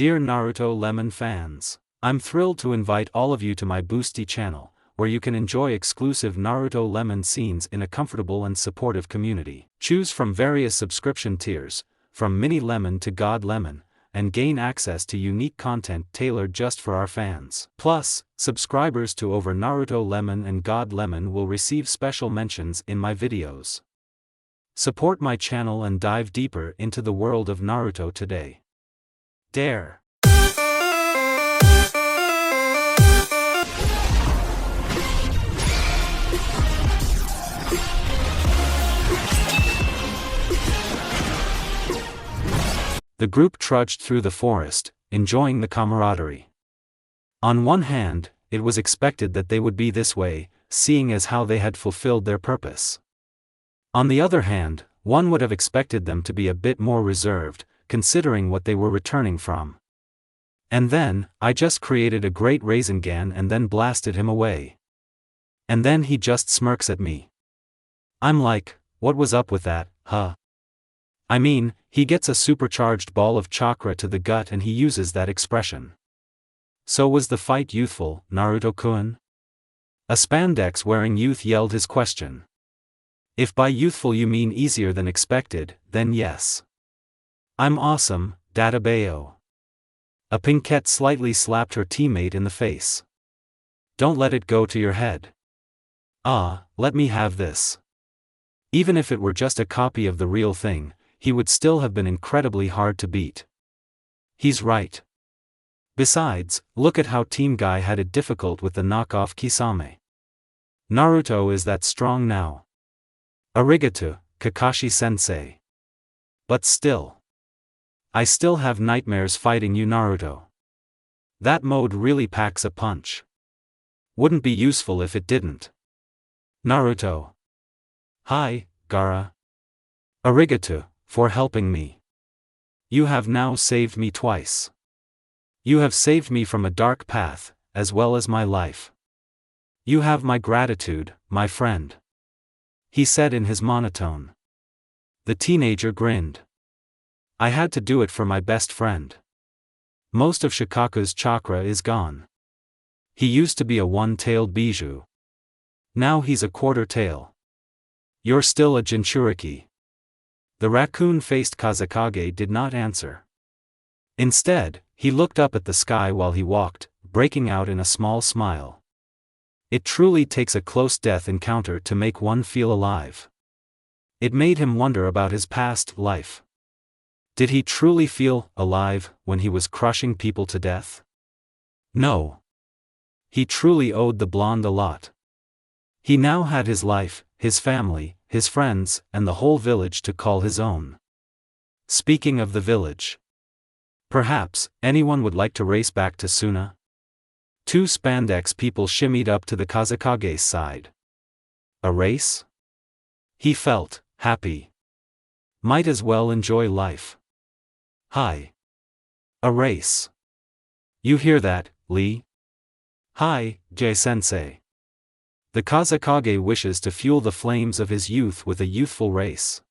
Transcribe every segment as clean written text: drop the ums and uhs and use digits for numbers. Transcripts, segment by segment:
Dear Naruto Lemon fans, I'm thrilled to invite all of you to my Boosty channel, where you can enjoy exclusive Naruto Lemon scenes in a comfortable and supportive community. Choose from various subscription tiers, from Mini Lemon to God Lemon, and gain access to unique content tailored just for our fans. Plus, subscribers to over Naruto Lemon and God Lemon will receive special mentions in my videos. Support my channel and dive deeper into the world of Naruto today. Dare! The group trudged through the forest, enjoying the camaraderie. On one hand, it was expected that they would be this way, seeing as how they had fulfilled their purpose. On the other hand, one would have expected them to be a bit more reserved, considering what they were returning from. And then, I just created a great Rasengan and then blasted him away. And then he just smirks at me. I'm like, what was up with that, huh? I mean, he gets a supercharged ball of chakra to the gut and he uses that expression. So was the fight youthful, Naruto-kun? A spandex-wearing youth yelled his question. If by youthful you mean easier than expected, then yes. I'm awesome, Databayo. A pinkette slightly slapped her teammate in the face. Don't let it go to your head. Let me have this. Even if it were just a copy of the real thing, he would still have been incredibly hard to beat. He's right. Besides, look at how Team Guy had it difficult with the knockoff Kisame. Naruto is that strong now. Arigato, Kakashi-sensei. But still. I still have nightmares fighting you, Naruto. That mode really packs a punch. Wouldn't be useful if it didn't. Naruto. Hi, Gaara. Arigato, for helping me. You have now saved me twice. You have saved me from a dark path, as well as my life. You have my gratitude, my friend. He said in his monotone. The teenager grinned. I had to do it for my best friend. Most of Shikaku's chakra is gone. He used to be a one-tailed bijou. Now he's a quarter tail. You're still a Jinchuriki. The raccoon-faced Kazekage did not answer. Instead, he looked up at the sky while he walked, breaking out in a small smile. It truly takes a close death encounter to make one feel alive. It made him wonder about his past life. Did he truly feel alive when he was crushing people to death? No. He truly owed the blonde a lot. He now had his life, his family, his friends, and the whole village to call his own. Speaking of the village. Perhaps, anyone would like to race back to Suna? Two spandex people shimmied up to the Kazekage's side. A race? He felt happy. Might as well enjoy life. Hi. A race. You hear that, Lee? Hi, Jay-sensei. The Kazekage wishes to fuel the flames of his youth with a youthful race.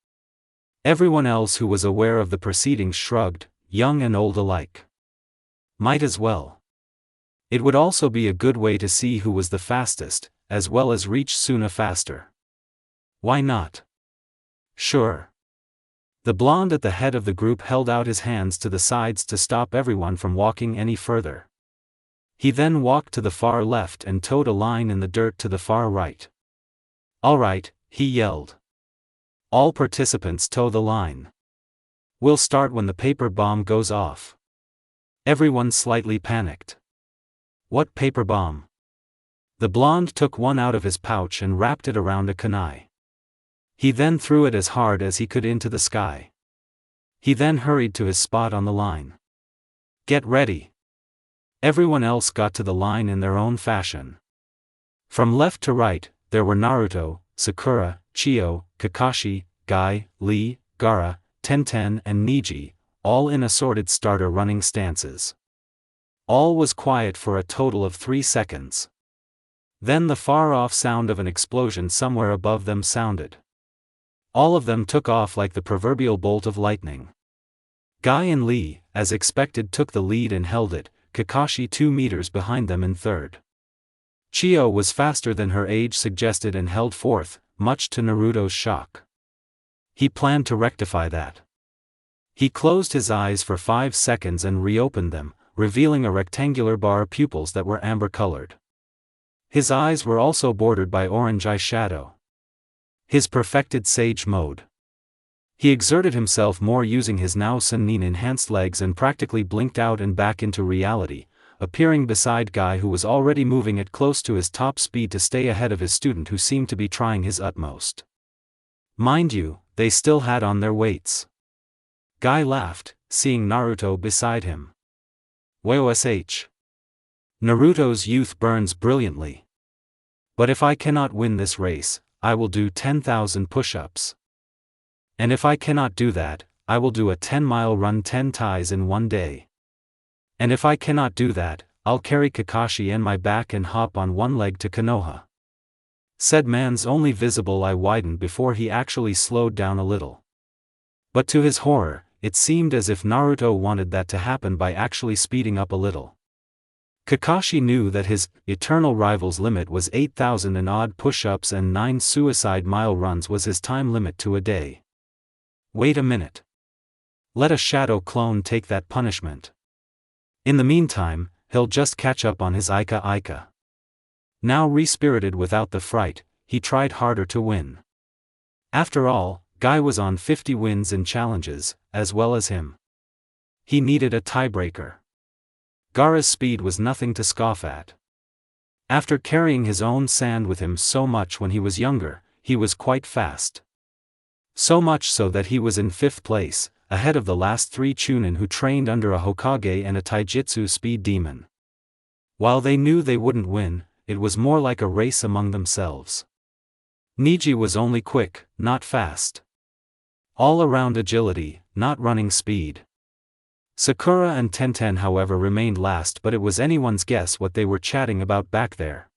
Everyone else who was aware of the proceedings shrugged, young and old alike. Might as well. It would also be a good way to see who was the fastest, as well as reach Suna faster. Why not? Sure. The blonde at the head of the group held out his hands to the sides to stop everyone from walking any further. He then walked to the far left and towed a line in the dirt to the far right. All right, he yelled. All participants toe the line. We'll start when the paper bomb goes off. Everyone slightly panicked. What paper bomb? The blonde took one out of his pouch and wrapped it around a kunai. He then threw it as hard as he could into the sky. He then hurried to his spot on the line. Get ready. Everyone else got to the line in their own fashion. From left to right, there were Naruto, Sakura, Chio, Kakashi, Guy, Lee, Gaara, Tenten and Niji, all in assorted starter running stances. All was quiet for a total of 3 seconds. Then the far-off sound of an explosion somewhere above them sounded. All of them took off like the proverbial bolt of lightning. Guy and Lee, as expected, took the lead and held it, Kakashi 2 meters behind them in third. Chiyo was faster than her age suggested and held fourth, much to Naruto's shock. He planned to rectify that. He closed his eyes for 5 seconds and reopened them, revealing a rectangular bar of pupils that were amber-colored. His eyes were also bordered by orange eyeshadow. His perfected sage mode. He exerted himself more using his now Sannin-enhanced legs and practically blinked out and back into reality, appearing beside Guy, who was already moving at close to his top speed to stay ahead of his student, who seemed to be trying his utmost. Mind you, they still had on their weights. Guy laughed, seeing Naruto beside him. "Wosh. Naruto's youth burns brilliantly. But if I cannot win this race, I will do 10,000 push-ups. And if I cannot do that, I will do a 10-mile run 10 times in one day. And if I cannot do that, I'll carry Kakashi in my back and hop on one leg to Konoha." Said man's only visible eye widened before he actually slowed down a little. But to his horror, it seemed as if Naruto wanted that to happen by actually speeding up a little. Kakashi knew that his eternal rival's limit was 8,000 and odd push-ups, and 9 suicide mile runs was his time limit to a day. Wait a minute. Let a shadow clone take that punishment. In the meantime, he'll just catch up on his Ika. Now respirited without the fright, he tried harder to win. After all, Guy was on 50 wins in challenges, as well as him. He needed a tiebreaker. Gaara's speed was nothing to scoff at. After carrying his own sand with him so much when he was younger, he was quite fast. So much so that he was in 5th place, ahead of the last 3 Chunin who trained under a Hokage and a Taijutsu speed demon. While they knew they wouldn't win, it was more like a race among themselves. Neji was only quick, not fast. All-around agility, not running speed. Sakura and Tenten, however, remained last, but it was anyone's guess what they were chatting about back there.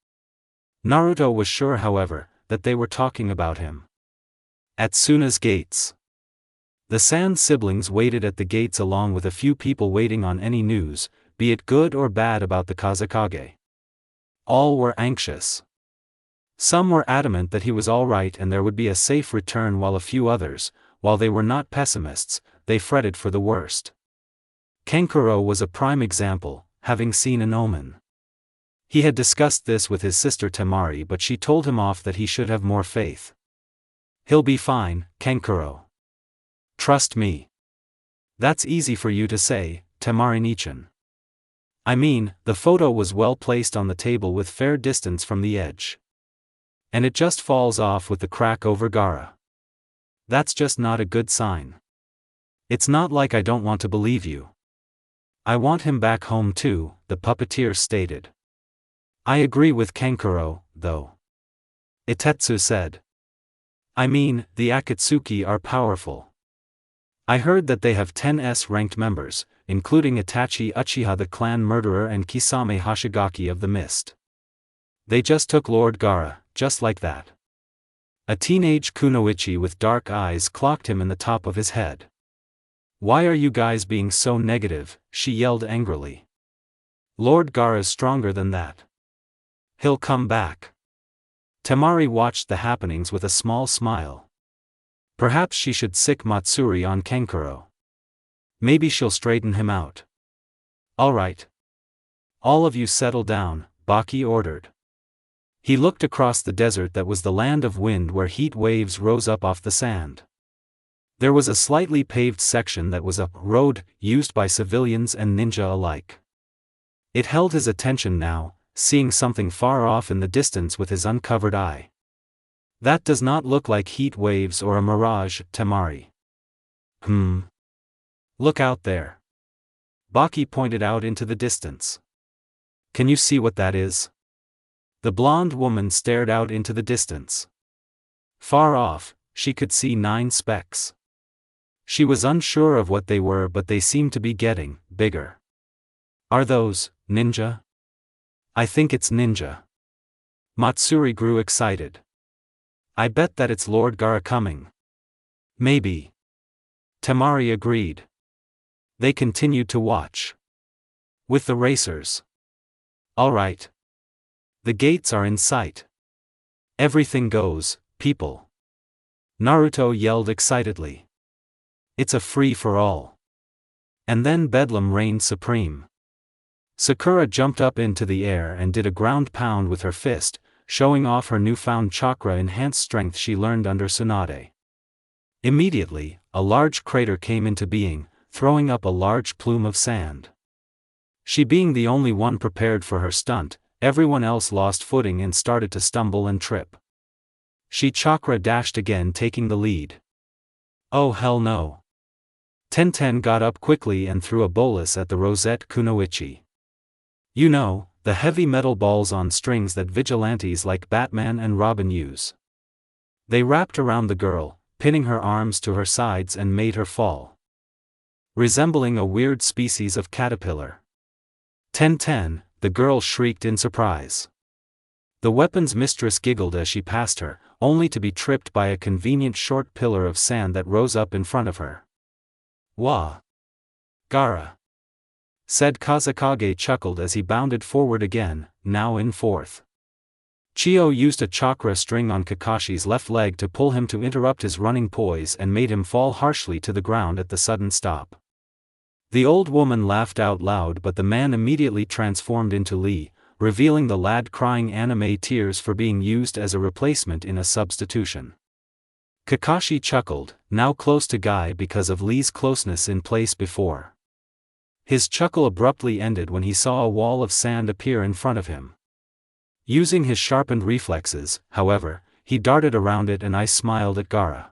Naruto was sure, however, that they were talking about him. At Tsuna's gates. The Sand siblings waited at the gates along with a few people waiting on any news, be it good or bad, about the Kazekage. All were anxious. Some were adamant that he was all right and there would be a safe return, while a few others, while they were not pessimists, they fretted for the worst. Kankuro was a prime example, having seen an omen. He had discussed this with his sister Temari, but she told him off that he should have more faith. "He'll be fine, Kankuro. Trust me." "That's easy for you to say, Temari-nichan. I mean, the photo was well placed on the table with fair distance from the edge. And it just falls off with the crack over Gaara. That's just not a good sign. It's not like I don't want to believe you. I want him back home too," the puppeteer stated. "I agree with Kankuro, though," Itetsu said. "I mean, the Akatsuki are powerful. I heard that they have 10 S-ranked members, including Itachi Uchiha the clan murderer and Kisame Hoshigaki of the Mist. They just took Lord Gaara, just like that." A teenage kunoichi with dark eyes clocked him in the top of his head. "Why are you guys being so negative?" she yelled angrily. "Lord Gaara's stronger than that. He'll come back." Temari watched the happenings with a small smile. Perhaps she should sick Matsuri on Kankuro. Maybe she'll straighten him out. "All right. All of you settle down," Baki ordered. He looked across the desert that was the land of wind, where heat waves rose up off the sand. There was a slightly paved section that was a road, used by civilians and ninja alike. It held his attention now, seeing something far off in the distance with his uncovered eye. "That does not look like heat waves or a mirage, Temari." Look out there." Baki pointed out into the distance. "Can you see what that is?" The blonde woman stared out into the distance. Far off, she could see 9 specks. She was unsure of what they were, but they seemed to be getting bigger. "Are those ninja?" "I think it's ninja." Matsuri grew excited. "I bet that it's Lord Gaara coming." "Maybe." Temari agreed. They continued to watch. With the racers. Alright. The gates are in sight. Everything goes, people. Naruto yelled excitedly. It's a free-for-all. And then Bedlam reigned supreme. Sakura jumped up into the air and did a ground pound with her fist, showing off her newfound chakra-enhanced strength she learned under Tsunade. Immediately, a large crater came into being, throwing up a large plume of sand. She being the only one prepared for her stunt, everyone else lost footing and started to stumble and trip. She chakra dashed again, taking the lead. Oh hell no. Tenten got up quickly and threw a bolus at the Rosette Kunoichi. You know, the heavy metal balls on strings that vigilantes like Batman and Robin use. They wrapped around the girl, pinning her arms to her sides and made her fall. Resembling a weird species of caterpillar. Tenten, the girl shrieked in surprise. The weapon's mistress giggled as she passed her, only to be tripped by a convenient short pillar of sand that rose up in front of her. Wah! Gaara! Said Kazekage chuckled as he bounded forward again, now in fourth. Chiyo used a chakra string on Kakashi's left leg to pull him to interrupt his running poise and made him fall harshly to the ground at the sudden stop. The old woman laughed out loud, but the man immediately transformed into Lee, revealing the lad crying anime tears for being used as a replacement in a substitution. Kakashi chuckled, now close to Guy because of Lee's closeness in place before. His chuckle abruptly ended when he saw a wall of sand appear in front of him. Using his sharpened reflexes, however, he darted around it and I smiled at Gaara.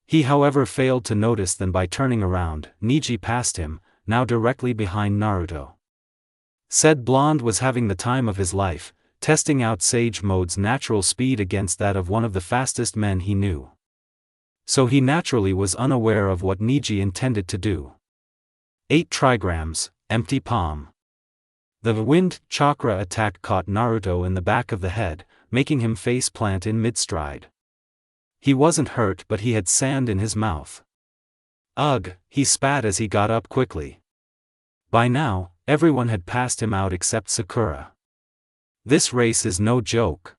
He however failed to notice that by turning around, Neji passed him, now directly behind Naruto. Said blonde was having the time of his life, testing out Sage Mode's natural speed against that of one of the fastest men he knew. So he naturally was unaware of what Neji intended to do. 8 trigrams, empty palm. The wind chakra attack caught Naruto in the back of the head, making him face plant in mid-stride. He wasn't hurt, but he had sand in his mouth. Ugh, he spat as he got up quickly. By now, everyone had passed him out except Sakura. This race is no joke.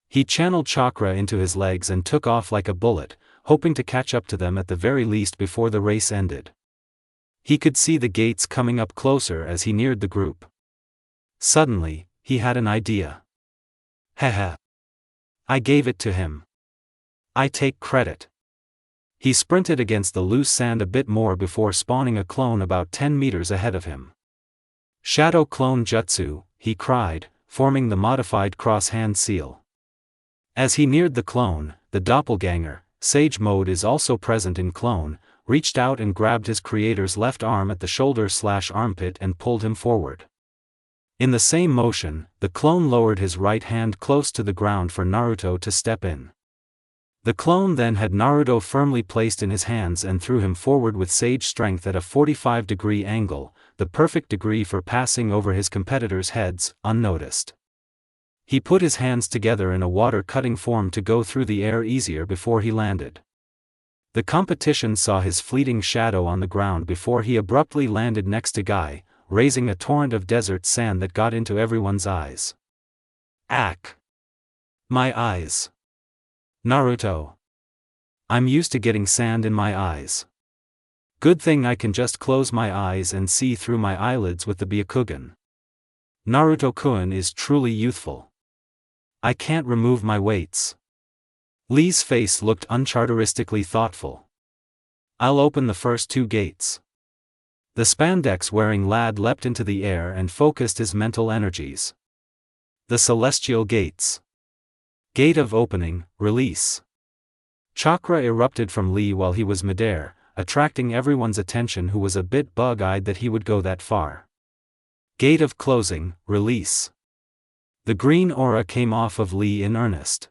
He channeled chakra into his legs and took off like a bullet, hoping to catch up to them at the very least before the race ended. He could see the gates coming up closer as he neared the group. Suddenly, he had an idea. Haha. I gave it to him. I take credit. He sprinted against the loose sand a bit more before spawning a clone about 10 meters ahead of him. Shadow Clone Jutsu, he cried, forming the modified cross-hand seal. As he neared the clone, the doppelganger, Sage Mode is also present in clone, reached out and grabbed his creator's left arm at the shoulder/armpit and pulled him forward. In the same motion, the clone lowered his right hand close to the ground for Naruto to step in. The clone then had Naruto firmly placed in his hands and threw him forward with Sage Strength at a 45-degree angle, the perfect degree for passing over his competitors' heads, unnoticed. He put his hands together in a water-cutting form to go through the air easier before he landed. The competition saw his fleeting shadow on the ground before he abruptly landed next to Guy, raising a torrent of desert sand that got into everyone's eyes. Ack! My eyes! Naruto! I'm used to getting sand in my eyes. Good thing I can just close my eyes and see through my eyelids with the Byakugan. Naruto-kun is truly youthful. I can't remove my weights. Lee's face looked uncharacteristically thoughtful. I'll open the first 2 gates. The spandex-wearing lad leapt into the air and focused his mental energies. The Celestial Gates. Gate of opening, release. Chakra erupted from Lee while he was midair, attracting everyone's attention who was a bit bug-eyed that he would go that far. Gate of closing, release. The green aura came off of Lee in earnest.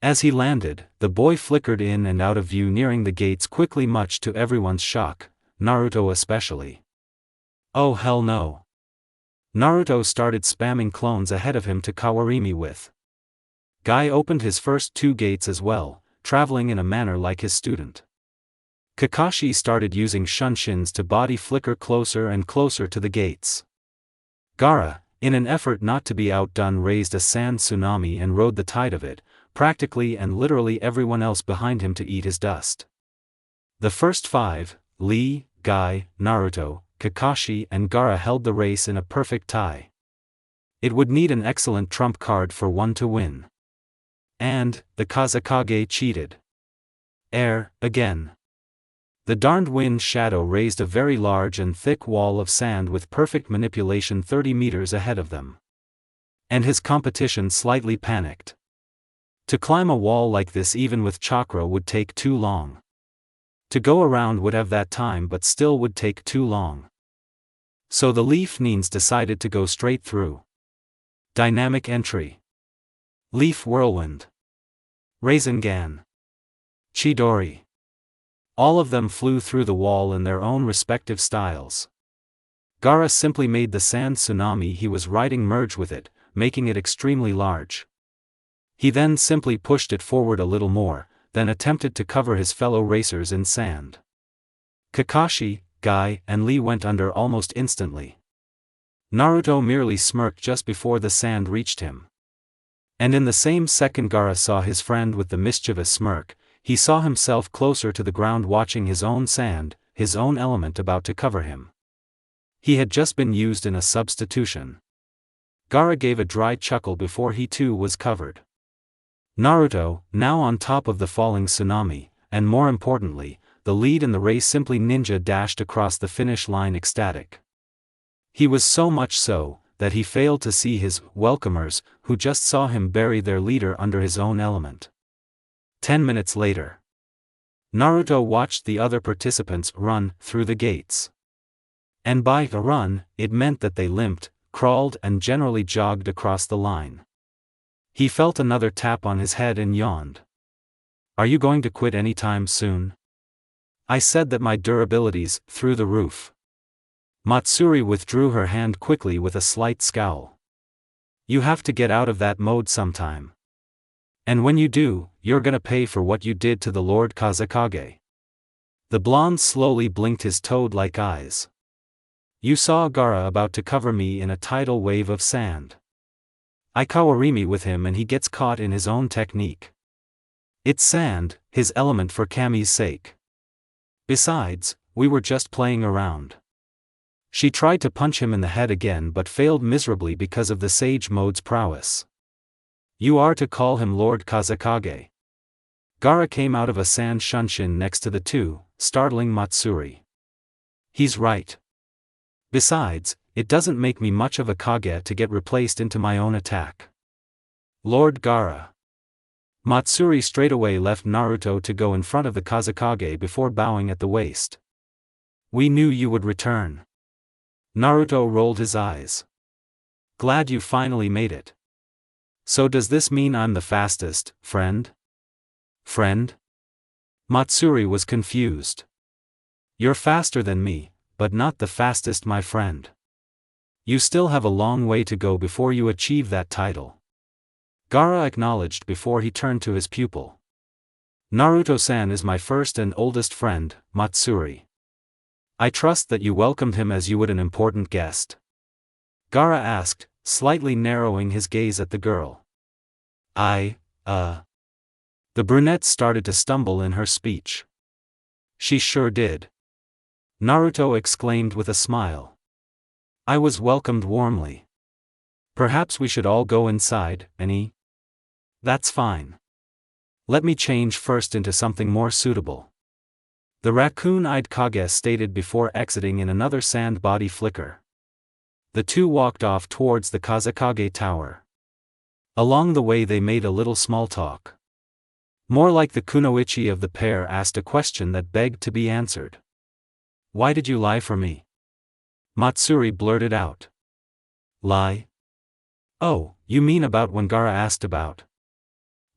As he landed, the boy flickered in and out of view nearing the gates quickly, much to everyone's shock, Naruto especially. Oh hell no. Naruto started spamming clones ahead of him to Kawarimi with. Guy opened his first 2 gates as well, traveling in a manner like his student. Kakashi started using shunshins to body flicker closer and closer to the gates. Gaara, in an effort not to be outdone, raised a sand tsunami and rode the tide of it, practically and literally everyone else behind him to eat his dust. The first five, Lee, Guy, Naruto, Kakashi and Gaara, held the race in a perfect tie. It would need an excellent trump card for one to win. And, the Kazekage cheated. Again. The darned wind shadow raised a very large and thick wall of sand with perfect manipulation 30 meters ahead of them. And his competition slightly panicked. To climb a wall like this even with chakra would take too long. To go around would have that time but still would take too long. So the Leaf Nines decided to go straight through. Dynamic entry. Leaf Whirlwind. Rasengan. Chidori. All of them flew through the wall in their own respective styles. Gaara simply made the sand tsunami he was riding merge with it, making it extremely large. He then simply pushed it forward a little more, then attempted to cover his fellow racers in sand. Kakashi, Guy, and Lee went under almost instantly. Naruto merely smirked just before the sand reached him. And in the same second Gaara saw his friend with the mischievous smirk, he saw himself closer to the ground watching his own sand, his own element about to cover him. He had just been used in a substitution. Gaara gave a dry chuckle before he too was covered. Naruto, now on top of the falling tsunami, and more importantly, the lead in the race, simply ninja dashed across the finish line ecstatic. He was so much so, that he failed to see his welcomers, who just saw him bury their leader under his own element. 10 minutes later, Naruto watched the other participants run through the gates. And by a run, it meant that they limped, crawled and generally jogged across the line. He felt another tap on his head and yawned. "Are you going to quit anytime soon?" I said that my durability's through the roof. Matsuri withdrew her hand quickly with a slight scowl. "You have to get out of that mode sometime. And when you do, you're gonna pay for what you did to the Lord Kazekage." The blonde slowly blinked his toad-like eyes. "You saw Gaara about to cover me in a tidal wave of sand. I kawarimi with him and he gets caught in his own technique. It's sand, his element for Kami's sake. Besides, we were just playing around." She tried to punch him in the head again but failed miserably because of the Sage Mode's prowess. "You are to call him Lord Kazekage." Gaara came out of a sand shunshin next to the two, startling Matsuri. "He's right. Besides, it doesn't make me much of a Kage to get replaced into my own attack. Lord Gaara." Matsuri straightaway left Naruto to go in front of the Kazekage before bowing at the waist. "We knew you would return." Naruto rolled his eyes. "Glad you finally made it. So does this mean I'm the fastest, friend?" "Friend?" Matsuri was confused. "You're faster than me, but not the fastest, my friend. You still have a long way to go before you achieve that title." Gaara acknowledged before he turned to his pupil. "Naruto-san is my first and oldest friend, Matsuri. I trust that you welcomed him as you would an important guest?" Gaara asked, slightly narrowing his gaze at the girl. The brunette started to stumble in her speech. "She sure did." Naruto exclaimed with a smile. "I was welcomed warmly. Perhaps we should all go inside, Annie?" "That's fine. Let me change first into something more suitable," the raccoon-eyed Kage stated before exiting in another sand body flicker. The two walked off towards the Kazekage Tower. Along the way they made a little small talk. More like the kunoichi of the pair asked a question that begged to be answered. "Why did you lie for me?" Matsuri blurted out. "Lie? Oh, you mean about when Gaara asked about?"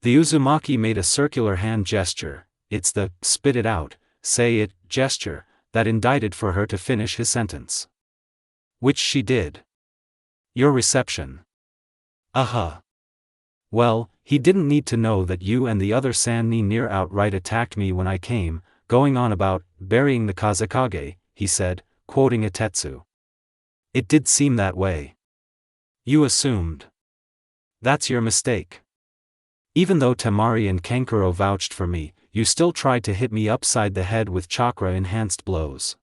The Uzumaki made a circular hand gesture. It's the "spit it out, say it" gesture that indicted for her to finish his sentence. Which she did. "Your reception." Well, he didn't need to know that you and the other Sanni near outright attacked me when I came," going on about burying the Kazekage," he said, quoting a Tatsu. "It did seem that way. You assumed. That's your mistake. Even though Temari and Kankuro vouched for me, you still tried to hit me upside the head with chakra-enhanced blows.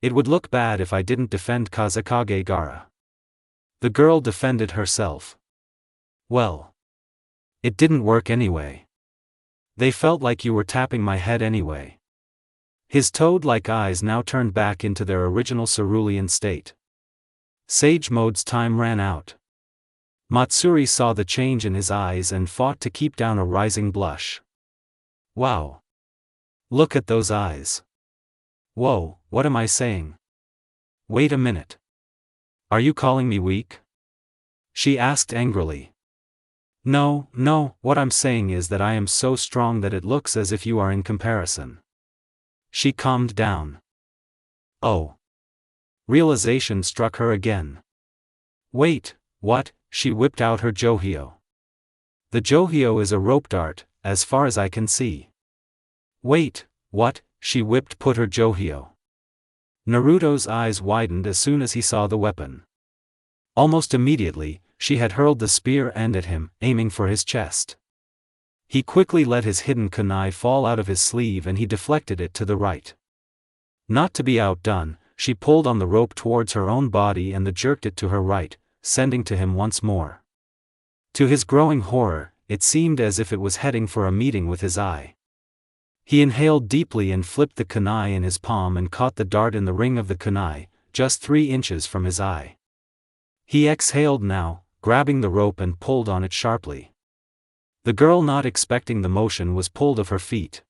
It would look bad if I didn't defend Kazekage Gara." The girl defended herself. "Well, it didn't work anyway. They felt like you were tapping my head anyway." His toad-like eyes now turned back into their original cerulean state. Sage Mode's time ran out. Matsuri saw the change in his eyes and fought to keep down a rising blush. "Wow. Look at those eyes. Whoa, what am I saying? Wait a minute. Are you calling me weak?" she asked angrily. No, what I'm saying is that I am so strong that it looks as if you are in comparison." She calmed down. Oh. Realization struck her again. Wait, what? She whipped out her Johio. "The Johio is a rope dart, as far as I can see." "Wait, what?" She put her Johio. Naruto's eyes widened as soon as he saw the weapon. Almost immediately, she had hurled the spear end at him, aiming for his chest. He quickly let his hidden kunai fall out of his sleeve and he deflected it to the right. Not to be outdone, she pulled on the rope towards her own body and jerked it to her right, sending to him once more. To his growing horror, it seemed as if it was heading for a meeting with his eye. He inhaled deeply and flipped the kunai in his palm and caught the dart in the ring of the kunai, just 3 inches from his eye. He exhaled now, grabbing the rope and pulled on it sharply. The girl, not expecting the motion, was pulled off her feet.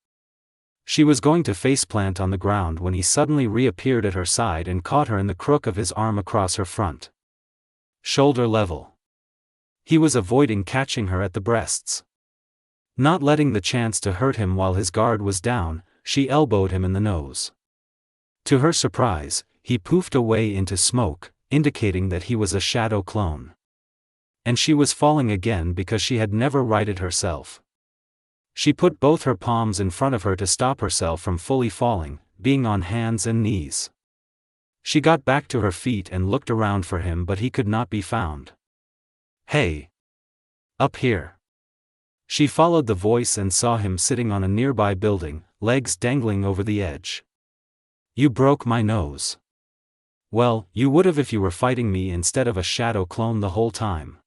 She was going to faceplant on the ground when he suddenly reappeared at her side and caught her in the crook of his arm across her front shoulder level. He was avoiding catching her at the breasts. Not letting the chance to hurt him while his guard was down, she elbowed him in the nose. To her surprise, he poofed away into smoke, indicating that he was a shadow clone. And she was falling again because she had never righted herself. She put both her palms in front of her to stop herself from fully falling, being on hands and knees. She got back to her feet and looked around for him, but he could not be found. "Hey! Up here!" She followed the voice and saw him sitting on a nearby building, legs dangling over the edge. "You broke my nose." "Well, you would have if you were fighting me instead of a shadow clone the whole time.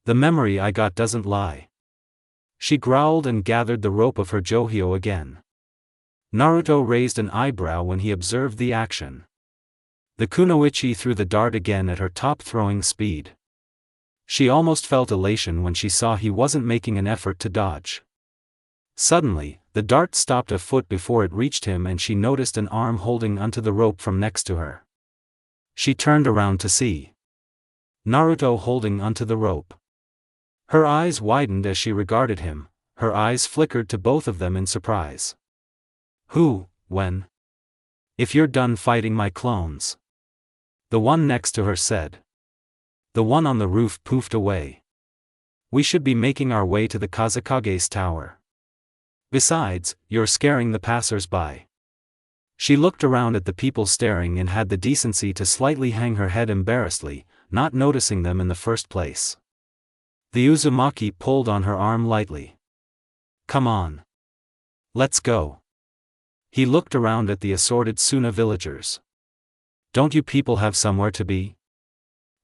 The memory I got doesn't lie." She growled and gathered the rope of her Johio again. Naruto raised an eyebrow when he observed the action. The kunoichi threw the dart again at her top, throwing speed. She almost felt elation when she saw he wasn't making an effort to dodge. Suddenly, the dart stopped a foot before it reached him and she noticed an arm holding onto the rope from next to her. She turned around to see Naruto holding onto the rope. Her eyes widened as she regarded him, her eyes flickered to both of them in surprise. "Who, when? If you're done fighting my clones," the one next to her said. The one on the roof poofed away. "We should be making our way to the Kazekage's tower. Besides, you're scaring the passers-by." She looked around at the people staring and had the decency to slightly hang her head embarrassedly, not noticing them in the first place. The Uzumaki pulled on her arm lightly. "Come on. Let's go." He looked around at the assorted Suna villagers. "Don't you people have somewhere to be?"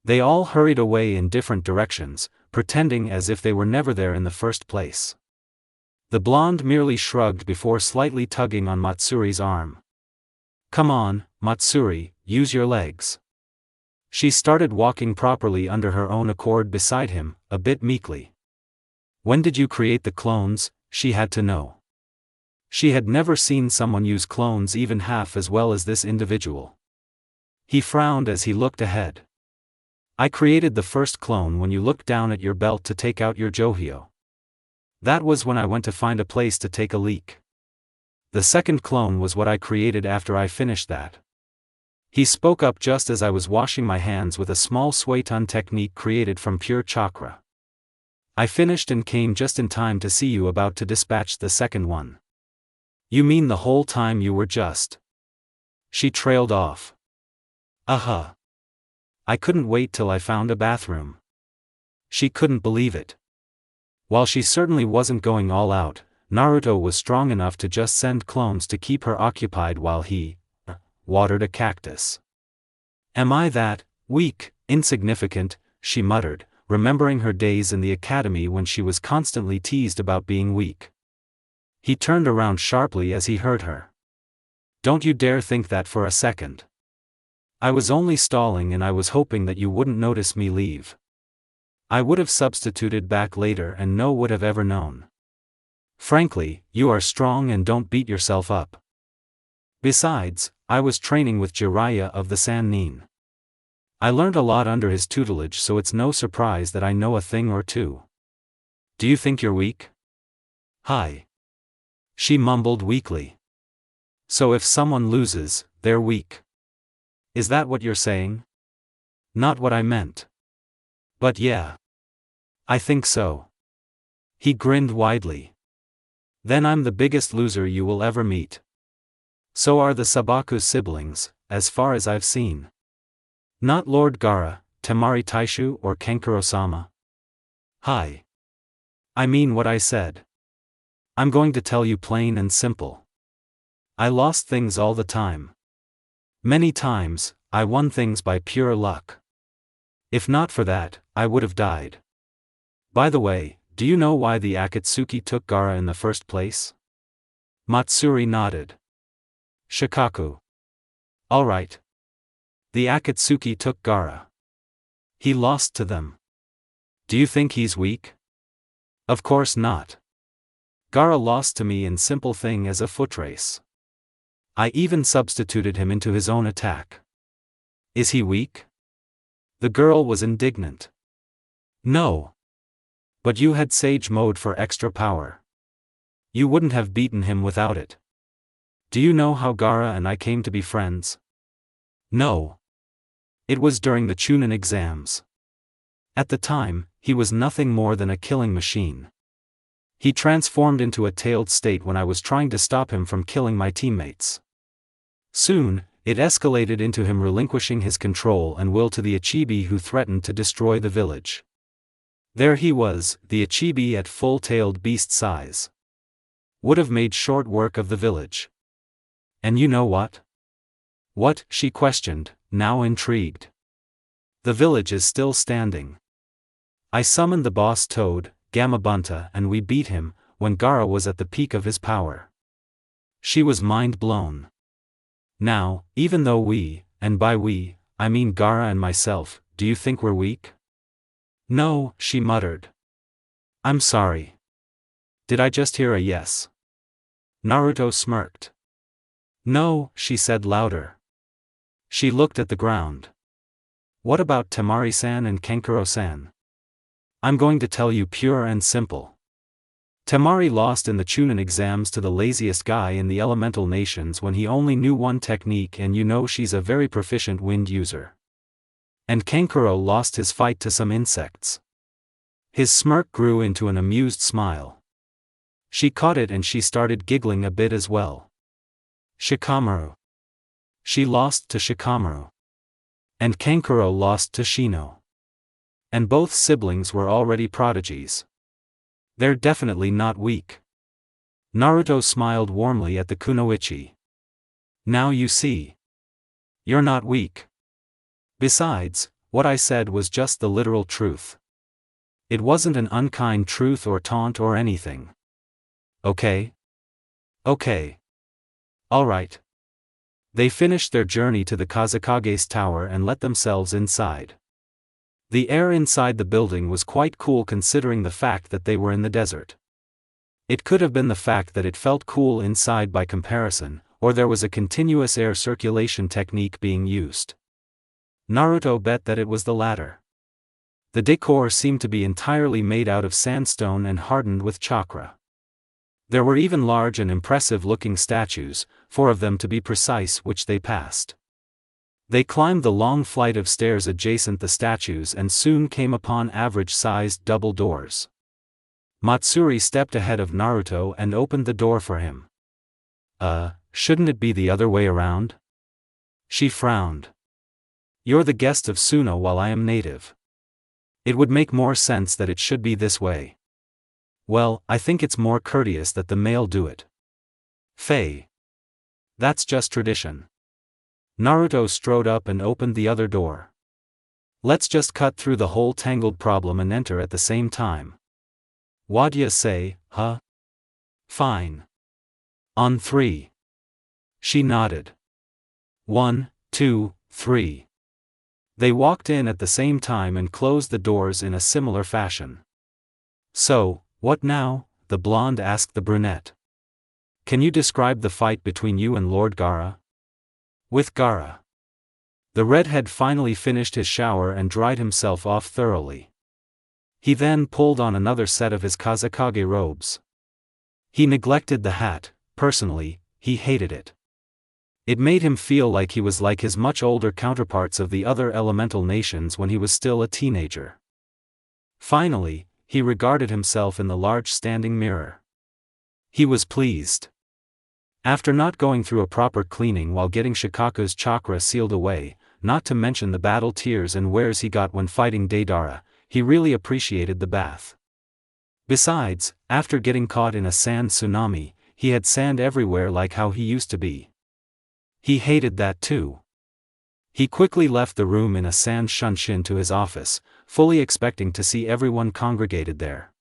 They all hurried away in different directions, pretending as if they were never there in the first place. The blonde merely shrugged before slightly tugging on Matsuri's arm. "Come on, Matsuri, use your legs." She started walking properly under her own accord beside him, a bit meekly. "When did you create the clones?" she had to know. She had never seen someone use clones even half as well as this individual. He frowned as he looked ahead. "I created the first clone when you looked down at your belt to take out your Johio. That was when I went to find a place to take a leak. The second clone was what I created after I finished that." He spoke up just as I was washing my hands with a small Suiton technique created from pure chakra. "I finished and came just in time to see you about to dispatch the second one. You mean the whole time you were just. She trailed off. I couldn't wait till I found a bathroom. She couldn't believe it. While she certainly wasn't going all out, Naruto was strong enough to just send clones to keep her occupied while he watered a cactus. Am I that weak, insignificant? She muttered, remembering her days in the academy when she was constantly teased about being weak. He turned around sharply as he heard her. Don't you dare think that for a second. I was only stalling and I was hoping that you wouldn't notice me leave. I would have substituted back later and no would have ever known. Frankly, you are strong and don't beat yourself up. Besides, I was training with Jiraiya of the Sannin. I learned a lot under his tutelage, so it's no surprise that I know a thing or two. Do you think you're weak? Hi. She mumbled weakly. So if someone loses, they're weak. Is that what you're saying? Not what I meant. But yeah. I think so. He grinned widely. Then I'm the biggest loser you will ever meet. So are the Sabaku siblings, as far as I've seen. Not Lord Gaara, Temari Taishu or Kankuro-sama. Hi. I mean what I said. I'm going to tell you plain and simple. I lost things all the time. Many times, I won things by pure luck. If not for that, I would have died. By the way, do you know why the Akatsuki took Gaara in the first place? Matsuri nodded. Shikaku. Alright. The Akatsuki took Gaara. He lost to them. Do you think he's weak? Of course not. Gaara lost to me in simple thing as a foot race. I even substituted him into his own attack. Is he weak? The girl was indignant. No. But you had Sage Mode for extra power. You wouldn't have beaten him without it. Do you know how Gaara and I came to be friends? No. It was during the Chunin exams. At the time, he was nothing more than a killing machine. He transformed into a tailed state when I was trying to stop him from killing my teammates. Soon, it escalated into him relinquishing his control and will to the Ichibi who threatened to destroy the village. There he was, the Ichibi at full-tailed beast size. Would have made short work of the village. And you know what? What? She questioned, now intrigued. The village is still standing. I summoned the boss Toad, Gamabunta, and we beat him, when Gaara was at the peak of his power. She was mind-blown. Now, even though we, and by we, I mean Gaara and myself, do you think we're weak? No, she muttered. I'm sorry. Did I just hear a yes? Naruto smirked. No, she said louder. She looked at the ground. What about Temari-san and Kankuro-san? I'm going to tell you pure and simple. Temari lost in the Chunin exams to the laziest guy in the elemental nations when he only knew one technique, and you know she's a very proficient wind user. And Kankuro lost his fight to some insects. His smirk grew into an amused smile. She caught it and she started giggling a bit as well. Shikamaru. She lost to Shikamaru. And Kankuro lost to Shino. And both siblings were already prodigies. They're definitely not weak. Naruto smiled warmly at the kunoichi. Now you see. You're not weak. Besides, what I said was just the literal truth. It wasn't an unkind truth or taunt or anything. Okay? Okay. Alright. They finished their journey to the Kazekage's tower and let themselves inside. The air inside the building was quite cool considering the fact that they were in the desert. It could have been the fact that it felt cool inside by comparison, or there was a continuous air circulation technique being used. Naruto bet that it was the latter. The decor seemed to be entirely made out of sandstone and hardened with chakra. There were even large and impressive-looking statues, 4 of them to be precise, which they passed. They climbed the long flight of stairs adjacent the statues and soon came upon average-sized double doors. Matsuri stepped ahead of Naruto and opened the door for him. Shouldn't it be the other way around? She frowned. You're the guest of Suna while I am native. It would make more sense that it should be this way. Well, I think it's more courteous that the male do it. Faye. That's just tradition. Naruto strode up and opened the other door. Let's just cut through the whole tangled problem and enter at the same time. What'd ya say, huh? Fine. On 3. She nodded. 1, 2, 3. They walked in at the same time and closed the doors in a similar fashion. So, what now? The blonde asked the brunette. Can you describe the fight between you and Lord Gaara? With Gaara. The redhead finally finished his shower and dried himself off thoroughly. He then pulled on another set of his Kazekage robes. He neglected the hat. Personally, he hated it. It made him feel like he was like his much older counterparts of the other elemental nations when he was still a teenager. Finally, he regarded himself in the large standing mirror. He was pleased. After not going through a proper cleaning while getting Shikaku's chakra sealed away, not to mention the battle tears and wears he got when fighting Deidara, he really appreciated the bath. Besides, after getting caught in a sand tsunami, he had sand everywhere like how he used to be. He hated that too. He quickly left the room in a sand shunshin to his office, fully expecting to see everyone congregated there.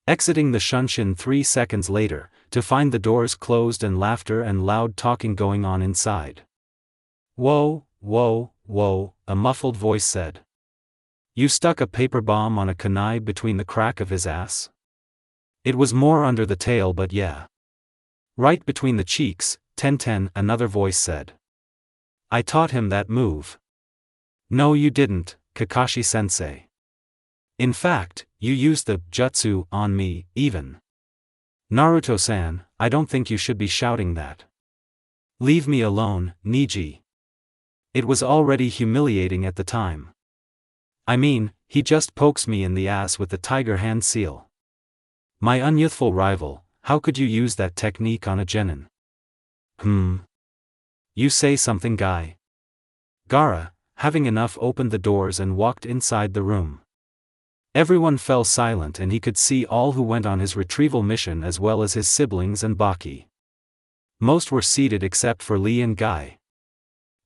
Exiting the shunshin 3 seconds later, to find the doors closed and laughter and loud talking going on inside. Whoa, whoa, whoa, a muffled voice said. You stuck a paper bomb on a kunai between the crack of his ass? It was more under the tail, but yeah. Right between the cheeks, Ten, another voice said. I taught him that move. No you didn't, Kakashi-sensei. In fact, you used the jutsu on me, even. Naruto-san, I don't think you should be shouting that. Leave me alone, Niji. It was already humiliating at the time. I mean, he just pokes me in the ass with the tiger hand seal. My unyouthful rival, how could you use that technique on a genin? You say something, guy. Gaara, having enough, opened the doors and walked inside the room. Everyone fell silent and he could see all who went on his retrieval mission as well as his siblings and Baki. Most were seated except for Lee and Guy.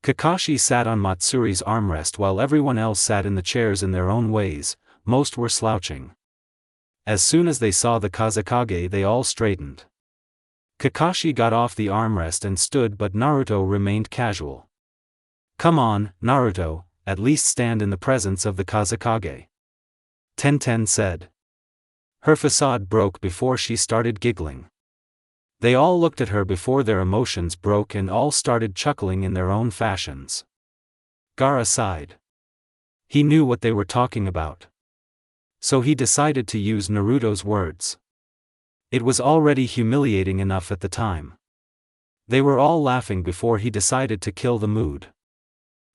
Kakashi sat on Matsuri's armrest while everyone else sat in the chairs in their own ways. Most were slouching. As soon as they saw the Kazekage they all straightened. Kakashi got off the armrest and stood, but Naruto remained casual. Come on, Naruto, at least stand in the presence of the Kazekage. Ten said. Her facade broke before she started giggling. They all looked at her before their emotions broke and all started chuckling in their own fashions. Gaara sighed. He knew what they were talking about. So he decided to use Naruto's words. It was already humiliating enough at the time. They were all laughing before he decided to kill the mood.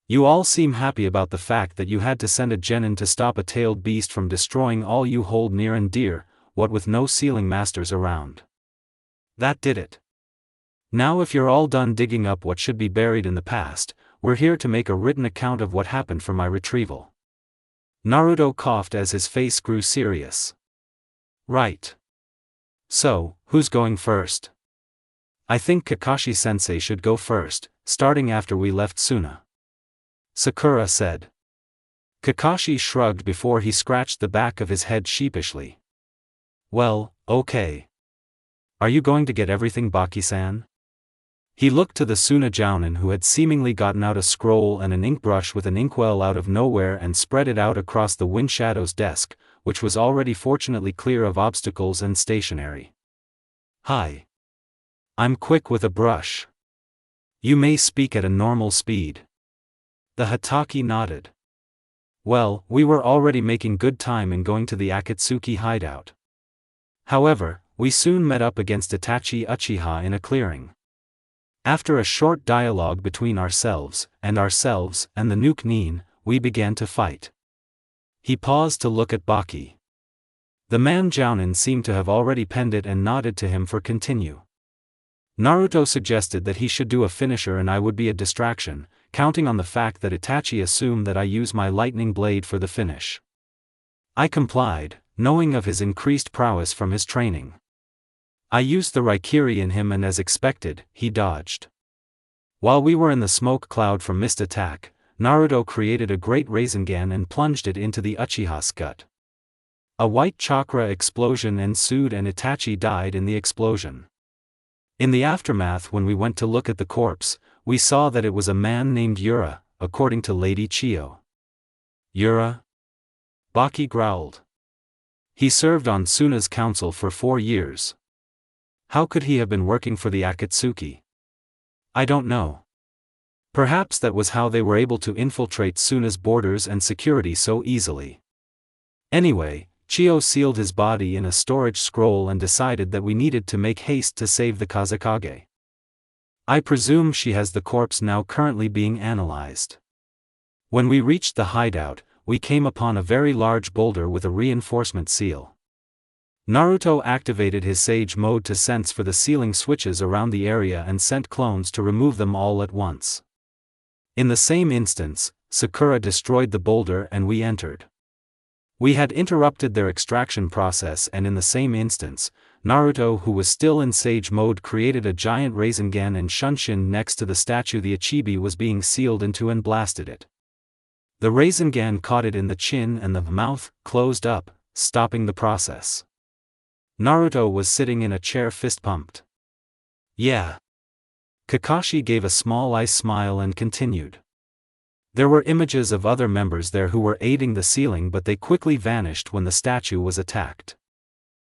You all seem happy about the fact that you had to send a genin to stop a tailed beast from destroying all you hold near and dear, what with no sealing masters around. That did it. Now if you're all done digging up what should be buried in the past, we're here to make a written account of what happened for my retrieval. Naruto coughed as his face grew serious. Right. So, who's going first? I think Kakashi-sensei should go first, starting after we left Suna. Sakura said. Kakashi shrugged before he scratched the back of his head sheepishly. Well, okay. Are you going to get everything, Baki-san? He looked to the Suna Jounin who had seemingly gotten out a scroll and an ink brush with an inkwell out of nowhere and spread it out across the Wind Shadow's desk, which was already fortunately clear of obstacles and stationary. Hi. I'm quick with a brush. You may speak at a normal speed. The Hataki nodded. Well, we were already making good time in going to the Akatsuki hideout. However, we soon met up against Itachi Uchiha in a clearing. After a short dialogue between ourselves and the Nuke Nin, we began to fight. He paused to look at Baki. The man Jounin seemed to have already penned it and nodded to him for continue. Naruto suggested that he should do a finisher and I would be a distraction, counting on the fact that Itachi assumed that I use my lightning blade for the finish. I complied, knowing of his increased prowess from his training. I used the Raikiri in him and as expected, he dodged. While we were in the smoke cloud from mist attack, Naruto created a great Rasengan and plunged it into the Uchiha's gut. A white chakra explosion ensued and Itachi died in the explosion. In the aftermath, when we went to look at the corpse, we saw that it was a man named Yura, according to Lady Chiyo. Yura? Baki growled. He served on Suna's council for 4 years. How could he have been working for the Akatsuki? I don't know. Perhaps that was how they were able to infiltrate Suna's borders and security so easily. Anyway, Chiyo sealed his body in a storage scroll and decided that we needed to make haste to save the Kazekage. I presume she has the corpse now currently being analyzed. When we reached the hideout, we came upon a very large boulder with a reinforcement seal. Naruto activated his Sage mode to sense for the sealing switches around the area and sent clones to remove them all at once. In the same instance, Sakura destroyed the boulder and we entered. We had interrupted their extraction process and in the same instance, Naruto, who was still in Sage mode, created a giant Rasengan and Shunshin next to the statue the Ichibi was being sealed into and blasted it. The Rasengan caught it in the chin and the mouth closed up, stopping the process. Naruto was sitting in a chair fist-pumped. Yeah. Kakashi gave a small ice smile and continued. There were images of other members there who were aiding the sealing, but they quickly vanished when the statue was attacked.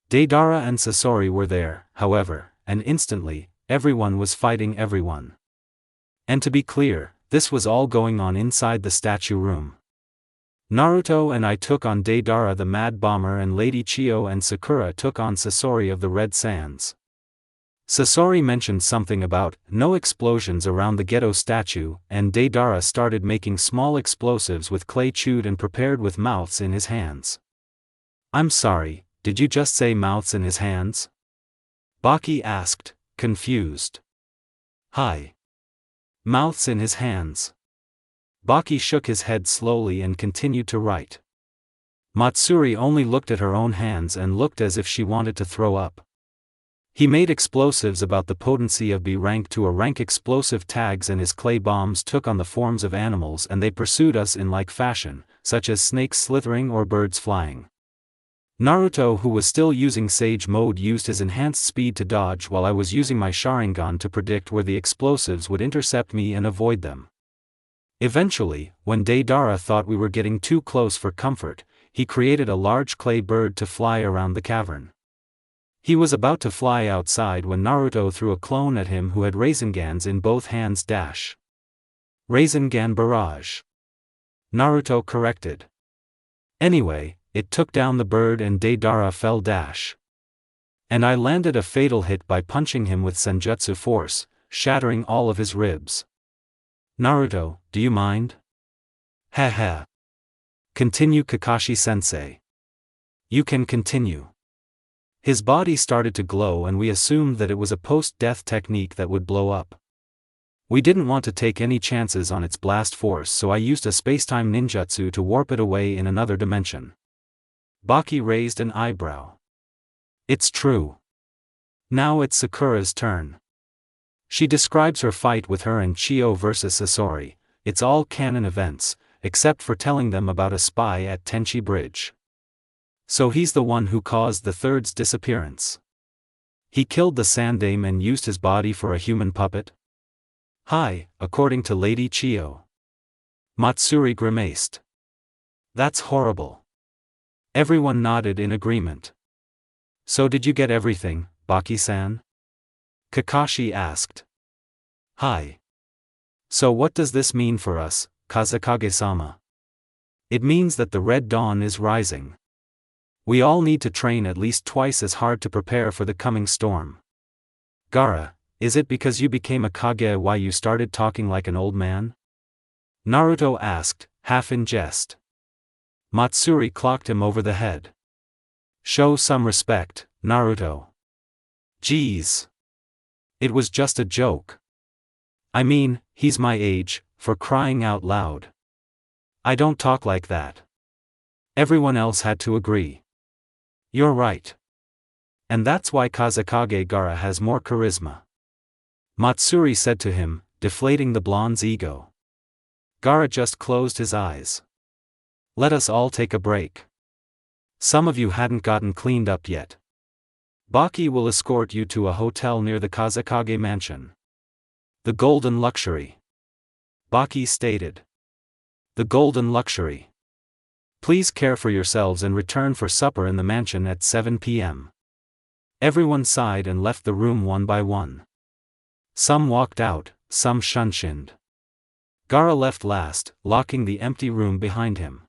Deidara and Sasori were there, however, and instantly, everyone was fighting everyone. And to be clear, this was all going on inside the statue room. Naruto and I took on Deidara the Mad Bomber and Lady Chiyo and Sakura took on Sasori of the Red Sands. Sasori mentioned something about no explosions around the ghetto statue, and Deidara started making small explosives with clay chewed and prepared with mouths in his hands. I'm sorry, did you just say mouths in his hands? Baki asked, confused. Hi. Mouths in his hands. Baki shook his head slowly and continued to write. Matsuri only looked at her own hands and looked as if she wanted to throw up. He made explosives about the potency of B-rank to a rank explosive tags and his clay bombs took on the forms of animals and they pursued us in like fashion, such as snakes slithering or birds flying. Naruto, who was still using Sage mode, used his enhanced speed to dodge while I was using my Sharingan to predict where the explosives would intercept me and avoid them. Eventually, when Deidara thought we were getting too close for comfort, he created a large clay bird to fly around the cavern. He was about to fly outside when Naruto threw a clone at him who had Rasengans in both hands. Rasengan barrage. Naruto corrected. Anyway, it took down the bird and Deidara fell. And I landed a fatal hit by punching him with Senjutsu force, shattering all of his ribs. Naruto, do you mind? Haha. Continue, Kakashi-sensei. You can continue. His body started to glow and we assumed that it was a post-death technique that would blow up. We didn't want to take any chances on its blast force, so I used a spacetime ninjutsu to warp it away in another dimension. Baki raised an eyebrow. It's true. Now it's Sakura's turn. She describes her fight with her and Chiyo versus Sasori. It's all canon events, except for telling them about a spy at Tenchi Bridge. So he's the one who caused the third's disappearance. He killed the Sandame and used his body for a human puppet? Hi, according to Lady Chiyo. Matsuri grimaced. That's horrible. Everyone nodded in agreement. So did you get everything, Baki-san? Kakashi asked. Hi. So what does this mean for us, Kazekage-sama? It means that the Red Dawn is rising. We all need to train at least twice as hard to prepare for the coming storm. Gaara, is it because you became a Kage why you started talking like an old man? Naruto asked, half in jest. Matsuri clocked him over the head. Show some respect, Naruto. Geez. It was just a joke. I mean, he's my age, for crying out loud. I don't talk like that. Everyone else had to agree. You're right. And that's why Kazekage Gaara has more charisma. Matsuri said to him, deflating the blonde's ego. Gaara just closed his eyes. Let us all take a break. Some of you hadn't gotten cleaned up yet. Baki will escort you to a hotel near the Kazekage mansion. The Golden Luxury. Baki stated. The Golden Luxury. Please care for yourselves and return for supper in the mansion at 7 p.m. Everyone sighed and left the room one by one. Some walked out, some shunshined. Gaara left last, locking the empty room behind him.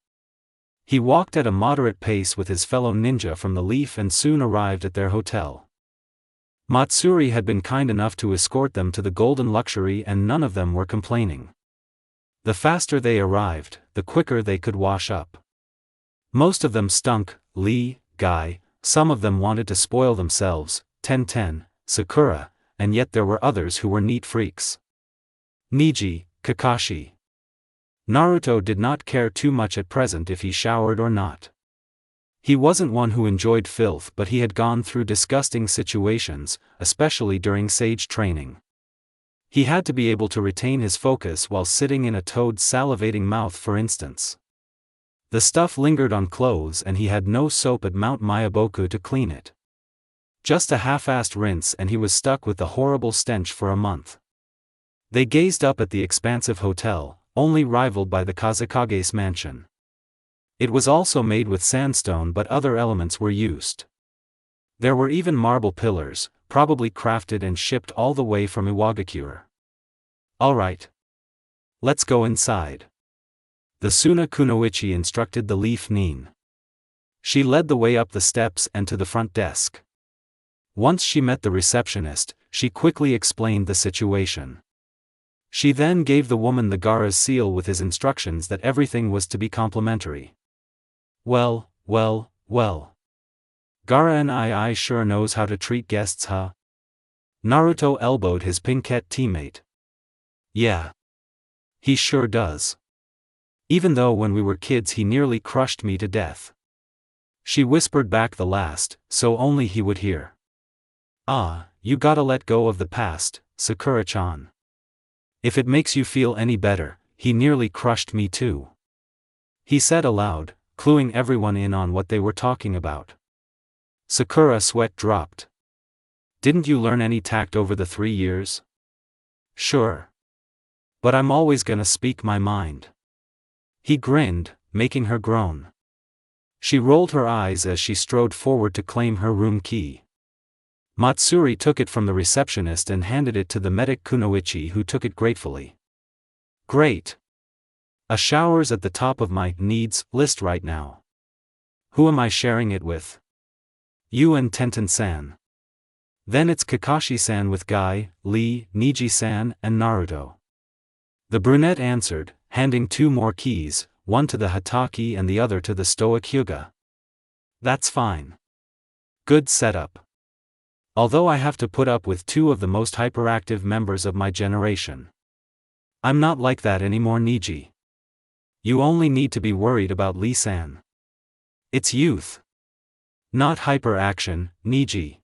He walked at a moderate pace with his fellow ninja from the Leaf and soon arrived at their hotel. Matsuri had been kind enough to escort them to the Golden Luxury and none of them were complaining. The faster they arrived, the quicker they could wash up. Most of them stunk, Lee, Guy, some of them wanted to spoil themselves, Ten, Sakura, and yet there were others who were neat freaks. Niji, Kakashi. Naruto did not care too much at present if he showered or not. He wasn't one who enjoyed filth, but he had gone through disgusting situations, especially during sage training. He had to be able to retain his focus while sitting in a toad's salivating mouth, for instance. The stuff lingered on clothes and he had no soap at Mount Mayaboku to clean it. Just a half-assed rinse and he was stuck with the horrible stench for a month. They gazed up at the expansive hotel, only rivaled by the Kazekage's mansion. It was also made with sandstone, but other elements were used. There were even marble pillars, probably crafted and shipped all the way from Iwagakure. Alright. Let's go inside. The Suna Kunoichi instructed the Leaf Nin. She led the way up the steps and to the front desk. Once she met the receptionist, she quickly explained the situation. She then gave the woman the Gaara's seal with his instructions that everything was to be complimentary. Well. Gaara and I sure knows how to treat guests, huh? Naruto elbowed his pinkette teammate. Yeah. He sure does. Even though when we were kids he nearly crushed me to death. She whispered back the last, so only he would hear. You gotta let go of the past, Sakura-chan. If it makes you feel any better, he nearly crushed me too. He said aloud, cluing everyone in on what they were talking about. Sakura's sweat dropped. Didn't you learn any tact over the 3 years? Sure. But I'm always gonna speak my mind. He grinned, making her groan. She rolled her eyes as she strode forward to claim her room key. Matsuri took it from the receptionist and handed it to the medic Kunoichi, who took it gratefully. Great. A shower's at the top of my needs list right now. Who am I sharing it with? You and Tenten-san. Then it's Kakashi-san with Guy, Lee, Niji-san, and Naruto. The brunette answered, handing 2 more keys, one to the Hataki and the other to the stoic Hyuga. That's fine. Good setup. Although I have to put up with 2 of the most hyperactive members of my generation. I'm not like that anymore, Niji. You only need to be worried about Lee-san. It's youth. Not hyperaction, Niji.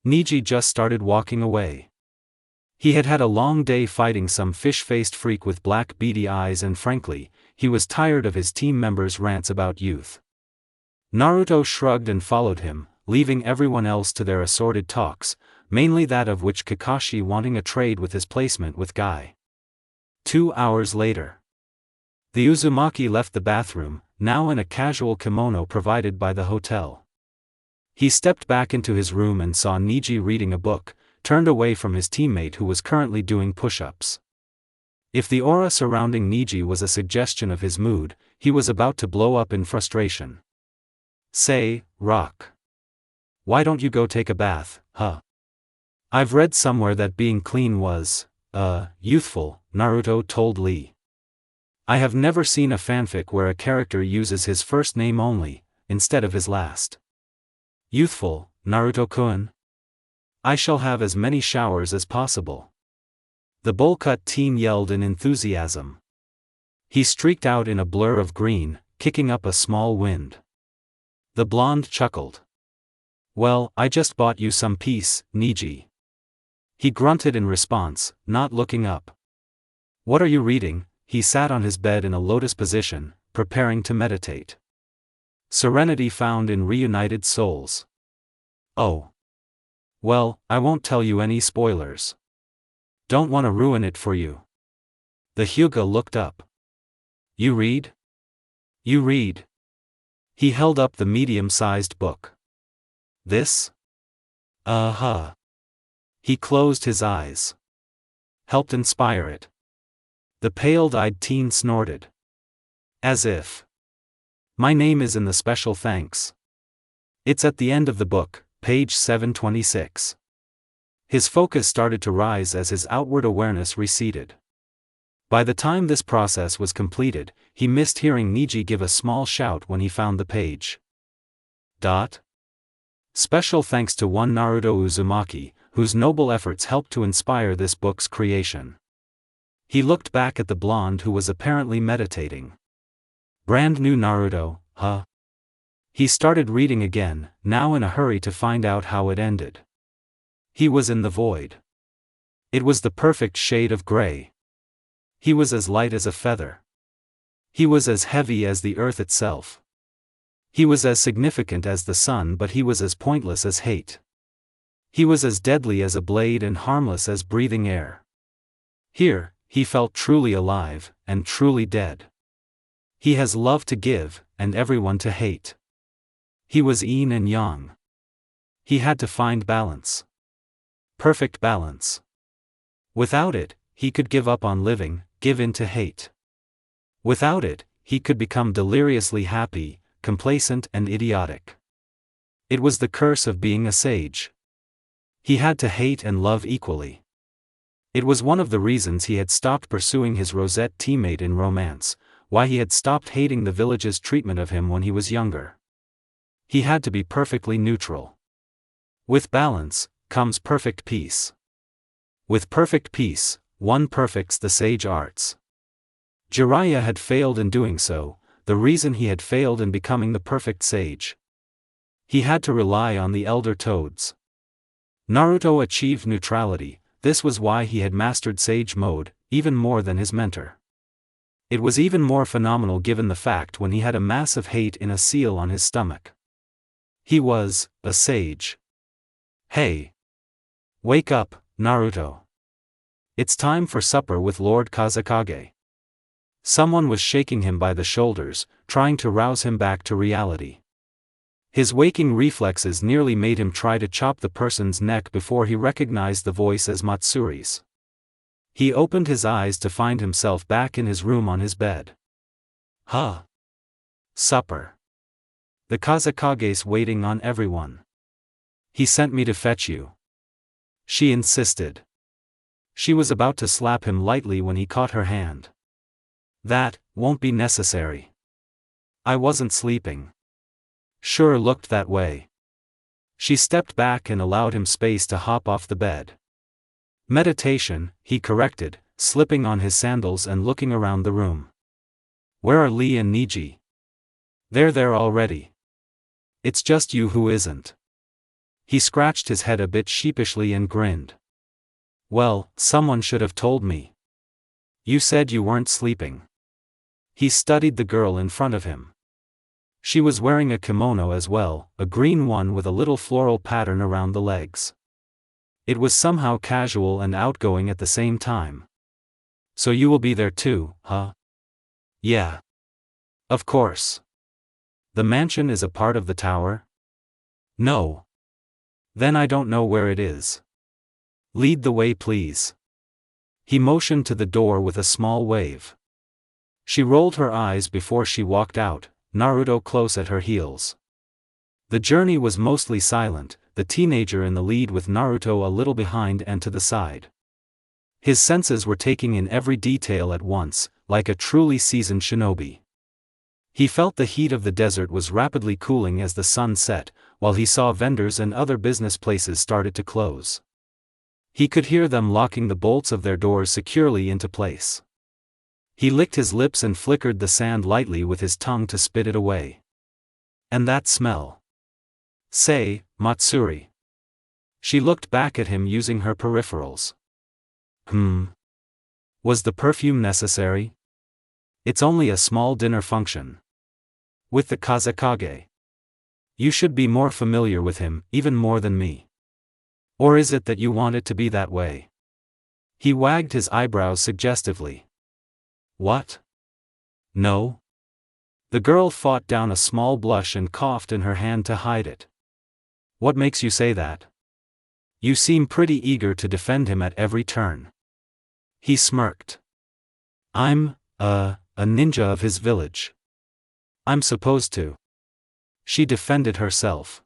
Niji just started walking away. He had had a long day fighting some fish-faced freak with black beady eyes and frankly, he was tired of his team members' rants about youth. Naruto shrugged and followed him, leaving everyone else to their assorted talks, mainly that of which Kakashi wanting a trade with his placement with Guy. 2 hours later. The Uzumaki left the bathroom, now in a casual kimono provided by the hotel. He stepped back into his room and saw Niji reading a book, turned away from his teammate who was currently doing push-ups. If the aura surrounding Niji was a suggestion of his mood, he was about to blow up in frustration. Say, Rock. Why don't you go take a bath, huh? I've read somewhere that being clean was, youthful, Naruto told Lee. I have never seen a fanfic where a character uses his first name only, instead of his last. Youthful, Naruto-kun? I shall have as many showers as possible. The bowl-cut teen yelled in enthusiasm. He streaked out in a blur of green, kicking up a small wind. The blonde chuckled. Well, I just bought you some peace, Niji. He grunted in response, not looking up. What are you reading? He sat on his bed in a lotus position, preparing to meditate. Serenity found in reunited souls. Oh. Well, I won't tell you any spoilers. Don't want to ruin it for you. The Hyuga looked up. You read? You read. He held up the medium-sized book. This? Uh-huh. He closed his eyes. Helped inspire it. The pale-eyed teen snorted. As if. My name is in the special thanks. It's at the end of the book, page 726. His focus started to rise as his outward awareness receded. By the time this process was completed, he missed hearing Niji give a small shout when he found the page. Special thanks to one Naruto Uzumaki, whose noble efforts helped to inspire this book's creation. He looked back at the blonde who was apparently meditating. Brand new Naruto, huh? He started reading again, now in a hurry to find out how it ended. He was in the void. It was the perfect shade of gray. He was as light as a feather. He was as heavy as the earth itself. He was as significant as the sun, but he was as pointless as hate. He was as deadly as a blade and harmless as breathing air. Here, he felt truly alive, and truly dead. He has love to give, and everyone to hate. He was yin and yang. He had to find balance. Perfect balance. Without it, he could give up on living, give in to hate. Without it, he could become deliriously happy, complacent and idiotic. It was the curse of being a sage. He had to hate and love equally. It was one of the reasons he had stopped pursuing his Rosette teammate in romance, why he had stopped hating the village's treatment of him when he was younger. He had to be perfectly neutral. With balance, comes perfect peace. With perfect peace, one perfects the sage arts. Jiraiya had failed in doing so, the reason he had failed in becoming the perfect sage. He had to rely on the elder toads. Naruto achieved neutrality, this was why he had mastered sage mode, even more than his mentor. It was even more phenomenal given the fact when he had a massive hate in a seal on his stomach. He was a sage. Hey! Wake up, Naruto. It's time for supper with Lord Kazekage. Someone was shaking him by the shoulders, trying to rouse him back to reality. His waking reflexes nearly made him try to chop the person's neck before he recognized the voice as Matsuri's. He opened his eyes to find himself back in his room on his bed. Huh? Supper. The Kazekage's waiting on everyone. He sent me to fetch you. She insisted. She was about to slap him lightly when he caught her hand. That won't be necessary. I wasn't sleeping. Sure looked that way. She stepped back and allowed him space to hop off the bed. Meditation, he corrected, slipping on his sandals and looking around the room. Where are Lee and Niji? They're there already. It's just you who isn't. He scratched his head a bit sheepishly and grinned. Well, someone should have told me. You said you weren't sleeping. He studied the girl in front of him. She was wearing a kimono as well, a green one with a little floral pattern around the legs. It was somehow casual and outgoing at the same time. So you will be there too, huh? Yeah. Of course. The mansion is a part of the tower? No. Then I don't know where it is. Lead the way, please. He motioned to the door with a small wave. She rolled her eyes before she walked out, Naruto close at her heels. The journey was mostly silent, the teenager in the lead with Naruto a little behind and to the side. His senses were taking in every detail at once, like a truly seasoned shinobi. He felt the heat of the desert was rapidly cooling as the sun set, while he saw vendors and other business places started to close. He could hear them locking the bolts of their doors securely into place. He licked his lips and flickered the sand lightly with his tongue to spit it away. And that smell. Say, Matsuri. She looked back at him using her peripherals. Was the perfume necessary? It's only a small dinner function. With the Kazekage. You should be more familiar with him, even more than me. Or is it that you want it to be that way? He wagged his eyebrows suggestively. What? No? The girl fought down a small blush and coughed in her hand to hide it. What makes you say that? You seem pretty eager to defend him at every turn. He smirked. I'm, a ninja of his village. I'm supposed to. She defended herself.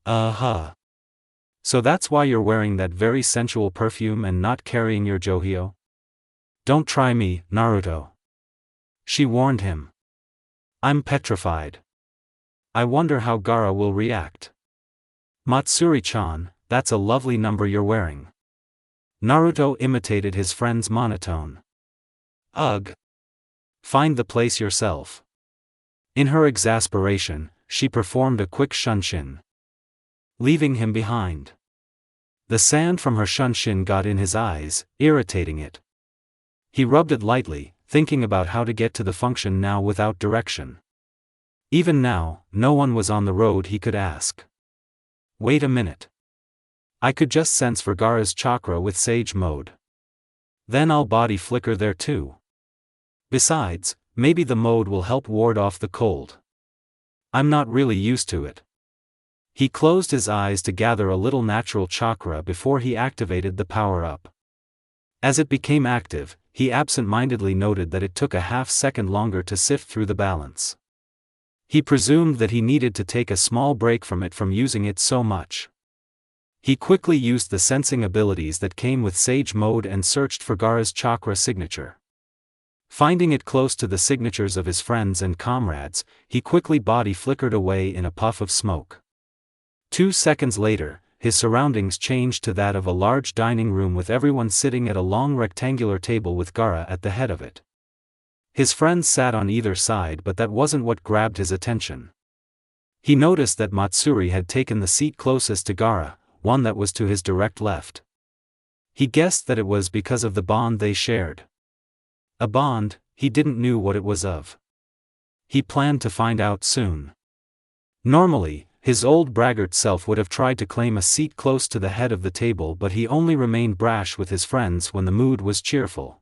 So that's why you're wearing that very sensual perfume and not carrying your johio? Don't try me, Naruto. She warned him. I'm petrified. I wonder how Gaara will react. Matsuri-chan, that's a lovely number you're wearing. Naruto imitated his friend's monotone. Ugh. Find the place yourself. In her exasperation, she performed a quick shunshin, leaving him behind. The sand from her shunshin got in his eyes, irritating it. He rubbed it lightly, thinking about how to get to the function now without direction. Even now, no one was on the road he could ask. Wait a minute. I could just sense Vergara's chakra with Sage Mode. Then I'll body flicker there too. Besides, maybe the mode will help ward off the cold. I'm not really used to it. He closed his eyes to gather a little natural chakra before he activated the power-up. As it became active, he absent-mindedly noted that it took a half-second longer to sift through the balance. He presumed that he needed to take a small break from using it so much. He quickly used the sensing abilities that came with Sage Mode and searched for Gaara's chakra signature. Finding it close to the signatures of his friends and comrades, he quickly body flickered away in a puff of smoke. 2 seconds later, his surroundings changed to that of a large dining room with everyone sitting at a long rectangular table with Gaara at the head of it. His friends sat on either side, but that wasn't what grabbed his attention. He noticed that Matsuri had taken the seat closest to Gaara, one that was to his direct left. He guessed that it was because of the bond they shared. A bond, he didn't know what it was of. He planned to find out soon. Normally, his old braggart self would have tried to claim a seat close to the head of the table, but he only remained brash with his friends when the mood was cheerful.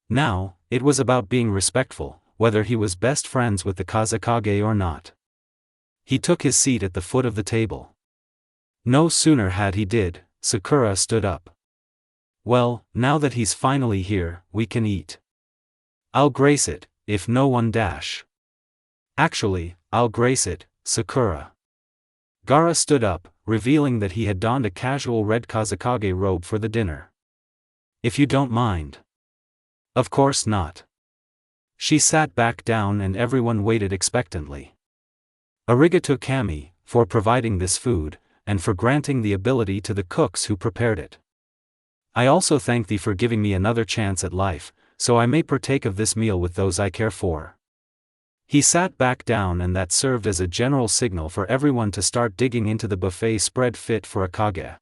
Now, it was about being respectful, whether he was best friends with the Kazekage or not. He took his seat at the foot of the table. No sooner had he did, Sakura stood up. Well, now that he's finally here, we can eat. I'll grace it, if no one dash. Actually, I'll grace it, Sakura. Gaara stood up, revealing that he had donned a casual red Kazekage robe for the dinner. If you don't mind. Of course not. She sat back down and everyone waited expectantly. Arigato Kami, for providing this food, and for granting the ability to the cooks who prepared it. I also thank thee for giving me another chance at life, so I may partake of this meal with those I care for. He sat back down, and that served as a general signal for everyone to start digging into the buffet spread fit for a kage.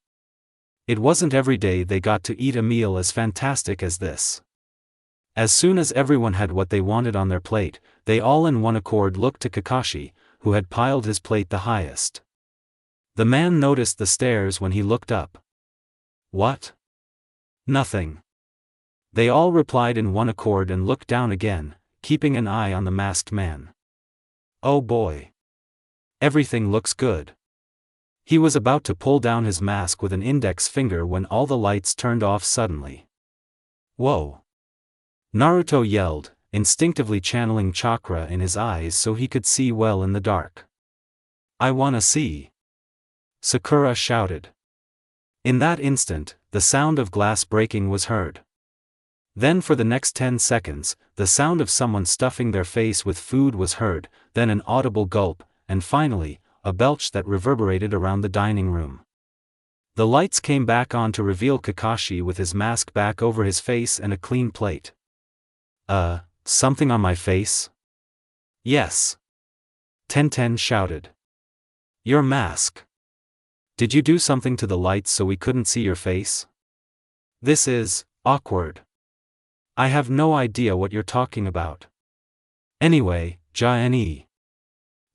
It wasn't every day they got to eat a meal as fantastic as this. As soon as everyone had what they wanted on their plate, they all in one accord looked to Kakashi, who had piled his plate the highest. The man noticed the stares when he looked up. What? Nothing. They all replied in one accord and looked down again, keeping an eye on the masked man. Oh boy. Everything looks good. He was about to pull down his mask with an index finger when all the lights turned off suddenly. Whoa. Naruto yelled, instinctively channeling chakra in his eyes so he could see well in the dark. I wanna see. Sakura shouted. In that instant, the sound of glass breaking was heard. Then for the next 10 seconds, the sound of someone stuffing their face with food was heard, then an audible gulp, and finally, a belch that reverberated around the dining room. The lights came back on to reveal Kakashi with his mask back over his face and a clean plate. Something on my face? Yes. Tenten shouted. Your mask. Did you do something to the lights so we couldn't see your face? This is awkward. I have no idea what you're talking about. Anyway, Ja-ne.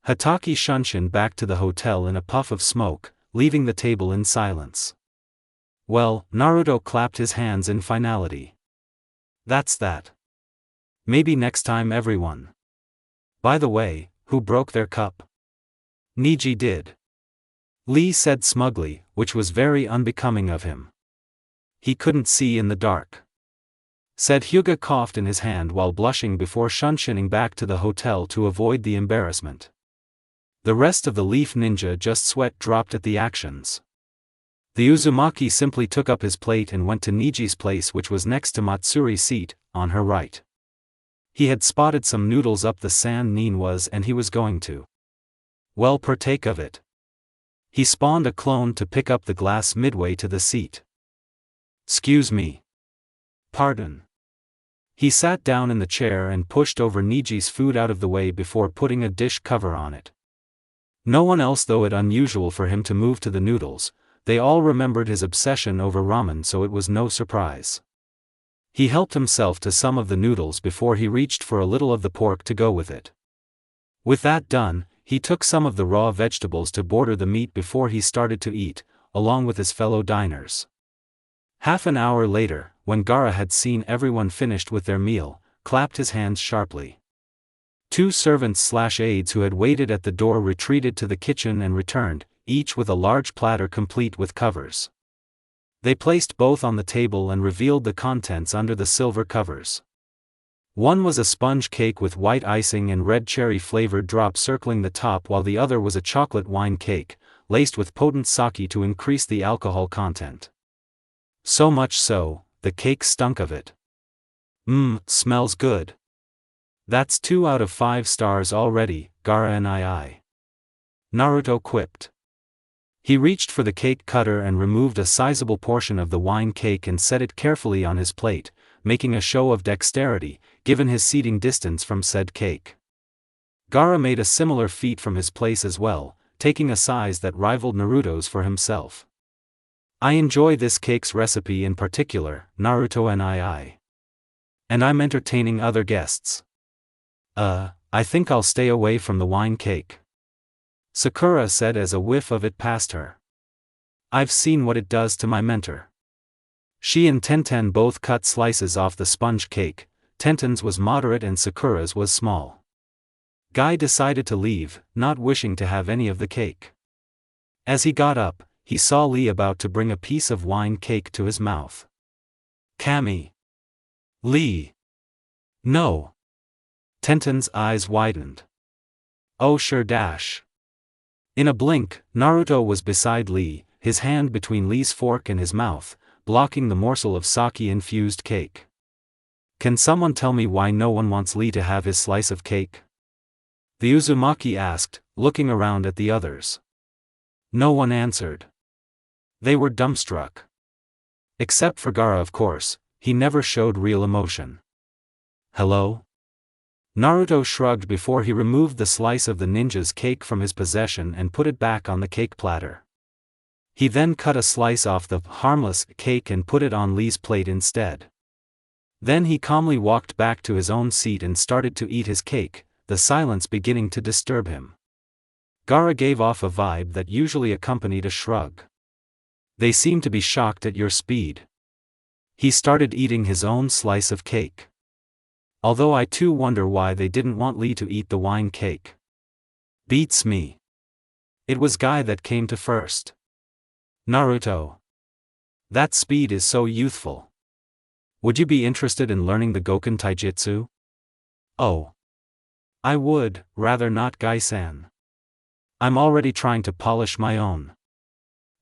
Hatake Shunshin back to the hotel in a puff of smoke, leaving the table in silence. Well, Naruto clapped his hands in finality. That's that. Maybe next time everyone. By the way, who broke their cup? Neji did. Lee said smugly, which was very unbecoming of him. He couldn't see in the dark. Said Hyuga coughed in his hand while blushing before shunshining back to the hotel to avoid the embarrassment. The rest of the Leaf Ninja just sweat dropped at the actions. The Uzumaki simply took up his plate and went to Niji's place, which was next to Matsuri's seat, on her right. He had spotted some noodles up the San Nin was and he was going to partake of it. He spawned a clone to pick up the glass midway to the seat. Excuse me. Pardon. He sat down in the chair and pushed over Niji's food out of the way before putting a dish cover on it. No one else thought it unusual for him to move to the noodles. They all remembered his obsession over ramen, so it was no surprise. He helped himself to some of the noodles before he reached for a little of the pork to go with it. With that done, he took some of the raw vegetables to border the meat before he started to eat, along with his fellow diners. Half an hour later, when Gaara had seen everyone finished with their meal, clapped his hands sharply. Two servants/aides who had waited at the door retreated to the kitchen and returned, each with a large platter complete with covers. They placed both on the table and revealed the contents under the silver covers. One was a sponge cake with white icing and red cherry flavored drops circling the top, while the other was a chocolate wine cake, laced with potent sake to increase the alcohol content. So much so, the cake stunk of it. Smells good. That's 2 out of 5 stars already, Gaara and I. Naruto quipped. He reached for the cake cutter and removed a sizable portion of the wine cake and set it carefully on his plate, making a show of dexterity, given his seating distance from said cake. Gaara made a similar feat from his place as well, taking a size that rivaled Naruto's for himself. I enjoy this cake's recipe in particular, Naruto and I. And I'm entertaining other guests. I think I'll stay away from the wine cake. Sakura said as a whiff of it passed her. I've seen what it does to my mentor. She and Tenten both cut slices off the sponge cake. Tenten's was moderate and Sakura's was small. Guy decided to leave, not wishing to have any of the cake. As he got up, he saw Lee about to bring a piece of wine cake to his mouth. Kami. Lee. No. Tenten's eyes widened. Oh sure dash. In a blink, Naruto was beside Lee, his hand between Lee's fork and his mouth, blocking the morsel of sake-infused cake. Can someone tell me why no one wants Lee to have his slice of cake? The Uzumaki asked, looking around at the others. No one answered. They were dumbstruck. Except for Gaara, of course, he never showed real emotion. Hello? Naruto shrugged before he removed the slice of the ninja's cake from his possession and put it back on the cake platter. He then cut a slice off the harmless cake and put it on Lee's plate instead. Then he calmly walked back to his own seat and started to eat his cake, the silence beginning to disturb him. Gaara gave off a vibe that usually accompanied a shrug. They seem to be shocked at your speed. He started eating his own slice of cake. Although I too wonder why they didn't want Lee to eat the wine cake. Beats me. It was Guy that came to first. Naruto. That speed is so youthful. Would you be interested in learning the Goken Taijutsu? Oh. I would, rather not Guy-san. I'm already trying to polish my own.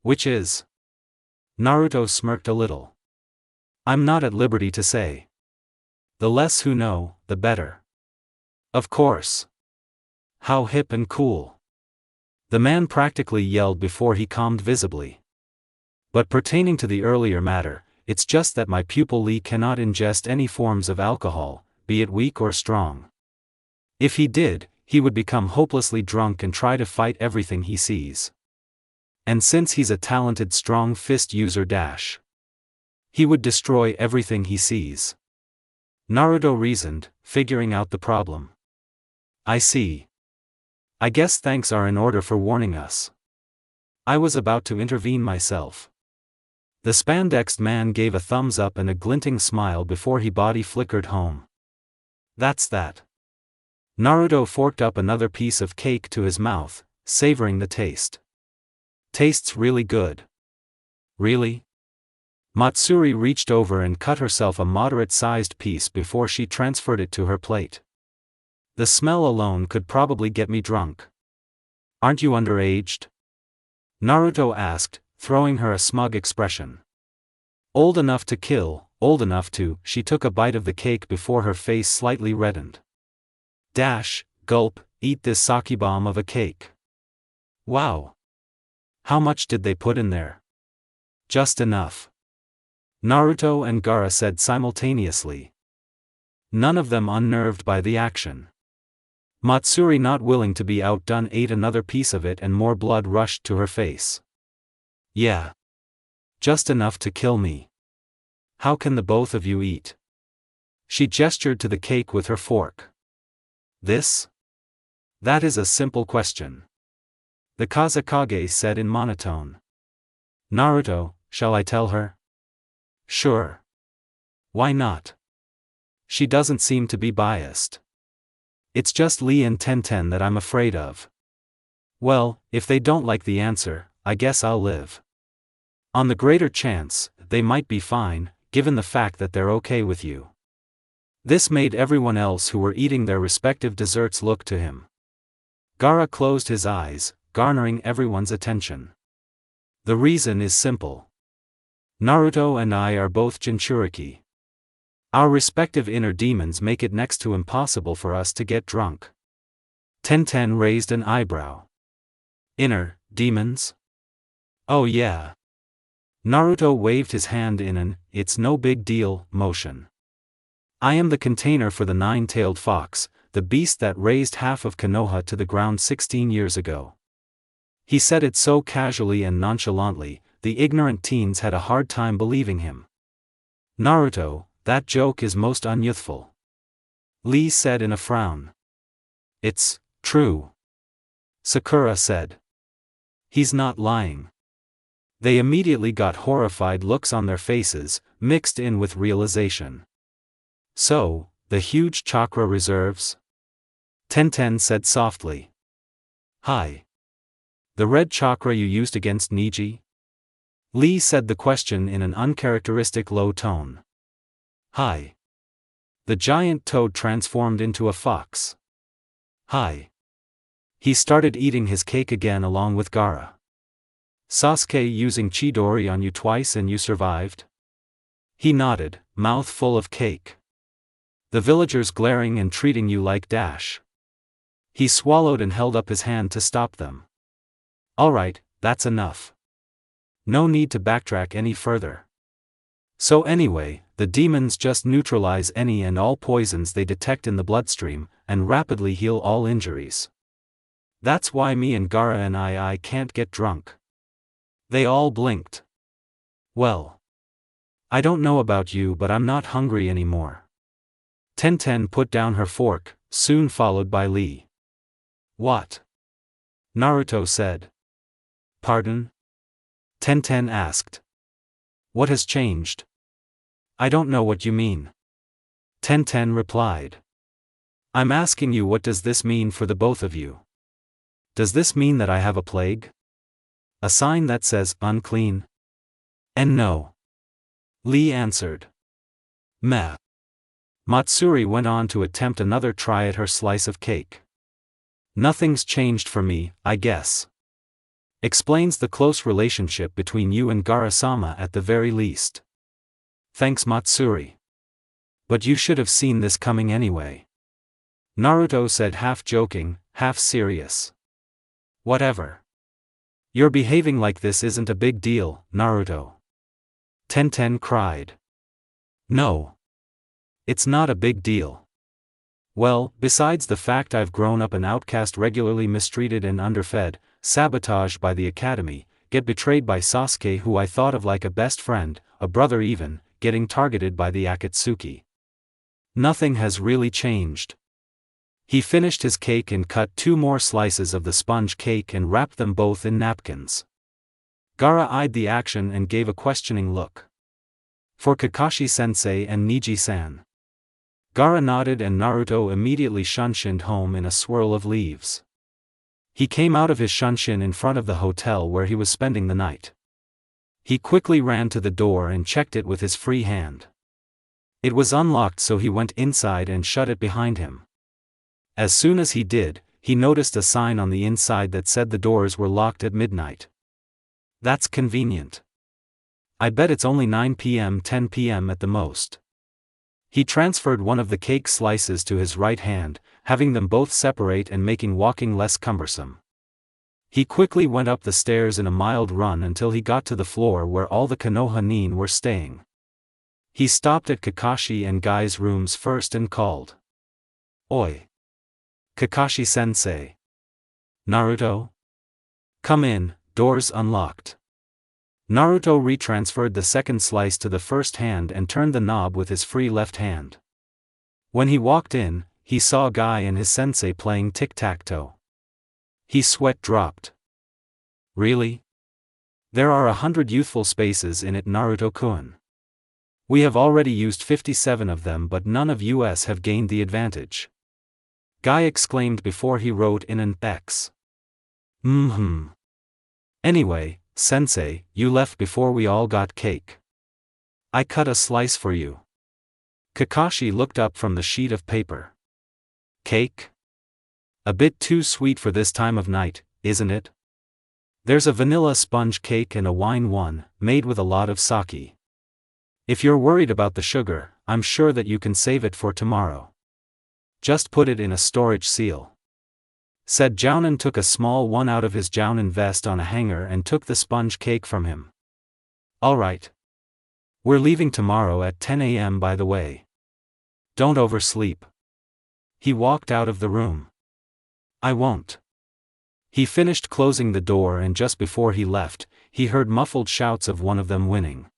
Which is? Naruto smirked a little. I'm not at liberty to say. The less who know, the better. Of course. How hip and cool. The man practically yelled before he calmed visibly. But pertaining to the earlier matter, it's just that my pupil Lee cannot ingest any forms of alcohol, be it weak or strong. If he did, he would become hopelessly drunk and try to fight everything he sees. And since he's a talented strong fist user he would destroy everything he sees. Naruto reasoned, figuring out the problem. I see. I guess thanks are in order for warning us. I was about to intervene myself. The spandexed man gave a thumbs up and a glinting smile before he body flickered home. That's that. Naruto forked up another piece of cake to his mouth, savoring the taste. Tastes really good. Really? Matsuri reached over and cut herself a moderate-sized piece before she transferred it to her plate. The smell alone could probably get me drunk. Aren't you underaged? Naruto asked, throwing her a smug expression. Old enough to kill, old enough to. She took a bite of the cake before her face slightly reddened. Gulp, eat this sake bomb of a cake. Wow. How much did they put in there? Just enough. Naruto and Gaara said simultaneously. None of them unnerved by the action. Matsuri, not willing to be outdone, ate another piece of it and more blood rushed to her face. Yeah. Just enough to kill me. How can the both of you eat? She gestured to the cake with her fork. This? That is a simple question. The Kazekage said in monotone. Naruto, shall I tell her? Sure. Why not? She doesn't seem to be biased. It's just Lee and Tenten that I'm afraid of. Well, if they don't like the answer, I guess I'll live. On the greater chance, they might be fine, given the fact that they're okay with you. This made everyone else who were eating their respective desserts look to him. Gaara closed his eyes, garnering everyone's attention. The reason is simple. Naruto and I are both Jinchuriki. Our respective inner demons make it next to impossible for us to get drunk. Tenten raised an eyebrow. Inner demons? Oh yeah. Naruto waved his hand in an "it's no big deal" motion. I am the container for the nine-tailed fox, the beast that raised half of Konoha to the ground 16 years ago. He said it so casually and nonchalantly, the ignorant teens had a hard time believing him. Naruto, that joke is most unyouthful. Lee said in a frown. It's true. Sakura said. He's not lying. They immediately got horrified looks on their faces, mixed in with realization. So, the huge chakra reserves? Tenten said softly. Hi. The red chakra you used against Niji? Lee said the question in an uncharacteristic low tone. Hi. The giant toad transformed into a fox. Hi. He started eating his cake again along with Gaara. Sasuke using Chidori on you twice and you survived? He nodded, mouth full of cake. The villagers glaring and treating you like . He swallowed and held up his hand to stop them. Alright, that's enough. No need to backtrack any further. So anyway, the demons just neutralize any and all poisons they detect in the bloodstream, and rapidly heal all injuries. That's why me and Gaara and I can't get drunk. They all blinked. Well. I don't know about you, but I'm not hungry anymore. Tenten put down her fork, soon followed by Lee. What? Naruto said. Pardon? Tenten asked. What has changed? I don't know what you mean. Tenten replied. I'm asking you, what does this mean for the both of you? Does this mean that I have a plague? A sign that says unclean? And no. Lee answered. Meh. Matsuri went on to attempt another try at her slice of cake. Nothing's changed for me, I guess. Explains the close relationship between you and Gaara-sama at the very least. Thanks, Matsuri. But you should have seen this coming anyway. Naruto said, half joking, half serious. Whatever. You're behaving like this isn't a big deal, Naruto. Tenten cried. No. It's not a big deal. Well, besides the fact I've grown up an outcast, regularly mistreated and underfed, sabotaged by the academy, get betrayed by Sasuke, who I thought of like a best friend, a brother even, getting targeted by the Akatsuki. Nothing has really changed. He finished his cake and cut 2 more slices of the sponge cake and wrapped them both in napkins. Gaara eyed the action and gave a questioning look. For Kakashi-sensei and Niji-san. Gaara nodded and Naruto immediately shunshined home in a swirl of leaves. He came out of his shunshin in front of the hotel where he was spending the night. He quickly ran to the door and checked it with his free hand. It was unlocked, so he went inside and shut it behind him. As soon as he did, he noticed a sign on the inside that said the doors were locked at midnight. That's convenient. I bet it's only 9 p.m. 10 p.m. at the most. He transferred one of the cake slices to his right hand, having them both separate and making walking less cumbersome. He quickly went up the stairs in a mild run until he got to the floor where all the Konoha nin were staying. He stopped at Kakashi and Gai's rooms first and called. Oi! Kakashi-sensei. Naruto? Come in, doors unlocked. Naruto retransferred the second slice to the first hand and turned the knob with his free left hand. When he walked in, he saw Guy and his sensei playing tic-tac-toe. His sweat dropped. Really? There are 100 youthful spaces in it, Naruto-kun. We have already used 57 of them, but none of us have gained the advantage. Guy exclaimed before he wrote in an X. Anyway, Sensei, you left before we all got cake. I cut a slice for you. Kakashi looked up from the sheet of paper. Cake? A bit too sweet for this time of night, isn't it? There's a vanilla sponge cake and a wine one, made with a lot of sake. If you're worried about the sugar, I'm sure that you can save it for tomorrow. Just put it in a storage seal. Said Jounin took a small one out of his Jounin vest on a hanger and took the sponge cake from him. Alright. We're leaving tomorrow at 10 a.m. by the way. Don't oversleep. He walked out of the room. I won't. He finished closing the door, and just before he left, he heard muffled shouts of one of them winning.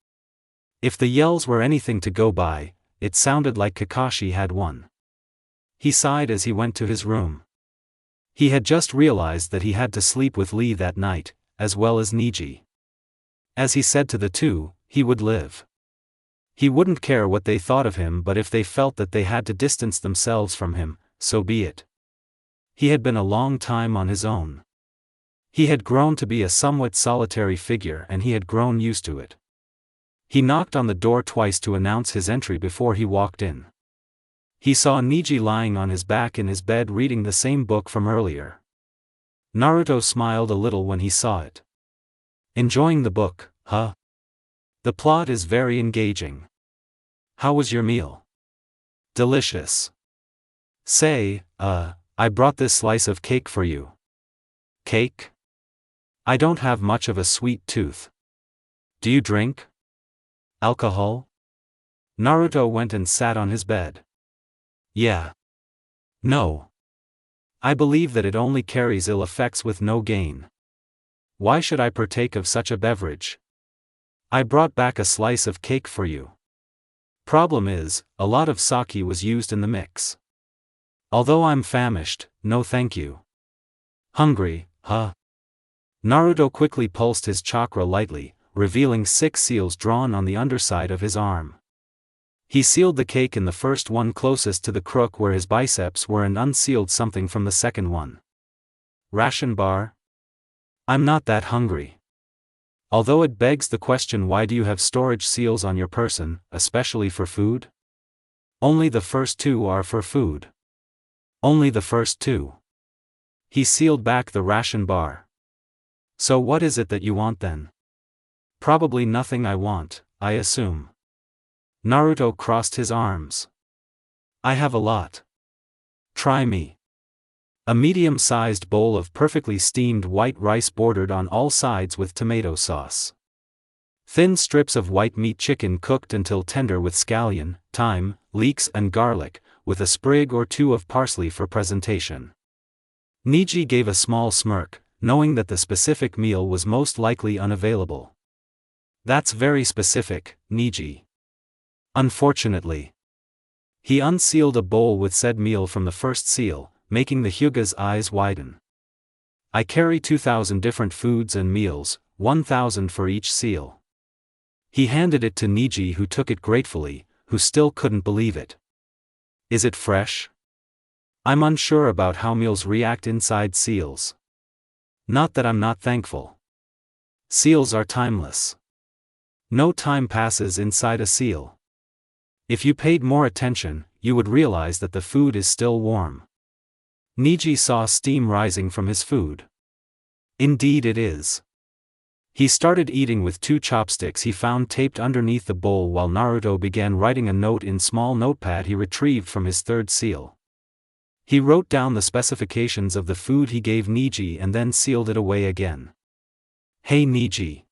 If the yells were anything to go by, it sounded like Kakashi had won. He sighed as he went to his room. He had just realized that he had to sleep with Lee that night, as well as Niji. As he said to the two, he would live. He wouldn't care what they thought of him, but if they felt that they had to distance themselves from him, so be it. He had been a long time on his own. He had grown to be a somewhat solitary figure, and he had grown used to it. He knocked on the door twice to announce his entry before he walked in. He saw Niji lying on his back in his bed reading the same book from earlier. Naruto smiled a little when he saw it. Enjoying the book, huh? The plot is very engaging. How was your meal? Delicious. Say, I brought this slice of cake for you. Cake? I don't have much of a sweet tooth. Do you drink alcohol? Naruto went and sat on his bed. Yeah. No. I believe that it only carries ill effects with no gain. Why should I partake of such a beverage? I brought back a slice of cake for you. Problem is, a lot of sake was used in the mix. Although I'm famished, no thank you. Hungry, huh? Naruto quickly pulsed his chakra lightly, revealing 6 seals drawn on the underside of his arm. He sealed the cake in the first one closest to the crook where his biceps were and unsealed something from the second one. Ration bar? I'm not that hungry. Although it begs the question, why do you have storage seals on your person, especially for food? Only the first 2 are for food. Only the first 2. He sealed back the ration bar. So what is it that you want then? Probably nothing I want, I assume. Naruto crossed his arms. I have a lot. Try me. A medium-sized bowl of perfectly steamed white rice bordered on all sides with tomato sauce. Thin strips of white meat chicken cooked until tender with scallion, thyme, leeks and garlic, with a sprig or two of parsley for presentation. Niji gave a small smirk, knowing that the specific meal was most likely unavailable. That's very specific, Niji. Unfortunately. He unsealed a bowl with said meal from the first seal, making the Hyuga's eyes widen. I carry 2,000 different foods and meals, 1,000 for each seal. He handed it to Niji, who took it gratefully, who still couldn't believe it. Is it fresh? I'm unsure about how meals react inside seals. Not that I'm not thankful. Seals are timeless. No time passes inside a seal. If you paid more attention, you would realize that the food is still warm. Niji saw steam rising from his food. Indeed it is. He started eating with 2 chopsticks he found taped underneath the bowl while Naruto began writing a note in small notepad he retrieved from his third seal. He wrote down the specifications of the food he gave Niji and then sealed it away again. Hey Niji.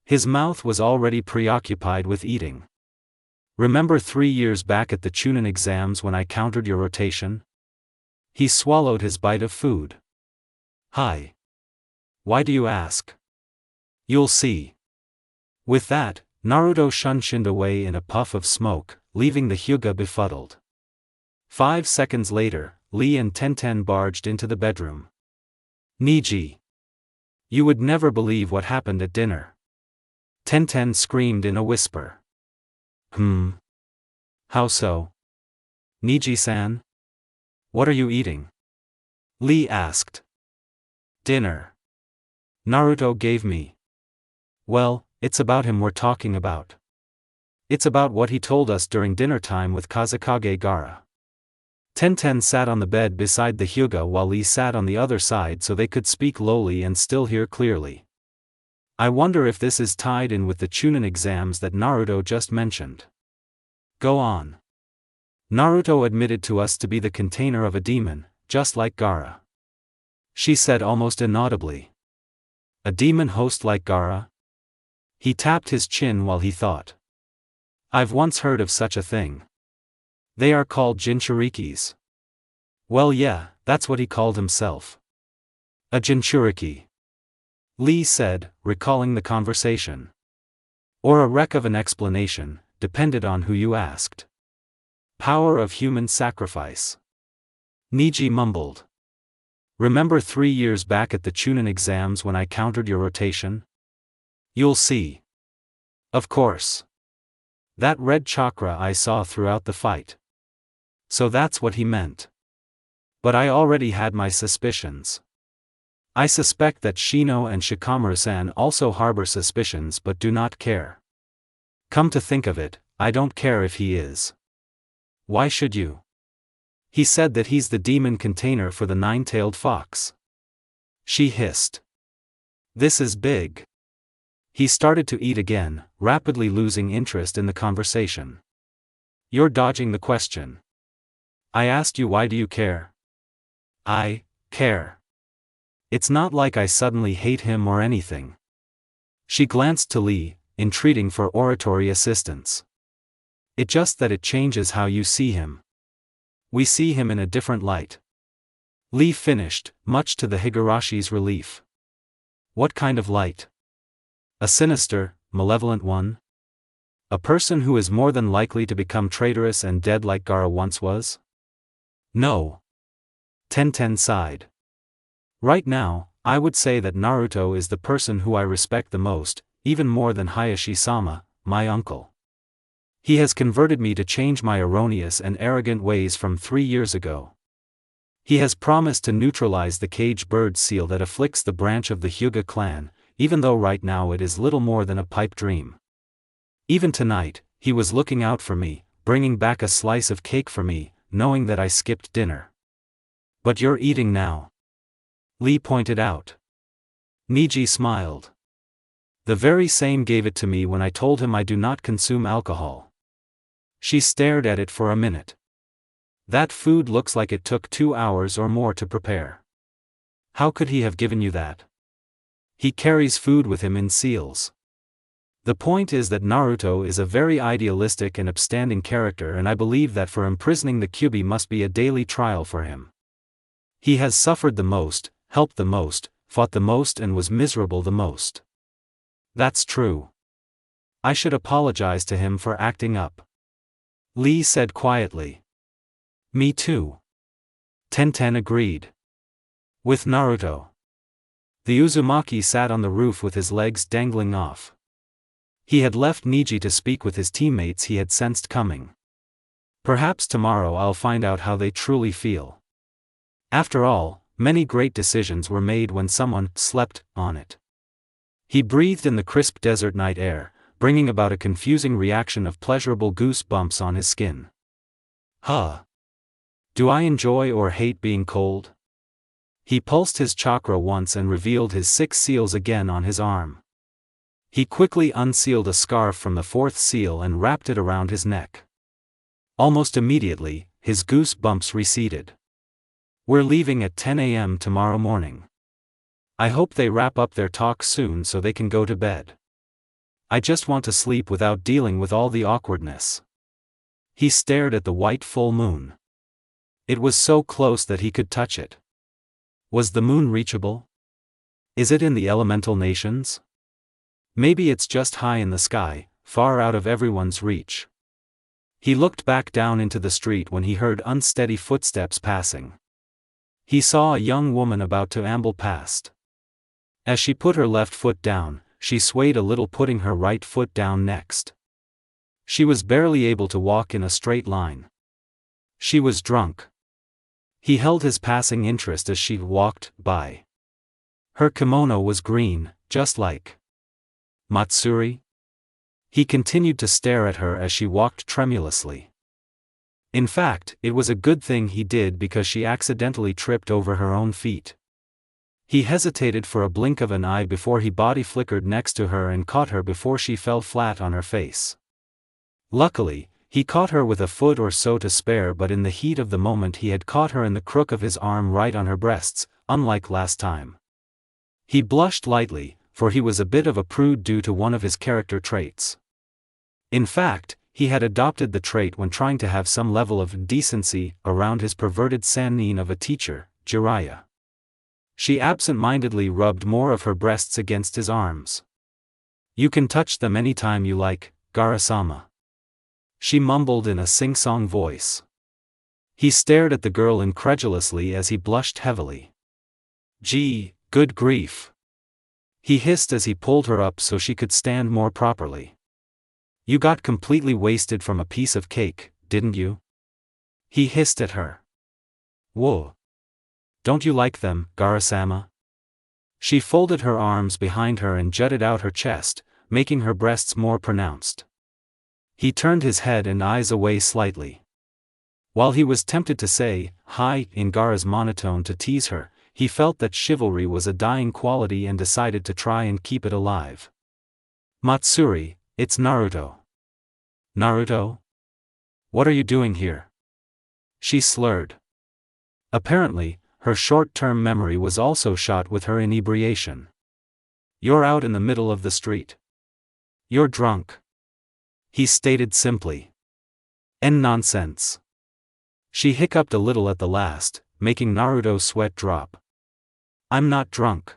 His mouth was already preoccupied with eating. Remember 3 years back at the Chunin exams when I countered your rotation? He swallowed his bite of food. Hi. Why do you ask? You'll see. With that, Naruto shunshined away in a puff of smoke, leaving the Hyuga befuddled. 5 seconds later, Lee and Tenten barged into the bedroom. Niji. You would never believe what happened at dinner. Tenten screamed in a whisper. How so? Niji-san? What are you eating? Lee asked. Dinner. Naruto gave me. Well, it's about him we're talking about. It's about what he told us during dinner time with Kazekage Gaara. Tenten sat on the bed beside the Hyuga while Lee sat on the other side so they could speak lowly and still hear clearly. I wonder if this is tied in with the Chunin exams that Naruto just mentioned. Go on. Naruto admitted to us to be the container of a demon, just like Gaara. She said almost inaudibly. A demon host like Gaara? He tapped his chin while he thought. I've once heard of such a thing. They are called Jinchurikis. Well yeah, that's what he called himself. A Jinchuriki. Lee said, recalling the conversation. Or a wreck of an explanation, depended on who you asked. Power of human sacrifice. Niji mumbled. Remember 3 years back at the Chunin exams when I countered your rotation? You'll see. Of course. That red chakra I saw throughout the fight. So that's what he meant. But I already had my suspicions. I suspect that Shino and Shikamaru-san also harbor suspicions but do not care. Come to think of it, I don't care if he is. Why should you? He said that he's the demon container for the 9-tailed fox. She hissed. This is big. He started to eat again, rapidly losing interest in the conversation. You're dodging the question. I asked you why do you care? I care. It's not like I suddenly hate him or anything. She glanced to Lee, entreating for oratory assistance. It's just that it changes how you see him. We see him in a different light. Lee finished, much to the Higarashi's relief. What kind of light? A sinister, malevolent one? A person who is more than likely to become traitorous and dead like Gaara once was? No. Tenten sighed. Right now, I would say that Naruto is the person who I respect the most, even more than Hayashi-sama, my uncle. He has converted me to change my erroneous and arrogant ways from 3 years ago. He has promised to neutralize the cage bird seal that afflicts the branch of the Hyuga clan, even though right now it is little more than a pipe dream. Even tonight, he was looking out for me, bringing back a slice of cake for me, knowing that I skipped dinner. But you're eating now. Lee pointed out. Niji smiled. The very same gave it to me when I told him I do not consume alcohol. She stared at it for a minute. That food looks like it took 2 hours or more to prepare. How could he have given you that? He carries food with him in seals. The point is that Naruto is a very idealistic and upstanding character, and I believe that for imprisoning the Kyuubi must be a daily trial for him. He has suffered the most, helped the most, fought the most, and was miserable the most. That's true. I should apologize to him for acting up. Lee said quietly. Me too. Tenten agreed. With Naruto. The Uzumaki sat on the roof with his legs dangling off. He had left Niji to speak with his teammates he had sensed coming. Perhaps tomorrow I'll find out how they truly feel. After all, many great decisions were made when someone slept on it. He breathed in the crisp desert night air, bringing about a confusing reaction of pleasurable goose bumps on his skin. Huh. Do I enjoy or hate being cold? He pulsed his chakra once and revealed his 6 seals again on his arm. He quickly unsealed a scarf from the 4th seal and wrapped it around his neck. Almost immediately, his goose bumps receded. We're leaving at 10 a.m. tomorrow morning. I hope they wrap up their talk soon so they can go to bed. I just want to sleep without dealing with all the awkwardness. He stared at the white full moon. It was so close that he could touch it. Was the moon reachable? Is it in the elemental nations? Maybe it's just high in the sky, far out of everyone's reach. He looked back down into the street when he heard unsteady footsteps passing. He saw a young woman about to amble past. As she put her left foot down, she swayed a little, putting her right foot down next. She was barely able to walk in a straight line. She was drunk. He held his passing interest as she walked by. Her kimono was green, just like Matsuri? He continued to stare at her as she walked tremulously. In fact, it was a good thing he did, because she accidentally tripped over her own feet. He hesitated for a blink of an eye before he body flickered next to her and caught her before she fell flat on her face. Luckily, he caught her with a foot or so to spare, but in the heat of the moment he had caught her in the crook of his arm right on her breasts, unlike last time. He blushed lightly, for he was a bit of a prude due to one of his character traits. In fact, he had adopted the trait when trying to have some level of decency around his perverted sannin of a teacher, Jiraiya. She absent-mindedly rubbed more of her breasts against his arms. You can touch them anytime you like, Gara-sama. She mumbled in a sing-song voice. He stared at the girl incredulously as he blushed heavily. Gee, good grief. He hissed as he pulled her up so she could stand more properly. You got completely wasted from a piece of cake, didn't you? He hissed at her. Whoa. Don't you like them, Gara-sama? She folded her arms behind her and jutted out her chest, making her breasts more pronounced. He turned his head and eyes away slightly. While he was tempted to say, hi, in Gara's monotone to tease her, he felt that chivalry was a dying quality and decided to try and keep it alive. Matsuri, it's Naruto. Naruto? What are you doing here? She slurred. Apparently, her short-term memory was also shot with her inebriation. You're out in the middle of the street. You're drunk. He stated simply. Nonsense. She hiccuped a little at the last, making Naruto's sweat drop. I'm not drunk.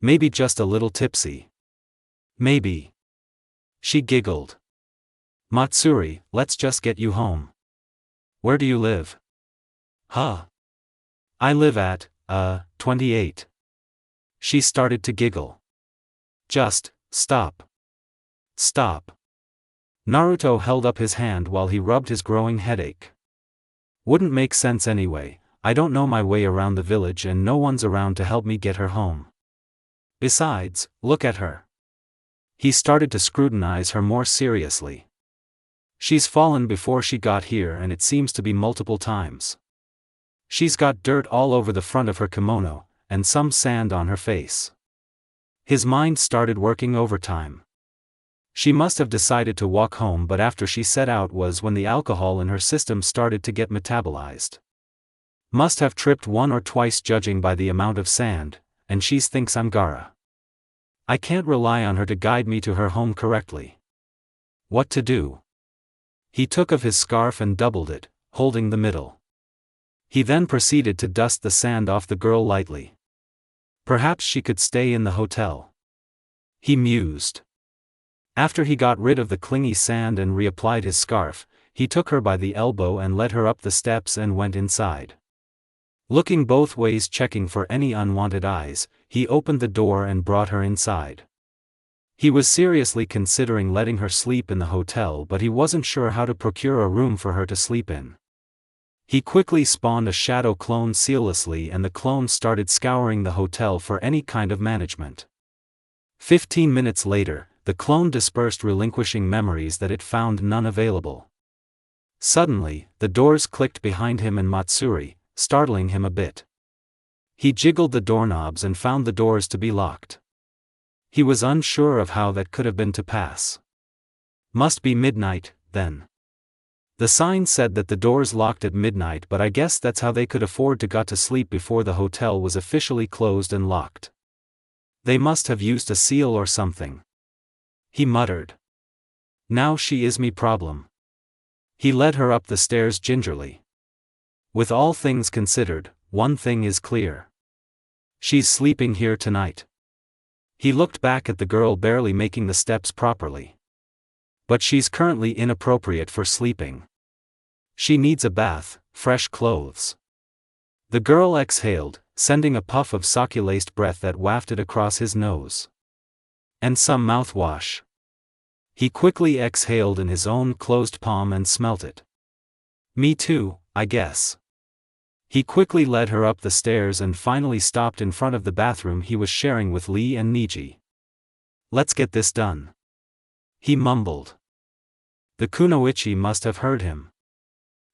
Maybe just a little tipsy. Maybe. She giggled. Matsuri, let's just get you home. Where do you live? Huh. I live at, 28. She started to giggle. Just, stop. Stop. Naruto held up his hand while he rubbed his growing headache. Wouldn't make sense anyway. I don't know my way around the village and no one's around to help me get her home. Besides, look at her. He started to scrutinize her more seriously. She's fallen before she got here, and it seems to be multiple times. She's got dirt all over the front of her kimono, and some sand on her face. His mind started working overtime. She must have decided to walk home, but after she set out was when the alcohol in her system started to get metabolized. Must have tripped one or twice judging by the amount of sand, and she thinks I'm Gaara. I can't rely on her to guide me to her home correctly. What to do? He took of his scarf and doubled it, holding the middle. He then proceeded to dust the sand off the girl lightly. Perhaps she could stay in the hotel. He mused. After he got rid of the clingy sand and reapplied his scarf, he took her by the elbow and led her up the steps and went inside. Looking both ways, checking for any unwanted eyes, he opened the door and brought her inside. He was seriously considering letting her sleep in the hotel, but he wasn't sure how to procure a room for her to sleep in. He quickly spawned a shadow clone seamlessly, and the clone started scouring the hotel for any kind of management. 15 minutes later, the clone dispersed, relinquishing memories that it found none available. Suddenly, the doors clicked behind him and Matsuri, startling him a bit. He jiggled the doorknobs and found the doors to be locked. He was unsure of how that could have been to pass. Must be midnight, then. The sign said that the doors locked at midnight, but I guess that's how they could afford to got to sleep before the hotel was officially closed and locked. They must have used a seal or something. He muttered. Now she is me problem. He led her up the stairs gingerly. With all things considered, one thing is clear. She's sleeping here tonight. He looked back at the girl barely making the steps properly. But she's currently inappropriate for sleeping. She needs a bath, fresh clothes. The girl exhaled, sending a puff of sake-laced breath that wafted across his nose. And some mouthwash. He quickly exhaled in his own closed palm and smelt it. Me too, I guess. He quickly led her up the stairs and finally stopped in front of the bathroom he was sharing with Lee and Niji. Let's get this done. He mumbled. The kunoichi must have heard him.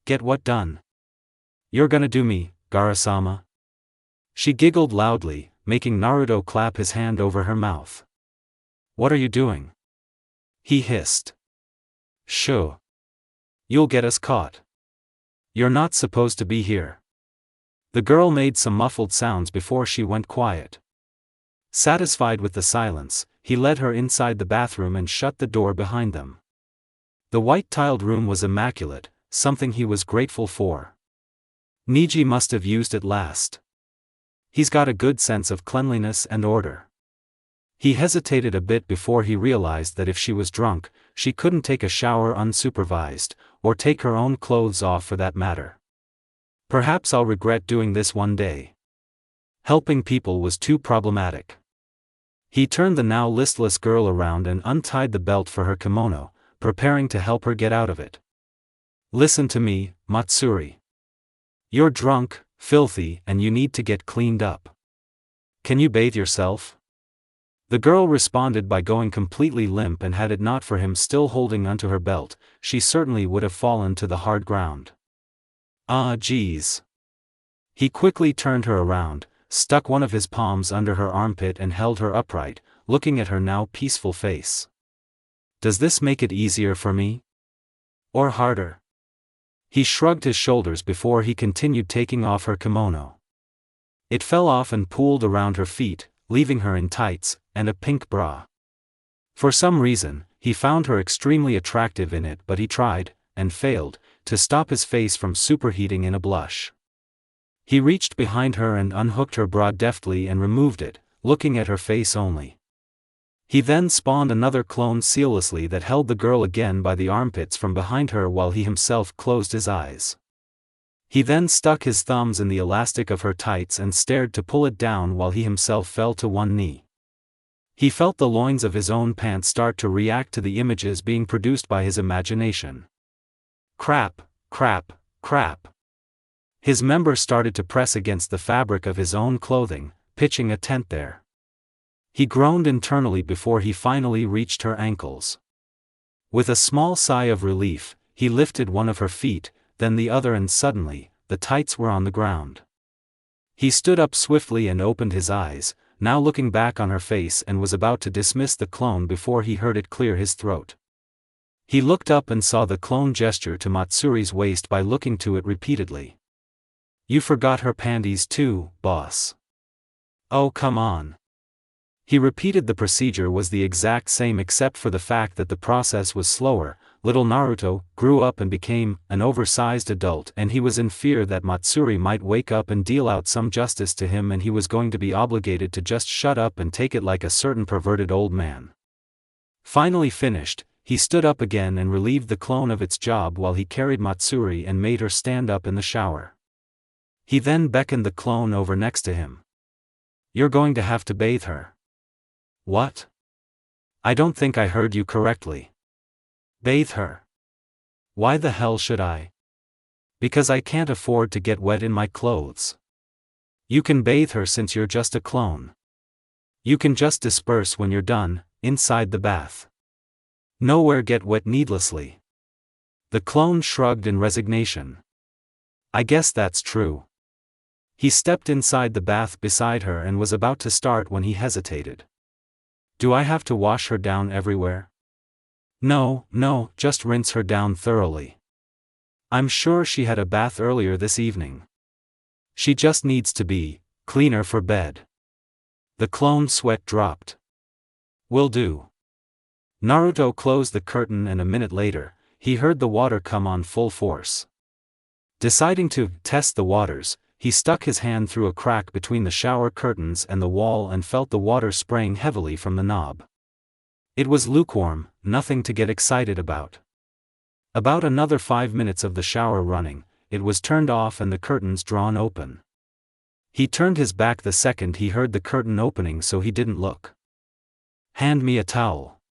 Get what done? You're gonna do me, Gaara-sama? She giggled loudly, making Naruto clap his hand over her mouth. What are you doing? He hissed. Shoo. You'll get us caught. You're not supposed to be here. The girl made some muffled sounds before she went quiet. Satisfied with the silence, he led her inside the bathroom and shut the door behind them. The white-tiled room was immaculate, something he was grateful for. Niji must have used it last. He's got a good sense of cleanliness and order. He hesitated a bit before he realized that if she was drunk, she couldn't take a shower unsupervised, or take her own clothes off for that matter. Perhaps I'll regret doing this one day. Helping people was too problematic. He turned the now listless girl around and untied the belt for her kimono, preparing to help her get out of it. Listen to me, Matsuri. You're drunk, filthy, and you need to get cleaned up. Can you bathe yourself? The girl responded by going completely limp, and had it not for him still holding onto her belt, she certainly would have fallen to the hard ground. Ah, geez. He quickly turned her around, stuck one of his palms under her armpit and held her upright, looking at her now peaceful face. Does this make it easier for me? Or harder? He shrugged his shoulders before he continued taking off her kimono. It fell off and pooled around her feet, leaving her in tights and a pink bra. For some reason, he found her extremely attractive in it, but he tried, and failed, to stop his face from superheating in a blush. He reached behind her and unhooked her bra deftly and removed it, looking at her face only. He then spawned another clone seamlessly that held the girl again by the armpits from behind her while he himself closed his eyes. He then stuck his thumbs in the elastic of her tights and stared to pull it down while he himself fell to one knee. He felt the loins of his own pants start to react to the images being produced by his imagination. Crap, crap, crap. His member started to press against the fabric of his own clothing, pitching a tent there. He groaned internally before he finally reached her ankles. With a small sigh of relief, he lifted one of her feet, then the other, and suddenly, the tights were on the ground. He stood up swiftly and opened his eyes, now looking back on her face, and was about to dismiss the clone before he heard it clear his throat. He looked up and saw the clone gesture to Matsuri's waist by looking to it repeatedly. "You forgot her panties too, boss." "Oh come on." He repeated. The procedure was the exact same except for the fact that the process was slower. Little Naruto grew up and became an oversized adult, and he was in fear that Matsuri might wake up and deal out some justice to him, and he was going to be obligated to just shut up and take it like a certain perverted old man. Finally finished, he stood up again and relieved the clone of its job while he carried Matsuri and made her stand up in the shower. He then beckoned the clone over next to him. "You're going to have to bathe her." "What? I don't think I heard you correctly." "Bathe her." "Why the hell should I?" "Because I can't afford to get wet in my clothes." "You can bathe her since you're just a clone. You can just disperse when you're done, inside the bath. Nowhere get wet needlessly." The clone shrugged in resignation. "I guess that's true." He stepped inside the bath beside her and was about to start when he hesitated. "Do I have to wash her down everywhere?" No, just rinse her down thoroughly. I'm sure she had a bath earlier this evening. She just needs to be cleaner for bed." The clone's sweat dropped. "Will do." Naruto closed the curtain, and a minute later, he heard the water come on full force. Deciding to test the waters, he stuck his hand through a crack between the shower curtains and the wall and felt the water spraying heavily from the knob. It was lukewarm, nothing to get excited about. About another 5 minutes of the shower running, it was turned off and the curtains drawn open. He turned his back the second he heard the curtain opening, so he didn't look. "Hand me a towel."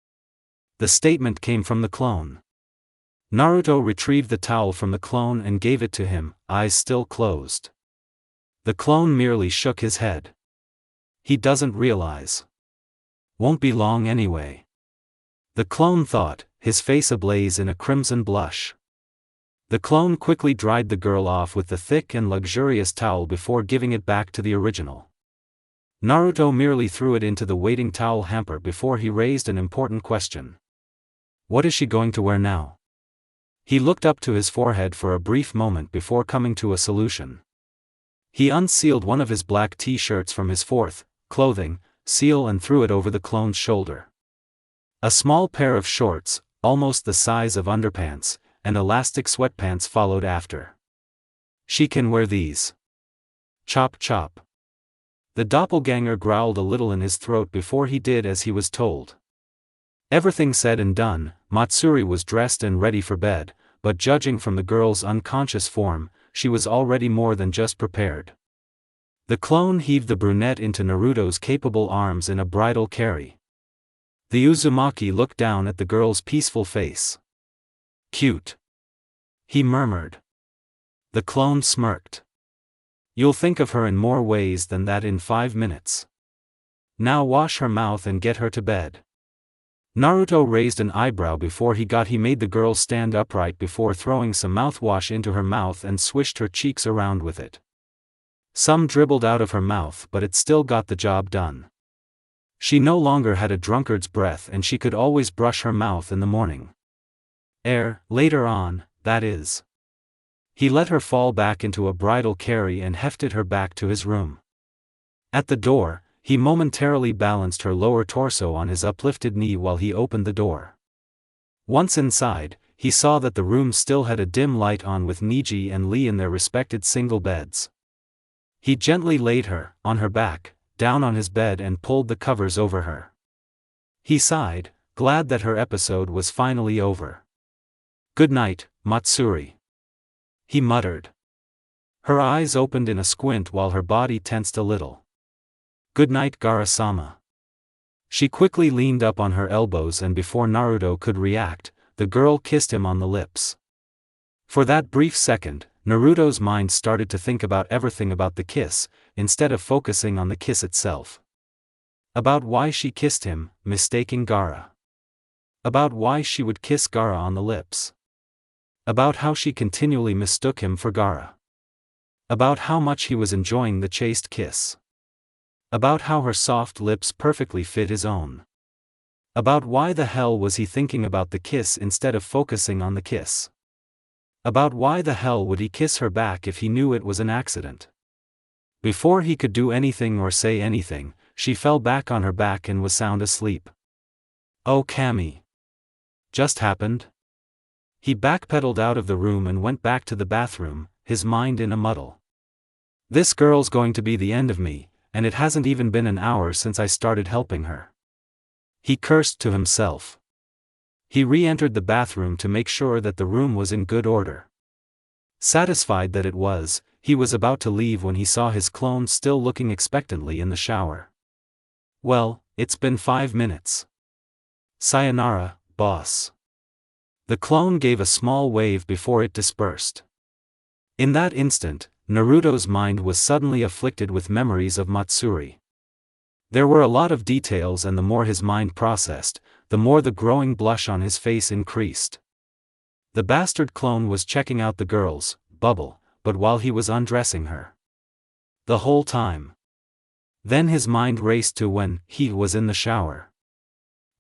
The statement came from the clone. Naruto retrieved the towel from the clone and gave it to him, eyes still closed. The clone merely shook his head. "He doesn't realize. Won't be long anyway." The clone thought, his face ablaze in a crimson blush. The clone quickly dried the girl off with the thick and luxurious towel before giving it back to the original. Naruto merely threw it into the waiting towel hamper before he raised an important question. "What is she going to wear now?" He looked up to his forehead for a brief moment before coming to a solution. He unsealed one of his black t-shirts from his fourth clothing seal and threw it over the clone's shoulder. A small pair of shorts, almost the size of underpants, and elastic sweatpants followed after. "She can wear these." Chop chop. The doppelganger growled a little in his throat before he did as he was told. Everything said and done, Matsuri was dressed and ready for bed, but judging from the girl's unconscious form, she was already more than just prepared. The clone heaved the brunette into Naruto's capable arms in a bridal carry. The Uzumaki looked down at the girl's peaceful face. "Cute," he murmured. The clone smirked. "You'll think of her in more ways than that in 5 minutes. Now wash her mouth and get her to bed." Naruto raised an eyebrow before he made the girl stand upright before throwing some mouthwash into her mouth and swished her cheeks around with it. Some dribbled out of her mouth, but it still got the job done. She no longer had a drunkard's breath and she could always brush her mouth in the morning. Later on, that is. He let her fall back into a bridal carry and hefted her back to his room. At the door, he momentarily balanced her lower torso on his uplifted knee while he opened the door. Once inside, he saw that the room still had a dim light on with Niji and Lee in their respected single beds. He gently laid her, on her back, down on his bed and pulled the covers over her. He sighed, glad that her episode was finally over. "Good night, Matsuri," he muttered. Her eyes opened in a squint while her body tensed a little. "Good night, Gaara-sama." She quickly leaned up on her elbows and before Naruto could react, the girl kissed him on the lips. For that brief second, Naruto's mind started to think about everything about the kiss, instead of focusing on the kiss itself. About why she kissed him, mistaking Gaara. About why she would kiss Gaara on the lips. About how she continually mistook him for Gaara. About how much he was enjoying the chaste kiss. About how her soft lips perfectly fit his own. About why the hell was he thinking about the kiss instead of focusing on the kiss. About why the hell would he kiss her back if he knew it was an accident. Before he could do anything or say anything, she fell back on her back and was sound asleep. Oh Cammy. Just happened? He backpedaled out of the room and went back to the bathroom, his mind in a muddle. This girl's going to be the end of me, and it hasn't even been an hour since I started helping her. He cursed to himself. He re-entered the bathroom to make sure that the room was in good order. Satisfied that it was, he was about to leave when he saw his clone still looking expectantly in the shower. Well, it's been 5 minutes. Sayonara, boss. The clone gave a small wave before it dispersed. In that instant, Naruto's mind was suddenly afflicted with memories of Matsuri. There were a lot of details, and the more his mind processed, the more the growing blush on his face increased. The bastard clone was checking out the girl's bubble, but while he was undressing her. The whole time. Then his mind raced to when he was in the shower.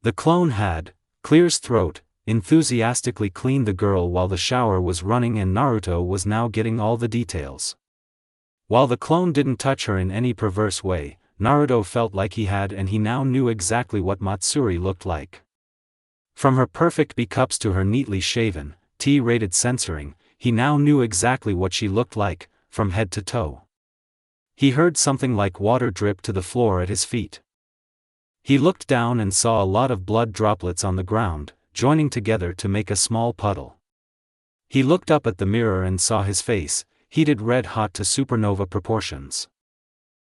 The clone had, clear's throat, enthusiastically cleaned the girl while the shower was running, and Naruto was now getting all the details. While the clone didn't touch her in any perverse way, Naruto felt like he had, and he now knew exactly what Matsuri looked like. From her perfect B-cups to her neatly shaven, T-rated censoring, he now knew exactly what she looked like, from head to toe. He heard something like water drip to the floor at his feet. He looked down and saw a lot of blood droplets on the ground, joining together to make a small puddle. He looked up at the mirror and saw his face, heated red hot to supernova proportions.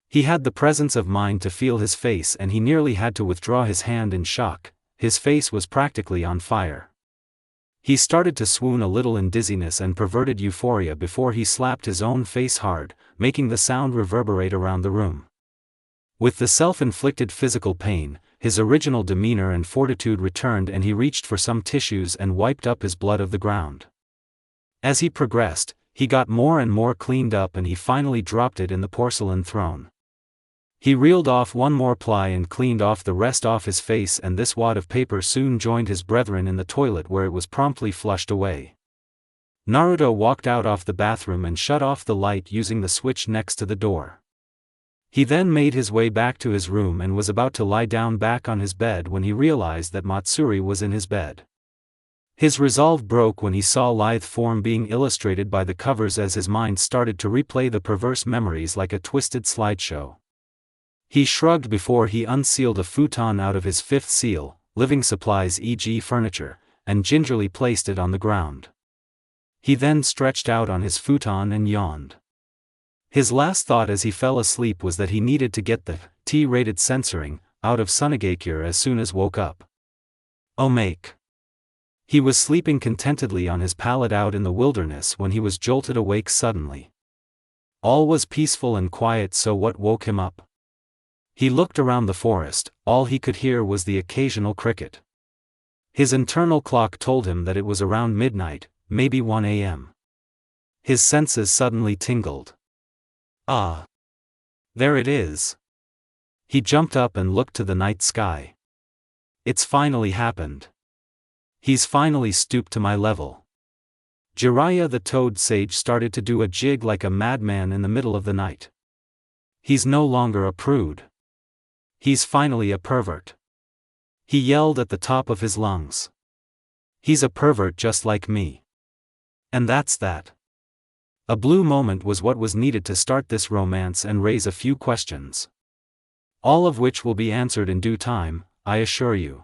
He had the presence of mind to feel his face, and he nearly had to withdraw his hand in shock. His face was practically on fire. He started to swoon a little in dizziness and perverted euphoria before he slapped his own face hard, making the sound reverberate around the room. With the self-inflicted physical pain, his original demeanor and fortitude returned, and he reached for some tissues and wiped up his blood of the ground. As he progressed, he got more and more cleaned up, and he finally dropped it in the porcelain throne. He reeled off one more ply and cleaned off the rest off his face, and this wad of paper soon joined his brethren in the toilet, where it was promptly flushed away. Naruto walked out of the bathroom and shut off the light using the switch next to the door. He then made his way back to his room and was about to lie down back on his bed when he realized that Matsuri was in his bed. His resolve broke when he saw lithe form being illustrated by the covers as his mind started to replay the perverse memories like a twisted slideshow. He shrugged before he unsealed a futon out of his fifth seal, living supplies e.g. furniture, and gingerly placed it on the ground. He then stretched out on his futon and yawned. His last thought as he fell asleep was that he needed to get the T-rated censoring out of Sunagakure as soon as woke up. Omake. He was sleeping contentedly on his pallet out in the wilderness when he was jolted awake suddenly. All was peaceful and quiet, so what woke him up? He looked around the forest. All he could hear was the occasional cricket. His internal clock told him that it was around midnight, maybe 1 a.m. His senses suddenly tingled. Ah! There it is! He jumped up and looked to the night sky. It's finally happened. He's finally stooped to my level. Jiraiya the Toad Sage started to do a jig like a madman in the middle of the night. He's no longer a prude. He's finally a pervert. He yelled at the top of his lungs. He's a pervert just like me. And that's that. A blue moment was what was needed to start this romance and raise a few questions. All of which will be answered in due time, I assure you.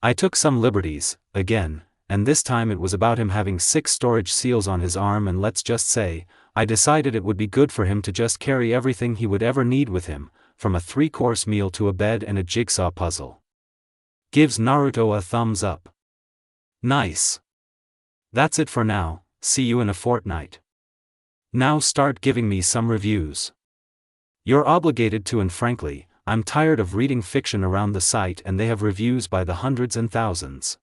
I took some liberties, again, and this time it was about him having 6 storage seals on his arm, and let's just say, I decided it would be good for him to just carry everything he would ever need with him, from a 3-course meal to a bed and a jigsaw puzzle. Gives Naruto a thumbs up. Nice. That's it for now, see you in a fortnight. Now start giving me some reviews. You're obligated to, and frankly, I'm tired of reading fiction around the site and they have reviews by the hundreds and thousands.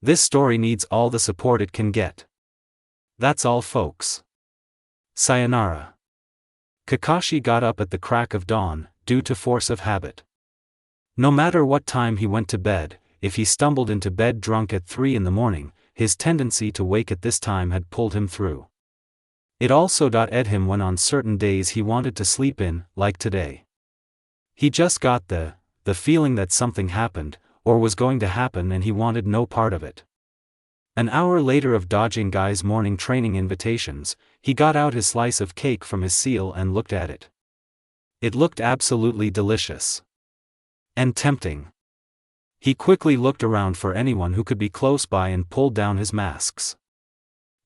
This story needs all the support it can get. That's all folks. Sayonara. Kakashi got up at the crack of dawn, due to force of habit. No matter what time he went to bed, if he stumbled into bed drunk at 3 in the morning, his tendency to wake at this time had pulled him through. It also ed him when on certain days he wanted to sleep in, like today. He just got the feeling that something happened, or was going to happen, and he wanted no part of it. An hour later of dodging Guy's morning training invitations, he got out his slice of cake from his seal and looked at it. It looked absolutely delicious. And tempting. He quickly looked around for anyone who could be close by and pulled down his masks.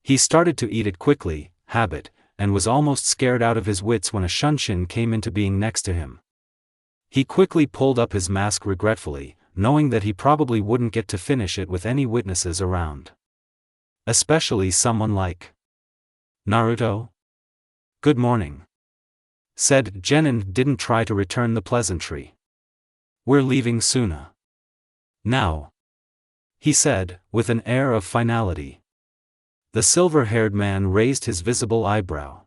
He started to eat it quickly, habit, and was almost scared out of his wits when a shunshin came into being next to him. He quickly pulled up his mask regretfully, knowing that he probably wouldn't get to finish it with any witnesses around. Especially someone like Naruto. "Good morning," said Jen, and didn't try to return the pleasantry. "We're leaving soon. Now," he said, with an air of finality. The silver-haired man raised his visible eyebrow.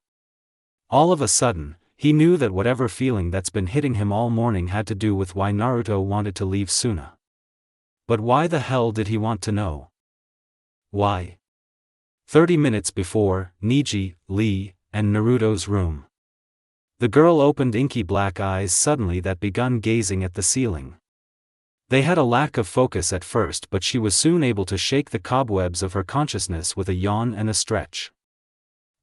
All of a sudden, he knew that whatever feeling that's been hitting him all morning had to do with why Naruto wanted to leave soon. But why the hell did he want to know? Why? 30 minutes before, Niji, Lee, and Naruto's room. The girl opened inky black eyes suddenly that begun gazing at the ceiling. They had a lack of focus at first, but she was soon able to shake the cobwebs of her consciousness with a yawn and a stretch.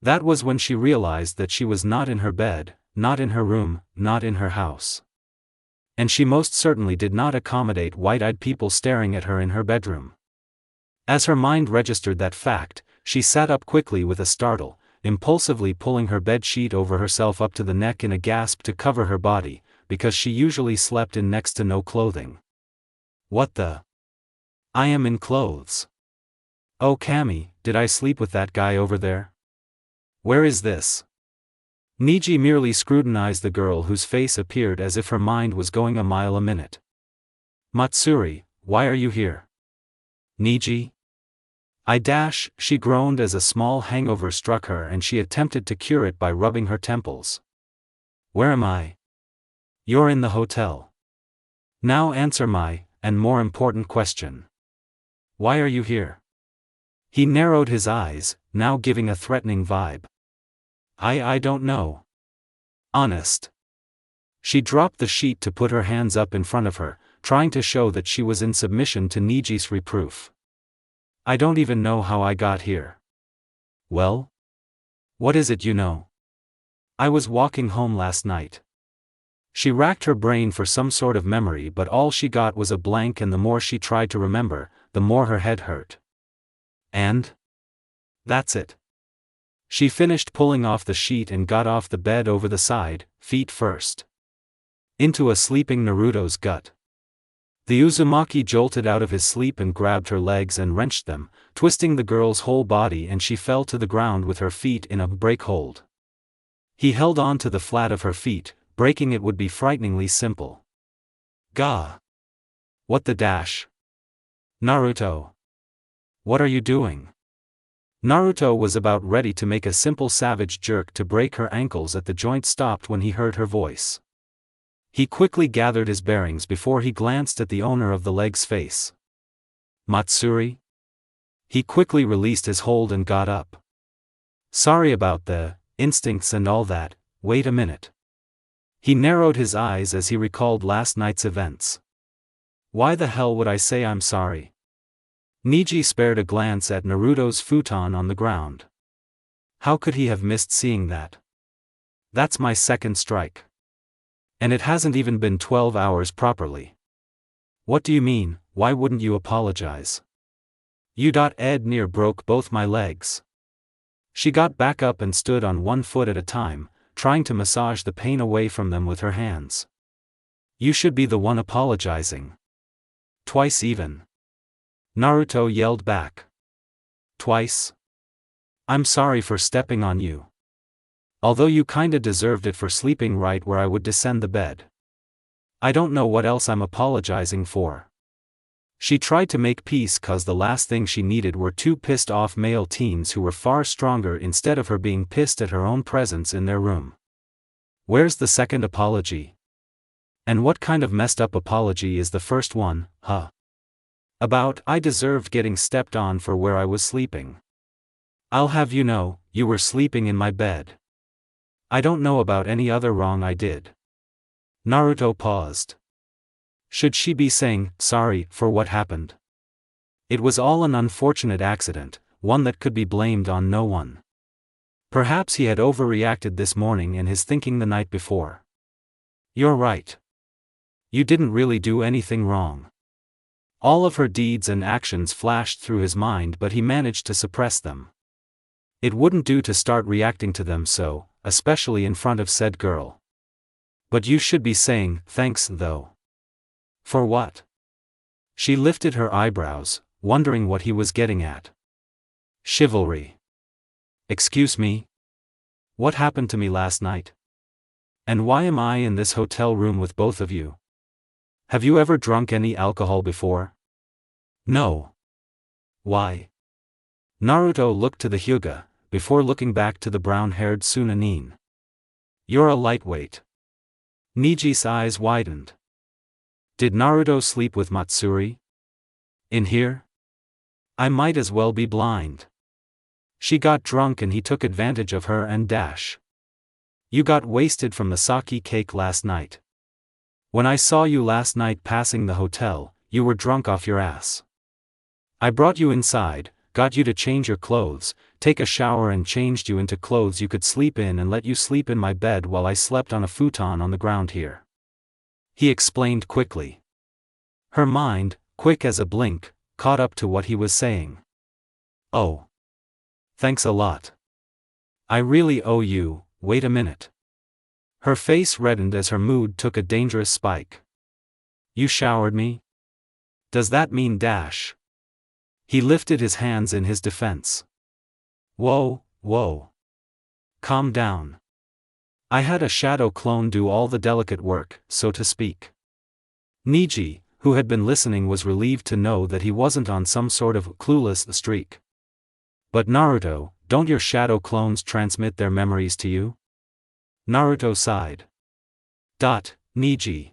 That was when she realized that she was not in her bed, not in her room, not in her house. And she most certainly did not accommodate wide-eyed people staring at her in her bedroom. As her mind registered that fact, she sat up quickly with a startle, impulsively pulling her bed sheet over herself up to the neck in a gasp to cover her body, because she usually slept in next to no clothing. What the? I am in clothes. Oh Cammy, did I sleep with that guy over there? Where is this? Niji merely scrutinized the girl whose face appeared as if her mind was going a mile a minute. Matsuri, why are you here? Niji? She groaned as a small hangover struck her and she attempted to cure it by rubbing her temples. Where am I? You're in the hotel. Now answer my, and more important question. Why are you here? He narrowed his eyes, now giving a threatening vibe. I don't know. Honest. She dropped the sheet to put her hands up in front of her, trying to show that she was in submission to Niji's reproof. I don't even know how I got here. Well? What is it you know? I was walking home last night. She racked her brain for some sort of memory, but all she got was a blank, and the more she tried to remember, the more her head hurt. And? That's it. She finished pulling off the sheet and got off the bed over the side, feet first. Into a sleeping Naruto's gut. The Uzumaki jolted out of his sleep and grabbed her legs and wrenched them, twisting the girl's whole body, and she fell to the ground with her feet in a break hold. He held on to the flat of her feet. Breaking it would be frighteningly simple. Gah! What the dash? Naruto! What are you doing? Naruto was about ready to make a simple savage jerk to break her ankles at the joint stopped when he heard her voice. He quickly gathered his bearings before he glanced at the owner of the leg's face. Matsuri? He quickly released his hold and got up. Sorry about the instincts and all that, wait a minute. He narrowed his eyes as he recalled last night's events. Why the hell would I say I'm sorry? Niji spared a glance at Naruto's futon on the ground. How could he have missed seeing that? That's my second strike. And it hasn't even been 12 hours properly. What do you mean, why wouldn't you apologize? Ed near broke both my legs. She got back up and stood on one foot at a time, trying to massage the pain away from them with her hands. You should be the one apologizing. Twice even. Naruto yelled back. Twice? I'm sorry for stepping on you. Although you kinda deserved it for sleeping right where I would descend the bed. I don't know what else I'm apologizing for. She tried to make peace cause the last thing she needed were two pissed off male teens who were far stronger instead of her being pissed at her own presence in their room. Where's the second apology? And what kind of messed up apology is the first one, huh? About, I deserved getting stepped on for where I was sleeping. I'll have you know, you were sleeping in my bed. I don't know about any other wrong I did. Naruto paused. Should she be saying, sorry, for what happened? It was all an unfortunate accident, one that could be blamed on no one. Perhaps he had overreacted this morning in his thinking the night before. You're right. You didn't really do anything wrong. All of her deeds and actions flashed through his mind, but he managed to suppress them. It wouldn't do to start reacting to them so, especially in front of said girl. But you should be saying, thanks though. For what? She lifted her eyebrows, wondering what he was getting at. Chivalry. Excuse me? What happened to me last night? And why am I in this hotel room with both of you? Have you ever drunk any alcohol before? No. Why? Naruto looked to the Hyuga, before looking back to the brown-haired Sunanin. You're a lightweight. Niji's eyes widened. Did Naruto sleep with Matsuri? In here? I might as well be blind. She got drunk and he took advantage of her and dash. You got wasted from the sake cake last night. When I saw you last night passing the hotel, you were drunk off your ass. I brought you inside, got you to change your clothes, take a shower and changed you into clothes you could sleep in and let you sleep in my bed while I slept on a futon on the ground here. He explained quickly. Her mind, quick as a blink, caught up to what he was saying. Oh. Thanks a lot. I really owe you, wait a minute. Her face reddened as her mood took a dangerous spike. You showered me? Does that mean dash? He lifted his hands in his defense. Whoa, whoa. Calm down. I had a shadow clone do all the delicate work, so to speak. Niji, who had been listening, was relieved to know that he wasn't on some sort of clueless streak. But Naruto, don't your shadow clones transmit their memories to you? Naruto sighed. Niji.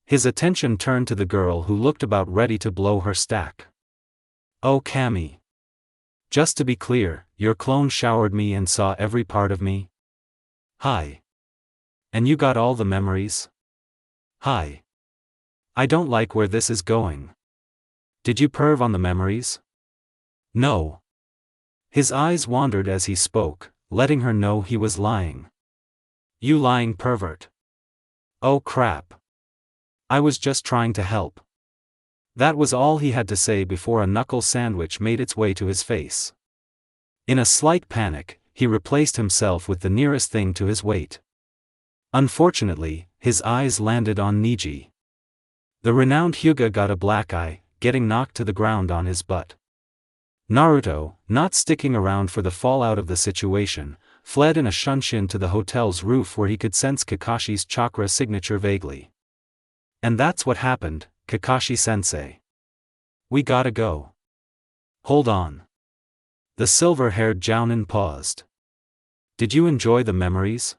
His attention turned to the girl who looked about ready to blow her stack. Oh Kami. Just to be clear, your clone showered me and saw every part of me? Hi. And you got all the memories? Hi. I don't like where this is going. Did you perv on the memories? No. His eyes wandered as he spoke, letting her know he was lying. You lying pervert. Oh crap. I was just trying to help. That was all he had to say before a knuckle sandwich made its way to his face. In a slight panic, he replaced himself with the nearest thing to his weight. Unfortunately, his eyes landed on Niji. The renowned Hyuga got a black eye, getting knocked to the ground on his butt. Naruto, not sticking around for the fallout of the situation, fled in a shunshin to the hotel's roof where he could sense Kakashi's chakra signature vaguely. And that's what happened, Kakashi-sensei. We gotta go. Hold on. The silver-haired Jounin paused. Did you enjoy the memories?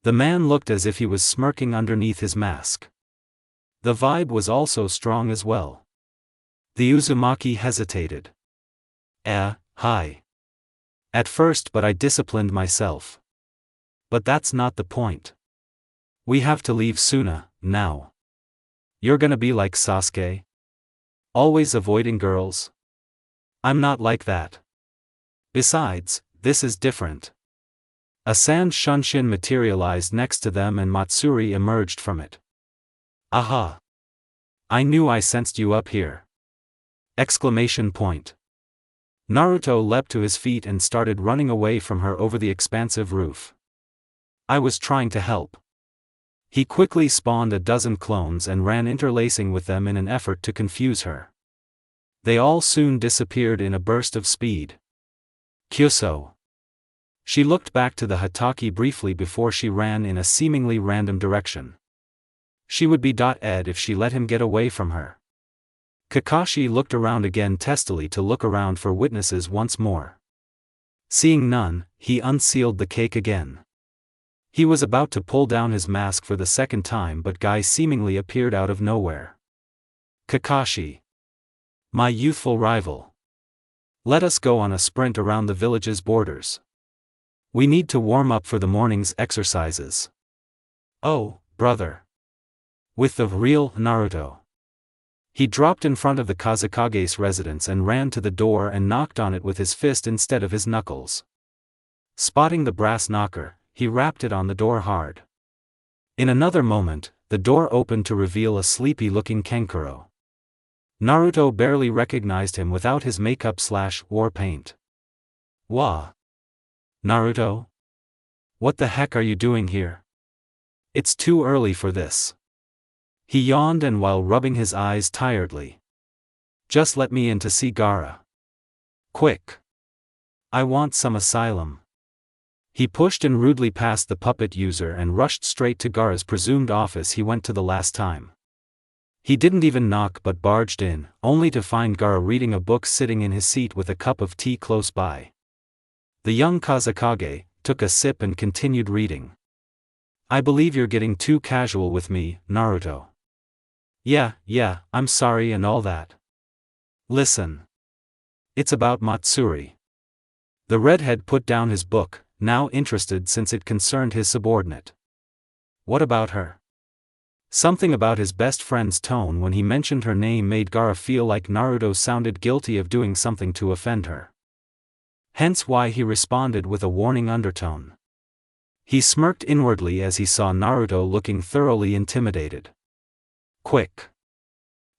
The man looked as if he was smirking underneath his mask. The vibe was also strong as well. The Uzumaki hesitated. Hi. At first, but I disciplined myself. But that's not the point. We have to leave Suna, now. You're gonna be like Sasuke? Always avoiding girls? I'm not like that. Besides, this is different. A sand shunshin materialized next to them and Matsuri emerged from it. Aha! I knew I sensed you up here! Exclamation point. Naruto leapt to his feet and started running away from her over the expansive roof. I was trying to help. He quickly spawned a dozen clones and ran interlacing with them in an effort to confuse her. They all soon disappeared in a burst of speed. Kyuso. She looked back to the Hatake briefly before she ran in a seemingly random direction. She would be ed if she let him get away from her. Kakashi looked around again testily to look around for witnesses once more. Seeing none, he unsealed the cake again. He was about to pull down his mask for the second time, but Guy seemingly appeared out of nowhere. Kakashi. My youthful rival. Let us go on a sprint around the village's borders. We need to warm up for the morning's exercises. Oh, brother. With the real Naruto. He dropped in front of the Kazekage's residence and ran to the door and knocked on it with his fist instead of his knuckles. Spotting the brass knocker, he rapped it on the door hard. In another moment, the door opened to reveal a sleepy-looking Kankuro. Naruto barely recognized him without his makeup/war paint. Wah! Naruto? What the heck are you doing here? It's too early for this. He yawned and while rubbing his eyes tiredly. Just let me in to see Gaara. Quick. I want some asylum. He pushed in rudely past the puppet user and rushed straight to Gaara's presumed office he went to the last time. He didn't even knock but barged in, only to find Gaara reading a book sitting in his seat with a cup of tea close by. The young Kazekage took a sip and continued reading. I believe you're getting too casual with me, Naruto. Yeah, I'm sorry and all that. Listen. It's about Matsuri. The redhead put down his book, now interested since it concerned his subordinate. What about her? Something about his best friend's tone when he mentioned her name made Gaara feel like Naruto sounded guilty of doing something to offend her. Hence why he responded with a warning undertone. He smirked inwardly as he saw Naruto looking thoroughly intimidated. Quick.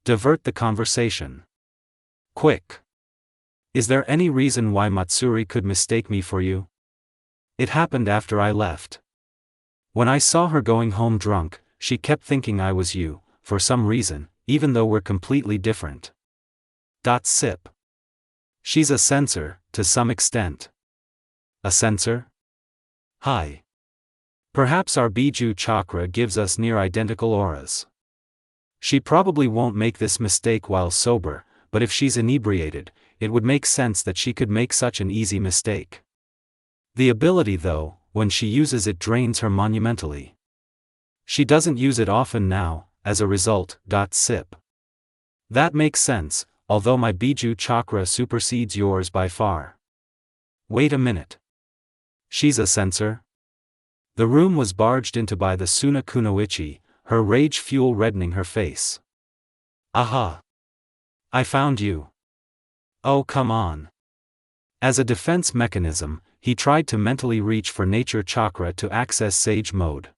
Divert the conversation. Quick. Is there any reason why Matsuri could mistake me for you? It happened after I left. When I saw her going home drunk, she kept thinking I was you, for some reason, even though we're completely different. Sip. She's a censor, to some extent. A censor? Hi. Perhaps our Biju chakra gives us near-identical auras. She probably won't make this mistake while sober, but if she's inebriated, it would make sense that she could make such an easy mistake. The ability though, when she uses it drains her monumentally. She doesn't use it often now, as a result. Sip. That makes sense, although my Biju chakra supersedes yours by far. Wait a minute. She's a censor? The room was barged into by the Suna Kunoichi, her rage fuel reddening her face. Aha! I found you. Oh come on. As a defense mechanism, he tried to mentally reach for nature chakra to access sage mode.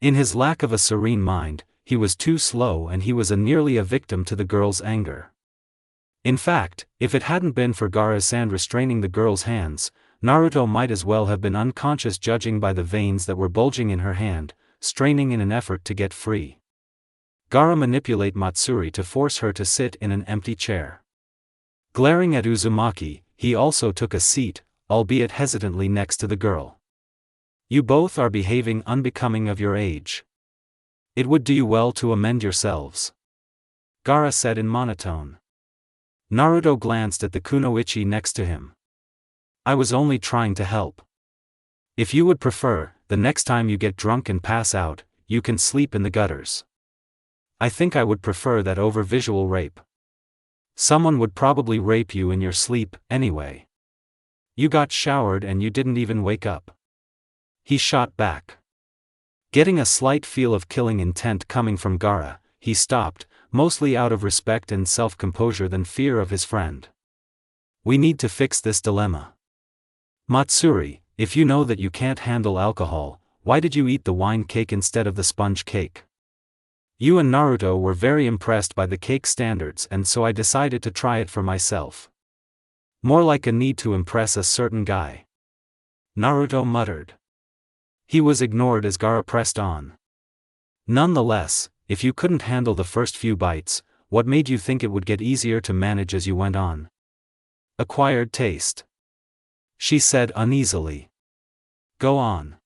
In his lack of a serene mind, he was too slow and he was nearly a victim to the girl's anger. In fact, if it hadn't been for Gaara-san restraining the girl's hands, Naruto might as well have been unconscious judging by the veins that were bulging in her hand, straining in an effort to get free. Gaara manipulated Matsuri to force her to sit in an empty chair. Glaring at Uzumaki, he also took a seat, albeit hesitantly next to the girl. You both are behaving unbecoming of your age. It would do you well to amend yourselves. Gaara said in monotone. Naruto glanced at the kunoichi next to him. I was only trying to help. If you would prefer, the next time you get drunk and pass out, you can sleep in the gutters. I think I would prefer that over visual rape. Someone would probably rape you in your sleep, anyway. You got showered and you didn't even wake up. He shot back. Getting a slight feel of killing intent coming from Gaara, he stopped, mostly out of respect and self-composure than fear of his friend. We need to fix this dilemma. Matsuri, if you know that you can't handle alcohol, why did you eat the wine cake instead of the sponge cake? You and Naruto were very impressed by the cake standards and so I decided to try it for myself. More like a need to impress a certain guy. Naruto muttered. He was ignored as Gaara pressed on. Nonetheless, if you couldn't handle the first few bites, what made you think it would get easier to manage as you went on? Acquired taste. She said uneasily. Go on.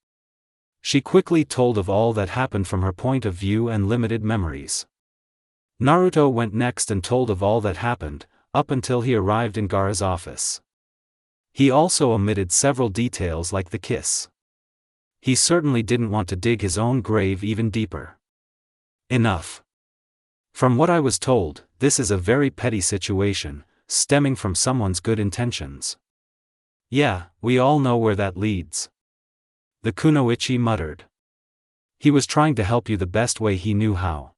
She quickly told of all that happened from her point of view and limited memories. Naruto went next and told of all that happened, up until he arrived in Gaara's office. He also omitted several details like the kiss. He certainly didn't want to dig his own grave even deeper. Enough. From what I was told, this is a very petty situation, stemming from someone's good intentions. Yeah, we all know where that leads. The kunoichi muttered. He was trying to help you the best way he knew how.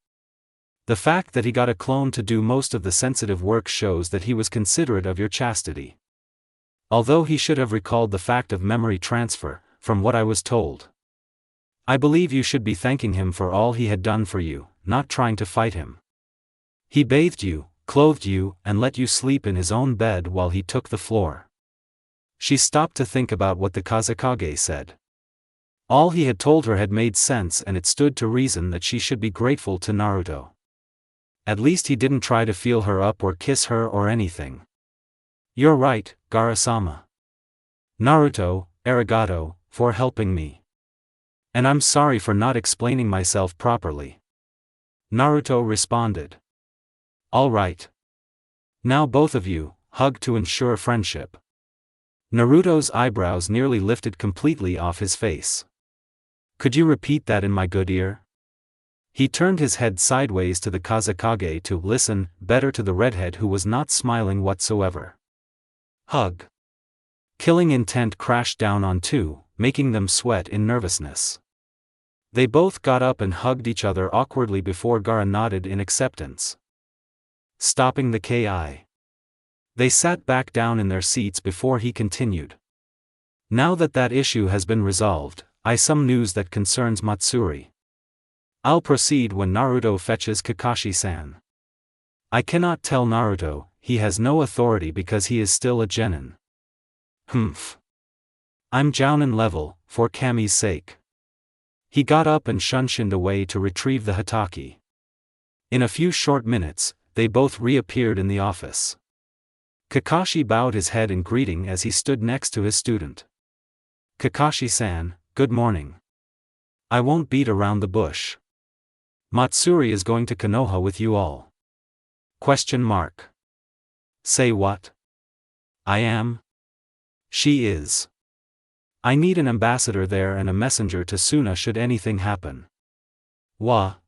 The fact that he got a clone to do most of the sensitive work shows that he was considerate of your chastity. Although he should have recalled the fact of memory transfer, from what I was told. I believe you should be thanking him for all he had done for you, not trying to fight him. He bathed you, clothed you, and let you sleep in his own bed while he took the floor. She stopped to think about what the Kazekage said. All he had told her had made sense, and it stood to reason that she should be grateful to Naruto. At least he didn't try to feel her up or kiss her or anything. You're right, Gaara-sama. Naruto, arigato, for helping me. And I'm sorry for not explaining myself properly. Naruto responded. All right. Now both of you, hug to ensure friendship. Naruto's eyebrows nearly lifted completely off his face. Could you repeat that in my good ear? He turned his head sideways to the Kazekage to listen better to the redhead, who was not smiling whatsoever. Hug. Killing intent crashed down on two, making them sweat in nervousness. They both got up and hugged each other awkwardly before Gaara nodded in acceptance. Stopping the Ki. They sat back down in their seats before he continued. Now that issue has been resolved, I some news that concerns Matsuri. I'll proceed when Naruto fetches Kakashi-san. I cannot tell Naruto, he has no authority because he is still a genin. Humph. I'm jounin level, for Kami's sake. He got up and shunshined away to retrieve the Hataki. In a few short minutes, they both reappeared in the office. Kakashi bowed his head in greeting as he stood next to his student. Kakashi-san, good morning. I won't beat around the bush. Matsuri is going to Konoha with you all. Question mark. Say what? I am? She is. I need an ambassador there and a messenger to Suna should anything happen. What?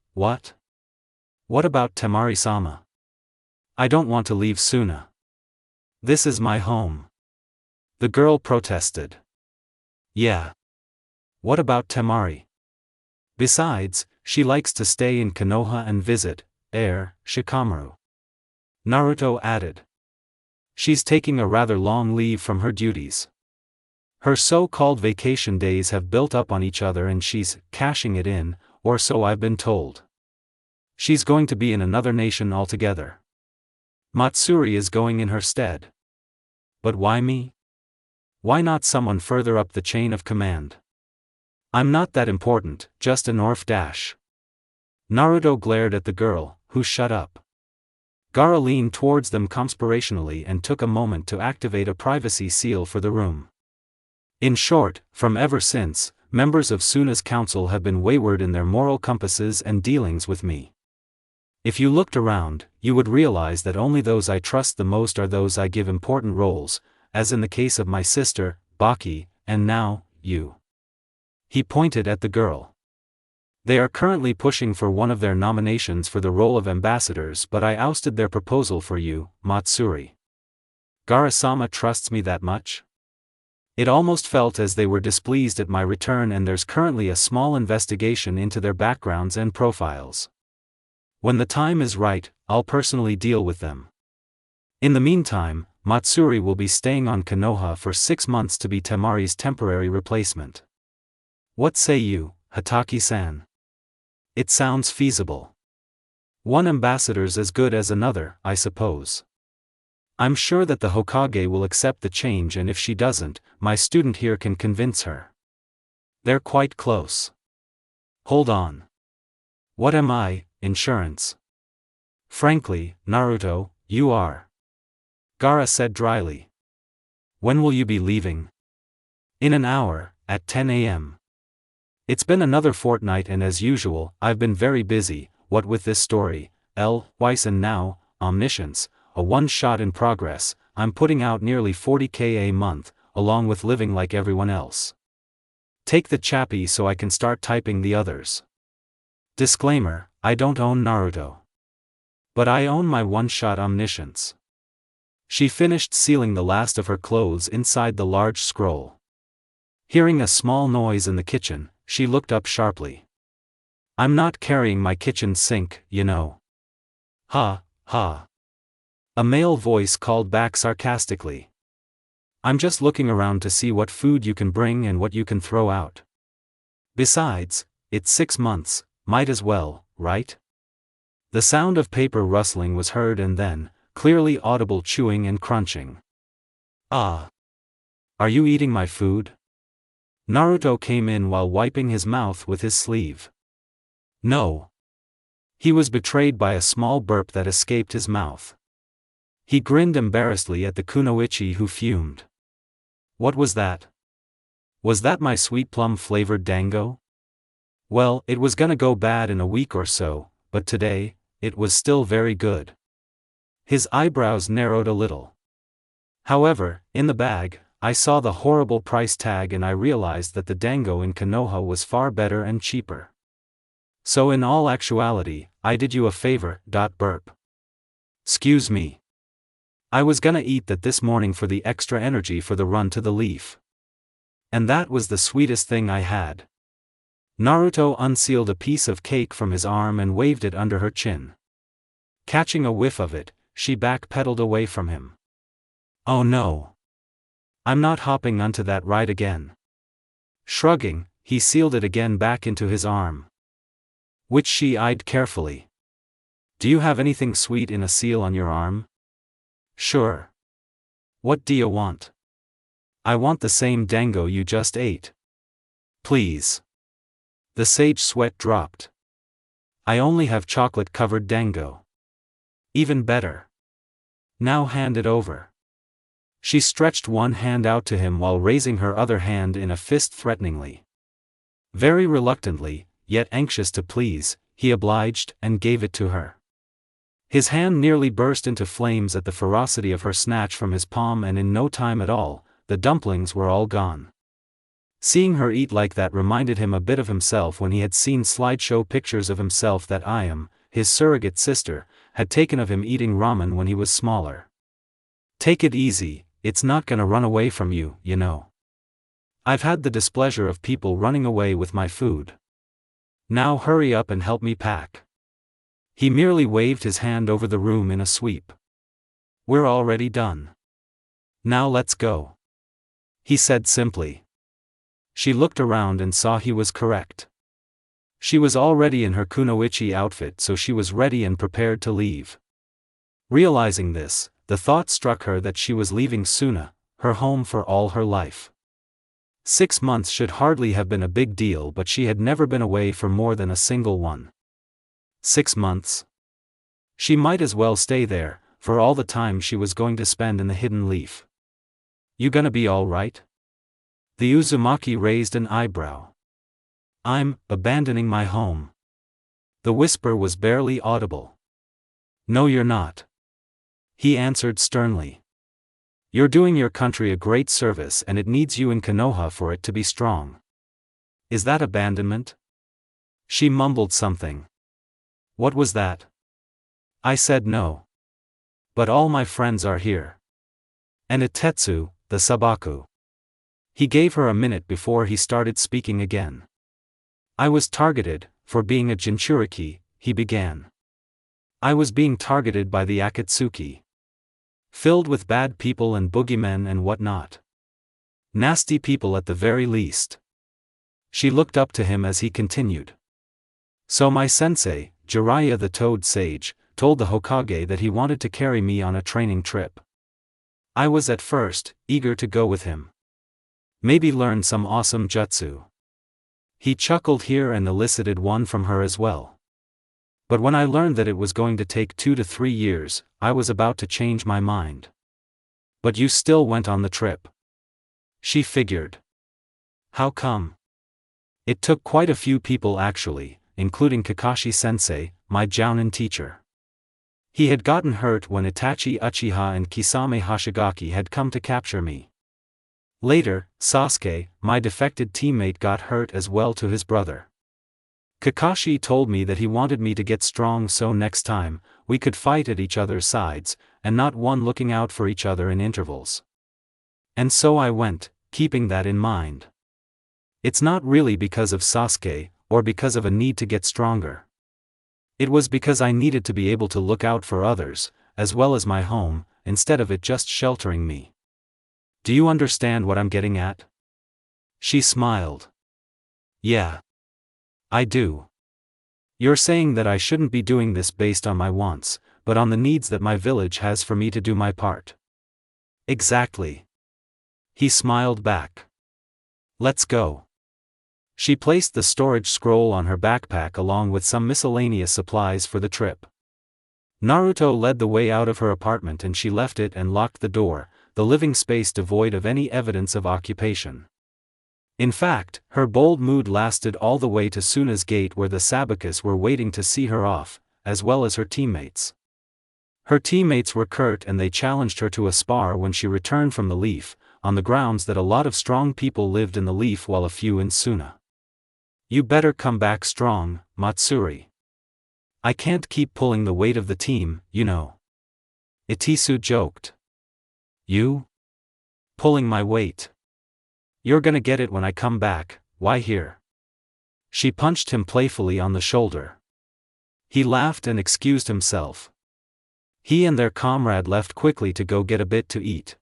What about Temari-sama? I don't want to leave Suna. This is my home. The girl protested. Yeah. What about Temari? Besides, she likes to stay in Konoha and visit Shikamaru. Naruto added. She's taking a rather long leave from her duties. Her so-called vacation days have built up on each other and she's cashing it in, or so I've been told. She's going to be in another nation altogether. Matsuri is going in her stead. But why me? Why not someone further up the chain of command? I'm not that important, just an orph dash. Naruto glared at the girl, who shut up. Gaara leaned towards them conspirationally and took a moment to activate a privacy seal for the room. In short, from ever since, members of Suna's council have been wayward in their moral compasses and dealings with me. If you looked around, you would realize that only those I trust the most are those I give important roles, as in the case of my sister, Baki, and now, you. He pointed at the girl. They are currently pushing for one of their nominations for the role of ambassadors, but I ousted their proposal for you, Matsuri. Gaara-sama trusts me that much? It almost felt as they were displeased at my return, and there's currently a small investigation into their backgrounds and profiles. When the time is right, I'll personally deal with them. In the meantime, Matsuri will be staying on Konoha for 6 months to be Temari's temporary replacement. What say you, Hataki-san? It sounds feasible. One ambassador's as good as another, I suppose. I'm sure that the Hokage will accept the change, and if she doesn't, my student here can convince her. They're quite close. Hold on. What am I, insurance? Frankly, Naruto, you are. Gaara said dryly. When will you be leaving? In an hour, at 10 a.m. It's been another fortnight and as usual, I've been very busy, what with this story, Weiss and now, Omniscience, a one-shot in progress. I'm putting out nearly 40k a month, along with living like everyone else. Take the chappy so I can start typing the others. Disclaimer, I don't own Naruto. But I own my one-shot omniscience. She finished sealing the last of her clothes inside the large scroll. Hearing a small noise in the kitchen, she looked up sharply. I'm not carrying my kitchen sink, you know. Ha, ha. A male voice called back sarcastically. I'm just looking around to see what food you can bring and what you can throw out. Besides, it's 6 months, might as well, right? The sound of paper rustling was heard and then, clearly audible chewing and crunching. Ah. Are you eating my food? Naruto came in while wiping his mouth with his sleeve. No. He was betrayed by a small burp that escaped his mouth. He grinned embarrassedly at the kunoichi who fumed. What was that? Was that my sweet plum-flavored dango? Well, it was gonna go bad in a week or so, but today, it was still very good. His eyebrows narrowed a little. However, in the bag, I saw the horrible price tag and I realized that the dango in Konoha was far better and cheaper. So in all actuality, I did you a favor. Burp. Excuse me. I was gonna eat that this morning for the extra energy for the run to the leaf. And that was the sweetest thing I had. Naruto unsealed a piece of cake from his arm and waved it under her chin. Catching a whiff of it, she backpedaled away from him. Oh no. I'm not hopping onto that ride again. Shrugging, he sealed it again back into his arm, which she eyed carefully. Do you have anything sweet in a seal on your arm? Sure. What do you want? I want the same dango you just ate. Please. The sage sweat dropped. I only have chocolate-covered dango. Even better. Now hand it over. She stretched one hand out to him while raising her other hand in a fist threateningly. Very reluctantly, yet anxious to please, he obliged and gave it to her. His hand nearly burst into flames at the ferocity of her snatch from his palm, and in no time at all, the dumplings were all gone. Seeing her eat like that reminded him a bit of himself when he had seen slideshow pictures of himself that Ayam, his surrogate sister, had taken of him eating ramen when he was smaller. Take it easy, it's not gonna run away from you, you know. I've had the displeasure of people running away with my food. Now hurry up and help me pack. He merely waved his hand over the room in a sweep. We're already done. Now let's go. He said simply. She looked around and saw he was correct. She was already in her kunoichi outfit, so she was ready and prepared to leave. Realizing this, the thought struck her that she was leaving Suna, her home for all her life. 6 months should hardly have been a big deal, but she had never been away for more than a single one. 6 months? She might as well stay there, for all the time she was going to spend in the hidden leaf. You gonna be all right? The Uzumaki raised an eyebrow. I'm abandoning my home. The whisper was barely audible. No, you're not. He answered sternly. You're doing your country a great service and it needs you in Konoha for it to be strong. Is that abandonment? She mumbled something. What was that? I said no. But all my friends are here. And at Tatsu, the Sabaku. He gave her a minute before he started speaking again. I was targeted, for being a Jinchuriki, he began. I was being targeted by the Akatsuki. Filled with bad people and boogeymen and whatnot. Nasty people at the very least. She looked up to him as he continued. So my sensei, Jiraiya the Toad Sage, told the Hokage that he wanted to carry me on a training trip. I was at first eager to go with him. Maybe learn some awesome jutsu. He chuckled here and elicited one from her as well. But when I learned that it was going to take 2 to 3 years, I was about to change my mind. But you still went on the trip. She figured. How come? It took quite a few people actually, including Kakashi-sensei, my Jounin teacher. He had gotten hurt when Itachi Uchiha and Kisame Hoshigaki had come to capture me. Later, Sasuke, my defected teammate, got hurt as well to his brother. Kakashi told me that he wanted me to get strong so next time, we could fight at each other's sides, and not one looking out for each other in intervals. And so I went, keeping that in mind. It's not really because of Sasuke, or because of a need to get stronger. It was because I needed to be able to look out for others, as well as my home, instead of it just sheltering me. Do you understand what I'm getting at? She smiled. Yeah. I do. You're saying that I shouldn't be doing this based on my wants, but on the needs that my village has for me to do my part. Exactly. He smiled back. Let's go. She placed the storage scroll on her backpack along with some miscellaneous supplies for the trip. Naruto led the way out of her apartment and she left it and locked the door, the living space devoid of any evidence of occupation. In fact, her bold mood lasted all the way to Suna's gate where the Sabakus were waiting to see her off, as well as her teammates. Her teammates were curt and they challenged her to a spar when she returned from the Leaf, on the grounds that a lot of strong people lived in the Leaf while a few in Suna. You better come back strong, Matsuri. I can't keep pulling the weight of the team, you know. Itisu joked. You? Pulling my weight? You're gonna get it when I come back, why here? She punched him playfully on the shoulder. He laughed and excused himself. He and their comrade left quickly to go get a bit to eat.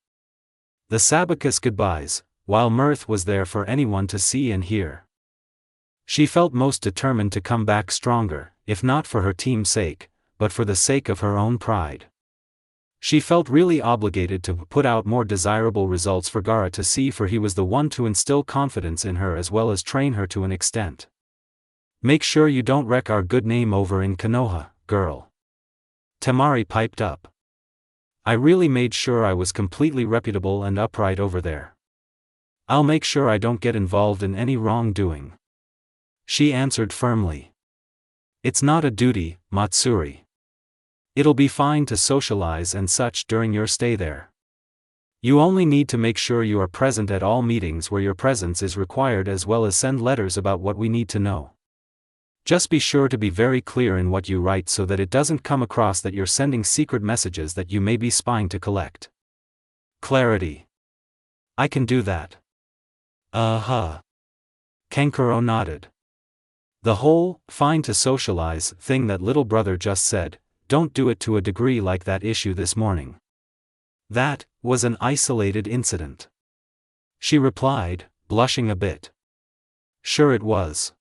The Sabakus goodbyes, while mirth was there for anyone to see and hear. She felt most determined to come back stronger, if not for her team's sake, but for the sake of her own pride. She felt really obligated to put out more desirable results for Gaara to see, for he was the one to instill confidence in her as well as train her to an extent. Make sure you don't wreck our good name over in Konoha, girl. Temari piped up. I really made sure I was completely reputable and upright over there. I'll make sure I don't get involved in any wrongdoing. She answered firmly. It's not a duty, Matsuri. It'll be fine to socialize and such during your stay there. You only need to make sure you are present at all meetings where your presence is required, as well as send letters about what we need to know. Just be sure to be very clear in what you write so that it doesn't come across that you're sending secret messages that you may be spying to collect. Clarity. I can do that. Uh-huh. Kankuro nodded. The whole, fine to socialize, thing that little brother just said, don't do it to a degree like that issue this morning. That was an isolated incident. She replied, blushing a bit. Sure it was.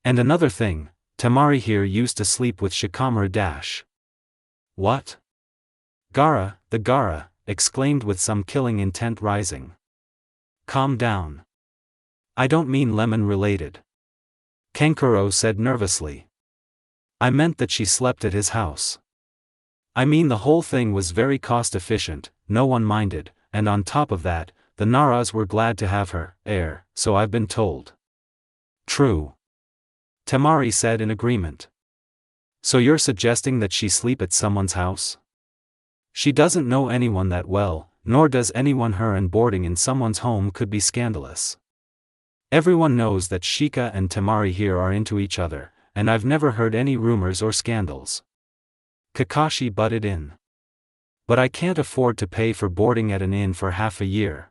And another thing, Temari here used to sleep with Shikamaru dash. What? Gaara, the Gaara, exclaimed with some killing intent rising. Calm down. I don't mean lemon-related. Kankuro said nervously. I meant that she slept at his house. I mean the whole thing was very cost-efficient, no one minded, and on top of that, the Naras were glad to have her, so I've been told. True. Temari said in agreement. So you're suggesting that she sleep at someone's house? She doesn't know anyone that well, nor does anyone her, and boarding in someone's home could be scandalous. Everyone knows that Shika and Temari here are into each other, and I've never heard any rumors or scandals. Kakashi butted in. But I can't afford to pay for boarding at an inn for half a year.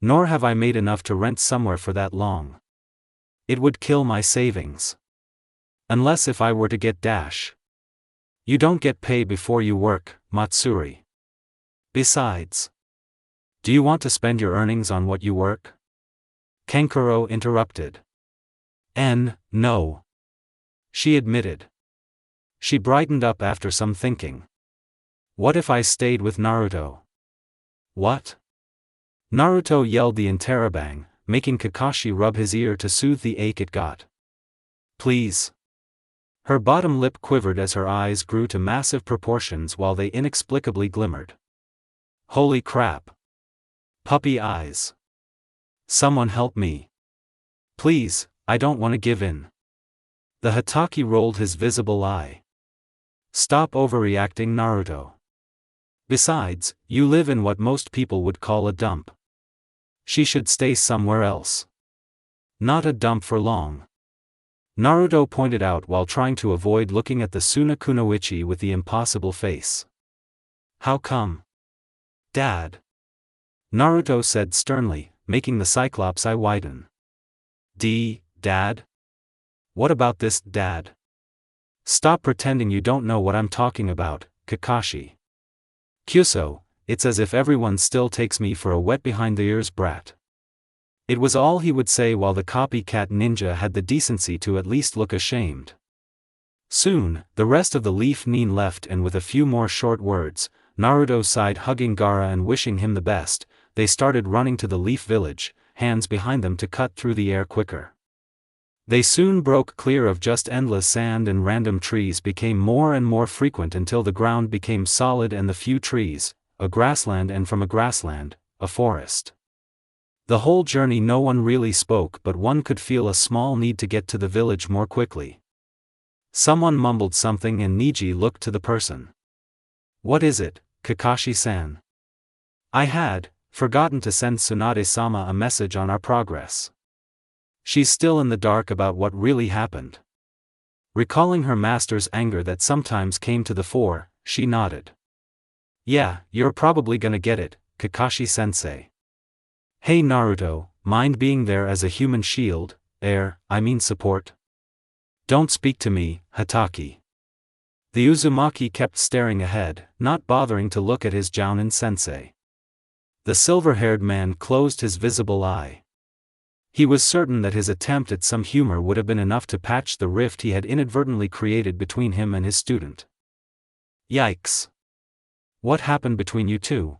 Nor have I made enough to rent somewhere for that long. It would kill my savings. Unless if I were to get dash. You don't get pay before you work, Matsuri. Besides. Do you want to spend your earnings on what you work? Kankuro interrupted. No. She admitted. She brightened up after some thinking. What if I stayed with Naruto? What? Naruto yelled the interrobang, making Kakashi rub his ear to soothe the ache it got. Please. Her bottom lip quivered as her eyes grew to massive proportions while they inexplicably glimmered. Holy crap. Puppy eyes. Someone help me. Please, I don't want to give in. The Hatake rolled his visible eye. Stop overreacting, Naruto. Besides, you live in what most people would call a dump. She should stay somewhere else. Not a dump for long. Naruto pointed out while trying to avoid looking at the Suna Kunoichi with the impossible face. How come? Dad. Naruto said sternly, making the Cyclops eye widen. Dad? What about this, Dad? Stop pretending you don't know what I'm talking about, Kakashi. Kyuso, it's as if everyone still takes me for a wet-behind-the-ears brat. It was all he would say while the copycat ninja had the decency to at least look ashamed. Soon, the rest of the Leaf Nin left, and with a few more short words, Naruto sighed, hugging Gaara and wishing him the best. They started running to the Leaf Village, hands behind them to cut through the air quicker. They soon broke clear of just endless sand, and random trees became more and more frequent until the ground became solid and the few trees, a grassland, and from a grassland, a forest. The whole journey no one really spoke, but one could feel a small need to get to the village more quickly. Someone mumbled something and Niji looked to the person. What is it, Kakashi-san? I had forgotten to send Tsunade-sama a message on our progress. She's still in the dark about what really happened. Recalling her master's anger that sometimes came to the fore, she nodded. Yeah, you're probably gonna get it, Kakashi-sensei. Hey Naruto, mind being there as a human shield, support? Don't speak to me, Hataki. The Uzumaki kept staring ahead, not bothering to look at his Jounin-sensei. The silver-haired man closed his visible eye. He was certain that his attempt at some humor would have been enough to patch the rift he had inadvertently created between him and his student. Yikes. What happened between you two?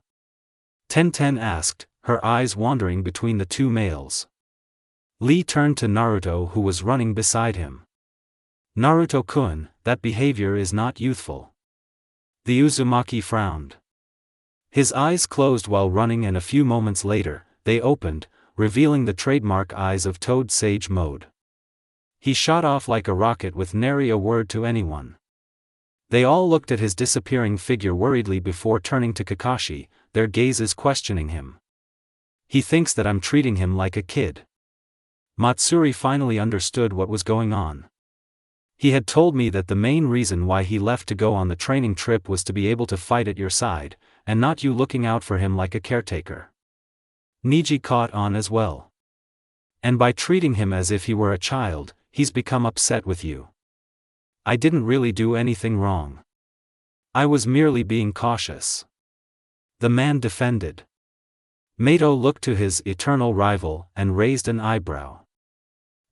Tenten asked, her eyes wandering between the two males. Lee turned to Naruto, who was running beside him. Naruto-kun, that behavior is not youthful. The Uzumaki frowned. His eyes closed while running, and a few moments later, they opened, revealing the trademark eyes of Toad Sage Mode. He shot off like a rocket with nary a word to anyone. They all looked at his disappearing figure worriedly before turning to Kakashi, their gazes questioning him. He thinks that I'm treating him like a kid. Matsuri finally understood what was going on. He had told me that the main reason why he left to go on the training trip was to be able to fight at your side, and not you looking out for him like a caretaker. Niji caught on as well. And by treating him as if he were a child, he's become upset with you. I didn't really do anything wrong. I was merely being cautious. The man defended. Mato looked to his eternal rival and raised an eyebrow.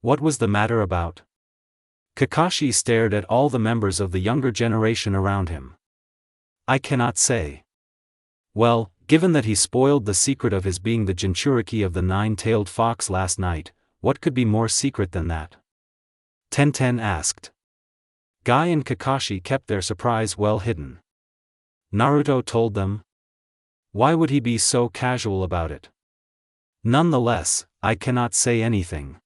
What was the matter about? Kakashi stared at all the members of the younger generation around him. I cannot say. Well, given that he spoiled the secret of his being the Jinchuriki of the nine-tailed fox last night, what could be more secret than that? Tenten asked. Guy and Kakashi kept their surprise well hidden. Naruto told them. Why would he be so casual about it? Nonetheless, I cannot say anything.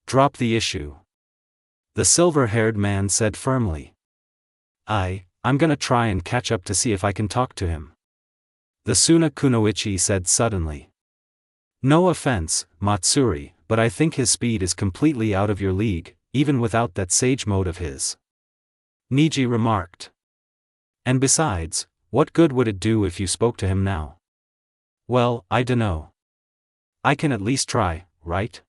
Drop the issue. The silver-haired man said firmly. I'm gonna try and catch up to see if I can talk to him. The Suna Kunoichi said suddenly. No offense, Matsuri, but I think his speed is completely out of your league, even without that sage mode of his. Niji remarked. And besides, what good would it do if you spoke to him now? Well, I dunno. I can at least try, right?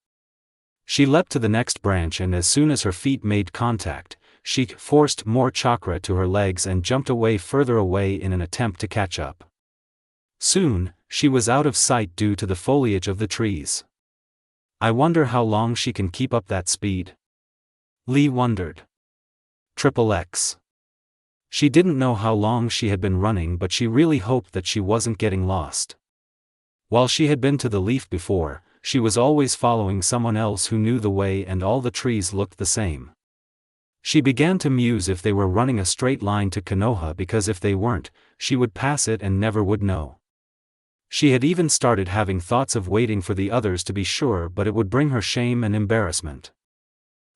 She leapt to the next branch, and as soon as her feet made contact, she forced more chakra to her legs and jumped away further away in an attempt to catch up. Soon, she was out of sight due to the foliage of the trees. I wonder how long she can keep up that speed. Lee wondered. XXX. She didn't know how long she had been running, but she really hoped that she wasn't getting lost. While she had been to the leaf before, she was always following someone else who knew the way, and all the trees looked the same. She began to muse if they were running a straight line to Konoha, because if they weren't, she would pass it and never would know. She had even started having thoughts of waiting for the others to be sure, but it would bring her shame and embarrassment.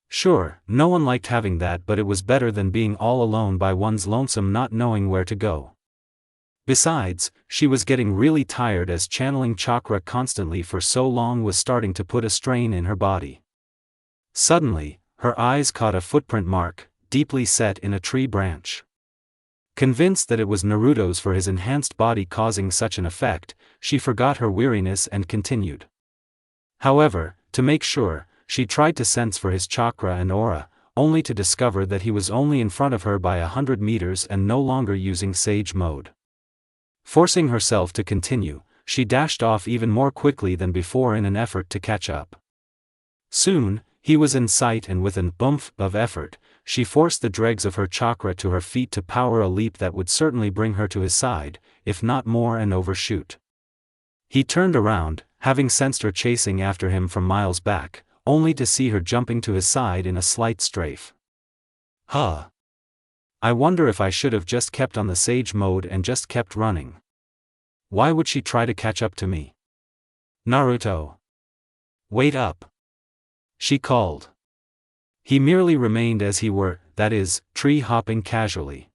Sure, no one liked having that, but it was better than being all alone by one's lonesome, not knowing where to go. Besides, she was getting really tired as channeling chakra constantly for so long was starting to put a strain in her body. Suddenly, her eyes caught a footprint mark, deeply set in a tree branch. Convinced that it was Naruto's for his enhanced body causing such an effect, she forgot her weariness and continued. However, to make sure, she tried to sense for his chakra and aura, only to discover that he was only in front of her by 100 meters and no longer using sage mode. Forcing herself to continue, she dashed off even more quickly than before in an effort to catch up. Soon, he was in sight and with an oomph of effort, she forced the dregs of her chakra to her feet to power a leap that would certainly bring her to his side, if not more and overshoot. He turned around, having sensed her chasing after him from miles back, only to see her jumping to his side in a slight strafe. Huh. I wonder if I should have just kept on the sage mode and just kept running. Why would she try to catch up to me? Naruto. Wait up. She called. He merely remained as he were, that is, tree-hopping casually.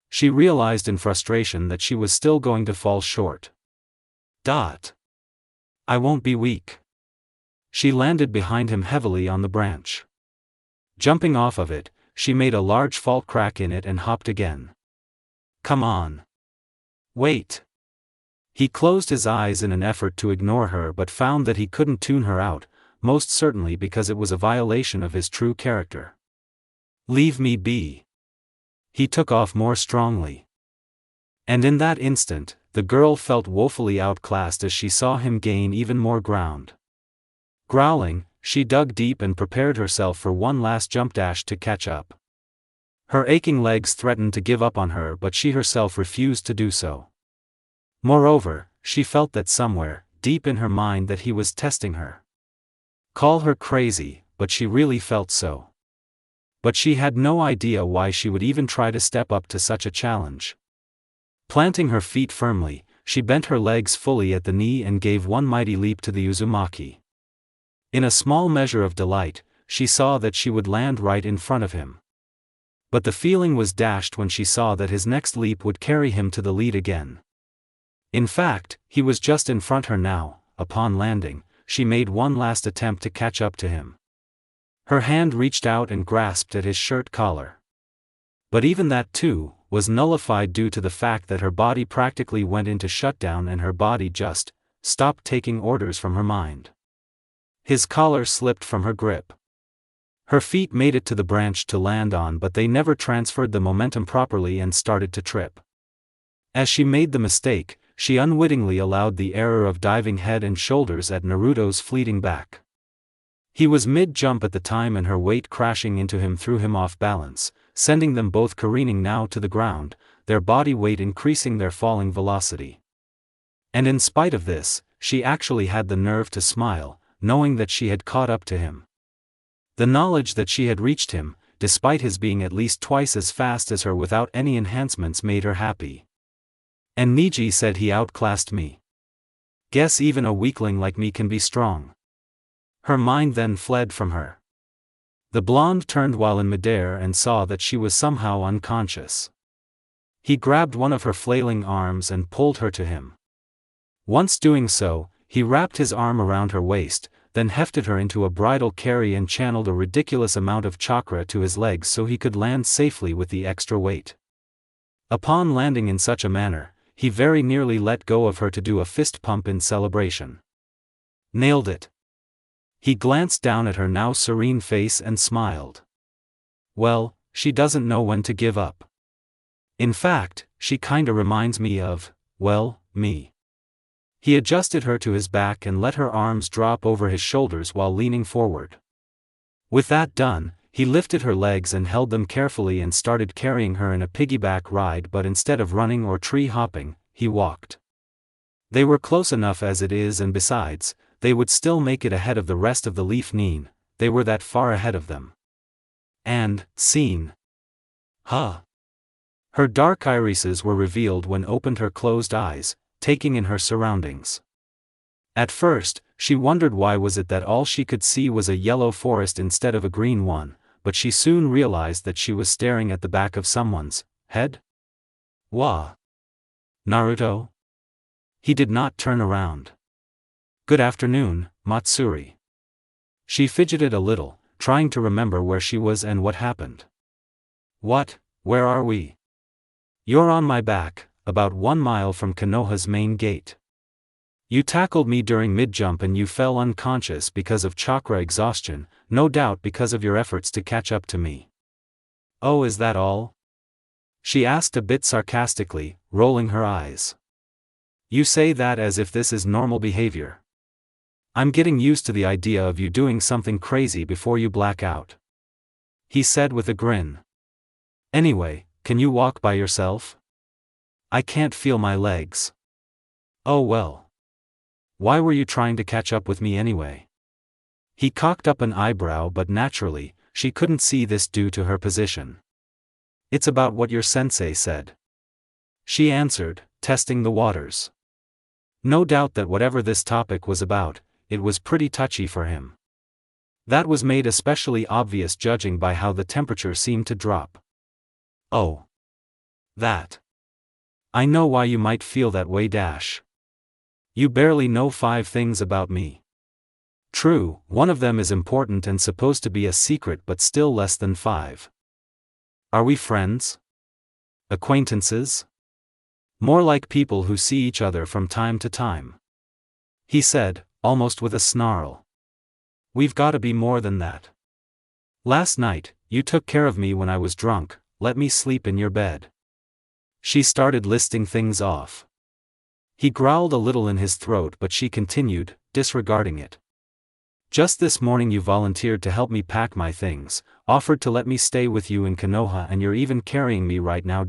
She realized in frustration that she was still going to fall short. I won't be weak. She landed behind him heavily on the branch. Jumping off of it, she made a large fault crack in it and hopped again. Come on. Wait. He closed his eyes in an effort to ignore her but found that he couldn't tune her out, most certainly because it was a violation of his true character. Leave me be. He took off more strongly. And in that instant, the girl felt woefully outclassed as she saw him gain even more ground. Growling, she dug deep and prepared herself for one last jump dash to catch up. Her aching legs threatened to give up on her but she herself refused to do so. Moreover, she felt that somewhere, deep in her mind that he was testing her. Call her crazy, but she really felt so. But she had no idea why she would even try to step up to such a challenge. Planting her feet firmly, she bent her legs fully at the knee and gave one mighty leap to the Uzumaki. In a small measure of delight, she saw that she would land right in front of him. But the feeling was dashed when she saw that his next leap would carry him to the lead again. In fact, he was just in front her now. Upon landing, she made one last attempt to catch up to him. Her hand reached out and grasped at his shirt collar. But even that too, was nullified due to the fact that her body practically went into shutdown and her body just stopped taking orders from her mind. His collar slipped from her grip. Her feet made it to the branch to land on but they never transferred the momentum properly and started to trip. As she made the mistake, she unwittingly allowed the error of diving head and shoulders at Naruto's fleeting back. He was mid-jump at the time and her weight crashing into him threw him off balance, sending them both careening now to the ground, their body weight increasing their falling velocity. And in spite of this, she actually had the nerve to smile, knowing that she had caught up to him. The knowledge that she had reached him, despite his being at least twice as fast as her without any enhancements made her happy. And Niji said he outclassed me. Guess even a weakling like me can be strong. Her mind then fled from her. The blonde turned while in midair and saw that she was somehow unconscious. He grabbed one of her flailing arms and pulled her to him. Once doing so, he wrapped his arm around her waist, then hefted her into a bridal carry and channeled a ridiculous amount of chakra to his legs so he could land safely with the extra weight. Upon landing in such a manner, he very nearly let go of her to do a fist pump in celebration. Nailed it. He glanced down at her now serene face and smiled. Well, she doesn't know when to give up. In fact, she kinda reminds me of, well, me. He adjusted her to his back and let her arms drop over his shoulders while leaning forward. With that done, he lifted her legs and held them carefully and started carrying her in a piggyback ride, but instead of running or tree hopping, he walked. They were close enough as it is, and besides, they would still make it ahead of the rest of the Leaf Nine, they were that far ahead of them. And, scene. Huh. Her dark irises were revealed when opened her closed eyes, taking in her surroundings. At first, she wondered why was it that all she could see was a yellow forest instead of a green one, but she soon realized that she was staring at the back of someone's head. Wah. Naruto? He did not turn around. Good afternoon, Matsuri. She fidgeted a little, trying to remember where she was and what happened. What, where are we? You're on my back, about 1 mile from Konoha's main gate. You tackled me during mid-jump and you fell unconscious because of chakra exhaustion, no doubt because of your efforts to catch up to me. Oh, is that all? She asked a bit sarcastically, rolling her eyes. You say that as if this is normal behavior. I'm getting used to the idea of you doing something crazy before you black out. He said with a grin. Anyway, can you walk by yourself? I can't feel my legs. Oh well. Why were you trying to catch up with me anyway? He cocked up an eyebrow, but naturally, she couldn't see this due to her position. It's about what your sensei said. She answered, testing the waters. No doubt that whatever this topic was about, it was pretty touchy for him. That was made especially obvious judging by how the temperature seemed to drop. Oh. That. I know why you might feel that way. You barely know 5 things about me. True, one of them is important and supposed to be a secret, but still less than 5. Are we friends? Acquaintances? More like people who see each other from time to time. He said, almost with a snarl. We've got to be more than that. Last night, you took care of me when I was drunk, let me sleep in your bed. She started listing things off. He growled a little in his throat, but she continued, disregarding it. Just this morning you volunteered to help me pack my things, offered to let me stay with you in Konoha, and you're even carrying me right now.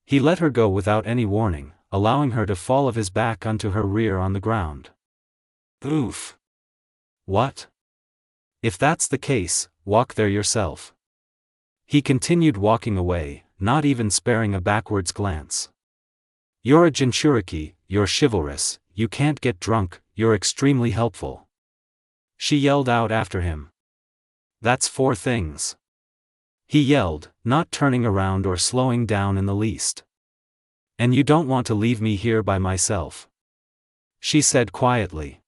He let her go without any warning, allowing her to fall of his back onto her rear on the ground. Oof. What? If that's the case, walk there yourself. He continued walking away, not even sparing a backwards glance. You're a Jinchuriki, you're chivalrous, you can't get drunk, you're extremely helpful. She yelled out after him. That's 4 things. He yelled, not turning around or slowing down in the least. And you don't want to leave me here by myself? She said quietly.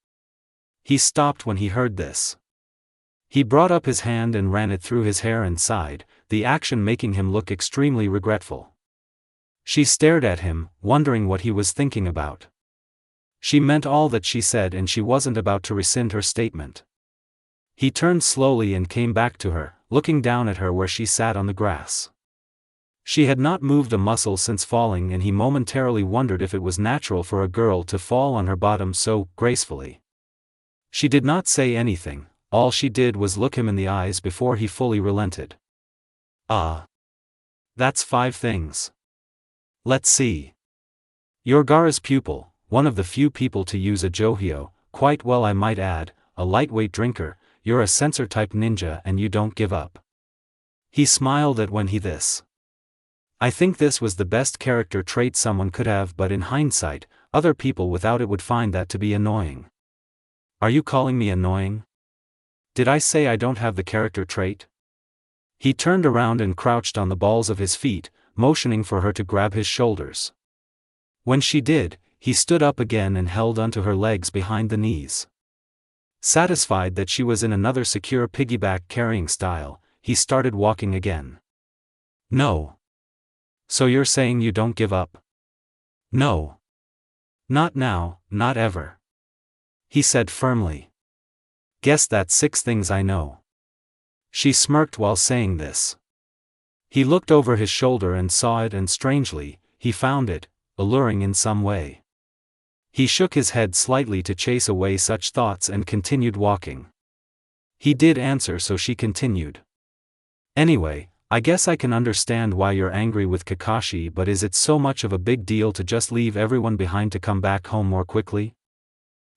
He stopped when he heard this. He brought up his hand and ran it through his hair and sighed, the action making him look extremely regretful. She stared at him, wondering what he was thinking about. She meant all that she said and she wasn't about to rescind her statement. He turned slowly and came back to her, looking down at her where she sat on the grass. She had not moved a muscle since falling, and he momentarily wondered if it was natural for a girl to fall on her bottom so gracefully. She did not say anything, all she did was look him in the eyes before he fully relented. That's 5 things. Let's see. You're Gaara's pupil, one of the few people to use a johio, quite well I might add, a lightweight drinker, you're a sensor-type ninja and you don't give up. He smiled at when he this. I think this was the best character trait someone could have, but in hindsight, other people without it would find that to be annoying. Are you calling me annoying? Did I say I don't have the character trait? He turned around and crouched on the balls of his feet, motioning for her to grab his shoulders. When she did, he stood up again and held onto her legs behind the knees. Satisfied that she was in another secure piggyback carrying style, he started walking again. No. So you're saying you don't give up? No. Not now, not ever. He said firmly. Guess that's 6 things I know. She smirked while saying this. He looked over his shoulder and saw it, and strangely, he found it alluring in some way. He shook his head slightly to chase away such thoughts and continued walking. He did answer, so she continued. Anyway, I guess I can understand why you're angry with Kakashi, but is it so much of a big deal to just leave everyone behind to come back home more quickly?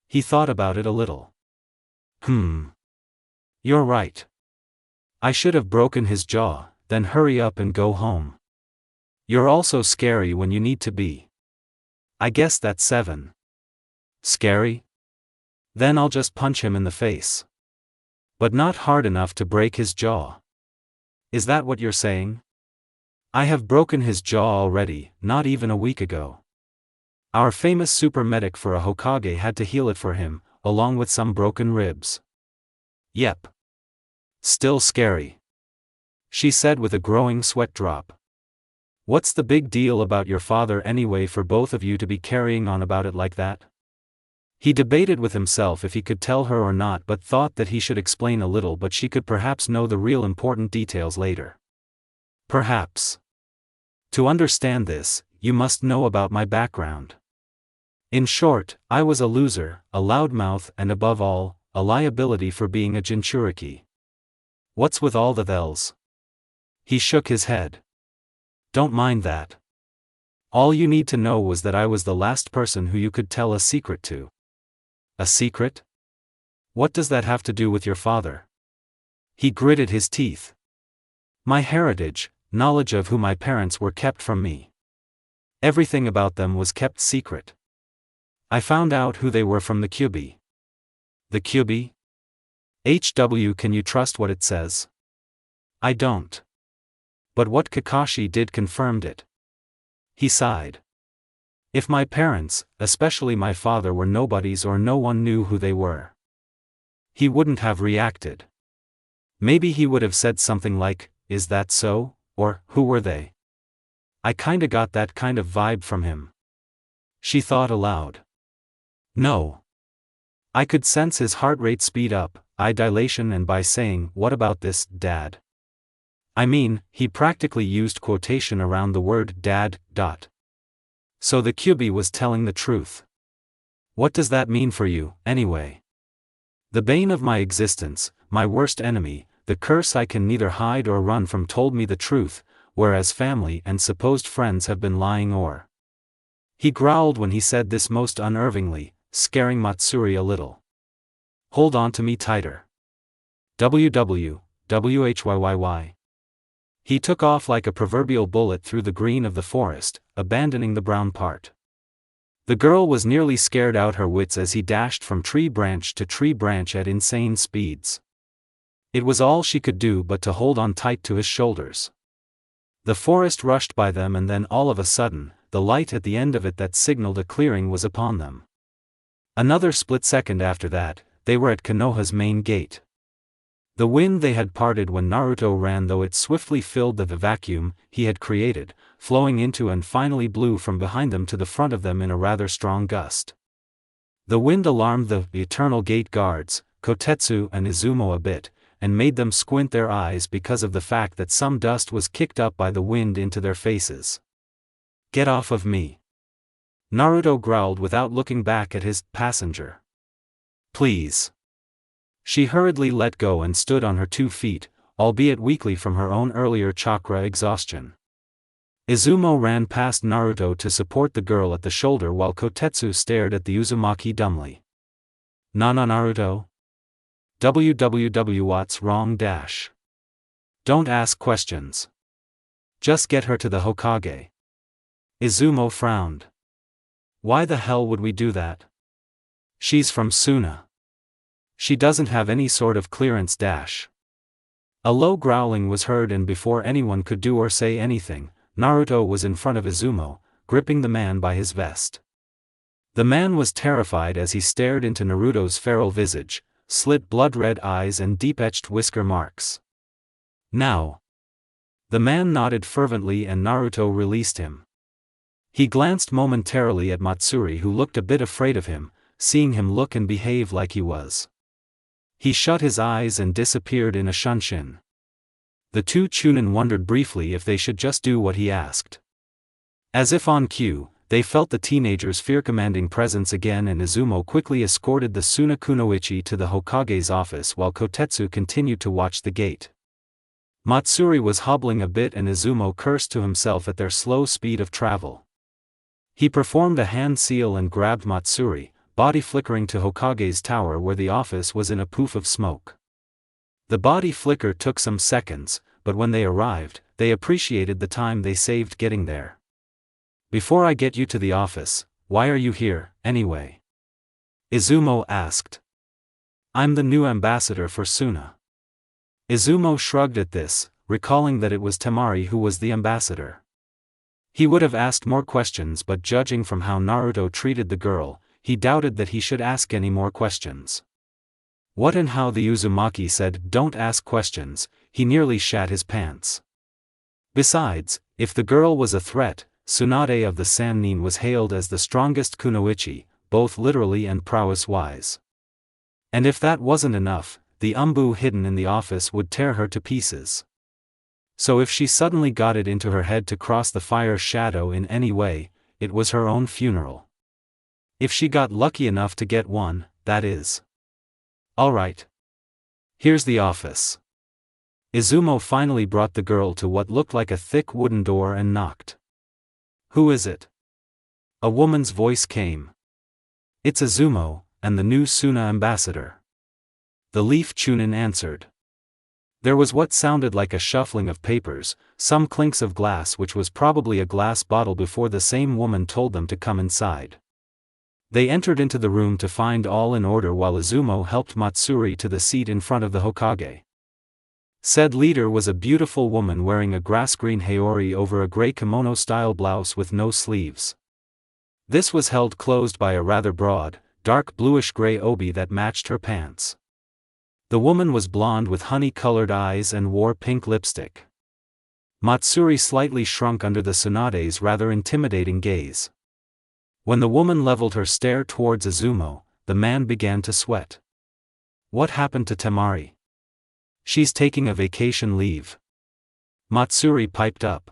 He thought about it a little. You're right. I should have broken his jaw, then hurry up and go home. You're also scary when you need to be. I guess that's 7. Scary? Then I'll just punch him in the face. But not hard enough to break his jaw. Is that what you're saying? I have broken his jaw already, not even a week ago. Our famous super medic for a Hokage had to heal it for him, along with some broken ribs. Yep. Still scary. She said with a growing sweat drop. What's the big deal about your father anyway for both of you to be carrying on about it like that? He debated with himself if he could tell her or not, but thought that he should explain a little, but she could perhaps know the real important details later. Perhaps. To understand this, you must know about my background. In short, I was a loser, a loudmouth, and above all, a liability for being a Jinchuriki. What's with all the thels? He shook his head. Don't mind that. All you need to know was that I was the last person who you could tell a secret to. A secret? What does that have to do with your father? He gritted his teeth. My heritage, knowledge of who my parents were, kept from me. Everything about them was kept secret. I found out who they were from the Kyubi. The Kyubi? HW, can you trust what it says? I don't. But what Kakashi did confirmed it. He sighed. If my parents, especially my father, were nobodies or no one knew who they were, he wouldn't have reacted. Maybe he would have said something like, "Is that so?" or "Who were they?" I kinda got that kind of vibe from him. She thought aloud. No. I could sense his heart rate speed up, eye dilation, and by saying, "What about this, Dad?" I mean, he practically used quotation around the word dad, dot. So the Kyubi was telling the truth. What does that mean for you, anyway? The bane of my existence, my worst enemy, the curse I can neither hide or run from, told me the truth, whereas family and supposed friends have been lying or. He growled when he said this most unnervingly, scaring Matsuri a little. Hold on to me tighter. WHYYY. He took off like a proverbial bullet through the green of the forest, abandoning the brown part. The girl was nearly scared out her wits as he dashed from tree branch to tree branch at insane speeds. It was all she could do but to hold on tight to his shoulders. The forest rushed by them, and then all of a sudden, the light at the end of it that signaled a clearing was upon them. Another split second after that, they were at Konoha's main gate. The wind they had parted when Naruto ran, though it swiftly filled the vacuum he had created, flowing into and finally blew from behind them to the front of them in a rather strong gust. The wind alarmed the eternal gate guards, Kotetsu and Izumo, a bit, and made them squint their eyes because of the fact that some dust was kicked up by the wind into their faces. Get off of me! Naruto growled without looking back at his passenger. Please. She hurriedly let go and stood on her 2 feet, albeit weakly from her own earlier chakra exhaustion. Izumo ran past Naruto to support the girl at the shoulder while Kotetsu stared at the Uzumaki dumbly. Nana Naruto? What's wrong dash? Don't ask questions. Just get her to the Hokage. Izumo frowned. Why the hell would we do that? She's from Suna. She doesn't have any sort of clearance dash. A low growling was heard, and before anyone could do or say anything, Naruto was in front of Izumo, gripping the man by his vest. The man was terrified as he stared into Naruto's feral visage, slit blood-red eyes and deep-etched whisker marks. Now. The man nodded fervently and Naruto released him. He glanced momentarily at Matsuri, who looked a bit afraid of him, seeing him look and behave like he was. He shut his eyes and disappeared in a shunshin. The 2 Chunin wondered briefly if they should just do what he asked. As if on cue, they felt the teenager's fear-commanding presence again, and Izumo quickly escorted the Suna Kunoichi to the Hokage's office while Kotetsu continued to watch the gate. Matsuri was hobbling a bit and Izumo cursed to himself at their slow speed of travel. He performed a hand seal and grabbed Matsuri, body flickering to Hokage's tower where the office was in a poof of smoke. The body flicker took some seconds, but when they arrived, they appreciated the time they saved getting there. Before I get you to the office, why are you here, anyway? Izumo asked. I'm the new ambassador for Suna. Izumo shrugged at this, recalling that it was Temari who was the ambassador. He would have asked more questions, but judging from how Naruto treated the girl, he doubted that he should ask any more questions. What and how the Uzumaki said "don't ask questions," he nearly shat his pants. Besides, if the girl was a threat, Tsunade of the Sannin was hailed as the strongest kunoichi, both literally and prowess-wise. And if that wasn't enough, the umbu hidden in the office would tear her to pieces. So if she suddenly got it into her head to cross the fire shadow in any way, it was her own funeral. If she got lucky enough to get one, that is. Alright. Here's the office. Izumo finally brought the girl to what looked like a thick wooden door and knocked. Who is it? A woman's voice came. It's Izumo, and the new Suna ambassador. The Leaf Chunin answered. There was what sounded like a shuffling of papers, some clinks of glass, which was probably a glass bottle, before the same woman told them to come inside. They entered into the room to find all in order while Izumo helped Matsuri to the seat in front of the Hokage. Said leader was a beautiful woman wearing a grass-green haori over a gray kimono-style blouse with no sleeves. This was held closed by a rather broad, dark bluish-gray obi that matched her pants. The woman was blonde with honey-colored eyes and wore pink lipstick. Matsuri slightly shrunk under the Tsunade's rather intimidating gaze. When the woman leveled her stare towards Izumo, the man began to sweat. What happened to Temari? She's taking a vacation leave. Matsuri piped up.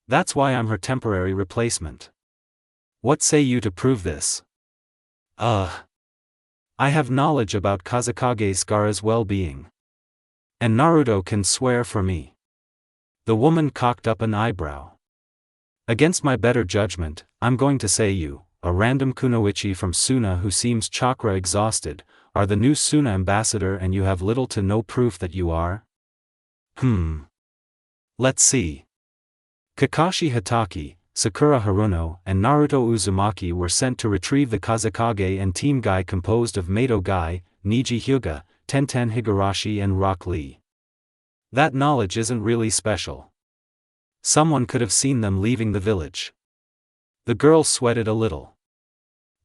That's why I'm her temporary replacement. What say you to prove this? I have knowledge about Kazekage Skara's well-being. And Naruto can swear for me. The woman cocked up an eyebrow. Against my better judgment, I'm going to say you, a random kunoichi from Suna who seems chakra exhausted, are the new Suna ambassador, and you have little to no proof that you are? Let's see. Kakashi Hatake, Sakura Haruno, and Naruto Uzumaki were sent to retrieve the Kazekage and Team Guy composed of Mato Guy, Niji Hyuga, Tenten Higurashi and Rock Lee. That knowledge isn't really special. Someone could have seen them leaving the village. The girl sweated a little.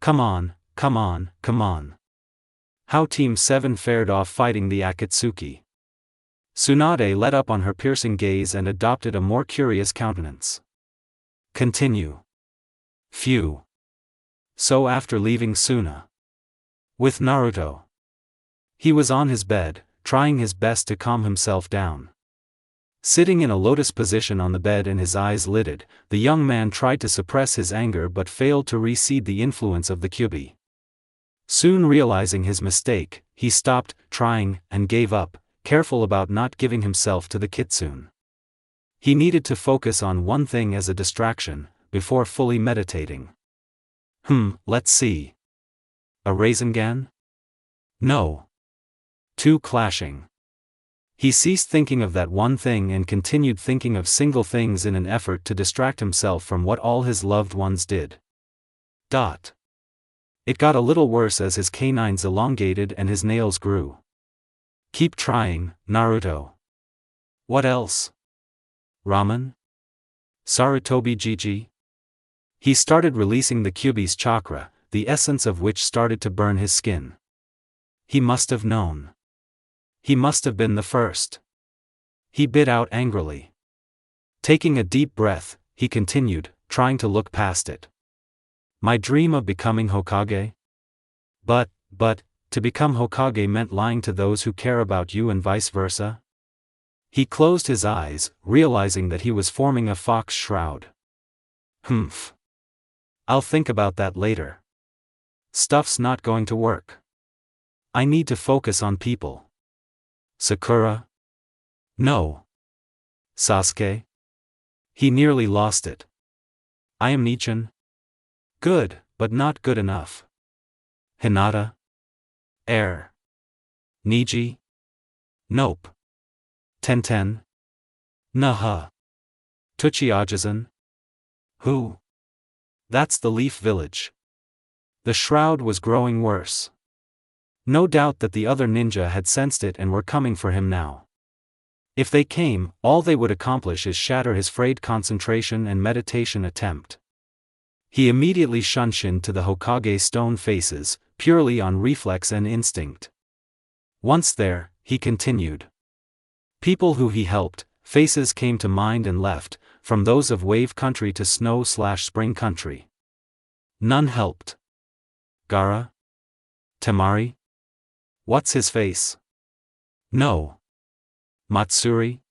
Come on. How Team 7 fared off fighting the Akatsuki. Tsunade let up on her piercing gaze and adopted a more curious countenance. Continue. Phew. So after leaving Suna. With Naruto. He was on his bed, trying his best to calm himself down. Sitting in a lotus position on the bed and his eyes lidded, the young man tried to suppress his anger but failed to recede the influence of the Kyuubi. Soon realizing his mistake, he stopped trying and gave up, careful about not giving himself to the kitsune. He needed to focus on one thing as a distraction, before fully meditating. Let's see. A Rasengan? No. Two clashing. He ceased thinking of that one thing and continued thinking of single things in an effort to distract himself from what all his loved ones did. It got a little worse as his canines elongated and his nails grew. Keep trying, Naruto. What else? Ramen? Sarutobi Jiji? He started releasing the Kyuubi's chakra, the essence of which started to burn his skin. He must have known. He must have been the first. He bit out angrily. Taking a deep breath, he continued, trying to look past it. My dream of becoming Hokage? But, to become Hokage meant lying to those who care about you and vice versa? He closed his eyes, realizing that he was forming a fox shroud. I'll think about that later. Stuff's not going to work. I need to focus on people. Sakura? No. Sasuke? He nearly lost it. I am Nichan? Good, but not good enough. Hinata? Air. Niji? Nope. Tenten? Naha. Tuchiajizan? Who? That's the Leaf Village. The shroud was growing worse. No doubt that the other ninja had sensed it and were coming for him now. If they came, all they would accomplish is shatter his frayed concentration and meditation attempt. He immediately shunshined to the Hokage stone faces, purely on reflex and instinct. Once there, he continued. People who he helped, faces came to mind and left, from those of wave country to snow/spring country. None helped. Gaara? Temari? What's his face? No. Matsuri?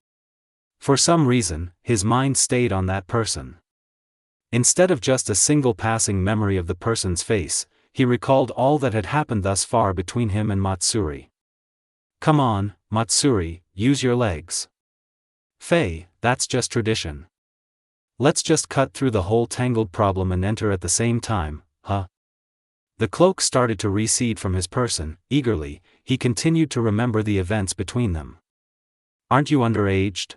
For some reason, his mind stayed on that person. Instead of just a single passing memory of the person's face, he recalled all that had happened thus far between him and Matsuri. Come on, Matsuri, use your legs. Faye, that's just tradition. Let's just cut through the whole tangled problem and enter at the same time, huh? The cloak started to recede from his person. Eagerly, he continued to remember the events between them. Aren't you underaged?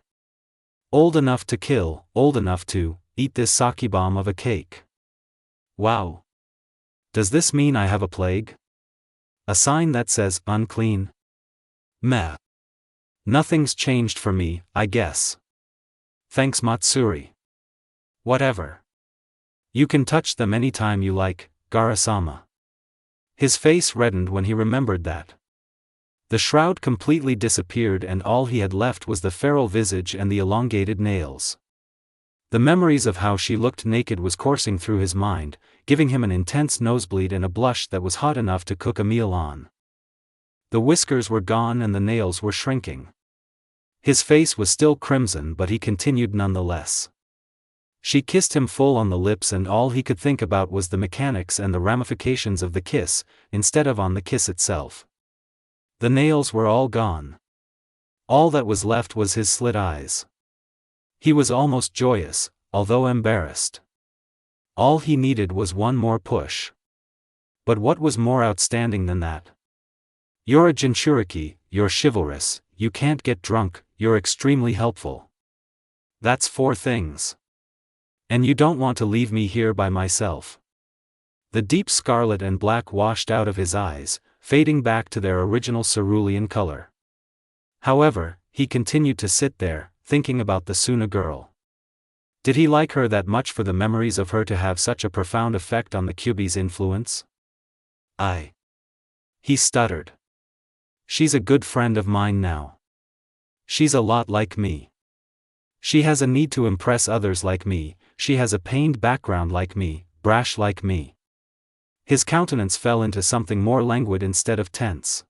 Old enough to kill, old enough to eat this sake bomb of a cake. Wow. Does this mean I have a plague? A sign that says unclean? Meh. Nothing's changed for me, I guess. Thanks, Matsuri. Whatever. You can touch them anytime you like, Gaara-sama. His face reddened when he remembered that. The shroud completely disappeared and all he had left was the feral visage and the elongated nails. The memories of how she looked naked was coursing through his mind, giving him an intense nosebleed and a blush that was hot enough to cook a meal on. The whiskers were gone and the nails were shrinking. His face was still crimson, but he continued nonetheless. She kissed him full on the lips and all he could think about was the mechanics and the ramifications of the kiss, instead of on the kiss itself. The nails were all gone. All that was left was his slit eyes. He was almost joyous, although embarrassed. All he needed was one more push. But what was more outstanding than that? You're a Jinchuriki, you're chivalrous, you can't get drunk, you're extremely helpful. That's 4 things. And you don't want to leave me here by myself. The deep scarlet and black washed out of his eyes, fading back to their original cerulean color. However, he continued to sit there, thinking about the Suna girl. Did he like her that much for the memories of her to have such a profound effect on the Kyuubi's influence? He stuttered. She's a good friend of mine now. She's a lot like me. She has a need to impress others like me, she has a pained background like me, brash like me. His countenance fell into something more languid instead of tense.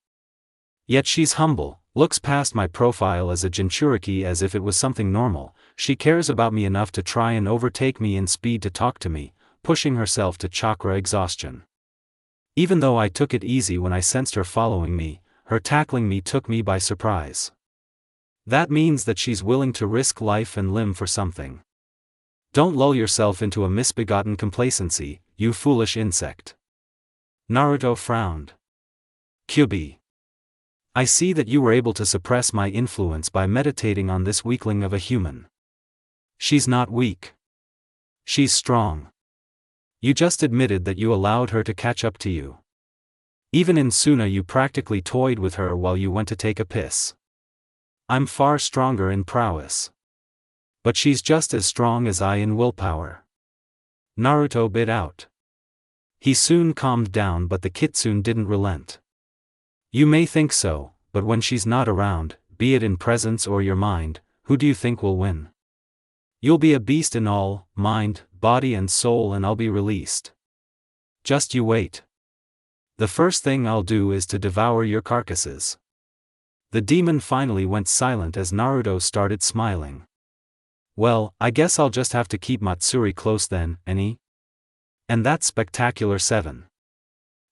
Yet she's humble, looks past my profile as a Jinchuriki as if it was something normal, she cares about me enough to try and overtake me in speed to talk to me, pushing herself to chakra exhaustion. Even though I took it easy when I sensed her following me, her tackling me took me by surprise. That means that she's willing to risk life and limb for something. Don't lull yourself into a misbegotten complacency, you foolish insect. Naruto frowned. Kyuubi. I see that you were able to suppress my influence by meditating on this weakling of a human. She's not weak. She's strong. You just admitted that you allowed her to catch up to you. Even in Suna you practically toyed with her while you went to take a piss. I'm far stronger in prowess. But she's just as strong as I in willpower. Naruto bit out. He soon calmed down, but the kitsune didn't relent. You may think so, but when she's not around, be it in presence or your mind, who do you think will win? You'll be a beast in all, mind, body and soul, and I'll be released. Just you wait. The first thing I'll do is to devour your carcasses. The demon finally went silent as Naruto started smiling. Well, I guess I'll just have to keep Matsuri close then, any? And that's spectacular 7.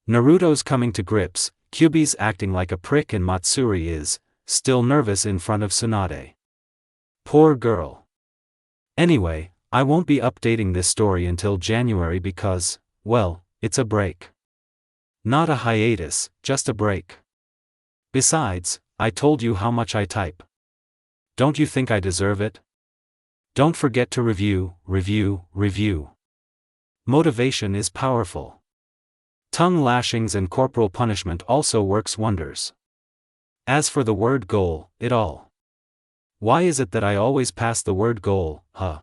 Naruto's coming to grips, Kyuubi's acting like a prick and Matsuri is, still nervous in front of Tsunade. Poor girl. Anyway, I won't be updating this story until January because, well, it's a break. Not a hiatus, just a break. Besides, I told you how much I type. Don't you think I deserve it? Don't forget to review. Motivation is powerful. Tongue lashings and corporal punishment also works wonders. As for the word goal, it all Why is it that I always pass the word goal, huh?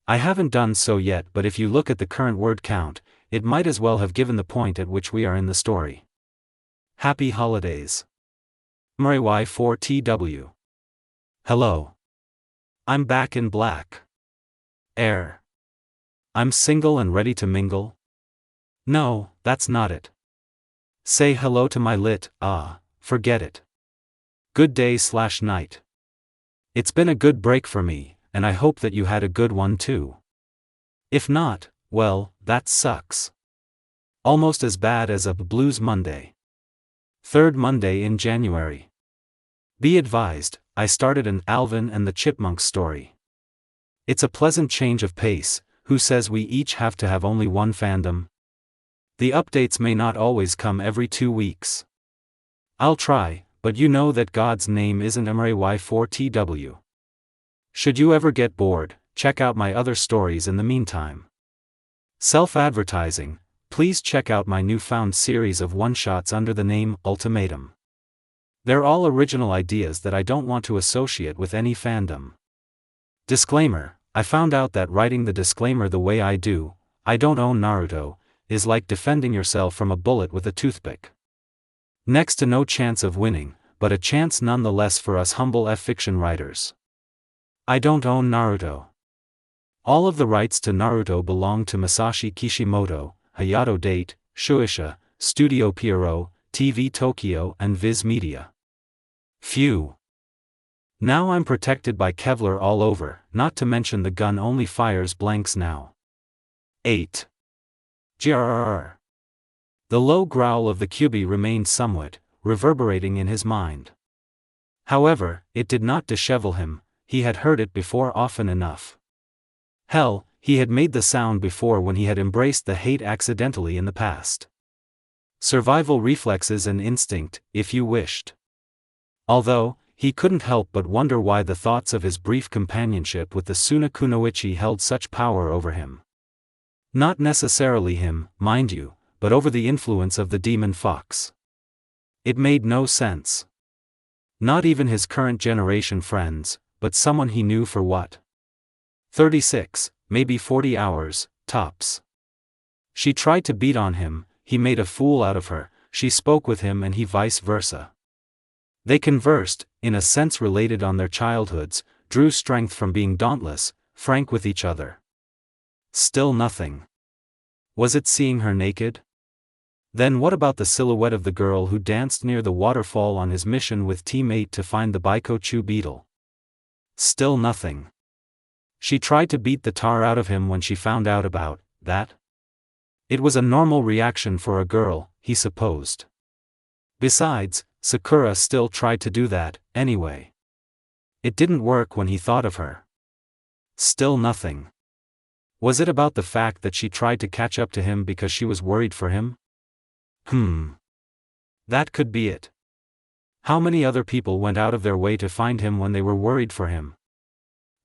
I haven't done so yet, but if you look at the current word count, it might as well have given the point at which we are in the story. Happy holidays. MRY4TW. Hello. I'm back in black. Air. I'm single and ready to mingle? No, that's not it. Say hello to my forget it. Good day/night. It's been a good break for me, and I hope that you had a good one too. If not, well, that sucks. Almost as bad as a Blues Monday. Third Monday in January. Be advised, I started an Alvin and the Chipmunks story. It's a pleasant change of pace. Who says we each have to have only one fandom? The updates may not always come every 2 weeks. I'll try, but you know that God's name isn't MRY4TW. Should you ever get bored, check out my other stories in the meantime. Self-advertising, please check out my newfound series of one-shots under the name Ultimatum. They're all original ideas that I don't want to associate with any fandom. Disclaimer, I found out that writing the disclaimer the way I do, I don't own Naruto, is like defending yourself from a bullet with a toothpick. Next to no chance of winning, but a chance nonetheless for us humble F-fiction writers. I don't own Naruto. All of the rights to Naruto belong to Masashi Kishimoto, Hayato Date, Shueisha, Studio Pierrot, TV Tokyo and Viz Media. Phew. Now I'm protected by Kevlar all over, not to mention the gun only fires blanks now. 8. Grrrr. The low growl of the Kyubi remained somewhat, reverberating in his mind. However, it did not dishevel him, he had heard it before often enough. Hell, he had made the sound before when he had embraced the hate accidentally in the past. Survival reflexes and instinct, if you wished. Although, he couldn't help but wonder why the thoughts of his brief companionship with the Suna Kunoichi held such power over him. Not necessarily him, mind you, but over the influence of the demon fox. It made no sense. Not even his current generation friends, but someone he knew for what? 36, maybe 40 hours, tops. She tried to beat on him, he made a fool out of her, she spoke with him and he vice versa. They conversed, in a sense related on their childhoods, drew strength from being dauntless, frank with each other. Still nothing. Was it seeing her naked? Then what about the silhouette of the girl who danced near the waterfall on his mission with Team 8 to find the Baikochu beetle? Still nothing. She tried to beat the tar out of him when she found out about that. It was a normal reaction for a girl, he supposed. Besides, Sakura still tried to do that, anyway. It didn't work when he thought of her. Still nothing. Was it about the fact that she tried to catch up to him because she was worried for him? That could be it. How many other people went out of their way to find him when they were worried for him?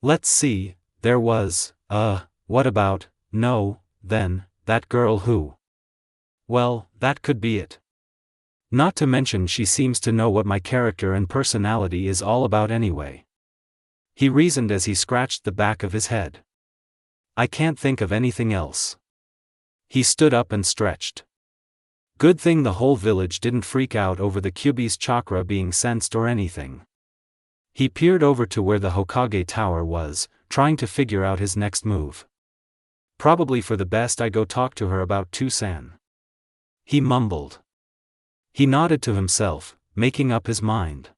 Let's see, there was, what about, that girl who? Well, that could be it. Not to mention she seems to know what my character and personality is all about anyway. He reasoned as he scratched the back of his head. I can't think of anything else. He stood up and stretched. Good thing the whole village didn't freak out over the Kyubi's chakra being sensed or anything. He peered over to where the Hokage tower was, trying to figure out his next move. Probably for the best I go talk to her about Tucson. He mumbled. He nodded to himself, making up his mind.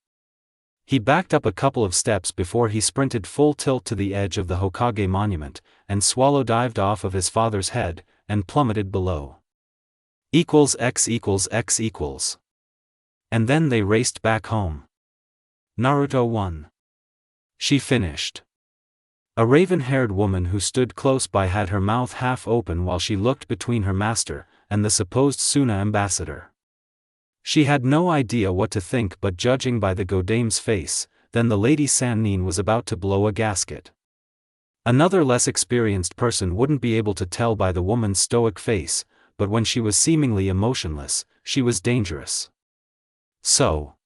He backed up a couple of steps before he sprinted full tilt to the edge of the Hokage monument, and swallow-dived off of his father's head, and plummeted below. X equals X equals. And then they raced back home. Naruto won. She finished. A raven-haired woman who stood close by had her mouth half open while she looked between her master and the supposed Suna ambassador. She had no idea what to think, but judging by the Godame's face, then the Lady Sannin was about to blow a gasket. Another less experienced person wouldn't be able to tell by the woman's stoic face, but when she was seemingly emotionless, she was dangerous. So,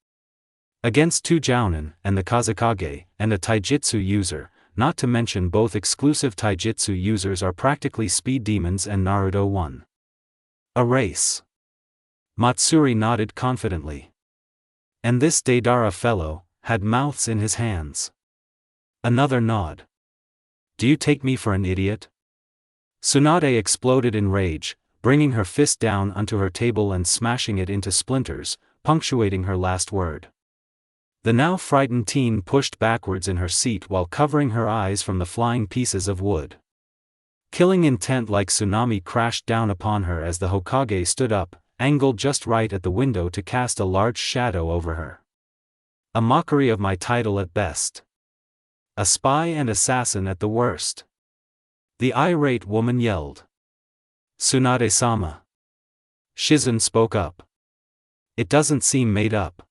Against 2 jounin, and the Kazekage, and a taijutsu user, not to mention both exclusive taijutsu users are practically speed demons and Naruto won. A race. Matsuri nodded confidently. And this Deidara fellow had mouths in his hands. Another nod. Do you take me for an idiot? Tsunade exploded in rage, bringing her fist down onto her table and smashing it into splinters, punctuating her last word. The now frightened teen pushed backwards in her seat while covering her eyes from the flying pieces of wood. Killing intent like tsunami crashed down upon her as the Hokage stood up, angled just right at the window to cast a large shadow over her. A mockery of my title at best. A spy and assassin at the worst. The irate woman yelled. Tsunade-sama. Shizun spoke up. It doesn't seem made up.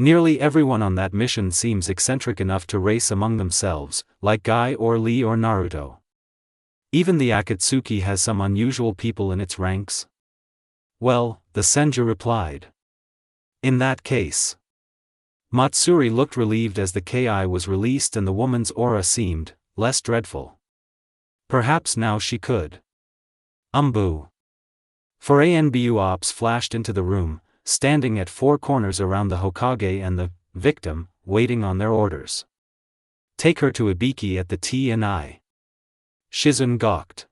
Nearly everyone on that mission seems eccentric enough to race among themselves, like Guy or Lee or Naruto. Even the Akatsuki has some unusual people in its ranks. Well, the Senju replied. In that case. Matsuri looked relieved as the Ki was released and the woman's aura seemed less dreadful. Perhaps now she could. Umbu. 4 ANBU ops flashed into the room, standing at 4 corners around the Hokage and the victim, waiting on their orders. Take her to Ibiki at the T&I. Shizun gawked.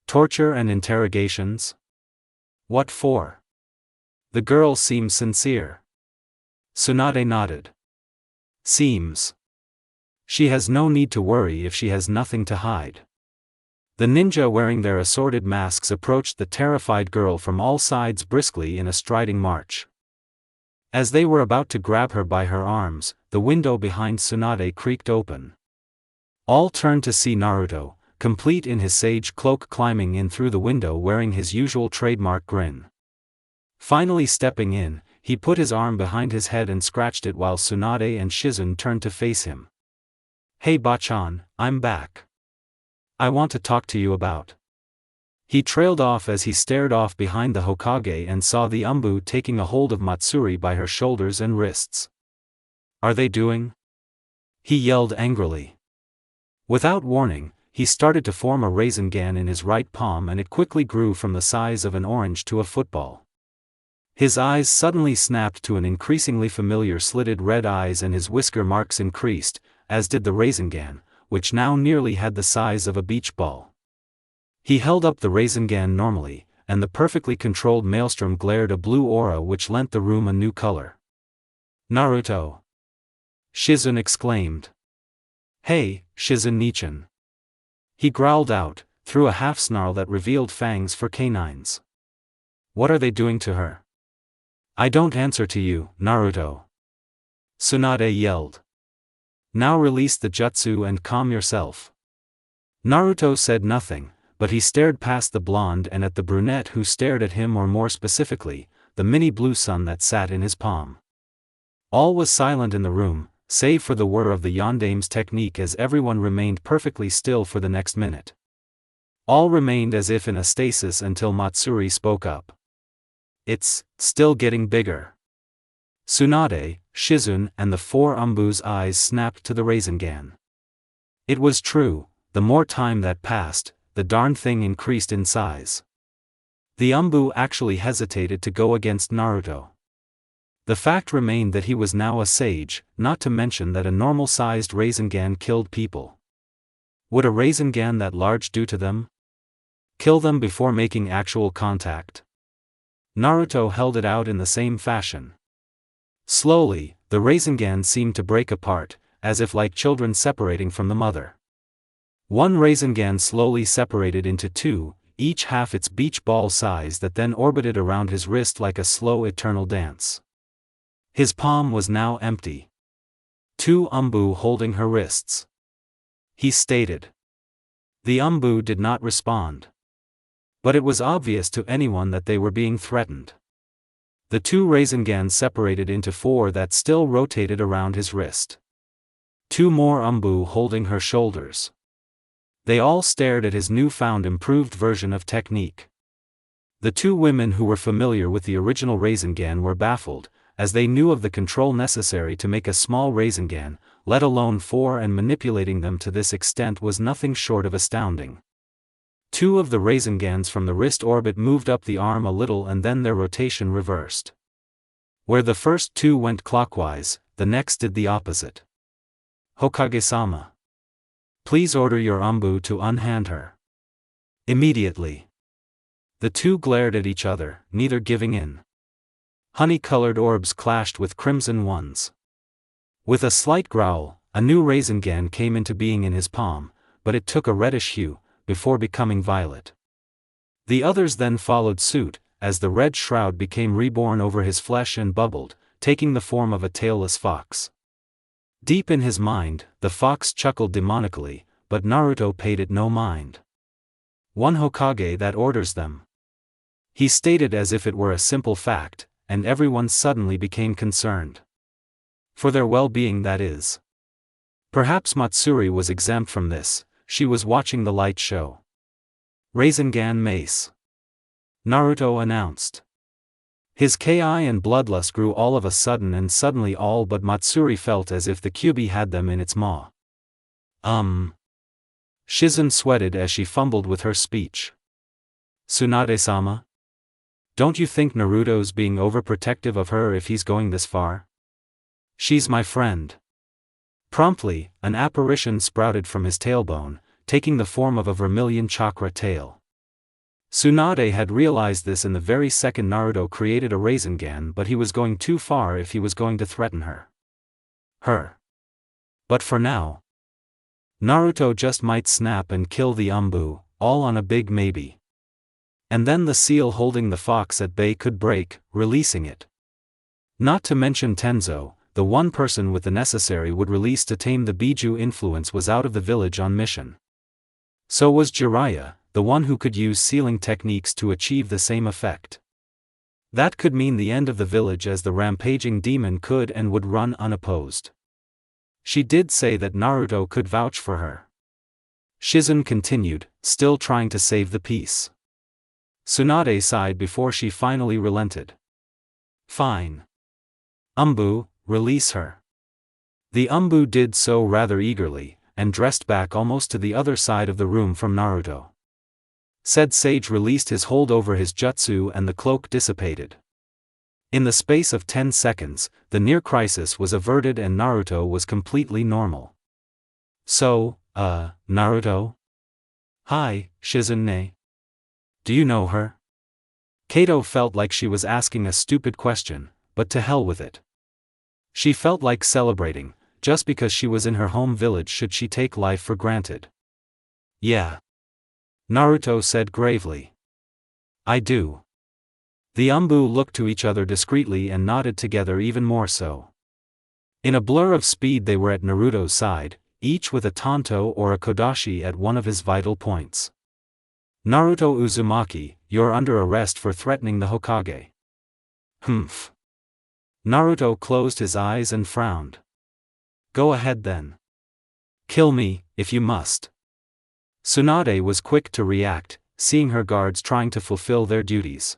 Torture and interrogations? What for? The girl seems sincere. Tsunade nodded. Seems. She has no need to worry if she has nothing to hide. The ninja wearing their assorted masks approached the terrified girl from all sides briskly in a striding march. As they were about to grab her by her arms, the window behind Tsunade creaked open. All turned to see Naruto, complete in his sage cloak, climbing in through the window wearing his usual trademark grin. Finally stepping in, he put his arm behind his head and scratched it while Tsunade and Shizun turned to face him. Hey Bachan, I'm back. I want to talk to you about. He trailed off as he stared off behind the Hokage and saw the Umbu taking a hold of Matsuri by her shoulders and wrists. Are they doing? He yelled angrily. Without warning, he started to form a Rasengan in his right palm and it quickly grew from the size of an orange to a football. His eyes suddenly snapped to an increasingly familiar slitted red eyes and his whisker marks increased, as did the Rasengan, which now nearly had the size of a beach ball. He held up the Rasengan normally, and the perfectly controlled maelstrom glared a blue aura which lent the room a new color. Naruto! Shizun exclaimed. Hey, Shizun Nichan! He growled out, through a half-snarl that revealed fangs for canines. What are they doing to her? I don't answer to you, Naruto. Tsunade yelled. Now release the jutsu and calm yourself. Naruto said nothing, but he stared past the blonde and at the brunette who stared at him, or more specifically, the mini blue sun that sat in his palm. All was silent in the room, save for the whir of the Yondame's technique as everyone remained perfectly still for the next minute. All remained as if in a stasis until Matsuri spoke up. It's still getting bigger. Tsunade, Shizun and the 4 Umbu's eyes snapped to the Rasengan. It was true, the more time that passed, the darn thing increased in size. The Umbu actually hesitated to go against Naruto. The fact remained that he was now a sage, not to mention that a normal-sized Rasengan killed people. Would a Rasengan that large do to them? Kill them before making actual contact? Naruto held it out in the same fashion. Slowly, the Rasengan seemed to break apart, as if like children separating from the mother. One Rasengan slowly separated into 2, each half its beach ball size, that then orbited around his wrist like a slow eternal dance. His palm was now empty. 2 Umbu holding her wrists. He stated. The Umbu did not respond. But it was obvious to anyone that they were being threatened. The 2 Rasengans separated into 4 that still rotated around his wrist. 2 more Umbu holding her shoulders. They all stared at his newfound improved version of technique. The 2 women who were familiar with the original Rasengan were baffled, as they knew of the control necessary to make a small Rasengan, let alone 4, and manipulating them to this extent was nothing short of astounding. 2 of the Rasengans from the wrist orbit moved up the arm a little and then their rotation reversed. Where the first 2 went clockwise, the next did the opposite. Hokage-sama. Please order your Ambu to unhand her. Immediately. The 2 glared at each other, neither giving in. Honey-colored orbs clashed with crimson ones. With a slight growl, a new Rasengan came into being in his palm, but it took a reddish hue, before becoming violet. The others then followed suit, as the red shroud became reborn over his flesh and bubbled, taking the form of a tailless fox. Deep in his mind, the fox chuckled demonically, but Naruto paid it no mind. One Hokage that orders them. He stated as if it were a simple fact, and everyone suddenly became concerned. For their well-being, that is. Perhaps Matsuri was exempt from this, she was watching the light show. Rasengan mace. Naruto announced. His ki and bloodlust grew all of a sudden, and suddenly all but Matsuri felt as if the Kyuubi had them in its maw. Shizen sweated as she fumbled with her speech. Tsunade-sama? Don't you think Naruto's being overprotective of her if he's going this far? She's my friend. Promptly, an apparition sprouted from his tailbone, taking the form of a vermilion chakra tail. Tsunade had realized this in the very second Naruto created a Rasengan, but he was going too far if he was going to threaten her. But for now, Naruto just might snap and kill the Ambu, all on a big maybe. And then the seal holding the fox at bay could break, releasing it. Not to mention Tenzo, the one person with the necessary would release to tame the Biju influence, was out of the village on mission. So was Jiraiya, the one who could use sealing techniques to achieve the same effect. That could mean the end of the village, as the rampaging demon could and would run unopposed. She did say that Naruto could vouch for her. Shizen continued, still trying to save the peace. Tsunade sighed before she finally relented. Fine. Ambu, release her. The Ambu did so rather eagerly, and dressed back almost to the other side of the room from Naruto. Said sage released his hold over his jutsu and the cloak dissipated. In the space of 10 seconds, the near crisis was averted and Naruto was completely normal. So, Naruto? Hi, Shizen-ne. Do you know her? Kato felt like she was asking a stupid question, but to hell with it. She felt like celebrating, just because she was in her home village should she take life for granted. Yeah. Naruto said gravely. I do. The Ambu looked to each other discreetly and nodded together even more so. In a blur of speed they were at Naruto's side, each with a Tanto or a Kodashi at one of his vital points. Naruto Uzumaki, you're under arrest for threatening the Hokage. Humph. Naruto closed his eyes and frowned. Go ahead then. Kill me, if you must. Tsunade was quick to react, seeing her guards trying to fulfill their duties.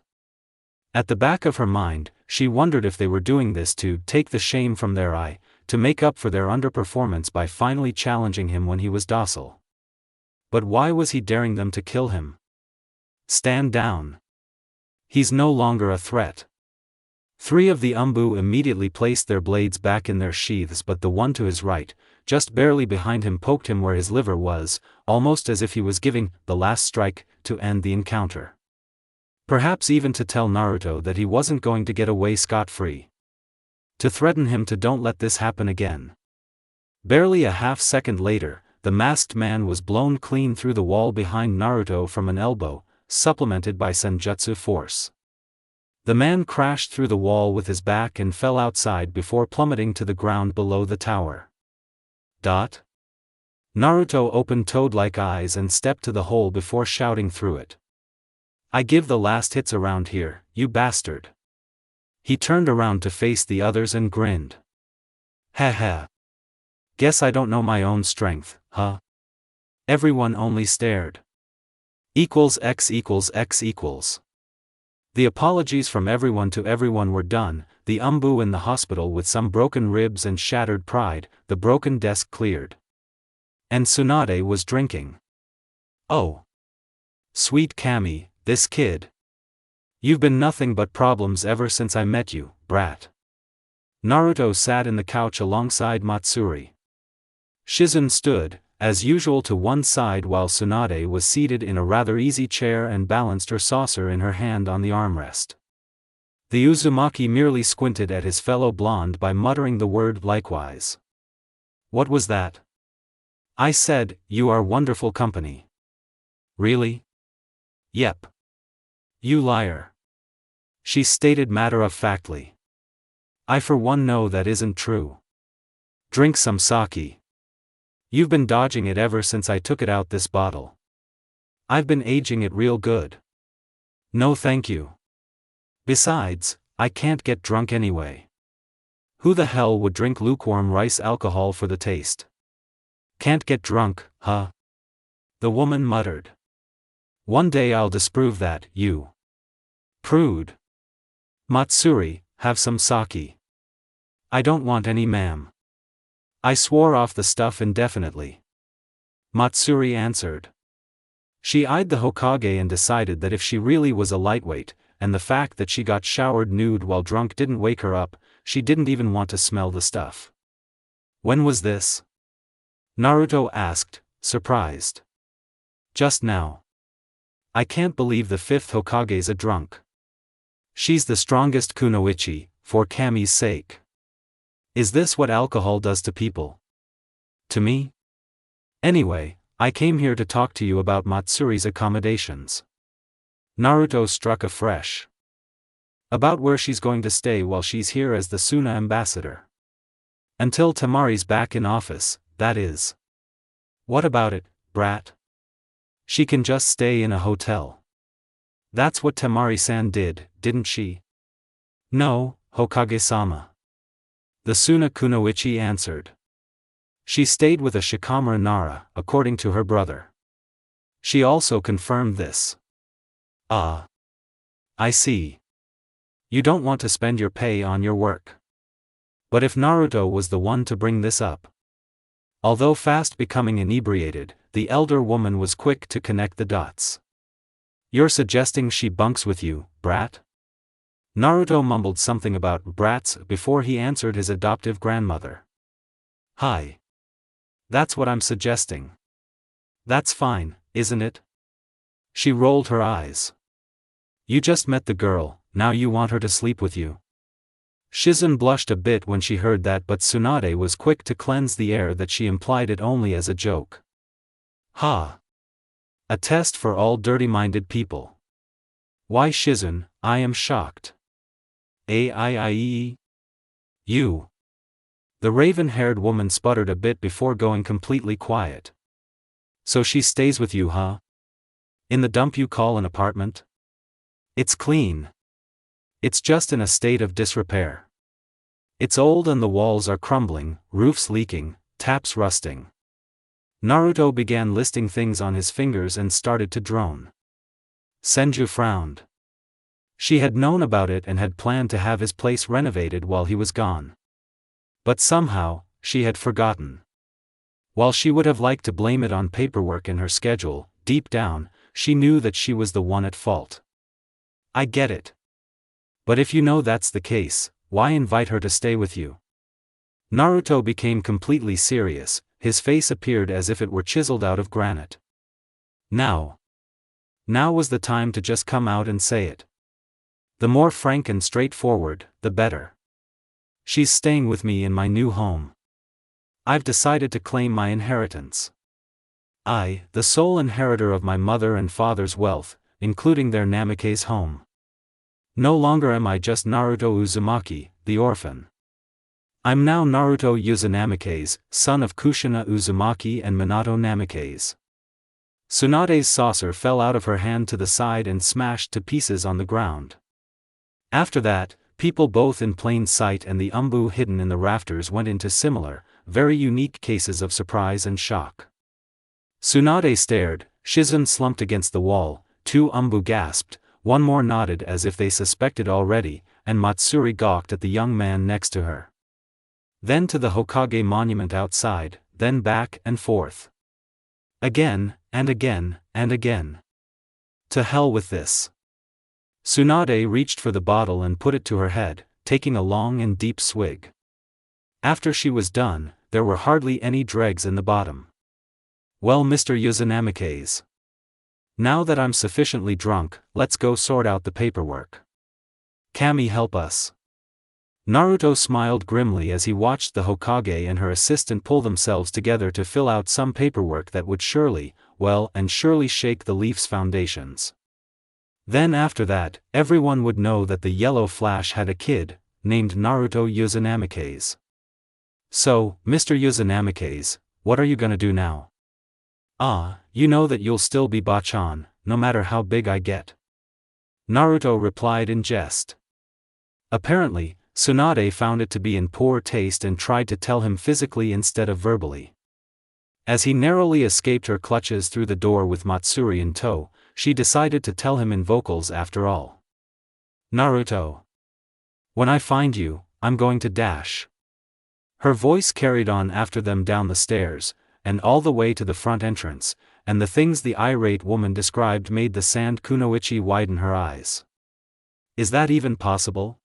At the back of her mind, she wondered if they were doing this to take the shame from their eye, to make up for their underperformance by finally challenging him when he was docile. But why was he daring them to kill him? Stand down. He's no longer a threat. 3 of the Ambu immediately placed their blades back in their sheaths, but the one to his right, just barely behind him, poked him where his liver was, almost as if he was giving the last strike to end the encounter. Perhaps even to tell Naruto that he wasn't going to get away scot-free. To threaten him to don't let this happen again. Barely a half-second later, the masked man was blown clean through the wall behind Naruto from an elbow, supplemented by senjutsu force. The man crashed through the wall with his back and fell outside before plummeting to the ground below the tower. Naruto opened toad-like eyes and stepped to the hole before shouting through it. I give the last hits around here, you bastard. He turned around to face the others and grinned. Ha. Guess I don't know my own strength, huh? Everyone only stared. X equals. The apologies from everyone to everyone were done, the umbu in the hospital with some broken ribs and shattered pride, the broken desk cleared. And Tsunade was drinking. Oh. Sweet Kami, this kid. You've been nothing but problems ever since I met you, brat. Naruto sat in the couch alongside Matsuri. Shizen stood, as usual, to one side while Tsunade was seated in a rather easy chair and balanced her saucer in her hand on the armrest. The Uzumaki merely squinted at his fellow blonde by muttering the word likewise. What was that? I said, you are wonderful company. Really? Yep. You liar. She stated matter-of-factly. I for one know that isn't true. Drink some sake. You've been dodging it ever since I took it out this bottle. I've been aging it real good. No thank you. Besides, I can't get drunk anyway. Who the hell would drink lukewarm rice alcohol for the taste? Can't get drunk, huh? The woman muttered. One day I'll disprove that, you prude. Matsuri, have some sake. I don't want any, ma'am. I swore off the stuff indefinitely. Matsuri answered. She eyed the Hokage and decided that if she really was a lightweight, and the fact that she got showered nude while drunk didn't wake her up, she didn't even want to smell the stuff. When was this? Naruto asked, surprised. Just now. I can't believe the 5th Hokage's a drunk. She's the strongest kunoichi, for Kami's sake. Is this what alcohol does to people? To me? Anyway, I came here to talk to you about Matsuri's accommodations. Naruto struck afresh. About where she's going to stay while she's here as the Suna ambassador. Until Tamari's back in office, that is. What about it, brat? She can just stay in a hotel. That's what Tamari-san did, didn't she? No, Hokage-sama. The Suna kunoichi answered. She stayed with a Shikamaru Nara, according to her brother. She also confirmed this. Ah. I see. You don't want to spend your pay on your work. But if Naruto was the one to bring this up. Although fast becoming inebriated, the elder woman was quick to connect the dots. You're suggesting she bunks with you, brat? Naruto mumbled something about brats before he answered his adoptive grandmother. Hi. That's what I'm suggesting. That's fine, isn't it? She rolled her eyes. You just met the girl, now you want her to sleep with you. Shizen blushed a bit when she heard that, but Tsunade was quick to cleanse the air that she implied it only as a joke. Ha! A test for all dirty-minded people. Why Shizen, I am shocked. You. The raven-haired woman sputtered a bit before going completely quiet. So she stays with you, huh? In the dump you call an apartment? It's clean. It's just in a state of disrepair. It's old and the walls are crumbling, roofs leaking, taps rusting. Naruto began listing things on his fingers and started to drone. Senju frowned. She had known about it and had planned to have his place renovated while he was gone. But somehow, she had forgotten. While she would have liked to blame it on paperwork in her schedule, deep down, she knew that she was the one at fault. I get it. But if you know that's the case, why invite her to stay with you? Naruto became completely serious, his face appeared as if it were chiseled out of granite. Now was the time to just come out and say it. The more frank and straightforward, the better. She's staying with me in my new home. I've decided to claim my inheritance. I, the sole inheritor of my mother and father's wealth, including their Namikaze home. No longer am I just Naruto Uzumaki, the orphan. I'm now Naruto Uzunamikaze, son of Kushina Uzumaki and Minato Namikaze. Tsunade's saucer fell out of her hand to the side and smashed to pieces on the ground. After that, people both in plain sight and the umbu hidden in the rafters went into similar, very unique cases of surprise and shock. Tsunade stared, Shizen slumped against the wall, 2 umbu gasped, 1 more nodded as if they suspected already, and Matsuri gawked at the young man next to her. Then to the Hokage monument outside, then back and forth. Again, and again, and again. To hell with this. Tsunade reached for the bottle and put it to her head, taking a long and deep swig. After she was done, there were hardly any dregs in the bottom. Well, Mr. Uzunamike's. Now that I'm sufficiently drunk, let's go sort out the paperwork. Kami, help us. Naruto smiled grimly as he watched the Hokage and her assistant pull themselves together to fill out some paperwork that would surely, surely shake the Leaf's foundations. Then after that, everyone would know that the Yellow Flash had a kid, named Naruto Uzunamike's. So, Mr. Uzunamike's, what are you gonna do now? You know that you'll still be Bachan, no matter how big I get. Naruto replied in jest. Apparently, Tsunade found it to be in poor taste and tried to tell him physically instead of verbally. As he narrowly escaped her clutches through the door with Matsuri in tow, she decided to tell him in vocals after all. Naruto. When I find you, I'm going to dash. Her voice carried on after them down the stairs, and all the way to the front entrance, and the things the irate woman described made the sand kunoichi widen her eyes. Is that even possible?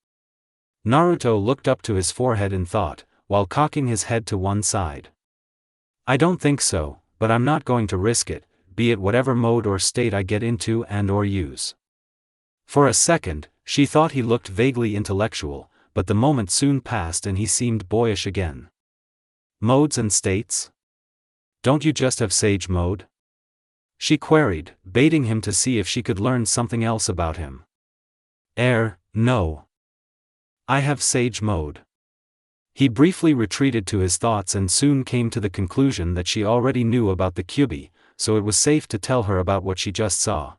Naruto looked up to his forehead in thought, while cocking his head to one side. I don't think so, but I'm not going to risk it, be it whatever mode or state I get into and/or use. For a second, she thought he looked vaguely intellectual, but the moment soon passed and he seemed boyish again. Modes and states? Don't you just have Sage Mode? She queried, baiting him to see if she could learn something else about him. No. I have Sage Mode. He briefly retreated to his thoughts and soon came to the conclusion that she already knew about the Kyubi, so it was safe to tell her about what she just saw.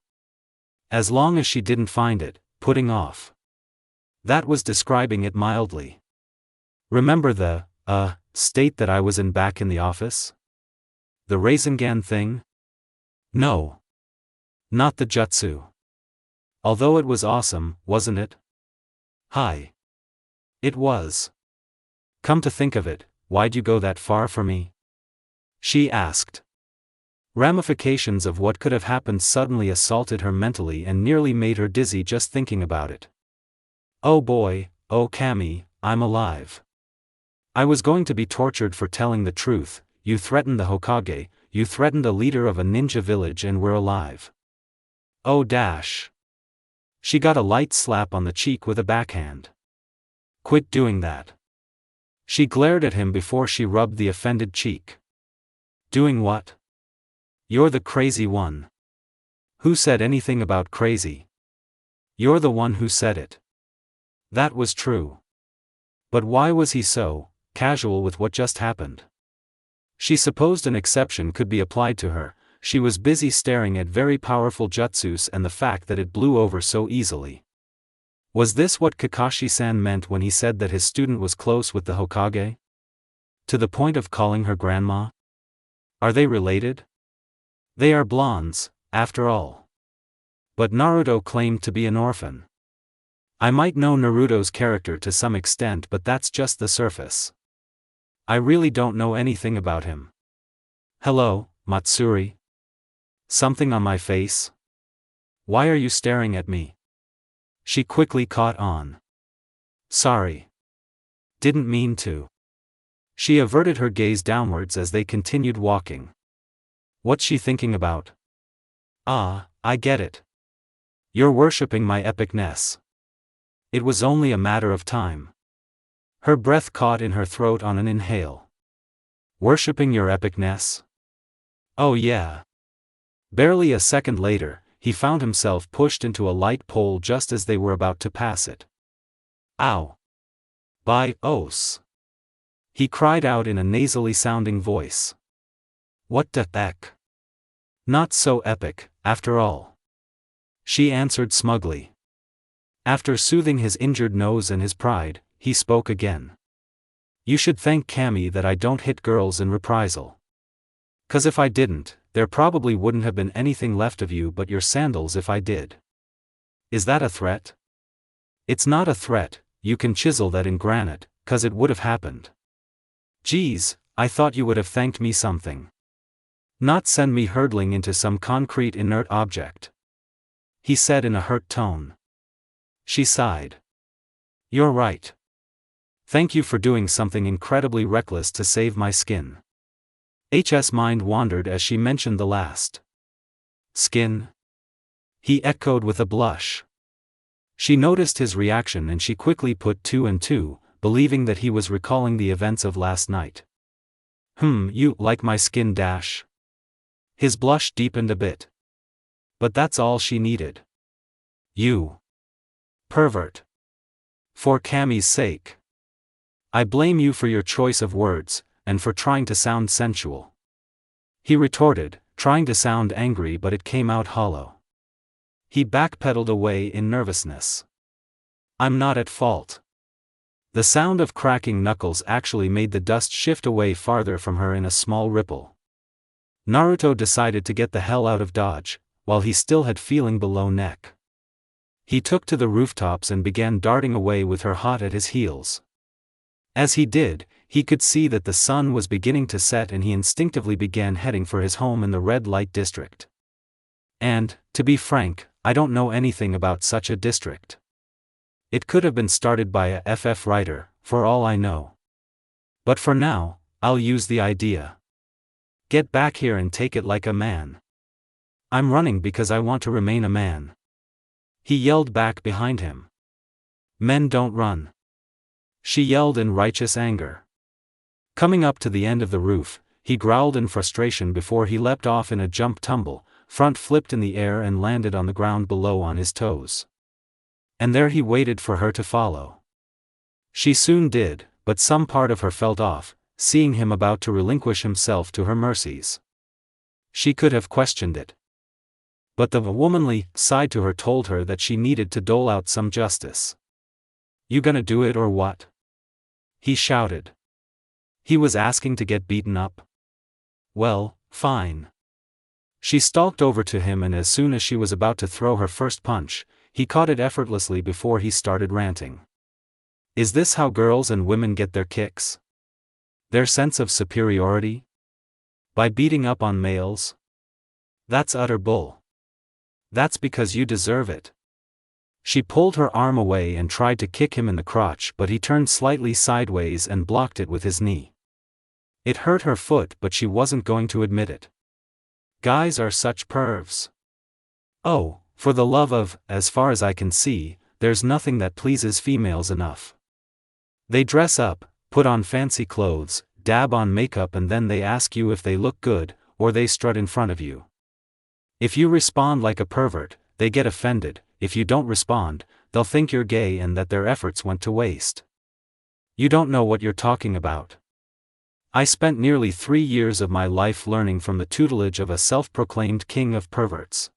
As long as she didn't find it putting off. That was describing it mildly. Remember the, state that I was in back in the office? The Rasengan thing? No. Not the jutsu. Although it was awesome, wasn't it? Hi. It was. Come to think of it, why'd you go that far for me? She asked. Ramifications of what could have happened suddenly assaulted her mentally and nearly made her dizzy just thinking about it. Oh boy, oh Kami, I'm alive. I was going to be tortured for telling the truth. You threatened the Hokage, you threatened a leader of a ninja village, and we're alive. Oh dash. She got a light slap on the cheek with a backhand. Quit doing that. She glared at him before she rubbed the offended cheek. Doing what? You're the crazy one. Who said anything about crazy? You're the one who said it. That was true. But why was he so casual with what just happened? She supposed an exception could be applied to her. She was busy staring at very powerful jutsus and the fact that it blew over so easily. Was this what Kakashi-san meant when he said that his student was close with the Hokage? To the point of calling her grandma? Are they related? They are blondes, after all. But Naruto claimed to be an orphan. I might know Naruto's character to some extent, but that's just the surface. I really don't know anything about him. Hello, Matsuri? Something on my face? Why are you staring at me? She quickly caught on. Sorry. Didn't mean to. She averted her gaze downwards as they continued walking. What's she thinking about? I get it. You're worshipping my epicness. It was only a matter of time. Her breath caught in her throat on an inhale. Worshipping your epicness? Oh yeah. Barely a second later, he found himself pushed into a light pole just as they were about to pass it. Ow. By os. He cried out in a nasally sounding voice. What the heck? Not so epic, after all. She answered smugly. After soothing his injured nose and his pride, he spoke again. You should thank Kami that I don't hit girls in reprisal. 'Cause if I didn't, there probably wouldn't have been anything left of you but your sandals if I did. Is that a threat? It's not a threat, you can chisel that in granite, 'cause it would have happened. Geez, I thought you would have thanked me something. Not send me hurtling into some concrete inert object. He said in a hurt tone. She sighed. You're right. Thank you for doing something incredibly reckless to save my skin. H's mind wandered as she mentioned the last. Skin? He echoed with a blush. She noticed his reaction and she quickly put two and two, believing that he was recalling the events of last night. You like my skin dash? His blush deepened a bit. But that's all she needed. You pervert. For Cammie's sake. I blame you for your choice of words, and for trying to sound sensual. He retorted, trying to sound angry, but it came out hollow. He backpedaled away in nervousness. I'm not at fault. The sound of cracking knuckles actually made the dust shift away farther from her in a small ripple. Naruto decided to get the hell out of Dodge, while he still had feeling below neck. He took to the rooftops and began darting away with her hot at his heels. As he did, he could see that the sun was beginning to set and he instinctively began heading for his home in the red light district. And, to be frank, I don't know anything about such a district. It could have been started by a FF writer, for all I know. But for now, I'll use the idea. Get back here and take it like a man. I'm running because I want to remain a man. He yelled back behind him. Men don't run. She yelled in righteous anger. Coming up to the end of the roof, he growled in frustration before he leapt off in a jump tumble, front flipped in the air and landed on the ground below on his toes. And there he waited for her to follow. She soon did, but some part of her felt off, seeing him about to relinquish himself to her mercies. She could have questioned it. But the womanly side to her told her that she needed to dole out some justice. You gonna do it or what? He shouted. He was asking to get beaten up. Well, fine. She stalked over to him and as soon as she was about to throw her first punch, he caught it effortlessly before he started ranting. Is this how girls and women get their kicks? Their sense of superiority? By beating up on males? That's utter bull. That's because you deserve it. She pulled her arm away and tried to kick him in the crotch, but he turned slightly sideways and blocked it with his knee. It hurt her foot, but she wasn't going to admit it. Guys are such pervs. Oh, for the love of, as far as I can see, there's nothing that pleases females enough. They dress up, put on fancy clothes, dab on makeup and then they ask you if they look good, or they strut in front of you. If you respond like a pervert, they get offended. If you don't respond, they'll think you're gay and that their efforts went to waste. You don't know what you're talking about. I spent nearly 3 years of my life learning from the tutelage of a self-proclaimed king of perverts.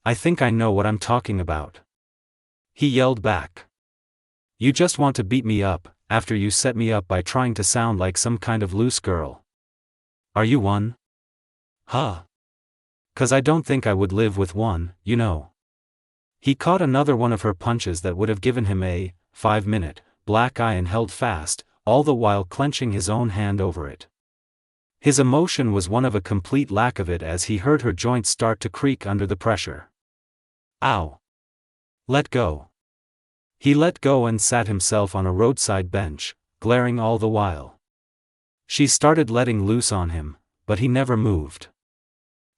I think I know what I'm talking about. He yelled back. You just want to beat me up, after you set me up by trying to sound like some kind of loose girl. Are you one? Huh? 'Cause I don't think I would live with one, you know. He caught another one of her punches that would have given him a 5-minute black eye and held fast, all the while clenching his own hand over it. His emotion was one of a complete lack of it as he heard her joints start to creak under the pressure. Ow! Let go. He let go and sat himself on a roadside bench, glaring all the while. She started letting loose on him, but he never moved.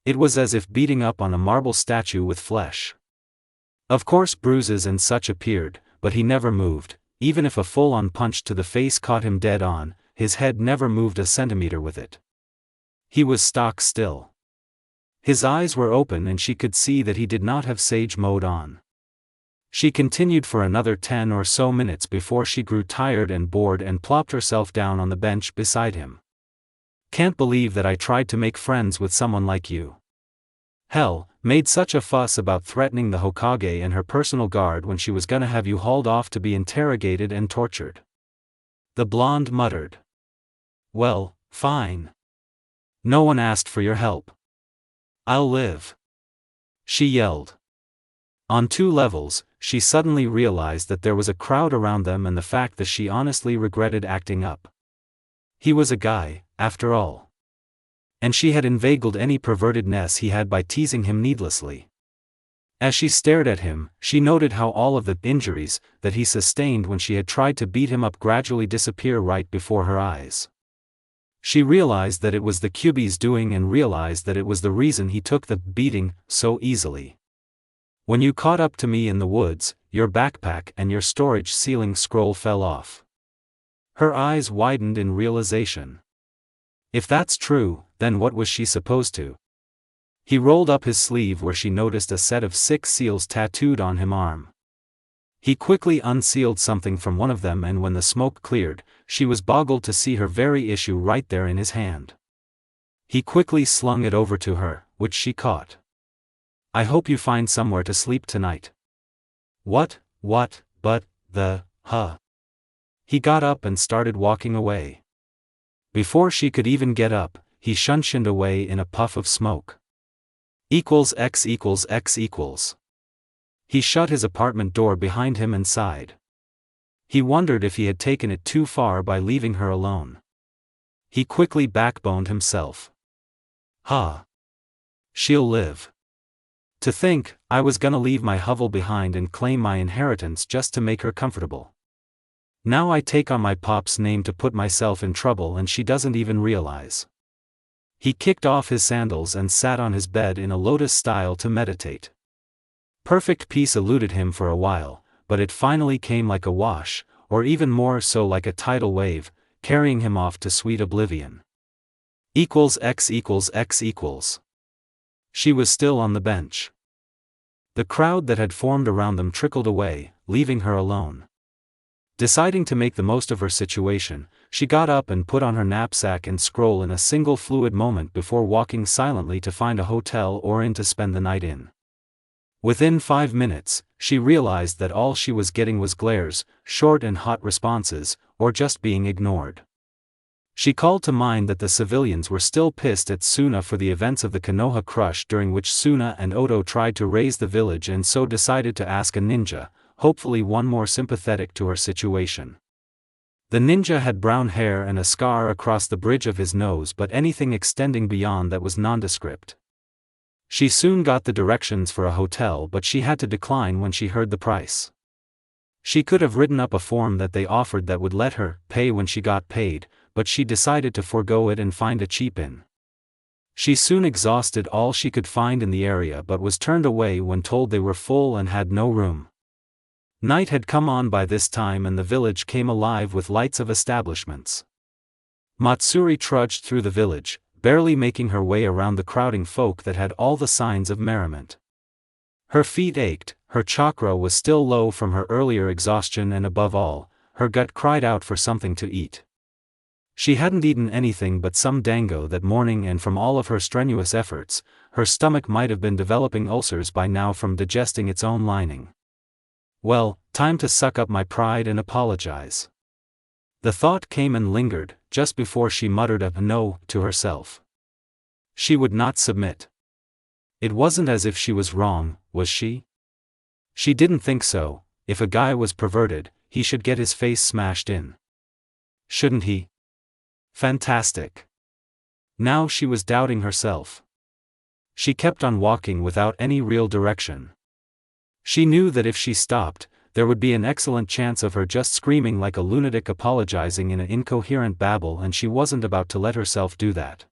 It was as if beating up on a marble statue with flesh. Of course bruises and such appeared, but he never moved. Even if a full-on punch to the face caught him dead on, his head never moved a centimeter with it. He was stock still. His eyes were open and she could see that he did not have sage mode on. She continued for another 10 or so minutes before she grew tired and bored and plopped herself down on the bench beside him. Can't believe that I tried to make friends with someone like you. Hell, made such a fuss about threatening the Hokage and her personal guard when she was gonna have you hauled off to be interrogated and tortured. The blonde muttered. Well, fine. No one asked for your help. I'll live. She yelled. On 2 levels, she suddenly realized that there was a crowd around them and the fact that she honestly regretted acting up. He was a guy, after all. And she had inveigled any pervertedness he had by teasing him needlessly. As she stared at him, she noted how all of the injuries that he sustained when she had tried to beat him up gradually disappear right before her eyes. She realized that it was the Kyuubi's doing and realized that it was the reason he took the beating so easily. When you caught up to me in the woods, your backpack and your storage ceiling scroll fell off. Her eyes widened in realization. If that's true, then what was she supposed to? He rolled up his sleeve where she noticed a set of 6 seals tattooed on his arm. He quickly unsealed something from one of them, and when the smoke cleared, she was boggled to see her very issue right there in his hand. He quickly slung it over to her, which she caught. I hope you find somewhere to sleep tonight. What, but, He got up and started walking away. Before she could even get up, he shunshined away in a puff of smoke. X equals X equals. He shut his apartment door behind him and sighed. He wondered if he had taken it too far by leaving her alone. He quickly backboned himself. She'll live. To think, I was gonna leave my hovel behind and claim my inheritance just to make her comfortable. Now I take on my pop's name to put myself in trouble and she doesn't even realize. He kicked off his sandals and sat on his bed in a lotus style to meditate. Perfect peace eluded him for a while, but it finally came like a wash, or even more so like a tidal wave, carrying him off to sweet oblivion. X equals X equals. She was still on the bench. The crowd that had formed around them trickled away, leaving her alone. Deciding to make the most of her situation, she got up and put on her knapsack and scroll in a single fluid moment before walking silently to find a hotel or inn to spend the night in. Within 5 minutes, she realized that all she was getting was glares, short and hot responses, or just being ignored. She called to mind that the civilians were still pissed at Suna for the events of the Konoha Crush, during which Suna and Oto tried to raise the village, and so decided to ask a ninja, hopefully one more sympathetic to her situation. The ninja had brown hair and a scar across the bridge of his nose, but anything extending beyond that was nondescript. She soon got the directions for a hotel, but she had to decline when she heard the price. She could have written up a form that they offered that would let her pay when she got paid, but she decided to forego it and find a cheap inn. She soon exhausted all she could find in the area but was turned away when told they were full and had no room. Night had come on by this time and the village came alive with lights of establishments. Matsuri trudged through the village, barely making her way around the crowding folk that had all the signs of merriment. Her feet ached, her chakra was still low from her earlier exhaustion, and above all, her gut cried out for something to eat. She hadn't eaten anything but some dango that morning, and from all of her strenuous efforts, her stomach might have been developing ulcers by now from digesting its own lining. Well, time to suck up my pride and apologize. The thought came and lingered, just before she muttered a no to herself. She would not submit. It wasn't as if she was wrong, was she? She didn't think so. If a guy was perverted, he should get his face smashed in. Shouldn't he? Fantastic. Now she was doubting herself. She kept on walking without any real direction. She knew that if she stopped, there would be an excellent chance of her just screaming like a lunatic, apologizing in an incoherent babble, and she wasn't about to let herself do that.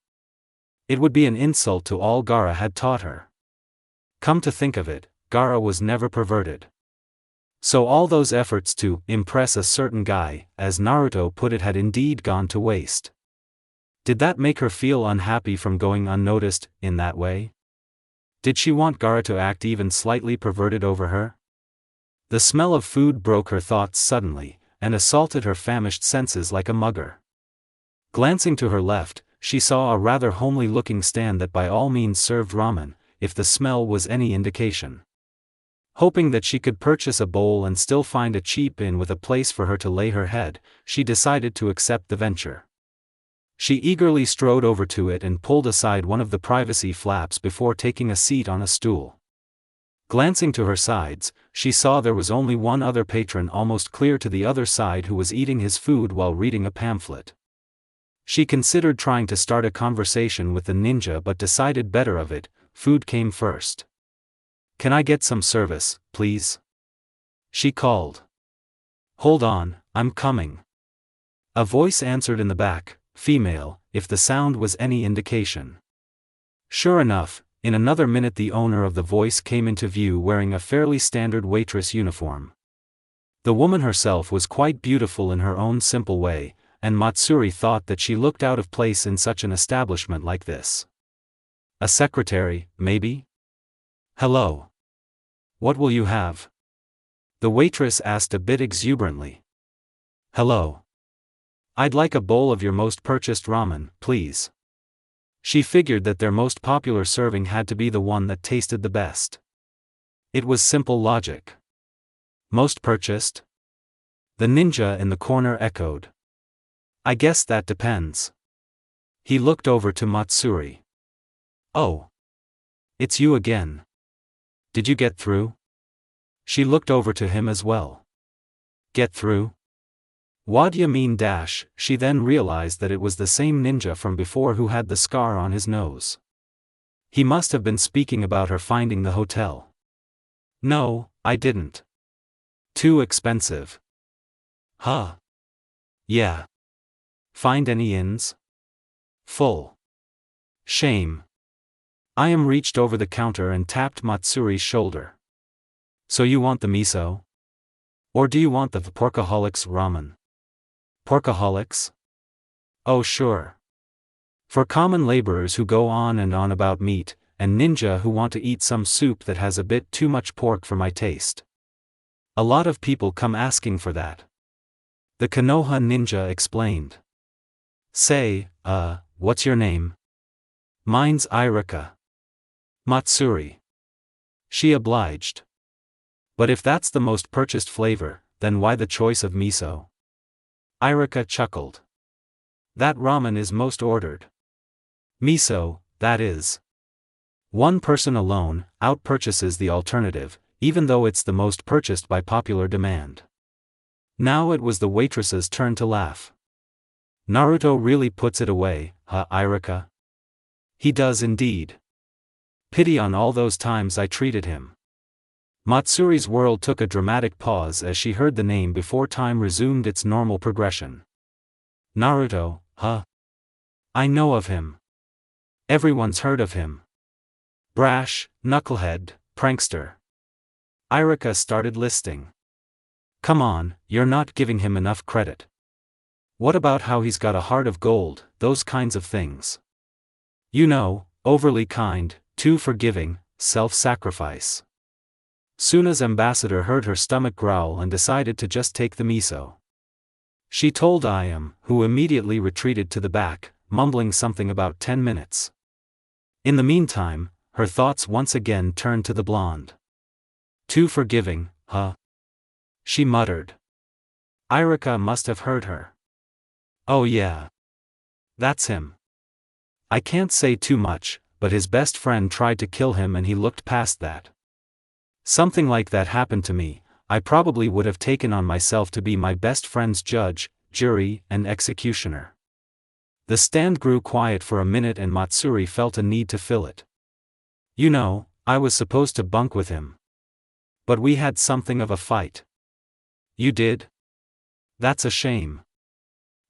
It would be an insult to all Gaara had taught her. Come to think of it, Gaara was never perverted. So all those efforts to impress a certain guy, as Naruto put it, had indeed gone to waste. Did that make her feel unhappy from going unnoticed in that way? Did she want Gaara to act even slightly perverted over her? The smell of food broke her thoughts suddenly, and assaulted her famished senses like a mugger. Glancing to her left, she saw a rather homely-looking stand that by all means served ramen, if the smell was any indication. Hoping that she could purchase a bowl and still find a cheap inn with a place for her to lay her head, she decided to accept the venture. She eagerly strode over to it and pulled aside one of the privacy flaps before taking a seat on a stool. Glancing to her sides, she saw there was only one other patron almost clear to the other side who was eating his food while reading a pamphlet. She considered trying to start a conversation with the ninja but decided better of it. Food came first. "Can I get some service, please?" she called. "Hold on, I'm coming." A voice answered in the back, female, if the sound was any indication. Sure enough, in another minute the owner of the voice came into view wearing a fairly standard waitress uniform. The woman herself was quite beautiful in her own simple way, and Matsuri thought that she looked out of place in such an establishment like this. A secretary, maybe? "Hello. What will you have?" the waitress asked a bit exuberantly. "Hello. I'd like a bowl of your most purchased ramen, please." She figured that their most popular serving had to be the one that tasted the best. It was simple logic. "Most purchased?" the ninja in the corner echoed. "I guess that depends." He looked over to Matsuri. "Oh. It's you again. Did you get through?" She looked over to him as well. "Get through? What d'ya mean dash?" She then realized that it was the same ninja from before who had the scar on his nose. He must have been speaking about her finding the hotel. "No, I didn't. Too expensive." "Huh? Yeah. Find any inns?" "Full. Shame." Iam reached over the counter and tapped Matsuri's shoulder. "So you want the miso? Or do you want the porkaholics ramen?" "Porkaholics? Oh sure. For common laborers who go on and on about meat, and ninja who want to eat some soup that has a bit too much pork for my taste. A lot of people come asking for that." The Konoha ninja explained. "Say, what's your name?" "Mine's Irika." "Matsuri." She obliged. "But if that's the most purchased flavor, then why the choice of miso?" Irika chuckled. "That ramen is most ordered. Miso, that is. One person alone outpurchases the alternative, even though it's the most purchased by popular demand." Now it was the waitress's turn to laugh. "Naruto really puts it away, huh, Irika?" "He does indeed. Pity on all those times I treated him." Matsuri's world took a dramatic pause as she heard the name before time resumed its normal progression. "Naruto, huh? I know of him. Everyone's heard of him. Brash, knucklehead, prankster." Irika started listing. "Come on, you're not giving him enough credit. What about how he's got a heart of gold, those kinds of things? You know, overly kind, too forgiving, self-sacrifice." Suna's ambassador heard her stomach growl and decided to just take the miso. She told Iam, who immediately retreated to the back, mumbling something about 10 minutes. In the meantime, her thoughts once again turned to the blonde. "Too forgiving, huh?" she muttered. Irika must have heard her. "Oh yeah. That's him. I can't say too much, but his best friend tried to kill him and he looked past that. Something like that happened to me, I probably would have taken on myself to be my best friend's judge, jury, and executioner." The stand grew quiet for a minute and Matsuri felt a need to fill it. "You know, I was supposed to bunk with him. But we had something of a fight." "You did? That's a shame.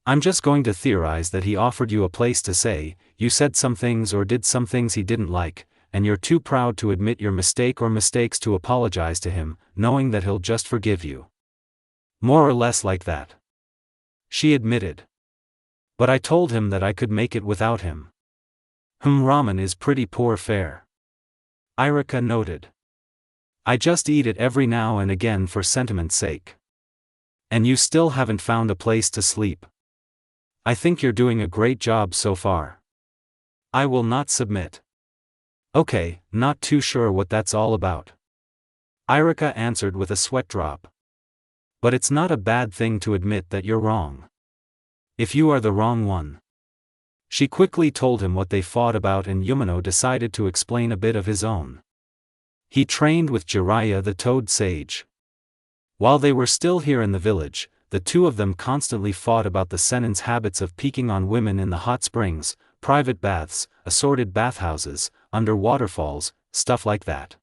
I'm just going to theorize that he offered you a place to say, you said some things or did some things he didn't like, and you're too proud to admit your mistake or mistakes to apologize to him, knowing that he'll just forgive you. More or less like that." She admitted. "But I told him that I could make it without him." Ramen is pretty poor fare." Irika noted. "I just eat it every now and again for sentiment's sake." "And you still haven't found a place to sleep. I think you're doing a great job so far." "I will not submit." "Okay, not too sure what that's all about." Irika answered with a sweat drop. "But it's not a bad thing to admit that you're wrong. If you are the wrong one." She quickly told him what they fought about and Yumino decided to explain a bit of his own. He trained with Jiraiya the Toad Sage. While they were still here in the village, the two of them constantly fought about the senin's habits of peeking on women in the hot springs, private baths, assorted bathhouses, under waterfalls, stuff like that.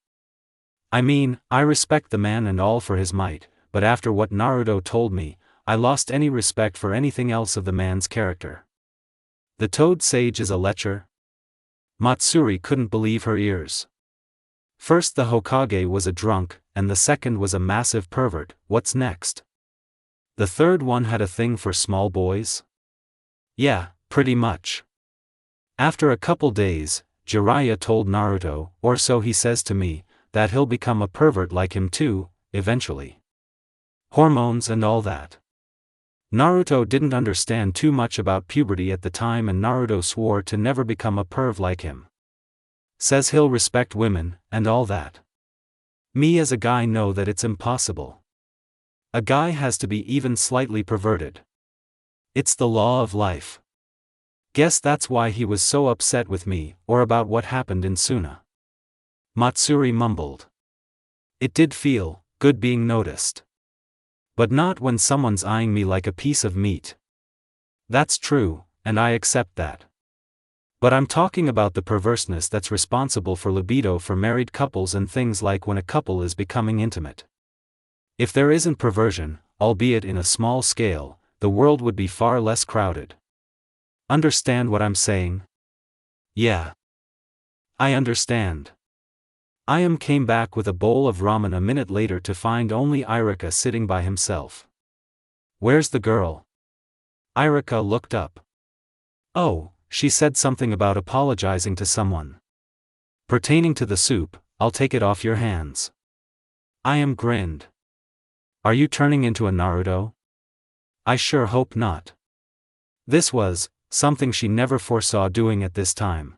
I mean, I respect the man and all for his might, but after what Naruto told me, I lost any respect for anything else of the man's character. The Toad Sage is a lecher? Matsuri couldn't believe her ears. First the Hokage was a drunk, and the second was a massive pervert. What's next? The third one had a thing for small boys? Yeah, pretty much. After a couple days, Jiraiya told Naruto, or so he says to me, that he'll become a pervert like him too, eventually. Hormones and all that. Naruto didn't understand too much about puberty at the time, and Naruto swore to never become a perv like him. Says he'll respect women, and all that. Me as a guy know that it's impossible. A guy has to be even slightly perverted. It's the law of life. Guess that's why he was so upset with me, or about what happened in Suna. Matsuri mumbled. It did feel good being noticed. But not when someone's eyeing me like a piece of meat. That's true, and I accept that. But I'm talking about the perverseness that's responsible for libido for married couples and things like when a couple is becoming intimate. If there isn't perversion, albeit in a small scale, the world would be far less crowded. Understand what I'm saying? Yeah. I understand. I came back with a bowl of ramen a minute later to find only Irika sitting by himself. Where's the girl? Irika looked up. Oh, she said something about apologizing to someone. Pertaining to the soup, I'll take it off your hands. I grinned. Are you turning into a Naruto? I sure hope not. This was something she never foresaw doing at this time.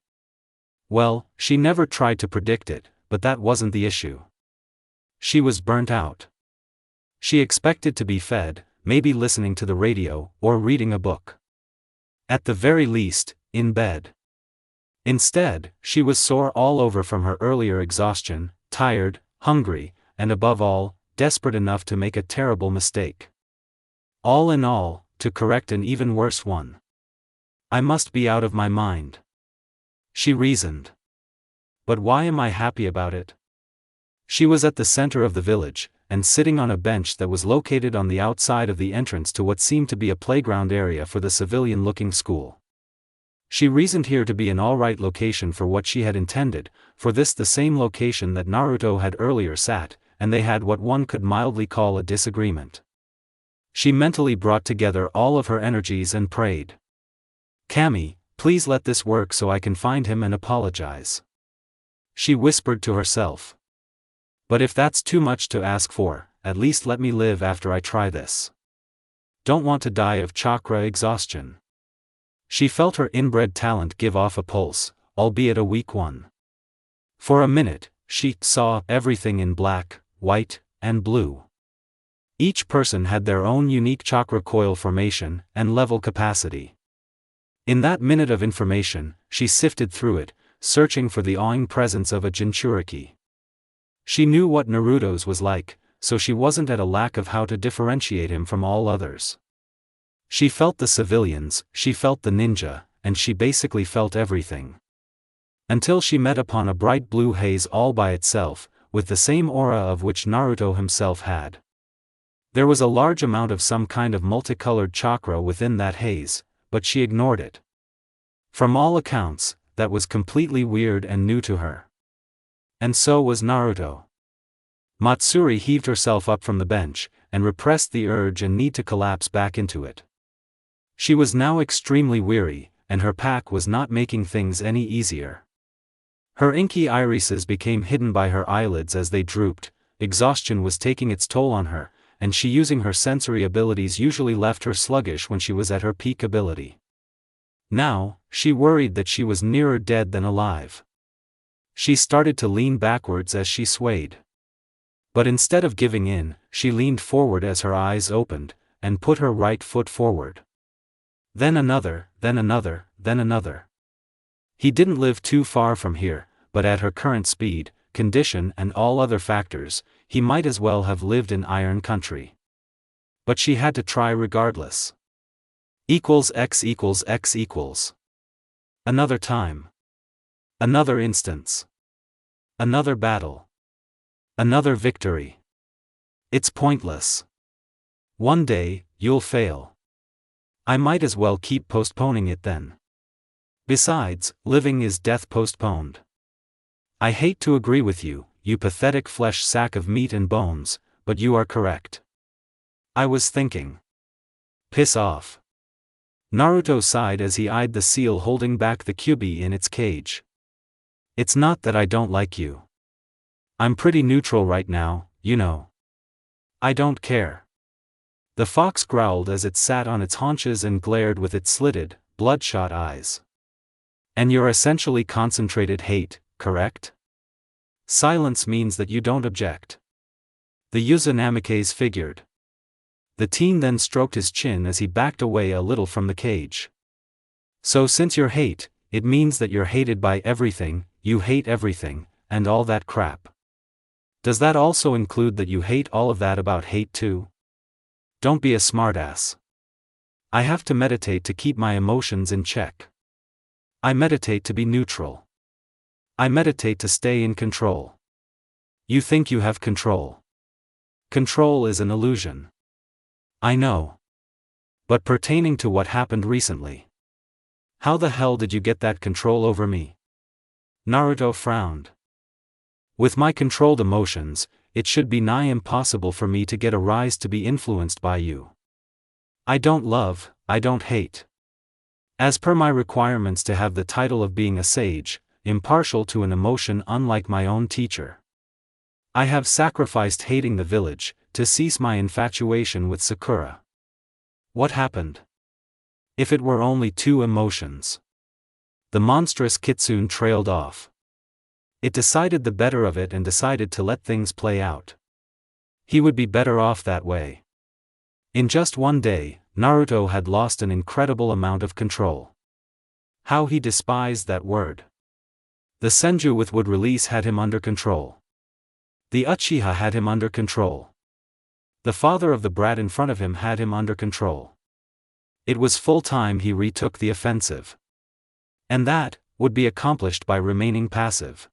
Well, she never tried to predict it, but that wasn't the issue. She was burnt out. She expected to be fed, maybe listening to the radio, or reading a book. At the very least, in bed. Instead, she was sore all over from her earlier exhaustion, tired, hungry, and above all, desperate enough to make a terrible mistake. All in all, to correct an even worse one. I must be out of my mind. She reasoned. But why am I happy about it? She was at the center of the village, and sitting on a bench that was located on the outside of the entrance to what seemed to be a playground area for the civilian-looking school. She reasoned here to be an alright location for what she had intended, for this the same location that Naruto had earlier sat, and they had what one could mildly call a disagreement. She mentally brought together all of her energies and prayed. Kami, please let this work so I can find him and apologize. She whispered to herself. But if that's too much to ask for, at least let me live after I try this. Don't want to die of chakra exhaustion. She felt her inbred talent give off a pulse, albeit a weak one. For a minute, she saw everything in black, white, and blue. Each person had their own unique chakra coil formation and level capacity. In that minute of information, she sifted through it, searching for the awing presence of a Jinchuriki. She knew what Naruto's was like, so she wasn't at a lack of how to differentiate him from all others. She felt the civilians, she felt the ninja, and she basically felt everything. Until she met upon a bright blue haze all by itself, with the same aura of which Naruto himself had. There was a large amount of some kind of multicolored chakra within that haze, but she ignored it. From all accounts, that was completely weird and new to her. And so was Naruto. Matsuri heaved herself up from the bench, and repressed the urge and need to collapse back into it. She was now extremely weary, and her pack was not making things any easier. Her inky irises became hidden by her eyelids as they drooped, exhaustion was taking its toll on her, and she using her sensory abilities usually left her sluggish when she was at her peak ability. Now, she worried that she was nearer dead than alive. She started to lean backwards as she swayed. But instead of giving in, she leaned forward as her eyes opened, and put her right foot forward. Then another, then another, then another. He didn't live too far from here, but at her current speed, condition and all other factors, he might as well have lived in Iron Country. But she had to try regardless. X equals X equals. Another time. Another instance. Another battle. Another victory. It's pointless. One day, you'll fail. I might as well keep postponing it then. Besides, living is death postponed. I hate to agree with you, you pathetic flesh sack of meat and bones, but you are correct. I was thinking. Piss off. Naruto sighed as he eyed the seal holding back the Kyuubi in its cage. It's not that I don't like you. I'm pretty neutral right now, you know. I don't care. The fox growled as it sat on its haunches and glared with its slitted, bloodshot eyes. And you're essentially concentrated hate, correct? Silence means that you don't object. The Uzunamike's figured. The teen then stroked his chin as he backed away a little from the cage. So since you're hate, it means that you're hated by everything, you hate everything, and all that crap. Does that also include that you hate all of that about hate too? Don't be a smartass. I have to meditate to keep my emotions in check. I meditate to be neutral. I meditate to stay in control. You think you have control. Control is an illusion. I know. But pertaining to what happened recently. How the hell did you get that control over me? Naruto frowned. With my controlled emotions, it should be nigh impossible for me to get a rise to be influenced by you. I don't love, I don't hate. As per my requirements to have the title of being a sage, impartial to an emotion unlike my own teacher. I have sacrificed hating the village, to cease my infatuation with Sakura. What happened? If it were only two emotions. The monstrous kitsune trailed off. It decided the better of it and decided to let things play out. He would be better off that way. In just one day, Naruto had lost an incredible amount of control. How he despised that word. The senju with wood release had him under control. The Uchiha had him under control. The father of the brat in front of him had him under control. It was full time he retook the offensive. And that would be accomplished by remaining passive.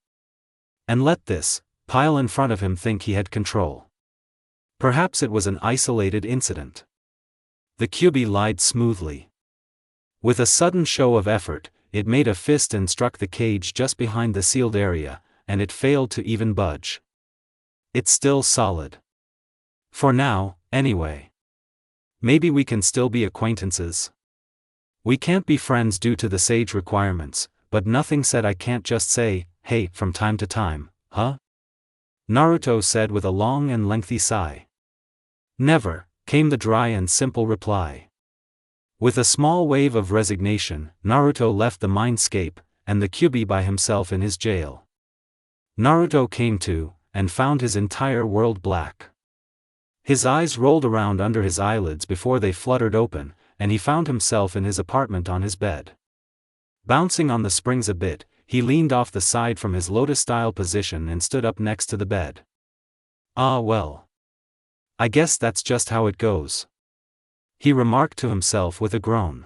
And let this pile in front of him think he had control. Perhaps it was an isolated incident. The Kyuubi lied smoothly. With a sudden show of effort, it made a fist and struck the cage just behind the sealed area, and it failed to even budge. It's still solid. For now, anyway. Maybe we can still be acquaintances. We can't be friends due to the sage requirements, but nothing said I can't just say, hey, from time to time, huh? Naruto said with a long and lengthy sigh. Never, came the dry and simple reply. With a small wave of resignation, Naruto left the mindscape, and the Kyuubi by himself in his jail. Naruto came to, and found his entire world black. His eyes rolled around under his eyelids before they fluttered open, and he found himself in his apartment on his bed. Bouncing on the springs a bit, he leaned off the side from his lotus-style position and stood up next to the bed. Ah well. I guess that's just how it goes. He remarked to himself with a groan.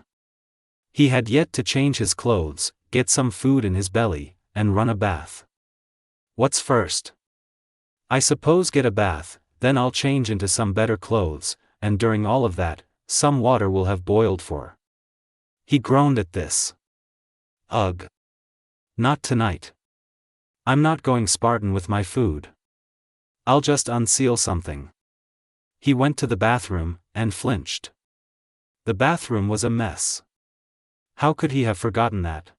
He had yet to change his clothes, get some food in his belly, and run a bath. What's first? I suppose get a bath, then I'll change into some better clothes, and during all of that, some water will have boiled for. He groaned at this. Ugh. Not tonight. I'm not going Spartan with my food. I'll just unseal something. He went to the bathroom, and flinched. The bathroom was a mess. How could he have forgotten that?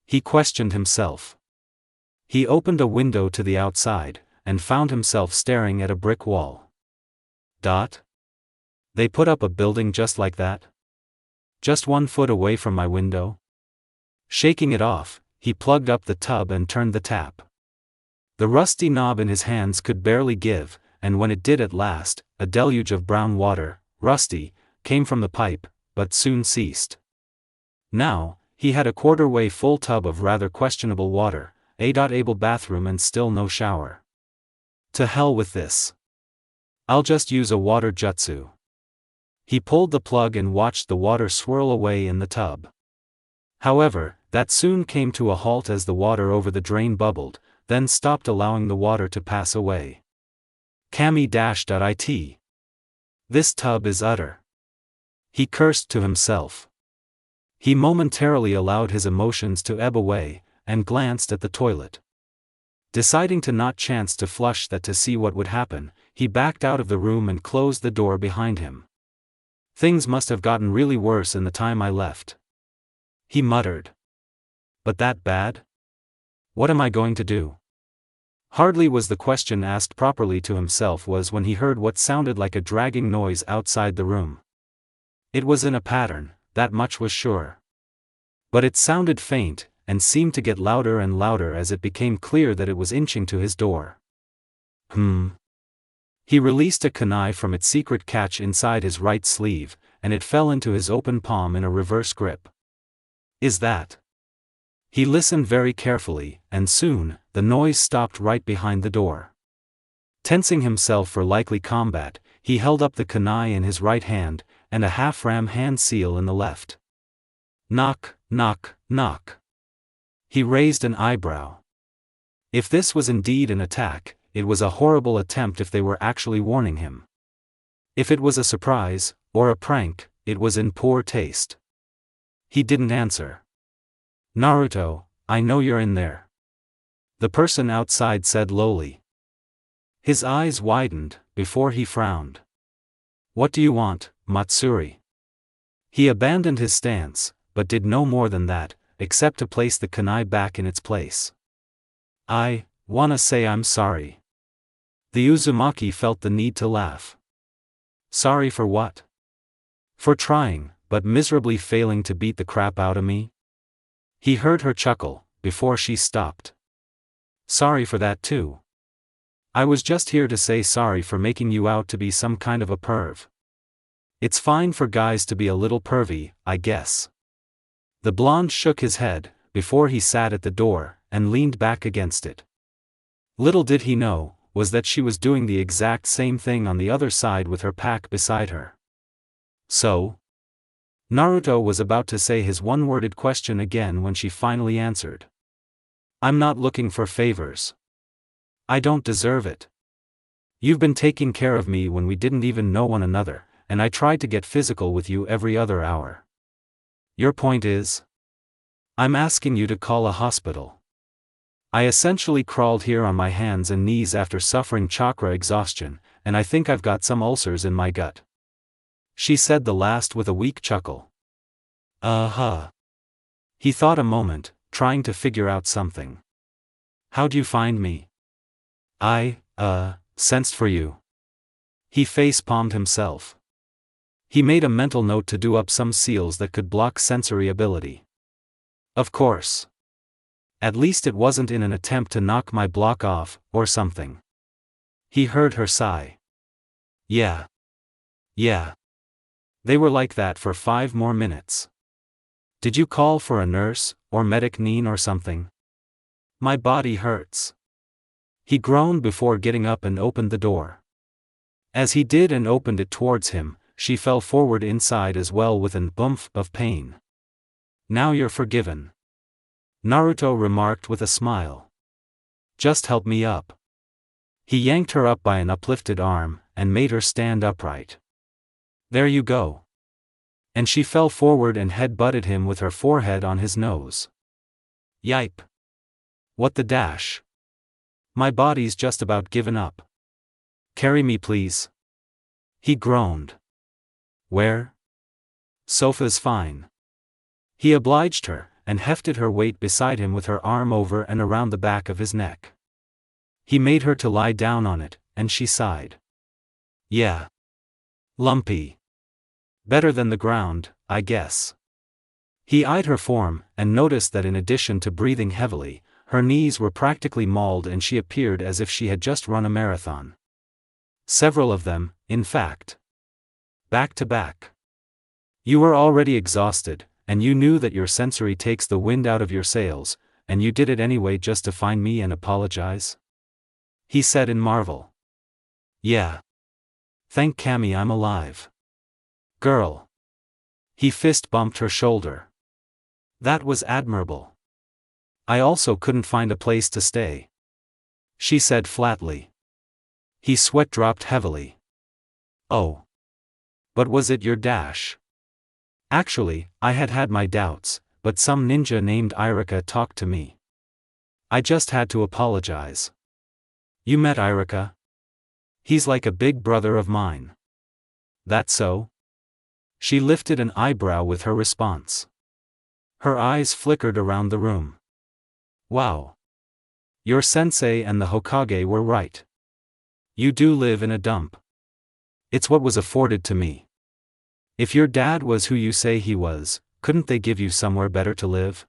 He questioned himself. He opened a window to the outside, and found himself staring at a brick wall. They put up a building just like that? Just 1 foot away from my window? Shaking it off, he plugged up the tub and turned the tap. The rusty knob in his hands could barely give, and when it did at last, a deluge of brown water, rusty, came from the pipe, but soon ceased. Now, he had a quarter-way full tub of rather questionable water, A.able bathroom and still no shower. To hell with this. I'll just use a water jutsu. He pulled the plug and watched the water swirl away in the tub. However, that soon came to a halt as the water over the drain bubbled, then stopped, allowing the water to pass away. Kami-it. This tub is utter. He cursed to himself. He momentarily allowed his emotions to ebb away, and glanced at the toilet. Deciding to not chance to flush that to see what would happen, he backed out of the room and closed the door behind him. Things must have gotten really worse in the time I left. He muttered. But that bad? What am I going to do? Hardly was the question asked properly to himself was when he heard what sounded like a dragging noise outside the room. It was in a pattern, that much was sure. But it sounded faint, and seemed to get louder and louder as it became clear that it was inching to his door. He released a kunai from its secret catch inside his right sleeve, and it fell into his open palm in a reverse grip. Is that? He listened very carefully, and soon, the noise stopped right behind the door. Tensing himself for likely combat, he held up the kunai in his right hand, and a half-ram hand seal in the left. Knock, knock, knock. He raised an eyebrow. If this was indeed an attack, it was a horrible attempt if they were actually warning him. If it was a surprise, or a prank, it was in poor taste. He didn't answer. Naruto, I know you're in there. The person outside said lowly. His eyes widened, before he frowned. What do you want, Matsuri? He abandoned his stance, but did no more than that, except to place the kunai back in its place. I wanna say I'm sorry. The Uzumaki felt the need to laugh. Sorry for what? For trying, but miserably failing to beat the crap out of me? He heard her chuckle, before she stopped. Sorry for that too. I was just here to say sorry for making you out to be some kind of a perv. It's fine for guys to be a little pervy, I guess. The blonde shook his head, before he sat at the door, and leaned back against it. Little did he know, was that she was doing the exact same thing on the other side with her pack beside her. So? Naruto was about to say his one-worded question again when she finally answered. I'm not looking for favors. I don't deserve it. You've been taking care of me when we didn't even know one another, and I tried to get physical with you every other hour. Your point is? I'm asking you to call a hospital. I essentially crawled here on my hands and knees after suffering chakra exhaustion, and I think I've got some ulcers in my gut. She said the last with a weak chuckle. He thought a moment, trying to figure out something. How'd you find me? I sensed for you. He face-palmed himself. He made a mental note to do up some seals that could block sensory ability. Of course. At least it wasn't in an attempt to knock my block off, or something. He heard her sigh. Yeah. They were like that for 5 more minutes. Did you call for a nurse, or medic neen or something? My body hurts. He groaned before getting up and opened the door. As he did and opened it towards him, she fell forward inside as well with an oomph of pain. Now you're forgiven. Naruto remarked with a smile. Just help me up. He yanked her up by an uplifted arm, and made her stand upright. There you go. And she fell forward and head-butted him with her forehead on his nose. Yipe. What the dash? My body's just about given up. Carry me please. He groaned. Where? Sofa's fine. He obliged her, and hefted her weight beside him with her arm over and around the back of his neck. He made her to lie down on it, and she sighed. Yeah. Lumpy. Better than the ground, I guess. He eyed her form, and noticed that in addition to breathing heavily, her knees were practically mauled and she appeared as if she had just run a marathon. Several of them, in fact. Back to back. You were already exhausted, and you knew that your sensory takes the wind out of your sails, and you did it anyway just to find me and apologize? He said in marvel. Yeah. Thank Kami I'm alive. Girl. He fist bumped her shoulder. That was admirable. I also couldn't find a place to stay, she said flatly. His sweat dropped heavily. Oh. But was it your dash? Actually, I had my doubts, but some ninja named Irika talked to me. I just had to apologize. You met Irika? He's like a big brother of mine. That so? She lifted an eyebrow with her response. Her eyes flickered around the room. Wow. Your sensei and the Hokage were right. You do live in a dump. It's what was afforded to me. If your dad was who you say he was, couldn't they give you somewhere better to live?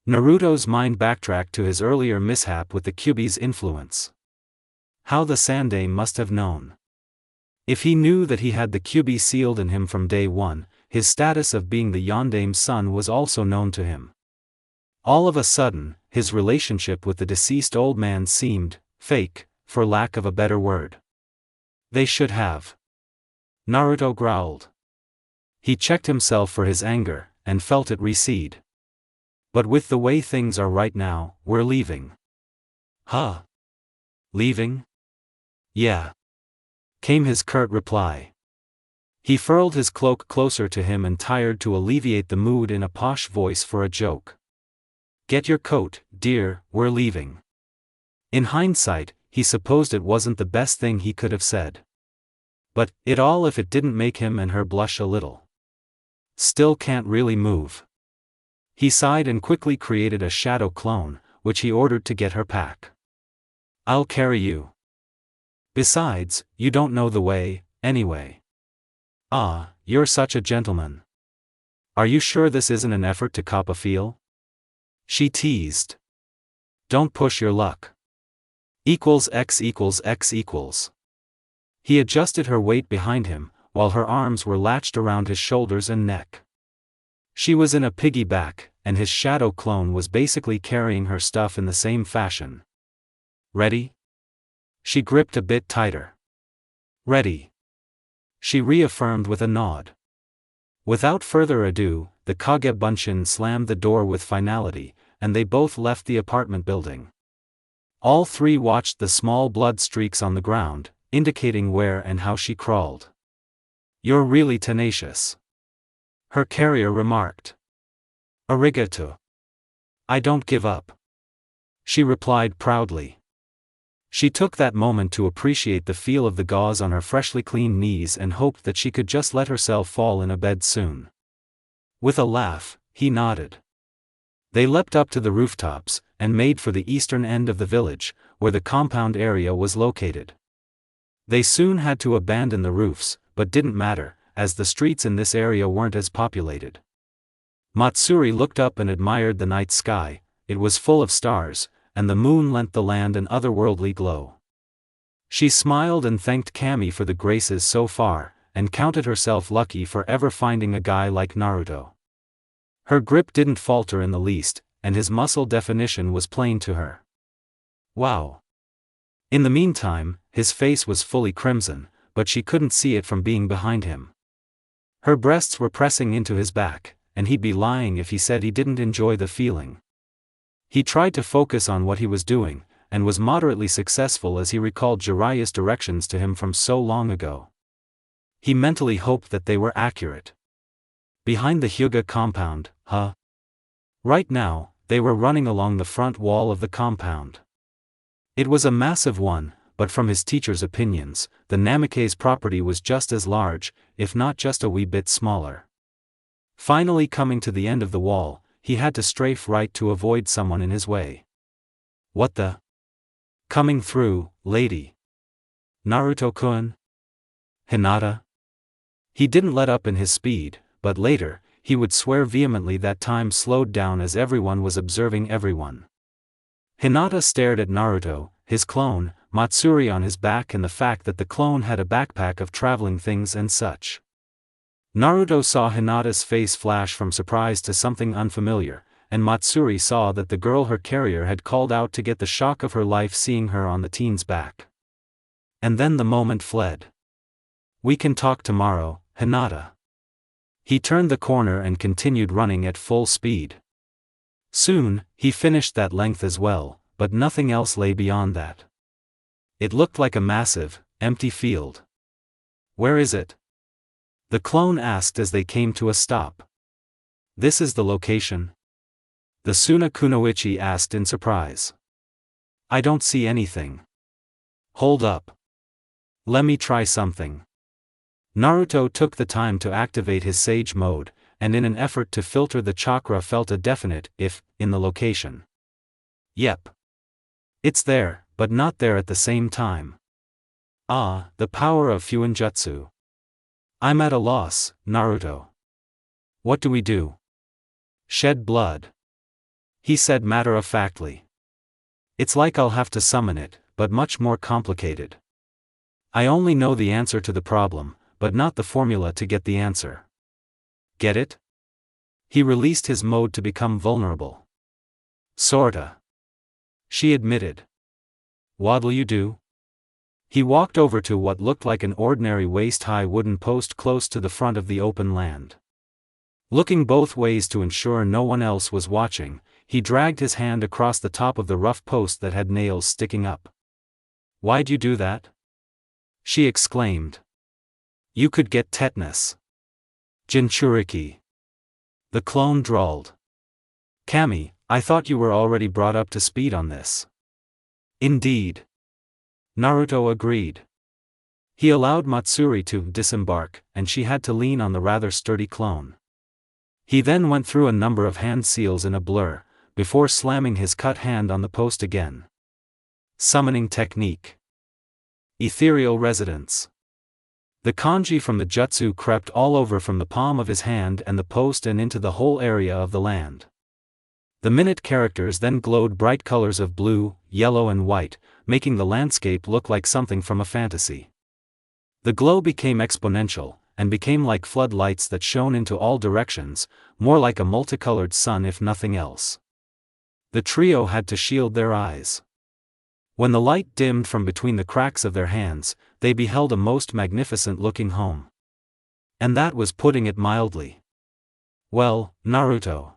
Naruto's mind backtracked to his earlier mishap with the Kyuubi's influence. How the Sandaime must have known. If he knew that he had the Kyuubi sealed in him from day one, his status of being the Yondaime's son was also known to him. All of a sudden, his relationship with the deceased old man seemed fake, for lack of a better word. They should have. Naruto growled. He checked himself for his anger, and felt it recede. But with the way things are right now, we're leaving. Huh? Leaving? Yeah. Came his curt reply. He furled his cloak closer to him and tired to alleviate the mood in a posh voice for a joke. Get your coat, dear, we're leaving. In hindsight, he supposed it wasn't the best thing he could have said. But, it all if it didn't make him and her blush a little. Still can't really move. He sighed and quickly created a shadow clone, which he ordered to get her pack. I'll carry you. Besides, you don't know the way, anyway. Ah, you're such a gentleman. Are you sure this isn't an effort to cop a feel? She teased. Don't push your luck. =x=x=. He adjusted her weight behind him, while her arms were latched around his shoulders and neck. She was in a piggyback, and his shadow clone was basically carrying her stuff in the same fashion. Ready? She gripped a bit tighter. Ready. She reaffirmed with a nod. Without further ado, the Kage Bunshin slammed the door with finality, and they both left the apartment building. All three watched the small blood streaks on the ground, indicating where and how she crawled. You're really tenacious. Her carrier remarked. Arigato. I don't give up. She replied proudly. She took that moment to appreciate the feel of the gauze on her freshly cleaned knees and hoped that she could just let herself fall in a bed soon. With a laugh, he nodded. They leapt up to the rooftops, and made for the eastern end of the village, where the compound area was located. They soon had to abandon the roofs, but didn't matter, as the streets in this area weren't as populated. Matsuri looked up and admired the night sky. It was full of stars, and the moon lent the land an otherworldly glow. She smiled and thanked Kami for the graces so far, and counted herself lucky for ever finding a guy like Naruto. Her grip didn't falter in the least, and his muscle definition was plain to her. Wow. In the meantime, his face was fully crimson, but she couldn't see it from being behind him. Her breasts were pressing into his back, and he'd be lying if he said he didn't enjoy the feeling. He tried to focus on what he was doing, and was moderately successful as he recalled Jiraiya's directions to him from so long ago. He mentally hoped that they were accurate. Behind the Hyuga compound, huh? Right now, they were running along the front wall of the compound. It was a massive one, but from his teacher's opinions, the Namikaze property was just as large, if not just a wee bit smaller. Finally coming to the end of the wall, he had to strafe right to avoid someone in his way. What the? Coming through, lady. Naruto-kun? Hinata? He didn't let up in his speed, but later, he would swear vehemently that time slowed down as everyone was observing everyone. Hinata stared at Naruto, his clone, Matsuri on his back and the fact that the clone had a backpack of traveling things and such. Naruto saw Hinata's face flash from surprise to something unfamiliar, and Matsuri saw that the girl her carrier had called out to get the shock of her life seeing her on the teen's back. And then the moment fled. "We can talk tomorrow, Hinata." He turned the corner and continued running at full speed. Soon, he finished that length as well, but nothing else lay beyond that. It looked like a massive, empty field. "Where is it?" the clone asked as they came to a stop. "This is the location?" the Suna Kunoichi asked in surprise. "I don't see anything." "Hold up. Let me try something." Naruto took the time to activate his Sage mode, and in an effort to filter the chakra felt a definite "if" in the location. "Yep. It's there, but not there at the same time." "Ah, the power of Fuinjutsu. I'm at a loss, Naruto. What do we do?" "Shed blood," he said matter-of-factly. "It's like I'll have to summon it, but much more complicated. I only know the answer to the problem, but not the formula to get the answer." "Get it?" He released his mode to become vulnerable. "Sorta," she admitted. "What'll you do?" He walked over to what looked like an ordinary waist-high wooden post close to the front of the open land. Looking both ways to ensure no one else was watching, he dragged his hand across the top of the rough post that had nails sticking up. "Why'd you do that?" she exclaimed. "You could get tetanus." "Jinchuriki," the clone drawled. "Kami, I thought you were already brought up to speed on this." "Indeed," Naruto agreed. He allowed Matsuri to disembark, and she had to lean on the rather sturdy clone. He then went through a number of hand seals in a blur, before slamming his cut hand on the post again. Summoning technique. Ethereal residence. The kanji from the jutsu crept all over from the palm of his hand and the post and into the whole area of the land. The minute characters then glowed bright colors of blue, yellow and white, making the landscape look like something from a fantasy. The glow became exponential, and became like floodlights that shone into all directions, more like a multicolored sun if nothing else. The trio had to shield their eyes. When the light dimmed from between the cracks of their hands, they beheld a most magnificent-looking home. And that was putting it mildly. "Well, Naruto,"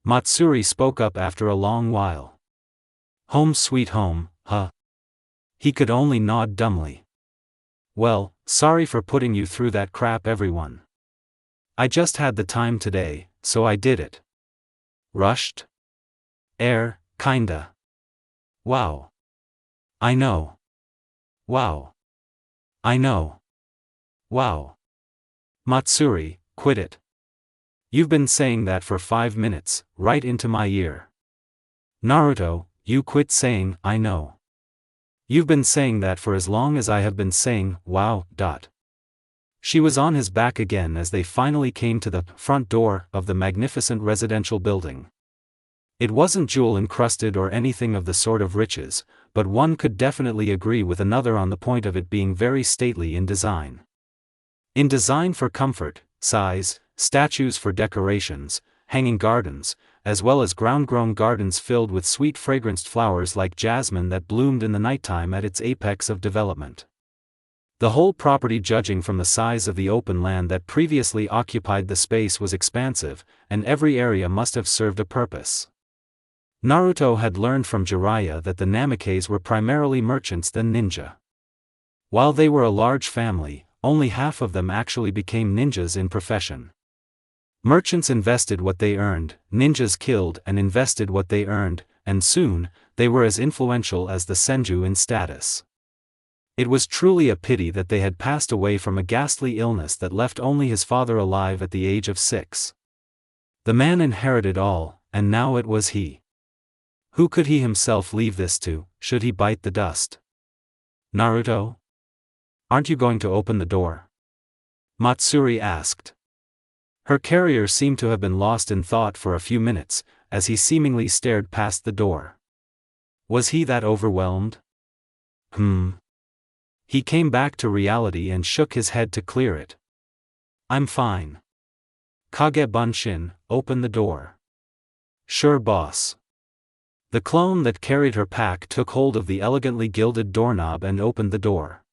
Matsuri spoke up after a long while. "Home sweet home, huh?" He could only nod dumbly. "Well, sorry for putting you through that crap, everyone. I just had the time today, so I did it." "Rushed?" Kinda. "Wow. I know. Wow. I know. Wow. Matsuri, quit it. You've been saying that for 5 minutes, right into my ear." "Naruto, you quit saying, I know. You've been saying that for as long as I have been saying, wow. She was on his back again as they finally came to the front door of the magnificent residential building. It wasn't jewel-encrusted or anything of the sort of riches, but one could definitely agree with another on the point of it being very stately in design. In design for comfort, size, statues for decorations, hanging gardens, as well as ground-grown gardens filled with sweet fragranced flowers like jasmine that bloomed in the nighttime at its apex of development. The whole property, judging from the size of the open land that previously occupied the space, was expansive, and every area must have served a purpose. Naruto had learned from Jiraiya that the Namikaze were primarily merchants than ninja. While they were a large family, only half of them actually became ninjas in profession. Merchants invested what they earned, ninjas killed and invested what they earned, and soon, they were as influential as the senju in status. It was truly a pity that they had passed away from a ghastly illness that left only his father alive at the age of 6. The man inherited all, and now it was he. Who could he himself leave this to, should he bite the dust? "Naruto? Aren't you going to open the door?" Matsuri asked. Her carrier seemed to have been lost in thought for a few minutes, as he seemingly stared past the door. Was he that overwhelmed? He came back to reality and shook his head to clear it. "I'm fine. Kage Bunshin, open the door." Sure, boss. The clone that carried her pack took hold of the elegantly gilded doorknob and opened the door.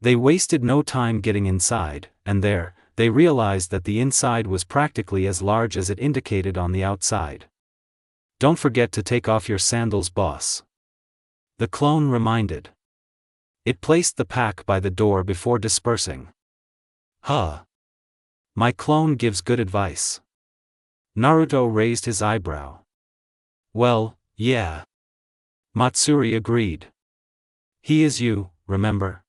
They wasted no time getting inside, and there, they realized that the inside was practically as large as it indicated on the outside. Don't forget to take off your sandals, boss. The clone reminded. It placed the pack by the door before dispersing. Huh. My clone gives good advice. Naruto raised his eyebrow. Well, yeah. Matsuri agreed. He is you, remember?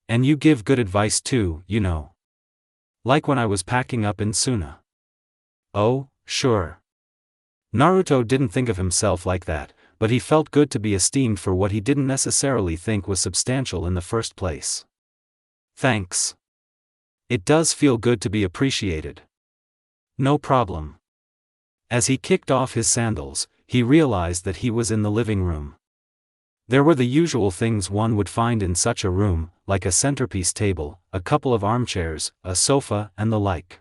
And you give good advice too, you know. Like when I was packing up in Suna. Oh, sure. Naruto didn't think of himself like that, but he felt good to be esteemed for what he didn't necessarily think was substantial in the first place. Thanks. It does feel good to be appreciated. No problem. As he kicked off his sandals, he realized that he was in the living room. There were the usual things one would find in such a room, like a centerpiece table, a couple of armchairs, a sofa, and the like.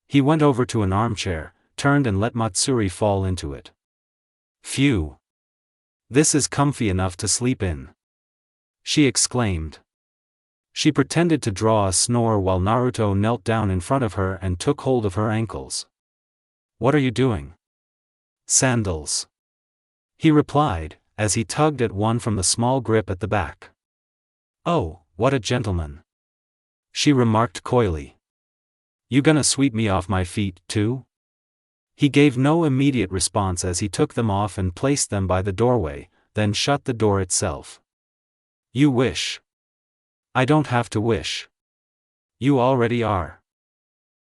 He went over to an armchair, turned and let Matsuri fall into it. Phew! This is comfy enough to sleep in. She exclaimed. She pretended to draw a snore while Naruto knelt down in front of her and took hold of her ankles. What are you doing? Sandals. He replied, as he tugged at one from the small grip at the back. Oh, what a gentleman. She remarked coyly. You gonna sweep me off my feet, too? He gave no immediate response as he took them off and placed them by the doorway, then shut the door itself. You wish. I don't have to wish. You already are.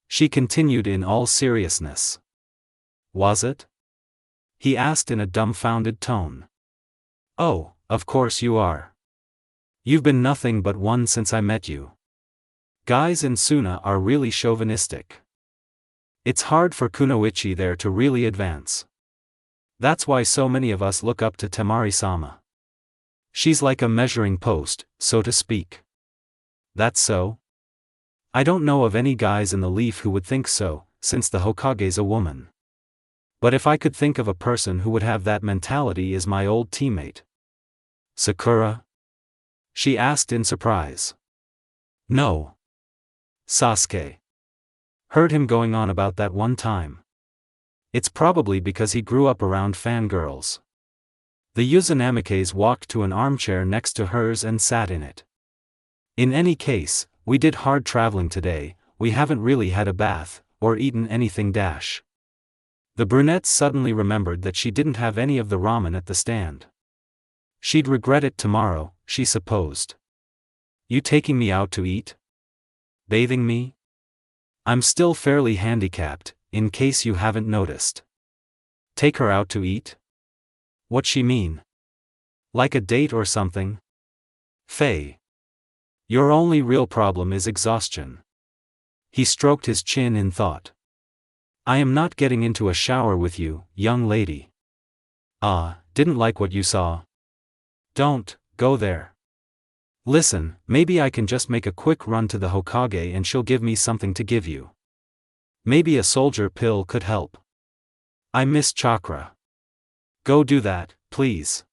She continued in all seriousness. Was it? He asked in a dumbfounded tone. Oh, of course you are. You've been nothing but one since I met you. Guys in Suna are really chauvinistic. It's hard for Kunoichi there to really advance. That's why so many of us look up to Temari-sama. She's like a measuring post, so to speak. That's so? I don't know of any guys in the Leaf who would think so, since the Hokage's a woman. But if I could think of a person who would have that mentality is my old teammate. Sakura? She asked in surprise. No. Sasuke. Heard him going on about that one time. It's probably because he grew up around fangirls. The Uzunamikes walked to an armchair next to hers and sat in it. In any case, we did hard traveling today, we haven't really had a bath, or eaten anything dash. The brunette suddenly remembered that she didn't have any of the ramen at the stand. She'd regret it tomorrow, she supposed. You taking me out to eat? Bathing me? I'm still fairly handicapped, in case you haven't noticed. Take her out to eat? What's she mean? Like a date or something? Faye. Your only real problem is exhaustion. He stroked his chin in thought. I am not getting into a shower with you, young lady. Didn't like what you saw. Don't go there. Listen, maybe I can just make a quick run to the Hokage and she'll give me something to give you. Maybe a soldier pill could help. I miss chakra. Go do that, please.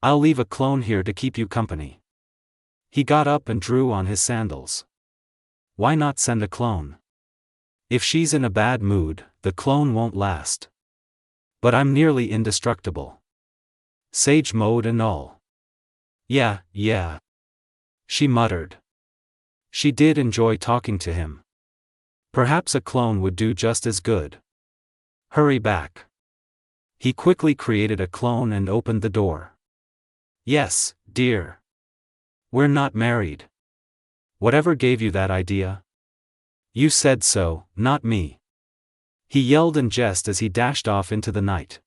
I'll leave a clone here to keep you company. He got up and drew on his sandals. Why not send a clone? If she's in a bad mood, the clone won't last. But I'm nearly indestructible. Sage mode and all. Yeah. She muttered. She did enjoy talking to him. Perhaps a clone would do just as good. Hurry back. He quickly created a clone and opened the door. Yes, dear. We're not married. Whatever gave you that idea? You said so, not me. He yelled in jest as he dashed off into the night.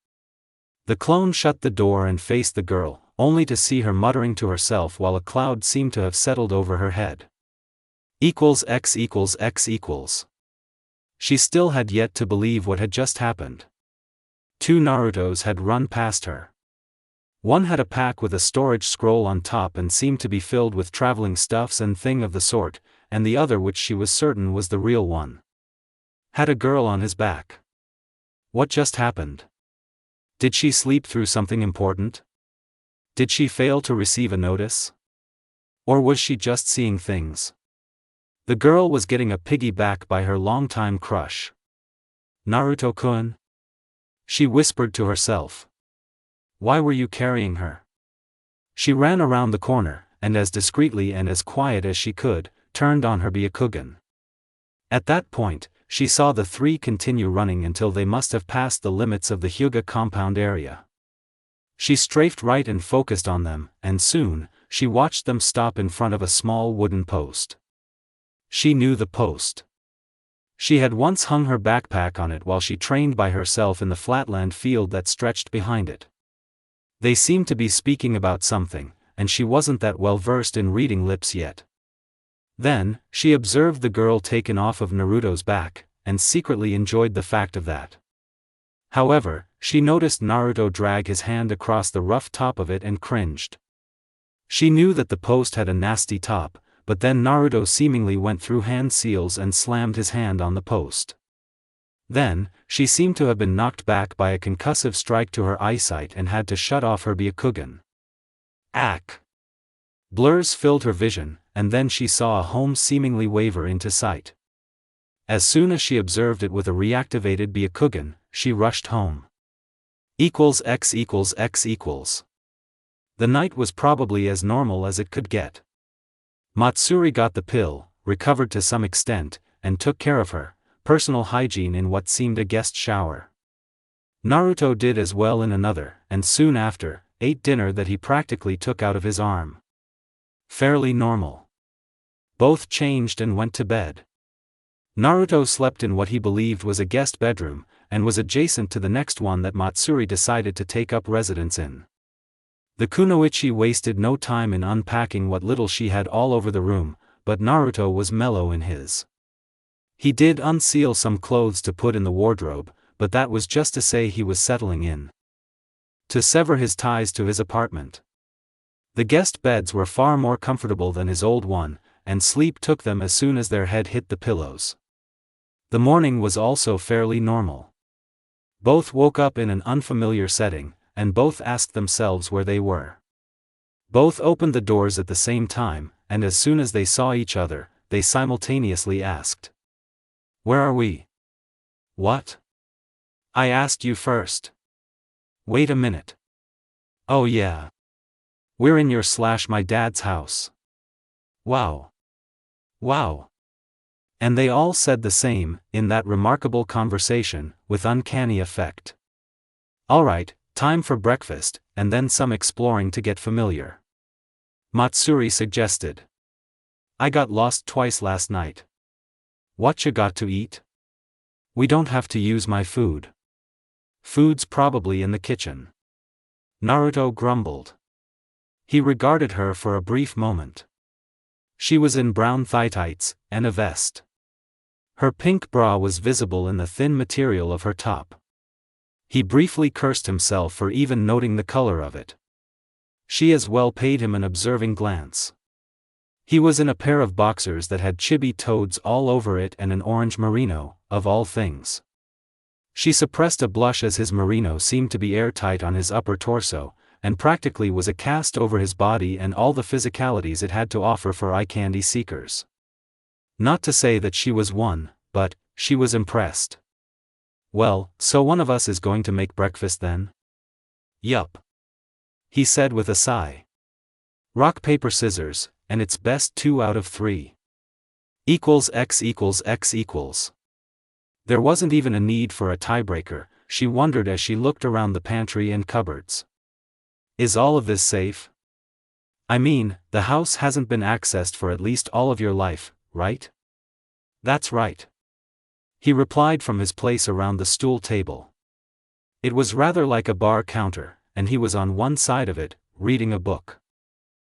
The clone shut the door and faced the girl, only to see her muttering to herself while a cloud seemed to have settled over her head. X=X=X=. She still had yet to believe what had just happened. 2 Narutos had run past her. One had a pack with a storage scroll on top and seemed to be filled with traveling stuffs and thing of the sort, and the other, which she was certain was the real one, had a girl on his back. What just happened? Did she sleep through something important? Did she fail to receive a notice? Or was she just seeing things? The girl was getting a piggyback by her longtime crush. Naruto-kun? She whispered to herself. Why were you carrying her? She ran around the corner, and as discreetly and as quiet as she could, turned on her Byakugan. At that point, she saw the three continue running until they must have passed the limits of the Hyuga compound area. She strafed right and focused on them, and soon, she watched them stop in front of a small wooden post. She knew the post. She had once hung her backpack on it while she trained by herself in the flatland field that stretched behind it. They seemed to be speaking about something, and she wasn't that well versed in reading lips yet. Then, she observed the girl taken off of Naruto's back, and secretly enjoyed the fact of that. However, she noticed Naruto drag his hand across the rough top of it and cringed. She knew that the post had a nasty top, but then Naruto seemingly went through hand seals and slammed his hand on the post. Then, she seemed to have been knocked back by a concussive strike to her eyesight and had to shut off her Byakugan. Ack! Blurs filled her vision, and then she saw a home seemingly waver into sight. As soon as she observed it with a reactivated Byakugan, she rushed home. X equals X equals. The night was probably as normal as it could get. Matsuri got the pill, recovered to some extent, and took care of her personal hygiene in what seemed a guest shower. Naruto did as well in another, and soon after, ate dinner that he practically took out of his arm. Fairly normal. Both changed and went to bed. Naruto slept in what he believed was a guest bedroom, and was adjacent to the next one that Matsuri decided to take up residence in. The kunoichi wasted no time in unpacking what little she had all over the room, but Naruto was mellow in his. He did unseal some clothes to put in the wardrobe, but that was just to say he was settling in. To sever his ties to his apartment. The guest beds were far more comfortable than his old one, and sleep took them as soon as their head hit the pillows. The morning was also fairly normal. Both woke up in an unfamiliar setting, and both asked themselves where they were. Both opened the doors at the same time, and as soon as they saw each other, they simultaneously asked. Where are we? What? I asked you first. Wait a minute. Oh yeah. We're in your/my dad's house. Wow. Wow. And they all said the same, in that remarkable conversation, with uncanny effect. Alright, time for breakfast, and then some exploring to get familiar. Matsuri suggested. I got lost twice last night. Whatcha got to eat? We don't have to use my food. Food's probably in the kitchen. Naruto grumbled. He regarded her for a brief moment. She was in brown thigh tights, and a vest. Her pink bra was visible in the thin material of her top. He briefly cursed himself for even noting the color of it. She as well paid him an observing glance. He was in a pair of boxers that had chibi toads all over it and an orange merino, of all things. She suppressed a blush as his merino seemed to be airtight on his upper torso, and practically was a cast over his body and all the physicalities it had to offer for eye candy seekers. Not to say that she was one, but she was impressed. Well, so one of us is going to make breakfast then? Yup. He said with a sigh. Rock paper scissors, and it's best 2 out of 3. X equals X equals. There wasn't even a need for a tiebreaker, she wondered as she looked around the pantry and cupboards. Is all of this safe? I mean, the house hasn't been accessed for at least all of your life, right? That's right. He replied from his place around the stool table. It was rather like a bar counter, and he was on one side of it, reading a book.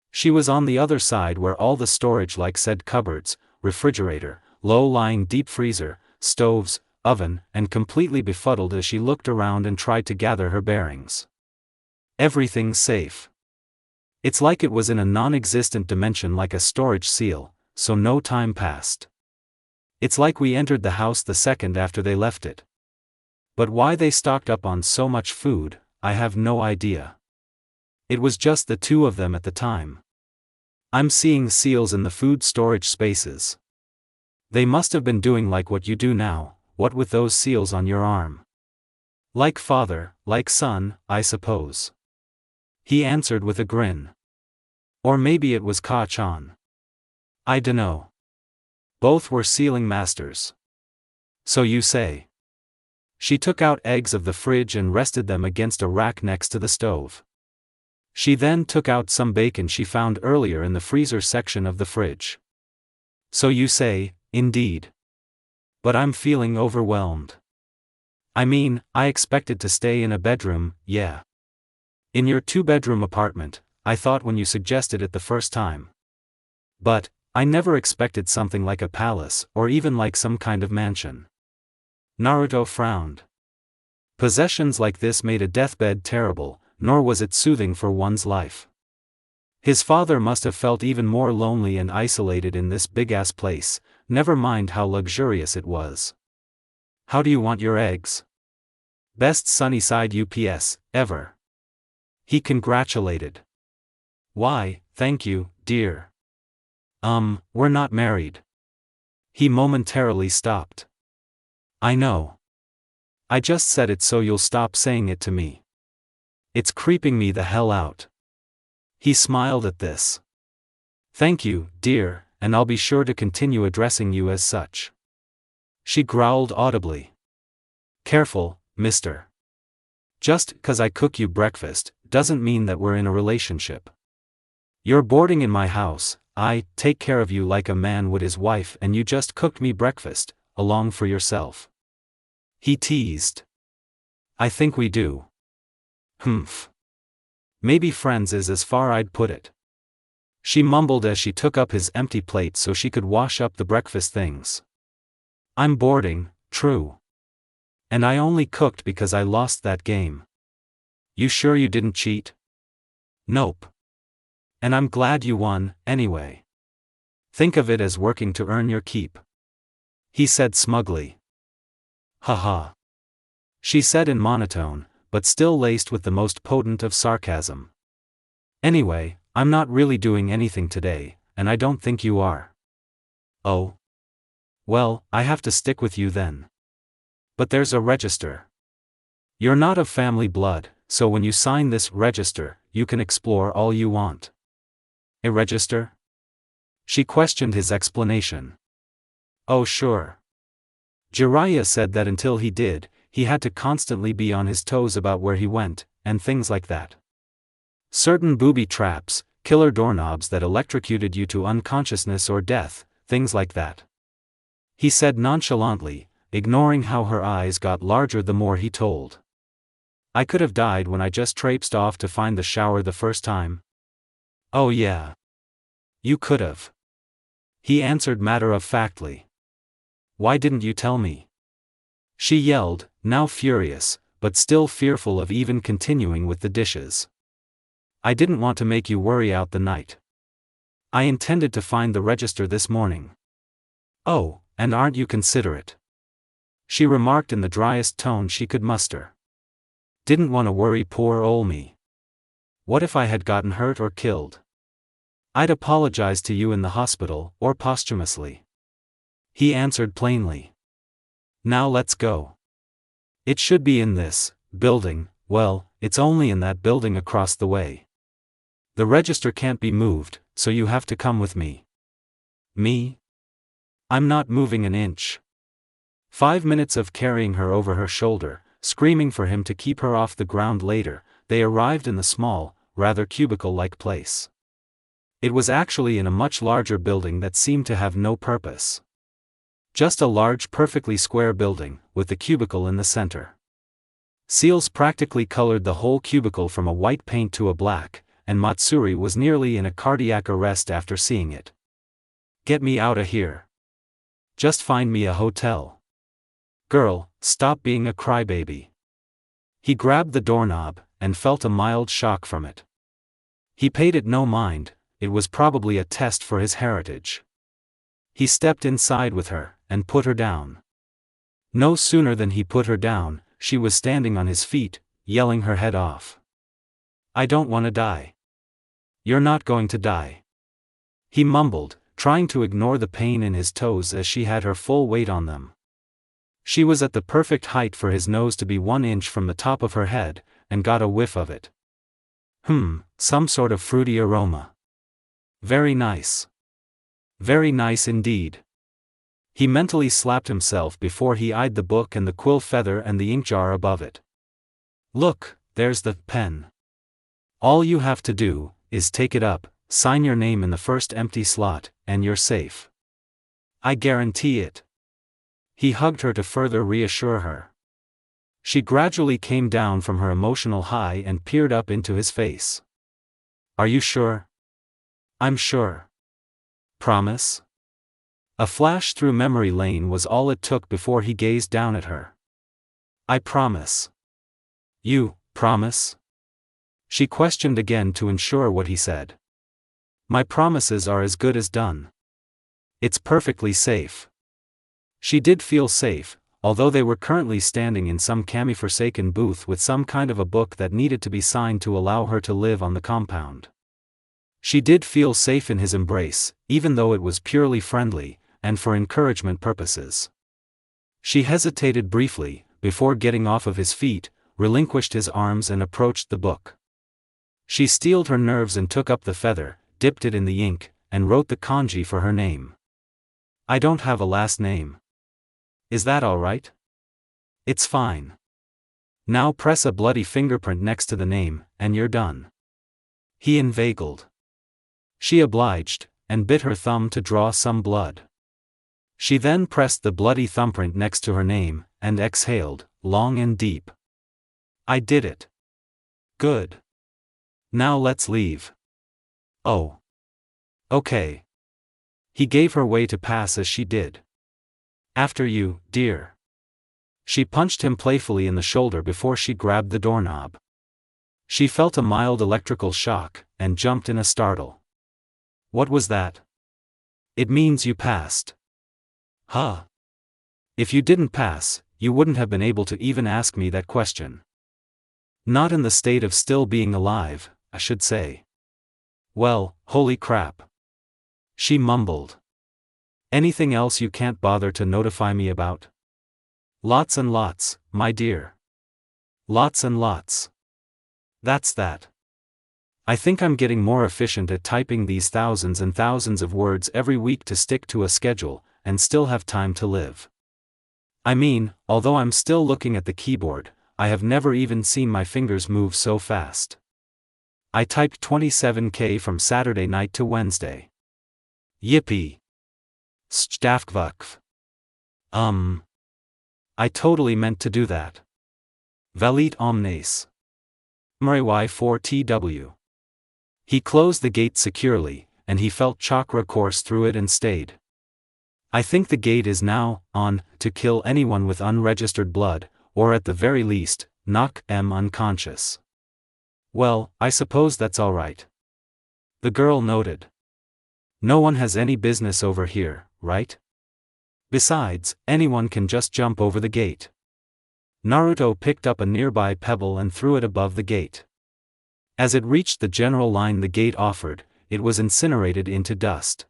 She was on the other side where all the storage like said cupboards, refrigerator, low-lying deep freezer, stoves, oven, and completely befuddled as she looked around and tried to gather her bearings. Everything's safe. It's like it was in a non-existent dimension like a storage seal, so no time passed. It's like we entered the house the second after they left it. But why they stocked up on so much food, I have no idea. It was just the two of them at the time. I'm seeing seals in the food storage spaces. They must have been doing like what you do now, what with those seals on your arm. Like father, like son, I suppose. He answered with a grin. Or maybe it was Ka-chan. I dunno. Both were sealing masters. So you say. She took out eggs of the fridge and rested them against a rack next to the stove. She then took out some bacon she found earlier in the freezer section of the fridge. So you say, indeed. But I'm feeling overwhelmed. I mean, I expected to stay in a bedroom, yeah. In your 2-bedroom apartment, I thought when you suggested it the first time. But, I never expected something like a palace or even like some kind of mansion. Naruto frowned. Possessions like this made a deathbed terrible, nor was it soothing for one's life. His father must have felt even more lonely and isolated in this big-ass place, never mind how luxurious it was. How do you want your eggs? Best Sunnyside UPS, ever. He congratulated. Why, thank you, dear. We're not married. He momentarily stopped. I know. I just said it so you'll stop saying it to me. It's creeping me the hell out. He smiled at this. Thank you, dear, and I'll be sure to continue addressing you as such. She growled audibly. Careful, mister. Just 'cause I cook you breakfast, doesn't mean that we're in a relationship. You're boarding in my house, I take care of you like a man would his wife, and you just cooked me breakfast, along for yourself. He teased. I think we do. Humph. Maybe friends is as far I'd put it. She mumbled as she took up his empty plate so she could wash up the breakfast things. I'm boarding, true. And I only cooked because I lost that game. You sure you didn't cheat? Nope. And I'm glad you won, anyway. Think of it as working to earn your keep. He said smugly. Haha. She said in monotone, but still laced with the most potent of sarcasm. Anyway, I'm not really doing anything today, and I don't think you are. Oh? Well, I have to stick with you then. But there's a register. You're not of family blood, so when you sign this register, you can explore all you want. A register? She questioned his explanation. Oh sure. Jiraiya said that until he did, he had to constantly be on his toes about where he went, and things like that. Certain booby traps, killer doorknobs that electrocuted you to unconsciousness or death, things like that. He said nonchalantly, ignoring how her eyes got larger the more he told. I could have died when I just traipsed off to find the shower the first time. Oh yeah. You could have. He answered matter-of-factly. Why didn't you tell me? She yelled, now furious, but still fearful of even continuing with the dishes. I didn't want to make you worry out the night. I intended to find the register this morning. Oh, and aren't you considerate? She remarked in the driest tone she could muster. Didn't want to worry poor ol' me. What if I had gotten hurt or killed? I'd apologize to you in the hospital, or posthumously. He answered plainly. Now let's go. It should be in this building. Well, it's only in that building across the way. The register can't be moved, so you have to come with me. Me? I'm not moving an inch. 5 minutes of carrying her over her shoulder, screaming for him to keep her off the ground later, they arrived in the small, rather cubicle-like place. It was actually in a much larger building that seemed to have no purpose. Just a large perfectly square building, with the cubicle in the center. Seals practically colored the whole cubicle from a white paint to a black, and Matsuri was nearly in a cardiac arrest after seeing it. Get me out of here. Just find me a hotel. Girl, stop being a crybaby. He grabbed the doorknob, and felt a mild shock from it. He paid it no mind, it was probably a test for his heritage. He stepped inside with her, and put her down. No sooner than he put her down, she was standing on his feet, yelling her head off. "I don't want to die." "You're not going to die," he mumbled, trying to ignore the pain in his toes as she had her full weight on them. She was at the perfect height for his nose to be 1 inch from the top of her head, and got a whiff of it. Some sort of fruity aroma. Very nice. Very nice indeed. He mentally slapped himself before he eyed the book and the quill feather and the ink jar above it. "Look, there's the pen. All you have to do is take it up, sign your name in the first empty slot, and you're safe. I guarantee it." He hugged her to further reassure her. She gradually came down from her emotional high and peered up into his face. "Are you sure?" "I'm sure." "Promise?" A flash through memory lane was all it took before he gazed down at her. "I promise." "You promise?" She questioned again to ensure what he said. "My promises are as good as done. It's perfectly safe." She did feel safe, although they were currently standing in some forsaken booth with some kind of a book that needed to be signed to allow her to live on the compound. She did feel safe in his embrace, even though it was purely friendly, and for encouragement purposes. She hesitated briefly, before getting off of his feet, relinquished his arms and approached the book. She steeled her nerves and took up the feather, dipped it in the ink, and wrote the kanji for her name. "I don't have a last name. Is that all right?" "It's fine. Now press a bloody fingerprint next to the name, and you're done." He inveigled. She obliged, and bit her thumb to draw some blood. She then pressed the bloody thumbprint next to her name, and exhaled, long and deep. "I did it. Good. Now let's leave." "Oh. Okay." He gave her way to pass as she did. "After you, dear." She punched him playfully in the shoulder before she grabbed the doorknob. She felt a mild electrical shock, and jumped in a startle. "What was that?" "It means you passed." "Huh? If you didn't pass, you wouldn't have been able to even ask me that question." "Not in the state of still being alive, I should say." "Well, holy crap." She mumbled. "Anything else you can't bother to notify me about?" "Lots and lots, my dear. Lots and lots. That's that. I think I'm getting more efficient at typing these thousands and thousands of words every week to stick to a schedule, and still have time to live. I mean, although I'm still looking at the keyboard, I have never even seen my fingers move so fast. I typed 27K from Saturday night to Wednesday. Yippee. Stavkvukv. I totally meant to do that. Valit omnes. Mry4TW. He closed the gate securely, and he felt chakra course through it and stayed. I think the gate is now on to kill anyone with unregistered blood, or at the very least, knock them unconscious. Well, I suppose that's all right. The girl noted. No one has any business over here, right? Besides, anyone can just jump over the gate. Naruto picked up a nearby pebble and threw it above the gate. As it reached the general line the gate offered, it was incinerated into dust.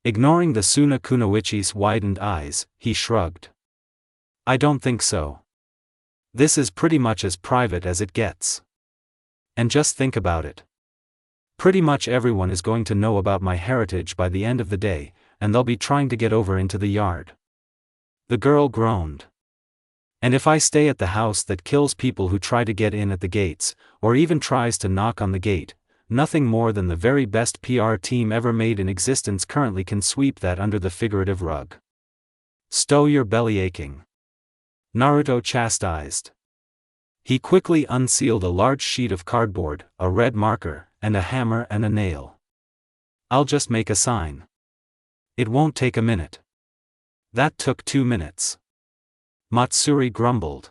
Ignoring the Suna Kunoichi's widened eyes, he shrugged. I don't think so. This is pretty much as private as it gets. And just think about it. Pretty much everyone is going to know about my heritage by the end of the day, and they'll be trying to get over into the yard. The girl groaned. And if I stay at the house that kills people who try to get in at the gates, or even tries to knock on the gate, nothing more than the very best PR team ever made in existence currently can sweep that under the figurative rug. Stow your belly aching. Naruto chastised. He quickly unsealed a large sheet of cardboard, a red marker, and a hammer and a nail. I'll just make a sign. It won't take a minute. That took 2 minutes. Matsuri grumbled.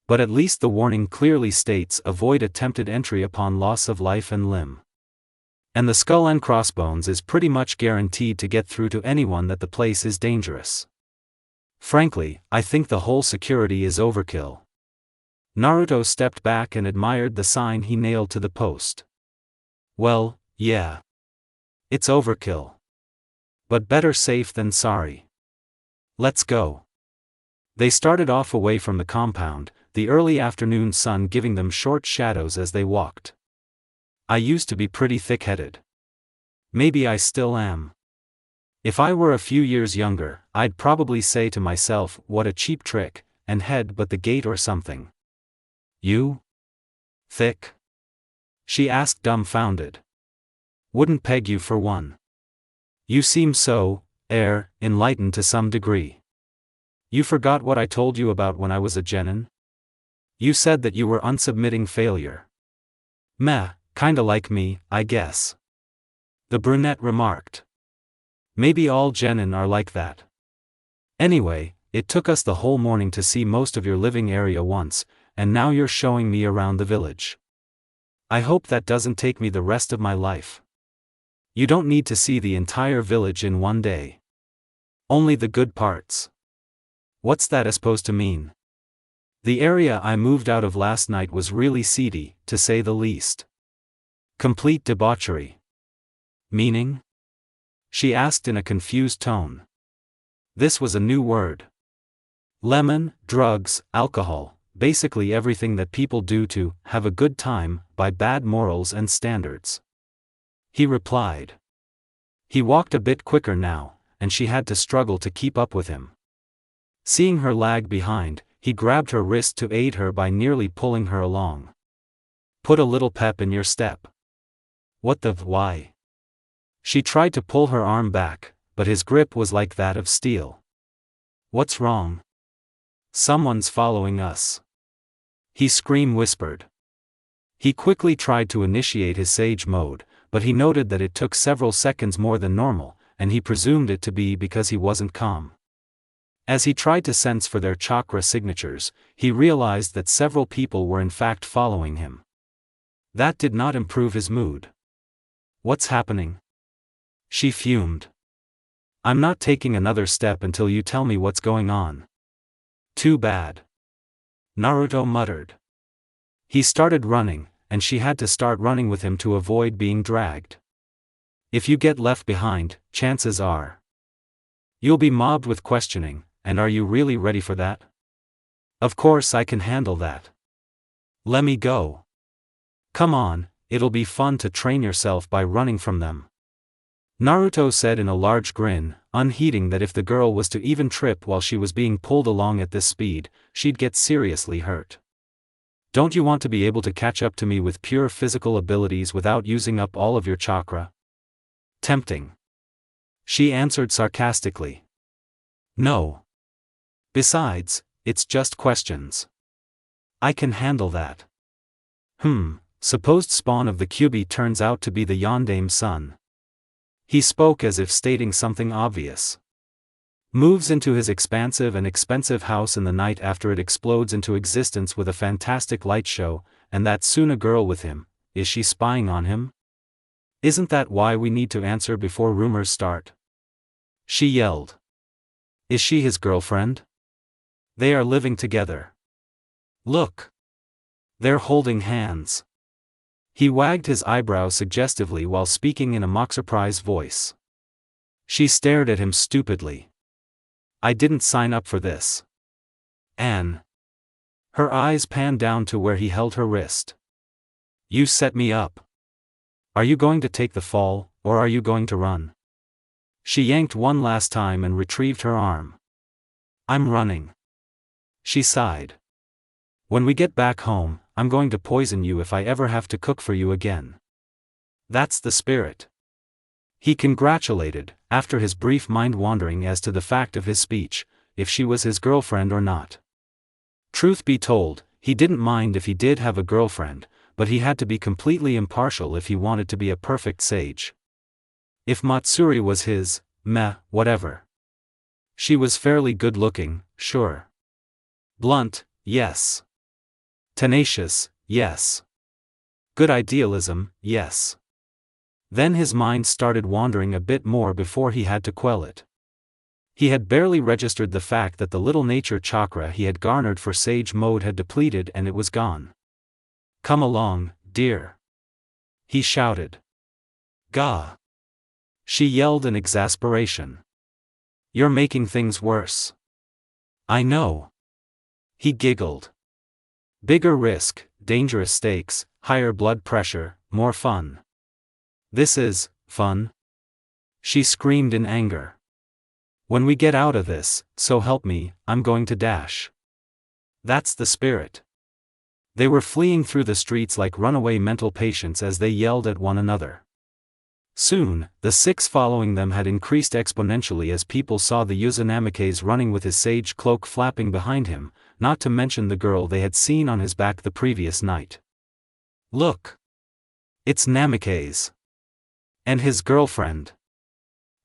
But at least the warning clearly states avoid attempted entry upon loss of life and limb. And the skull and crossbones is pretty much guaranteed to get through to anyone that the place is dangerous. Frankly, I think the whole security is overkill. Naruto stepped back and admired the sign he nailed to the post. Well, yeah. It's overkill. But better safe than sorry. Let's go. They started off away from the compound, the early afternoon sun giving them short shadows as they walked. I used to be pretty thick-headed. Maybe I still am. If I were a few years younger, I'd probably say to myself, what a cheap trick, and head but the gate or something. You? Thick? She asked dumbfounded. Wouldn't peg you for one. You seem so, enlightened to some degree. You forgot what I told you about when I was a genin? You said that you were unsubmitting failure. Meh, kinda like me, I guess. The brunette remarked. Maybe all genin are like that. Anyway, it took us the whole morning to see most of your living area once, and now you're showing me around the village. I hope that doesn't take me the rest of my life. You don't need to see the entire village in one day. Only the good parts. What's that supposed to mean? The area I moved out of last night was really seedy, to say the least. Complete debauchery. Meaning? She asked in a confused tone. This was a new word. Lemon, drugs, alcohol, basically everything that people do to have a good time by bad morals and standards. He replied. He walked a bit quicker now, and she had to struggle to keep up with him. Seeing her lag behind, he grabbed her wrist to aid her by nearly pulling her along. Put a little pep in your step. What the why? She tried to pull her arm back, but his grip was like that of steel. What's wrong? Someone's following us. He whispered. He quickly tried to initiate his sage mode, but he noted that it took several seconds more than normal, and he presumed it to be because he wasn't calm. As he tried to sense for their chakra signatures, he realized that several people were in fact following him. That did not improve his mood. What's happening? She fumed. I'm not taking another step until you tell me what's going on. Too bad. Naruto muttered. He started running, and she had to start running with him to avoid being dragged. If you get left behind, chances are you'll be mobbed with questioning, and are you really ready for that? Of course I can handle that. Let me go. Come on, it'll be fun to train yourself by running from them. Naruto said in a large grin, unheeding that if the girl was to even trip while she was being pulled along at this speed, she'd get seriously hurt. Don't you want to be able to catch up to me with pure physical abilities without using up all of your chakra? Tempting. She answered sarcastically. No. Besides, it's just questions. I can handle that. Supposed spawn of the Kyuubi turns out to be the Yondame's son. He spoke as if stating something obvious. Moves into his expansive and expensive house in the night after it explodes into existence with a fantastic light show, and that's soon a girl with him. Is she spying on him? Isn't that why we need to answer before rumors start? She yelled. Is she his girlfriend? They are living together. Look. They're holding hands. He wagged his eyebrows suggestively while speaking in a mock surprised voice. She stared at him stupidly. I didn't sign up for this. Anne. Her eyes panned down to where he held her wrist. You set me up. Are you going to take the fall, or are you going to run? She yanked one last time and retrieved her arm. I'm running. She sighed. When we get back home, I'm going to poison you if I ever have to cook for you again. That's the spirit. He congratulated, after his brief mind-wandering as to the fact of his speech, if she was his girlfriend or not. Truth be told, he didn't mind if he did have a girlfriend, but he had to be completely impartial if he wanted to be a perfect sage. If Matsuri was his, whatever. She was fairly good-looking, sure. Blunt, yes. Tenacious, yes. Good idealism, yes. Then his mind started wandering a bit more before he had to quell it. He had barely registered the fact that the little nature chakra he had garnered for sage mode had depleted and it was gone. "Come along, dear," he shouted. "Gah!" she yelled in exasperation. "You're making things worse." "I know." He giggled. "Bigger risk, dangerous stakes, higher blood pressure, more fun." "This is fun?" she screamed in anger. "When we get out of this, so help me, I'm going to dash." That's the spirit. They were fleeing through the streets like runaway mental patients as they yelled at one another. Soon, the six following them had increased exponentially as people saw the Uzunamike's running with his sage cloak flapping behind him, not to mention the girl they had seen on his back the previous night. "Look! It's Namike's. And his girlfriend."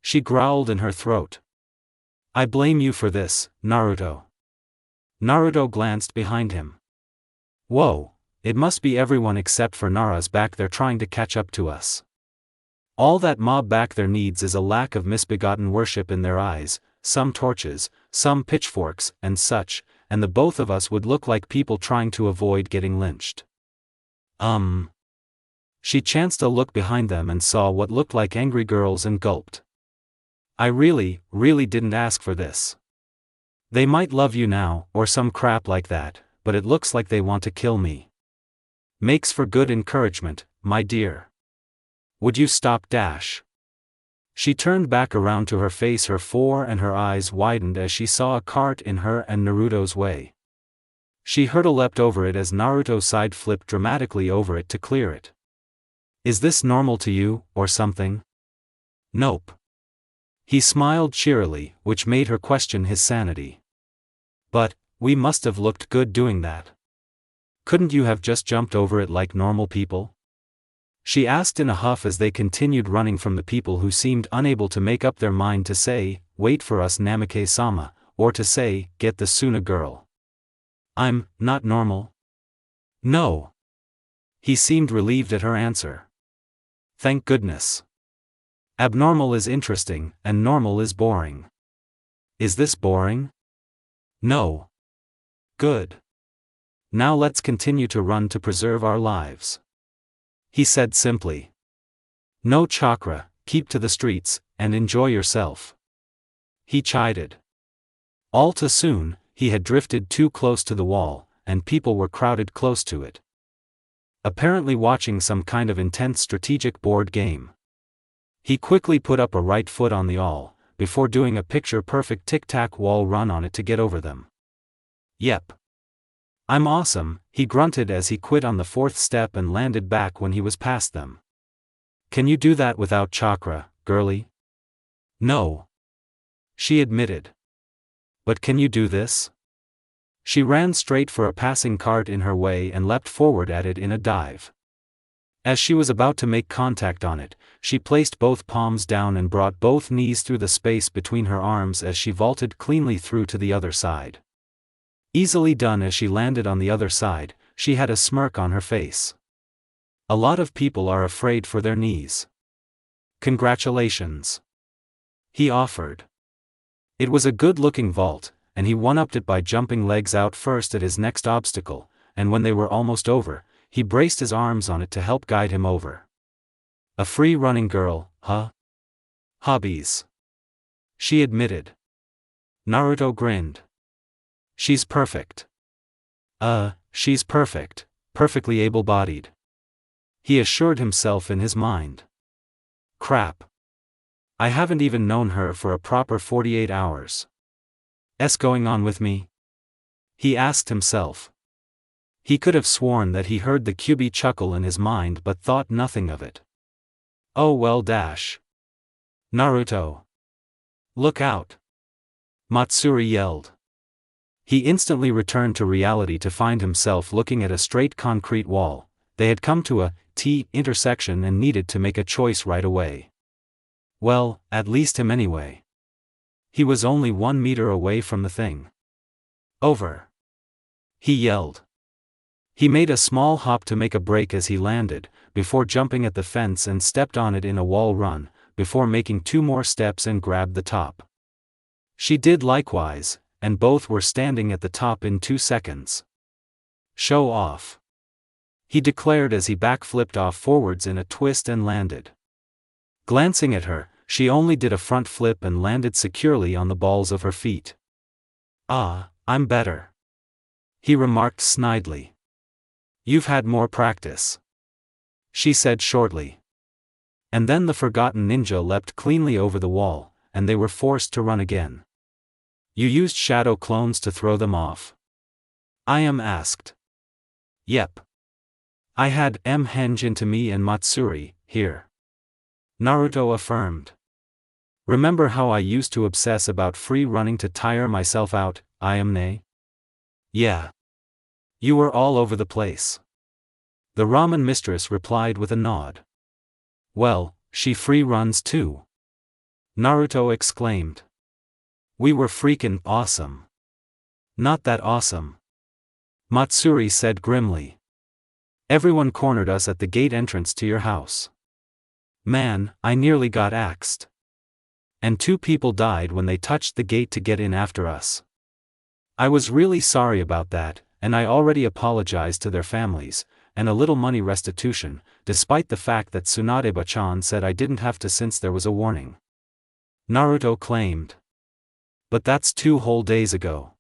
She growled in her throat. "I blame you for this, Naruto." Naruto glanced behind him. "Whoa, it must be everyone except for Nara's back there trying to catch up to us. All that mob back there needs is a lack of misbegotten worship in their eyes, some torches, some pitchforks, and such, and the both of us would look like people trying to avoid getting lynched." She chanced a look behind them and saw what looked like angry girls and gulped. "I really didn't ask for this. They might love you now, or some crap like that, but it looks like they want to kill me. Makes for good encouragement, my dear. Would you stop dash?" She turned back around to her face and her eyes widened as she saw a cart in her and Naruto's way. She hurdle-leapt over it as Naruto side-flipped dramatically over it to clear it. "Is this normal to you, or something?" "Nope." He smiled cheerily, which made her question his sanity. "But, we must have looked good doing that. Couldn't you have just jumped over it like normal people?" she asked in a huff as they continued running from the people who seemed unable to make up their mind to say, "Wait for us Namike-sama," or to say, "Get the Suna girl." "I'm not normal?" "No." He seemed relieved at her answer. "Thank goodness. Abnormal is interesting, and normal is boring." "Is this boring?" "No." "Good. Now let's continue to run to preserve our lives," he said simply. "No chakra, keep to the streets, and enjoy yourself," he chided. All too soon, he had drifted too close to the wall, and people were crowded close to it, apparently watching some kind of intense strategic board game. He quickly put up a right foot on the awl, before doing a picture-perfect tic-tac wall run on it to get over them. "Yep. I'm awesome," he grunted as he quit on the fourth step and landed back when he was past them. "Can you do that without chakra, girlie?" "No," she admitted. "But can you do this?" She ran straight for a passing cart in her way and leapt forward at it in a dive. As she was about to make contact on it, she placed both palms down and brought both knees through the space between her arms as she vaulted cleanly through to the other side. Easily done. As she landed on the other side, she had a smirk on her face. "A lot of people are afraid for their knees." "Congratulations," he offered. It was a good-looking vault, and he one-upped it by jumping legs out first at his next obstacle, and when they were almost over, he braced his arms on it to help guide him over. "A free-running girl, huh?" "Hobbies," she admitted. Naruto grinned. "She's perfect." She's perfect, perfectly able-bodied," he assured himself in his mind. "Crap. I haven't even known her for a proper 48 hours. "'S going on with me?" he asked himself. He could have sworn that he heard the Kyuubi chuckle in his mind but thought nothing of it. "Oh well dash. Naruto. Look out!" Matsuri yelled. He instantly returned to reality to find himself looking at a straight concrete wall. They had come to a T-intersection and needed to make a choice right away. Well, at least him anyway. He was only 1 meter away from the thing. "Over!" he yelled. He made a small hop to make a break as he landed, before jumping at the fence and stepped on it in a wall run, before making 2 more steps and grabbed the top. She did likewise, and both were standing at the top in 2 seconds. Show off, he declared as he backflipped off forwards in a twist and landed. Glancing at her, she only did a front flip and landed securely on the balls of her feet. "Ah, I'm better," he remarked snidely. "You've had more practice," she said shortly. And then the forgotten ninja leapt cleanly over the wall, and they were forced to run again. "You used shadow clones to throw them off?" I asked. "Yep. I had henge into me and Matsuri, here," Naruto affirmed. "Remember how I used to obsess about free running to tire myself out, ne? Yeah. You were all over the place." The ramen mistress replied with a nod. "Well, she free runs too," Naruto exclaimed. "We were freakin' awesome." "Not that awesome," Matsuri said grimly. "Everyone cornered us at the gate entrance to your house. Man, I nearly got axed. And 2 people died when they touched the gate to get in after us. I was really sorry about that, and I already apologized to their families, and a little money restitution, despite the fact that Tsunade-chan said I didn't have to since there was a warning," Naruto claimed. "But that's 2 whole days ago.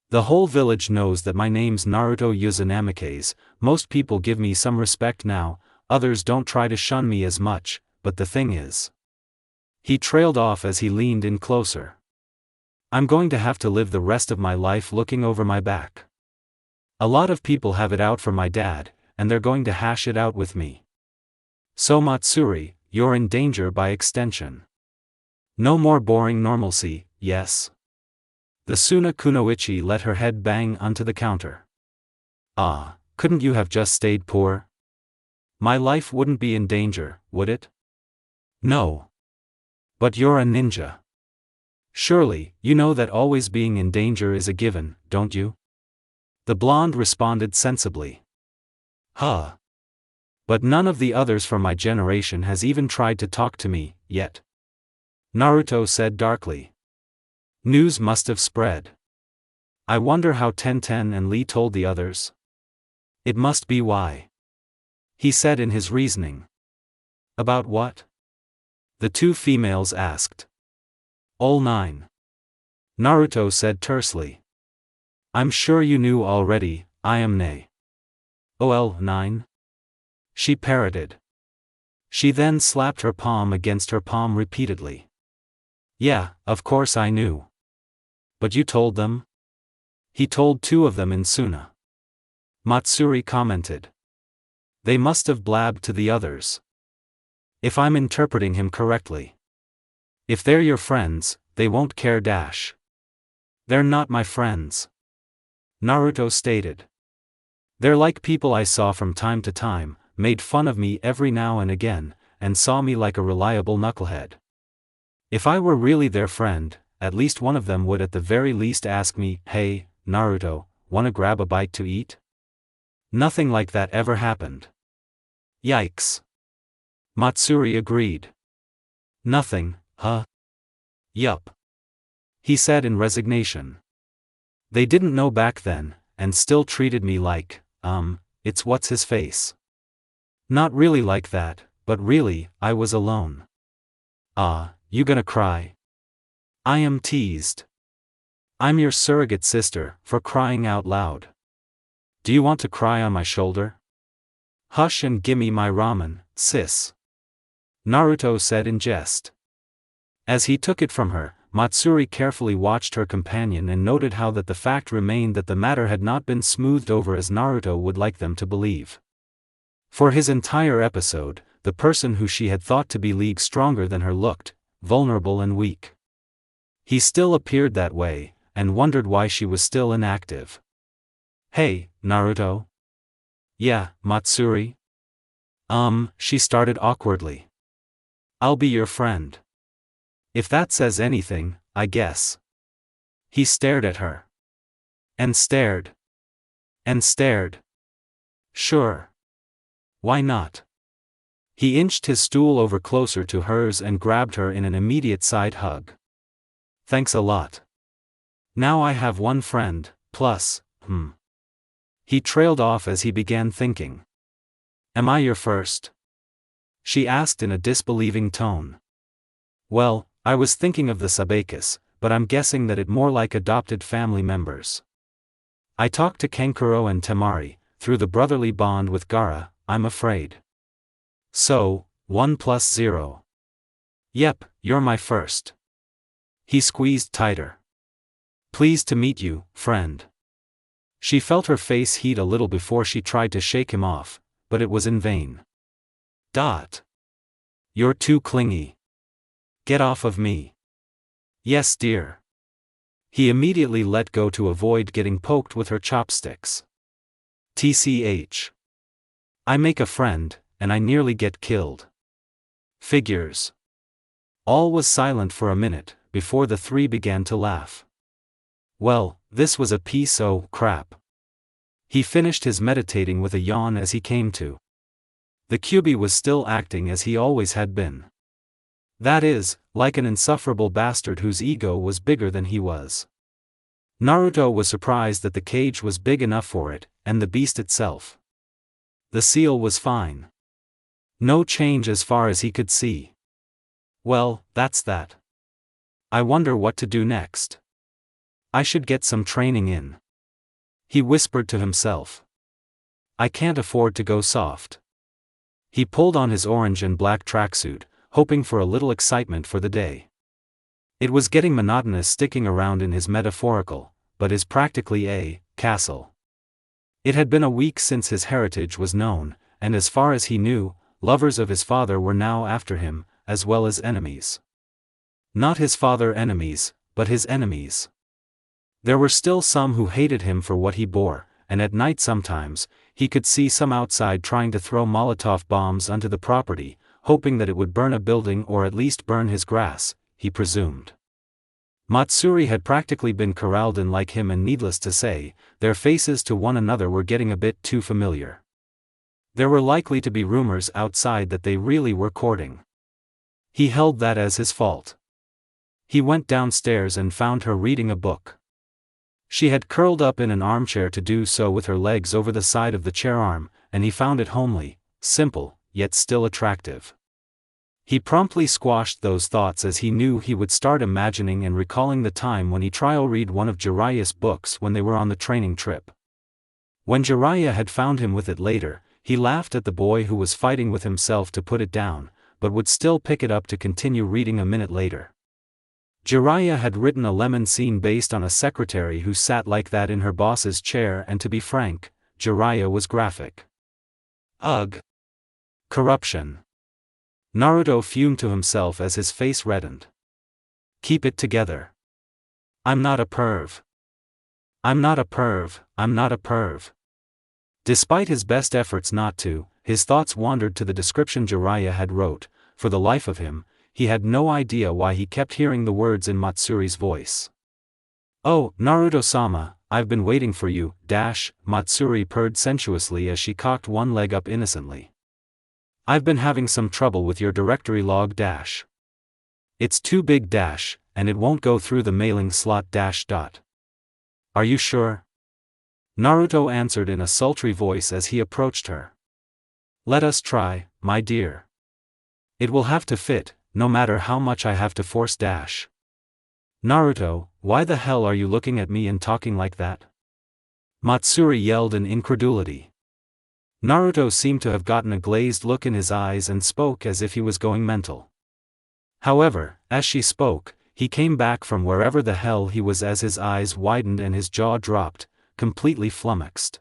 The whole village knows that my name's Naruto Uzunamikaze. Most people give me some respect now, others don't try to shun me as much, but the thing is," he trailed off as he leaned in closer, "I'm going to have to live the rest of my life looking over my back. A lot of people have it out for my dad, and they're going to hash it out with me. So Matsuri, you're in danger by extension. No more boring normalcy, yes?" The Suna Kunoichi let her head bang onto the counter. "Ah, couldn't you have just stayed poor? My life wouldn't be in danger, would it?" "No. But you're a ninja. Surely, you know that always being in danger is a given, don't you?" The blonde responded sensibly. "Huh. But none of the others from my generation has even tried to talk to me, yet," Naruto said darkly. "News must have spread. I wonder how Tenten and Lee told the others. It must be why," he said in his reasoning. "About what?" the 2 females asked. "All 9. Naruto said tersely. "I'm sure you knew already, ne? OL 9? She parroted. She then slapped her palm against her palm repeatedly. "Yeah, of course I knew. But you told them?" "He told 2 of them in Suna," Matsuri commented. "They must have blabbed to the others. If I'm interpreting him correctly. If they're your friends, they won't care dash." "They're not my friends," Naruto stated. "They're like people I saw from time to time, made fun of me every now and again, and saw me like a reliable knucklehead. If I were really their friend, at least one of them would at the very least ask me, 'Hey, Naruto, wanna grab a bite to eat?' Nothing like that ever happened." "Yikes," Matsuri agreed. "Nothing, huh?" "Yup," he said in resignation. "They didn't know back then, and still treated me like, it's what's his face. Not really like that, but really, I was alone." "Ah, you gonna cry?" I am teased. "I'm your surrogate sister, for crying out loud. Do you want to cry on my shoulder?" "Hush and gimme my ramen, sis," Naruto said in jest. As he took it from her, Matsuri carefully watched her companion and noted how that the fact remained that the matter had not been smoothed over as Naruto would like them to believe. For his entire episode, the person who she had thought to be leagues stronger than her looked vulnerable and weak. He still appeared that way, and wondered why she was still inactive. "Hey, Naruto?" "Yeah, Matsuri?" She started awkwardly. "I'll be your friend. If that says anything, I guess." He stared at her. And stared. And stared. "Sure. Why not?" He inched his stool over closer to hers and grabbed her in an immediate side hug. Thanks a lot. Now I have one friend, plus, He trailed off as he began thinking. Am I your first? She asked in a disbelieving tone. Well, I was thinking of the Sabekis, but I'm guessing that it more like adopted family members. I talked to Kenkuro and Temari, through the brotherly bond with Gaara, I'm afraid. So, 1 plus 0. Yep, you're my first. He squeezed tighter. Pleased to meet you, friend. She felt her face heat a little before she tried to shake him off, but it was in vain. You're too clingy. Get off of me. Yes, dear. He immediately let go to avoid getting poked with her chopsticks. TCH. I make a friend, and I nearly get killed. Figures. All was silent for a minute, before the three began to laugh. Well, this was a piece of crap. He finished his meditating with a yawn as he came to. The Kyuubi was still acting as he always had been. That is, like an insufferable bastard whose ego was bigger than he was. Naruto was surprised that the cage was big enough for it, and the beast itself. The seal was fine. No change as far as he could see. Well, that's that. I wonder what to do next. I should get some training in. He whispered to himself. I can't afford to go soft. He pulled on his orange and black tracksuit, hoping for a little excitement for the day. It was getting monotonous sticking around in his metaphorical, but is practically a castle. It had been a week since his heritage was known, and as far as he knew, lovers of his father were now after him, as well as enemies. Not his father enemies, but his enemies. There were still some who hated him for what he bore, and at night sometimes, he could see some outside trying to throw Molotov bombs onto the property, hoping that it would burn a building or at least burn his grass, he presumed. Matsuri had practically been corralled in like him, and needless to say, their faces to one another were getting a bit too familiar. There were likely to be rumors outside that they really were courting. He held that as his fault. He went downstairs and found her reading a book. She had curled up in an armchair to do so with her legs over the side of the chair arm, and he found it homely, simple, yet still attractive. He promptly squashed those thoughts as he knew he would start imagining and recalling the time when he trial-read one of Jiraiya's books when they were on the training trip. When Jiraiya had found him with it later, he laughed at the boy who was fighting with himself to put it down, but would still pick it up to continue reading a minute later. Jiraiya had written a lemon scene based on a secretary who sat like that in her boss's chair, and to be frank, Jiraiya was graphic. Ugh. Corruption. Naruto fumed to himself as his face reddened. Keep it together. I'm not a perv. I'm not a perv, I'm not a perv. Despite his best efforts not to, his thoughts wandered to the description Jiraiya had wrote. For the life of him, he had no idea why he kept hearing the words in Matsuri's voice. Oh, Naruto-sama, I've been waiting for you, Matsuri purred sensuously as she cocked one leg up innocently. I've been having some trouble with your directory log It's too big and it won't go through the mailing slot Are you sure? Naruto answered in a sultry voice as he approached her. Let us try, my dear. It will have to fit, no matter how much I have to force Naruto, why the hell are you looking at me and talking like that? Matsuri yelled in incredulity. Naruto seemed to have gotten a glazed look in his eyes and spoke as if he was going mental. However, as she spoke, he came back from wherever the hell he was as his eyes widened and his jaw dropped, completely flummoxed.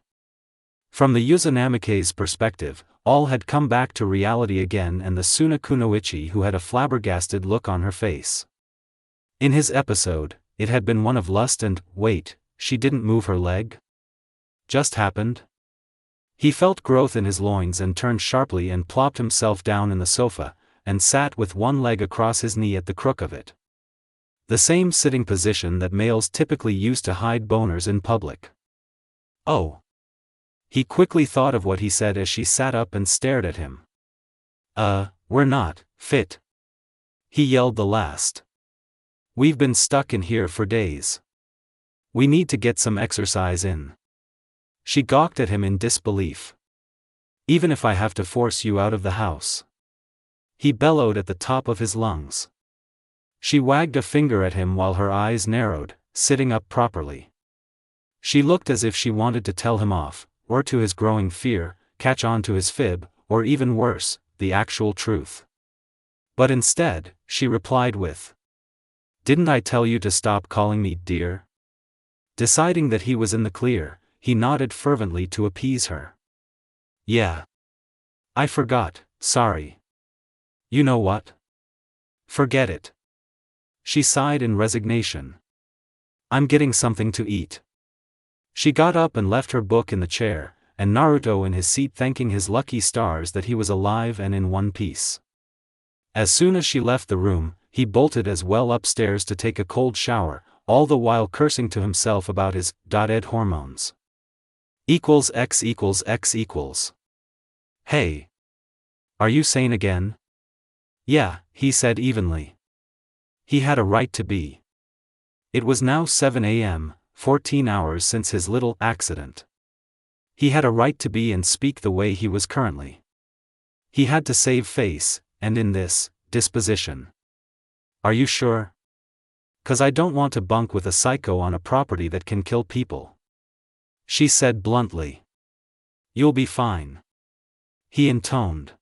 From the Uzunamike's perspective, all had come back to reality again, and the Suna Kunoichi who had a flabbergasted look on her face. In his episode, it had been one of lust and, wait, she didn't move her leg? Just happened? He felt growth in his loins and turned sharply and plopped himself down in the sofa, and sat with one leg across his knee at the crook of it. The same sitting position that males typically use to hide boners in public. Oh. He quickly thought of what he said as she sat up and stared at him. We're not fit. He yelled the last. We've been stuck in here for days. We need to get some exercise in. She gawked at him in disbelief. Even if I have to force you out of the house. He bellowed at the top of his lungs. She wagged a finger at him while her eyes narrowed, sitting up properly. She looked as if she wanted to tell him off, or to his growing fear, catch on to his fib, or even worse, the actual truth. But instead, she replied with, "Didn't I tell you to stop calling me dear?" Deciding that he was in the clear, he nodded fervently to appease her. "Yeah. I forgot, sorry. You know what? Forget it." She sighed in resignation. "I'm getting something to eat." She got up and left her book in the chair, and Naruto in his seat thanking his lucky stars that he was alive and in one piece. As soon as she left the room, he bolted as well upstairs to take a cold shower, all the while cursing to himself about his .ed hormones. =x=x=. Hey! Are you sane again? Yeah, he said evenly. He had a right to be. It was now 7 a.m., 14 hours since his little accident. He had a right to be and speak the way he was currently. He had to save face, and in this disposition. Are you sure? 'Cause I don't want to bunk with a psycho on a property that can kill people. She said bluntly. You'll be fine. He intoned.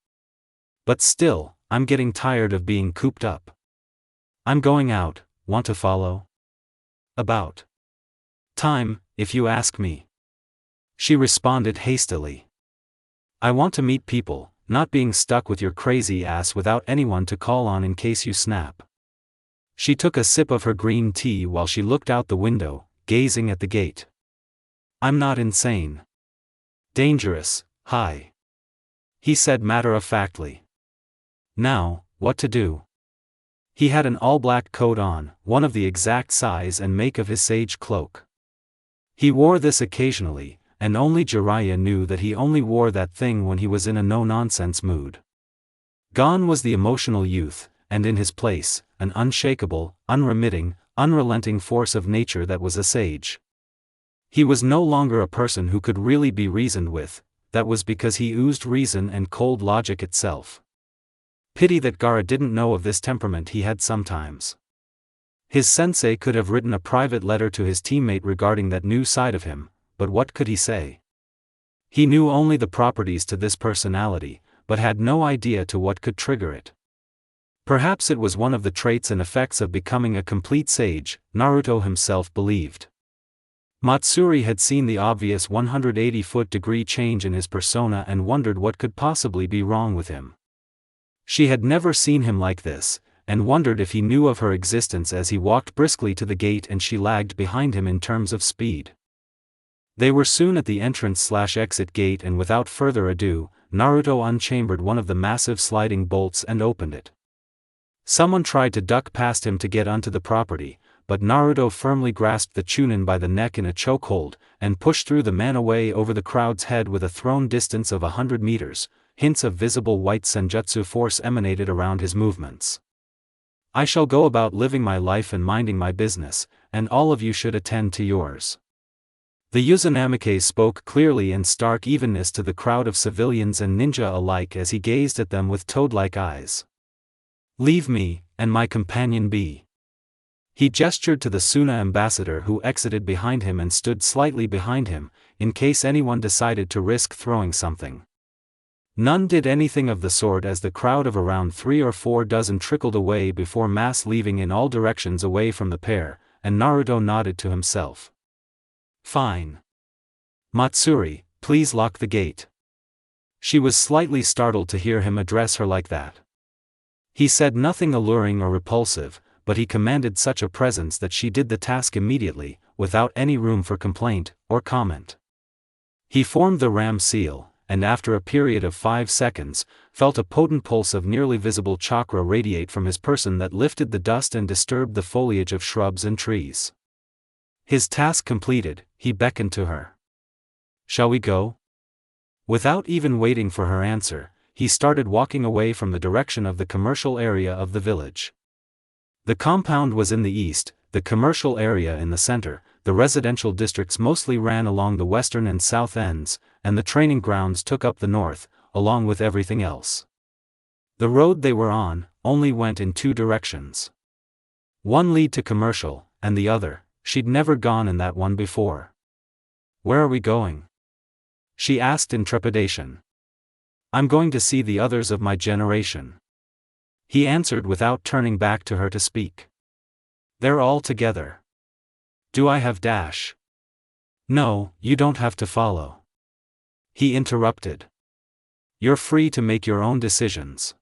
But still, I'm getting tired of being cooped up. I'm going out, want to follow? About time, if you ask me. She responded hastily. I want to meet people, not being stuck with your crazy ass without anyone to call on in case you snap. She took a sip of her green tea while she looked out the window, gazing at the gate. I'm not insane. Dangerous, hi. He said matter-of-factly. Now, what to do? He had an all-black coat on, one of the exact size and make of his sage cloak. He wore this occasionally, and only Jiraiya knew that he only wore that thing when he was in a no-nonsense mood. Gone was the emotional youth, and in his place, an unshakable, unremitting, unrelenting force of nature that was a sage. He was no longer a person who could really be reasoned with, that was because he oozed reason and cold logic itself. Pity that Gaara didn't know of this temperament he had sometimes. His sensei could have written a private letter to his teammate regarding that new side of him, but what could he say? He knew only the properties to this personality, but had no idea to what could trigger it. Perhaps it was one of the traits and effects of becoming a complete sage, Naruto himself believed. Matsuri had seen the obvious 180-degree change in his persona and wondered what could possibly be wrong with him. She had never seen him like this, and wondered if he knew of her existence as he walked briskly to the gate and she lagged behind him in terms of speed. They were soon at the entrance/exit gate and without further ado, Naruto unchambered one of the massive sliding bolts and opened it. Someone tried to duck past him to get onto the property, but Naruto firmly grasped the Chunin by the neck in a chokehold, and pushed through the man away over the crowd's head with a thrown distance of 100 meters. Hints of visible white senjutsu force emanated around his movements. I shall go about living my life and minding my business, and all of you should attend to yours. The Uzunamike spoke clearly in stark evenness to the crowd of civilians and ninja alike as he gazed at them with toad-like eyes. Leave me, and my companion be. He gestured to the Suna ambassador who exited behind him and stood slightly behind him, in case anyone decided to risk throwing something. None did anything of the sort as the crowd of around 3 or 4 dozen trickled away before mass leaving in all directions away from the pair, and Naruto nodded to himself. Fine. Matsuri, please lock the gate. She was slightly startled to hear him address her like that. He said nothing alluring or repulsive, but he commanded such a presence that she did the task immediately, without any room for complaint or comment. He formed the ram seal, and after a period of 5 seconds, felt a potent pulse of nearly visible chakra radiate from his person that lifted the dust and disturbed the foliage of shrubs and trees. His task completed, he beckoned to her. Shall we go? Without even waiting for her answer, he started walking away from the direction of the commercial area of the village. The compound was in the east, the commercial area in the center, the residential districts mostly ran along the western and south ends, and the training grounds took up the north, along with everything else. The road they were on only went in two directions. One lead to commercial, and the other, she'd never gone in that one before. "Where are we going?" she asked in trepidation. "I'm going to see the others of my generation," he answered without turning back to her to speak. "They're all together." "Do I have dash?" "No, you don't have to follow," he interrupted. "You're free to make your own decisions."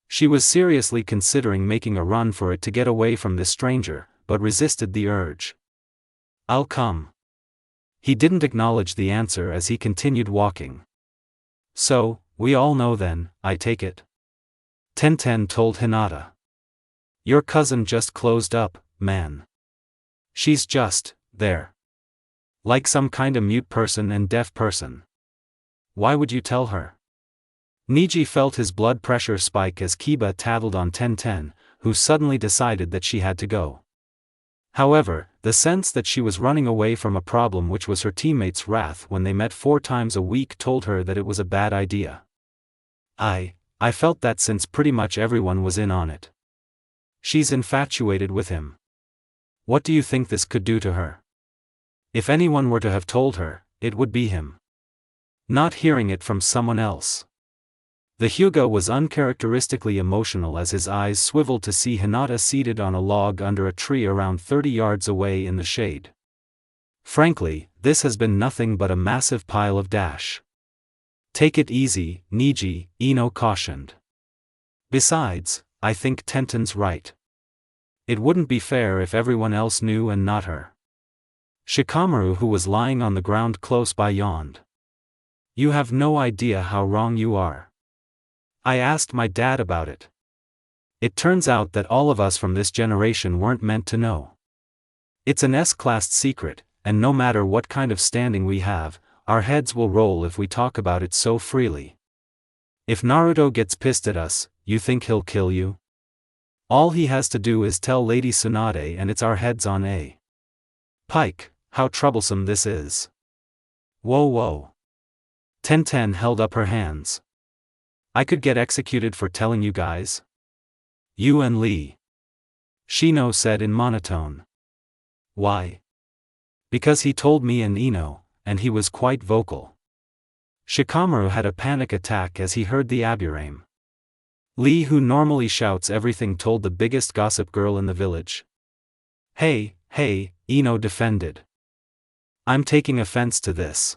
She was seriously considering making a run for it to get away from this stranger, but resisted the urge. "I'll come." He didn't acknowledge the answer as he continued walking. "So, we all know then, I take it?" Tenten told Hinata. "Your cousin just closed up, man. She's just there. Like some kinda mute person and deaf person. Why would you tell her?" Niji felt his blood pressure spike as Kiba tattled on Tenten, who suddenly decided that she had to go. However, the sense that she was running away from a problem which was her teammates' wrath when they met 4 times a week told her that it was a bad idea. I felt that since pretty much everyone was in on it. She's infatuated with him. What do you think this could do to her? If anyone were to have told her, it would be him. Not hearing it from someone else. The Hyuga was uncharacteristically emotional as his eyes swiveled to see Hinata seated on a log under a tree around 30 yards away in the shade. Frankly, this has been nothing but a massive pile of dash. "Take it easy, Niji," Ino cautioned. "Besides, I think Tenten's right. It wouldn't be fair if everyone else knew and not her." Shikamaru, who was lying on the ground close by, yawned. "You have no idea how wrong you are. I asked my dad about it. It turns out that all of us from this generation weren't meant to know. It's an S-class secret, and no matter what kind of standing we have, our heads will roll if we talk about it so freely. If Naruto gets pissed at us, you think he'll kill you? All he has to do is tell Lady Tsunade and it's our heads on a pike. How troublesome this is." Whoa. Tenten held up her hands. "I could get executed for telling you guys?" "You and Lee," Shino said in monotone. "Why?" "Because he told me and Ino, and he was quite vocal." Shikamaru had a panic attack as he heard the aburame. Lee, who normally shouts everything, told the biggest gossip girl in the village. Hey, Ino defended. "I'm taking offense to this.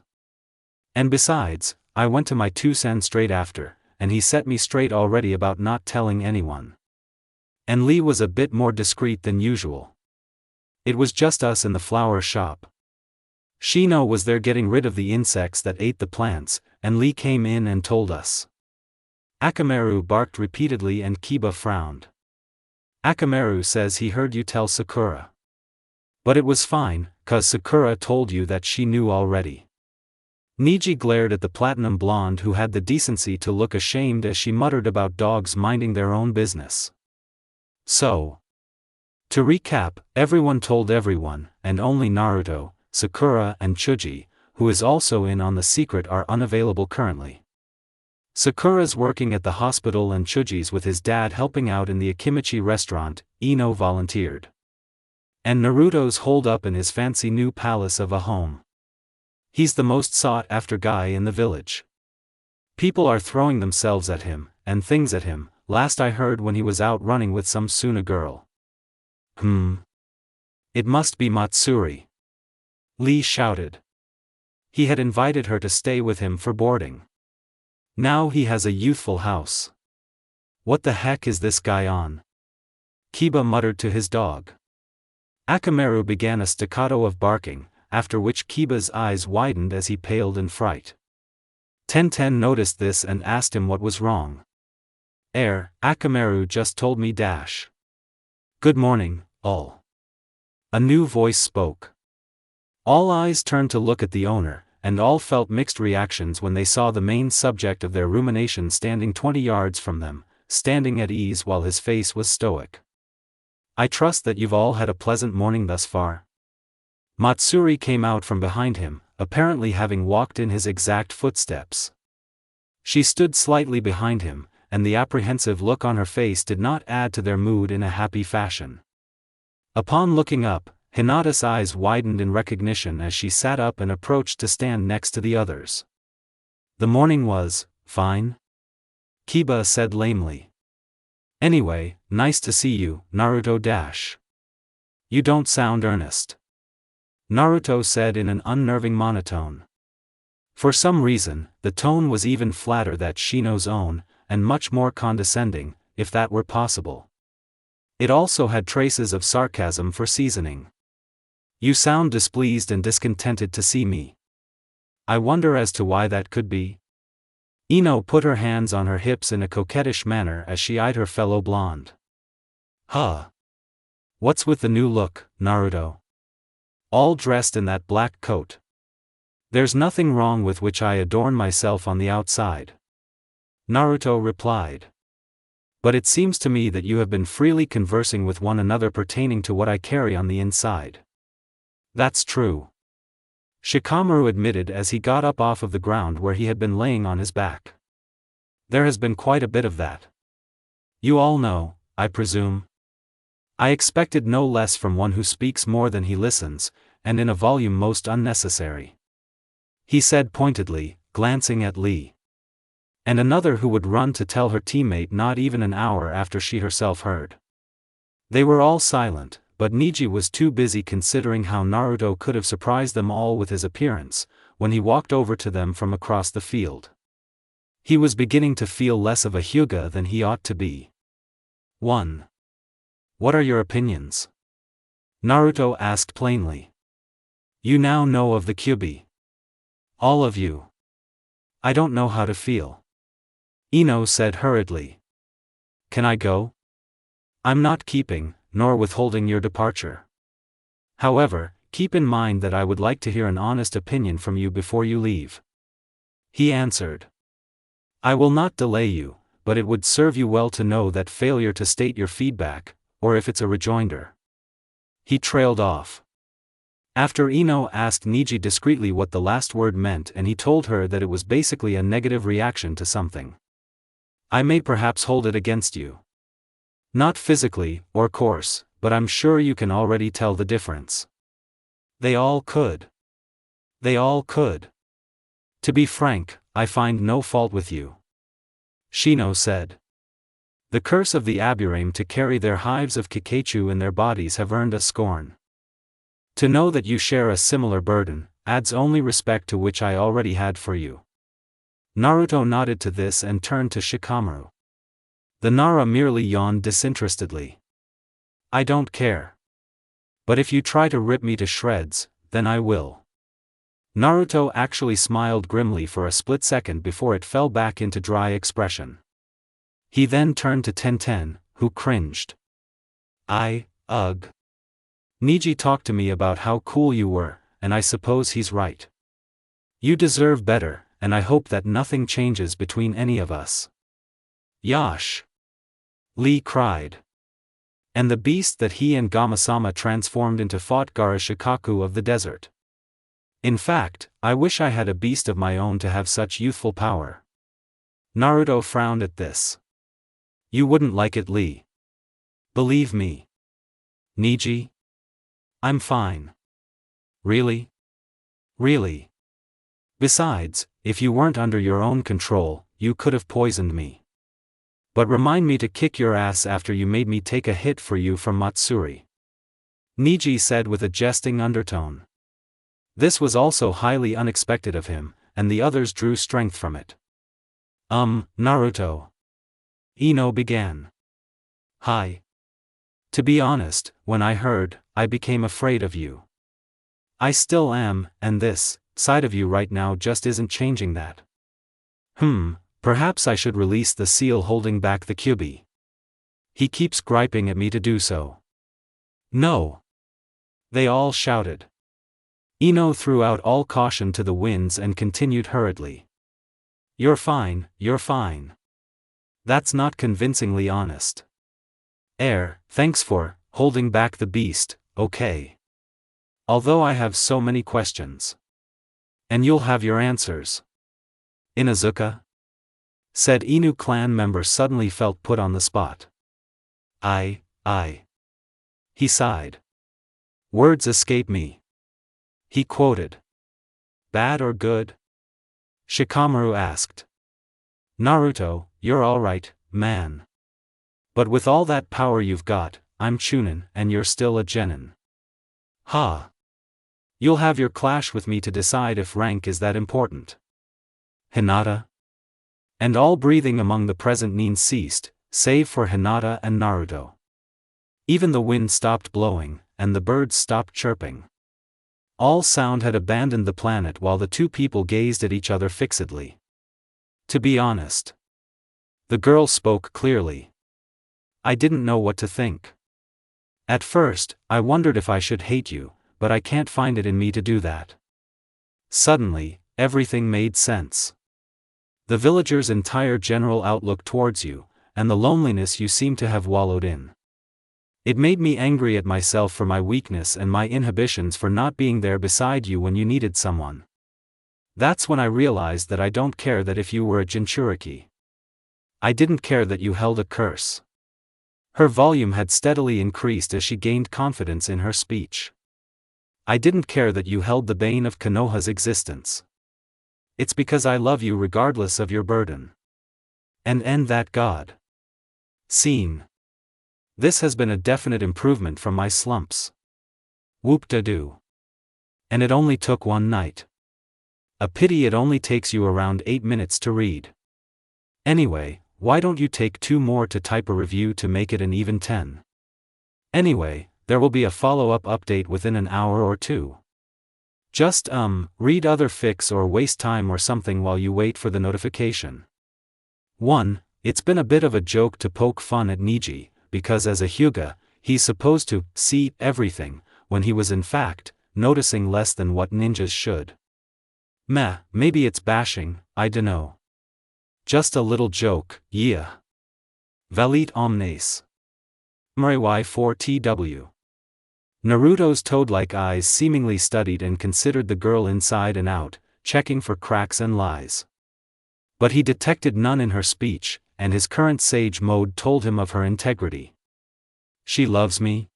And besides, I went to my 2 sen straight after, and he set me straight already about not telling anyone." And Lee was a bit more discreet than usual. "It was just us in the flower shop. Shino was there getting rid of the insects that ate the plants, and Lee came in and told us." Akamaru barked repeatedly and Kiba frowned. "Akamaru says he heard you tell Sakura. But it was fine, 'cause Sakura told you that she knew already." Niji glared at the platinum blonde, who had the decency to look ashamed as she muttered about dogs minding their own business. So, to recap, everyone told everyone, and only Naruto, Sakura and Chuji, who is also in on the secret, are unavailable currently. Sakura's working at the hospital and Chuji's with his dad helping out in the Akimichi restaurant. Ino volunteered. And Naruto's holed up in his fancy new palace of a home. He's the most sought-after guy in the village. People are throwing themselves at him, and things at him, last I heard when he was out running with some Suna girl. It must be Matsuri," Lee shouted. He had invited her to stay with him for boarding. Now he has a youthful house. What the heck is this guy on? Kiba muttered to his dog. Akamaru began a staccato of barking, after which Kiba's eyes widened as he paled in fright. Tenten noticed this and asked him what was wrong. Akamaru just told me dash. Good morning, all. A new voice spoke. All eyes turned to look at the owner, and all felt mixed reactions when they saw the main subject of their rumination standing 20 yards from them, standing at ease while his face was stoic. I trust that you've all had a pleasant morning thus far. Matsuri came out from behind him, apparently having walked in his exact footsteps. She stood slightly behind him, and the apprehensive look on her face did not add to their mood in a happy fashion. Upon looking up, Hinata's eyes widened in recognition as she sat up and approached to stand next to the others. The morning was fine, Kiba said lamely. Anyway, nice to see you, Naruto dash. You don't sound earnest, Naruto said in an unnerving monotone. For some reason, the tone was even flatter than Shino's own, and much more condescending, if that were possible. It also had traces of sarcasm for seasoning. You sound displeased and discontented to see me. I wonder as to why that could be. Ino put her hands on her hips in a coquettish manner as she eyed her fellow blonde. Huh. What's with the new look, Naruto? All dressed in that black coat. There's nothing wrong with which I adorn myself on the outside, Naruto replied. But it seems to me that you have been freely conversing with one another pertaining to what I carry on the inside. That's true, Shikamaru admitted as he got up off of the ground where he had been laying on his back. There has been quite a bit of that. You all know, I presume. I expected no less from one who speaks more than he listens, and in a volume most unnecessary, he said pointedly, glancing at Lee. And another who would run to tell her teammate not even an hour after she herself heard. They were all silent, but Niji was too busy considering how Naruto could have surprised them all with his appearance, when he walked over to them from across the field. He was beginning to feel less of a Hyuga than he ought to be. 1. What are your opinions? Naruto asked plainly. You now know of the Kyubi. All of you. I don't know how to feel, Ino said hurriedly. Can I go? I'm not keeping, nor withholding your departure. However, keep in mind that I would like to hear an honest opinion from you before you leave, he answered. I will not delay you, but it would serve you well to know that failure to state your feedback, or if it's a rejoinder. He trailed off. After Ino asked Niji discreetly what the last word meant, and he told her that it was basically a negative reaction to something. I may perhaps hold it against you. Not physically, or coarse, but I'm sure you can already tell the difference. They all could. They all could. To be frank, I find no fault with you, Shino said. The curse of the Aburame to carry their hives of Kikeichu in their bodies have earned us scorn. To know that you share a similar burden, adds only respect to which I already had for you. Naruto nodded to this and turned to Shikamaru. The Nara merely yawned disinterestedly. I don't care. But if you try to rip me to shreds, then I will. Naruto actually smiled grimly for a split second before it fell back into dry expression. He then turned to Tenten, who cringed. Ugh. Niji talked to me about how cool you were, and I suppose he's right. You deserve better, and I hope that nothing changes between any of us. Yash! Lee cried. And the beast that he and Gamasama transformed into fought Gaara Shikaku of the desert. In fact, I wish I had a beast of my own to have such youthful power. Naruto frowned at this. You wouldn't like it, Lee. Believe me. Niji? I'm fine. Really? Really? Besides, if you weren't under your own control, you could have poisoned me. But remind me to kick your ass after you made me take a hit for you from Matsuri, Niji said with a jesting undertone. This was also highly unexpected of him, and the others drew strength from it. Naruto. Ino began. Hi. To be honest, when I heard, I became afraid of you. I still am, and this side of you right now just isn't changing that. Perhaps I should release the seal holding back the Kyubi. He keeps griping at me to do so. No. They all shouted. Ino threw out all caution to the winds and continued hurriedly. You're fine, you're fine. That's not convincingly honest. Thanks for holding back the beast, okay. Although I have so many questions. And you'll have your answers. Inuzuka? Said Inu clan member suddenly felt put on the spot. I. He sighed. Words escape me. He quoted. Bad or good? Shikamaru asked. Naruto, you're alright, man. But with all that power you've got, I'm Chunin and you're still a genin. Ha. You'll have your clash with me to decide if rank is that important. Hinata? And all breathing among the present nin ceased, save for Hinata and Naruto. Even the wind stopped blowing, and the birds stopped chirping. All sound had abandoned the planet while the two people gazed at each other fixedly. To be honest. The girl spoke clearly. I didn't know what to think. At first, I wondered if I should hate you, but I can't find it in me to do that. Suddenly, everything made sense. The villagers' entire general outlook towards you, and the loneliness you seem to have wallowed in. It made me angry at myself for my weakness and my inhibitions for not being there beside you when you needed someone. That's when I realized that I don't care that if you were a Jinchuriki. I didn't care that you held a curse. Her volume had steadily increased as she gained confidence in her speech. I didn't care that you held the bane of Konoha's existence. It's because I love you regardless of your burden. And end that god. Scene. This has been a definite improvement from my slumps. Whoop-da-doo. And it only took one night. A pity it only takes you around 8 minutes to read. Anyway, why don't you take 2 more to type a review to make it an even 10? Anyway, there will be a follow-up update within an hour or 2. Just read other fics or waste time or something while you wait for the notification. 1. It's been a bit of a joke to poke fun at Niji, because as a Hyuga, he's supposed to see everything, when he was in fact noticing less than what ninjas should. Maybe it's bashing, I dunno. Just a little joke, yeah. Valit omnes. Mry 4TW. Naruto's toad-like eyes seemingly studied and considered the girl inside and out, checking for cracks and lies. But he detected none in her speech, and his current sage mode told him of her integrity. She loves me?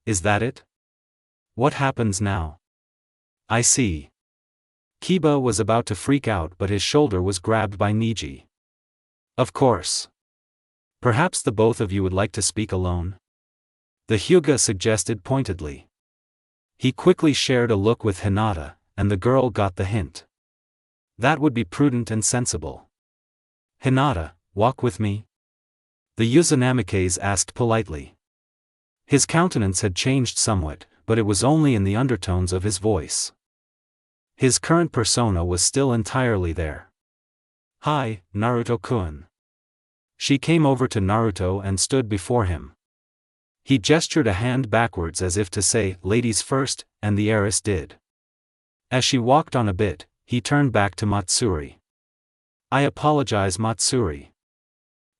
Is that it? What happens now? I see. Kiba was about to freak out but his shoulder was grabbed by Niji. Of course. Perhaps the both of you would like to speak alone? The Hyuga suggested pointedly. He quickly shared a look with Hinata, and the girl got the hint. That would be prudent and sensible. Hinata, walk with me? The Uzunamikes asked politely. His countenance had changed somewhat, but it was only in the undertones of his voice. His current persona was still entirely there. Hi, Naruto-kun. She came over to Naruto and stood before him. He gestured a hand backwards as if to say, ladies first, and the heiress did. As she walked on a bit, he turned back to Matsuri. I apologize, Matsuri.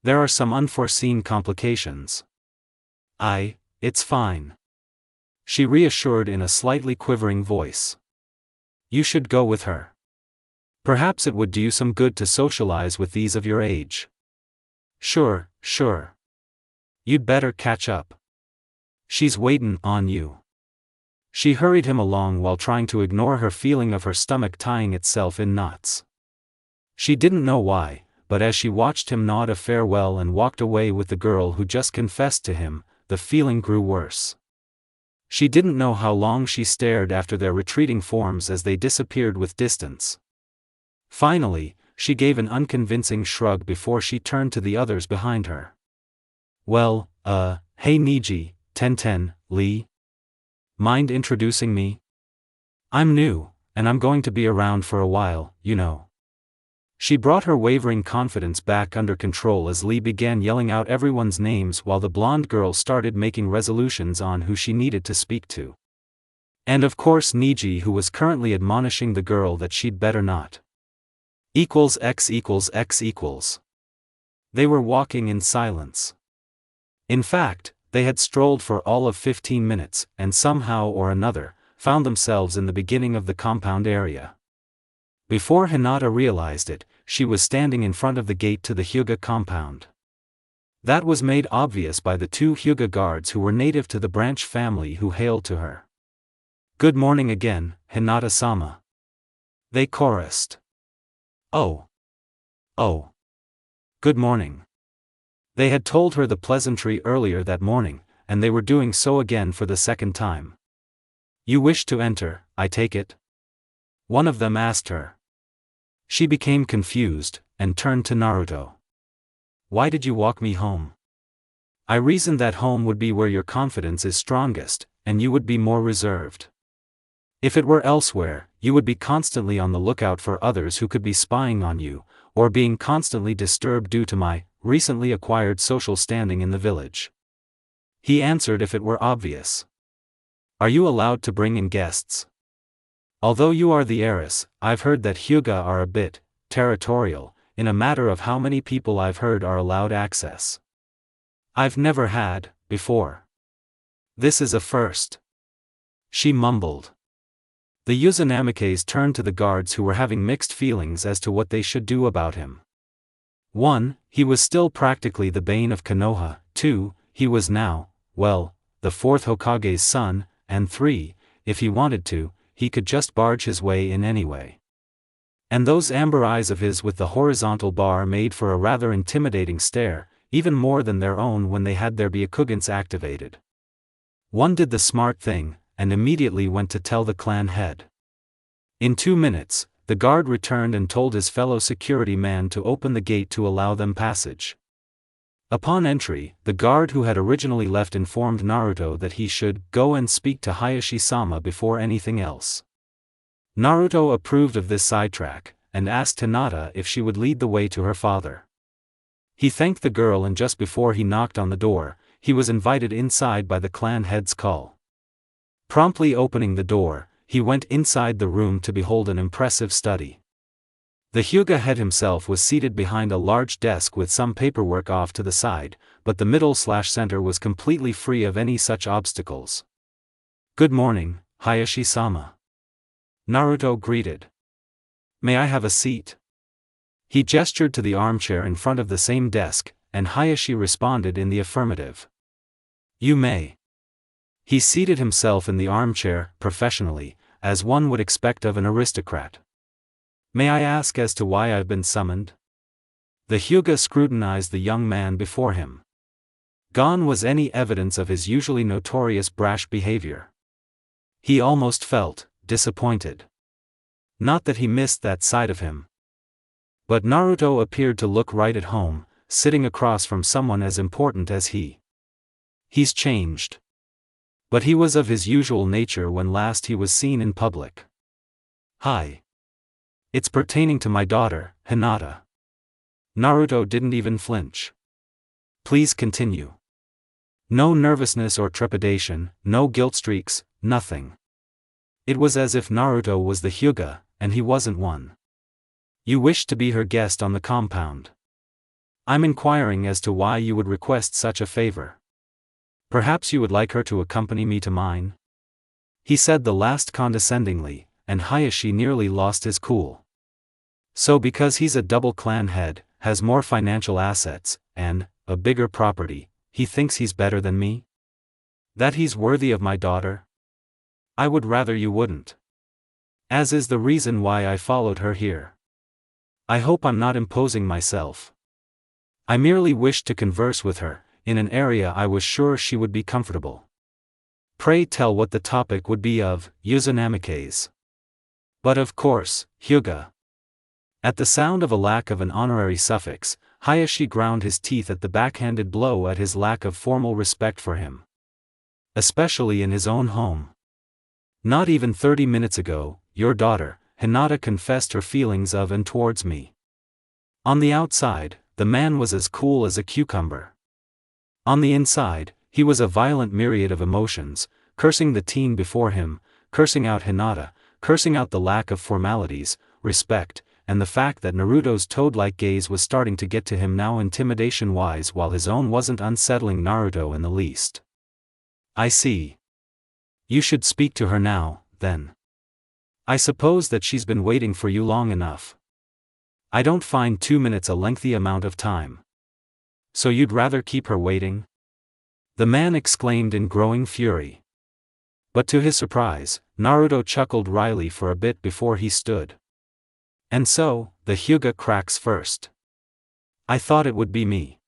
There are some unforeseen complications. It's fine. She reassured in a slightly quivering voice. You should go with her. Perhaps it would do you some good to socialize with these of your age. Sure. You'd better catch up. She's waitin' on you. She hurried him along while trying to ignore her feeling of her stomach tying itself in knots. She didn't know why, but as she watched him nod a farewell and walked away with the girl who just confessed to him, the feeling grew worse. She didn't know how long she stared after their retreating forms as they disappeared with distance. Finally, she gave an unconvincing shrug before she turned to the others behind her. Well, hey Niji, Tenten, Lee? Mind introducing me? I'm new, and I'm going to be around for a while, you know. She brought her wavering confidence back under control as Lee began yelling out everyone's names while the blonde girl started making resolutions on who she needed to speak to. And of course Niji, who was currently admonishing the girl that she'd better not. X equals. They were walking in silence. In fact, They had strolled for all of 15 minutes, and somehow or another, found themselves in the beginning of the compound area. Before Hinata realized it, she was standing in front of the gate to the Hyuga compound. That was made obvious by the two Hyuga guards who were native to the branch family who hailed to her. "Good morning again, Hinata-sama." They chorused. Oh. Good morning." They had told her the pleasantry earlier that morning, and they were doing so again for the second time. "You wish to enter, I take it?" one of them asked her. She became confused, and turned to Naruto. "Why did you walk me home?" "I reasoned that home would be where your confidence is strongest, and you would be more reserved. If it were elsewhere, you would be constantly on the lookout for others who could be spying on you, or being constantly disturbed due to my recently acquired social standing in the village." He answered if it were obvious. "Are you allowed to bring in guests? Although you are the heiress, I've heard that Hyuga are a bit territorial, in a matter of how many people I've heard are allowed access. I've never had, before. This is a first." She mumbled. The Uzunamikes turned to the guards who were having mixed feelings as to what they should do about him. 1. He was still practically the bane of Konoha. 2. He was now, well, the fourth Hokage's son, and 3. If he wanted to, he could just barge his way in anyway. And those amber eyes of his with the horizontal bar made for a rather intimidating stare, even more than their own when they had their Byakugans activated. One did the smart thing, and immediately went to tell the clan head. In 2 minutes, the guard returned and told his fellow security man to open the gate to allow them passage. Upon entry, the guard who had originally left informed Naruto that he should go and speak to Hayashi-sama before anything else. Naruto approved of this sidetrack, and asked Hinata if she would lead the way to her father. He thanked the girl, and just before he knocked on the door, he was invited inside by the clan head's call. Promptly opening the door, he went inside the room to behold an impressive study. The Hyuga head himself was seated behind a large desk with some paperwork off to the side, but the middle/center was completely free of any such obstacles. "Good morning, Hayashi-sama." Naruto greeted. "May I have a seat?" He gestured to the armchair in front of the same desk, and Hayashi responded in the affirmative. "You may." He seated himself in the armchair, professionally, as one would expect of an aristocrat. "May I ask as to why I've been summoned?" The Hyuga scrutinized the young man before him. Gone was any evidence of his usually notorious brash behavior. He almost felt disappointed. Not that he missed that side of him. But Naruto appeared to look right at home, sitting across from someone as important as he. He's changed. But he was of his usual nature when last he was seen in public. "Hi. It's pertaining to my daughter, Hinata." Naruto didn't even flinch. "Please continue." No nervousness or trepidation, no guilt streaks, nothing. It was as if Naruto was the Hyuga, and he wasn't one. "You wish to be her guest on the compound. I'm inquiring as to why you would request such a favor. Perhaps you would like her to accompany me to mine?" He said the last condescendingly, and Hayashi nearly lost his cool. "So because he's a double clan head, has more financial assets, and a bigger property, he thinks he's better than me? That he's worthy of my daughter? I would rather you wouldn't. As is the reason why I followed her here. I hope I'm not imposing myself. I merely wished to converse with her, in an area I was sure she would be comfortable. Pray tell what the topic would be of Uzunamikes." "But of course, Hyuga." At the sound of a lack of an honorary suffix, Hayashi ground his teeth at the backhanded blow at his lack of formal respect for him. Especially in his own home. Not even 30 minutes ago, your daughter, Hinata, confessed her feelings of and towards me. On the outside, the man was as cool as a cucumber. On the inside, he was a violent myriad of emotions, cursing the teen before him, cursing out Hinata, cursing out the lack of formalities, respect, and the fact that Naruto's toad-like gaze was starting to get to him now intimidation-wise while his own wasn't unsettling Naruto in the least. I see. You should speak to her now, then. I suppose that she's been waiting for you long enough. I don't find 2 minutes a lengthy amount of time. So you'd rather keep her waiting? The man exclaimed in growing fury. But to his surprise, Naruto chuckled wryly for a bit before he stood. And so, the Hyuga cracks first. I thought it would be me.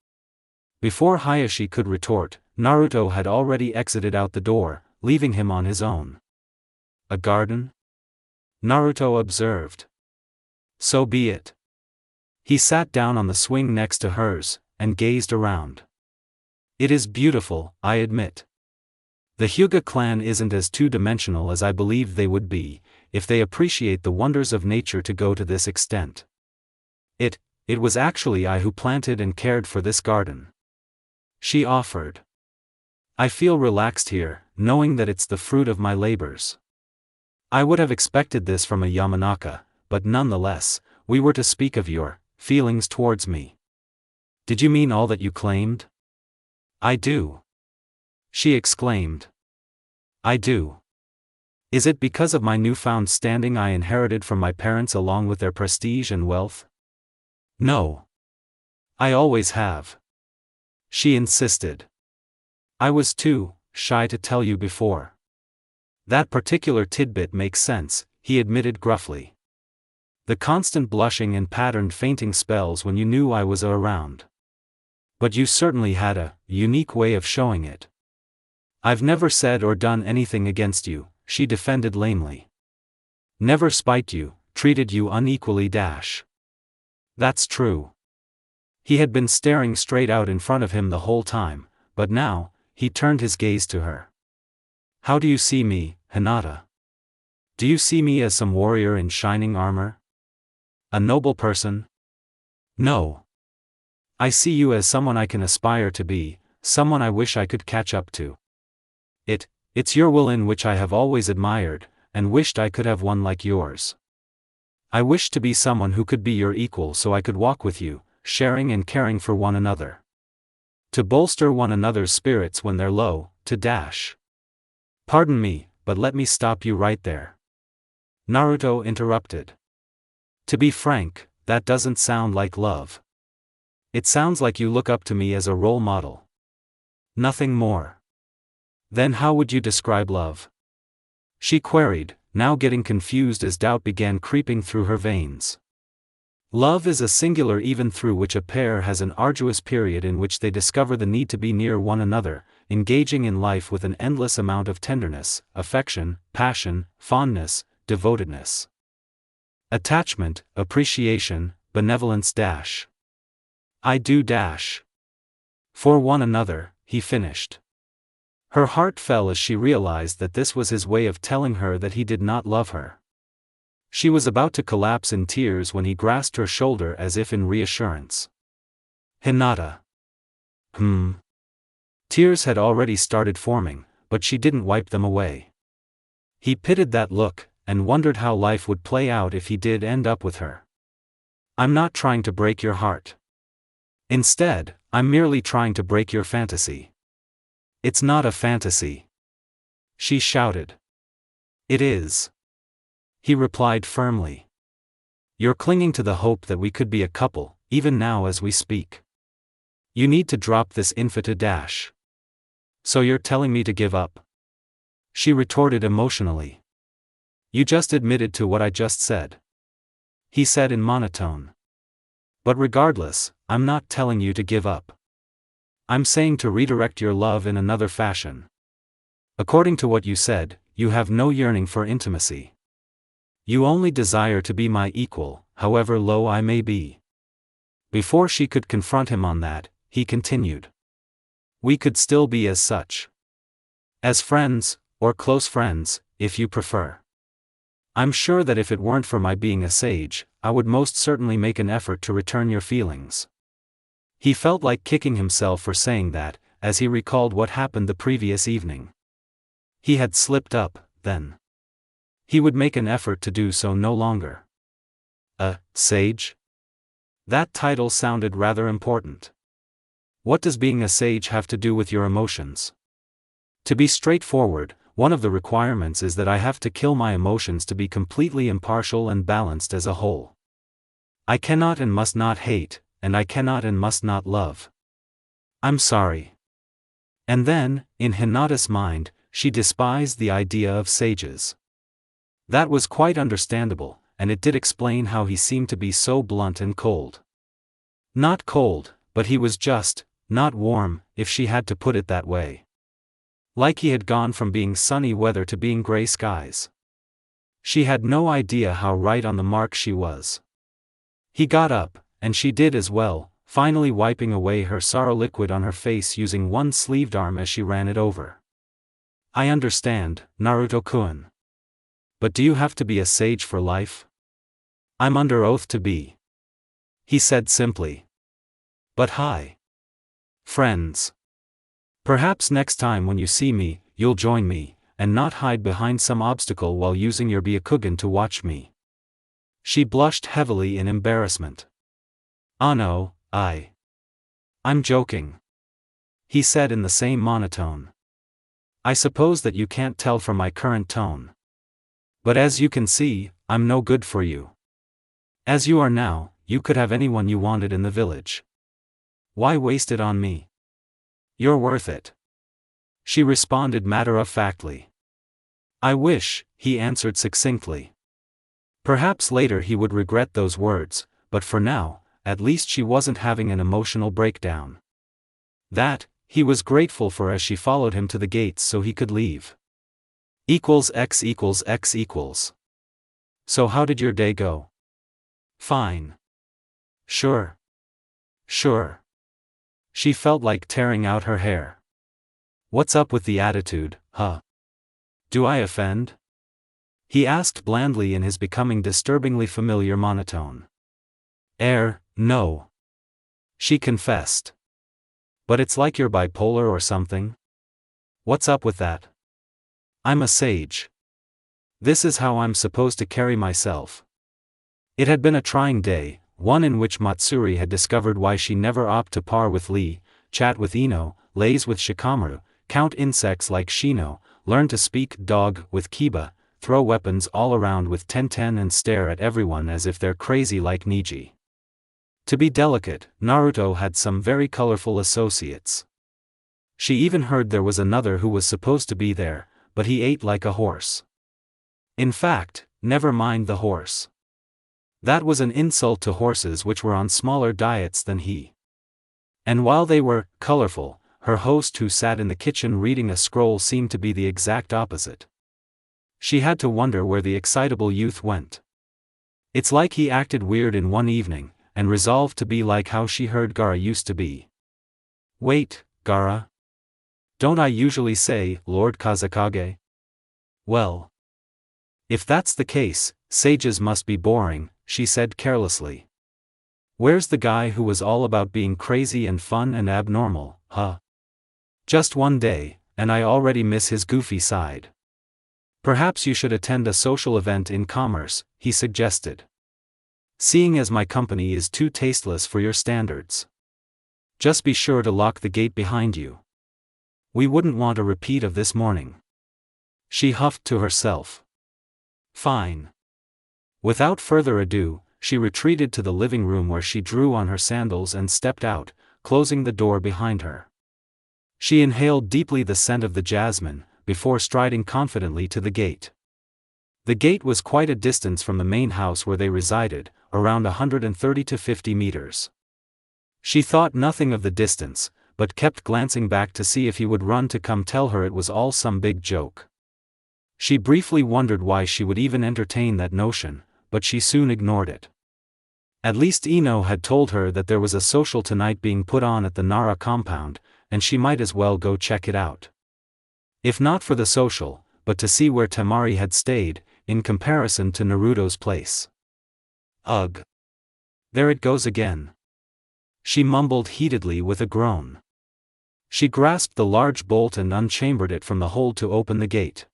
Before Hayashi could retort, Naruto had already exited out the door, leaving him on his own. A garden? Naruto observed. So be it. He sat down on the swing next to hers, and gazed around. It is beautiful, I admit. The Hyuga clan isn't as two-dimensional as I believed they would be, if they appreciate the wonders of nature to go to this extent. It was actually I who planted and cared for this garden. She offered. I feel relaxed here, knowing that it's the fruit of my labors. I would have expected this from a Yamanaka, but nonetheless, we were to speak of your feelings towards me. Did you mean all that you claimed? I do. She exclaimed. I do. Is it because of my newfound standing I inherited from my parents along with their prestige and wealth? No. I always have. She insisted. I was too shy to tell you before. That particular tidbit makes sense, he admitted gruffly. The constant blushing and patterned fainting spells when you knew I was around. But you certainly had a unique way of showing it. I've never said or done anything against you, she defended lamely. Never spiked you, treated you unequally. That's true. He had been staring straight out in front of him the whole time, but now, he turned his gaze to her. How do you see me, Hinata? Do you see me as some warrior in shining armor? A noble person? No. I see you as someone I can aspire to be, someone I wish I could catch up to. It's your will in which I have always admired, and wished I could have one like yours. I wish to be someone who could be your equal so I could walk with you, sharing and caring for one another. To bolster one another's spirits when they're low, Pardon me, but let me stop you right there. Naruto interrupted. To be frank, that doesn't sound like love. It sounds like you look up to me as a role model. Nothing more. Then how would you describe love? She queried, now getting confused as doubt began creeping through her veins. Love is a singular even through which a pair has an arduous period in which they discover the need to be near one another, engaging in life with an endless amount of tenderness, affection, passion, fondness, devotedness. Attachment, appreciation, benevolence. I do. For one another, he finished. Her heart fell as she realized that this was his way of telling her that he did not love her. She was about to collapse in tears when he grasped her shoulder as if in reassurance. Hinata. Tears had already started forming, but she didn't wipe them away. He pitied that look, and wondered how life would play out if he did end up with her. I'm not trying to break your heart. Instead, I'm merely trying to break your fantasy. It's not a fantasy. She shouted. It is. He replied firmly. You're clinging to the hope that we could be a couple, even now as we speak. You need to drop this infatuation. So you're telling me to give up? She retorted emotionally. You just admitted to what I just said. He said in monotone. But regardless, I'm not telling you to give up. I'm saying to redirect your love in another fashion. According to what you said, you have no yearning for intimacy. You only desire to be my equal, however low I may be. Before she could confront him on that, he continued. We could still be as such. As friends, or close friends, if you prefer. I'm sure that if it weren't for my being a sage, I would most certainly make an effort to return your feelings. He felt like kicking himself for saying that, as he recalled what happened the previous evening. He had slipped up, then. He would make an effort to do so no longer. A sage? That title sounded rather important. What does being a sage have to do with your emotions? To be straightforward, one of the requirements is that I have to kill my emotions to be completely impartial and balanced as a whole. I cannot and must not hate, and I cannot and must not love. I'm sorry. And then, in Hinata's mind, she despised the idea of sages. That was quite understandable, and it did explain how he seemed to be so blunt and cold. Not cold, but he was just, not warm, if she had to put it that way. Like he had gone from being sunny weather to being gray skies. She had no idea how right on the mark she was. He got up, and she did as well, finally wiping away her sorrow liquid on her face using one sleeved arm as she ran it over. I understand, Naruto-kun. But do you have to be a sage for life? I'm under oath to be. He said simply. But hi. Friends. Perhaps next time when you see me, you'll join me, and not hide behind some obstacle while using your Byakugan to watch me. She blushed heavily in embarrassment. Oh no, I'm joking. He said in the same monotone. I suppose that you can't tell from my current tone. But as you can see, I'm no good for you. As you are now, you could have anyone you wanted in the village. Why waste it on me? You're worth it. She responded matter-of-factly. I wish, he answered succinctly. Perhaps later he would regret those words, but for now, at least she wasn't having an emotional breakdown. That, he was grateful for as she followed him to the gates so he could leave. =X=X=. So how did your day go? Fine. Sure. She felt like tearing out her hair. What's up with the attitude, huh? Do I offend? He asked blandly in his becoming disturbingly familiar monotone. No. She confessed. But it's like you're bipolar or something? What's up with that? I'm a sage. This is how I'm supposed to carry myself. It had been a trying day, one in which Matsuri had discovered why she never opt to par with Lee, chat with Ino, laze with Shikamaru, count insects like Shino, learn to speak dog with Kiba, throw weapons all around with Tenten and stare at everyone as if they're crazy like Niji. To be delicate, Naruto had some very colorful associates. She even heard there was another who was supposed to be there, but he ate like a horse. In fact, never mind the horse. That was an insult to horses which were on smaller diets than he. And while they were colorful, her host who sat in the kitchen reading a scroll seemed to be the exact opposite. She had to wonder where the excitable youth went. It's like he acted weird in one evening, and resolved to be like how she heard Gaara used to be. Wait, Gaara? Don't I usually say, Lord Kazekage? Well. If that's the case, sages must be boring, she said carelessly. Where's the guy who was all about being crazy and fun and abnormal, huh? Just one day, and I already miss his goofy side. Perhaps you should attend a social event in commerce, he suggested. Seeing as my company is too tasteless for your standards. Just be sure to lock the gate behind you. We wouldn't want a repeat of this morning. She huffed to herself. Fine. Without further ado, she retreated to the living room where she drew on her sandals and stepped out, closing the door behind her. She inhaled deeply the scent of the jasmine, before striding confidently to the gate. The gate was quite a distance from the main house where they resided, around 130 to 50 meters. She thought nothing of the distance, but kept glancing back to see if he would run to come tell her it was all some big joke. She briefly wondered why she would even entertain that notion, but she soon ignored it. At least Ino had told her that there was a social tonight being put on at the Nara compound, and she might as well go check it out. If not for the social, but to see where Temari had stayed, in comparison to Naruto's place. Ugh. There it goes again. She mumbled heatedly with a groan. She grasped the large bolt and unchambered it from the hole to open the gate.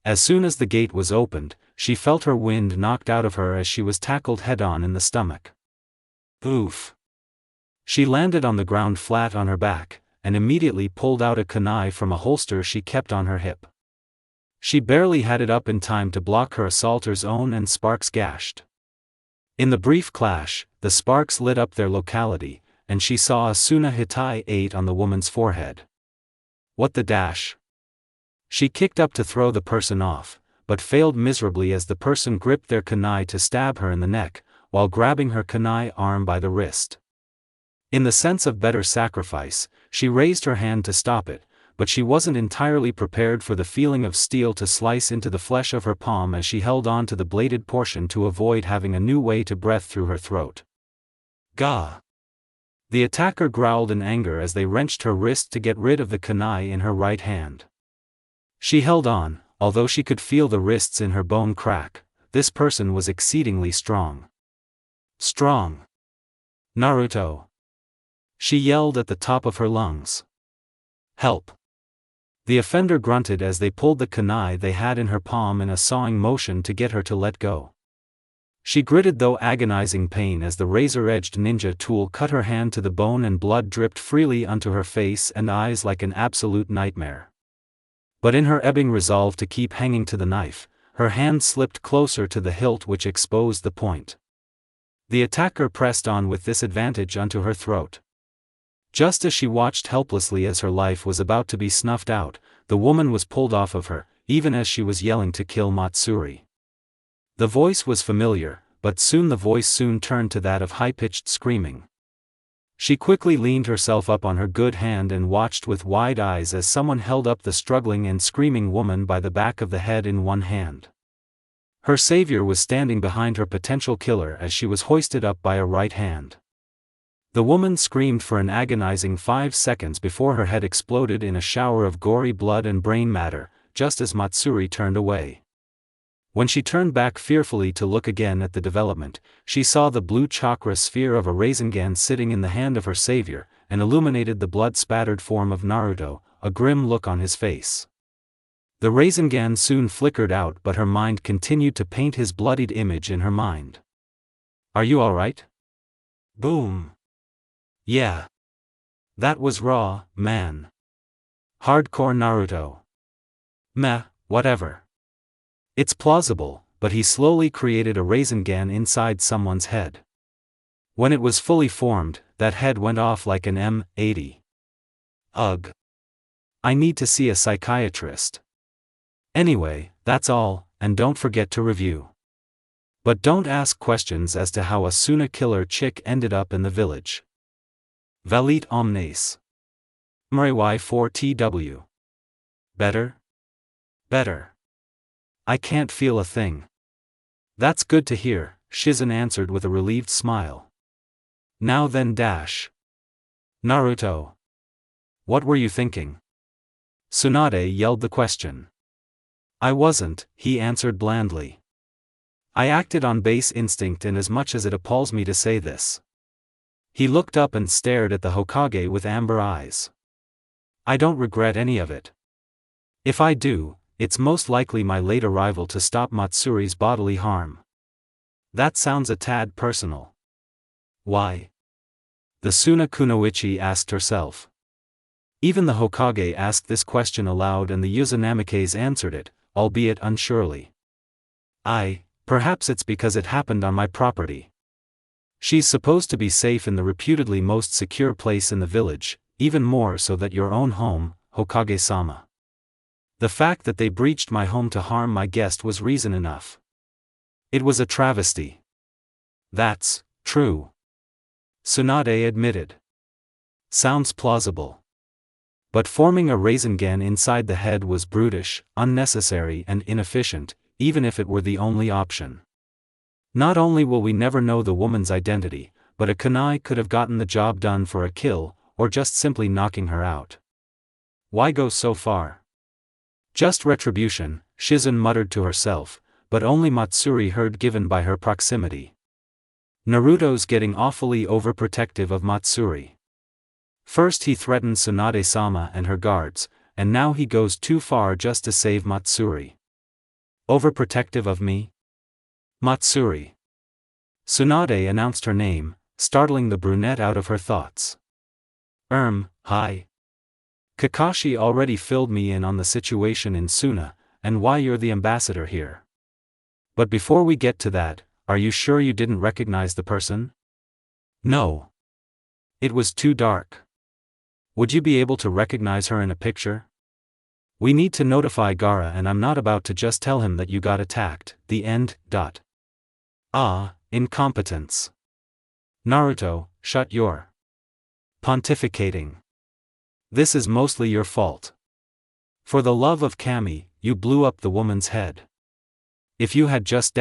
As soon as the gate was opened, she felt her wind knocked out of her as she was tackled head-on in the stomach. Oof. She landed on the ground flat on her back, and immediately pulled out a kunai from a holster she kept on her hip. She barely had it up in time to block her assaulter's own, and sparks gashed. In the brief clash, the sparks lit up their locality, and she saw Asuna Hitai 8 on the woman's forehead. What the dash? She kicked up to throw the person off, but failed miserably as the person gripped their kunai to stab her in the neck, while grabbing her kunai arm by the wrist. In the sense of better sacrifice, she raised her hand to stop it, but she wasn't entirely prepared for the feeling of steel to slice into the flesh of her palm as she held on to the bladed portion to avoid having a new way to breath through her throat. Gah! The attacker growled in anger as they wrenched her wrist to get rid of the kunai in her right hand. She held on, although she could feel the wrists in her bone crack. This person was exceedingly strong. Strong. Naruto. She yelled at the top of her lungs. Help. The offender grunted as they pulled the kunai they had in her palm in a sawing motion to get her to let go. She gritted though agonizing pain as the razor-edged ninja tool cut her hand to the bone and blood dripped freely onto her face and eyes like an absolute nightmare. But in her ebbing resolve to keep hanging to the knife, her hand slipped closer to the hilt which exposed the point. The attacker pressed on with this advantage onto her throat. Just as she watched helplessly as her life was about to be snuffed out, the woman was pulled off of her, even as she was yelling to kill Matsuri. The voice was familiar, but soon the voice turned to that of high-pitched screaming. She quickly leaned herself up on her good hand and watched with wide eyes as someone held up the struggling and screaming woman by the back of the head in one hand. Her savior was standing behind her potential killer as she was hoisted up by a right hand. The woman screamed for an agonizing 5 seconds before her head exploded in a shower of gory blood and brain matter, just as Matsuri turned away. When she turned back fearfully to look again at the development, she saw the blue chakra sphere of a Rasengan sitting in the hand of her savior, and illuminated the blood-spattered form of Naruto, a grim look on his face. The Rasengan soon flickered out, but her mind continued to paint his bloodied image in her mind. Are you alright? Boom. Yeah. That was raw, man. Hardcore Naruto. Meh, whatever. It's plausible, but he slowly created a Rasengan inside someone's head. When it was fully formed, that head went off like an M80. Ugh. I need to see a psychiatrist. Anyway, that's all, and don't forget to review. But don't ask questions as to how a Suna killer chick ended up in the village. Valit omnes. Mry 4TW. Better? Better. I can't feel a thing. That's good to hear, Shizen answered with a relieved smile. Now then dash. Naruto. What were you thinking? Tsunade yelled the question. I wasn't, he answered blandly. I acted on base instinct, and as much as it appalls me to say this. He looked up and stared at the Hokage with amber eyes. I don't regret any of it. If I do, it's most likely my late arrival to stop Matsuri's bodily harm. That sounds a tad personal. Why? The Suna Kunoichi asked herself. Even the Hokage asked this question aloud, and the Uzunamikes answered it, albeit unsurely. Perhaps it's because it happened on my property. She's supposed to be safe in the reputedly most secure place in the village, even more so than your own home, Hokage-sama. The fact that they breached my home to harm my guest was reason enough. It was a travesty. That's true. Tsunade admitted. Sounds plausible. But forming a Rasengan inside the head was brutish, unnecessary and inefficient, even if it were the only option. Not only will we never know the woman's identity, but a kunai could have gotten the job done for a kill, or just simply knocking her out. Why go so far? Just retribution, Shizen muttered to herself, but only Matsuri heard, given by her proximity. Naruto's getting awfully overprotective of Matsuri. First he threatened Tsunade-sama and her guards, and now he goes too far just to save Matsuri. Overprotective of me? Matsuri. Tsunade announced her name, startling the brunette out of her thoughts. Hi. Kakashi already filled me in on the situation in Suna, and why you're the ambassador here. But before we get to that, are you sure you didn't recognize the person? No. It was too dark. Would you be able to recognize her in a picture? We need to notify Gaara, and I'm not about to just tell him that you got attacked. The end. Incompetence. Naruto, shut your pontificating. This is mostly your fault. For the love of Kami, you blew up the woman's head. If you had just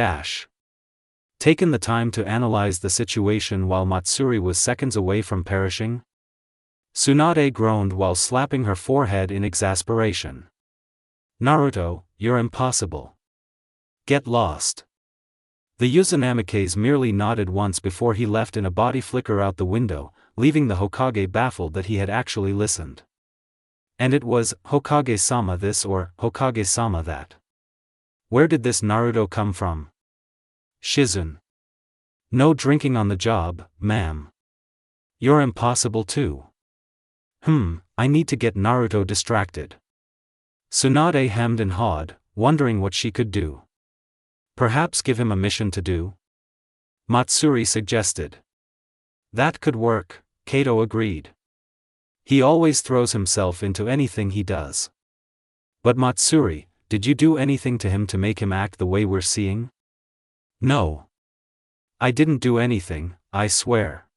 taken the time to analyze the situation while Matsuri was seconds away from perishing? Tsunade groaned while slapping her forehead in exasperation. Naruto, you're impossible. Get lost. The Uzunamike's merely nodded once before he left in a body flicker out the window, leaving the Hokage baffled that he had actually listened. And it was Hokage-sama this or Hokage-sama that. Where did this Naruto come from? Shizun. No drinking on the job, ma'am. You're impossible too. I need to get Naruto distracted. Tsunade hemmed and hawed, wondering what she could do. Perhaps give him a mission to do? Matsuri suggested. That could work, Kato agreed. He always throws himself into anything he does. But Matsuri, did you do anything to him to make him act the way we're seeing? No. I didn't do anything, I swear.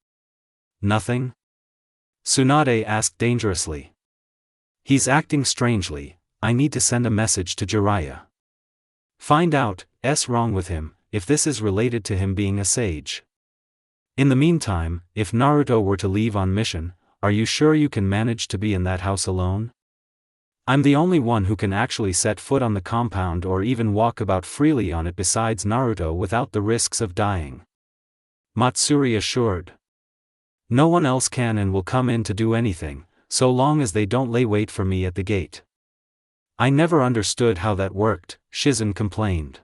Nothing? Tsunade asked dangerously. He's acting strangely, I need to send a message to Jiraiya. Find out what's wrong with him, if this is related to him being a sage. In the meantime, if Naruto were to leave on mission, are you sure you can manage to be in that house alone? I'm the only one who can actually set foot on the compound or even walk about freely on it besides Naruto without the risks of dying. Matsuri assured. No one else can and will come in to do anything, so long as they don't lay wait for me at the gate. I never understood how that worked, Shizun complained.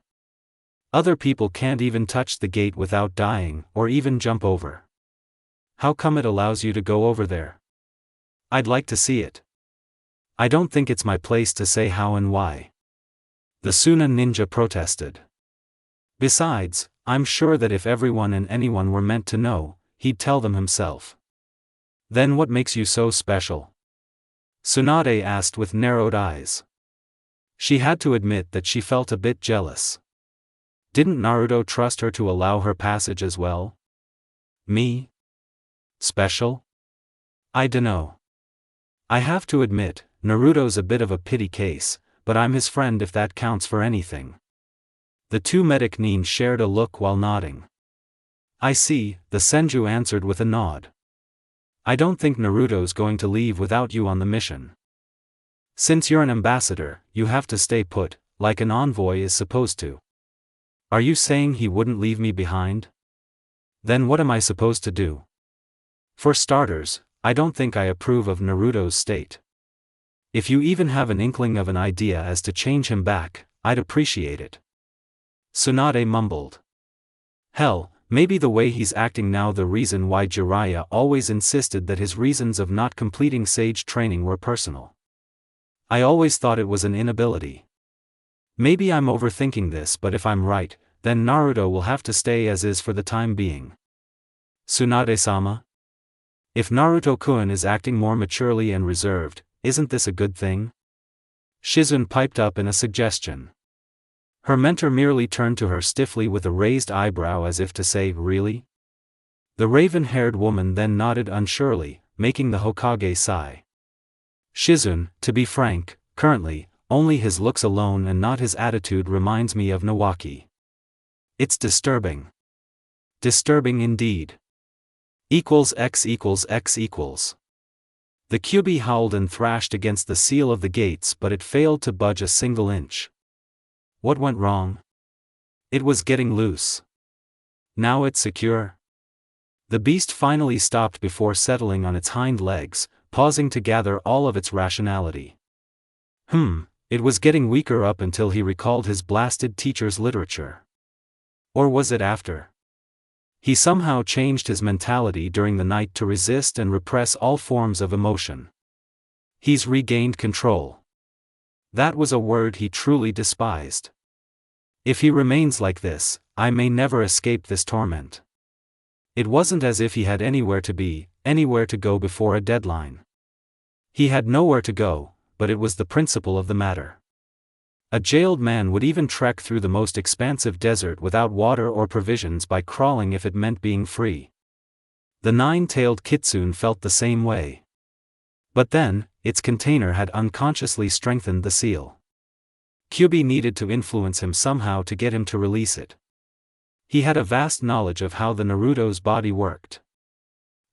Other people can't even touch the gate without dying, or even jump over. How come it allows you to go over there? I'd like to see it. I don't think it's my place to say how and why. The Suna ninja protested. Besides, I'm sure that if everyone and anyone were meant to know, he'd tell them himself. Then what makes you so special? Tsunade asked with narrowed eyes. She had to admit that she felt a bit jealous. Didn't Naruto trust her to allow her passage as well? Me? Special? I dunno. I have to admit, Naruto's a bit of a pity case, but I'm his friend if that counts for anything. The two medic nin shared a look while nodding. I see, the Senju answered with a nod. I don't think Naruto's going to leave without you on the mission. Since you're an ambassador, you have to stay put, like an envoy is supposed to. Are you saying he wouldn't leave me behind? Then what am I supposed to do? For starters, I don't think I approve of Naruto's state. If you even have an inkling of an idea as to change him back, I'd appreciate it. Tsunade mumbled. Hell, maybe the way he's acting now the reason why Jiraiya always insisted that his reasons of not completing sage training were personal. I always thought it was an inability. Maybe I'm overthinking this, but if I'm right, then Naruto will have to stay as is for the time being. Tsunade-sama? If Naruto-kun is acting more maturely and reserved, isn't this a good thing? Shizun piped up in a suggestion. Her mentor merely turned to her stiffly with a raised eyebrow as if to say, really? The raven-haired woman then nodded unsurely, making the Hokage sigh. Shizun, to be frank, currently, only his looks alone and not his attitude reminds me of Nawaki. It's disturbing. Disturbing indeed. X equals X equals. The Kyuubi howled and thrashed against the seal of the gates, but it failed to budge a single inch. What went wrong? It was getting loose. Now it's secure. The beast finally stopped before settling on its hind legs, pausing to gather all of its rationality. It was getting weaker up until he recalled his blasted teacher's literature. Or was it after? He somehow changed his mentality during the night to resist and repress all forms of emotion. He's regained control. That was a word he truly despised. If he remains like this, I may never escape this torment. It wasn't as if he had anywhere to be, anywhere to go before a deadline. He had nowhere to go, but it was the principle of the matter. A jailed man would even trek through the most expansive desert without water or provisions by crawling if it meant being free. The nine-tailed kitsune felt the same way. But then, its container had unconsciously strengthened the seal. Kyubi needed to influence him somehow to get him to release it. He had a vast knowledge of how the Naruto's body worked.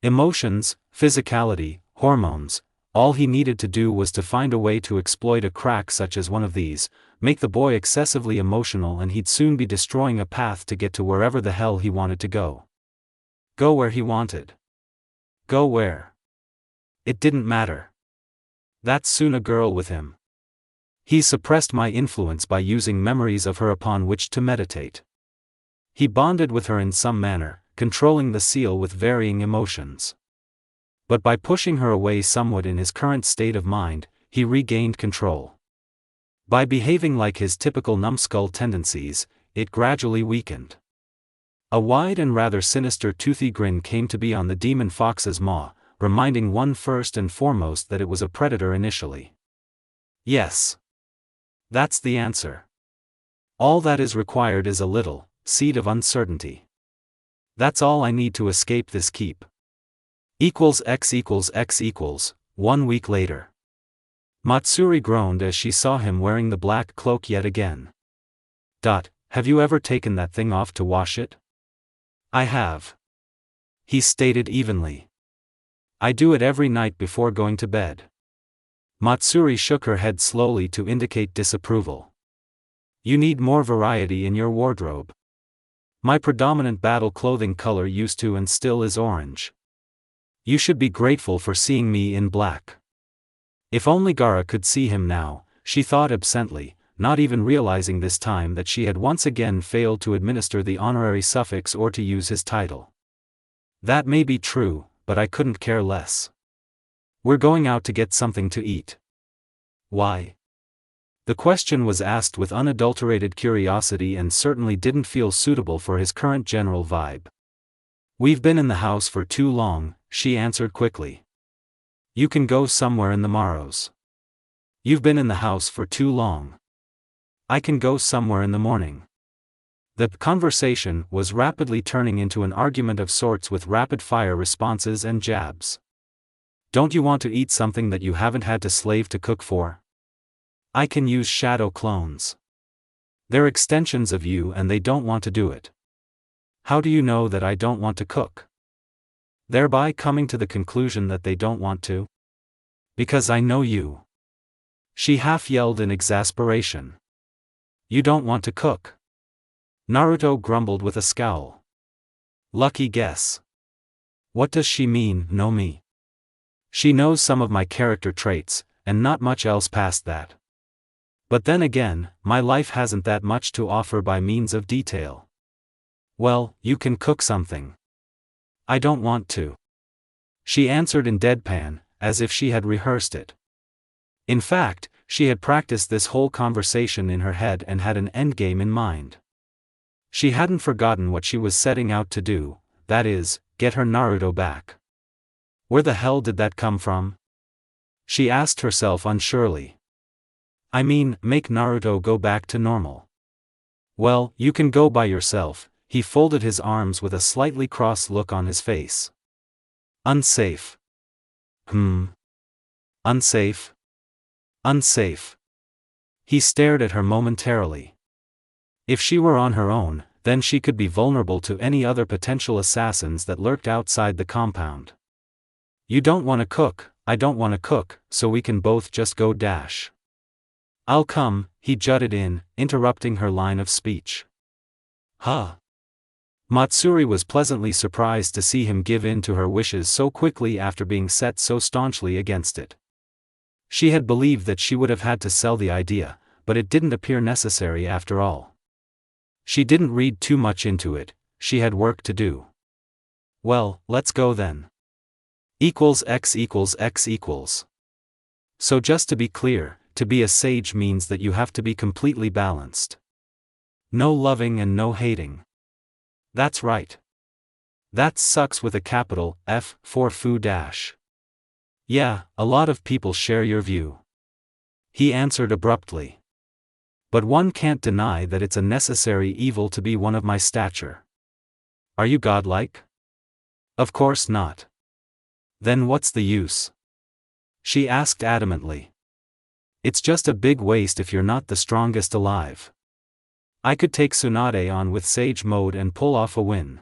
Emotions, physicality, hormones, all he needed to do was to find a way to exploit a crack such as one of these, make the boy excessively emotional, and he'd soon be destroying a path to get to wherever the hell he wanted to go. Go where he wanted. Go where? It didn't matter. That's soon a girl with him. He suppressed my influence by using memories of her upon which to meditate. He bonded with her in some manner, controlling the seal with varying emotions. But by pushing her away somewhat in his current state of mind, he regained control. By behaving like his typical numbskull tendencies, it gradually weakened. A wide and rather sinister toothy grin came to be on the demon fox's maw, reminding one first and foremost that it was a predator initially. Yes. That's the answer. All that is required is a little seed of uncertainty. That's all I need to escape this keep. X=X=X=, 1 week later. Matsuri groaned as she saw him wearing the black cloak yet again. Have you ever taken that thing off to wash it? I have. He stated evenly. I do it every night before going to bed. Matsuri shook her head slowly to indicate disapproval. You need more variety in your wardrobe. My predominant battle clothing color used to and still is orange. You should be grateful for seeing me in black. If only Gaara could see him now, she thought absently, not even realizing this time that she had once again failed to administer the honorary suffix or to use his title. That may be true, but I couldn't care less. We're going out to get something to eat. Why? The question was asked with unadulterated curiosity and certainly didn't feel suitable for his current general vibe. We've been in the house for too long, she answered quickly. You can go somewhere in the morrows. You've been in the house for too long. I can go somewhere in the morning. The conversation was rapidly turning into an argument of sorts with rapid-fire responses and jabs. Don't you want to eat something that you haven't had to slave to cook for? I can use shadow clones. They're extensions of you and they don't want to do it. How do you know that I don't want to cook? Thereby coming to the conclusion that they don't want to? Because I know you. She half yelled in exasperation. You don't want to cook. Naruto grumbled with a scowl. Lucky guess. What does she mean, know me? She knows some of my character traits, and not much else past that. But then again, my life hasn't that much to offer by means of detail. Well, you can cook something. I don't want to. She answered in deadpan, as if she had rehearsed it. In fact, she had practiced this whole conversation in her head and had an endgame in mind. She hadn't forgotten what she was setting out to do, that is, get her Naruto back. Where the hell did that come from? She asked herself unsurely. I mean, make Naruto go back to normal. Well, you can go by yourself. He folded his arms with a slightly cross look on his face. Unsafe. Unsafe? Unsafe. He stared at her momentarily. If she were on her own, then she could be vulnerable to any other potential assassins that lurked outside the compound. You don't want to cook, I don't want to cook, so we can both just go dash. I'll come, he jutted in, interrupting her line of speech. Huh? Matsuri was pleasantly surprised to see him give in to her wishes so quickly after being set so staunchly against it. She had believed that she would have had to sell the idea, but it didn't appear necessary after all. She didn't read too much into it, she had work to do. Well, let's go then. X equals X equals. So just to be clear, to be a sage means that you have to be completely balanced. No loving and no hating. That's right. That sucks with a capital F for foo dash. Yeah, a lot of people share your view. He answered abruptly. But one can't deny that it's a necessary evil to be one of my stature. Are you godlike? Of course not. Then what's the use? She asked adamantly. It's just a big waste if you're not the strongest alive. I could take Tsunade on with Sage Mode and pull off a win.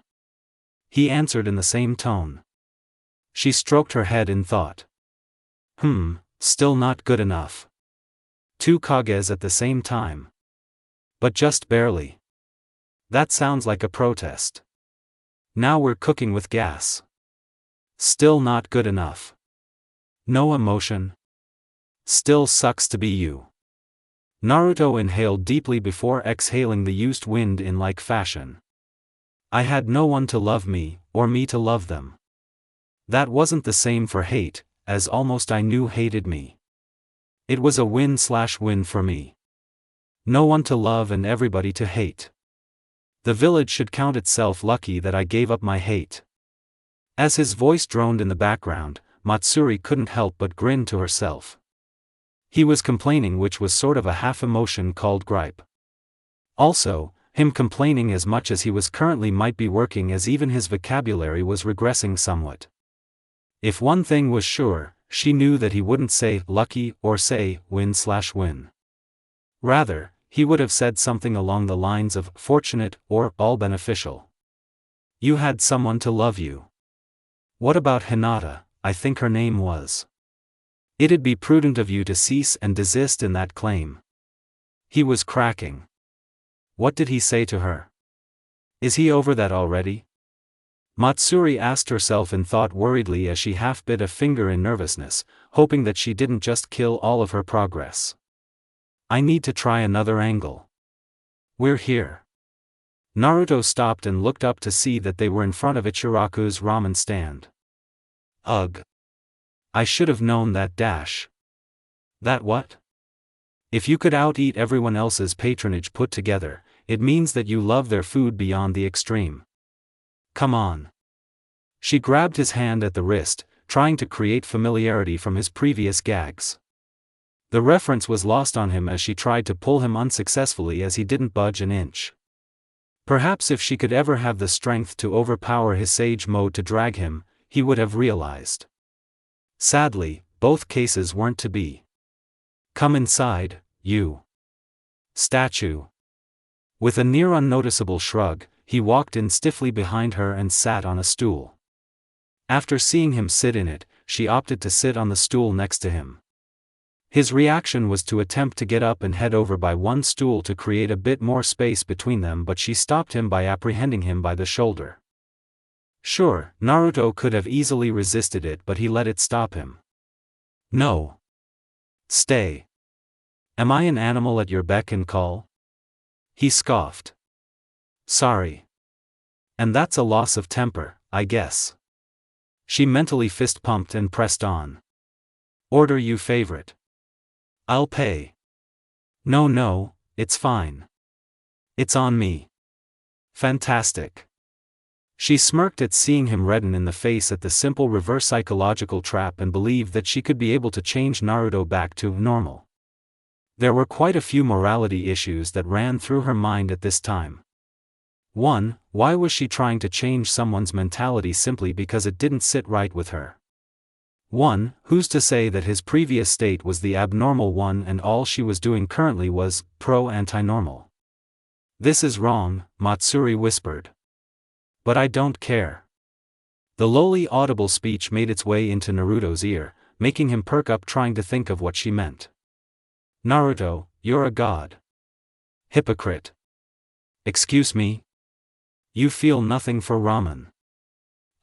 He answered in the same tone. She stroked her head in thought. Still not good enough. 2 Kages at the same time. But just barely. That sounds like a protest. Now we're cooking with gas. Still not good enough. No emotion. Still sucks to be you. Naruto inhaled deeply before exhaling the used wind in like fashion. I had no one to love me, or me to love them. That wasn't the same for hate, as almost I knew hated me. It was a win/win for me. No one to love and everybody to hate. The village should count itself lucky that I gave up my hate. As his voice droned in the background, Matsuri couldn't help but grin to herself. He was complaining, which was sort of a half-emotion called gripe. Also, him complaining as much as he was currently might be working, as even his vocabulary was regressing somewhat. If one thing was sure, she knew that he wouldn't say lucky or say win/win. Rather, he would have said something along the lines of fortunate or all beneficial. You had someone to love you. What about Hinata? I think her name was. It'd be prudent of you to cease and desist in that claim. He was cracking. What did he say to her? Is he over that already? Matsuri asked herself in thought worriedly as she half bit a finger in nervousness, hoping that she didn't just kill all of her progress. I need to try another angle. We're here. Naruto stopped and looked up to see that they were in front of Ichiraku's ramen stand. Ugh. I should have known that dash. That what? If you could out-eat everyone else's patronage put together, it means that you love their food beyond the extreme. Come on. She grabbed his hand at the wrist, trying to create familiarity from his previous gags. The reference was lost on him as she tried to pull him unsuccessfully, as he didn't budge an inch. Perhaps if she could ever have the strength to overpower his Sage Mode to drag him, he would have realized. Sadly, both cases weren't to be. Come inside, you statue. With a near unnoticeable shrug, he walked in stiffly behind her and sat on a stool. After seeing him sit in it, she opted to sit on the stool next to him. His reaction was to attempt to get up and head over by one stool to create a bit more space between them, but she stopped him by apprehending him by the shoulder. Sure, Naruto could have easily resisted it, but he let it stop him. No. Stay. Am I an animal at your beck and call? He scoffed. Sorry. And that's a loss of temper, I guess. She mentally fist-pumped and pressed on. Order you favorite. I'll pay. No, it's fine. It's on me. Fantastic. She smirked at seeing him redden in the face at the simple reverse psychological trap and believed that she could be able to change Naruto back to normal. There were quite a few morality issues that ran through her mind at this time. 1. Why was she trying to change someone's mentality simply because it didn't sit right with her? 1. Who's to say that his previous state was the abnormal one and all she was doing currently was pro-anti-normal? This is wrong, Matsuri whispered. But I don't care. The lowly audible speech made its way into Naruto's ear, making him perk up trying to think of what she meant. Naruto, you're a god. Hypocrite. Excuse me? You feel nothing for ramen.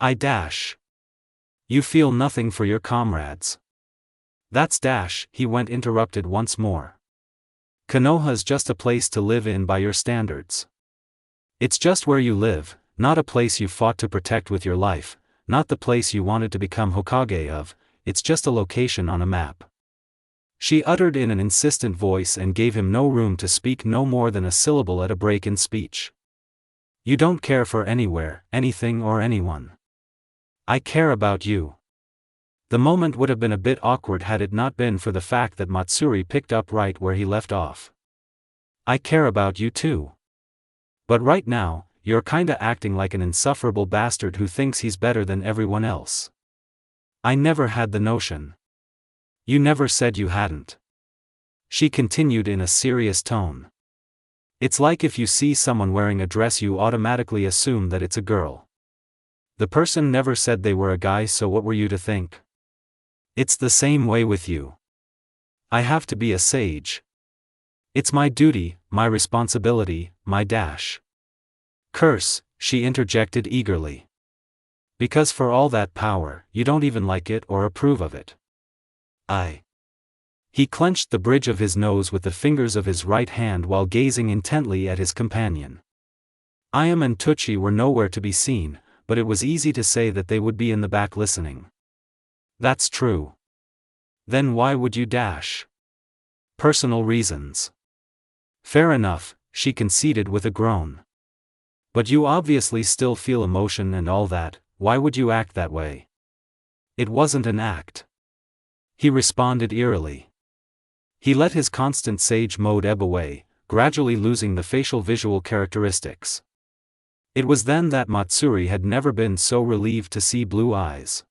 I dash. You feel nothing for your comrades. That's dash, he went interrupted once more. Konoha's just a place to live in by your standards. It's just where you live, not a place you fought to protect with your life, not the place you wanted to become Hokage of, it's just a location on a map. She uttered in an insistent voice and gave him no room to speak no more than a syllable at a break in speech. You don't care for anywhere, anything or anyone. I care about you. The moment would have been a bit awkward had it not been for the fact that Matsuri picked up right where he left off. I care about you too. But right now, you're kinda acting like an insufferable bastard who thinks he's better than everyone else. I never had the notion. You never said you hadn't. She continued in a serious tone. It's like if you see someone wearing a dress you automatically assume that it's a girl. The person never said they were a guy, so what were you to think? It's the same way with you. I have to be a sage. It's my duty, my responsibility, my dash. Curse, she interjected eagerly. Because for all that power, you don't even like it or approve of it. He clenched the bridge of his nose with the fingers of his right hand while gazing intently at his companion. Ayam and Tucci were nowhere to be seen, but it was easy to say that they would be in the back listening. That's true. Then why would you dash? Personal reasons. Fair enough, she conceded with a groan. But you obviously still feel emotion and all that, why would you act that way? It wasn't an act. He responded eerily. He let his constant sage mode ebb away, gradually losing the facial visual characteristics. It was then that Matsuri had never been so relieved to see blue eyes.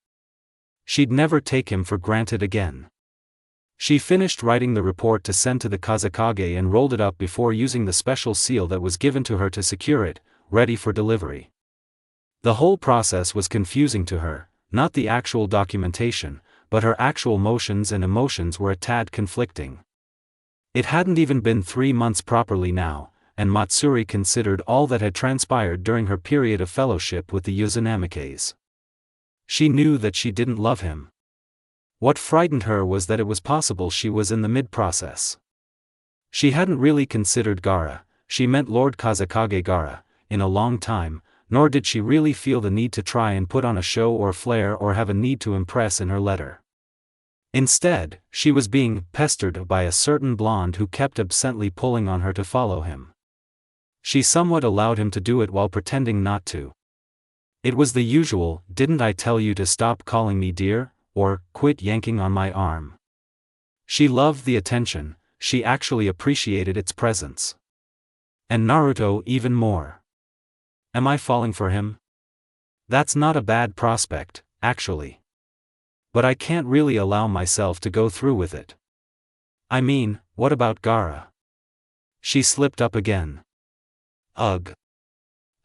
She'd never take him for granted again. She finished writing the report to send to the Kazekage and rolled it up before using the special seal that was given to her to secure it, ready for delivery. The whole process was confusing to her, not the actual documentation, but her actual motions and emotions were a tad conflicting. It hadn't even been 3 months properly now, and Matsuri considered all that had transpired during her period of fellowship with the Uzunamikes. She knew that she didn't love him. What frightened her was that it was possible she was in the mid-process. She hadn't really considered Gaara, she meant Lord Kazekage Gaara, in a long time, nor did she really feel the need to try and put on a show or flair or have a need to impress in her letter. Instead, she was being pestered by a certain blonde who kept absently pulling on her to follow him. She somewhat allowed him to do it while pretending not to. It was the usual, "Didn't I tell you to stop calling me dear?" or "Quit yanking on my arm." She loved the attention, she actually appreciated its presence. And Naruto even more. Am I falling for him? That's not a bad prospect, actually. But I can't really allow myself to go through with it. I mean, what about Gaara? She slipped up again. Ugh.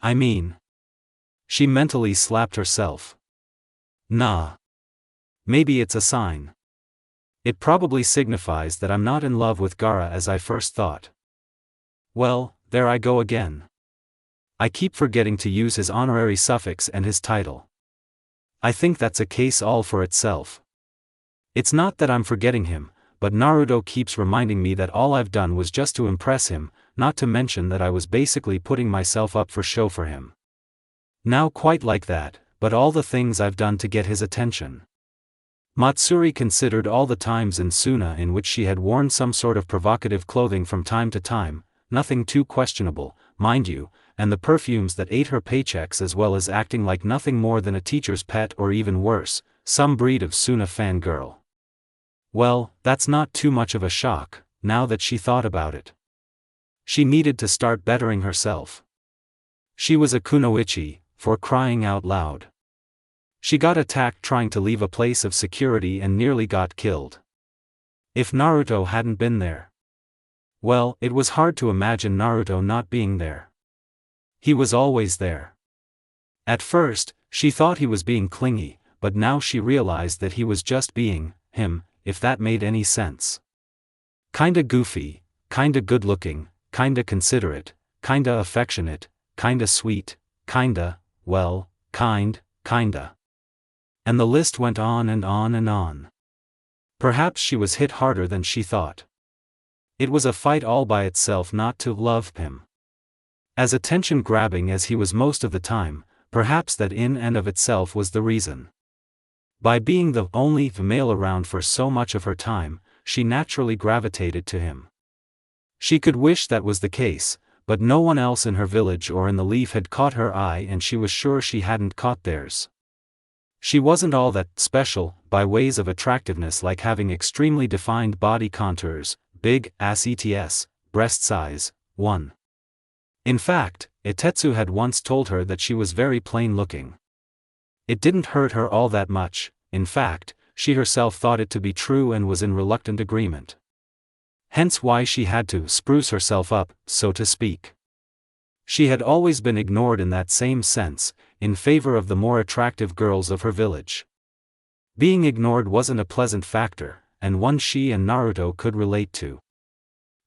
I mean. She mentally slapped herself. Nah. Maybe it's a sign. It probably signifies that I'm not in love with Gaara as I first thought. Well, there I go again. I keep forgetting to use his honorary suffix and his title. I think that's a case all for itself. It's not that I'm forgetting him, but Naruto keeps reminding me that all I've done was just to impress him, not to mention that I was basically putting myself up for show for him. Now quite like that, but all the things I've done to get his attention. Matsuri considered all the times in Suna in which she had worn some sort of provocative clothing from time to time, nothing too questionable, mind you, and the perfumes that ate her paychecks, as well as acting like nothing more than a teacher's pet or even worse, some breed of Suna fangirl. Well, that's not too much of a shock, now that she thought about it. She needed to start bettering herself. She was a kunoichi, for crying out loud. She got attacked trying to leave a place of security and nearly got killed. If Naruto hadn't been there. Well, it was hard to imagine Naruto not being there. He was always there. At first, she thought he was being clingy, but now she realized that he was just being him, if that made any sense. Kinda goofy, kinda good-looking, kinda considerate, kinda affectionate, kinda sweet, kinda, well, kinda. And the list went on and on and on. Perhaps she was hit harder than she thought. It was a fight all by itself not to love him. As attention-grabbing as he was most of the time, perhaps that in and of itself was the reason. By being the only male around for so much of her time, she naturally gravitated to him. She could wish that was the case, but no one else in her village or in the Leaf had caught her eye, and she was sure she hadn't caught theirs. She wasn't all that special, by ways of attractiveness, like having extremely defined body contours, big ass ets, breast size, 1. In fact, Tatsu had once told her that she was very plain looking. It didn't hurt her all that much. In fact, she herself thought it to be true and was in reluctant agreement. Hence why she had to spruce herself up, so to speak. She had always been ignored in that same sense, in favor of the more attractive girls of her village. Being ignored wasn't a pleasant factor, and one she and Naruto could relate to.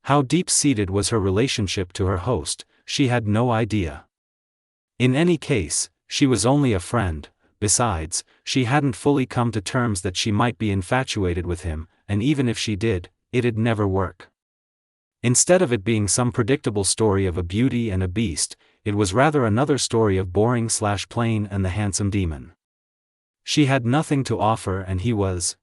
How deep-seated was her relationship to her host, she had no idea. In any case, she was only a friend. Besides, she hadn't fully come to terms that she might be infatuated with him, and even if she did, it'd never work. Instead of it being some predictable story of a beauty and a beast, it was rather another story of boring/plain and the handsome demon. She had nothing to offer, and he was.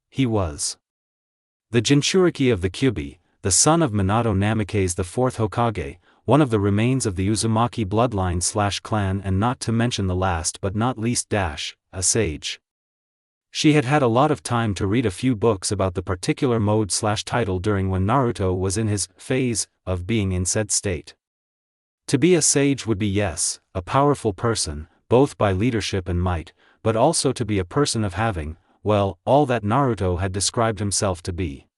The Jinchuriki of the Kyubi, the son of Minato Namikaze the fourth Hokage, one of the remains of the Uzumaki bloodline/clan, and not to mention the last but not least a sage. She had had a lot of time to read a few books about the particular mode/title during when Naruto was in his phase of being in said state. To be a sage would be, yes, a powerful person, both by leadership and might, but also to be a person of having, well, all that Naruto had described himself to be.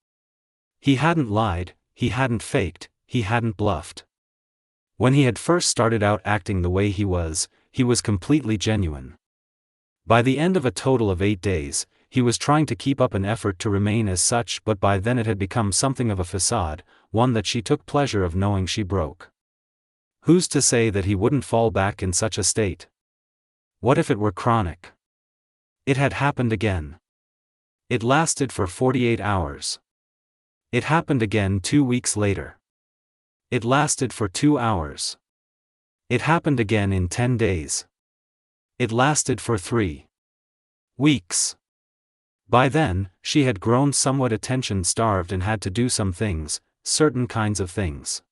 He hadn't lied, he hadn't faked, he hadn't bluffed. When he had first started out acting the way he was completely genuine. By the end of a total of 8 days, he was trying to keep up an effort to remain as such, but by then it had become something of a facade, one that she took pleasure of knowing she broke. Who's to say that he wouldn't fall back in such a state? What if it were chronic? It had happened again. It lasted for 48 hours. It happened again 2 weeks later. It lasted for 2 hours. It happened again in 10 days. It lasted for 3 weeks. By then, she had grown somewhat attention-starved and had to do some things, certain kinds of things.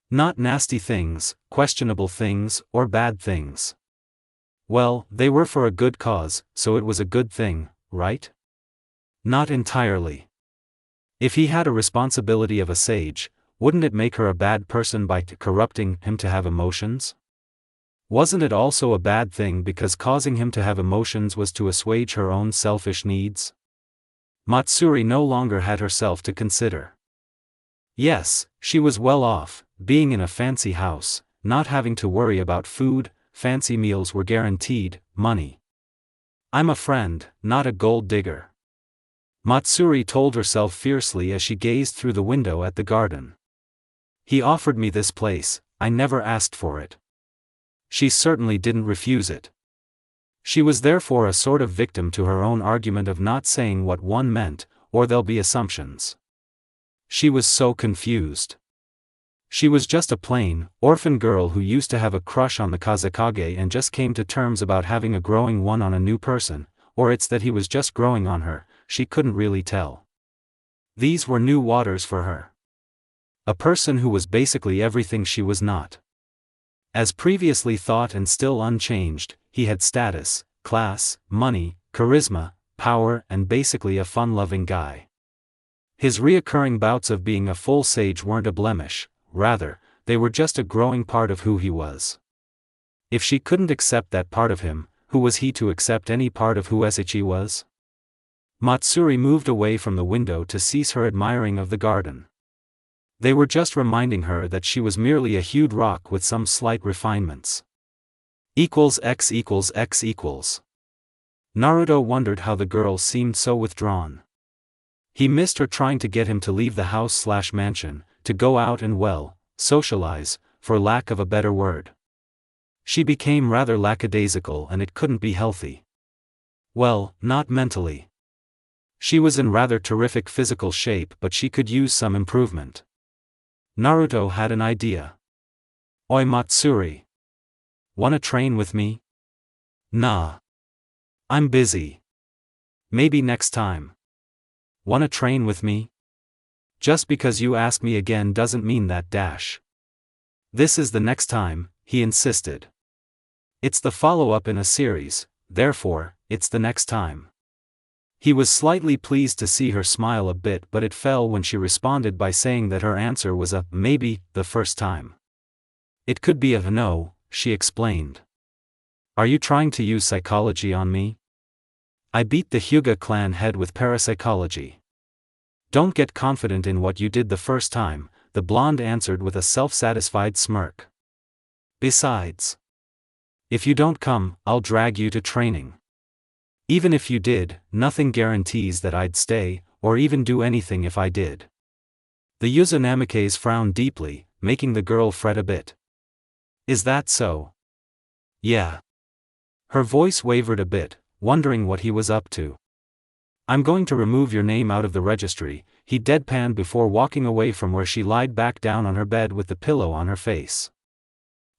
Not nasty things, questionable things, or bad things. Well, they were for a good cause, so it was a good thing, right? Not entirely. If he had a responsibility of a sage, wouldn't it make her a bad person by corrupting him to have emotions? Wasn't it also a bad thing because causing him to have emotions was to assuage her own selfish needs? Matsuri no longer had herself to consider. Yes, she was well off, being in a fancy house, not having to worry about food, fancy meals were guaranteed, money. I'm a friend, not a gold digger. Matsuri told herself fiercely as she gazed through the window at the garden. He offered me this place, I never asked for it. She certainly didn't refuse it. She was therefore a sort of victim to her own argument of not saying what one meant, or there'll be assumptions. She was so confused. She was just a plain, orphan girl who used to have a crush on the Kazekage and just came to terms about having a growing one on a new person, or it's that he was just growing on her, she couldn't really tell. These were new waters for her. A person who was basically everything she was not. As previously thought and still unchanged, he had status, class, money, charisma, power, and basically a fun-loving guy. His reoccurring bouts of being a full sage weren't a blemish, rather, they were just a growing part of who he was. If she couldn't accept that part of him, who was he to accept any part of who Esechi was? Matsuri moved away from the window to cease her admiring of the garden. They were just reminding her that she was merely a hued rock with some slight refinements. X equals X equals. Naruto wondered how the girl seemed so withdrawn. He missed her trying to get him to leave the house/mansion, to go out and socialize, for lack of a better word. She became rather lackadaisical and it couldn't be healthy. Well, not mentally. She was in rather terrific physical shape, but she could use some improvement. Naruto had an idea. "Oi Matsuri. Wanna train with me?" "Nah. I'm busy. Maybe next time." "Wanna train with me?" "Just because you ask me again doesn't mean that dash." "This is the next time," he insisted. "It's the follow-up in a series, therefore, it's the next time." He was slightly pleased to see her smile a bit, but it fell when she responded by saying that her answer was a maybe the first time. "It could be a no," she explained. "Are you trying to use psychology on me?" "I beat the Hyuga clan head with parapsychology." "Don't get confident in what you did the first time," the blonde answered with a self-satisfied smirk. "Besides, if you don't come, I'll drag you to training. Even if you did, nothing guarantees that I'd stay, or even do anything if I did." The Uzunamikes frowned deeply, making the girl fret a bit. "Is that so?" "Yeah." Her voice wavered a bit, wondering what he was up to. "I'm going to remove your name out of the registry," he deadpanned before walking away from where she lied back down on her bed with the pillow on her face.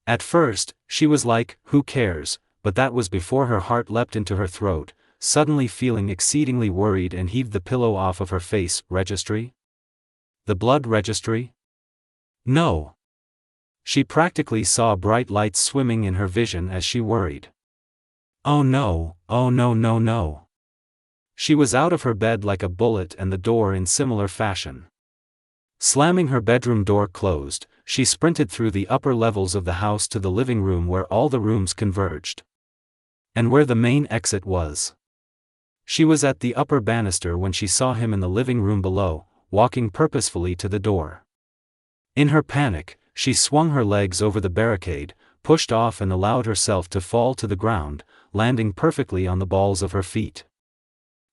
At first, she was like, who cares, but that was before her heart leapt into her throat, suddenly feeling exceedingly worried, and heaved the pillow off of her face. Registry? The blood registry? No. She practically saw bright lights swimming in her vision as she worried. Oh no, oh no no no. She was out of her bed like a bullet, and the door in similar fashion. Slamming her bedroom door closed, she sprinted through the upper levels of the house to the living room where all the rooms converged. And where the main exit was. She was at the upper banister when she saw him in the living room below, walking purposefully to the door. In her panic, she swung her legs over the barricade, pushed off and allowed herself to fall to the ground, landing perfectly on the balls of her feet.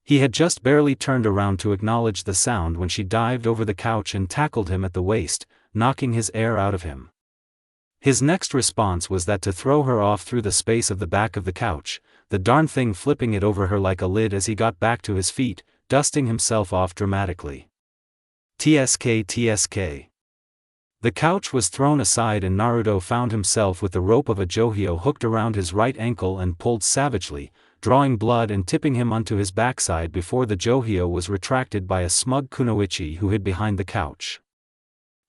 He had just barely turned around to acknowledge the sound when she dived over the couch and tackled him at the waist, knocking his air out of him. His next response was that to throw her off through the space of the back of the couch, the darn thing flipping it over her like a lid as he got back to his feet, dusting himself off dramatically. TSK TSK. The couch was thrown aside and Naruto found himself with the rope of a johio hooked around his right ankle and pulled savagely, drawing blood and tipping him onto his backside before the johio was retracted by a smug kunoichi who hid behind the couch.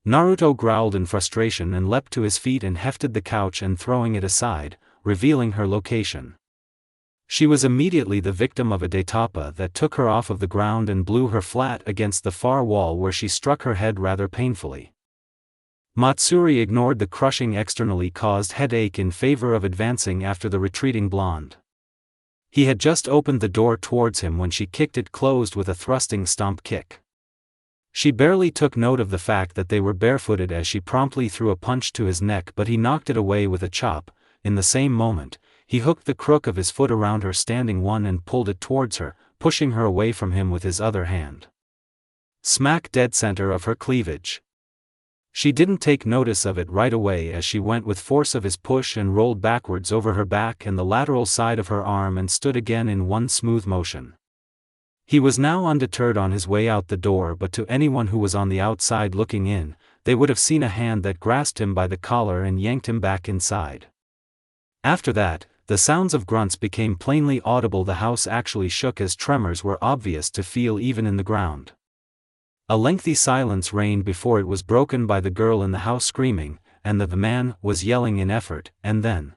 Naruto growled in frustration and leapt to his feet and hefted the couch and throwing it aside, revealing her location. She was immediately the victim of a detapa that took her off of the ground and blew her flat against the far wall where she struck her head rather painfully. Matsuri ignored the crushing externally caused headache in favor of advancing after the retreating blonde. He had just opened the door towards him when she kicked it closed with a thrusting stomp kick. She barely took note of the fact that they were barefooted as she promptly threw a punch to his neck, but he knocked it away with a chop. In the same moment, he hooked the crook of his foot around her standing one and pulled it towards her, pushing her away from him with his other hand. Smack dead center of her cleavage. She didn't take notice of it right away as she went with force of his push and rolled backwards over her back and the lateral side of her arm and stood again in one smooth motion. He was now undeterred on his way out the door, but to anyone who was on the outside looking in, they would have seen a hand that grasped him by the collar and yanked him back inside. After that, the sounds of grunts became plainly audible. The house actually shook as tremors were obvious to feel even in the ground. A lengthy silence reigned before it was broken by the girl in the house screaming, and the man was yelling in effort, and then.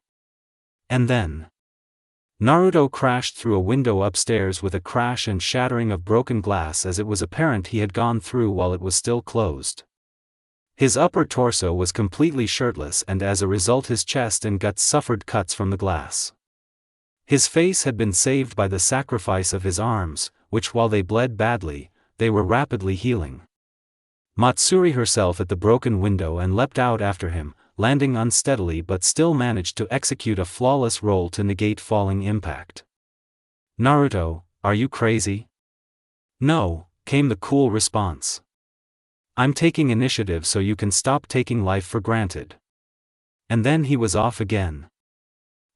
Naruto crashed through a window upstairs with a crash and shattering of broken glass as it was apparent he had gone through while it was still closed. His upper torso was completely shirtless and as a result his chest and guts suffered cuts from the glass. His face had been saved by the sacrifice of his arms, which while they bled badly, they were rapidly healing. Matsuri herself at the broken window and leapt out after him, landing unsteadily but still managed to execute a flawless roll to negate falling impact. "Naruto, are you crazy?" "No," came the cool response. "I'm taking initiative so you can stop taking life for granted." And then he was off again.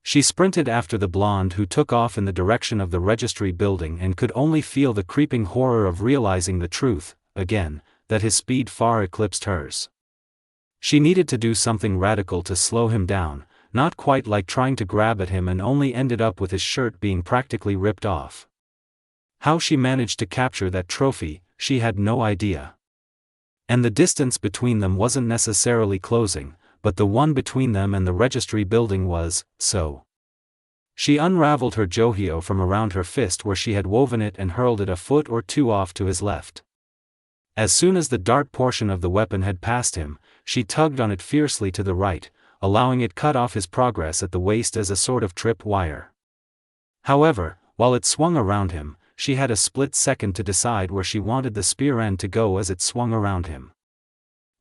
She sprinted after the blonde, who took off in the direction of the registry building, and could only feel the creeping horror of realizing the truth, again, that his speed far eclipsed hers. She needed to do something radical to slow him down, not quite like trying to grab at him, and only ended up with his shirt being practically ripped off. How she managed to capture that trophy, she had no idea. And the distance between them wasn't necessarily closing, but the one between them and the registry building was, so. She unraveled her johio from around her fist where she had woven it and hurled it a foot or two off to his left. As soon as the dart portion of the weapon had passed him, she tugged on it fiercely to the right, allowing it cut off his progress at the waist as a sort of trip wire. However, while it swung around him, she had a split second to decide where she wanted the spear end to go as it swung around him.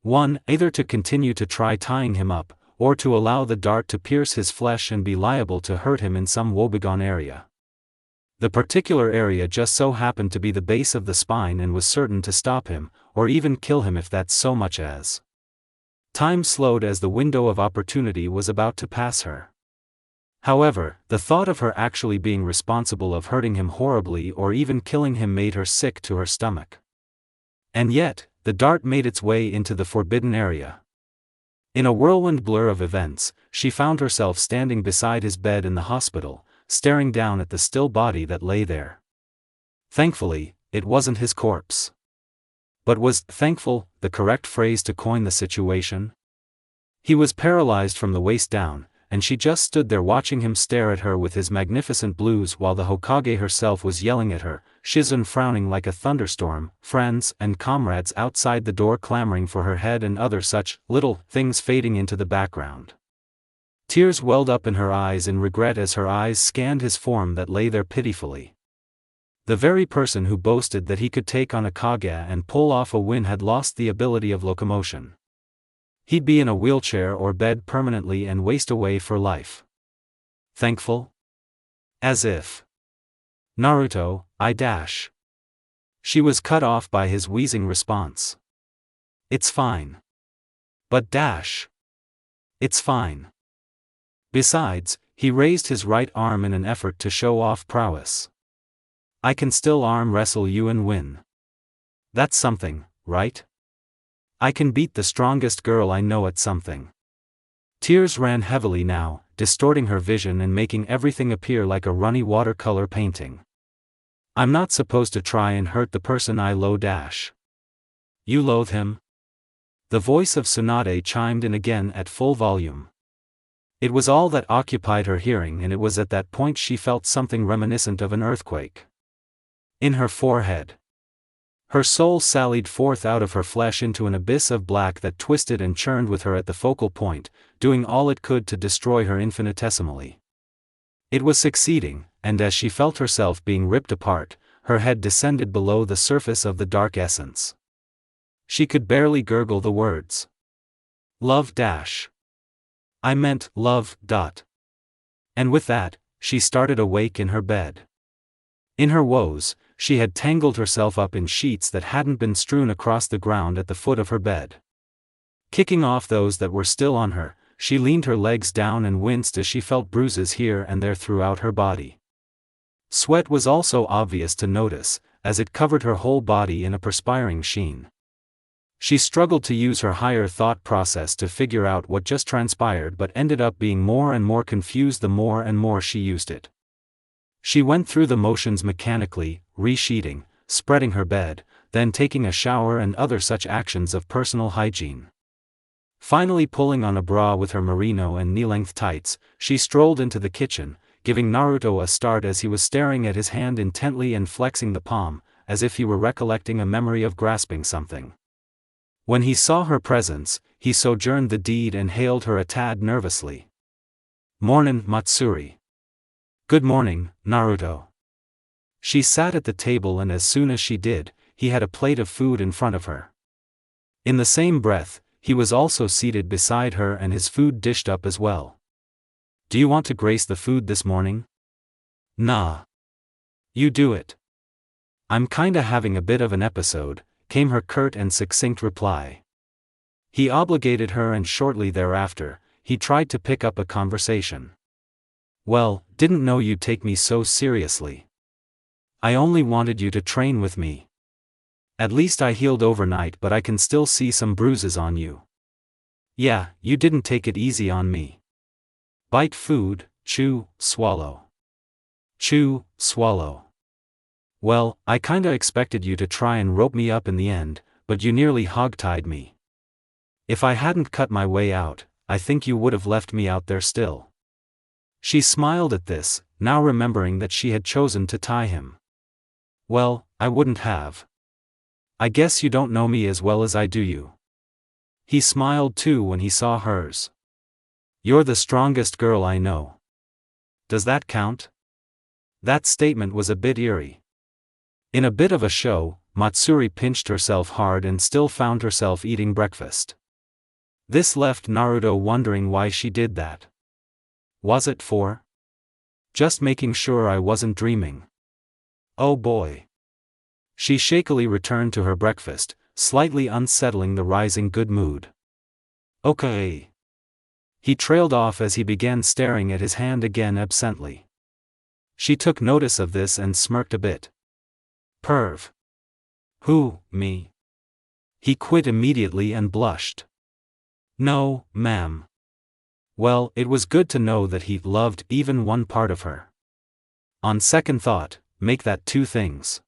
One, either to continue to try tying him up, or to allow the dart to pierce his flesh and be liable to hurt him in some woebegone area. The particular area just so happened to be the base of the spine and was certain to stop him, or even kill him if that so much as. Time slowed as the window of opportunity was about to pass her. However, the thought of her actually being responsible of hurting him horribly or even killing him made her sick to her stomach. And yet, the dart made its way into the forbidden area. In a whirlwind blur of events, she found herself standing beside his bed in the hospital, staring down at the still body that lay there. Thankfully, it wasn't his corpse. But was "thankful" the correct phrase to coin the situation? He was paralyzed from the waist down, and she just stood there watching him stare at her with his magnificent blues while the Hokage herself was yelling at her, Shizun frowning like a thunderstorm, friends and comrades outside the door clamoring for her head, and other such little things fading into the background. Tears welled up in her eyes in regret as her eyes scanned his form that lay there pitifully. The very person who boasted that he could take on a Kage and pull off a win had lost the ability of locomotion. He'd be in a wheelchair or bed permanently and waste away for life. Thankful? As if. Naruto, I dash. She was cut off by his wheezing response. It's fine. But dash. It's fine. Besides, he raised his right arm in an effort to show off prowess. I can still arm wrestle you and win. That's something, right? I can beat the strongest girl I know at something. Tears ran heavily now, distorting her vision and making everything appear like a runny watercolor painting. I'm not supposed to try and hurt the person I dash. You loathe him? The voice of Tsunade chimed in again at full volume. It was all that occupied her hearing, and it was at that point she felt something reminiscent of an earthquake. In her forehead. Her soul sallied forth out of her flesh into an abyss of black that twisted and churned with her at the focal point, doing all it could to destroy her infinitesimally. It was succeeding, and as she felt herself being ripped apart, her head descended below the surface of the dark essence. She could barely gurgle the words. Love dash. I meant love. And with that, she started awake in her bed. In her woes, she had tangled herself up in sheets that hadn't been strewn across the ground at the foot of her bed. Kicking off those that were still on her, she leaned her legs down and winced as she felt bruises here and there throughout her body. Sweat was also obvious to notice, as it covered her whole body in a perspiring sheen. She struggled to use her higher thought process to figure out what just transpired, but ended up being more and more confused the more and more she used it. She went through the motions mechanically, resheeting, spreading her bed, then taking a shower and other such actions of personal hygiene. Finally pulling on a bra with her merino and knee-length tights, she strolled into the kitchen, giving Naruto a start as he was staring at his hand intently and flexing the palm, as if he were recollecting a memory of grasping something. When he saw her presence, he sojourned the deed and hailed her a tad nervously. Mornin', Matsuri. Good morning, Naruto. She sat at the table, and as soon as she did, he had a plate of food in front of her. In the same breath, he was also seated beside her and his food dished up as well. Do you want to grace the food this morning? Nah. You do it. I'm kinda having a bit of an episode, came her curt and succinct reply. He obligated her, and shortly thereafter, he tried to pick up a conversation. Well, didn't know you'd take me so seriously. I only wanted you to train with me. At least I healed overnight, but I can still see some bruises on you. Yeah, you didn't take it easy on me. Bite food, chew, swallow. Chew, swallow. Well, I kinda expected you to try and rope me up in the end, but you nearly hogtied me. If I hadn't cut my way out, I think you would have left me out there still. She smiled at this, now remembering that she had chosen to tie him. Well, I wouldn't have. I guess you don't know me as well as I do you. He smiled too when he saw hers. You're the strongest girl I know. Does that count? That statement was a bit eerie. In a bit of a show, Matsuri pinched herself hard and still found herself eating breakfast. This left Naruto wondering why she did that. Was it for? Just making sure I wasn't dreaming. Oh boy. She shakily returned to her breakfast, slightly unsettling the rising good mood. Okay. He trailed off as he began staring at his hand again absently. She took notice of this and smirked a bit. Perv. Who, me? He quit immediately and blushed. No, ma'am. Well, it was good to know that he loved even one part of her. On second thought, make that two things.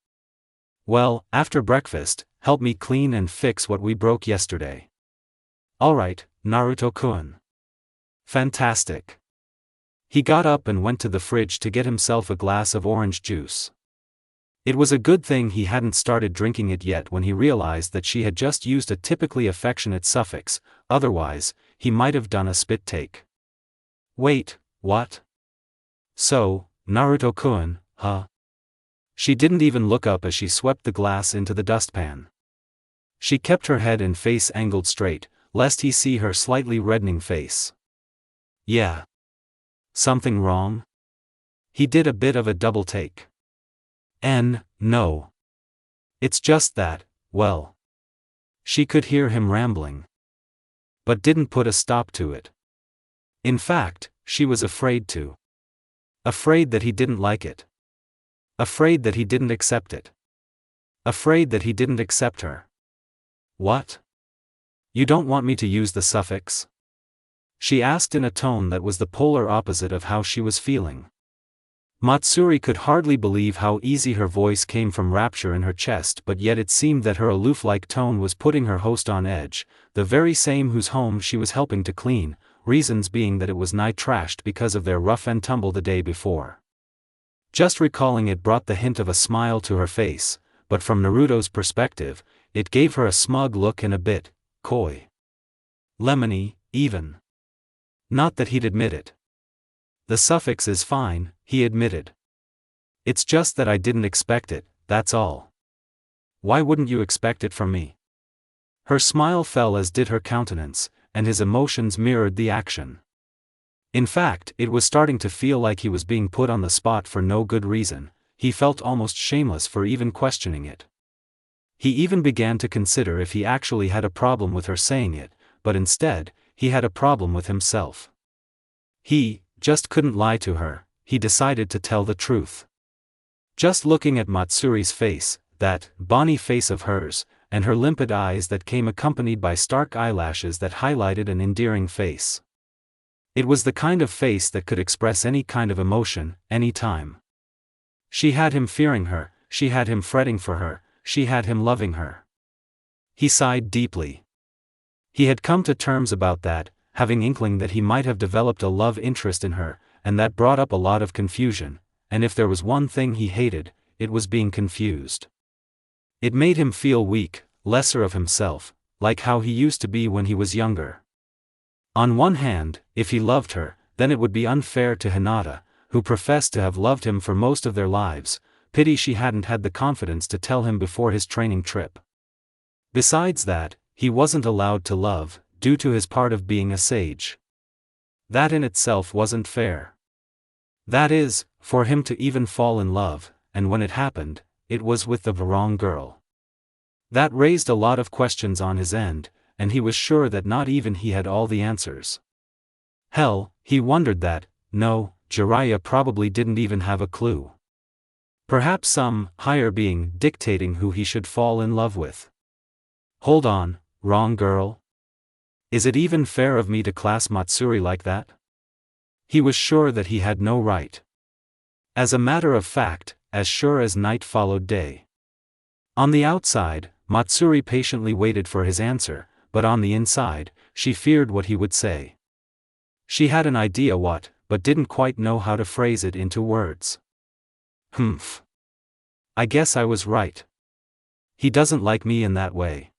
Well, after breakfast, help me clean and fix what we broke yesterday. Alright, Naruto-kun. Fantastic. He got up and went to the fridge to get himself a glass of orange juice. It was a good thing he hadn't started drinking it yet when he realized that she had just used a typically affectionate suffix, otherwise, he might have done a spit take. Wait, what? So, Naruto-kun, huh? She didn't even look up as she swept the glass into the dustpan. She kept her head and face angled straight, lest he see her slightly reddening face. Yeah. Something wrong? He did a bit of a double take. No. It's just that, well. She could hear him rambling. But didn't put a stop to it. In fact, she was afraid to. Afraid that he didn't like it. Afraid that he didn't accept it. Afraid that he didn't accept her. What? You don't want me to use the suffix? She asked in a tone that was the polar opposite of how she was feeling. Matsuri could hardly believe how easy her voice came from rapture in her chest, but yet it seemed that her aloof-like tone was putting her host on edge, the very same whose home she was helping to clean, reasons being that it was nigh trashed because of their rough and tumble the day before. Just recalling it brought the hint of a smile to her face, but from Naruto's perspective, it gave her a smug look and a bit coy. Lemony, even. Not that he'd admit it. The suffix is fine, he admitted. It's just that I didn't expect it, that's all. Why wouldn't you expect it from me? Her smile fell as did her countenance, and his emotions mirrored the action. In fact, it was starting to feel like he was being put on the spot for no good reason. He felt almost shameless for even questioning it. He even began to consider if he actually had a problem with her saying it, but instead, he had a problem with himself. He just couldn't lie to her, he decided to tell the truth. Just looking at Matsuri's face, that bonny face of hers, and her limpid eyes that came accompanied by stark eyelashes that highlighted an endearing face. It was the kind of face that could express any kind of emotion, any time. She had him fearing her, she had him fretting for her, she had him loving her. He sighed deeply. He had come to terms about that, having inkling that he might have developed a love interest in her, and that brought up a lot of confusion, and if there was one thing he hated, it was being confused. It made him feel weak, lesser of himself, like how he used to be when he was younger. On one hand, if he loved her, then it would be unfair to Hinata, who professed to have loved him for most of their lives. Pity she hadn't had the confidence to tell him before his training trip. Besides that, he wasn't allowed to love, due to his part of being a sage. That in itself wasn't fair. That is, for him to even fall in love, and when it happened, it was with the wrong girl. That raised a lot of questions on his end, and he was sure that not even he had all the answers. Hell, he wondered that, no, Jiraiya probably didn't even have a clue. Perhaps some higher being dictating who he should fall in love with. Hold on, wrong girl? Is it even fair of me to class Matsuri like that? He was sure that he had no right. As a matter of fact, as sure as night followed day. On the outside, Matsuri patiently waited for his answer, but on the inside, she feared what he would say. She had an idea what, but didn't quite know how to phrase it into words. Humph. I guess I was right. He doesn't like me in that way.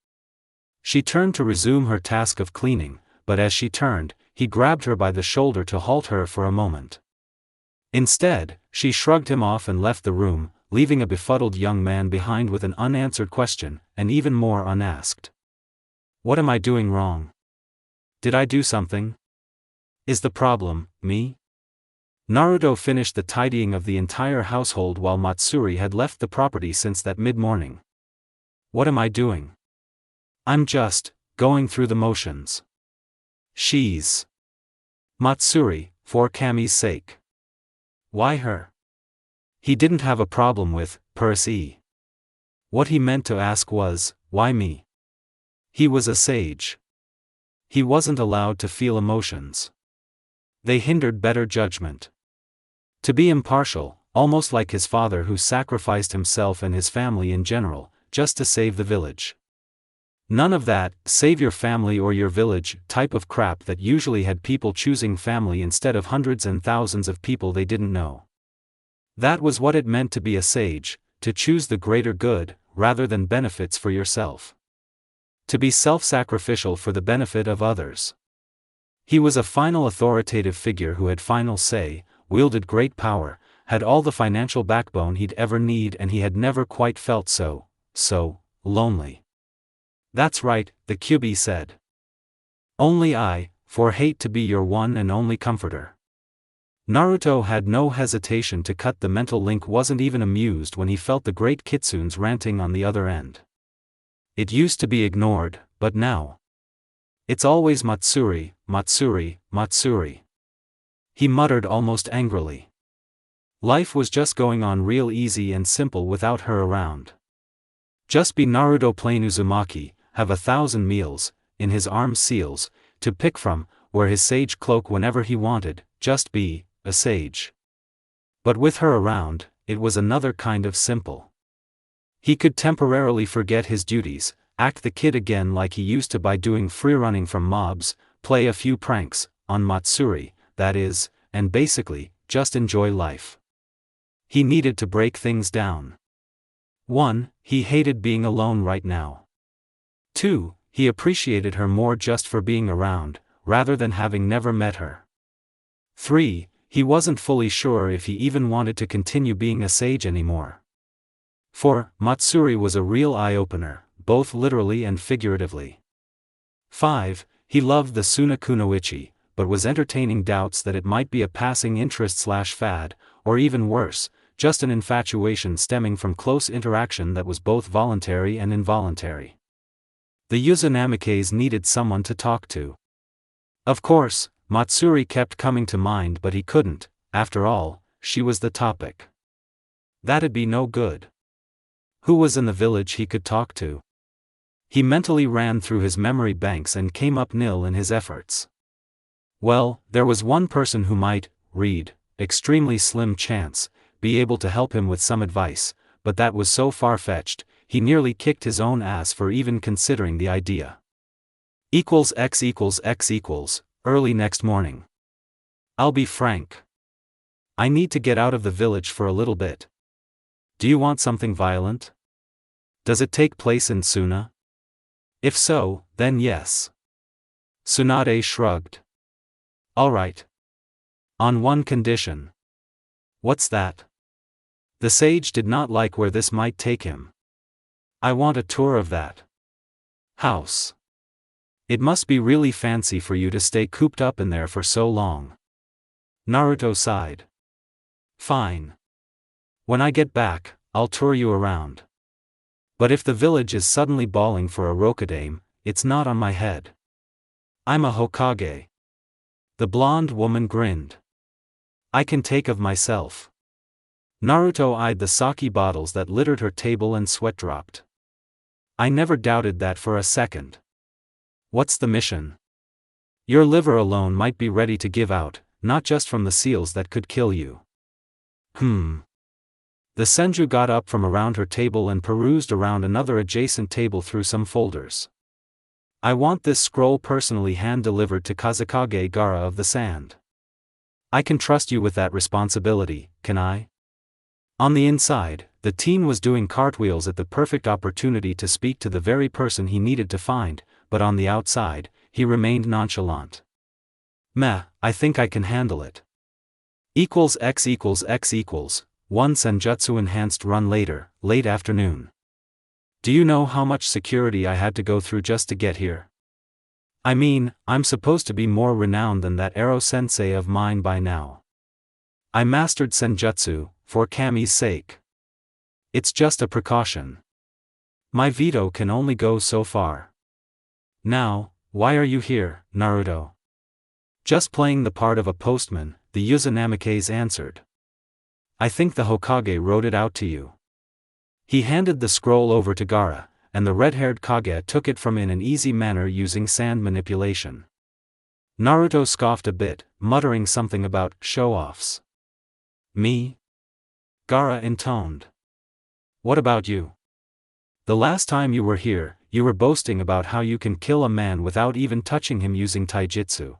She turned to resume her task of cleaning, but as she turned, he grabbed her by the shoulder to halt her for a moment. Instead, she shrugged him off and left the room, leaving a befuddled young man behind with an unanswered question, and even more unasked. What am I doing wrong? Did I do something? Is the problem me? Naruto finished the tidying of the entire household while Matsuri had left the property since that mid-morning. What am I doing? I'm just going through the motions. She's Matsuri, for Kami's sake. Why her? He didn't have a problem with Percy. What he meant to ask was, why me? He was a sage. He wasn't allowed to feel emotions. They hindered better judgment. To be impartial, almost like his father who sacrificed himself and his family in general, just to save the village. None of that, save your family or your village, type of crap that usually had people choosing family instead of hundreds and thousands of people they didn't know. That was what it meant to be a sage, to choose the greater good, rather than benefits for yourself. To be self-sacrificial for the benefit of others. He was a final authoritative figure who had final say, wielded great power, had all the financial backbone he'd ever need, and he had never quite felt so lonely. That's right, the Kyuubi said. Only I, for hate to be your one and only comforter. Naruto had no hesitation to cut the mental link, wasn't even amused when he felt the great kitsunes ranting on the other end. It used to be ignored, but now. It's always Matsuri, Matsuri, Matsuri. He muttered almost angrily. Life was just going on real easy and simple without her around. Just be Naruto plain Uzumaki, have 1,000 meals, in his arms seals, to pick from, wear his sage cloak whenever he wanted, just be a sage. But with her around, it was another kind of simple. He could temporarily forget his duties, act the kid again like he used to by doing free running from mobs, play a few pranks, on Matsuri, that is, and basically, just enjoy life. He needed to break things down. 1. He hated being alone right now. 2. He appreciated her more just for being around, rather than having never met her. 3. He wasn't fully sure if he even wanted to continue being a sage anymore. 4. Matsuri was a real eye-opener, both literally and figuratively. 5. He loved the Sunakunoichi, but was entertaining doubts that it might be a passing interest/fad, or even worse, just an infatuation stemming from close interaction that was both voluntary and involuntary. The Uzunamikes needed someone to talk to. Of course, Matsuri kept coming to mind, but he couldn't, after all, she was the topic. That'd be no good. Who was in the village he could talk to? He mentally ran through his memory banks and came up nil in his efforts. Well, there was one person who might, extremely slim chance, be able to help him with some advice, but that was so far-fetched, he nearly kicked his own ass for even considering the idea. X=X=X=, early next morning. I'll be frank. I need to get out of the village for a little bit. Do you want something violent? Does it take place in Suna? If so, then yes. Tsunade shrugged. All right. On one condition. What's that? The sage did not like where this might take him. I want a tour of that house. It must be really fancy for you to stay cooped up in there for so long. Naruto sighed. Fine. When I get back, I'll tour you around. But if the village is suddenly bawling for a Rokudaime, it's not on my head. I'm a Hokage. The blonde woman grinned. I can take of myself. Naruto eyed the sake bottles that littered her table and sweat dropped. I never doubted that for a second. What's the mission? Your liver alone might be ready to give out, not just from the seals that could kill you. The senju got up from around her table and perused around another adjacent table through some folders. I want this scroll personally hand-delivered to Kazekage Gaara of the Sand. I can trust you with that responsibility, can I? On the inside, the teen was doing cartwheels at the perfect opportunity to speak to the very person he needed to find, but on the outside, he remained nonchalant. Meh, I think I can handle it. X equals X equals, 1 senjutsu enhanced run later, late afternoon. Do you know how much security I had to go through just to get here? I mean, I'm supposed to be more renowned than that Ero-sensei of mine by now. I mastered senjutsu, for Kami's sake. It's just a precaution. My veto can only go so far. Now, why are you here, Naruto? Just playing the part of a postman, the Uzunamike's answered. I think the Hokage wrote it out to you. He handed the scroll over to Gaara, and the red-haired Kage took it from in an easy manner using sand manipulation. Naruto scoffed a bit, muttering something about show-offs. Me? Gaara intoned. What about you? The last time you were here, you were boasting about how you can kill a man without even touching him using taijutsu.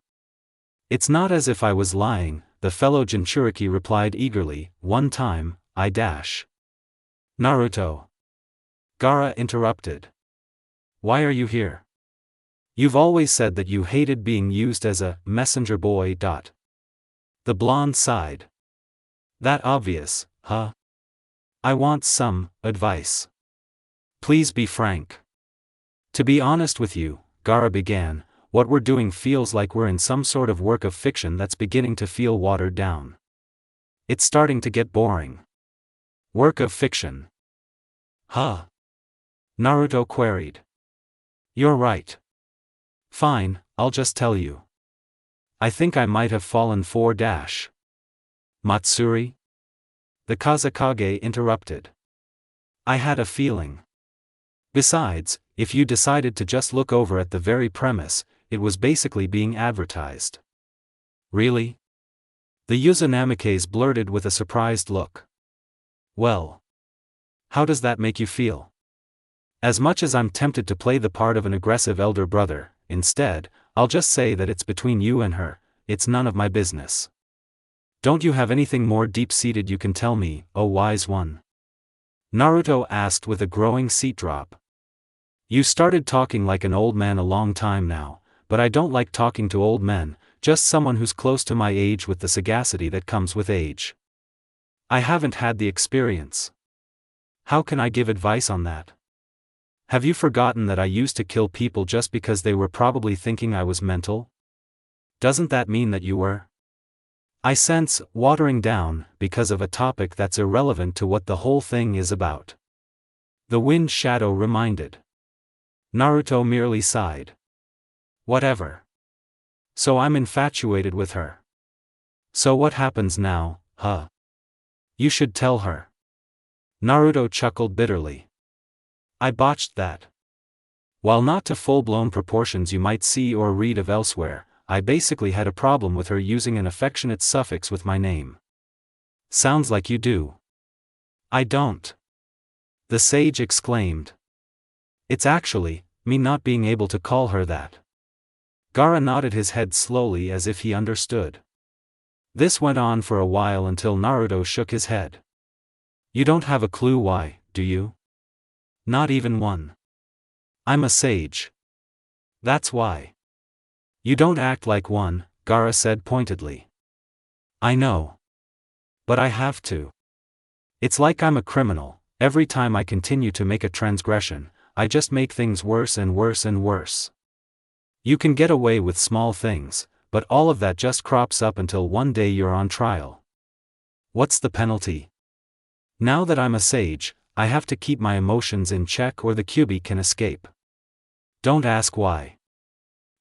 It's not as if I was lying, the fellow Jinchuriki replied eagerly. One time, I dash. Naruto. Gaara interrupted. Why are you here? You've always said that you hated being used as a messenger boy. The blonde sighed. That obvious, huh? I want some advice. Please be frank. To be honest with you, Gaara began, what we're doing feels like we're in some sort of work of fiction that's beginning to feel watered down. It's starting to get boring. Work of fiction. Huh? Naruto queried. You're right. Fine, I'll just tell you. I think I might have fallen for Matsuri? The Kazekage interrupted. I had a feeling. Besides, if you decided to just look over at the very premise, it was basically being advertised. Really? The Uzunamike's blurted with a surprised look. Well. How does that make you feel? As much as I'm tempted to play the part of an aggressive elder brother, instead, I'll just say that it's between you and her, it's none of my business. Don't you have anything more deep-seated you can tell me, oh wise one? Naruto asked with a growing seat drop. You started talking like an old man a long time now, but I don't like talking to old men, just someone who's close to my age with the sagacity that comes with age. I haven't had the experience. How can I give advice on that? Have you forgotten that I used to kill people just because they were probably thinking I was mental? Doesn't that mean that you were? I sense watering down because of a topic that's irrelevant to what the whole thing is about. The Wind Shadow reminded. Naruto merely sighed. Whatever. So I'm infatuated with her. So what happens now, huh? You should tell her. Naruto chuckled bitterly. I botched that. While not to full-blown proportions you might see or read of elsewhere, I basically had a problem with her using an affectionate suffix with my name. Sounds like you do. I don't. The sage exclaimed. It's actually, me not being able to call her that. Gaara nodded his head slowly as if he understood. This went on for a while until Naruto shook his head. You don't have a clue why, do you? Not even one. I'm a sage. That's why. You don't act like one, Gaara said pointedly. I know. But I have to. It's like I'm a criminal, every time I continue to make a transgression, I just make things worse and worse and worse. You can get away with small things, but all of that just crops up until one day you're on trial. What's the penalty? Now that I'm a sage, I have to keep my emotions in check or the Kyuubi can escape. Don't ask why.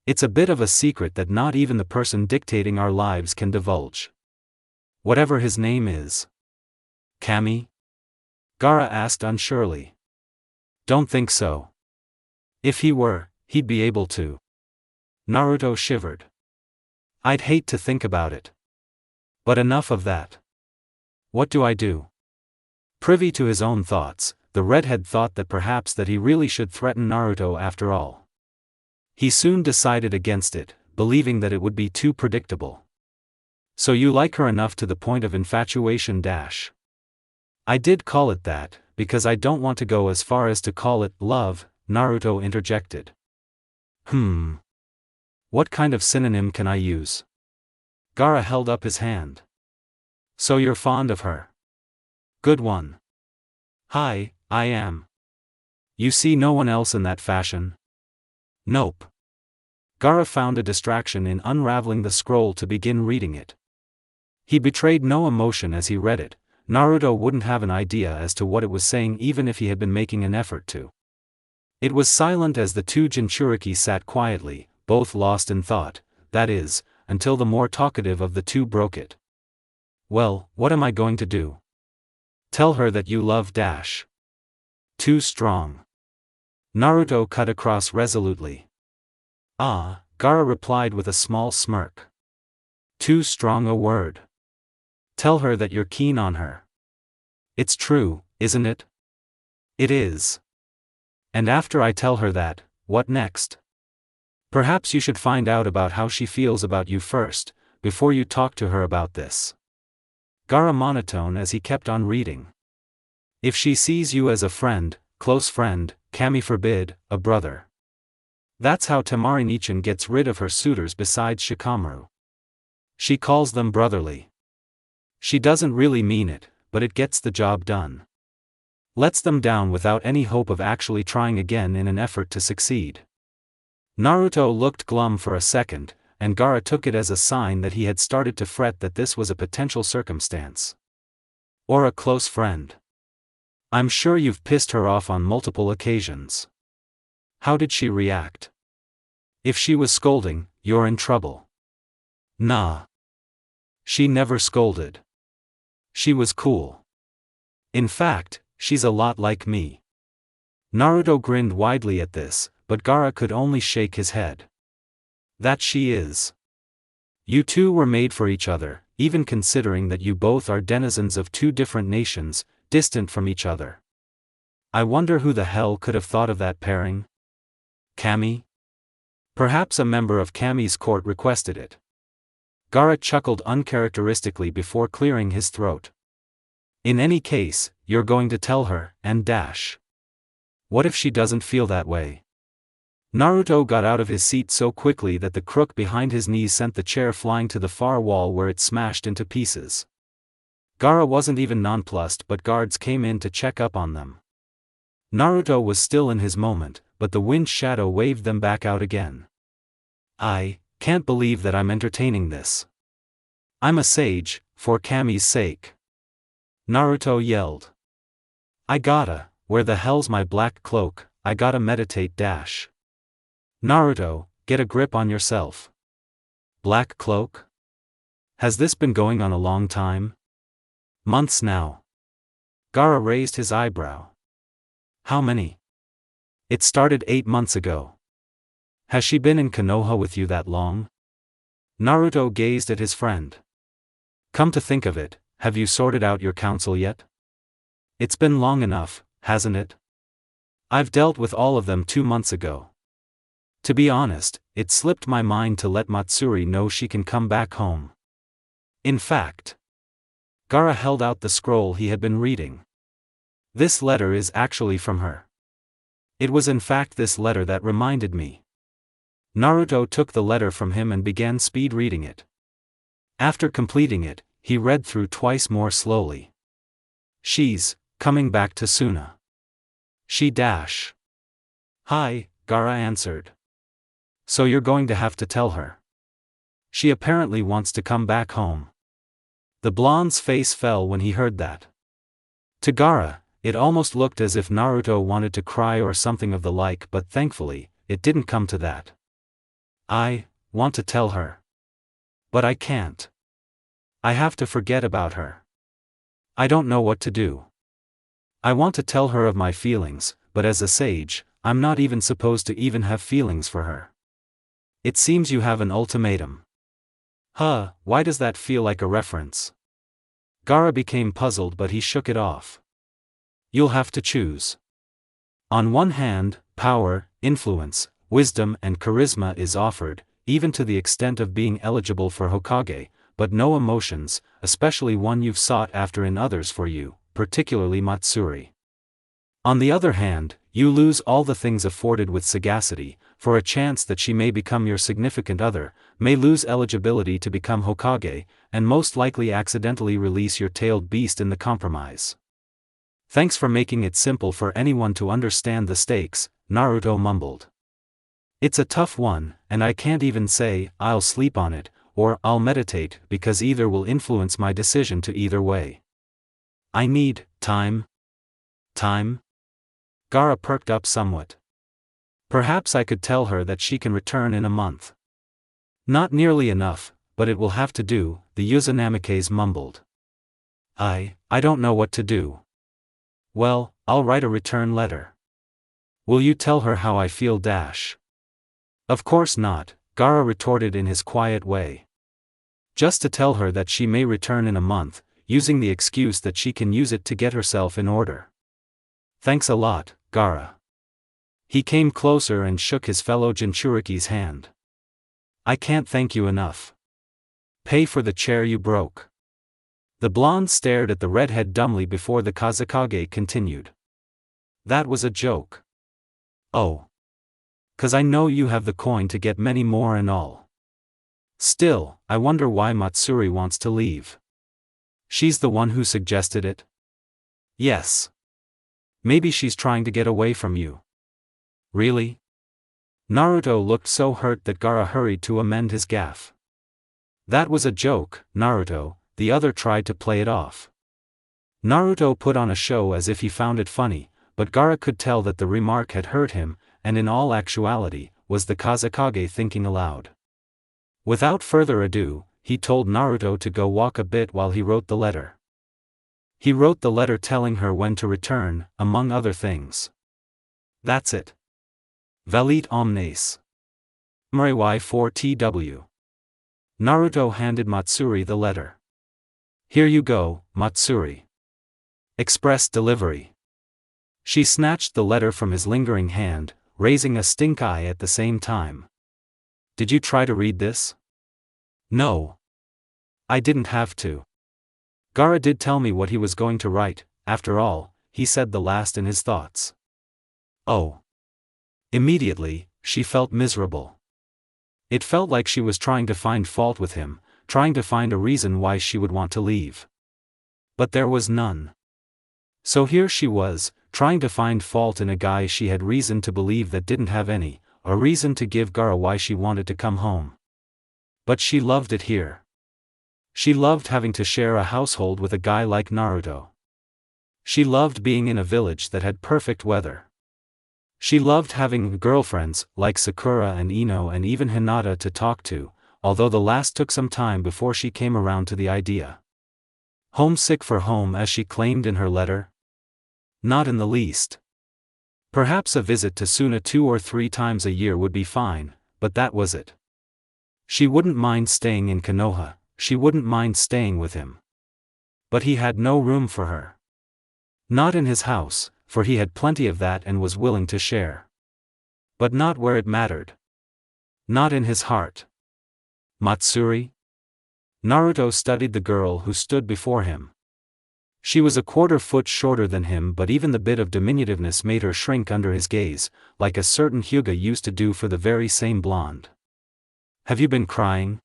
It's a bit of a secret that not even the person dictating our lives can divulge. Whatever his name is. Kami? Gaara asked unsurely. Don't think so. If he were, he'd be able to. Naruto shivered. I'd hate to think about it. But enough of that. What do I do? Privy to his own thoughts, the redhead thought that perhaps that he really should threaten Naruto after all. He soon decided against it, believing that it would be too predictable. So you like her enough to the point of infatuation dash. I did call it that, because I don't want to go as far as to call it love, Naruto interjected. What kind of synonym can I use? Gaara held up his hand. So you're fond of her? Good one. Hi, I am. You see no one else in that fashion? Nope. Gaara found a distraction in unraveling the scroll to begin reading it. He betrayed no emotion as he read it. Naruto wouldn't have an idea as to what it was saying even if he had been making an effort to. It was silent as the two Jinchuriki sat quietly, both lost in thought, that is, until the more talkative of the two broke it. Well, what am I going to do? Tell her that you love dash. Too strong. Naruto cut across resolutely. Ah, Gaara replied with a small smirk. Too strong a word. Tell her that you're keen on her. It's true, isn't it? It is. And after I tell her that, what next? Perhaps you should find out about how she feels about you first, before you talk to her about this. Gaara monotone as he kept on reading. If she sees you as a friend, close friend, Kami forbid, a brother. That's how Temari Nichin gets rid of her suitors besides Shikamaru. She calls them brotherly. She doesn't really mean it, but it gets the job done. Lets them down without any hope of actually trying again in an effort to succeed. Naruto looked glum for a second, and Gaara took it as a sign that he had started to fret that this was a potential circumstance. Or a close friend. I'm sure you've pissed her off on multiple occasions. How did she react? If she was scolding, you're in trouble. Nah. She never scolded. She was cool. In fact, she's a lot like me. Naruto grinned widely at this, but Gaara could only shake his head. That she is. You two were made for each other, even considering that you both are denizens of two different nations, distant from each other. I wonder who the hell could have thought of that pairing? Kami? Perhaps a member of Kami's court requested it. Gaara chuckled uncharacteristically before clearing his throat. In any case, you're going to tell her, and dash. What if she doesn't feel that way? Naruto got out of his seat so quickly that the crook behind his knees sent the chair flying to the far wall where it smashed into pieces. Gaara wasn't even nonplussed, but guards came in to check up on them. Naruto was still in his moment, but the wind shadow waved them back out again. I can't believe that I'm entertaining this. I'm a sage, for Kami's sake. Naruto yelled. I gotta, where the hell's my black cloak, I gotta meditate dash. Naruto, get a grip on yourself. Black cloak? Has this been going on a long time? Months now. Gaara raised his eyebrow. How many? It started 8 months ago. Has she been in Konoha with you that long? Naruto gazed at his friend. Come to think of it, have you sorted out your council yet? It's been long enough, hasn't it? I've dealt with all of them 2 months ago. To be honest, it slipped my mind to let Matsuri know she can come back home. In fact, Gaara held out the scroll he had been reading. This letter is actually from her. It was in fact this letter that reminded me. Naruto took the letter from him and began speed reading it. After completing it, he read through twice more slowly. She's coming back to Suna. She dash. Hi, Gaara answered. So you're going to have to tell her. She apparently wants to come back home. The blonde's face fell when he heard that. To Gaara, it almost looked as if Naruto wanted to cry or something of the like, but thankfully, it didn't come to that. I want to tell her. But I can't. I have to forget about her. I don't know what to do. I want to tell her of my feelings, but as a sage, I'm not even supposed to even have feelings for her. It seems you have an ultimatum. Huh, why does that feel like a reference? Gaara became puzzled, but he shook it off. You'll have to choose. On one hand, power, influence, wisdom and charisma is offered, even to the extent of being eligible for Hokage, but no emotions, especially one you've sought after in others for you, particularly Matsuri. On the other hand, you lose all the things afforded with sagacity, for a chance that she may become your significant other, may lose eligibility to become Hokage, and most likely accidentally release your tailed beast in the compromise. Thanks for making it simple for anyone to understand the stakes, Naruto mumbled. It's a tough one, and I can't even say, I'll sleep on it, or I'll meditate, because either will influence my decision to either way. I need time. Time? Gaara perked up somewhat. Perhaps I could tell her that she can return in a month. Not nearly enough, but it will have to do, the Uzunamikes mumbled. I don't know what to do. Well, I'll write a return letter. Will you tell her how I feel? Of course not, Gaara retorted in his quiet way. Just to tell her that she may return in a month, using the excuse that she can use it to get herself in order. Thanks a lot, Gaara. He came closer and shook his fellow Jinchuriki's hand. I can't thank you enough. Pay for the chair you broke. The blonde stared at the redhead dumbly before the Kazekage continued. That was a joke. Oh. 'Cause I know you have the coin to get many more and all. Still, I wonder why Matsuri wants to leave. She's the one who suggested it? Yes. Maybe she's trying to get away from you. Really? Naruto looked so hurt that Gaara hurried to amend his gaffe. That was a joke, Naruto, the other tried to play it off. Naruto put on a show as if he found it funny, but Gaara could tell that the remark had hurt him, and in all actuality, was the Kazekage thinking aloud. Without further ado, he told Naruto to go walk a bit while he wrote the letter. He wrote the letter telling her when to return, among other things. That's it. Valet omnes. Mry 4TW. Naruto handed Matsuri the letter. Here you go, Matsuri. Express delivery. She snatched the letter from his lingering hand, raising a stink eye at the same time. Did you try to read this? No. I didn't have to. Gaara did tell me what he was going to write, after all, he said the last in his thoughts. Oh. Immediately, she felt miserable. It felt like she was trying to find fault with him, trying to find a reason why she would want to leave. But there was none. So here she was, trying to find fault in a guy she had reason to believe that didn't have any, a reason to give Gaara why she wanted to come home. But she loved it here. She loved having to share a household with a guy like Naruto. She loved being in a village that had perfect weather. She loved having girlfriends, like Sakura and Ino and even Hinata to talk to, although the last took some time before she came around to the idea. Homesick for home as she claimed in her letter? Not in the least. Perhaps a visit to Suna 2 or 3 times a year would be fine, but that was it. She wouldn't mind staying in Konoha, she wouldn't mind staying with him. But he had no room for her. Not in his house, for he had plenty of that and was willing to share. But not where it mattered. Not in his heart. Matsuri? Naruto studied the girl who stood before him. She was a 1/4 foot shorter than him, but even the bit of diminutiveness made her shrink under his gaze, like a certain Hyuga used to do for the very same blonde. Have you been crying?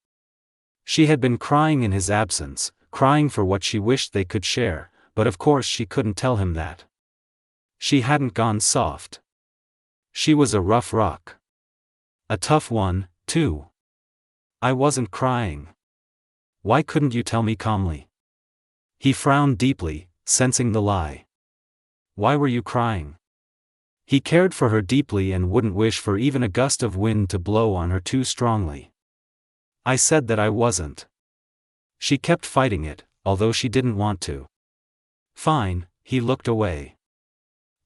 She had been crying in his absence, crying for what she wished they could share, but of course she couldn't tell him that. She hadn't gone soft. She was a rough rock. A tough one, too. I wasn't crying. Why couldn't you tell me calmly? He frowned deeply, sensing the lie. Why were you crying? He cared for her deeply and wouldn't wish for even a gust of wind to blow on her too strongly. I said that I wasn't. She kept fighting it, although she didn't want to. Fine, he looked away.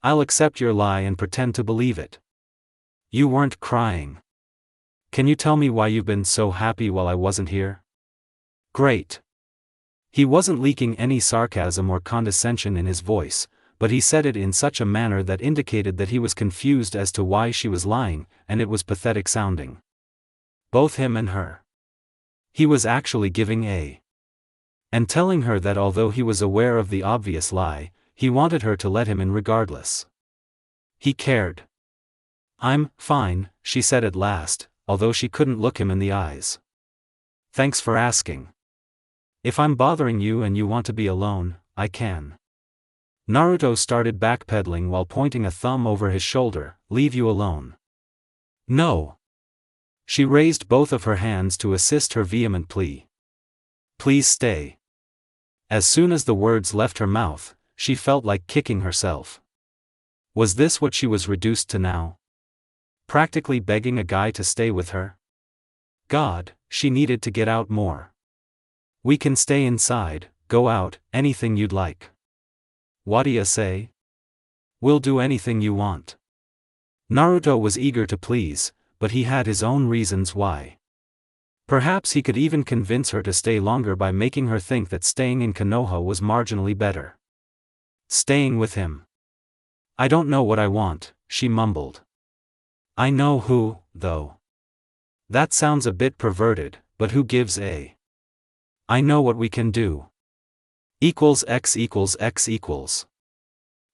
I'll accept your lie and pretend to believe it. You weren't crying. Can you tell me why you've been so happy while I wasn't here? Great. He wasn't leaking any sarcasm or condescension in his voice, but he said it in such a manner that indicated that he was confused as to why she was lying, and it was pathetic sounding. Both him and her. He was actually giving a. And telling her that although he was aware of the obvious lie, he wanted her to let him in regardless. He cared. I'm fine, she said at last, although she couldn't look him in the eyes. Thanks for asking. If I'm bothering you and you want to be alone, I can. Naruto started backpedaling while pointing a thumb over his shoulder. Leave you alone. No. She raised both of her hands to assist her vehement plea. Please stay. As soon as the words left her mouth, she felt like kicking herself. Was this what she was reduced to now? Practically begging a guy to stay with her? God, she needed to get out more. We can stay inside, go out, anything you'd like. What'd say? We'll do anything you want. Naruto was eager to please, but he had his own reasons why. Perhaps he could even convince her to stay longer by making her think that staying in Konoha was marginally better. Staying with him. I don't know what I want, she mumbled. I know who, though. That sounds a bit perverted, but who gives a? I know what we can do. X equals X equals.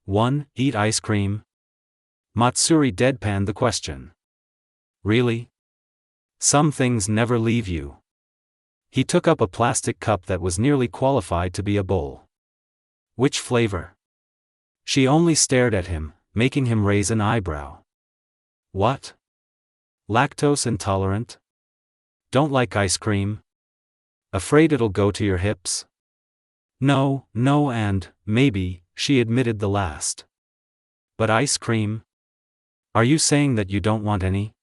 1. Eat ice cream? Matsuri deadpanned the question. Really? Some things never leave you. He took up a plastic cup that was nearly qualified to be a bowl. Which flavor? She only stared at him, making him raise an eyebrow. What? Lactose intolerant? Don't like ice cream? Afraid it'll go to your hips? No, and, maybe, she admitted the last. But ice cream? Are you saying that you don't want any?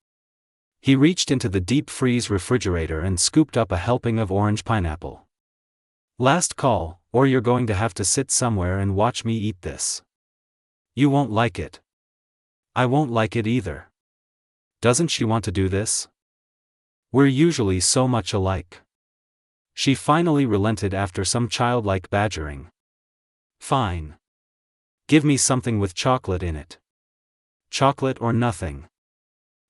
He reached into the deep freeze refrigerator and scooped up a helping of orange pineapple. Last call, or you're going to have to sit somewhere and watch me eat this. You won't like it. I won't like it either. Doesn't she want to do this? We're usually so much alike. She finally relented after some childlike badgering. Fine. Give me something with chocolate in it. Chocolate or nothing.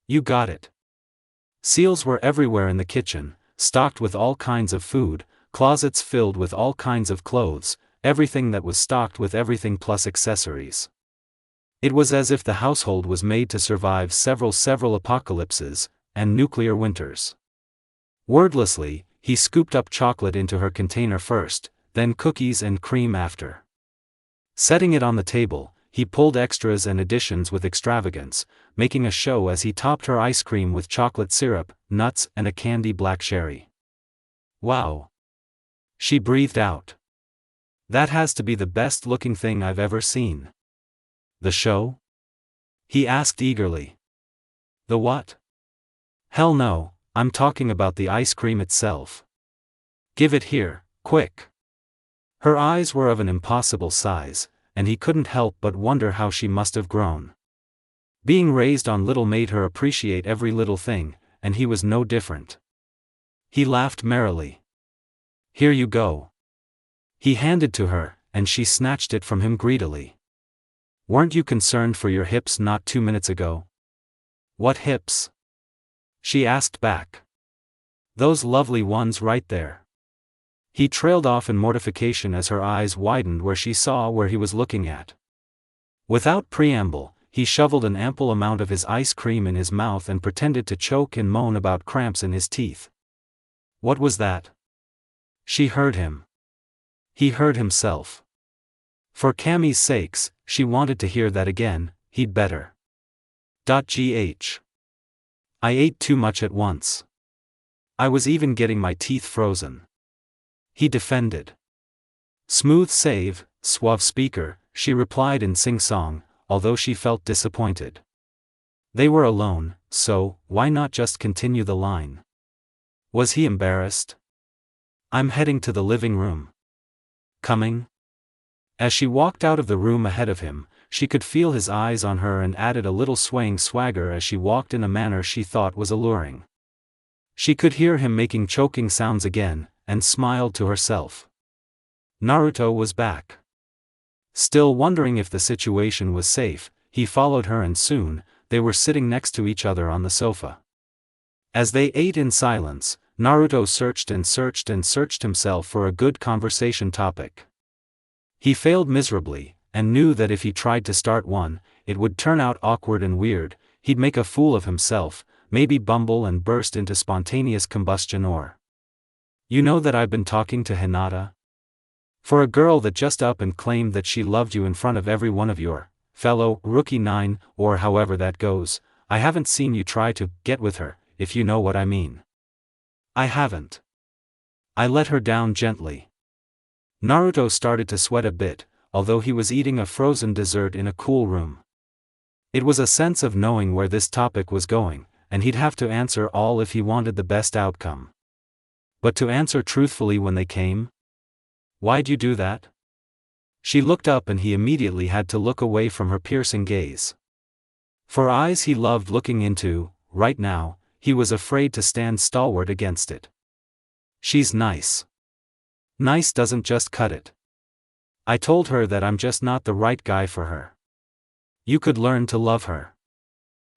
You got it. Seals were everywhere in the kitchen, stocked with all kinds of food, closets filled with all kinds of clothes, everything that was stocked with everything plus accessories. It was as if the household was made to survive several apocalypses, and nuclear winters. Wordlessly, he scooped up chocolate into her container first, then cookies and cream after. Setting it on the table, he pulled extras and additions with extravagance, making a show as he topped her ice cream with chocolate syrup, nuts and a candy black cherry. Wow! She breathed out. That has to be the best looking thing I've ever seen. The show? He asked eagerly. The what? Hell no, I'm talking about the ice cream itself. Give it here, quick. Her eyes were of an impossible size, and he couldn't help but wonder how she must have grown. Being raised on little made her appreciate every little thing, and he was no different. He laughed merrily. Here you go. He handed to her, and she snatched it from him greedily. Weren't you concerned for your hips not 2 minutes ago? What hips? She asked back. Those lovely ones right there. He trailed off in mortification as her eyes widened where she saw where he was looking at. Without preamble, he shoveled an ample amount of his ice cream in his mouth and pretended to choke and moan about cramps in his teeth. What was that? She heard him. He heard himself. For Cammie's sakes, she wanted to hear that again, he'd better. Gh. I ate too much at once. I was even getting my teeth frozen. He defended. Smooth save, suave speaker, she replied in sing-song, although she felt disappointed. They were alone, so, why not just continue the line? Was he embarrassed? I'm heading to the living room. Coming? As she walked out of the room ahead of him, she could feel his eyes on her and added a little swaying swagger as she walked in a manner she thought was alluring. She could hear him making choking sounds again, and smiled to herself. Naruto was back. Still wondering if the situation was safe, he followed her and soon, they were sitting next to each other on the sofa. As they ate in silence, Naruto searched and searched and searched himself for a good conversation topic. He failed miserably, and knew that if he tried to start one, it would turn out awkward and weird. He'd make a fool of himself, maybe bumble and burst into spontaneous combustion or, "You know that I've been talking to Hinata? For a girl that just up and claimed that she loved you in front of every one of your fellow rookie 9, or however that goes, I haven't seen you try to get with her, if you know what I mean." "I haven't. I let her down gently." Naruto started to sweat a bit, although he was eating a frozen dessert in a cool room. It was a sense of knowing where this topic was going, and he'd have to answer all if he wanted the best outcome. But to answer truthfully when they came? "Why'd you do that?" She looked up and he immediately had to look away from her piercing gaze. For eyes he loved looking into, right now, he was afraid to stand stalwart against it. "She's nice. Nice doesn't just cut it. I told her that I'm just not the right guy for her. You could learn to love her.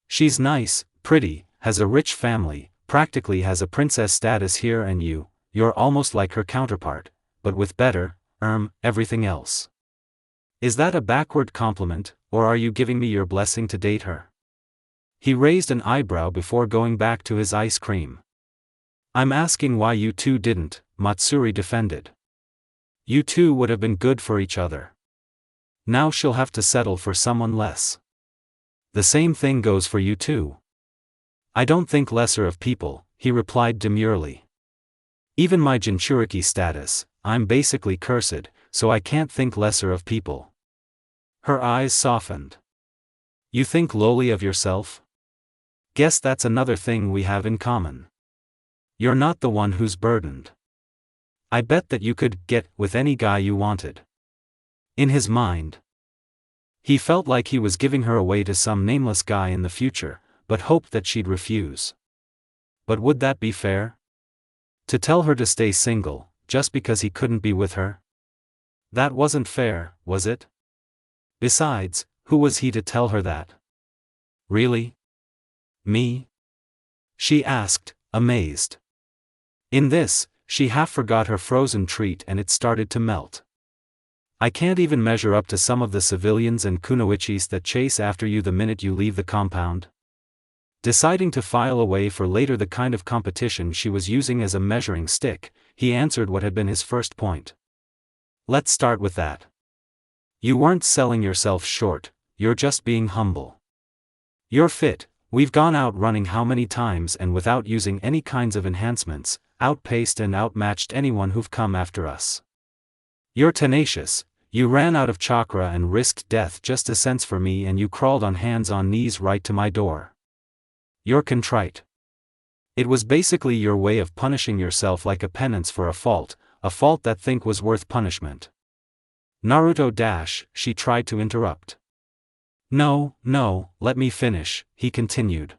She's nice, pretty, has a rich family, practically has a princess status here, and you're almost like her counterpart, but with better, everything else. Is that a backward compliment, or are you giving me your blessing to date her?" He raised an eyebrow before going back to his ice cream. "I'm asking why you two didn't," Matsuri defended. "You two would have been good for each other. Now she'll have to settle for someone less. The same thing goes for you too." "I don't think lesser of people," he replied demurely. "Even my Jinchuriki status, I'm basically cursed, so I can't think lesser of people." Her eyes softened. "You think lowly of yourself? Guess that's another thing we have in common. You're not the one who's burdened. I bet that you could get with any guy you wanted." In his mind, he felt like he was giving her away to some nameless guy in the future, but hoped that she'd refuse. But would that be fair? To tell her to stay single, just because he couldn't be with her? That wasn't fair, was it? Besides, who was he to tell her that? "Really? Me?" she asked, amazed. In this, she half forgot her frozen treat and it started to melt. "I can't even measure up to some of the civilians and kunoichis that chase after you the minute you leave the compound." Deciding to file away for later the kind of competition she was using as a measuring stick, he answered what had been his first point. "Let's start with that. You weren't selling yourself short, you're just being humble. You're fit, we've gone out running how many times and without using any kinds of enhancements, outpaced and outmatched anyone who've come after us. You're tenacious, you ran out of chakra and risked death just a sense for me, and you crawled on hands on knees right to my door. You're contrite. It was basically your way of punishing yourself like a penance for a fault that think was worth punishment." Naruto she tried to interrupt. No, let me finish," he continued.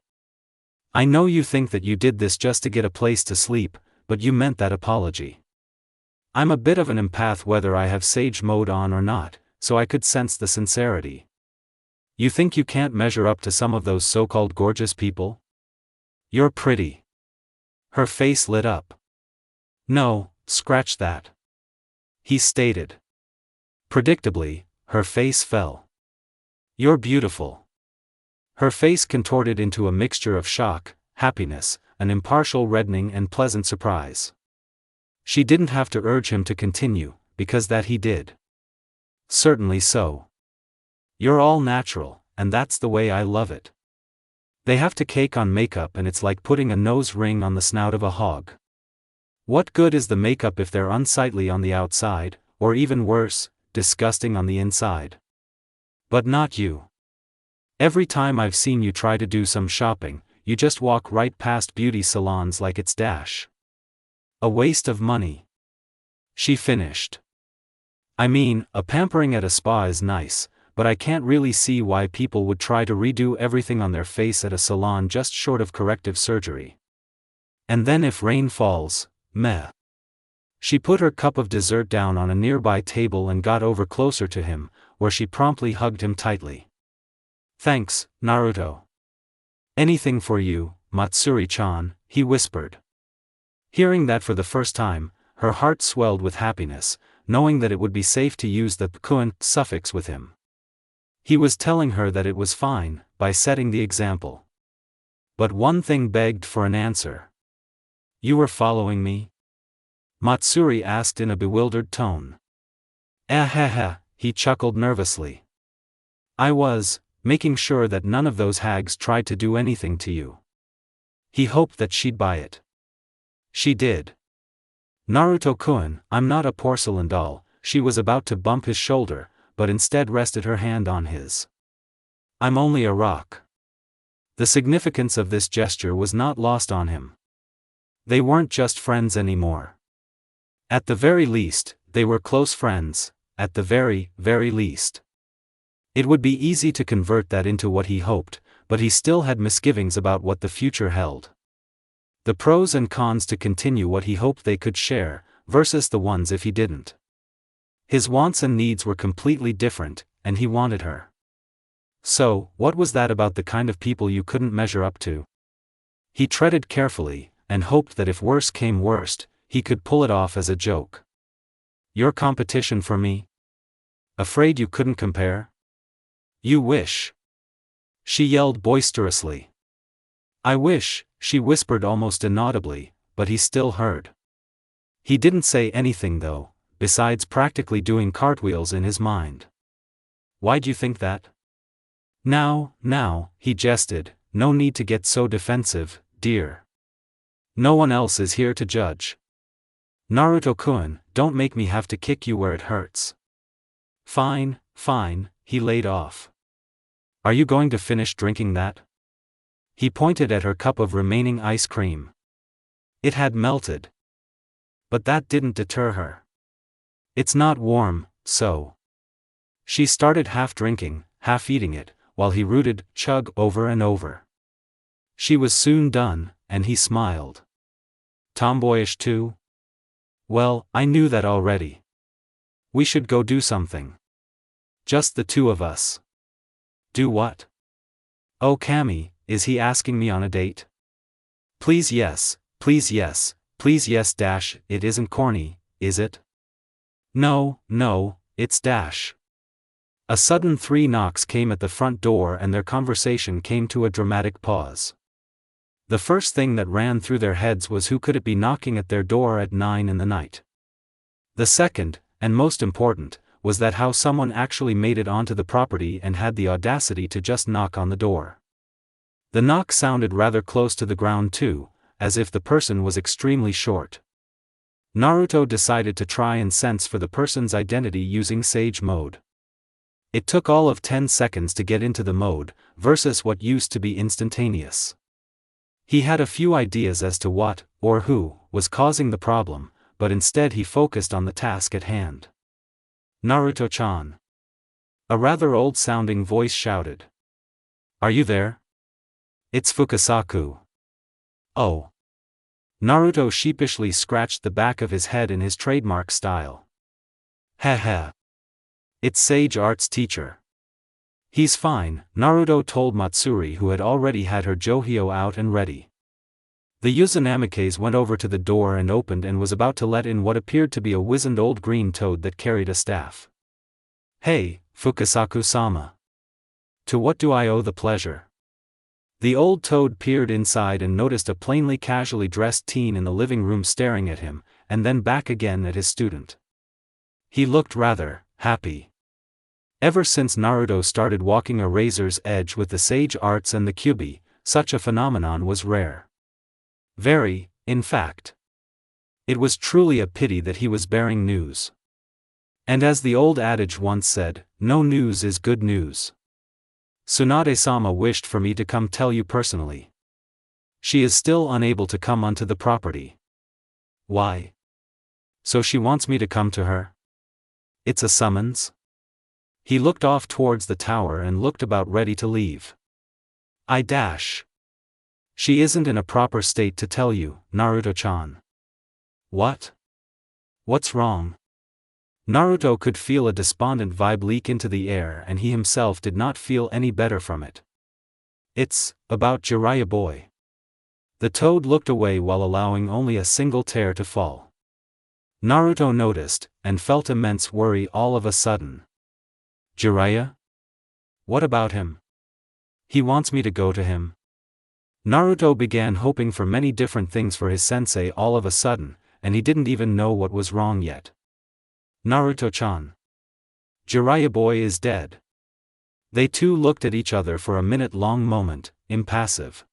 "I know you think that you did this just to get a place to sleep, but you meant that apology. I'm a bit of an empath whether I have sage mode on or not, so I could sense the sincerity. You think you can't measure up to some of those so-called gorgeous people? You're pretty." Her face lit up. "No, scratch that," he stated. Predictably, her face fell. "You're beautiful." Her face contorted into a mixture of shock, happiness, an impartial reddening and pleasant surprise. She didn't have to urge him to continue, because that he did. "Certainly so. You're all natural, and that's the way I love it. They have to cake on makeup and it's like putting a nose ring on the snout of a hog. What good is the makeup if they're unsightly on the outside, or even worse, disgusting on the inside? But not you. Every time I've seen you try to do some shopping, you just walk right past beauty salons like it's a waste of money. She finished. I mean, a pampering at a spa is nice, but I can't really see why people would try to redo everything on their face at a salon just short of corrective surgery. And then if rain falls, meh. She put her cup of dessert down on a nearby table and got over closer to him, where she promptly hugged him tightly. Thanks, Naruto. Anything for you, Matsuri-chan, he whispered. Hearing that for the first time, her heart swelled with happiness, knowing that it would be safe to use the "kun" suffix with him. He was telling her that it was fine, by setting the example. But one thing begged for an answer. You were following me? Matsuri asked in a bewildered tone. He chuckled nervously. I was, making sure that none of those hags tried to do anything to you. He hoped that she'd buy it. She did. Naruto-kun, I'm not a porcelain doll. She was about to bump his shoulder, but instead rested her hand on his. I'm only a rock. The significance of this gesture was not lost on him. They weren't just friends anymore. At the very least, they were close friends, at the very, very least. It would be easy to convert that into what he hoped, but he still had misgivings about what the future held. The pros and cons to continue what he hoped they could share, versus the ones if he didn't. His wants and needs were completely different, and he wanted her. So, what was that about the kind of people you couldn't measure up to? He treaded carefully, and hoped that if worse came worst, he could pull it off as a joke. Your competition for me? Afraid you couldn't compare? You wish. She yelled boisterously. I wish, she whispered almost inaudibly, but he still heard. He didn't say anything though, besides practically doing cartwheels in his mind. Why'd you think that? Now, he jested, no need to get so defensive, dear. No one else is here to judge. Naruto-kun, don't make me have to kick you where it hurts. Fine, he laid off. Are you going to finish drinking that? He pointed at her cup of remaining ice cream. It had melted. But that didn't deter her. It's not warm, so. She started half drinking, half eating it, while he rooted, chug over and over. She was soon done, and he smiled. Tomboyish too? Well, I knew that already. We should go do something. Just the two of us. Do what? Oh Cammy, is he asking me on a date? Please yes, dash, it isn't corny, is it? No, it's dash. A sudden 3 knocks came at the front door and their conversation came to a dramatic pause. The first thing that ran through their heads was who could it be knocking at their door at 9 in the night. The second, and most important, was that how someone actually made it onto the property and had the audacity to just knock on the door. The knock sounded rather close to the ground too, as if the person was extremely short. Naruto decided to try and sense for the person's identity using Sage mode. It took all of 10 seconds to get into the mode, versus what used to be instantaneous. He had a few ideas as to what, or who, was causing the problem, but instead he focused on the task at hand. Naruto-chan. A rather old-sounding voice shouted. Are you there? It's Fukasaku. Oh. Naruto sheepishly scratched the back of his head in his trademark style. Heh. It's Sage Art's teacher. He's fine, Naruto told Matsuri, who had already had her Johio out and ready. The Uzunamikes went over to the door and opened and was about to let in what appeared to be a wizened old green toad that carried a staff. Hey, Fukasaku-sama. To what do I owe the pleasure? The old toad peered inside and noticed a plainly casually dressed teen in the living room staring at him, and then back again at his student. He looked rather happy. Ever since Naruto started walking a razor's edge with the Sage Arts and the Kyuubi, such a phenomenon was rare. Very, in fact. It was truly a pity that he was bearing news. And as the old adage once said, no news is good news. Tsunade-sama wished for me to come tell you personally. She is still unable to come onto the property. Why? So she wants me to come to her? It's a summons? He looked off towards the tower and looked about ready to leave. She isn't in a proper state to tell you, Naruto-chan. What? What's wrong? Naruto could feel a despondent vibe leak into the air and he himself did not feel any better from it. It's about Jiraiya boy. The toad looked away while allowing only a single tear to fall. Naruto noticed, and felt immense worry all of a sudden. Jiraiya? What about him? He wants me to go to him. Naruto began hoping for many different things for his sensei all of a sudden, and he didn't even know what was wrong yet. Naruto-chan. Jiraiya boy is dead. They two looked at each other for a minute-long moment, impassive.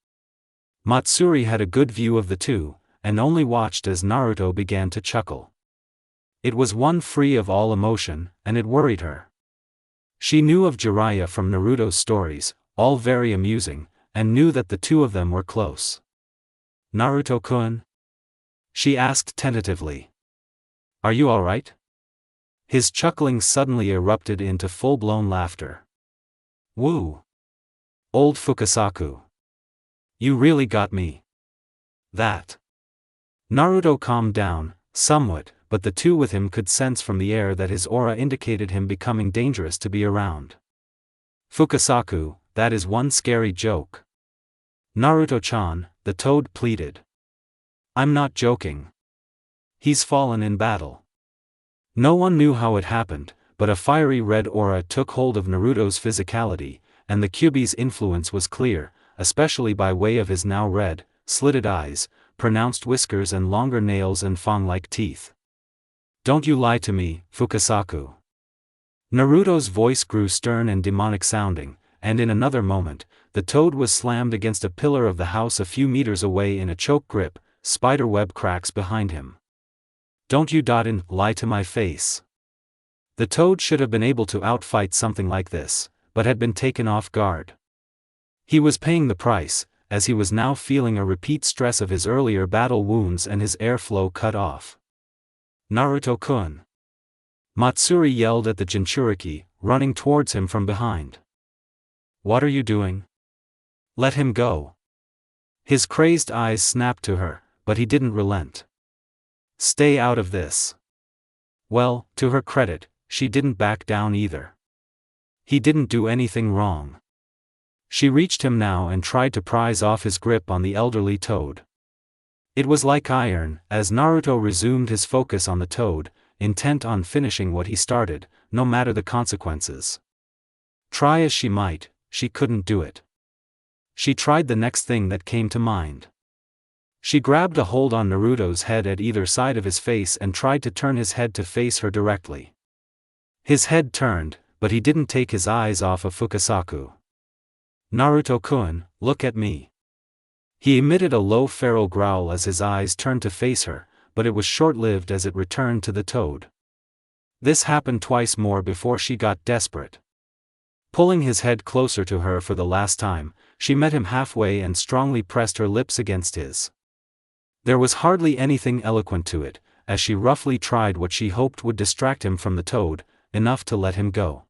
Matsuri had a good view of the two, and only watched as Naruto began to chuckle. It was one free of all emotion, and it worried her. She knew of Jiraiya from Naruto's stories, all very amusing, and knew that the two of them were close. Naruto-kun? She asked tentatively. Are you alright? His chuckling suddenly erupted into full-blown laughter. Woo! Old Fukasaku. You really got me. That. Naruto calmed down, somewhat, but the two with him could sense from the air that his aura indicated him becoming dangerous to be around. Fukasaku, that is one scary joke. Naruto-chan, the toad pleaded. I'm not joking. He's fallen in battle. No one knew how it happened, but a fiery red aura took hold of Naruto's physicality, and the Kyuubi's influence was clear, especially by way of his now red, slitted eyes, pronounced whiskers and longer nails and fang-like teeth. Don't you lie to me, Fukasaku. Naruto's voice grew stern and demonic sounding, and in another moment, the toad was slammed against a pillar of the house a few meters away in a choke grip, spiderweb cracks behind him. Don't you lie to my face. The toad should have been able to outfight something like this, but had been taken off guard. He was paying the price, as he was now feeling a repeat stress of his earlier battle wounds and his airflow cut off. Naruto-kun. Matsuri yelled at the Jinchuriki, running towards him from behind. What are you doing? Let him go. His crazed eyes snapped to her, but he didn't relent. Stay out of this. Well, to her credit, she didn't back down either. He didn't do anything wrong. She reached him now and tried to prise off his grip on the elderly toad. It was like iron, as Naruto resumed his focus on the toad, intent on finishing what he started, no matter the consequences. Try as she might, she couldn't do it. She tried the next thing that came to mind. She grabbed a hold on Naruto's head at either side of his face and tried to turn his head to face her directly. His head turned, but he didn't take his eyes off of Fukasaku. Naruto-kun, look at me. He emitted a low feral growl as his eyes turned to face her, but it was short-lived as it returned to the toad. This happened twice more before she got desperate. Pulling his head closer to her for the last time, she met him halfway and strongly pressed her lips against his. There was hardly anything eloquent to it, as she roughly tried what she hoped would distract him from the toad, enough to let him go.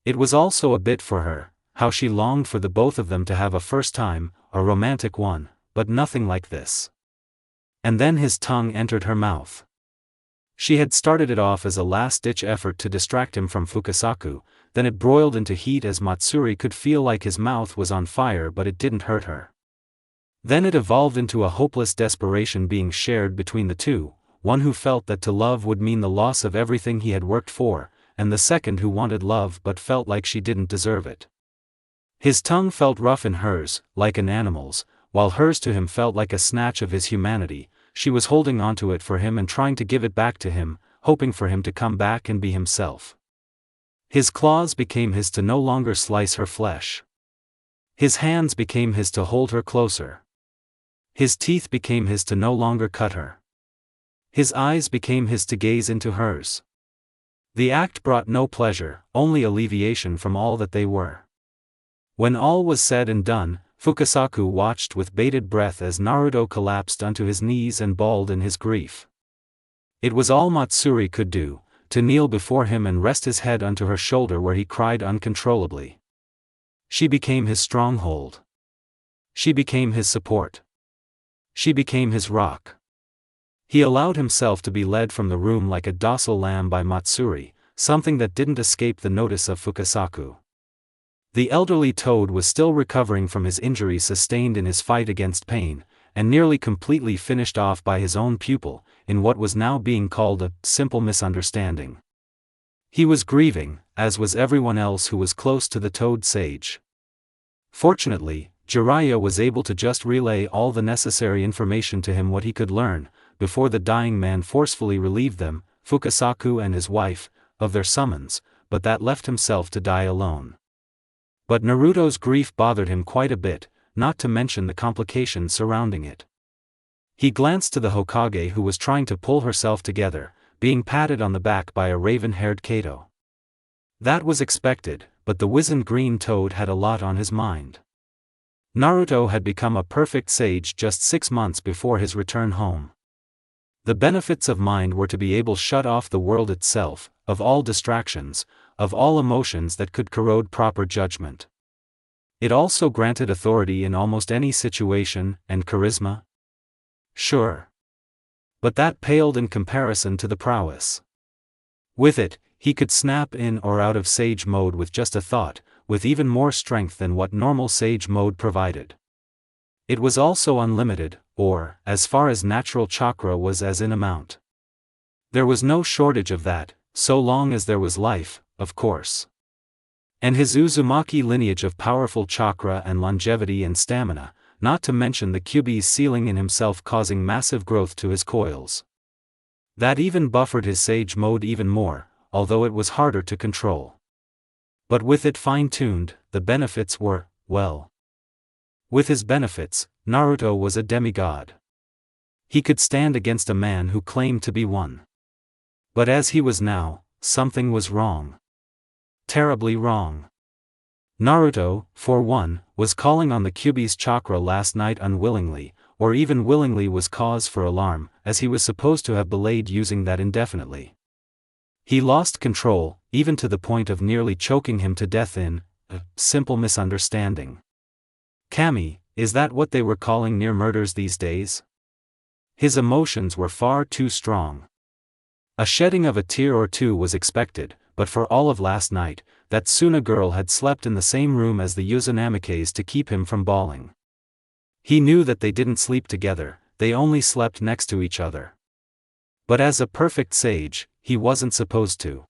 It was also a bit for her, how she longed for the both of them to have a first time, a romantic one, but nothing like this. And then his tongue entered her mouth. She had started it off as a last-ditch effort to distract him from Fukasaku, then it broiled into heat as Matsuri could feel like his mouth was on fire but it didn't hurt her. Then it evolved into a hopeless desperation being shared between the two, one who felt that to love would mean the loss of everything he had worked for, and the second who wanted love but felt like she didn't deserve it. His tongue felt rough in hers, like an animal's, while hers to him felt like a snatch of his humanity. She was holding onto it for him and trying to give it back to him, hoping for him to come back and be himself. His claws became his to no longer slice her flesh. His hands became his to hold her closer. His teeth became his to no longer cut her. His eyes became his to gaze into hers. The act brought no pleasure, only alleviation from all that they were. When all was said and done, Fukasaku watched with bated breath as Naruto collapsed onto his knees and bawled in his grief. It was all Matsuri could do, to kneel before him and rest his head onto her shoulder where he cried uncontrollably. She became his stronghold. She became his support. She became his rock. He allowed himself to be led from the room like a docile lamb by Matsuri, something that didn't escape the notice of Fukasaku. The elderly toad was still recovering from his injuries sustained in his fight against pain, and nearly completely finished off by his own pupil, in what was now being called a simple misunderstanding. He was grieving, as was everyone else who was close to the toad sage. Fortunately, Jiraiya was able to just relay all the necessary information to him what he could learn, before the dying man forcefully relieved them, Fukasaku and his wife, of their summons, but that left himself to die alone. But Naruto's grief bothered him quite a bit, not to mention the complications surrounding it. He glanced to the Hokage who was trying to pull herself together, being patted on the back by a raven-haired Kato. That was expected, but the wizened green toad had a lot on his mind. Naruto had become a perfect sage just 6 months before his return home. The benefits of mind were to be able to shut off the world itself, of all distractions, of all emotions that could corrode proper judgment. It also granted authority in almost any situation, and charisma. Sure. But that paled in comparison to the prowess. With it, he could snap in or out of sage mode with just a thought, with even more strength than what normal sage mode provided. It was also unlimited, or, as far as natural chakra was as in amount. There was no shortage of that, so long as there was life, of course. And his Uzumaki lineage of powerful chakra and longevity and stamina, not to mention the Kyuubi's sealing in himself causing massive growth to his coils. That even buffered his sage mode even more, although it was harder to control. But with it fine-tuned, the benefits were, well. With his benefits, Naruto was a demigod. He could stand against a man who claimed to be one. But as he was now, something was wrong. Terribly wrong. Naruto, for one, was calling on the Kyuubi's chakra last night unwillingly, or even willingly was cause for alarm, as he was supposed to have belayed using that indefinitely. He lost control, even to the point of nearly choking him to death in a simple misunderstanding. Kami, is that what they were calling near murders these days? His emotions were far too strong. A shedding of a tear or two was expected, but for all of last night, that Suna girl had slept in the same room as the Uzunamikes to keep him from bawling. He knew that they didn't sleep together, they only slept next to each other. But as a perfect sage, he wasn't supposed to.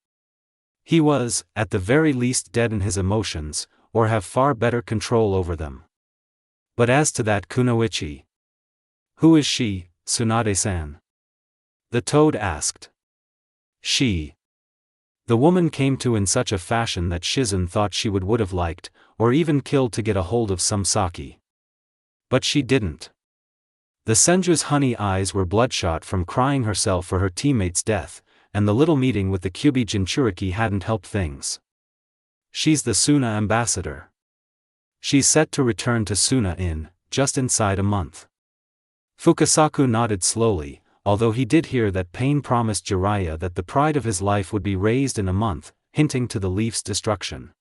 He was, at the very least, dead in his emotions, or have far better control over them. But as to that Kunoichi. Who is she, Tsunade-san? The toad asked. She. The woman came to in such a fashion that Shizen thought she would have liked, or even killed to get a hold of some sake. But she didn't. The Senju's honey eyes were bloodshot from crying herself for her teammate's death, and the little meeting with the Kyuubi Jinchuriki hadn't helped things. She's the Suna ambassador. She's set to return to Suna in, just inside a month. Fukasaku nodded slowly, although he did hear that Pain promised Jiraiya that the pride of his life would be raised in a month, hinting to the leaf's destruction.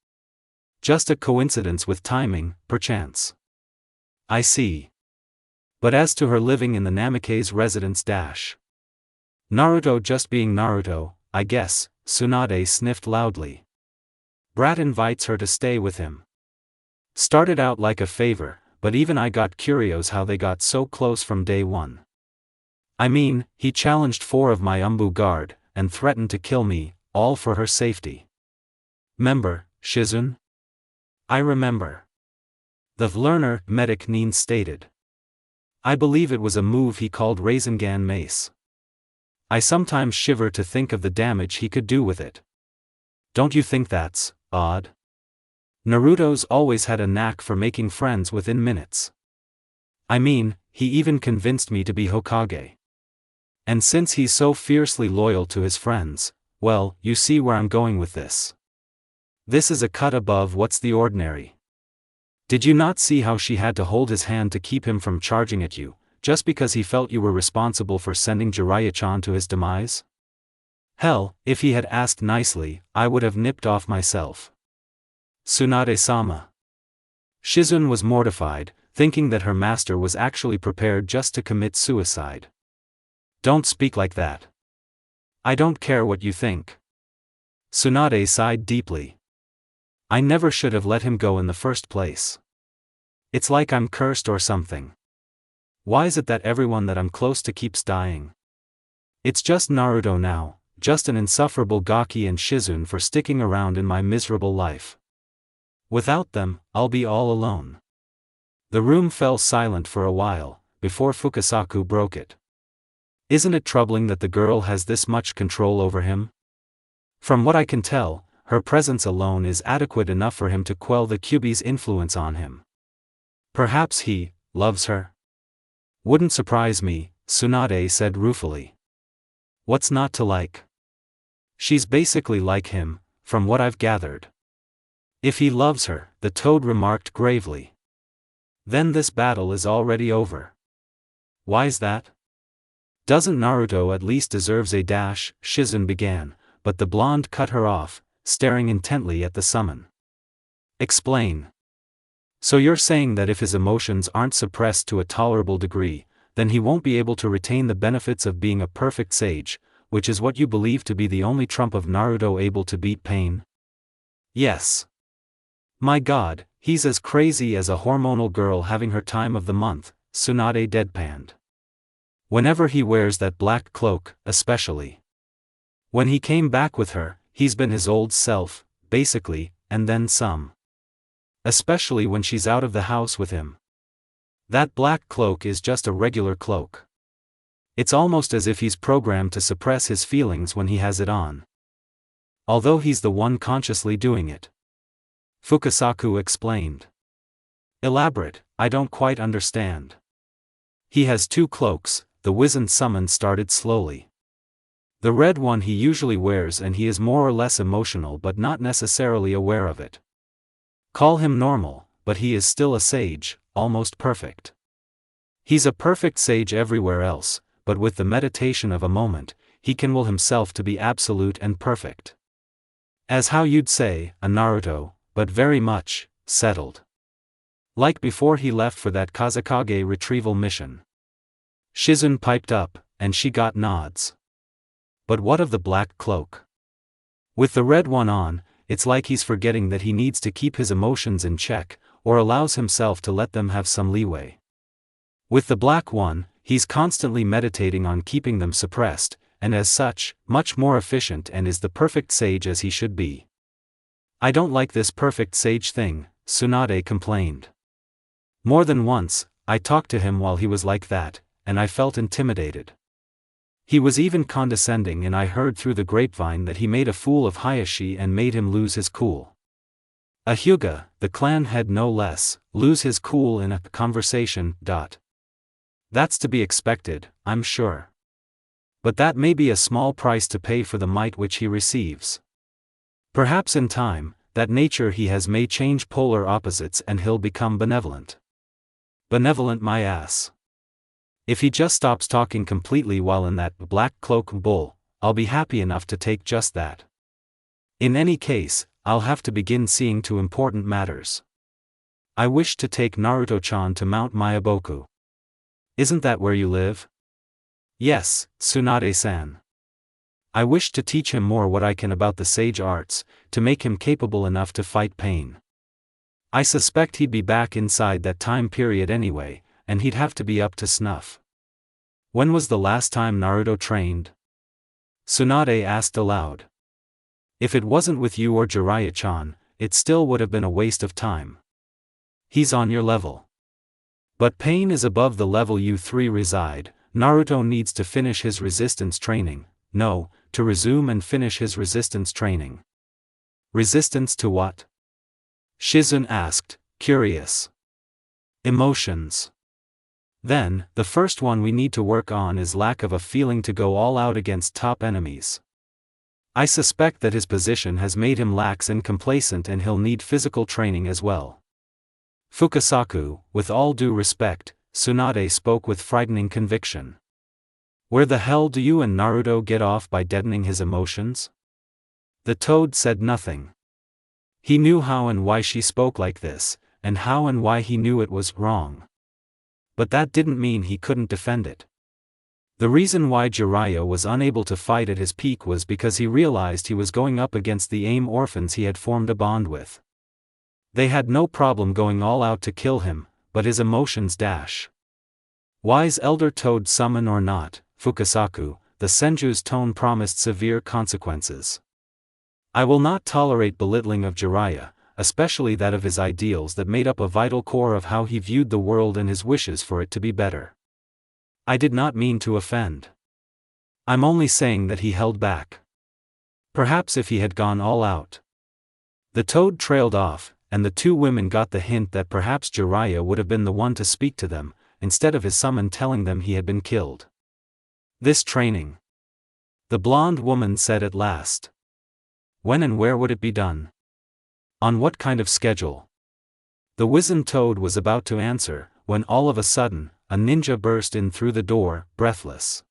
Just a coincidence with timing, perchance. I see. But as to her living in the Namikaze residence Naruto just being Naruto, I guess, Tsunade sniffed loudly. Brat invites her to stay with him. Started out like a favor, but even I got curious how they got so close from day one. I mean, he challenged 4 of my Umbu guard, and threatened to kill me, all for her safety. Member, Shizun? I remember. The learner, Medic Nin stated. I believe it was a move he called Rasengan Mace. I sometimes shiver to think of the damage he could do with it. Don't you think that's odd? Naruto's always had a knack for making friends within minutes. I mean, he even convinced me to be Hokage. And since he's so fiercely loyal to his friends, well, you see where I'm going with this. This is a cut above what's the ordinary. Did you not see how she had to hold his hand to keep him from charging at you, just because he felt you were responsible for sending Jiraiya-chan to his demise? Hell, if he had asked nicely, I would have nipped off myself. Tsunade-sama. Shizun was mortified, thinking that her master was actually prepared just to commit suicide. Don't speak like that. I don't care what you think. Tsunade sighed deeply. I never should have let him go in the first place. It's like I'm cursed or something. Why is it that everyone that I'm close to keeps dying? It's just Naruto now, just an insufferable Gaki and Shizun for sticking around in my miserable life. Without them, I'll be all alone. The room fell silent for a while, before Fukasaku broke it. Isn't it troubling that the girl has this much control over him? From what I can tell, her presence alone is adequate enough for him to quell the Kyuubi's influence on him. Perhaps he loves her? Wouldn't surprise me, Tsunade said ruefully. What's not to like? She's basically like him, from what I've gathered. If he loves her, the toad remarked gravely. Then this battle is already over. Why's that? Doesn't Naruto at least deserves a dash? Shizun began, but the blonde cut her off, staring intently at the summon. Explain. So you're saying that if his emotions aren't suppressed to a tolerable degree, then he won't be able to retain the benefits of being a perfect sage, which is what you believe to be the only trump of Naruto able to beat pain? Yes. My god, he's as crazy as a hormonal girl having her time of the month, Tsunade deadpanned. Whenever he wears that black cloak, especially. When he came back with her, he's been his old self, basically, and then some. Especially when she's out of the house with him. That black cloak is just a regular cloak. It's almost as if he's programmed to suppress his feelings when he has it on. Although he's the one consciously doing it. Fukasaku explained. Elaborate, I don't quite understand. He has two cloaks, the wizened summon started slowly. The red one he usually wears and he is more or less emotional but not necessarily aware of it. Call him normal, but he is still a sage, almost perfect. He's a perfect sage everywhere else, but with the meditation of a moment, he can will himself to be absolute and perfect. As how you'd say, a Naruto, but very much settled. Like before he left for that Kazekage retrieval mission. Shizun piped up, and she got nods. But what of the black cloak? With the red one on, it's like he's forgetting that he needs to keep his emotions in check, or allows himself to let them have some leeway. With the black one, he's constantly meditating on keeping them suppressed, and as such, much more efficient and is the perfect sage as he should be. I don't like this perfect sage thing, Tsunade complained. More than once, I talked to him while he was like that, and I felt intimidated. He was even condescending and I heard through the grapevine that he made a fool of Hayashi and made him lose his cool. A Hyuga, the clan head no less, lose his cool in a conversation. That's to be expected, I'm sure. But that may be a small price to pay for the might which he receives. Perhaps in time, that nature he has may change polar opposites and he'll become benevolent. Benevolent my ass. If he just stops talking completely while in that black cloak bull, I'll be happy enough to take just that. In any case, I'll have to begin seeing to important matters. I wish to take Naruto-chan to Mount Mayaboku. Isn't that where you live? Yes, Tsunade-san. I wish to teach him more what I can about the sage arts, to make him capable enough to fight pain. I suspect he'd be back inside that time period anyway, and he'd have to be up to snuff. When was the last time Naruto trained? Tsunade asked aloud. If it wasn't with you or Jiraiya-chan, it still would have been a waste of time. He's on your level. But pain is above the level you three reside. Naruto needs to finish his resistance training, to resume and finish his resistance training. Resistance to what? Shizun asked, curious. Emotions. Then, the first one we need to work on is lack of a feeling to go all out against top enemies. I suspect that his position has made him lax and complacent and he'll need physical training as well. Fukasaku, with all due respect, Tsunade spoke with frightening conviction. Where the hell do you and Naruto get off by deadening his emotions? The toad said nothing. He knew how and why she spoke like this, and how and why he knew it was wrong. But that didn't mean he couldn't defend it. The reason why Jiraiya was unable to fight at his peak was because he realized he was going up against the AIM orphans he had formed a bond with. They had no problem going all out to kill him, but his emotions dash. Wise Elder Toad summon or not, Fukasaku, the Senju's tone promised severe consequences. I will not tolerate belittling of Jiraiya, especially that of his ideals that made up a vital core of how he viewed the world and his wishes for it to be better. I did not mean to offend. I'm only saying that he held back. Perhaps if he had gone all out. The toad trailed off, and the two women got the hint that perhaps Jiraiya would have been the one to speak to them, instead of his summon telling them he had been killed. This training. The blonde woman said at last. When and where would it be done? On what kind of schedule? The wizened toad was about to answer, when all of a sudden, a ninja burst in through the door, breathless.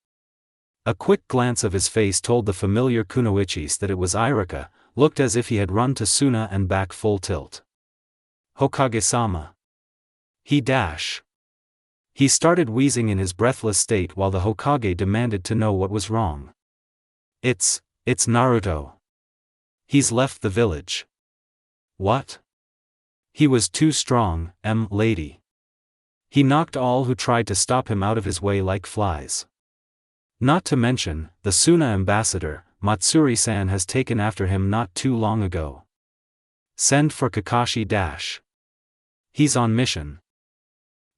A quick glance of his face told the familiar kunoichis that it was Irika, looked as if he had run to Suna and back full tilt. Hokage-sama. He started wheezing in his breathless state while the Hokage demanded to know what was wrong. It's Naruto. He's left the village. What? He was too strong, lady. He knocked all who tried to stop him out of his way like flies. Not to mention, the Suna ambassador, Matsuri-san has taken after him not too long ago. Send for Kakashi. He's on mission.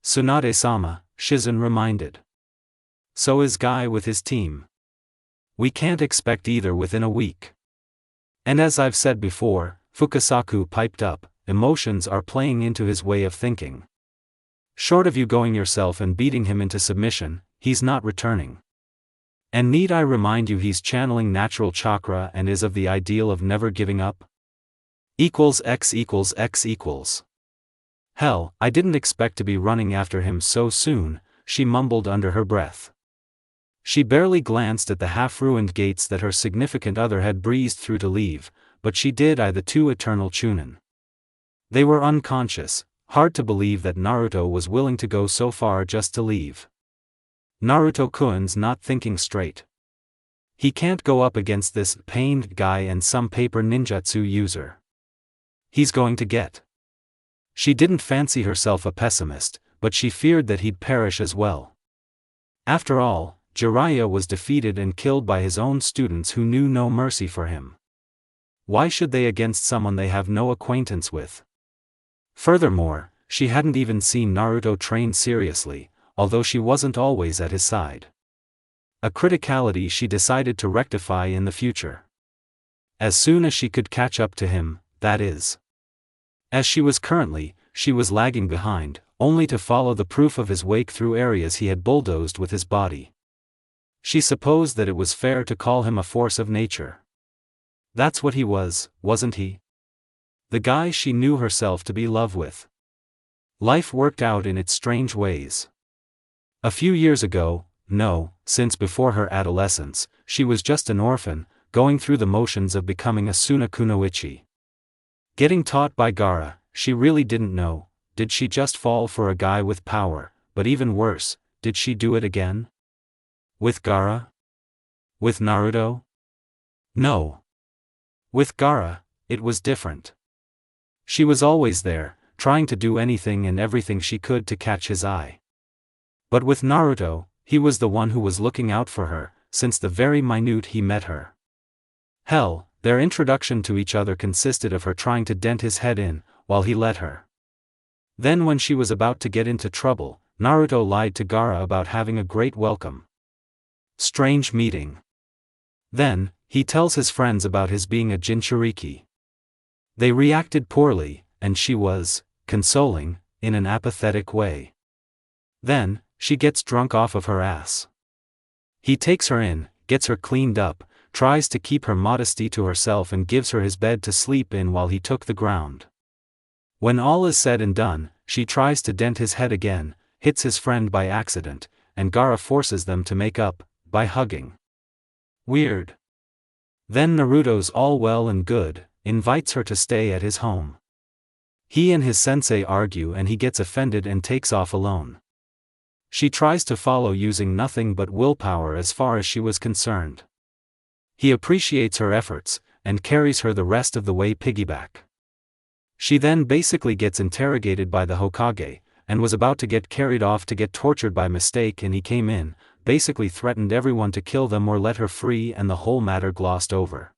Tsunade-sama, Shizen reminded. So is Guy with his team. We can't expect either within a week. And as I've said before, Fukasaku piped up, emotions are playing into his way of thinking. Short of you going yourself and beating him into submission, he's not returning. And need I remind you he's channeling natural chakra and is of the ideal of never giving up? X equals X equals. Hell, I didn't expect to be running after him so soon, she mumbled under her breath. She barely glanced at the half-ruined gates that her significant other had breezed through to leave, but she did eye the two eternal Chunin. They were unconscious, hard to believe that Naruto was willing to go so far just to leave. Naruto-kun's not thinking straight. He can't go up against this pained guy and some paper ninjutsu user. He's going to get. She didn't fancy herself a pessimist, but she feared that he'd perish as well. After all, Jiraiya was defeated and killed by his own students who knew no mercy for him. Why should they against someone they have no acquaintance with? Furthermore, she hadn't even seen Naruto train seriously, although she wasn't always at his side. A criticality she decided to rectify in the future. As soon as she could catch up to him, that is. As she was currently, she was lagging behind, only to follow the proof of his wake through areas he had bulldozed with his body. She supposed that it was fair to call him a force of nature. That's what he was, wasn't he? The guy she knew herself to be in love with. Life worked out in its strange ways. A few years ago, since before her adolescence, she was just an orphan, going through the motions of becoming a Suna kunoichi. Getting taught by Gaara, she really didn't know, did she just fall for a guy with power, but even worse, did she do it again? With Gaara? With Naruto? No. With Gaara, it was different. She was always there, trying to do anything and everything she could to catch his eye. But with Naruto, he was the one who was looking out for her, since the very minute he met her. Hell, their introduction to each other consisted of her trying to dent his head in, while he let her. Then when she was about to get into trouble, Naruto lied to Gaara about having a great welcome. Strange meeting. Then, he tells his friends about his being a Jinchuriki. They reacted poorly, and she was consoling, in an apathetic way. Then, she gets drunk off of her ass. He takes her in, gets her cleaned up, tries to keep her modesty to herself and gives her his bed to sleep in while he took the ground. When all is said and done, she tries to dent his head again, hits his friend by accident, and Gaara forces them to make up, by hugging. Weird. Then Naruto's all well and good, invites her to stay at his home. He and his sensei argue and he gets offended and takes off alone. She tries to follow using nothing but willpower as far as she was concerned. He appreciates her efforts, and carries her the rest of the way piggyback. She then basically gets interrogated by the Hokage, and was about to get carried off to get tortured by mistake, and he came in, basically threatened everyone to kill them or let her free, and the whole matter glossed over.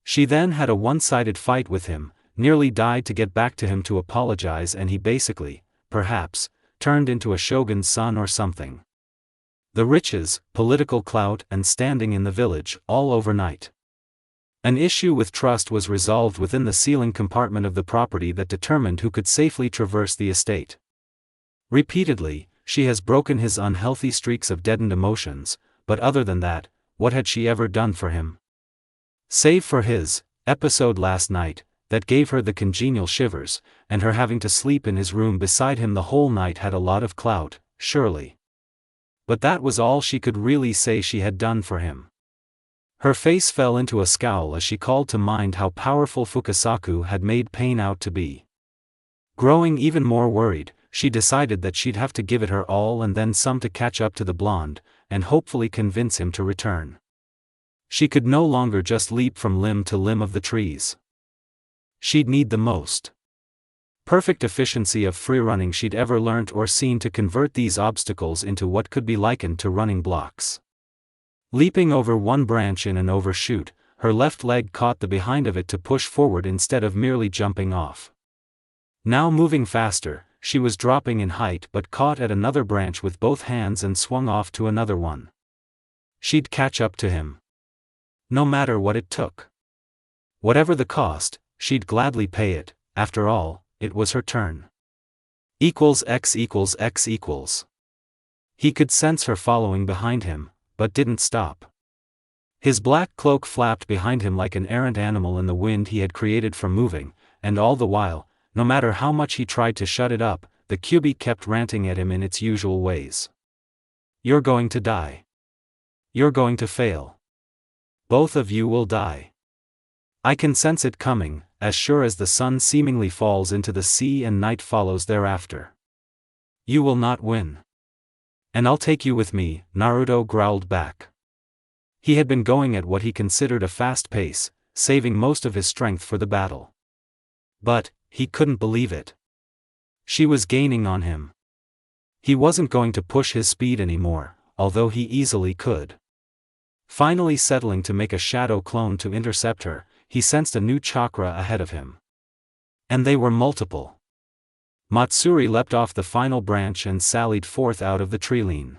She then had a one-sided fight with him, nearly died to get back to him to apologize, and he basically, perhaps, turned into a shogun's son or something. The riches, political clout, and standing in the village, all overnight. An issue with trust was resolved within the ceiling compartment of the property that determined who could safely traverse the estate. Repeatedly, she has broken his unhealthy streaks of deadened emotions, but other than that, what had she ever done for him? Save for his episode last night, that gave her the congenial shivers, and her having to sleep in his room beside him the whole night had a lot of clout, surely. But that was all she could really say she had done for him. Her face fell into a scowl as she called to mind how powerful Fukasaku had made pain out to be. Growing even more worried, she decided that she'd have to give it her all and then some to catch up to the blonde, and hopefully convince him to return. She could no longer just leap from limb to limb of the trees. She'd need the most perfect efficiency of freerunning she'd ever learnt or seen to convert these obstacles into what could be likened to running blocks. Leaping over one branch in an overshoot, her left leg caught the behind of it to push forward instead of merely jumping off. Now moving faster, she was dropping in height but caught at another branch with both hands and swung off to another one. She'd catch up to him. No matter what it took. Whatever the cost, she'd gladly pay it. After all, it was her turn. X equals X equals. He could sense her following behind him, but didn't stop. His black cloak flapped behind him like an errant animal in the wind he had created from moving, and all the while, no matter how much he tried to shut it up, the Kyuubi kept ranting at him in its usual ways. You're going to die. You're going to fail. Both of you will die. I can sense it coming, as sure as the sun seemingly falls into the sea and night follows thereafter. You will not win. And I'll take you with me, Naruto growled back. He had been going at what he considered a fast pace, saving most of his strength for the battle. But, he couldn't believe it. She was gaining on him. He wasn't going to push his speed anymore, although he easily could. Finally settling to make a shadow clone to intercept her, he sensed a new chakra ahead of him. And they were multiple. Matsuri leapt off the final branch and sallied forth out of the treeline.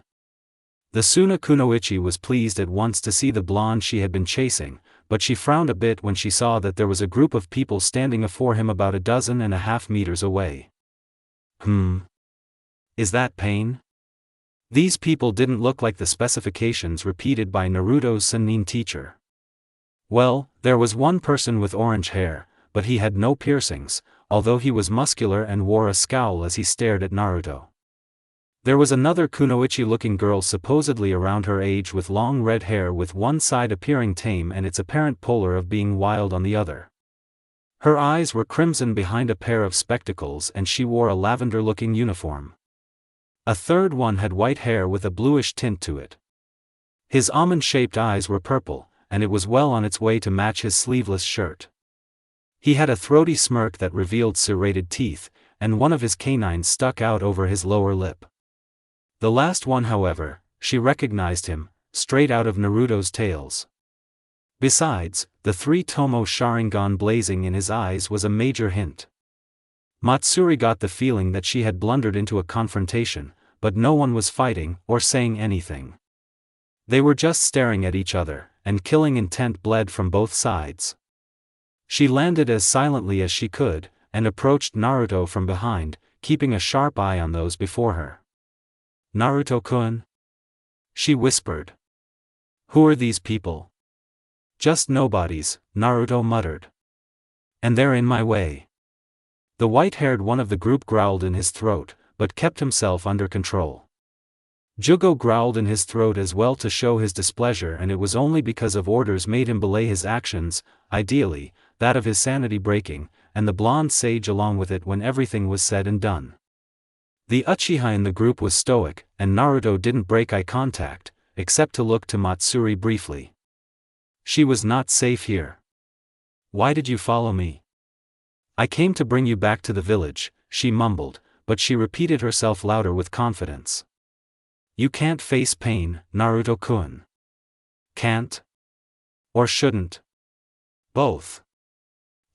The Suna Kunoichi was pleased at once to see the blonde she had been chasing, but she frowned a bit when she saw that there was a group of people standing afore him about 12.5 meters away. Is that pain? These people didn't look like the specifications repeated by Naruto's Sannin teacher. Well, there was one person with orange hair, but he had no piercings, although he was muscular and wore a scowl as he stared at Naruto. There was another kunoichi-looking girl supposedly around her age with long red hair with one side appearing tame and its apparent polar of being wild on the other. Her eyes were crimson behind a pair of spectacles and she wore a lavender-looking uniform. A third one had white hair with a bluish tint to it. His almond-shaped eyes were purple, and it was well on its way to match his sleeveless shirt. He had a throaty smirk that revealed serrated teeth, and one of his canines stuck out over his lower lip. The last one, however, she recognized him, straight out of Naruto's tales. Besides, the 3-tomo Sharingan blazing in his eyes was a major hint. Matsuri got the feeling that she had blundered into a confrontation, but no one was fighting or saying anything. They were just staring at each other, and killing intent bled from both sides. She landed as silently as she could, and approached Naruto from behind, keeping a sharp eye on those before her. Naruto-kun? She whispered. Who are these people? Just nobodies, Naruto muttered. And they're in my way. The white-haired one of the group growled in his throat, but kept himself under control. Jugo growled in his throat as well to show his displeasure, and it was only because of orders made him belay his actions, ideally, that of his sanity breaking, and the blonde sage along with it when everything was said and done. The Uchiha in the group was stoic, and Naruto didn't break eye contact, except to look to Matsuri briefly. She was not safe here. Why did you follow me? I came to bring you back to the village, she mumbled, but she repeated herself louder with confidence. You can't face pain, Naruto-kun. Can't? Or shouldn't? Both.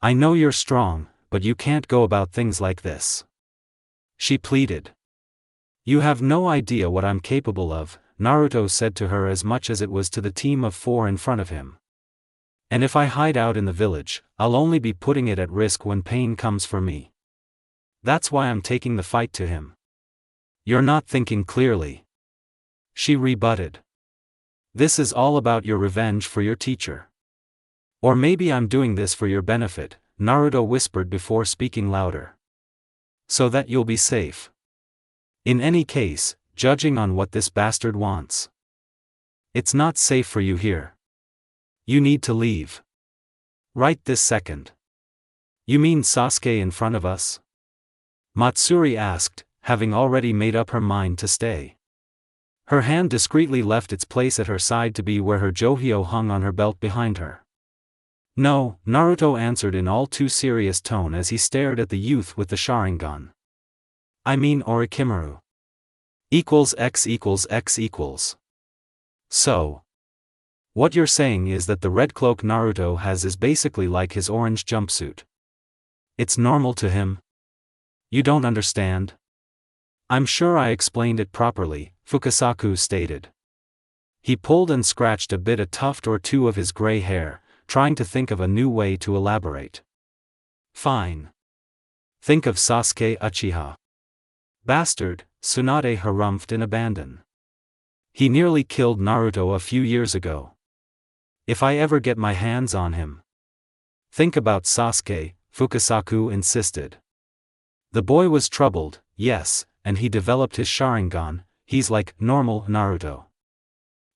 I know you're strong, but you can't go about things like this. She pleaded. You have no idea what I'm capable of, Naruto said to her as much as it was to the team of 4 in front of him. And if I hide out in the village, I'll only be putting it at risk when pain comes for me. That's why I'm taking the fight to him. You're not thinking clearly. She rebutted. This is all about your revenge for your teacher. Or maybe I'm doing this for your benefit, Naruto whispered before speaking louder. So that you'll be safe. In any case, judging on what this bastard wants. It's not safe for you here. You need to leave. Right this second. You mean Sasuke in front of us? Matsuri asked, having already made up her mind to stay. Her hand discreetly left its place at her side to be where her johio hung on her belt behind her. No, Naruto answered in all too serious tone as he stared at the youth with the Sharingan. I mean Orochimaru. X=X=X=. So. What you're saying is that the red cloak Naruto has is basically like his orange jumpsuit. It's normal to him? You don't understand? I'm sure I explained it properly, Fukasaku stated. He pulled and scratched a tuft or two of his gray hair, trying to think of a new way to elaborate. Fine. Think of Sasuke Uchiha. Bastard, Tsunade harumphed in abandon. He nearly killed Naruto a few years ago. If I ever get my hands on him. Think about Sasuke, Fukasaku insisted. The boy was troubled, yes, and he developed his Sharingan. He's like normal Naruto.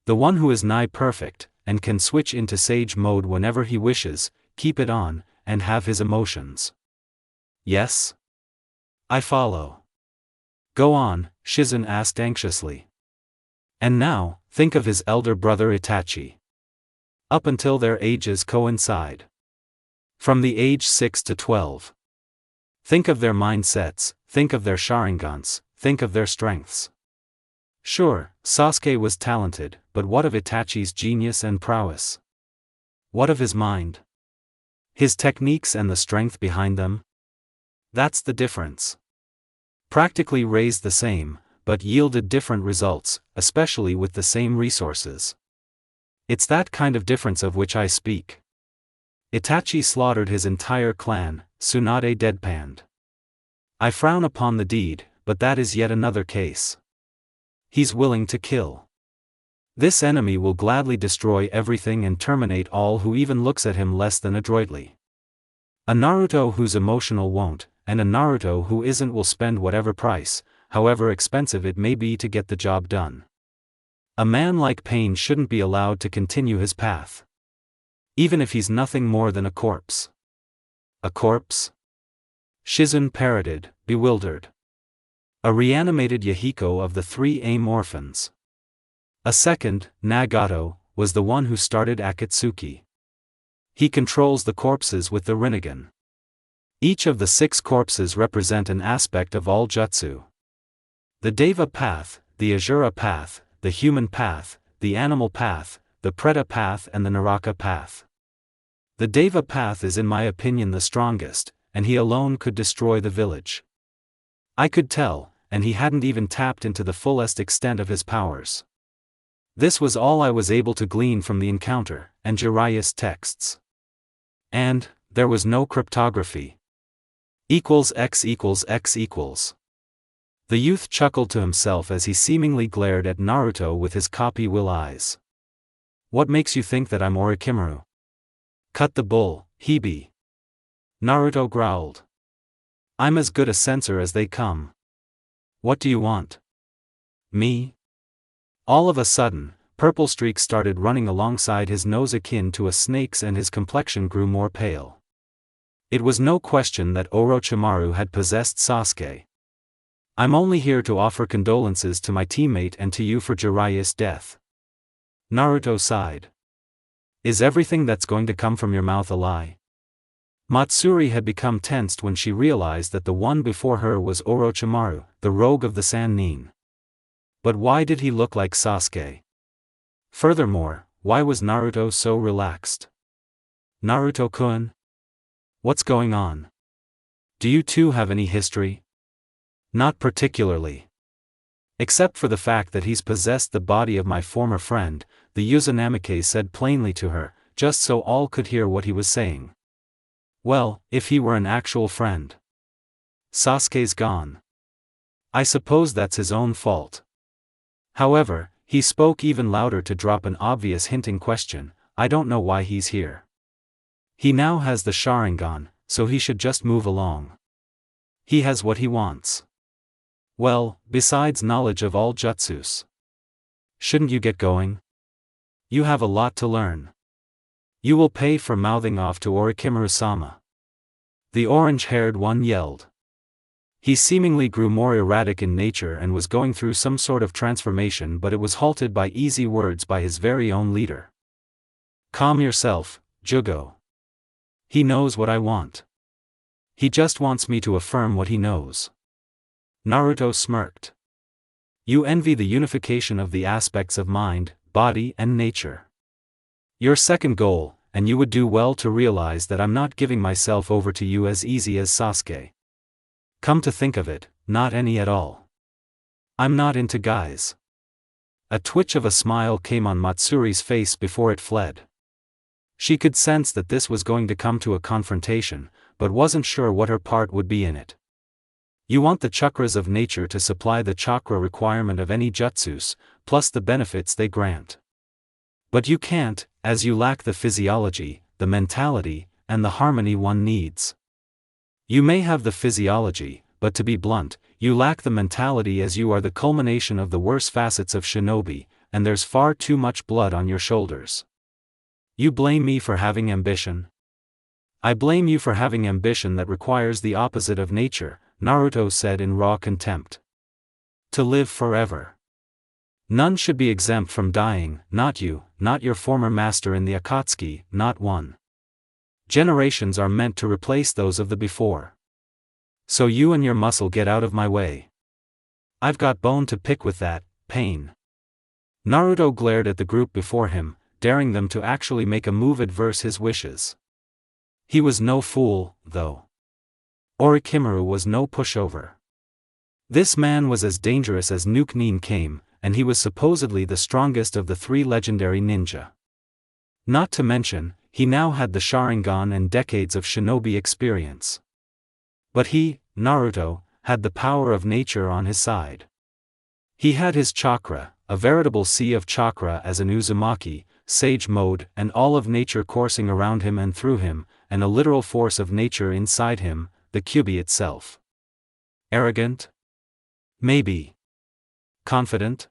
The one who is nigh perfect, and can switch into Sage mode whenever he wishes, keep it on, and have his emotions. Yes? I follow. Go on, Shizen asked anxiously. And now, think of his elder brother Itachi. Up until their ages coincide. From the age 6 to 12. Think of their mindsets, think of their Sharingans, think of their strengths. Sure, Sasuke was talented, but what of Itachi's genius and prowess? What of his mind? His techniques and the strength behind them? That's the difference. Practically raised the same, but yielded different results, especially with the same resources. It's that kind of difference of which I speak. Itachi slaughtered his entire clan, Tsunade deadpanned. I frown upon the deed, but that is yet another case. He's willing to kill. This enemy will gladly destroy everything and terminate all who even looks at him less than adroitly. A Naruto who's emotional won't, and a Naruto who isn't will spend whatever price, however expensive it may be to get the job done. A man like Pain shouldn't be allowed to continue his path. Even if he's nothing more than a corpse. A corpse? Shizen parroted, bewildered. A reanimated Yahiko of the 3 AIM orphans. A second, Nagato, was the one who started Akatsuki. He controls the corpses with the Rinnegan. Each of the 6 corpses represent an aspect of all jutsu. The Deva path, the Asura path, the human path, the animal path, the Preta path and the Naraka path. The Deva path is in my opinion the strongest, and he alone could destroy the village. I could tell, and he hadn't even tapped into the fullest extent of his powers. This was all I was able to glean from the encounter, and Jiraiya's texts. And, there was no cryptography. X=X=. The youth chuckled to himself as he seemingly glared at Naruto with his copy-will eyes. What makes you think that I'm Orochimaru? Cut the bull, Hebe. Naruto growled. I'm as good a censor as they come. What do you want? Me? All of a sudden, purple streaks started running alongside his nose akin to a snake's and his complexion grew more pale. It was no question that Orochimaru had possessed Sasuke. I'm only here to offer condolences to my teammate and to you for Jiraiya's death. Naruto sighed. Is everything that's going to come from your mouth a lie? Matsuri had become tensed when she realized that the one before her was Orochimaru, the rogue of the Sannin. But why did he look like Sasuke? Furthermore, why was Naruto so relaxed? Naruto-kun? What's going on? Do you two have any history? Not particularly. Except for the fact that he's possessed the body of my former friend, the Uzanamike said plainly to her, just so all could hear what he was saying. Well, if he were an actual friend. Sasuke's gone. I suppose that's his own fault. However, he spoke even louder to drop an obvious hinting question, I don't know why he's here. He now has the Sharingan, so he should just move along. He has what he wants. Well, besides knowledge of all jutsus. Shouldn't you get going? You have a lot to learn. You will pay for mouthing off to Orochimaru-sama. The orange-haired one yelled. He seemingly grew more erratic in nature and was going through some sort of transformation, but it was halted by easy words by his very own leader. Calm yourself, Jugo. He knows what I want. He just wants me to affirm what he knows. Naruto smirked. You envy the unification of the aspects of mind, body and nature. Your second goal, and you would do well to realize that I'm not giving myself over to you as easy as Sasuke. Come to think of it, not any at all. I'm not into guys. A twitch of a smile came on Matsuri's face before it fled. She could sense that this was going to come to a confrontation, but wasn't sure what her part would be in it. You want the chakras of nature to supply the chakra requirement of any jutsus, plus the benefits they grant. But you can't, as you lack the physiology, the mentality, and the harmony one needs. You may have the physiology, but to be blunt, you lack the mentality as you are the culmination of the worst facets of shinobi, and there's far too much blood on your shoulders. You blame me for having ambition? I blame you for having ambition that requires the opposite of nature, Naruto said in raw contempt. To live forever. None should be exempt from dying, not you, not your former master in the Akatsuki, not one. Generations are meant to replace those of the before. So you and your muscle get out of my way. I've got bone to pick with that, pain. Naruto glared at the group before him, daring them to actually make a move adverse his wishes. He was no fool, though. Orochimaru was no pushover. This man was as dangerous as Nuke Nin came, and he was supposedly the strongest of the three legendary ninja. Not to mention, he now had the Sharingan and decades of shinobi experience. But he, Naruto, had the power of nature on his side. He had his chakra, a veritable sea of chakra as an Uzumaki, sage mode, and all of nature coursing around him and through him, and a literal force of nature inside him, the Kyuubi itself. Arrogant? Maybe. Confident?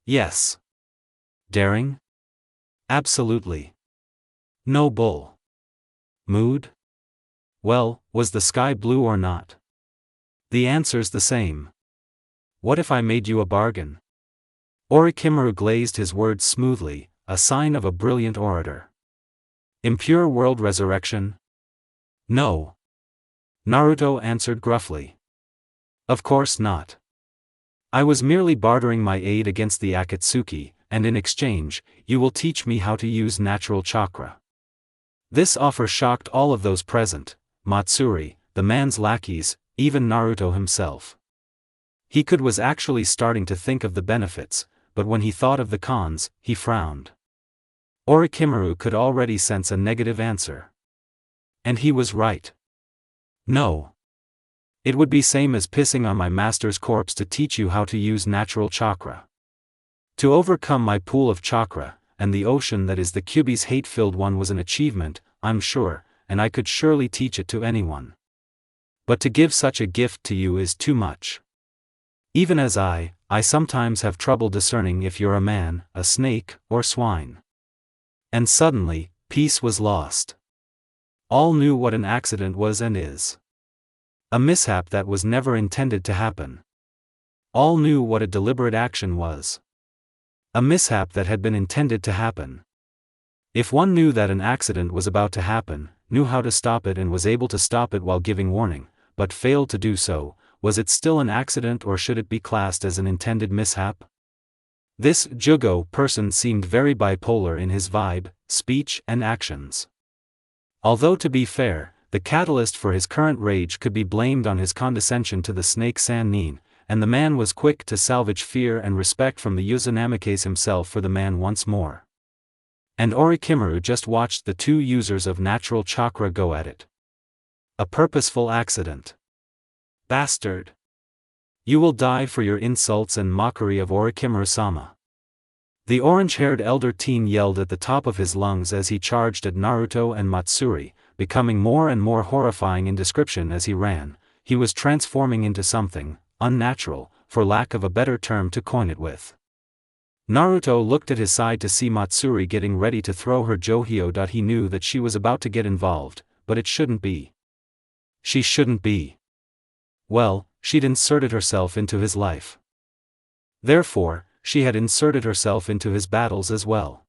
Yes. Daring? Absolutely. No bull. Mood? Well, was the sky blue or not? The answer's the same. What if I made you a bargain? Orochimaru glazed his words smoothly, a sign of a brilliant orator. Impure world resurrection? No. Naruto answered gruffly. Of course not. I was merely bartering my aid against the Akatsuki, and in exchange, you will teach me how to use natural chakra. This offer shocked all of those present, Matsuri, the man's lackeys, even Naruto himself. He was actually starting to think of the benefits, but when he thought of the cons, he frowned. Orochimaru could already sense a negative answer. And he was right. No. It would be same as pissing on my master's corpse to teach you how to use natural chakra. To overcome my pool of chakra, and the ocean that is the Kyuubi's hate-filled one was an achievement, I'm sure, and I could surely teach it to anyone. But to give such a gift to you is too much. Even as I sometimes have trouble discerning if you're a man, a snake, or swine. And suddenly, peace was lost. All knew what an accident was and is. A mishap that was never intended to happen. All knew what a deliberate action was. A mishap that had been intended to happen. If one knew that an accident was about to happen, knew how to stop it and was able to stop it while giving warning, but failed to do so, was it still an accident or should it be classed as an intended mishap? This Jugo person seemed very bipolar in his vibe, speech, and actions. Although to be fair, the catalyst for his current rage could be blamed on his condescension to the snake San-nin, and the man was quick to salvage fear and respect from the Uzunamike's himself for the man once more. And Orochimaru just watched the two users of natural chakra go at it. A purposeful accident. Bastard! You will die for your insults and mockery of Orochimaru-sama. The orange-haired elder teen yelled at the top of his lungs as he charged at Naruto and Matsuri, becoming more and more horrifying in description as he ran. He was transforming into something unnatural, for lack of a better term to coin it with. Naruto looked at his side to see Matsuri getting ready to throw her Johio. He knew that she was about to get involved, but it shouldn't be. She shouldn't be. Well, she'd inserted herself into his life. Therefore, she had inserted herself into his battles as well.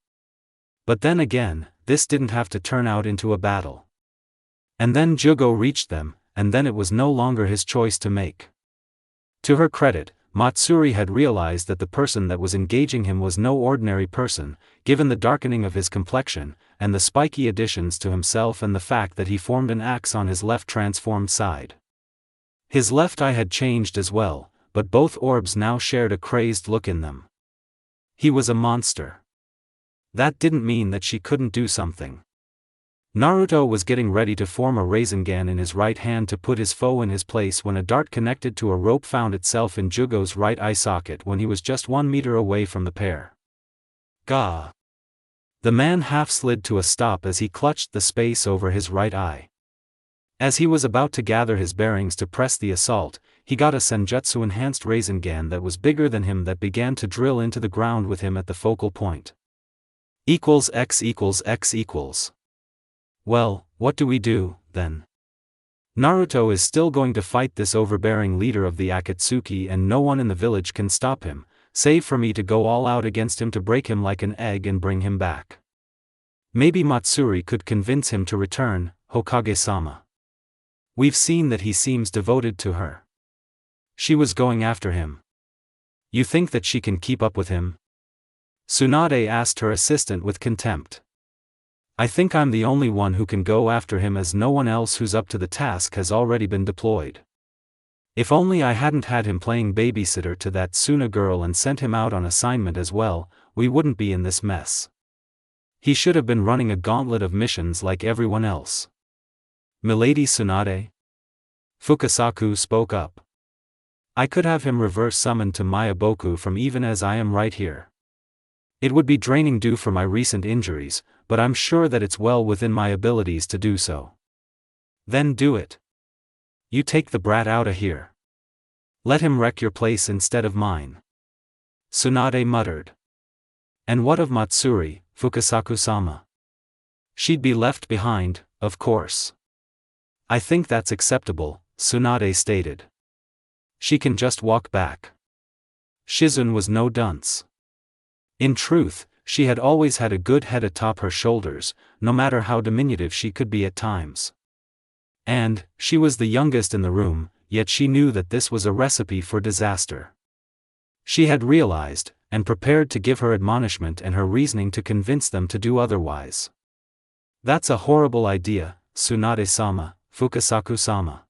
But then again, this didn't have to turn out into a battle. And then Jugo reached them, and then it was no longer his choice to make. To her credit, Matsuri had realized that the person that was engaging him was no ordinary person, given the darkening of his complexion, and the spiky additions to himself and the fact that he formed an axe on his left transformed side. His left eye had changed as well, but both orbs now shared a crazed look in them. He was a monster. That didn't mean that she couldn't do something. Naruto was getting ready to form a Rasengan in his right hand to put his foe in his place when a dart connected to a rope found itself in Jugo's right eye socket when he was just 1 meter away from the pair. Gah! The man half slid to a stop as he clutched the space over his right eye. As he was about to gather his bearings to press the assault, he got a Senjutsu-enhanced Rasengan that was bigger than him that began to drill into the ground with him at the focal point. X=X=X=. Well, what do we do, then? Naruto is still going to fight this overbearing leader of the Akatsuki and no one in the village can stop him, save for me to go all out against him to break him like an egg and bring him back. Maybe Matsuri could convince him to return, Hokage-sama. We've seen that he seems devoted to her. She was going after him. You think that she can keep up with him? Tsunade asked her assistant with contempt. I think I'm the only one who can go after him as no one else who's up to the task has already been deployed. If only I hadn't had him playing babysitter to that Suna girl and sent him out on assignment as well, we wouldn't be in this mess. He should have been running a gauntlet of missions like everyone else. Milady Tsunade? Fukasaku spoke up. I could have him reverse summoned to Mayaboku from even as I am right here. It would be draining due for my recent injuries, but I'm sure that it's well within my abilities to do so. Then do it. You take the brat outta here. Let him wreck your place instead of mine. Tsunade muttered. And what of Matsuri, Fukasaku-sama? She'd be left behind, of course. I think that's acceptable, Tsunade stated. She can just walk back. Shizun was no dunce. In truth, she had always had a good head atop her shoulders, no matter how diminutive she could be at times. And, she was the youngest in the room, yet she knew that this was a recipe for disaster. She had realized, and prepared to give her admonishment and her reasoning to convince them to do otherwise. That's a horrible idea, Tsunade-sama, Fukasaku-sama.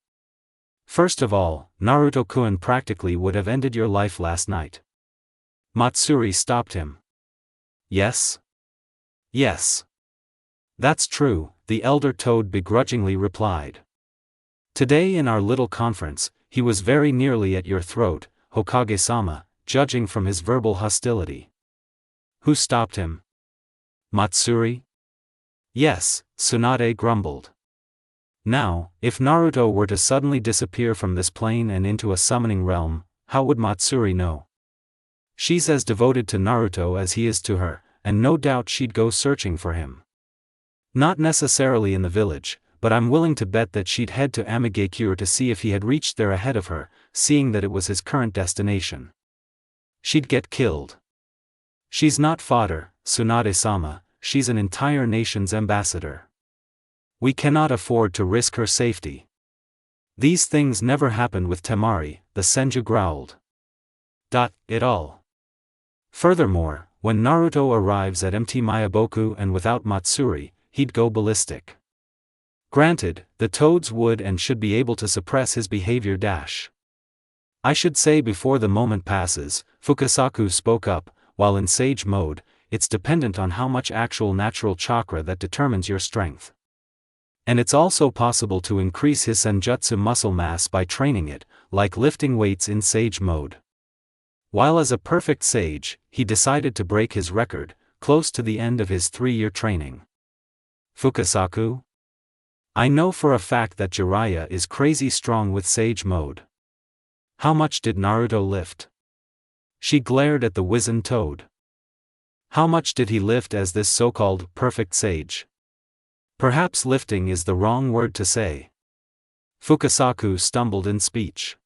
First of all, Naruto-kun practically would have ended your life last night. Matsuri stopped him. Yes? Yes. That's true, the elder toad begrudgingly replied. Today in our little conference, he was very nearly at your throat, Hokage-sama, judging from his verbal hostility. Who stopped him? Matsuri? Yes, Tsunade grumbled. Now, if Naruto were to suddenly disappear from this plane and into a summoning realm, how would Matsuri know? She's as devoted to Naruto as he is to her, and no doubt she'd go searching for him. Not necessarily in the village, but I'm willing to bet that she'd head to Amigakure to see if he had reached there ahead of her, seeing that it was his current destination. She'd get killed. She's not fodder, Tsunade-sama, she's an entire nation's ambassador. We cannot afford to risk her safety. These things never happened with Temari, the Senju growled. It all. Furthermore, when Naruto arrives at Mt. Mayaboku and without Matsuri, he'd go ballistic. Granted, the toads would and should be able to suppress his behavior. I should say before the moment passes, Fukasaku spoke up, while in sage mode, it's dependent on how much actual natural chakra that determines your strength. And it's also possible to increase his senjutsu muscle mass by training it, like lifting weights in sage mode. While as a perfect sage, he decided to break his record, close to the end of his 3-year training. Fukasaku? I know for a fact that Jiraiya is crazy strong with sage mode. How much did Naruto lift? She glared at the wizened toad. How much did he lift as this so-called perfect sage? Perhaps lifting is the wrong word to say. Fukasaku stumbled in speech.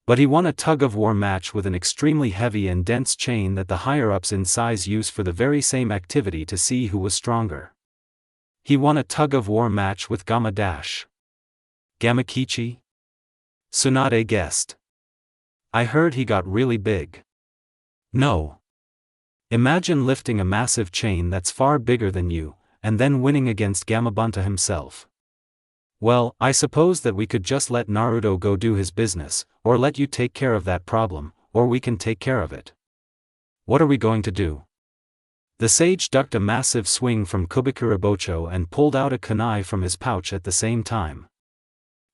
But he won a tug-of-war match with an extremely heavy and dense chain that the higher-ups in size use for the very same activity to see who was stronger. He won a tug-of-war match with Gamma Dash. Gamakichi? Tsunade guessed. I heard he got really big. No. Imagine lifting a massive chain that's far bigger than you, and then winning against Gamabunta himself. Well, I suppose that we could just let Naruto go do his business, or let you take care of that problem, or we can take care of it. What are we going to do? The sage ducked a massive swing from Kubikurabocho and pulled out a kunai from his pouch at the same time.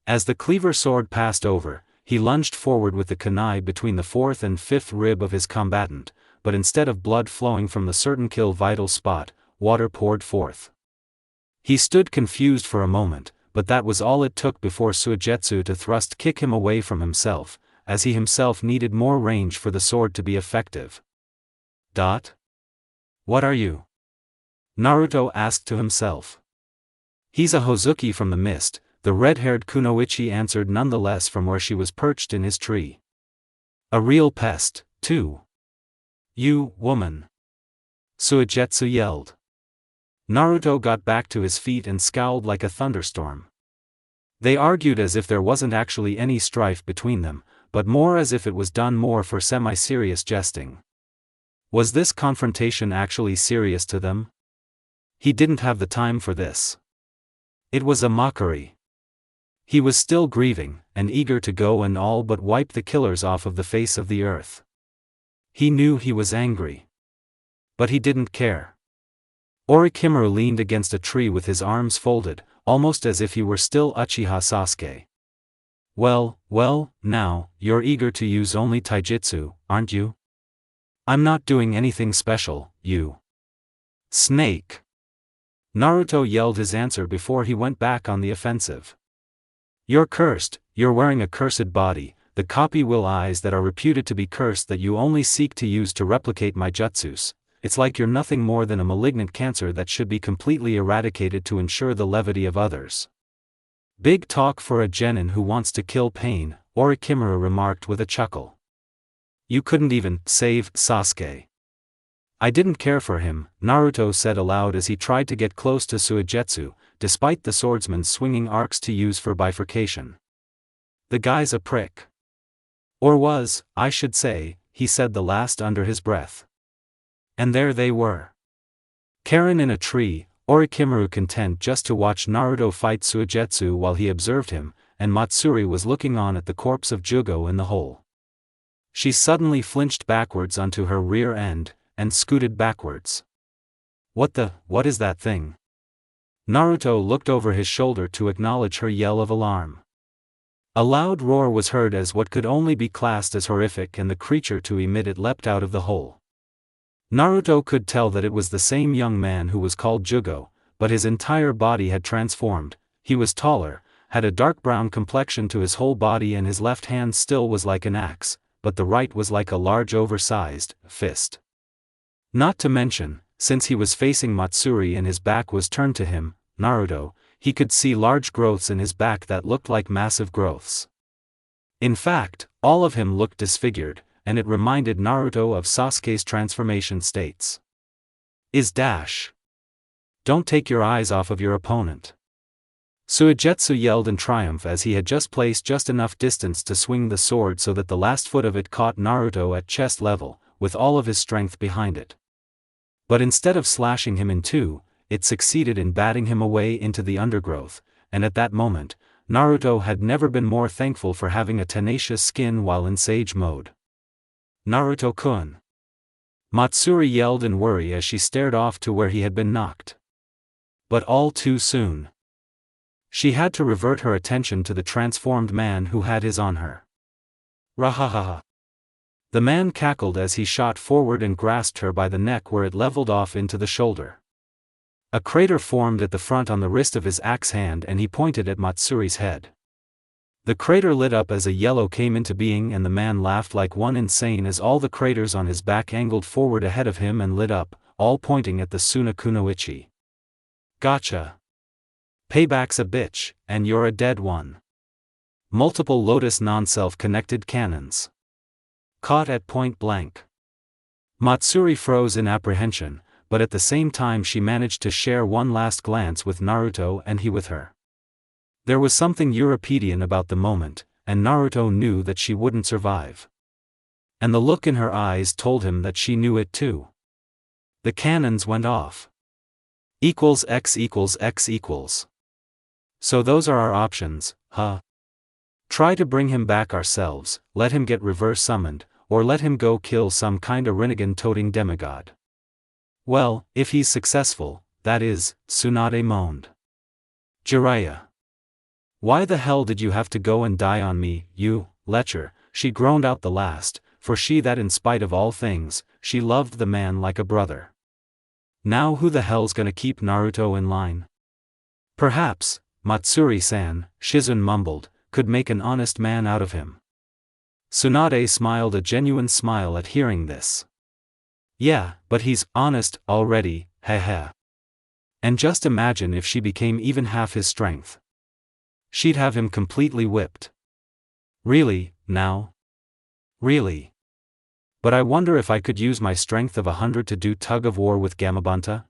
As the cleaver sword passed over, he lunged forward with the kunai between the 4th and 5th rib of his combatant, but instead of blood flowing from the certain kill vital spot, water poured forth. He stood confused for a moment, but that was all it took before Suigetsu to thrust kick him away from himself, as he himself needed more range for the sword to be effective. What are you? Naruto asked to himself. He's a Hozuki from the mist, the red-haired Kunoichi answered nonetheless from where she was perched in his tree. A real pest, too. You, woman! Suigetsu yelled. Naruto got back to his feet and scowled like a thunderstorm. They argued as if there wasn't actually any strife between them, but more as if it was done more for semi-serious jesting. Was this confrontation actually serious to them? He didn't have the time for this. It was a mockery. He was still grieving, and eager to go and all but wipe the killers off of the face of the earth. He knew he was angry. But he didn't care. Orochimaru leaned against a tree with his arms folded, almost as if he were still Uchiha Sasuke. Well, now, you're eager to use only taijutsu, aren't you? I'm not doing anything special, you snake. Naruto yelled his answer before he went back on the offensive. You're cursed, you're wearing a cursed body, the copy will eyes that are reputed to be cursed that you only seek to use to replicate my jutsus. It's like you're nothing more than a malignant cancer that should be completely eradicated to ensure the levity of others. Big talk for a genin who wants to kill pain, Orochimaru remarked with a chuckle. You couldn't even save Sasuke. I didn't care for him, Naruto said aloud as he tried to get close to Suigetsu, despite the swordsman's swinging arcs to use for bifurcation. The guy's a prick. Or was, I should say, he said the last under his breath. And there they were. Karen in a tree, Orochimaru content just to watch Naruto fight Suigetsu while he observed him, and Matsuri was looking on at the corpse of Jugo in the hole. She suddenly flinched backwards onto her rear end, and scooted backwards. What is that thing? Naruto looked over his shoulder to acknowledge her yell of alarm. A loud roar was heard as what could only be classed as horrific, and the creature to emit it leapt out of the hole. Naruto could tell that it was the same young man who was called Jugo, but his entire body had transformed. He was taller, had a dark brown complexion to his whole body, and his left hand still was like an axe, but the right was like a large oversized fist. Not to mention, since he was facing Matsuri and his back was turned to him, Naruto, he could see large growths in his back that looked like massive growths. In fact, all of him looked disfigured, and it reminded Naruto of Sasuke's transformation states. Don't take your eyes off of your opponent. Suigetsu yelled in triumph as he had just placed just enough distance to swing the sword so that the last foot of it caught Naruto at chest level, with all of his strength behind it. But instead of slashing him in two, it succeeded in batting him away into the undergrowth, and at that moment, Naruto had never been more thankful for having a tenacious skin while in sage mode. Naruto-kun! Matsuri yelled in worry as she stared off to where he had been knocked. But all too soon. She had to revert her attention to the transformed man who had his on her. Rahahaha! The man cackled as he shot forward and grasped her by the neck where it leveled off into the shoulder. A crater formed at the front on the wrist of his axe hand and he pointed at Matsuri's head. The crater lit up as a yellow came into being and the man laughed like one insane as all the craters on his back angled forward ahead of him and lit up, all pointing at the Sunakunoichi. Gotcha! Payback's a bitch, and you're a dead one. Multiple Lotus non-self-connected cannons. Caught at point blank. Matsuri froze in apprehension, but at the same time she managed to share one last glance with Naruto and he with her. There was something European about the moment, and Naruto knew that she wouldn't survive. And the look in her eyes told him that she knew it too. The cannons went off. X equals X equals. So those are our options, huh? Try to bring him back ourselves, let him get reverse summoned, or let him go kill some kinda Rinnegan-toting demigod. Well, if he's successful, that is, Tsunade moaned. Jiraiya. Why the hell did you have to go and die on me, you, lecher? She groaned out the last, for she that in spite of all things, she loved the man like a brother. Now who the hell's gonna keep Naruto in line? Perhaps, Matsuri-san, Shizun mumbled, could make an honest man out of him. Tsunade smiled a genuine smile at hearing this. Yeah, but he's honest already, heh. And just imagine if she became even half his strength. She'd have him completely whipped. Really, now? Really? But I wonder if I could use my strength of 100 to do tug-of-war with Gamabanta?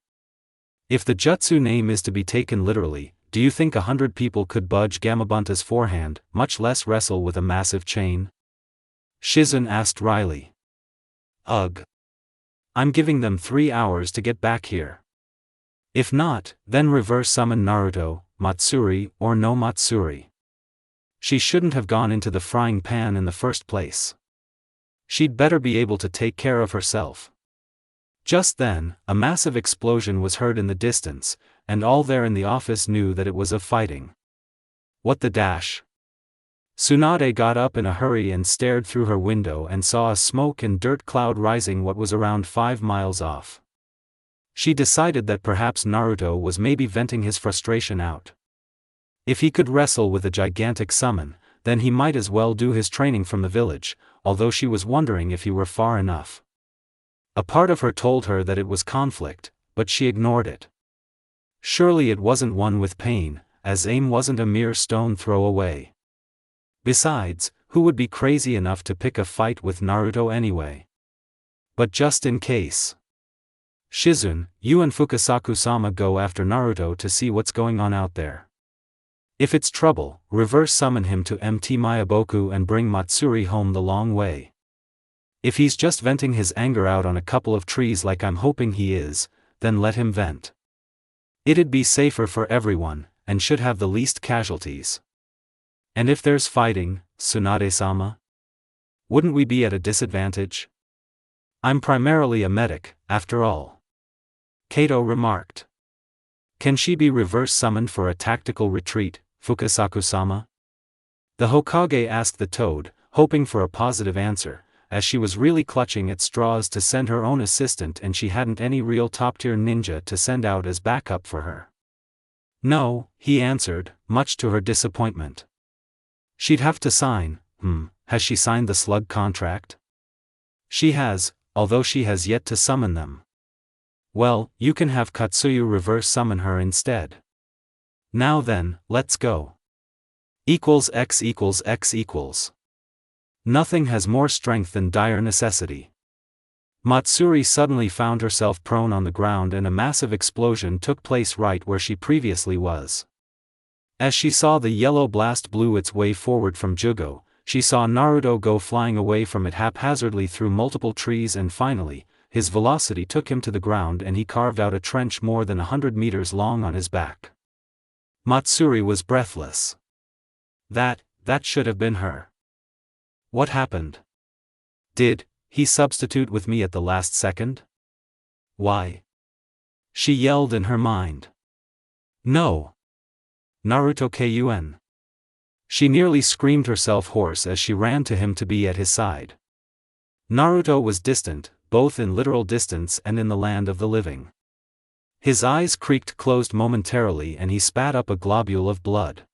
If the jutsu name is to be taken literally, do you think 100 people could budge Gamabanta's forehand, much less wrestle with a massive chain? Shizun asked wryly. Ugh. I'm giving them 3 hours to get back here. If not, then reverse summon Naruto, Matsuri or no Matsuri. She shouldn't have gone into the frying pan in the first place. She'd better be able to take care of herself. Just then, a massive explosion was heard in the distance, and all there in the office knew that it was of fighting. What the dash? Tsunade got up in a hurry and stared through her window and saw a smoke and dirt cloud rising what was around 5 miles off. She decided that perhaps Naruto was maybe venting his frustration out. If he could wrestle with a gigantic summon, then he might as well do his training from the village, although she was wondering if he were far enough. A part of her told her that it was conflict, but she ignored it. Surely it wasn't one with pain, as aim wasn't a mere stone throw away. Besides, who would be crazy enough to pick a fight with Naruto anyway? But just in case. Shizun, you and Fukasaku-sama go after Naruto to see what's going on out there. If it's trouble, reverse summon him to MT Mayaboku and bring Matsuri home the long way. If he's just venting his anger out on a couple of trees like I'm hoping he is, then let him vent. It'd be safer for everyone, and should have the least casualties. And if there's fighting, Tsunade-sama? Wouldn't we be at a disadvantage? I'm primarily a medic, after all. Kato remarked. Can she be reverse summoned for a tactical retreat, Fukasaku-sama? The Hokage asked the toad, hoping for a positive answer, as she was really clutching at straws to send her own assistant and she hadn't any real top-tier ninja to send out as backup for her. No, he answered, much to her disappointment. She'd have to sign, Has she signed the slug contract? She has, although she has yet to summon them. Well, you can have Katsuyu reverse summon her instead. Now then, let's go. X equals X equals. Nothing has more strength than dire necessity. Matsuri suddenly found herself prone on the ground and a massive explosion took place right where she previously was. As she saw the yellow blast blew its way forward from Jugo, she saw Naruto go flying away from it haphazardly through multiple trees and finally, his velocity took him to the ground and he carved out a trench more than 100 meters long on his back. Matsuri was breathless. That should have been her. What happened? Did he substitute with me at the last second? Why? She yelled in her mind. No. Naruto kun. She nearly screamed herself hoarse as she ran to him to be at his side. Naruto was distant, both in literal distance and in the land of the living. His eyes creaked closed momentarily and he spat up a globule of blood.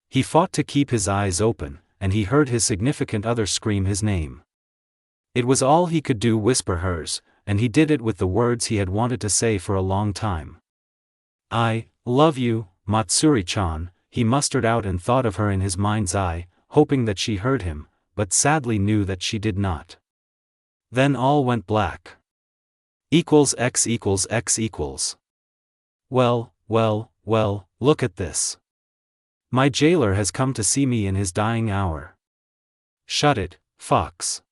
He fought to keep his eyes open, and he heard his significant other scream his name. It was all he could do whisper hers, and he did it with the words he had wanted to say for a long time. I love you, Matsuri-chan, he mustered out and thought of her in his mind's eye, hoping that she heard him, but sadly knew that she did not. Then all went black. X equals X equals. Well, look at this. My jailer has come to see me in his dying hour. Shut it, Fox.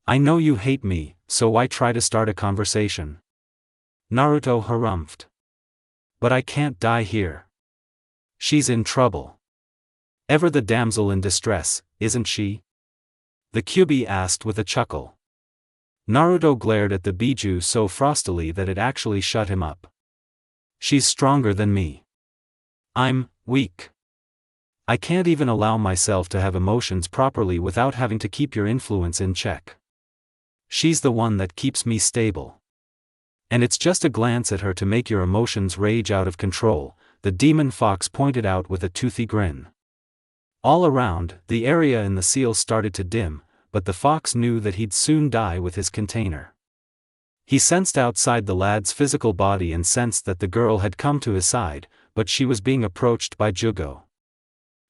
I know you hate me, so why try to start a conversation? Naruto harumphed. But I can't die here. She's in trouble. Ever the damsel in distress, isn't she? The Kyuubi asked with a chuckle. Naruto glared at the Biju so frostily that it actually shut him up. She's stronger than me. I'm weak. I can't even allow myself to have emotions properly without having to keep your influence in check. She's the one that keeps me stable. And it's just a glance at her to make your emotions rage out of control, the demon fox pointed out with a toothy grin. All around, the area in the seal started to dim, but the fox knew that he'd soon die with his container. He sensed outside the lad's physical body and sensed that the girl had come to his side, but she was being approached by Jugo.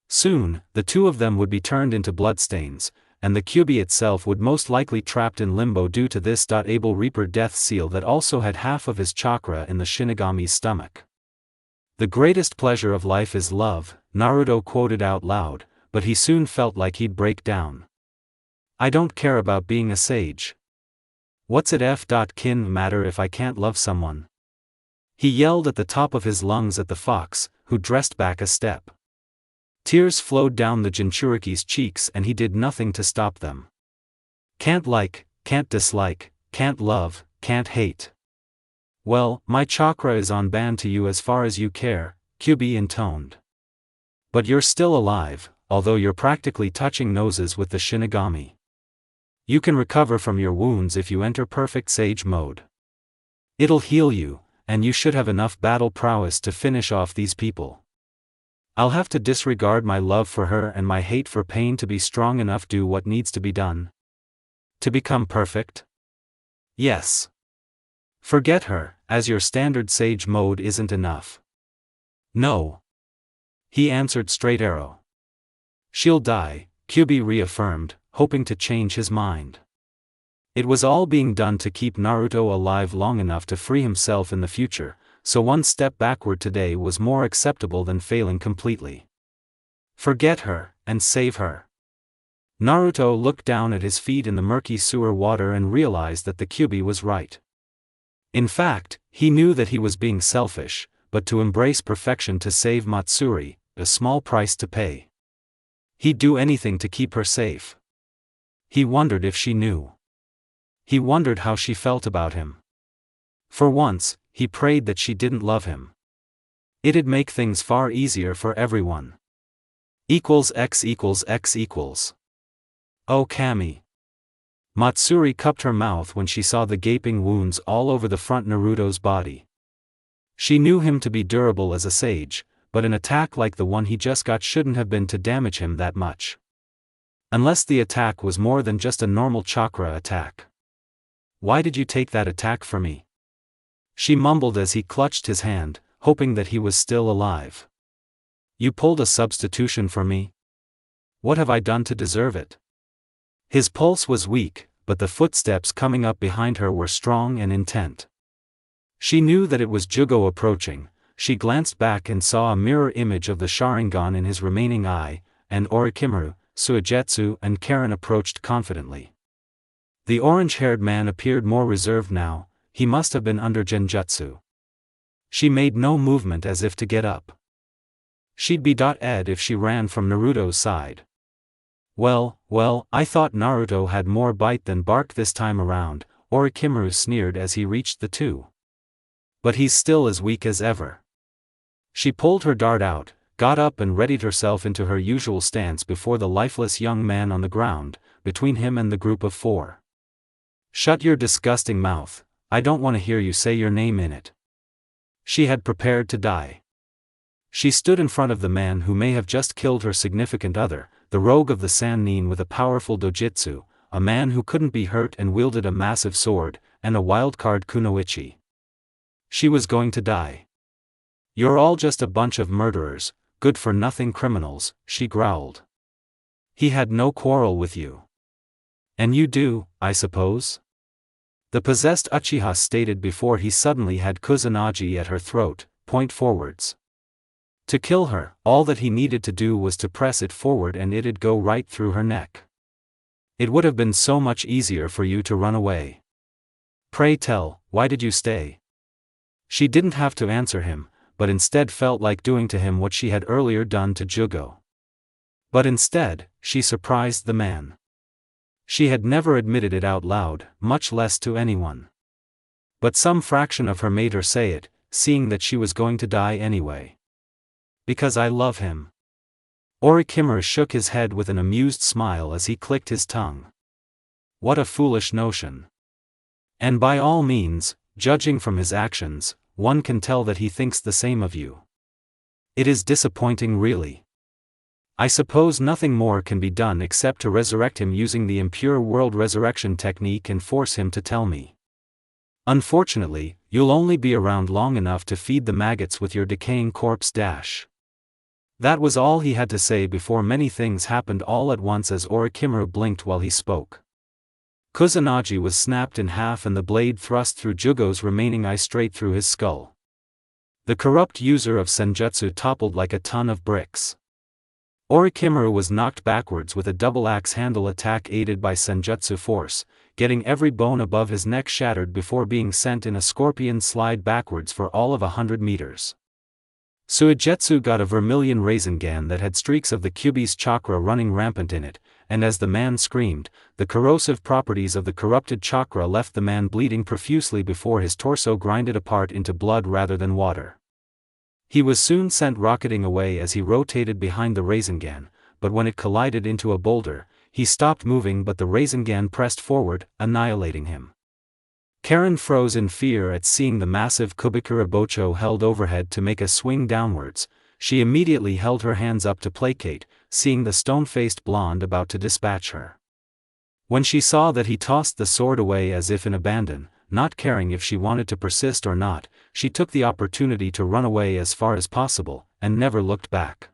Soon, the two of them would be turned into bloodstains, and the Kyuubi itself would most likely trapped in limbo due to this. Able Reaper Death Seal that also had half of his chakra in the Shinigami's stomach. The greatest pleasure of life is love, Naruto quoted out loud, but he soon felt like he'd break down. I don't care about being a sage. What's it f.kin matter if I can't love someone? He yelled at the top of his lungs at the fox, who dressed back a step. Tears flowed down the Jinchuriki's cheeks and he did nothing to stop them. Can't like, can't dislike, can't love, can't hate. Well, my chakra is on ban to you as far as you care, Kyuubi intoned. But you're still alive, although you're practically touching noses with the Shinigami. You can recover from your wounds if you enter perfect sage mode. It'll heal you, and you should have enough battle prowess to finish off these people. I'll have to disregard my love for her and my hate for pain to be strong enough to do what needs to be done. To become perfect? Yes. Forget her, as your standard sage mode isn't enough. No. He answered straight arrow. She'll die, Kyuubi reaffirmed, hoping to change his mind. It was all being done to keep Naruto alive long enough to free himself in the future, so one step backward today was more acceptable than failing completely. Forget her, and save her. Naruto looked down at his feet in the murky sewer water and realized that the Kyuubi was right. In fact, he knew that he was being selfish, but to embrace perfection to save Matsuri, a small price to pay. He'd do anything to keep her safe. He wondered if she knew. He wondered how she felt about him. For once, he prayed that she didn't love him. It'd make things far easier for everyone. X equals X equals. Oh Kami. Matsuri cupped her mouth when she saw the gaping wounds all over the front Naruto's body. She knew him to be durable as a sage, but an attack like the one he just got shouldn't have been to damage him that much. Unless the attack was more than just a normal chakra attack. Why did you take that attack for me? She mumbled as he clutched his hand, hoping that he was still alive. You pulled a substitution for me? What have I done to deserve it? His pulse was weak, but the footsteps coming up behind her were strong and intent. She knew that it was Jugo approaching. She glanced back and saw a mirror image of the Sharingan in his remaining eye, and Orochimaru, Suigetsu and Karen approached confidently. The orange-haired man appeared more reserved now. He must have been under genjutsu. She made no movement as if to get up. She'd be dead if she ran from Naruto's side. Well, I thought Naruto had more bite than bark this time around, Orochimaru sneered as he reached the two. But he's still as weak as ever. She pulled her dart out, got up and readied herself into her usual stance before the lifeless young man on the ground, between him and the group of four. Shut your disgusting mouth, I don't want to hear you say your name in it. She had prepared to die. She stood in front of the man who may have just killed her significant other, the rogue of the Sannin with a powerful dojutsu, a man who couldn't be hurt and wielded a massive sword, and a wildcard kunoichi. She was going to die. You're all just a bunch of murderers, good-for-nothing criminals, she growled. He had no quarrel with you. And you do, I suppose? The possessed Uchiha stated before he suddenly had Kusanagi at her throat, point forwards. To kill her, all that he needed to do was to press it forward and it'd go right through her neck. It would have been so much easier for you to run away. Pray tell, why did you stay? She didn't have to answer him, but instead felt like doing to him what she had earlier done to Jugo. But instead, she surprised the man. She had never admitted it out loud, much less to anyone. But some fraction of her made her say it, seeing that she was going to die anyway. Because I love him. Orochimaru shook his head with an amused smile as he clicked his tongue. What a foolish notion. And by all means, judging from his actions, one can tell that he thinks the same of you. It is disappointing really. I suppose nothing more can be done except to resurrect him using the impure world resurrection technique and force him to tell me. Unfortunately, you'll only be around long enough to feed the maggots with your decaying corpse. That was all he had to say before many things happened all at once as Orochimaru blinked while he spoke. Kusanagi was snapped in half and the blade thrust through Jugo's remaining eye straight through his skull. The corrupt user of senjutsu toppled like a ton of bricks. Orochimaru was knocked backwards with a double axe handle attack aided by senjutsu force, getting every bone above his neck shattered before being sent in a scorpion slide backwards for all of 100 meters. Suigetsu got a vermilion Rasengan that had streaks of the Kyuubi's chakra running rampant in it, and as the man screamed, the corrosive properties of the corrupted chakra left the man bleeding profusely before his torso grinded apart into blood rather than water. He was soon sent rocketing away as he rotated behind the Rasengan, but when it collided into a boulder, he stopped moving but the Rasengan pressed forward, annihilating him. Karen froze in fear at seeing the massive Kubikura Bocho held overhead to make a swing downwards. She immediately held her hands up to placate, seeing the stone-faced blonde about to dispatch her. When she saw that he tossed the sword away as if in abandon, not caring if she wanted to persist or not, she took the opportunity to run away as far as possible, and never looked back.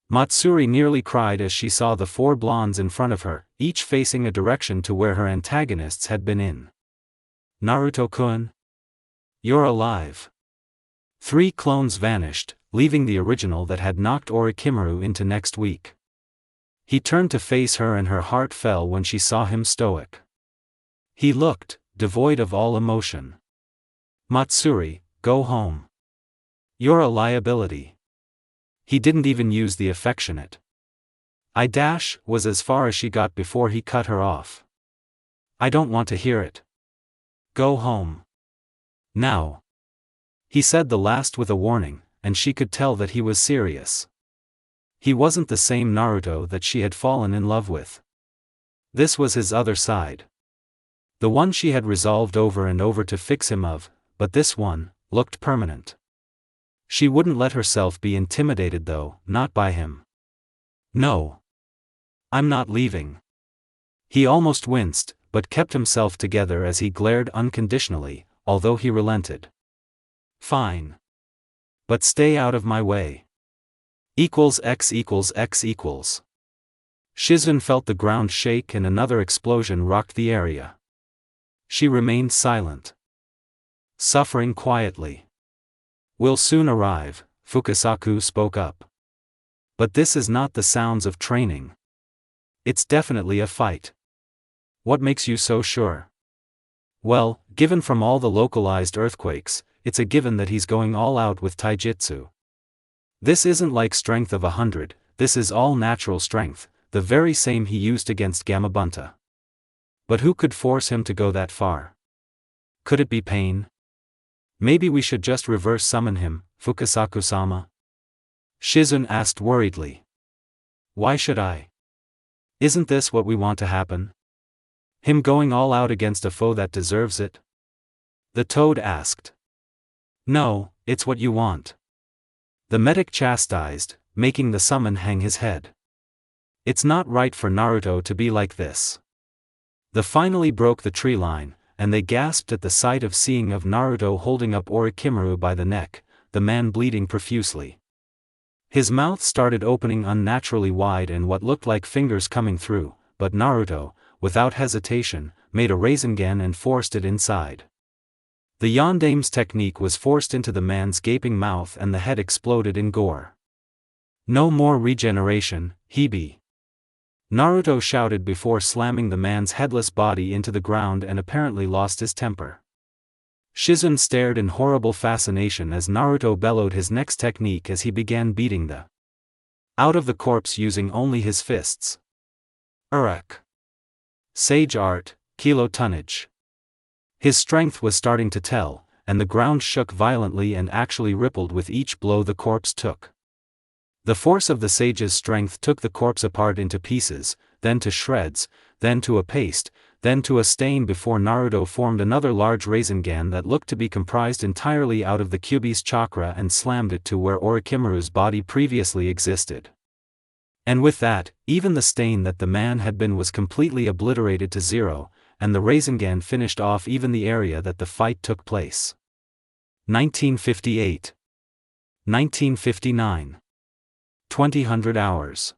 Matsuri nearly cried as she saw the four blondes in front of her, each facing a direction to where her antagonists had been in. Naruto-kun? You're alive. 3 clones vanished, leaving the original that had knocked Orochimaru into next week. He turned to face her and her heart fell when she saw him stoic. He looked devoid of all emotion. Matsuri, go home. You're a liability. He didn't even use the affectionate I was as far as she got before he cut her off. I don't want to hear it. Go home. Now. He said the last with a warning, and she could tell that he was serious. He wasn't the same Naruto that she had fallen in love with. This was his other side. The one she had resolved over and over to fix him of, but this one looked permanent. She wouldn't let herself be intimidated though, not by him. No. I'm not leaving. He almost winced, but kept himself together as he glared unconditionally, although he relented. Fine. But stay out of my way. X equals X equals. Shizun felt the ground shake and another explosion rocked the area. She remained silent, suffering quietly. We'll soon arrive, Fukasaku spoke up. But this is not the sounds of training. It's definitely a fight. What makes you so sure? Well, given from all the localized earthquakes, it's a given that he's going all out with taijutsu. This isn't like strength of 100, this is all natural strength, the very same he used against Gamabunta. But who could force him to go that far? Could it be pain? Maybe we should just reverse summon him, Fukasaku-sama? Shizun asked worriedly. Why should I? Isn't this what we want to happen? Him going all out against a foe that deserves it? The toad asked. No, it's what you want. The medic chastised, making the summon hang his head. It's not right for Naruto to be like this. The finally broke the tree line, and they gasped at the sight of seeing of Naruto holding up Orochimaru by the neck, the man bleeding profusely. His mouth started opening unnaturally wide and what looked like fingers coming through, but Naruto, without hesitation, made a Rasengan and forced it inside. The Yondame's technique was forced into the man's gaping mouth and the head exploded in gore. No more regeneration, Hebe. Naruto shouted before slamming the man's headless body into the ground and apparently lost his temper. Shizun stared in horrible fascination as Naruto bellowed his next technique as he began beating the out of the corpse using only his fists. Uruk. Sage art, kilo tonnage. His strength was starting to tell, and the ground shook violently and actually rippled with each blow the corpse took. The force of the sage's strength took the corpse apart into pieces, then to shreds, then to a paste, then to a stain before Naruto formed another large Rasengan that looked to be comprised entirely out of the Kyuubi's chakra and slammed it to where Orochimaru's body previously existed. And with that, even the stain that the man had been was completely obliterated to zero, and the Rasengan finished off even the area that the fight took place. 1958. 1959. 2000 hours.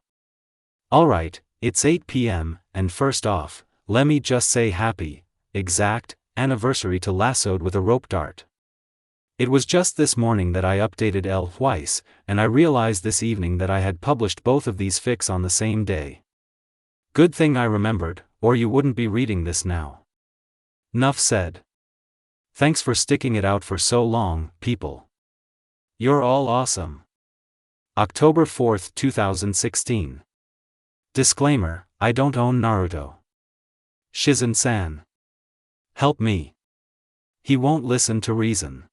Alright, it's 8 p.m., and first off, let me just say happy, exact, anniversary to Lassoed with a rope dart. It was just this morning that I updated L twice, and I realized this evening that I had published both of these fics on the same day. Good thing I remembered, or you wouldn't be reading this now. Nuff said. Thanks for sticking it out for so long, people. You're all awesome. October 4, 2016. Disclaimer, I don't own Naruto. Shizun-san. Help me. He won't listen to reason.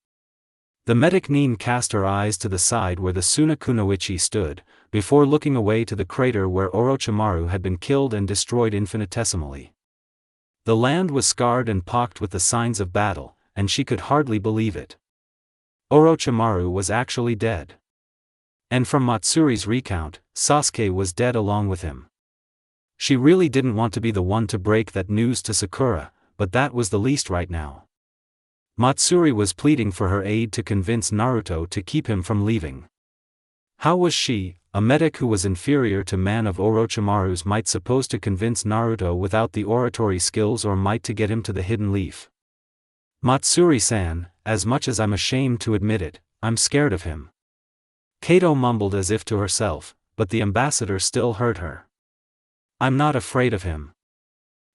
The medic Nin cast her eyes to the side where the Suna Kunoichi stood, before looking away to the crater where Orochimaru had been killed and destroyed infinitesimally. The land was scarred and pocked with the signs of battle, and she could hardly believe it. Orochimaru was actually dead. And from Matsuri's recount, Sasuke was dead along with him. She really didn't want to be the one to break that news to Sakura, but that was the least right now. Matsuri was pleading for her aid to convince Naruto to keep him from leaving. How was she, a medic who was inferior to man of Orochimaru's might, supposed to convince Naruto without the oratory skills or might to get him to the hidden leaf? Matsuri-san, as much as I'm ashamed to admit it, I'm scared of him. Kato mumbled as if to herself, but the ambassador still heard her. I'm not afraid of him.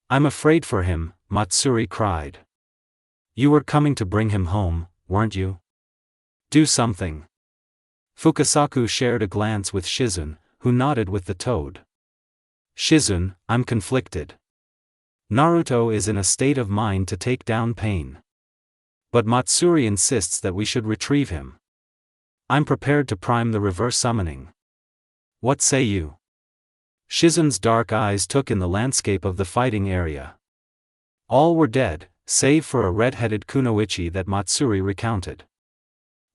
I'm afraid for him, Matsuri cried. You were coming to bring him home, weren't you? Do something. Fukasaku shared a glance with Shizun, who nodded with the toad. Shizun, I'm conflicted. Naruto is in a state of mind to take down pain. But Matsuri insists that we should retrieve him. I'm prepared to prime the reverse summoning. What say you? Shizun's dark eyes took in the landscape of the fighting area. All were dead, save for a red-headed kunoichi that Matsuri recounted.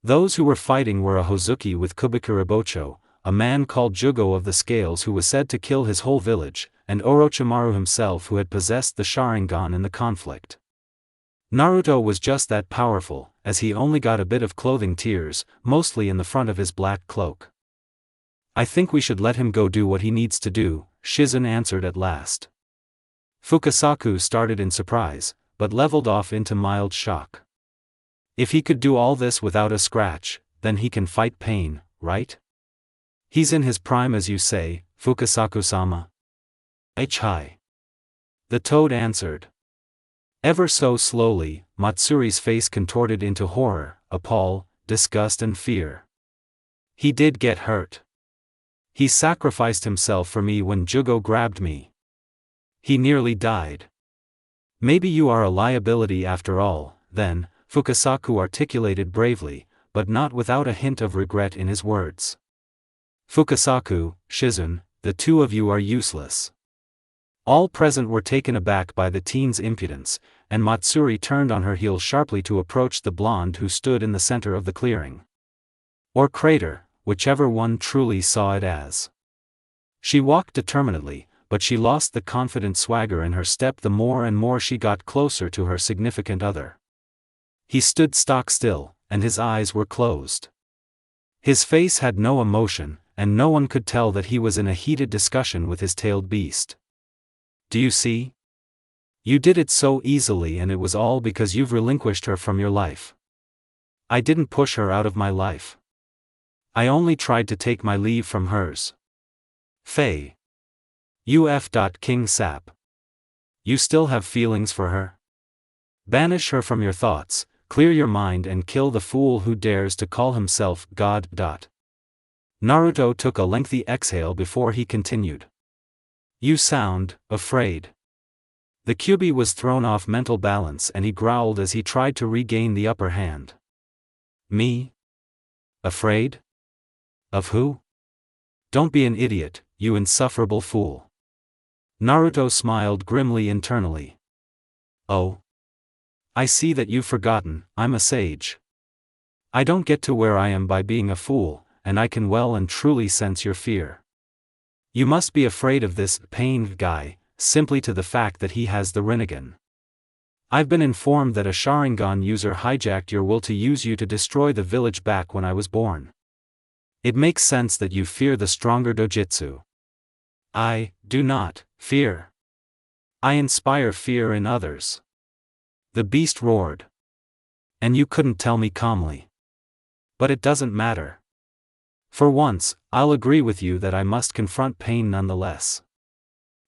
Those who were fighting were a Hozuki with Kubikuribocho, a man called Jugo of the Scales who was said to kill his whole village, and Orochimaru himself who had possessed the Sharingan in the conflict. Naruto was just that powerful, as he only got a bit of clothing tears, mostly in the front of his black cloak. I think we should let him go do what he needs to do, Shizen answered at last. Fukasaku started in surprise, but leveled off into mild shock. If he could do all this without a scratch, then he can fight pain, right? He's in his prime as you say, Fukasaku-sama. Hi. The toad answered. Ever so slowly, Matsuri's face contorted into horror, appall, disgust and fear. He did get hurt. He sacrificed himself for me when Jugo grabbed me. He nearly died. Maybe you are a liability after all, then, Fukasaku articulated bravely, but not without a hint of regret in his words. Fukasaku, Shizen, the two of you are useless. All present were taken aback by the teen's impudence, and Matsuri turned on her heel sharply to approach the blonde who stood in the center of the clearing. Or crater, whichever one truly saw it as. She walked determinedly, but she lost the confident swagger in her step the more and more she got closer to her significant other. He stood stock still, and his eyes were closed. His face had no emotion, and no one could tell that he was in a heated discussion with his tailed beast. Do you see? You did it so easily, and it was all because you've relinquished her from your life. I didn't push her out of my life. I only tried to take my leave from hers. Faye. King Sap. You still have feelings for her? Banish her from your thoughts, clear your mind and kill the fool who dares to call himself God. Naruto took a lengthy exhale before he continued. You sound afraid. The Kyuubi was thrown off mental balance and he growled as he tried to regain the upper hand. Me? Afraid? Of who? Don't be an idiot, you insufferable fool. Naruto smiled grimly internally. Oh. I see that you've forgotten, I'm a sage. I don't get to where I am by being a fool, and I can well and truly sense your fear. You must be afraid of this pain guy, simply to the fact that he has the Rinnegan. I've been informed that a Sharingan user hijacked your will to use you to destroy the village back when I was born. It makes sense that you fear the stronger dojutsu. I do not fear. I inspire fear in others. The beast roared. And you couldn't tell me calmly. But it doesn't matter. For once, I'll agree with you that I must confront pain nonetheless.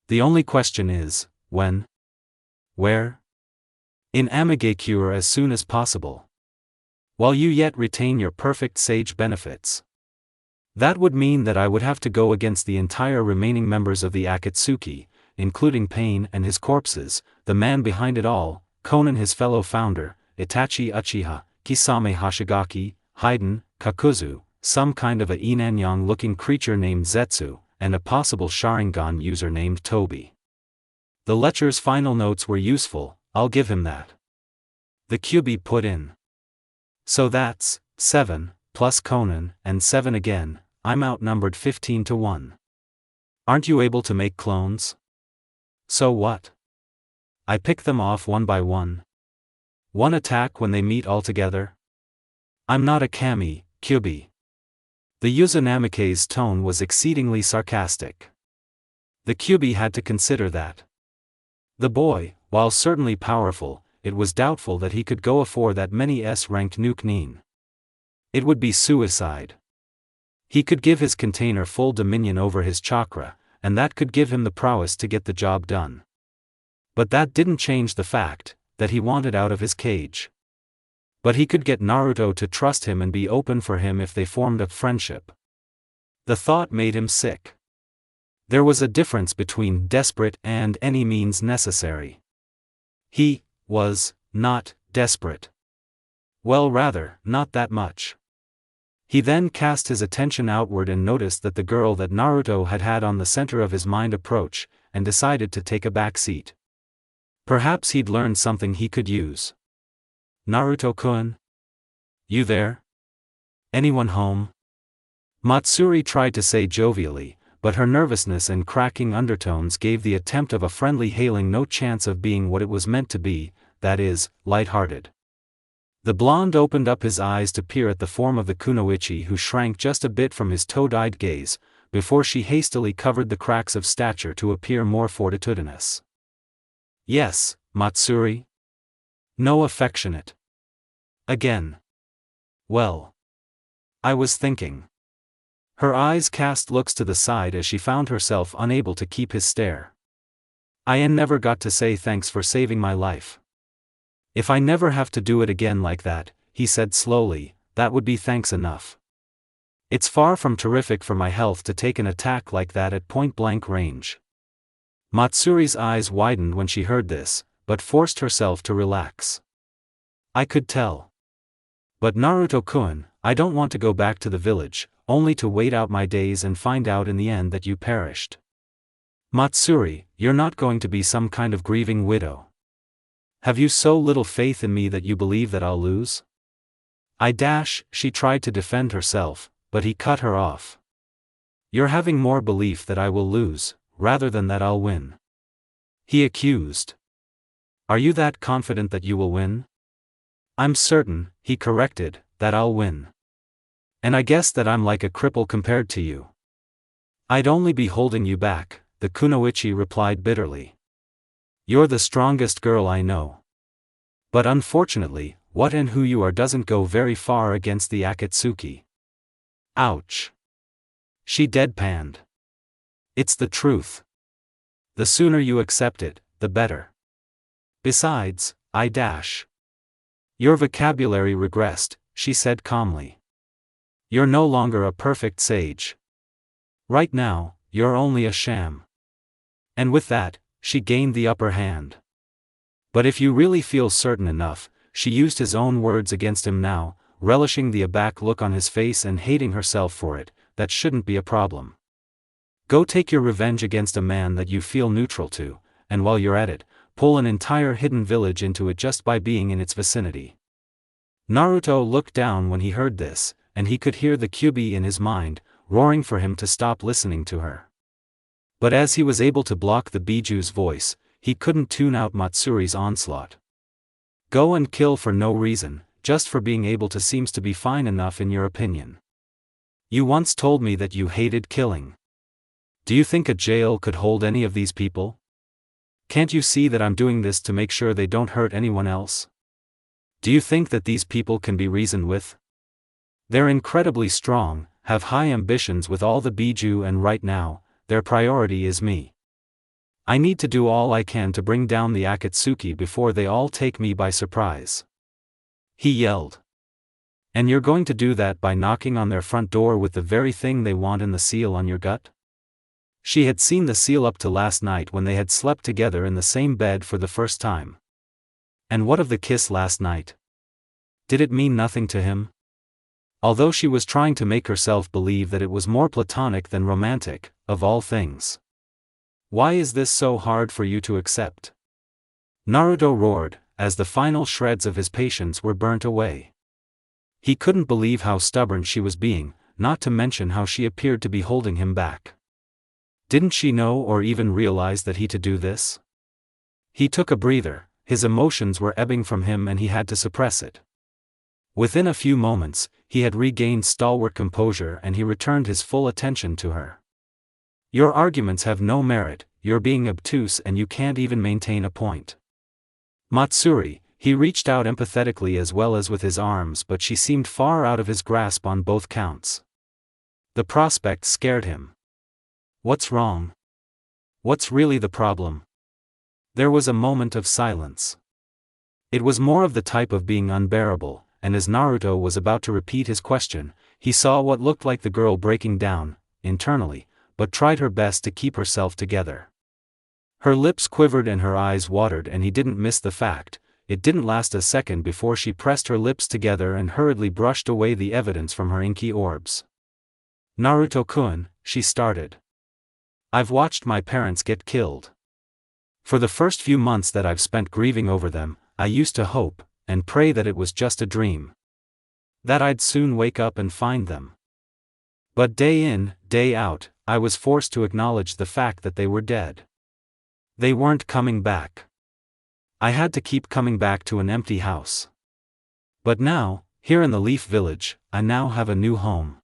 The only question is, when? Where? In Amigakure as soon as possible. While you yet retain your perfect sage benefits. That would mean that I would have to go against the entire remaining members of the Akatsuki, including Pain and his corpses, the man behind it all, Konan his fellow founder, Itachi Uchiha, Kisame Hashigaki, Haiden, Kakuzu, some kind of a Inanyang-looking creature named Zetsu, and a possible Sharingan user named Tobi. The lecture's final notes were useful, I'll give him that. The Kyuubi put in. So that's 7, plus Konan, and 7 again, I'm outnumbered 15-1. Aren't you able to make clones? So what? I pick them off one by one. One attack when they meet all together? I'm not a kami, Kyuubi. The Uzunamike's tone was exceedingly sarcastic. The Kyuubi had to consider that. The boy, while certainly powerful, it was doubtful that he could go afore that many S-ranked nuke nin. It would be suicide. He could give his container full dominion over his chakra, and that could give him the prowess to get the job done. But that didn't change the fact that he wanted out of his cage. But he could get Naruto to trust him and be open for him if they formed a friendship. The thought made him sick. There was a difference between desperate and any means necessary. He was not desperate. Well, rather, not that much. He then cast his attention outward and noticed that the girl that Naruto had had on the center of his mind approach, and decided to take a back seat. Perhaps he'd learned something he could use. Naruto-kun? You there? Anyone home? Matsuri tried to say jovially, but her nervousness and cracking undertones gave the attempt of a friendly hailing no chance of being what it was meant to be, that is, light-hearted. The blonde opened up his eyes to peer at the form of the kunoichi, who shrank just a bit from his toad-eyed gaze, before she hastily covered the cracks of stature to appear more fortitudinous. Yes, Matsuri? No, affectionate. Again. Well. I was thinking. Her eyes cast looks to the side as she found herself unable to keep his stare. I never got to say thanks for saving my life. If I never have to do it again like that, he said slowly, that would be thanks enough. It's far from terrific for my health to take an attack like that at point-blank range. Matsuri's eyes widened when she heard this, but forced herself to relax. I could tell. But Naruto-kun, I don't want to go back to the village, only to wait out my days and find out in the end that you perished. Matsuri, you're not going to be some kind of grieving widow. Have you so little faith in me that you believe that I'll lose? She tried to defend herself, but he cut her off. You're having more belief that I will lose, rather than that I'll win. He accused. Are you that confident that you will win? I'm certain, he corrected, that I'll win. And I guess that I'm like a cripple compared to you. I'd only be holding you back, the kunoichi replied bitterly. You're the strongest girl I know. But unfortunately, what and who you are doesn't go very far against the Akatsuki. Ouch. She deadpanned. It's the truth. The sooner you accept it, the better. Besides, Your vocabulary regressed, she said calmly. You're no longer a perfect sage. Right now, you're only a sham. And with that, she gained the upper hand. But if you really feel certain enough, she used his own words against him now, relishing the aback look on his face and hating herself for it, that shouldn't be a problem. Go take your revenge against a man that you feel neutral to, and while you're at it, pull an entire hidden village into it just by being in its vicinity. Naruto looked down when he heard this, and he could hear the Kyuubi in his mind, roaring for him to stop listening to her. But as he was able to block the Biju's voice, he couldn't tune out Matsuri's onslaught. Go and kill for no reason, just for being able to seems to be fine enough in your opinion. You once told me that you hated killing. Do you think a jail could hold any of these people? Can't you see that I'm doing this to make sure they don't hurt anyone else? Do you think that these people can be reasoned with? They're incredibly strong, have high ambitions with all the Biju, and right now, their priority is me. I need to do all I can to bring down the Akatsuki before they all take me by surprise. He yelled. And you're going to do that by knocking on their front door with the very thing they want in the seal on your gut? She had seen the seal up to last night when they had slept together in the same bed for the first time. And what of the kiss last night? Did it mean nothing to him? Although she was trying to make herself believe that it was more platonic than romantic, of all things. Why is this so hard for you to accept? Naruto roared, as the final shreds of his patience were burnt away. He couldn't believe how stubborn she was being, not to mention how she appeared to be holding him back. Didn't she know or even realize that he to do this? He took a breather, his emotions were ebbing from him and he had to suppress it. Within a few moments, he had regained stalwart composure and he returned his full attention to her. Your arguments have no merit, you're being obtuse and you can't even maintain a point. Matsuri, he reached out empathetically as well as with his arms, but she seemed far out of his grasp on both counts. The prospect scared him. What's wrong? What's really the problem? There was a moment of silence. It was more of the type of being unbearable, and as Naruto was about to repeat his question, he saw what looked like the girl breaking down, internally, but tried her best to keep herself together. Her lips quivered and her eyes watered, and he didn't miss the fact. It didn't last a second before she pressed her lips together and hurriedly brushed away the evidence from her inky orbs. Naruto-kun, she started. I've watched my parents get killed. For the first few months that I've spent grieving over them, I used to hope, and pray that it was just a dream. That I'd soon wake up and find them. But day in, day out, I was forced to acknowledge the fact that they were dead. They weren't coming back. I had to keep coming back to an empty house. But now, here in the Leaf Village, I now have a new home.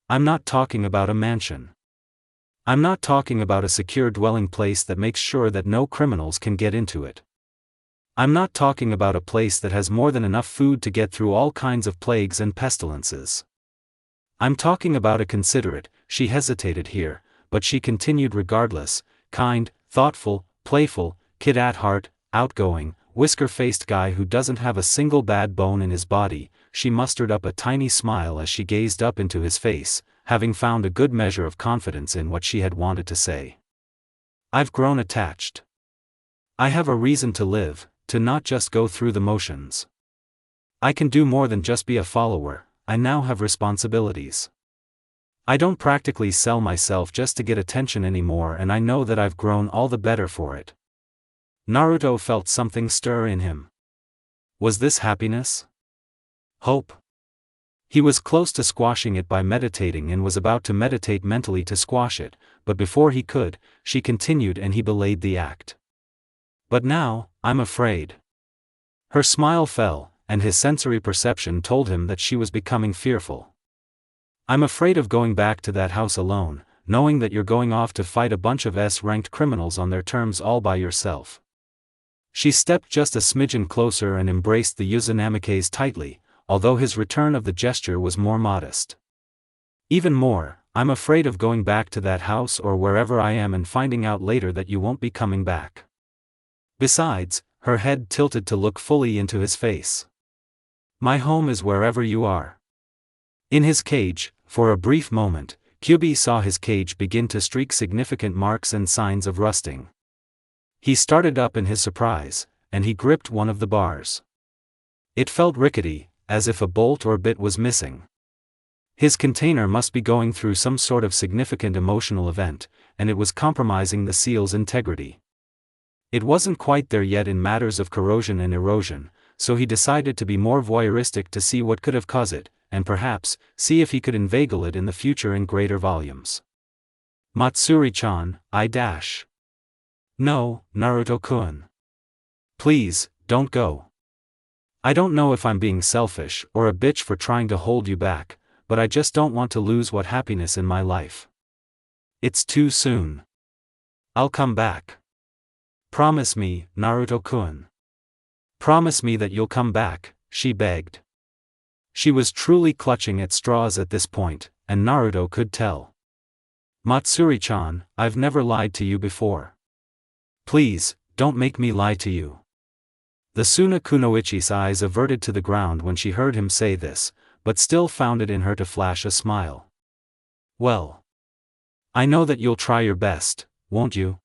I'm not talking about a mansion. I'm not talking about a secure dwelling place that makes sure that no criminals can get into it. I'm not talking about a place that has more than enough food to get through all kinds of plagues and pestilences. I'm talking about a considerate, she hesitated here, but she continued regardless, kind, thoughtful, playful, kid at heart, outgoing, whisker-faced guy who doesn't have a single bad bone in his body. She mustered up a tiny smile as she gazed up into his face, having found a good measure of confidence in what she had wanted to say. I've grown attached. I have a reason to live, to not just go through the motions. I can do more than just be a follower. I now have responsibilities. I don't practically sell myself just to get attention anymore, and I know that I've grown all the better for it. Naruto felt something stir in him. Was this happiness? Hope? He was close to squashing it by meditating and was about to meditate mentally to squash it, but before he could, she continued and he belayed the act. But now, I'm afraid. Her smile fell, and his sensory perception told him that she was becoming fearful. I'm afraid of going back to that house alone, knowing that you're going off to fight a bunch of S-ranked criminals on their terms all by yourself. She stepped just a smidgen closer and embraced the Uzunamike's tightly, although his return of the gesture was more modest. Even more, I'm afraid of going back to that house or wherever I am and finding out later that you won't be coming back. Besides, her head tilted to look fully into his face. My home is wherever you are. In his cage, for a brief moment, Kyubi saw his cage begin to streak significant marks and signs of rusting. He started up in his surprise, and he gripped one of the bars. It felt rickety, as if a bolt or bit was missing. His container must be going through some sort of significant emotional event, and it was compromising the seal's integrity. It wasn't quite there yet in matters of corrosion and erosion, so he decided to be more voyeuristic to see what could have caused it, and perhaps, see if he could inveigle it in the future in greater volumes. Matsuri-chan, No, Naruto-kun. Please, don't go. I don't know if I'm being selfish or a bitch for trying to hold you back, but I just don't want to lose what happiness in my life. It's too soon. I'll come back. Promise me, Naruto-kun. Promise me that you'll come back, she begged. She was truly clutching at straws at this point, and Naruto could tell. Matsuri-chan, I've never lied to you before. Please, don't make me lie to you. The Suna Kunoichi's eyes averted to the ground when she heard him say this, but still found it in her to flash a smile. Well. I know that you'll try your best, won't you?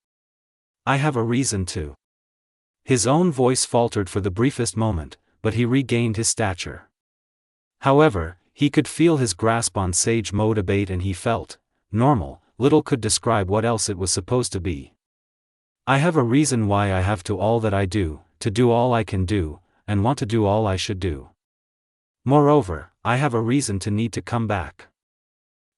I have a reason to. His own voice faltered for the briefest moment, but he regained his stature. However, he could feel his grasp on sage mode abate and he felt, normal, little could describe what else it was supposed to be. I have a reason why I have to all that I do, to do all I can do, and want to do all I should do. Moreover, I have a reason to need to come back.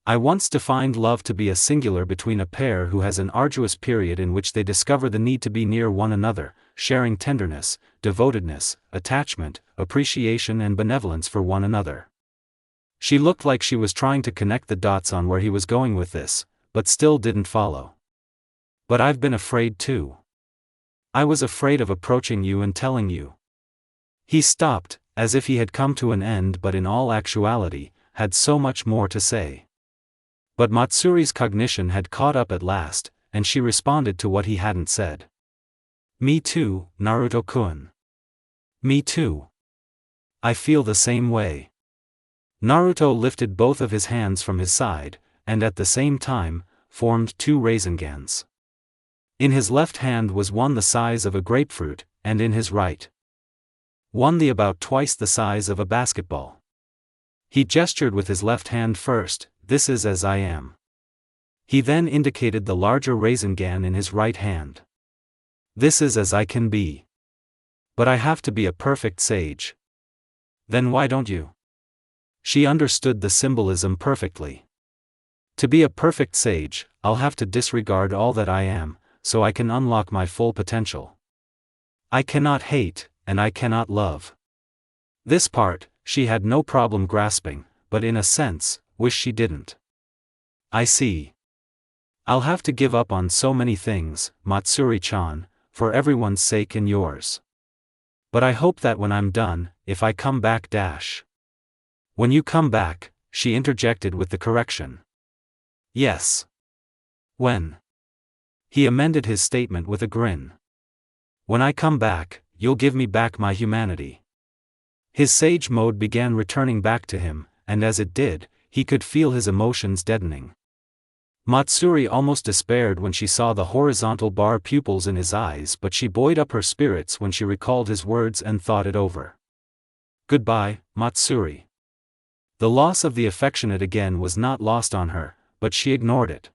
I once defined love to be a singular between a pair who has an arduous period in which they discover the need to be near one another, sharing tenderness, devotedness, attachment, appreciation and benevolence for one another. She looked like she was trying to connect the dots on where he was going with this, but still didn't follow. But I've been afraid too. I was afraid of approaching you and telling you. He stopped, as if he had come to an end but in all actuality, had so much more to say. But Matsuri's cognition had caught up at last, and she responded to what he hadn't said. Me too, Naruto-kun. Me too. I feel the same way. Naruto lifted both of his hands from his side, and at the same time, formed two raisingans. In his left hand was one the size of a grapefruit, and in his right one the about twice the size of a basketball. He gestured with his left hand first, this is as I am. He then indicated the larger raisingan in his right hand. This is as I can be. But I have to be a perfect sage. Then why don't you? She understood the symbolism perfectly. To be a perfect sage, I'll have to disregard all that I am, so I can unlock my full potential. I cannot hate, and I cannot love. This part, she had no problem grasping, but in a sense, wish she didn't. I see. I'll have to give up on so many things, Matsuri-chan, for everyone's sake and yours. But I hope that when I'm done, if I come back dash. When you come back, she interjected with the correction. Yes. When? He amended his statement with a grin. When I come back, you'll give me back my humanity. His sage mode began returning back to him, and as it did, he could feel his emotions deadening. Matsuri almost despaired when she saw the horizontal bar pupils in his eyes, but she buoyed up her spirits when she recalled his words and thought it over. Goodbye, Matsuri. The loss of the affectionate again was not lost on her, but she ignored it.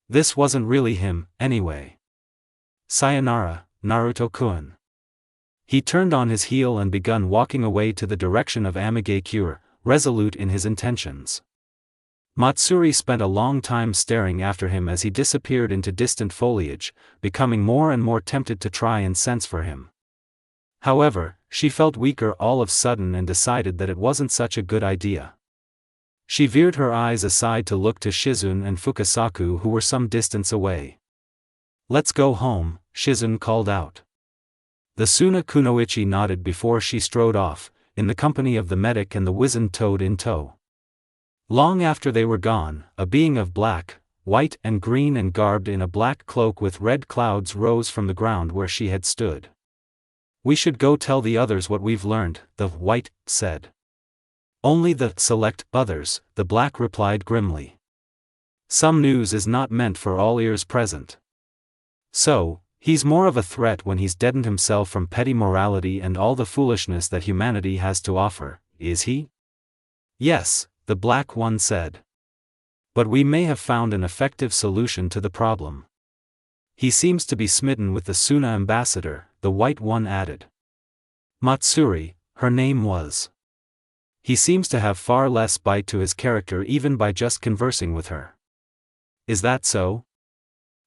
This wasn't really him, anyway. Sayonara, Naruto-kun. He turned on his heel and begun walking away to the direction of Amigakure, resolute in his intentions. Matsuri spent a long time staring after him as he disappeared into distant foliage, becoming more and more tempted to try and sense for him. However, she felt weaker all of a sudden and decided that it wasn't such a good idea. She veered her eyes aside to look to Shizune and Fukasaku, who were some distance away. Let's go home, Shizune called out. The Suna Kunoichi nodded before she strode off, in the company of the medic and the wizened toad in tow. Long after they were gone, a being of black, white and green and garbed in a black cloak with red clouds rose from the ground where she had stood. We should go tell the others what we've learned, the white said. Only the select others, the black replied grimly. Some news is not meant for all ears present. So, he's more of a threat when he's deadened himself from petty morality and all the foolishness that humanity has to offer, is he? Yes, the black one said. But we may have found an effective solution to the problem. He seems to be smitten with the Suna ambassador, the white one added. Matsuri, her name was. He seems to have far less bite to his character even by just conversing with her. Is that so?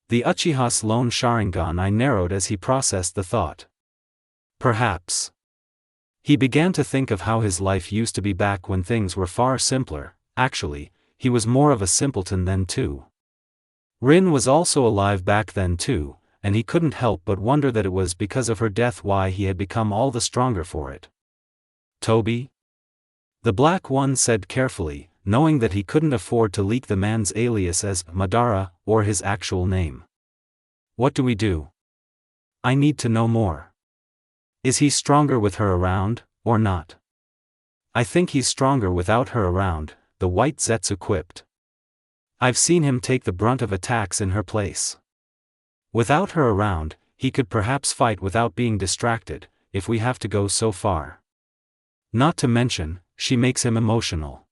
The Uchiha's lone Sharingan eye narrowed as he processed the thought. Perhaps. He began to think of how his life used to be back when things were far simpler. Actually, he was more of a simpleton then too. Rin was also alive back then too, and he couldn't help but wonder that it was because of her death why he had become all the stronger for it. Toby? The black one said carefully, knowing that he couldn't afford to leak the man's alias as Madara, or his actual name. What do we do? I need to know more. Is he stronger with her around, or not? I think he's stronger without her around, the white Zetsu quipped. I've seen him take the brunt of attacks in her place. Without her around, he could perhaps fight without being distracted, if we have to go so far. Not to mention, she makes him emotional.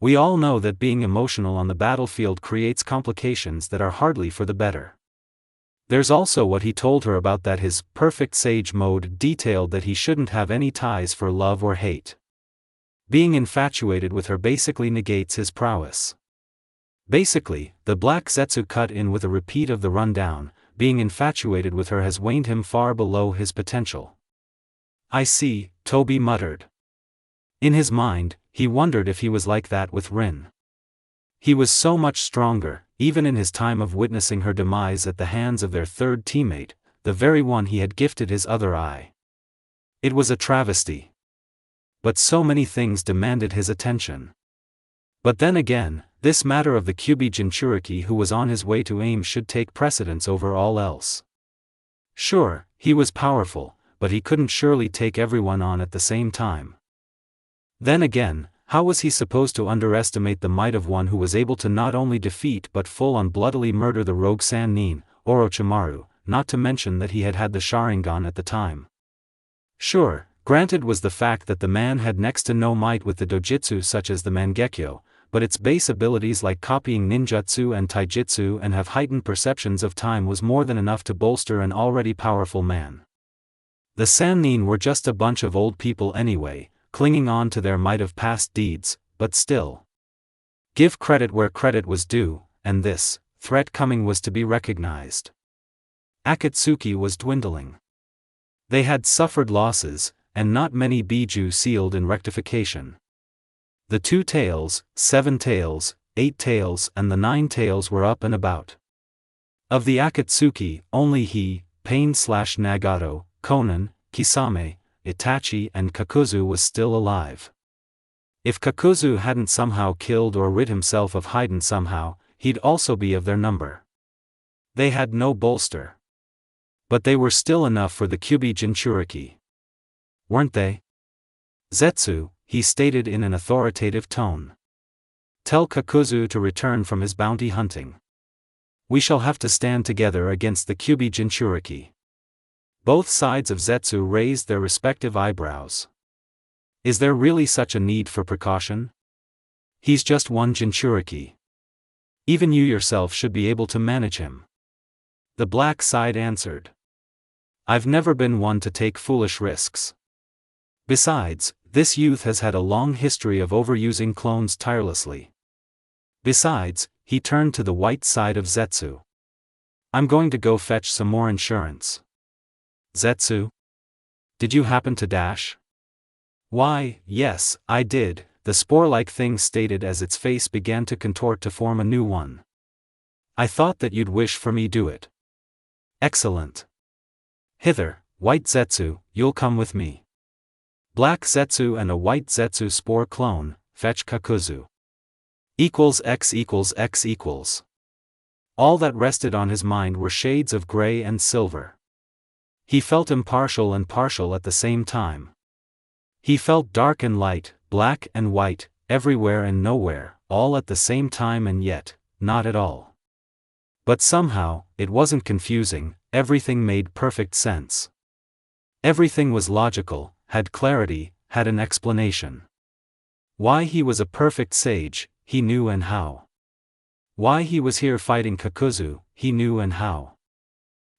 We all know that being emotional on the battlefield creates complications that are hardly for the better. There's also what he told her about that his perfect sage mode detailed that he shouldn't have any ties for love or hate. Being infatuated with her basically negates his prowess. Basically, the black Zetsu cut in with a repeat of the rundown, being infatuated with her has waned him far below his potential. I see, Toby muttered. In his mind, he wondered if he was like that with Rin. He was so much stronger, even in his time of witnessing her demise at the hands of their third teammate, the very one he had gifted his other eye. It was a travesty. But so many things demanded his attention. But then again, this matter of the Kyubi Jinchuriki who was on his way to aim should take precedence over all else. Sure, he was powerful, but he couldn't surely take everyone on at the same time. Then again, how was he supposed to underestimate the might of one who was able to not only defeat but full-on bloodily murder the rogue Sannin, Orochimaru, not to mention that he had had the Sharingan at the time. Sure, granted was the fact that the man had next to no might with the dojutsu such as the Mangekyo, but its base abilities like copying ninjutsu and taijutsu and have heightened perceptions of time was more than enough to bolster an already powerful man. The Sannin were just a bunch of old people anyway, clinging on to their might of past deeds, but still. Give credit where credit was due, and this threat coming was to be recognized. Akatsuki was dwindling. They had suffered losses, and not many biju sealed in rectification. The 2 tails, 7 tails, 8 tails and the 9 tails were up and about. Of the Akatsuki, only he, Pain/Nagato, Konan, Kisame, Itachi and Kakuzu was still alive. If Kakuzu hadn't somehow killed or rid himself of Haiden somehow, he'd also be of their number. They had no bolster. But they were still enough for the Kyubi Jinchuriki. Weren't they? Zetsu, he stated in an authoritative tone. Tell Kakuzu to return from his bounty hunting. We shall have to stand together against the Kyubi Jinchuriki. Both sides of Zetsu raised their respective eyebrows. Is there really such a need for precaution? He's just one Jinchuriki. Even you yourself should be able to manage him. The black side answered. I've never been one to take foolish risks. Besides, this youth has had a long history of overusing clones tirelessly. Besides, he turned to the white side of Zetsu. I'm going to go fetch some more insurance. Zetsu? Did you happen to dash? Why, yes, I did, the spore-like thing stated as its face began to contort to form a new one. I thought that you'd wish for me do it. Excellent. Hither, white Zetsu, you'll come with me. Black Zetsu and a white Zetsu spore clone, fetch Kakuzu. =x=x=. All that rested on his mind were shades of gray and silver. He felt impartial and partial at the same time. He felt dark and light, black and white, everywhere and nowhere, all at the same time and yet, not at all. But somehow, it wasn't confusing, everything made perfect sense. Everything was logical, had clarity, had an explanation. Why he was a perfect sage, he knew and how. Why he was here fighting Kakuzu, he knew and how.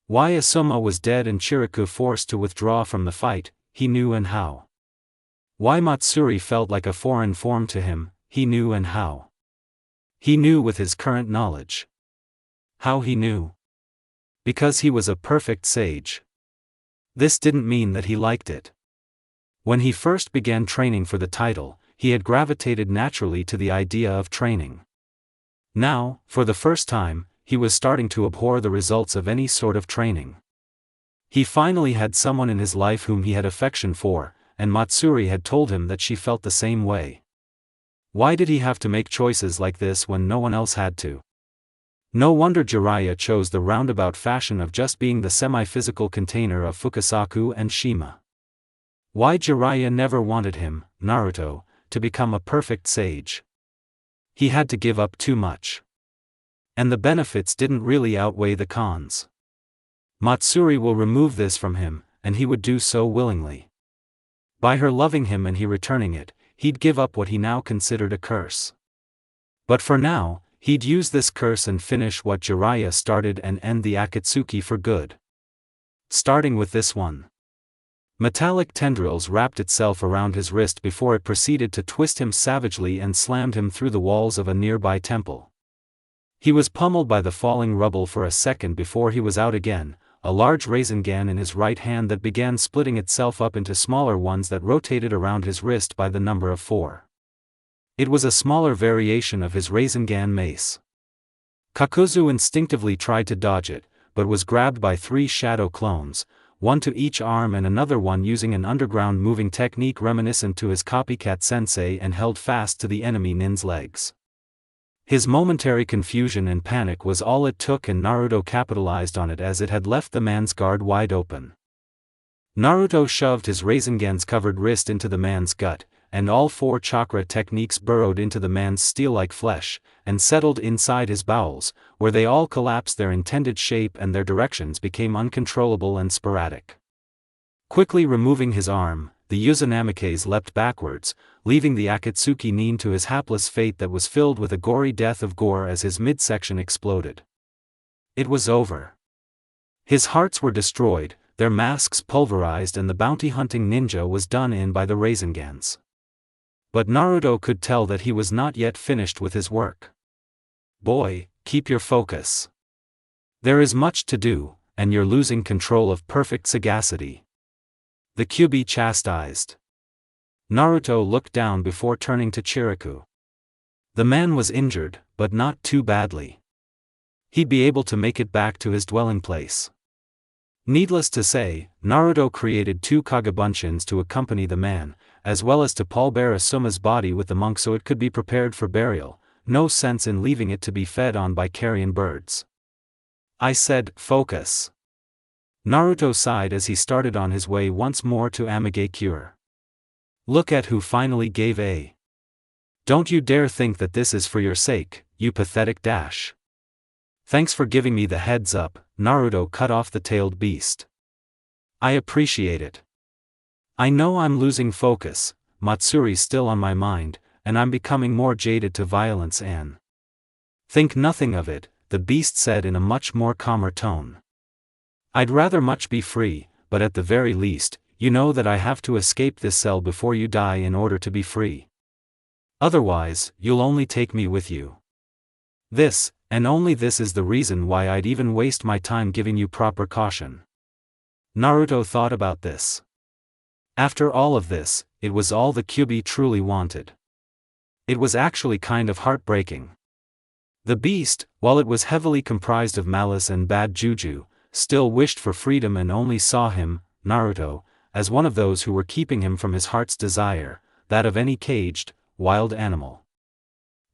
Why Asuma was dead and Chiriku forced to withdraw from the fight, he knew and how. Why Matsuri felt like a foreign form to him, he knew and how. He knew with his current knowledge. How he knew? Because he was a perfect sage. This didn't mean that he liked it. When he first began training for the title, he had gravitated naturally to the idea of training. Now, for the first time, he was starting to abhor the results of any sort of training. He finally had someone in his life whom he had affection for, and Matsuri had told him that she felt the same way. Why did he have to make choices like this when no one else had to? No wonder Jiraiya chose the roundabout fashion of just being the semi-physical container of Fukasaku and Shima. Why Jiraiya never wanted him, Naruto, to become a perfect sage. He had to give up too much. And the benefits didn't really outweigh the cons. Matsuri will remove this from him, and he would do so willingly. By her loving him and he returning it, he'd give up what he now considered a curse. But for now, he'd use this curse and finish what Jiraiya started and end the Akatsuki for good. Starting with this one. Metallic tendrils wrapped itself around his wrist before it proceeded to twist him savagely and slammed him through the walls of a nearby temple. He was pummeled by the falling rubble for a second before he was out again, a large Rasengan in his right hand that began splitting itself up into smaller ones that rotated around his wrist by the number of 4. It was a smaller variation of his Rasengan mace. Kakuzu instinctively tried to dodge it, but was grabbed by 3 shadow clones, one to each arm and another one using an underground moving technique reminiscent to his copycat sensei and held fast to the enemy nin's legs. His momentary confusion and panic was all it took and Naruto capitalized on it as it had left the man's guard wide open. Naruto shoved his Rasengan's covered wrist into the man's gut, and all 4 chakra techniques burrowed into the man's steel-like flesh, and settled inside his bowels, where they all collapsed their intended shape and their directions became uncontrollable and sporadic. Quickly removing his arm, the Uzunamikes leapt backwards, leaving the Akatsuki Nin to his hapless fate that was filled with a gory death of gore as his midsection exploded. It was over. His hearts were destroyed, their masks pulverized and the bounty-hunting ninja was done in by the Rasengans. But Naruto could tell that he was not yet finished with his work. Boy, keep your focus. There is much to do, and you're losing control of perfect sagacity. The Kyuubi chastised. Naruto looked down before turning to Chiriku. The man was injured, but not too badly. He'd be able to make it back to his dwelling place. Needless to say, Naruto created 2 Kagebunshin to accompany the man, as well as to pallbear Asuma's body with the monk so it could be prepared for burial. No sense in leaving it to be fed on by carrion birds. I said, focus. Naruto sighed as he started on his way once more to Amigakure. Look at who finally gave a. Don't you dare think that this is for your sake, you pathetic dash. Thanks for giving me the heads up, Naruto cut off the tailed beast. I appreciate it. I know I'm losing focus, Matsuri's still on my mind, and I'm becoming more jaded to violence and. Think nothing of it, the beast said in a much more calmer tone. I'd rather much be free, but at the very least, you know that I have to escape this cell before you die in order to be free. Otherwise, you'll only take me with you. This, and only this is the reason why I'd even waste my time giving you proper caution. Naruto thought about this. After all of this, it was all the Kyuubi truly wanted. It was actually kind of heartbreaking. The beast, while it was heavily comprised of malice and bad juju, still wished for freedom and only saw him, Naruto, as one of those who were keeping him from his heart's desire, that of any caged, wild animal.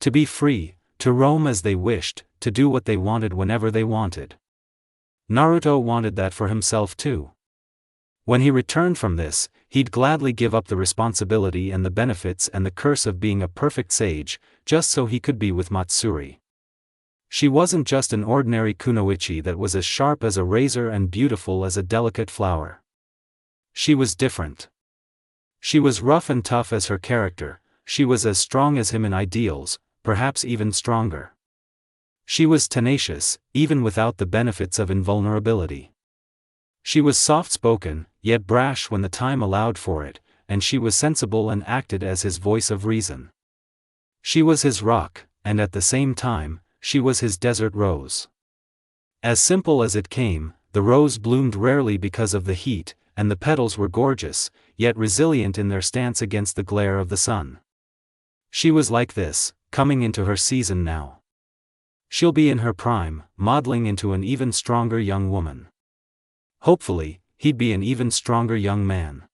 To be free, to roam as they wished, to do what they wanted whenever they wanted. Naruto wanted that for himself too. When he returned from this, he'd gladly give up the responsibility and the benefits and the curse of being a perfect sage, just so he could be with Matsuri. She wasn't just an ordinary kunoichi that was as sharp as a razor and beautiful as a delicate flower. She was different. She was rough and tough as her character, she was as strong as him in ideals, perhaps even stronger. She was tenacious, even without the benefits of invulnerability. She was soft-spoken, yet brash when the time allowed for it, and she was sensible and acted as his voice of reason. She was his rock, and at the same time, she was his desert rose. As simple as it came, the rose bloomed rarely because of the heat, and the petals were gorgeous, yet resilient in their stance against the glare of the sun. She was like this, coming into her season now. She'll be in her prime, modeling into an even stronger young woman. Hopefully, he'd be an even stronger young man.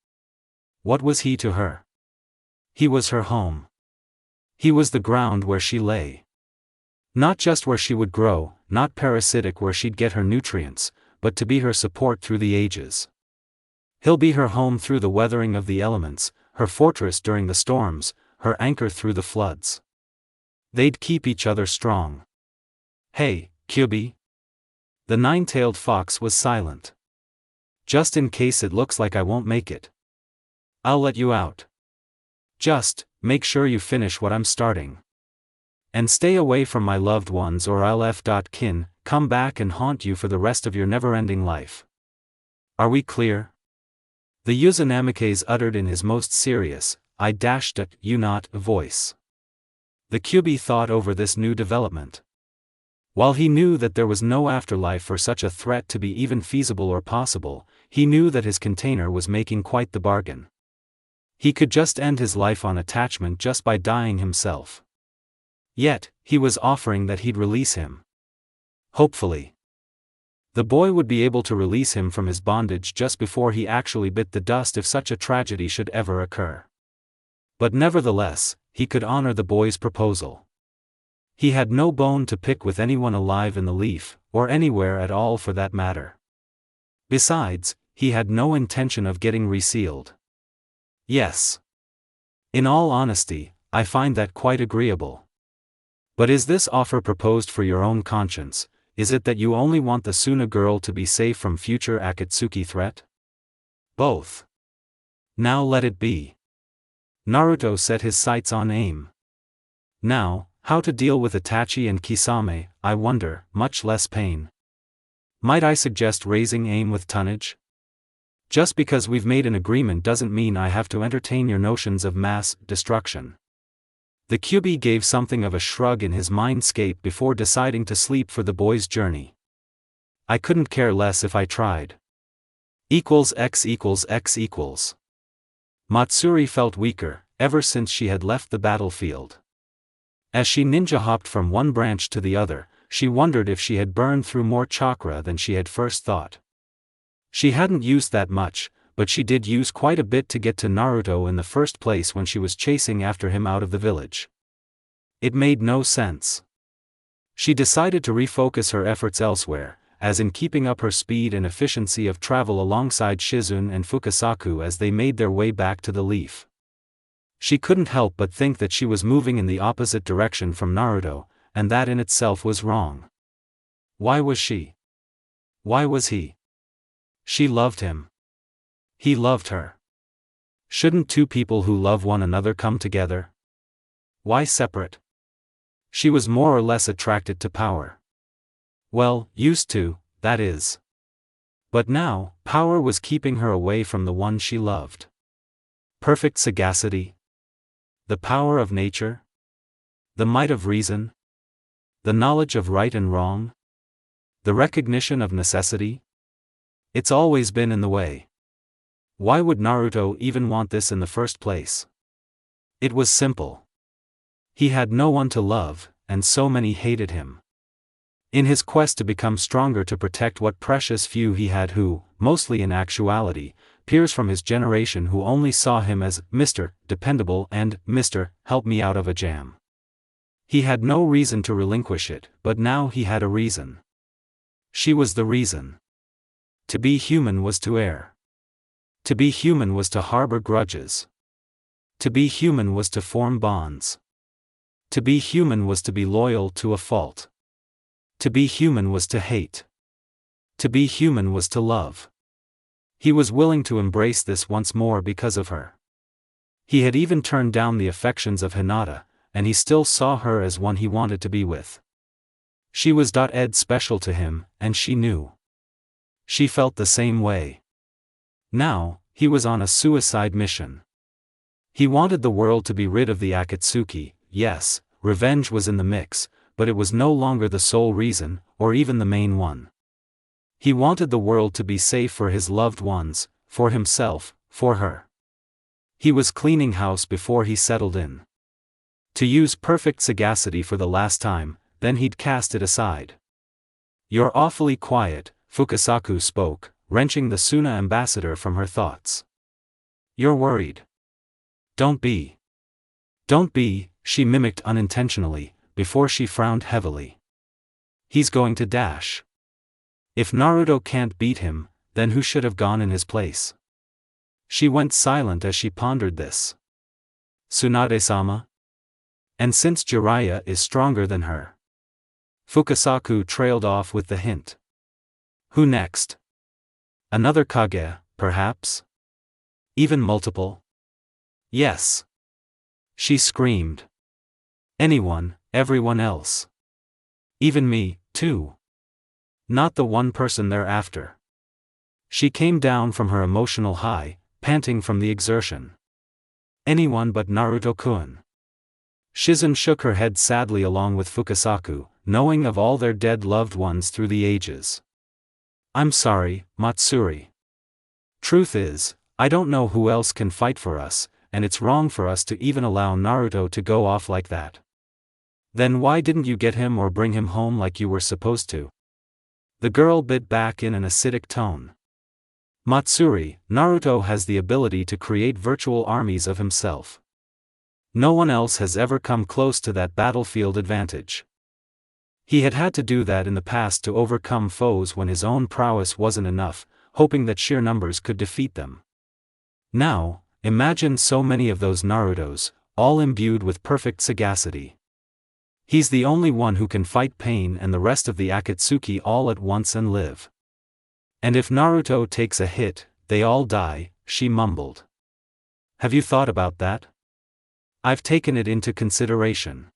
What was he to her? He was her home. He was the ground where she lay. Not just where she would grow, not parasitic where she'd get her nutrients, but to be her support through the ages. He'll be her home through the weathering of the elements, her fortress during the storms, her anchor through the floods. They'd keep each other strong. Hey, Kyuubi? The nine-tailed fox was silent. Just in case it looks like I won't make it. I'll let you out. Just, make sure you finish what I'm starting. And stay away from my loved ones or I'll f.kin, come back and haunt you for the rest of your never-ending life. Are we clear? The Uzunamike's uttered in his most serious, you not, voice. The Kyuubi thought over this new development. While he knew that there was no afterlife for such a threat to be even feasible or possible, he knew that his container was making quite the bargain. He could just end his life on attachment just by dying himself. Yet, he was offering that he'd release him. Hopefully. The boy would be able to release him from his bondage just before he actually bit the dust if such a tragedy should ever occur. But nevertheless, he could honor the boy's proposal. He had no bone to pick with anyone alive in the Leaf, or anywhere at all for that matter. Besides, he had no intention of getting resealed. Yes. In all honesty, I find that quite agreeable. But is this offer proposed for your own conscience? Is it that you only want the Suna girl to be safe from future Akatsuki threat? Both. Now let it be. Naruto set his sights on aim. Now, how to deal with Itachi and Kisame, I wonder, much less pain. Might I suggest raising aim with tonnage? Just because we've made an agreement doesn't mean I have to entertain your notions of mass destruction. The QB gave something of a shrug in his mindscape before deciding to sleep for the boy's journey. I couldn't care less if I tried. X equals X equals. Matsuri felt weaker, ever since she had left the battlefield. As she ninja hopped from one branch to the other, she wondered if she had burned through more chakra than she had first thought. She hadn't used that much, but she did use quite a bit to get to Naruto in the first place when she was chasing after him out of the village. It made no sense. She decided to refocus her efforts elsewhere, as in keeping up her speed and efficiency of travel alongside Shizune and Fukasaku as they made their way back to the leaf. She couldn't help but think that she was moving in the opposite direction from Naruto, and that in itself was wrong. Why was she? Why was he? She loved him. He loved her. Shouldn't two people who love one another come together? Why separate? She was more or less attracted to power. Well, used to, that is. But now, power was keeping her away from the one she loved. Perfect sagacity? The power of nature? The might of reason? The knowledge of right and wrong? The recognition of necessity? It's always been in the way. Why would Naruto even want this in the first place? It was simple. He had no one to love, and so many hated him. In his quest to become stronger to protect what precious few he had who, mostly in actuality, peers from his generation who only saw him as Mr. Dependable and Mr. Help me out of a jam. He had no reason to relinquish it, but now he had a reason. She was the reason. To be human was to err. To be human was to harbor grudges. To be human was to form bonds. To be human was to be loyal to a fault. To be human was to hate. To be human was to love. He was willing to embrace this once more because of her. He had even turned down the affections of Hinata, and he still saw her as one he wanted to be with. She was special to him, and she knew. She felt the same way. Now, he was on a suicide mission. He wanted the world to be rid of the Akatsuki. Yes, revenge was in the mix, but it was no longer the sole reason, or even the main one. He wanted the world to be safe for his loved ones, for himself, for her. He was cleaning house before he settled in. To use perfect sagacity for the last time, then he'd cast it aside. "You're awfully quiet," Fukasaku spoke, wrenching the Suna ambassador from her thoughts. "You're worried." Don't be, she mimicked unintentionally, before she frowned heavily. He's going to dash. If Naruto can't beat him, then who should have gone in his place? She went silent as she pondered this. Tsunade-sama? And since Jiraiya is stronger than her? Fukasaku trailed off with the hint. Who next? Another Kage, perhaps? Even multiple? Yes. She screamed. Anyone, everyone else. Even me, too. Not the one person they're after. She came down from her emotional high, panting from the exertion. Anyone but Naruto-kun. Shizune shook her head sadly along with Fukasaku, knowing of all their dead loved ones through the ages. I'm sorry, Matsuri. Truth is, I don't know who else can fight for us, and it's wrong for us to even allow Naruto to go off like that. Then why didn't you get him or bring him home like you were supposed to? The girl bit back in an acidic tone. Matsuri, Naruto has the ability to create virtual armies of himself. No one else has ever come close to that battlefield advantage. He had to do that in the past to overcome foes when his own prowess wasn't enough, hoping that sheer numbers could defeat them. Now, imagine so many of those Narutos, all imbued with perfect sagacity. He's the only one who can fight pain and the rest of the Akatsuki all at once and live. And if Naruto takes a hit, they all die, she mumbled. Have you thought about that? I've taken it into consideration.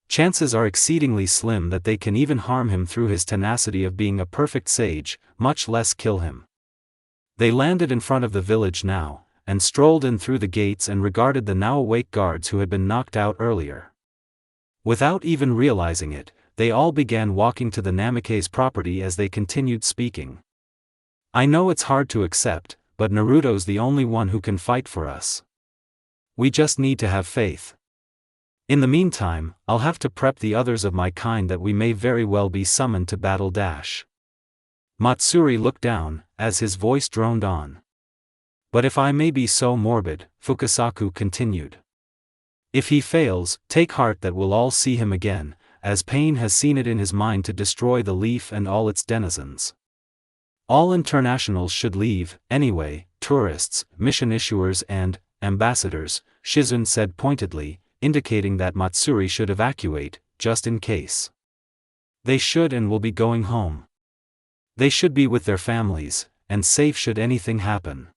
Chances are exceedingly slim that they can even harm him through his tenacity of being a perfect sage, much less kill him. They landed in front of the village now, and strolled in through the gates and regarded the now awake guards who had been knocked out earlier. Without even realizing it, they all began walking to the Namikaze property as they continued speaking. I know it's hard to accept, but Naruto's the only one who can fight for us. We just need to have faith. In the meantime, I'll have to prep the others of my kind that we may very well be summoned to battle. Matsuri looked down, as his voice droned on. But if I may be so morbid, Fukasaku continued. If he fails, take heart that we'll all see him again, as Pain has seen it in his mind to destroy the leaf and all its denizens. All internationals should leave, anyway, tourists, mission issuers and ambassadors, Shizun said pointedly, indicating that Matsuri should evacuate, just in case. They should and will be going home. They should be with their families, and safe should anything happen.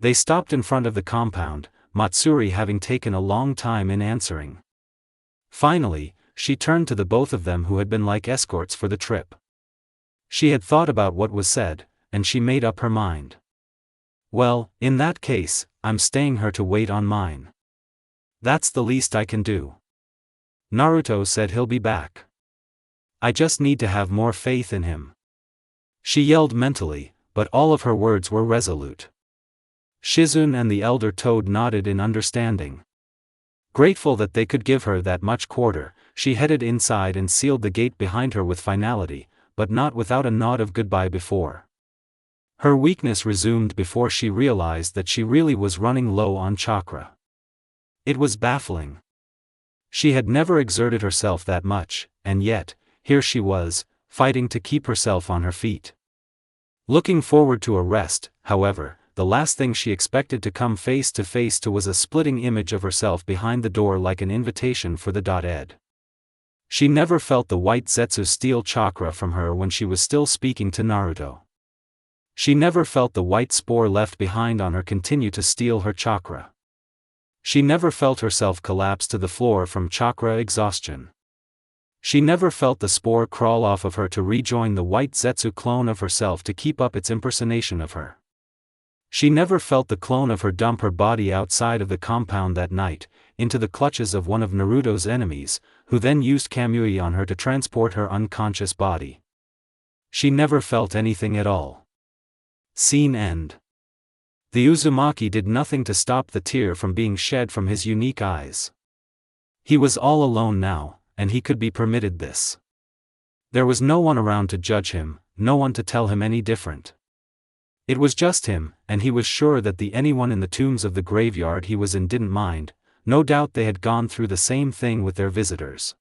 They stopped in front of the compound, Matsuri having taken a long time in answering. Finally, she turned to the both of them who had been like escorts for the trip. She had thought about what was said, and she made up her mind. Well, in that case, I'm staying here to wait on mine. That's the least I can do. Naruto said he'll be back. I just need to have more faith in him. She yelled mentally, but all of her words were resolute. Shizun and the elder Toad nodded in understanding. Grateful that they could give her that much quarter, she headed inside and sealed the gate behind her with finality, but not without a nod of goodbye before. Her weakness resumed before she realized that she really was running low on chakra. It was baffling. She had never exerted herself that much, and yet, here she was, fighting to keep herself on her feet. Looking forward to a rest, however, the last thing she expected to come face to face to was a splitting image of herself behind the door like an invitation for the .ed. She never felt the white Zetsu steal chakra from her when she was still speaking to Naruto. She never felt the white spore left behind on her continue to steal her chakra. She never felt herself collapse to the floor from chakra exhaustion. She never felt the spore crawl off of her to rejoin the white Zetsu clone of herself to keep up its impersonation of her. She never felt the clone of her dump her body outside of the compound that night, into the clutches of one of Naruto's enemies, who then used Kamui on her to transport her unconscious body. She never felt anything at all. Scene end. The Uzumaki did nothing to stop the tear from being shed from his unique eyes. He was all alone now, and he could be permitted this. There was no one around to judge him, no one to tell him any different. It was just him, and he was sure that anyone in the tombs of the graveyard he was in didn't mind. No doubt they had gone through the same thing with their visitors.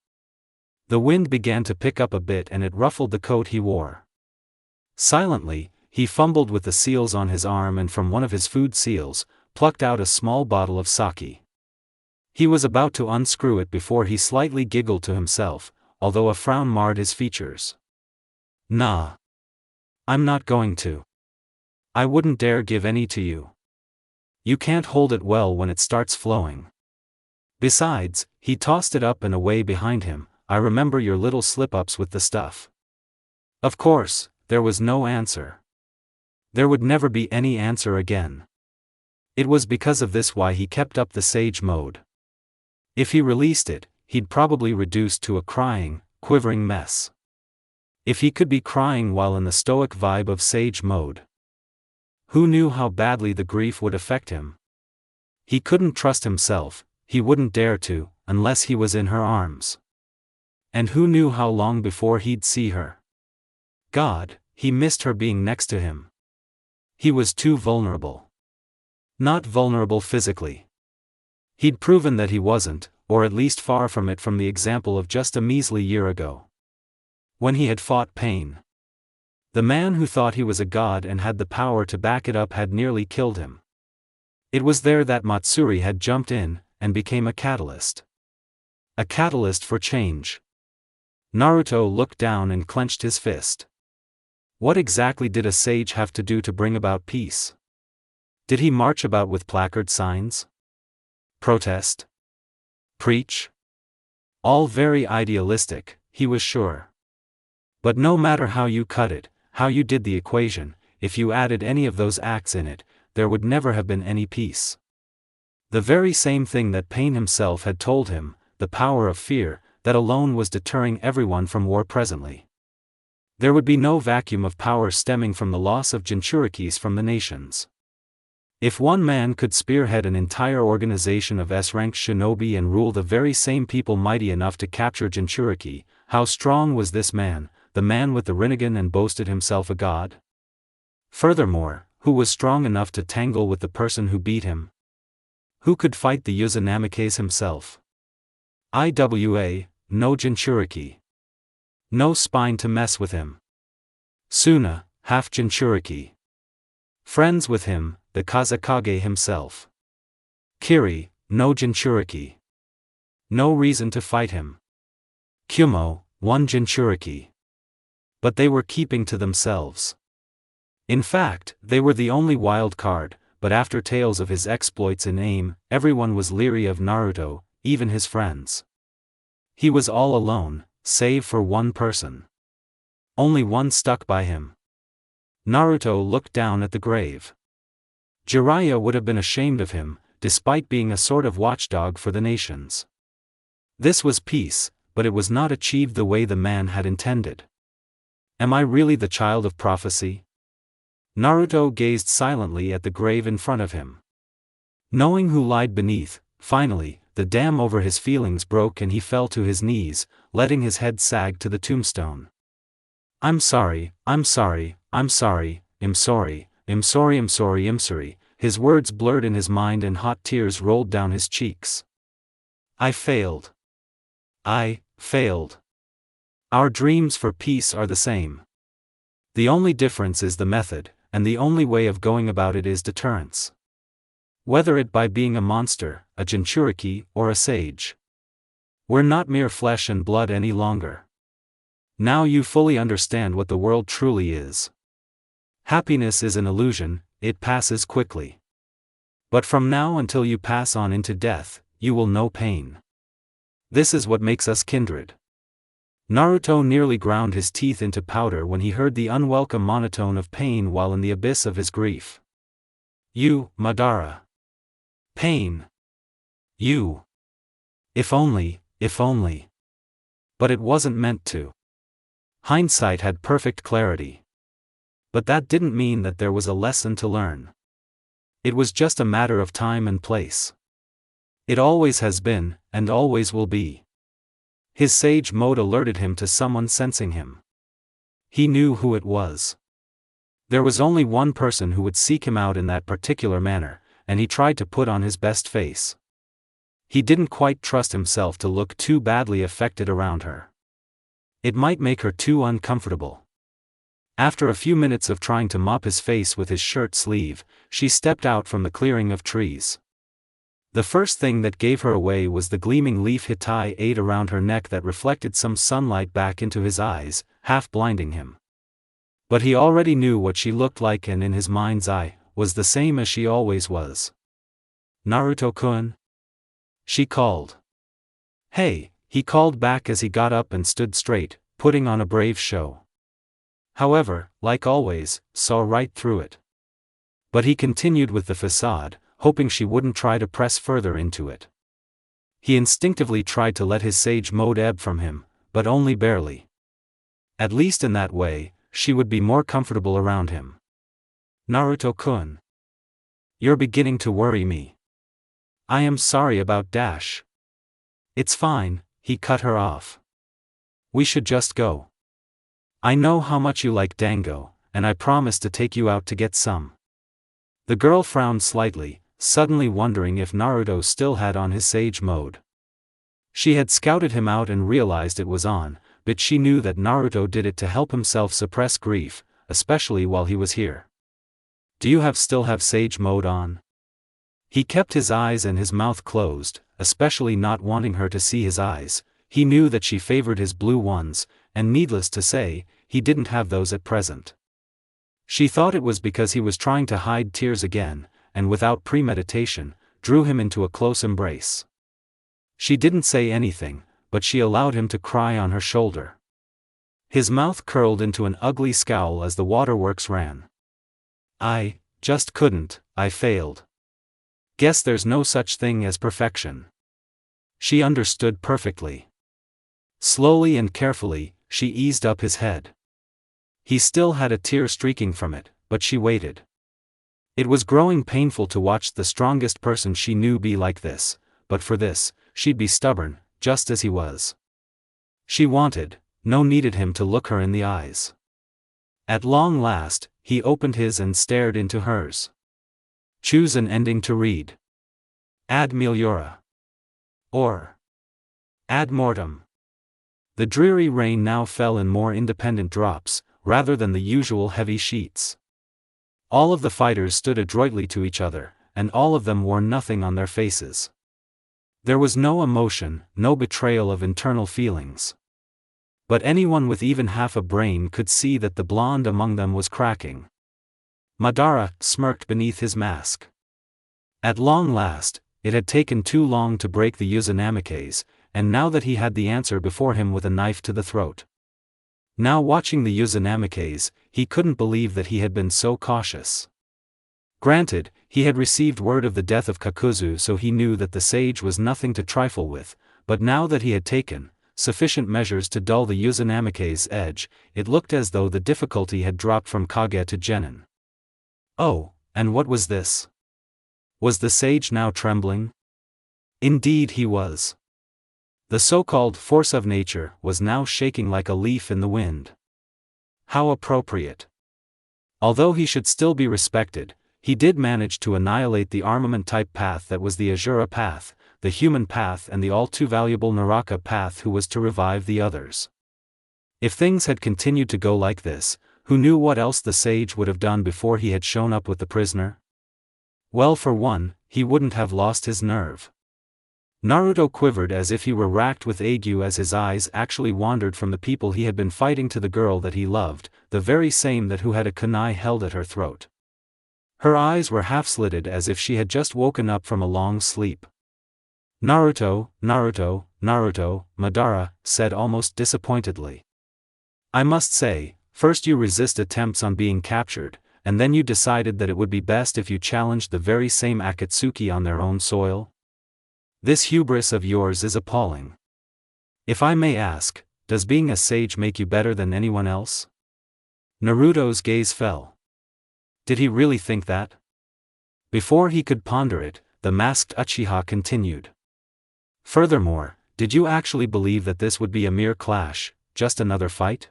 The wind began to pick up a bit and it ruffled the coat he wore. Silently, he fumbled with the seals on his arm and from one of his food seals, plucked out a small bottle of sake. He was about to unscrew it before he slightly giggled to himself, although a frown marred his features. Nah. I'm not going to. I wouldn't dare give any to you. You can't hold it well when it starts flowing. Besides, he tossed it up and away behind him, I remember your little slip-ups with the stuff. Of course, there was no answer. There would never be any answer again. It was because of this why he kept up the sage mode. If he released it, he'd probably reduce to a crying, quivering mess. If he could be crying while in the stoic vibe of sage mode. Who knew how badly the grief would affect him? He couldn't trust himself, he wouldn't dare to, unless he was in her arms. And who knew how long before he'd see her? God, he missed her being next to him. He was too vulnerable. Not vulnerable physically. He'd proven that he wasn't, or at least far from it from the example of just a measly year ago. When he had fought pain. The man who thought he was a god and had the power to back it up had nearly killed him. It was there that Matsuri had jumped in, and became a catalyst. A catalyst for change. Naruto looked down and clenched his fist. What exactly did a sage have to do to bring about peace? Did he march about with placard signs? Protest? Preach? All very idealistic, he was sure. But no matter how you cut it, how you did the equation, if you added any of those acts in it, there would never have been any peace. The very same thing that Pain himself had told him, the power of fear, that alone was deterring everyone from war presently. There would be no vacuum of power stemming from the loss of Jinchurikis from the nations. If one man could spearhead an entire organization of S-rank shinobi and rule the very same people mighty enough to capture Jinchuriki, how strong was this man, the man with the rinnegan and boasted himself a god? Furthermore, who was strong enough to tangle with the person who beat him? Who could fight the Uzunamikes himself? IWA, no Jinchuriki. No spine to mess with him. Suna, half Jinchuriki. Friends with him, the Kazekage himself. Kiri, no Jinchuriki. No reason to fight him. Kyumo, one Jinchuriki. But they were keeping to themselves. In fact, they were the only wild card, but after tales of his exploits in AIM, everyone was leery of Naruto, even his friends. He was all alone, save for one person. Only one stuck by him. Naruto looked down at the grave. Jiraiya would have been ashamed of him, despite being a sort of watchdog for the nations. This was peace, but it was not achieved the way the man had intended. Am I really the child of prophecy? Naruto gazed silently at the grave in front of him. Knowing who lied beneath, finally, the dam over his feelings broke and he fell to his knees, letting his head sag to the tombstone. I'm sorry, I'm sorry, I'm sorry, I'm sorry, I'm sorry, I'm sorry, I'm sorry. His words blurred in his mind and hot tears rolled down his cheeks. I failed. I failed. Our dreams for peace are the same. The only difference is the method, and the only way of going about it is deterrence. Whether it by being a monster, a Jinchuriki, or a sage. We're not mere flesh and blood any longer. Now you fully understand what the world truly is. Happiness is an illusion, it passes quickly. But from now until you pass on into death, you will know pain. This is what makes us kindred. Naruto nearly ground his teeth into powder when he heard the unwelcome monotone of Pain while in the abyss of his grief. You, Madara. Pain. You. If only, if only. But it wasn't meant to. Hindsight had perfect clarity. But that didn't mean that there was a lesson to learn. It was just a matter of time and place. It always has been, and always will be. His sage mode alerted him to someone sensing him. He knew who it was. There was only one person who would seek him out in that particular manner, and he tried to put on his best face. He didn't quite trust himself to look too badly affected around her. It might make her too uncomfortable. After a few minutes of trying to mop his face with his shirt sleeve, she stepped out from the clearing of trees. The first thing that gave her away was the gleaming leaf hitai ate around her neck that reflected some sunlight back into his eyes, half blinding him. But he already knew what she looked like and in his mind's eye, was the same as she always was. Naruto-kun? She called. Hey, he called back as he got up and stood straight, putting on a brave show. However, like always, saw right through it. But he continued with the facade, hoping she wouldn't try to press further into it. He instinctively tried to let his sage mode ebb from him, but only barely. At least in that way, she would be more comfortable around him. Naruto-kun. You're beginning to worry me. I am sorry about Dash. It's fine, he cut her off. We should just go. I know how much you like dango, and I promise to take you out to get some. The girl frowned slightly, suddenly wondering if Naruto still had on his sage mode. She had scouted him out and realized it was on, but she knew that Naruto did it to help himself suppress grief, especially while he was here. Do you still have sage mode on? He kept his eyes and his mouth closed, especially not wanting her to see his eyes. He knew that she favored his blue ones, and needless to say, he didn't have those at present. She thought it was because he was trying to hide tears again, and without premeditation, drew him into a close embrace. She didn't say anything, but she allowed him to cry on her shoulder. His mouth curled into an ugly scowl as the waterworks ran. I just couldn't, I failed. Guess there's no such thing as perfection. She understood perfectly. Slowly and carefully, she eased up his head. He still had a tear streaking from it, but she waited. It was growing painful to watch the strongest person she knew be like this, but for this, she'd be stubborn, just as he was. She needed him to look her in the eyes. At long last, he opened his and stared into hers. Choose an ending to read. Ad meliora. Or ad mortem. The dreary rain now fell in more independent drops, rather than the usual heavy sheets. All of the fighters stood adroitly to each other, and all of them wore nothing on their faces. There was no emotion, no betrayal of internal feelings. But anyone with even half a brain could see that the blonde among them was cracking. Madara smirked beneath his mask. At long last, it had taken too long to break the Uzunamike's, and now that he had the answer before him with a knife to the throat. Now watching the Uzunamike's, he couldn't believe that he had been so cautious. Granted, he had received word of the death of Kakuzu, so he knew that the sage was nothing to trifle with, but now that he had taken sufficient measures to dull the Uzunamike's edge, it looked as though the difficulty had dropped from Kage to Genin. Oh, and what was this? Was the sage now trembling? Indeed he was. The so-called force of nature was now shaking like a leaf in the wind. How appropriate. Although he should still be respected, he did manage to annihilate the armament-type path that was the Asura path, the human path and the all-too-valuable Naraka path who was to revive the others. If things had continued to go like this, who knew what else the sage would have done before he had shown up with the prisoner? Well, for one, he wouldn't have lost his nerve. Naruto quivered as if he were racked with ague as his eyes actually wandered from the people he had been fighting to the girl that he loved, the very same that who had a kunai held at her throat. Her eyes were half-slitted as if she had just woken up from a long sleep. Naruto, Naruto, Naruto, Madara said almost disappointedly. I must say, first you resist attempts on being captured, and then you decided that it would be best if you challenged the very same Akatsuki on their own soil? This hubris of yours is appalling. If I may ask, does being a sage make you better than anyone else? Naruto's gaze fell. Did he really think that? Before he could ponder it, the masked Uchiha continued. Furthermore, did you actually believe that this would be a mere clash, just another fight?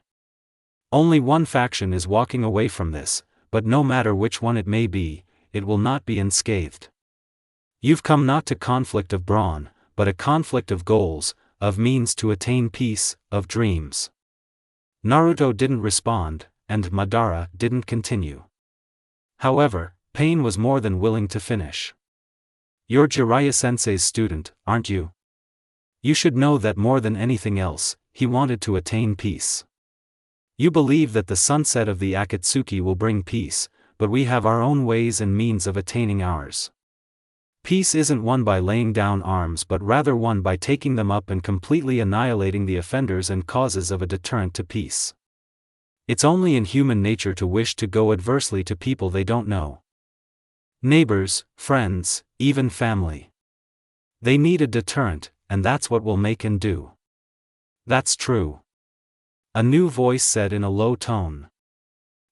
Only one faction is walking away from this, but no matter which one it may be, it will not be unscathed. You've come not to conflict of brawn, but a conflict of goals, of means to attain peace, of dreams. Naruto didn't respond, and Madara didn't continue. However, Pain was more than willing to finish. You're Jiraiya-sensei's student, aren't you? You should know that more than anything else, he wanted to attain peace. You believe that the sunset of the Akatsuki will bring peace, but we have our own ways and means of attaining ours. Peace isn't won by laying down arms but rather won by taking them up and completely annihilating the offenders and causes of a deterrent to peace. It's only in human nature to wish to go adversely to people they don't know. Neighbors, friends, even family. They need a deterrent, and that's what we'll make and do. That's true. A new voice said in a low tone.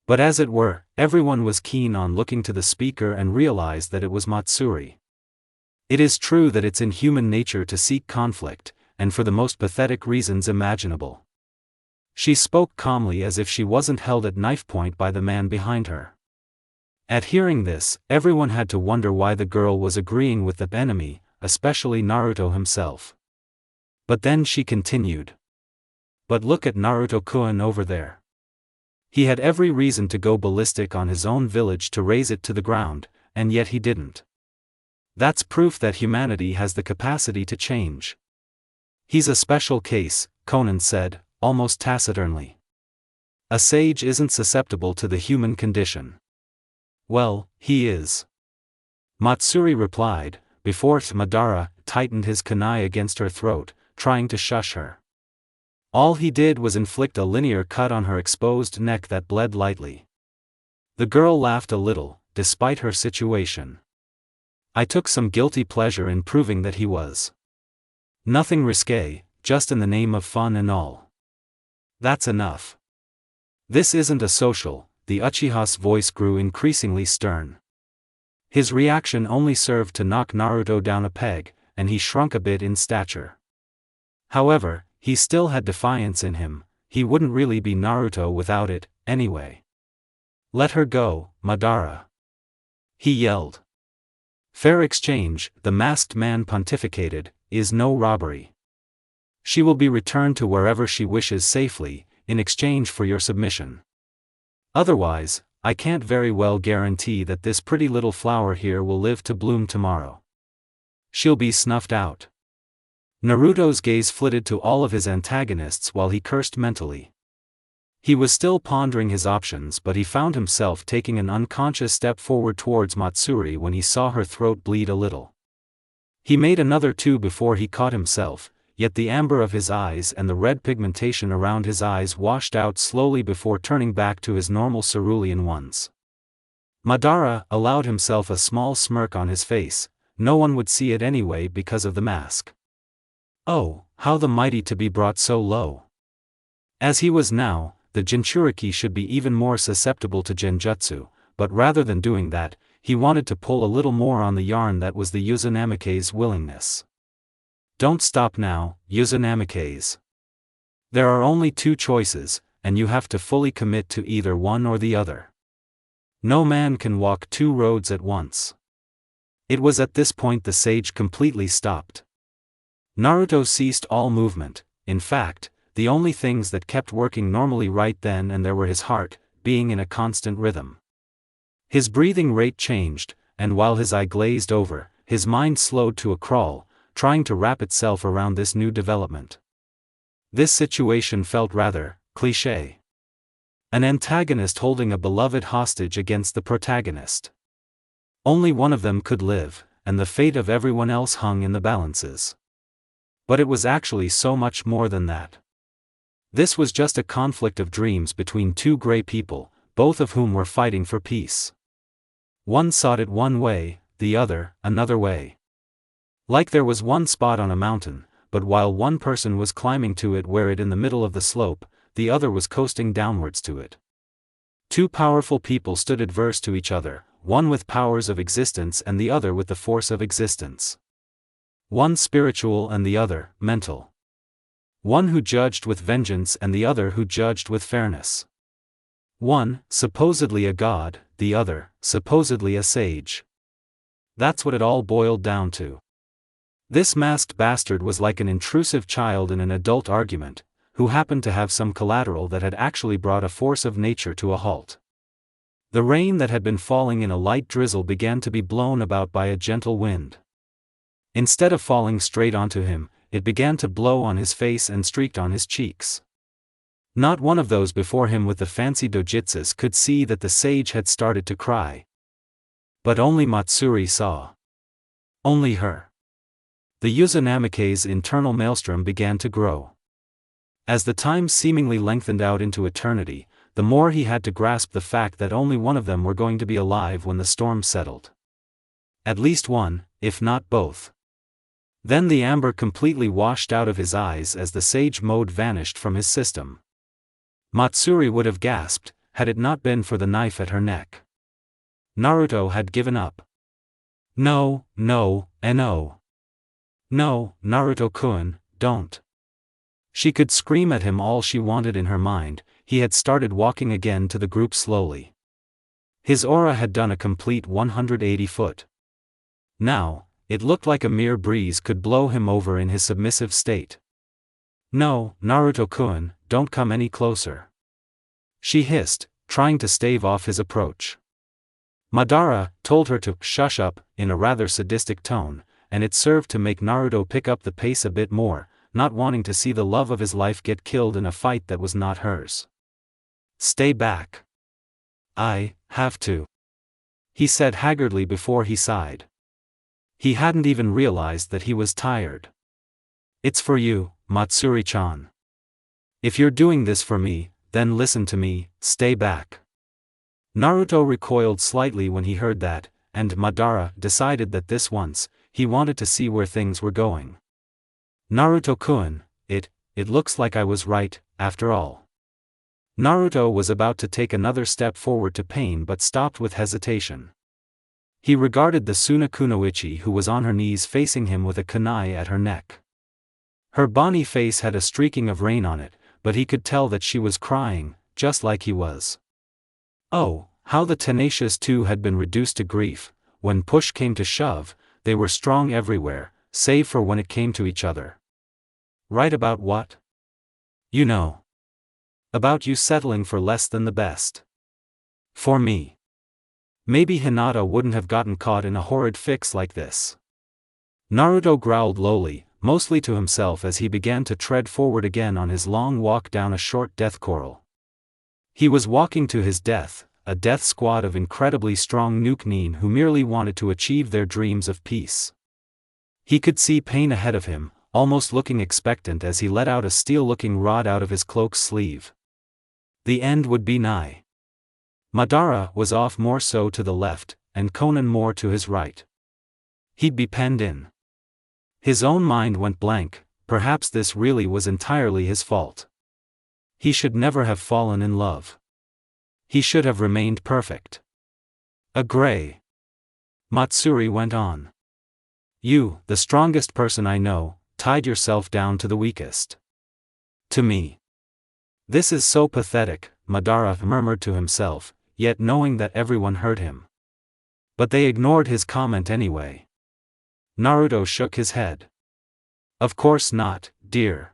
But as it were, everyone was keen on looking to the speaker and realized that it was Matsuri. It is true that it's in human nature to seek conflict, and for the most pathetic reasons imaginable. She spoke calmly as if she wasn't held at knife point by the man behind her. At hearing this, everyone had to wonder why the girl was agreeing with the enemy, especially Naruto himself. But then she continued. But look at Naruto-kun over there. He had every reason to go ballistic on his own village to raze it to the ground, and yet he didn't. That's proof that humanity has the capacity to change. He's a special case, Conan said, almost taciturnly. A sage isn't susceptible to the human condition. Well, he is. Matsuri replied, before Madara tightened his kunai against her throat, trying to shush her. All he did was inflict a linear cut on her exposed neck that bled lightly. The girl laughed a little, despite her situation. I took some guilty pleasure in proving that he was. Nothing risque, just in the name of fun and all. That's enough. This isn't a social, the Uchiha's voice grew increasingly stern. His reaction only served to knock Naruto down a peg, and he shrunk a bit in stature. However, he still had defiance in him, he wouldn't really be Naruto without it, anyway. Let her go, Madara. He yelled. Fair exchange, the masked man pontificated, is no robbery. She will be returned to wherever she wishes safely, in exchange for your submission. Otherwise, I can't very well guarantee that this pretty little flower here will live to bloom tomorrow. She'll be snuffed out. Naruto's gaze flitted to all of his antagonists while he cursed mentally. He was still pondering his options, but he found himself taking an unconscious step forward towards Matsuri when he saw her throat bleed a little. He made another two before he caught himself, yet the amber of his eyes and the red pigmentation around his eyes washed out slowly before turning back to his normal cerulean ones. Madara allowed himself a small smirk on his face, no one would see it anyway because of the mask. Oh, how the mighty to be brought so low. As he was now, the Jinchuriki should be even more susceptible to genjutsu, but rather than doing that, he wanted to pull a little more on the yarn that was the Uzunamike's willingness. Don't stop now, Uzunamike's. There are only two choices, and you have to fully commit to either one or the other. No man can walk two roads at once. It was at this point the sage completely stopped. Naruto ceased all movement, in fact, the only things that kept working normally right then and there were his heart, being in a constant rhythm. His breathing rate changed, and while his eye glazed over, his mind slowed to a crawl, trying to wrap itself around this new development. This situation felt rather cliché. An antagonist holding a beloved hostage against the protagonist. Only one of them could live, and the fate of everyone else hung in the balances. But it was actually so much more than that. This was just a conflict of dreams between two gray people, both of whom were fighting for peace. One sought it one way, the other, another way. Like there was one spot on a mountain, but while one person was climbing to it where it in the middle of the slope, the other was coasting downwards to it. Two powerful people stood adverse to each other, one with powers of existence and the other with the force of existence. One spiritual and the other, mental. One who judged with vengeance and the other who judged with fairness. One, supposedly a god, the other, supposedly a sage. That's what it all boiled down to. This masked bastard was like an intrusive child in an adult argument, who happened to have some collateral that had actually brought a force of nature to a halt. The rain that had been falling in a light drizzle began to be blown about by a gentle wind. Instead of falling straight onto him, it began to blow on his face and streaked on his cheeks. Not one of those before him with the fancy dojutsus could see that the sage had started to cry. But only Matsuri saw. Only her. The Uzunamike's internal maelstrom began to grow. As the time seemingly lengthened out into eternity, the more he had to grasp the fact that only one of them were going to be alive when the storm settled. At least one, if not both. Then the amber completely washed out of his eyes as the sage mode vanished from his system. Matsuri would have gasped, had it not been for the knife at her neck. Naruto had given up. No, no, and no. No, Naruto-kun, don't. She could scream at him all she wanted in her mind, he had started walking again to the group slowly. His aura had done a complete 180 foot. Now, it looked like a mere breeze could blow him over in his submissive state. No, Naruto-kun, don't come any closer. She hissed, trying to stave off his approach. Madara told her to shush up in a rather sadistic tone, and it served to make Naruto pick up the pace a bit more, not wanting to see the love of his life get killed in a fight that was not hers. Stay back. I have to, he said haggardly before he sighed. He hadn't even realized that he was tired. It's for you, Matsuri-chan. If you're doing this for me, then listen to me, stay back. Naruto recoiled slightly when he heard that, and Madara decided that this once, he wanted to see where things were going. Naruto-kun, it looks like I was right, after all. Naruto was about to take another step forward to pain but stopped with hesitation. He regarded the Suna Kunoichi who was on her knees facing him with a kunai at her neck. Her bonny face had a streaking of rain on it, but he could tell that she was crying, just like he was. Oh, how the tenacious two had been reduced to grief. When push came to shove, they were strong everywhere, save for when it came to each other. Right about what? You know. About you settling for less than the best. For me. Maybe Hinata wouldn't have gotten caught in a horrid fix like this. Naruto growled lowly, mostly to himself as he began to tread forward again on his long walk down a short death corral. He was walking to his death, a death squad of incredibly strong Nuke-nin who merely wanted to achieve their dreams of peace. He could see pain ahead of him, almost looking expectant as he let out a steel-looking rod out of his cloak's sleeve. The end would be nigh. Madara was off more so to the left, and Conan more to his right. He'd be penned in. His own mind went blank, perhaps this really was entirely his fault. He should never have fallen in love. He should have remained perfect. A gray. Matsuri went on. You, the strongest person I know, tied yourself down to the weakest. To me. This is so pathetic, Madara murmured to himself, yet knowing that everyone heard him. But they ignored his comment anyway. Naruto shook his head. Of course not, dear.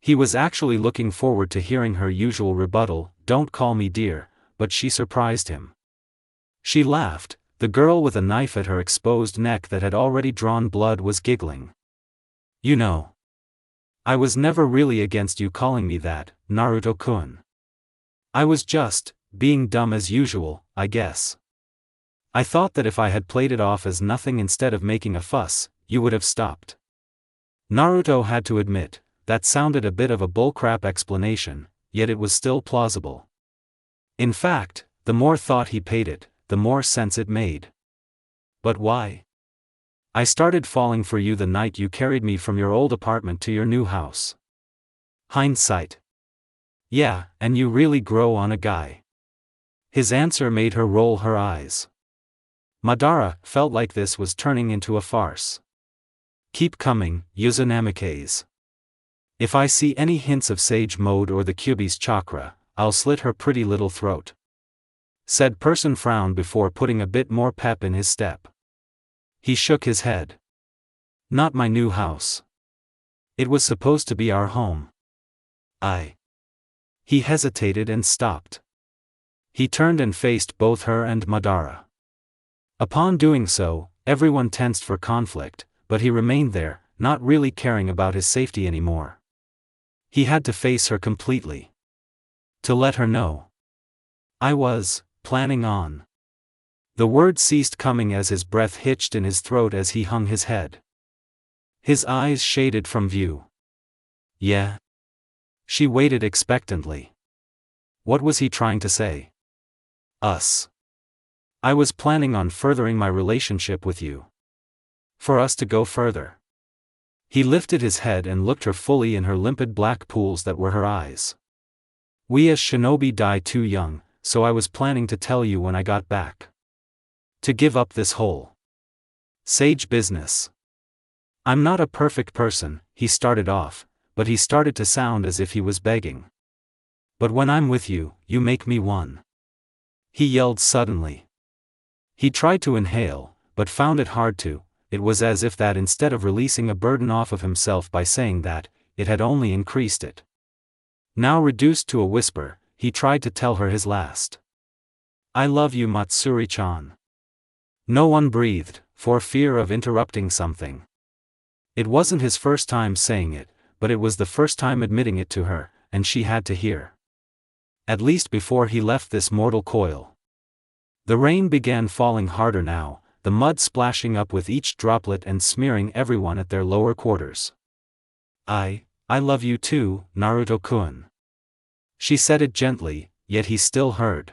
He was actually looking forward to hearing her usual rebuttal, don't call me dear, but she surprised him. She laughed, the girl with a knife at her exposed neck that had already drawn blood was giggling. You know. I was never really against you calling me that, Naruto-kun. I was just, being dumb as usual, I guess. I thought that if I had played it off as nothing instead of making a fuss, you would have stopped. Naruto had to admit, that sounded a bit of a bullcrap explanation, yet it was still plausible. In fact, the more thought he paid it, the more sense it made. But why? I started falling for you the night you carried me from your old apartment to your new house. Hindsight. Yeah, and you really grow on a guy. His answer made her roll her eyes. Madara felt like this was turning into a farce. Keep coming, Uzunamike's. If I see any hints of Sage Mode or the Kyuubi's chakra, I'll slit her pretty little throat. Said person frowned before putting a bit more pep in his step. He shook his head. Not my new house. It was supposed to be our home. He hesitated and stopped. He turned and faced both her and Madara. Upon doing so, everyone tensed for conflict, but he remained there, not really caring about his safety anymore. He had to face her completely. To let her know. I was planning on. The word ceased coming as his breath hitched in his throat as he hung his head. His eyes shaded from view. Yeah? She waited expectantly. What was he trying to say? Us. I was planning on furthering my relationship with you. For us to go further. He lifted his head and looked her fully in her limpid black pools that were her eyes. We as shinobi die too young, so I was planning to tell you when I got back. To give up this whole sage business. I'm not a perfect person, he started off, but he started to sound as if he was begging. But when I'm with you, you make me one. He yelled suddenly. He tried to inhale, but found it hard to. It was as if that instead of releasing a burden off of himself by saying that, it had only increased it. Now reduced to a whisper, he tried to tell her his last. I love you, Matsuri-chan. No one breathed, for fear of interrupting something. It wasn't his first time saying it, but it was the first time admitting it to her, and she had to hear. At least before he left this mortal coil. The rain began falling harder now, the mud splashing up with each droplet and smearing everyone at their lower quarters. I love you too, Naruto-kun. She said it gently, yet he still heard.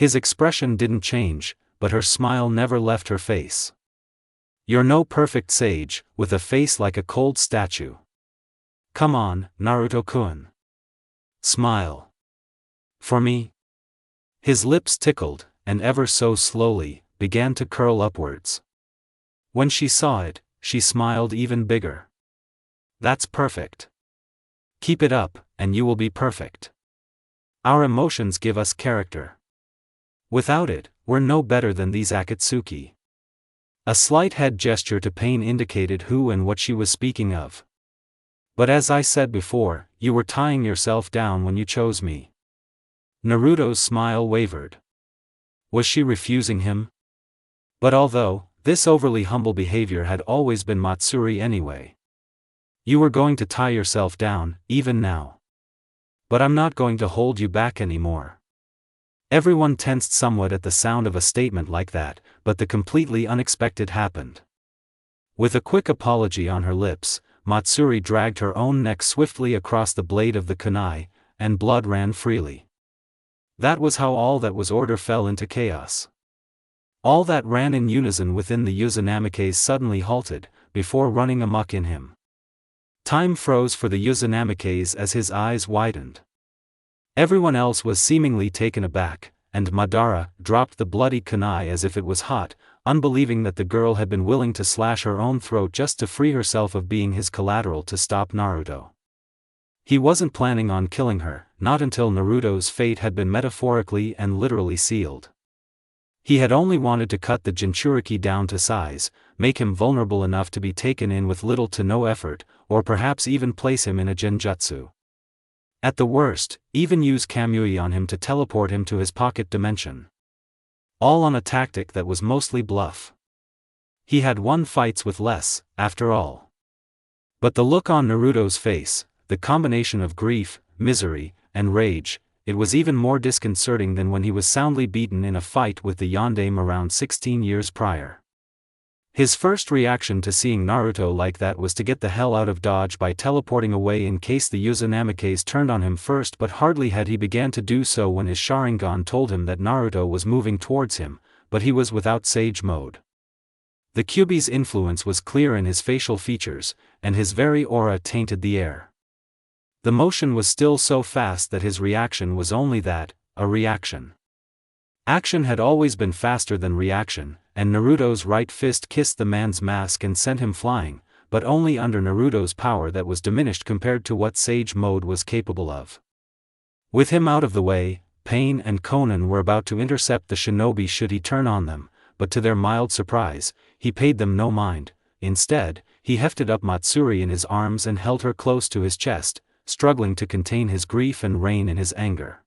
His expression didn't change, but her smile never left her face. You're no perfect sage, with a face like a cold statue. Come on, Naruto-kun. Smile. For me? His lips tickled, and ever so slowly, began to curl upwards. When she saw it, she smiled even bigger. That's perfect. Keep it up, and you will be perfect. Our emotions give us character. Without it, we're no better than these Akatsuki. A slight head gesture to Pain indicated who and what she was speaking of. But as I said before, you were tying yourself down when you chose me. Naruto's smile wavered. Was she refusing him? But although, this overly humble behavior had always been Matsuri anyway. You were going to tie yourself down, even now. But I'm not going to hold you back anymore. Everyone tensed somewhat at the sound of a statement like that, but the completely unexpected happened. With a quick apology on her lips, Matsuri dragged her own neck swiftly across the blade of the kunai, and blood ran freely. That was how all that was order fell into chaos. All that ran in unison within the Uzunamikes suddenly halted, before running amok in him. Time froze for the Uzunamikes as his eyes widened. Everyone else was seemingly taken aback, and Madara dropped the bloody kunai as if it was hot, unbelieving that the girl had been willing to slash her own throat just to free herself of being his collateral to stop Naruto. He wasn't planning on killing her, not until Naruto's fate had been metaphorically and literally sealed. He had only wanted to cut the Jinchuriki down to size, make him vulnerable enough to be taken in with little to no effort, or perhaps even place him in a genjutsu. At the worst, even use Kamui on him to teleport him to his pocket dimension. All on a tactic that was mostly bluff. He had won fights with less, after all. But the look on Naruto's face, the combination of grief, misery, and rage, it was even more disconcerting than when he was soundly beaten in a fight with the Yondaime around 16 years prior. His first reaction to seeing Naruto like that was to get the hell out of Dodge by teleporting away in case the Uzunamikes turned on him first, but hardly had he began to do so when his Sharingan told him that Naruto was moving towards him, but he was without Sage Mode. The Kyuubi's influence was clear in his facial features, and his very aura tainted the air. The motion was still so fast that his reaction was only that, a reaction. Action had always been faster than reaction, and Naruto's right fist kissed the man's mask and sent him flying, but only under Naruto's power that was diminished compared to what Sage Mode was capable of. With him out of the way, Pain and Konan were about to intercept the shinobi should he turn on them, but to their mild surprise, he paid them no mind. Instead, he hefted up Matsuri in his arms and held her close to his chest, struggling to contain his grief and rein in his anger.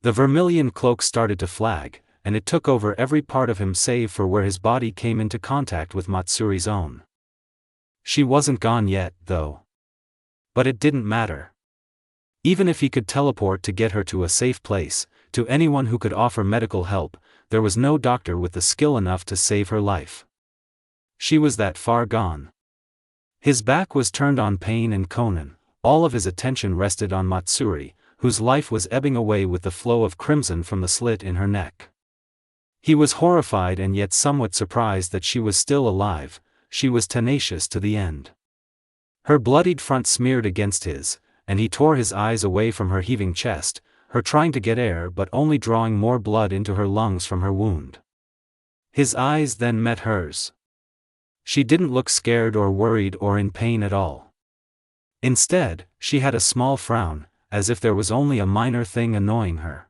The vermilion cloak started to flag, and it took over every part of him save for where his body came into contact with Matsuri's own. She wasn't gone yet, though. But it didn't matter. Even if he could teleport to get her to a safe place, to anyone who could offer medical help, there was no doctor with the skill enough to save her life. She was that far gone. His back was turned on Pain and Konan, all of his attention rested on Matsuri, whose life was ebbing away with the flow of crimson from the slit in her neck. He was horrified and yet somewhat surprised that she was still alive. She was tenacious to the end. Her bloodied front smeared against his, and he tore his eyes away from her heaving chest, her trying to get air but only drawing more blood into her lungs from her wound. His eyes then met hers. She didn't look scared or worried or in pain at all. Instead, she had a small frown, as if there was only a minor thing annoying her.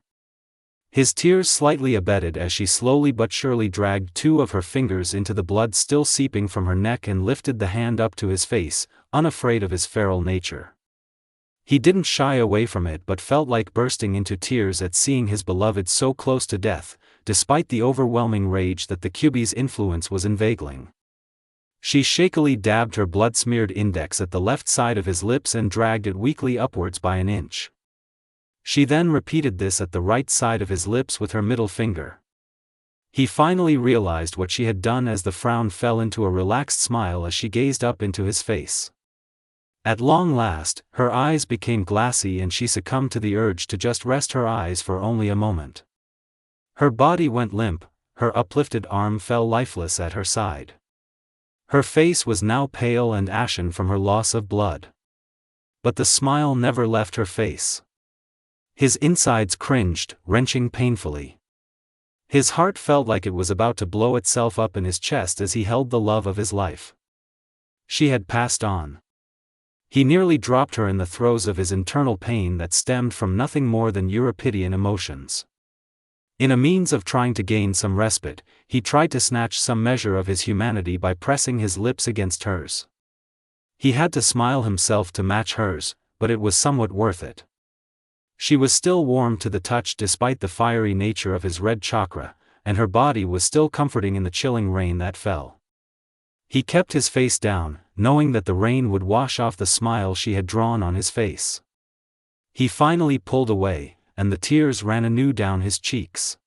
His tears slightly abated as she slowly but surely dragged two of her fingers into the blood still seeping from her neck and lifted the hand up to his face, unafraid of his feral nature. He didn't shy away from it but felt like bursting into tears at seeing his beloved so close to death, despite the overwhelming rage that the Kyuubi's influence was inveigling. She shakily dabbed her blood-smeared index at the left side of his lips and dragged it weakly upwards by an inch. She then repeated this at the right side of his lips with her middle finger. He finally realized what she had done as the frown fell into a relaxed smile as she gazed up into his face. At long last, her eyes became glassy and she succumbed to the urge to just rest her eyes for only a moment. Her body went limp, her uplifted arm fell lifeless at her side. Her face was now pale and ashen from her loss of blood. But the smile never left her face. His insides cringed, wrenching painfully. His heart felt like it was about to blow itself up in his chest as he held the love of his life. She had passed on. He nearly dropped her in the throes of his internal pain that stemmed from nothing more than Euripidean emotions. In a means of trying to gain some respite, he tried to snatch some measure of his humanity by pressing his lips against hers. He had to smile himself to match hers, but it was somewhat worth it. She was still warm to the touch despite the fiery nature of his red chakra, and her body was still comforting in the chilling rain that fell. He kept his face down, knowing that the rain would wash off the smile she had drawn on his face. He finally pulled away, and the tears ran anew down his cheeks.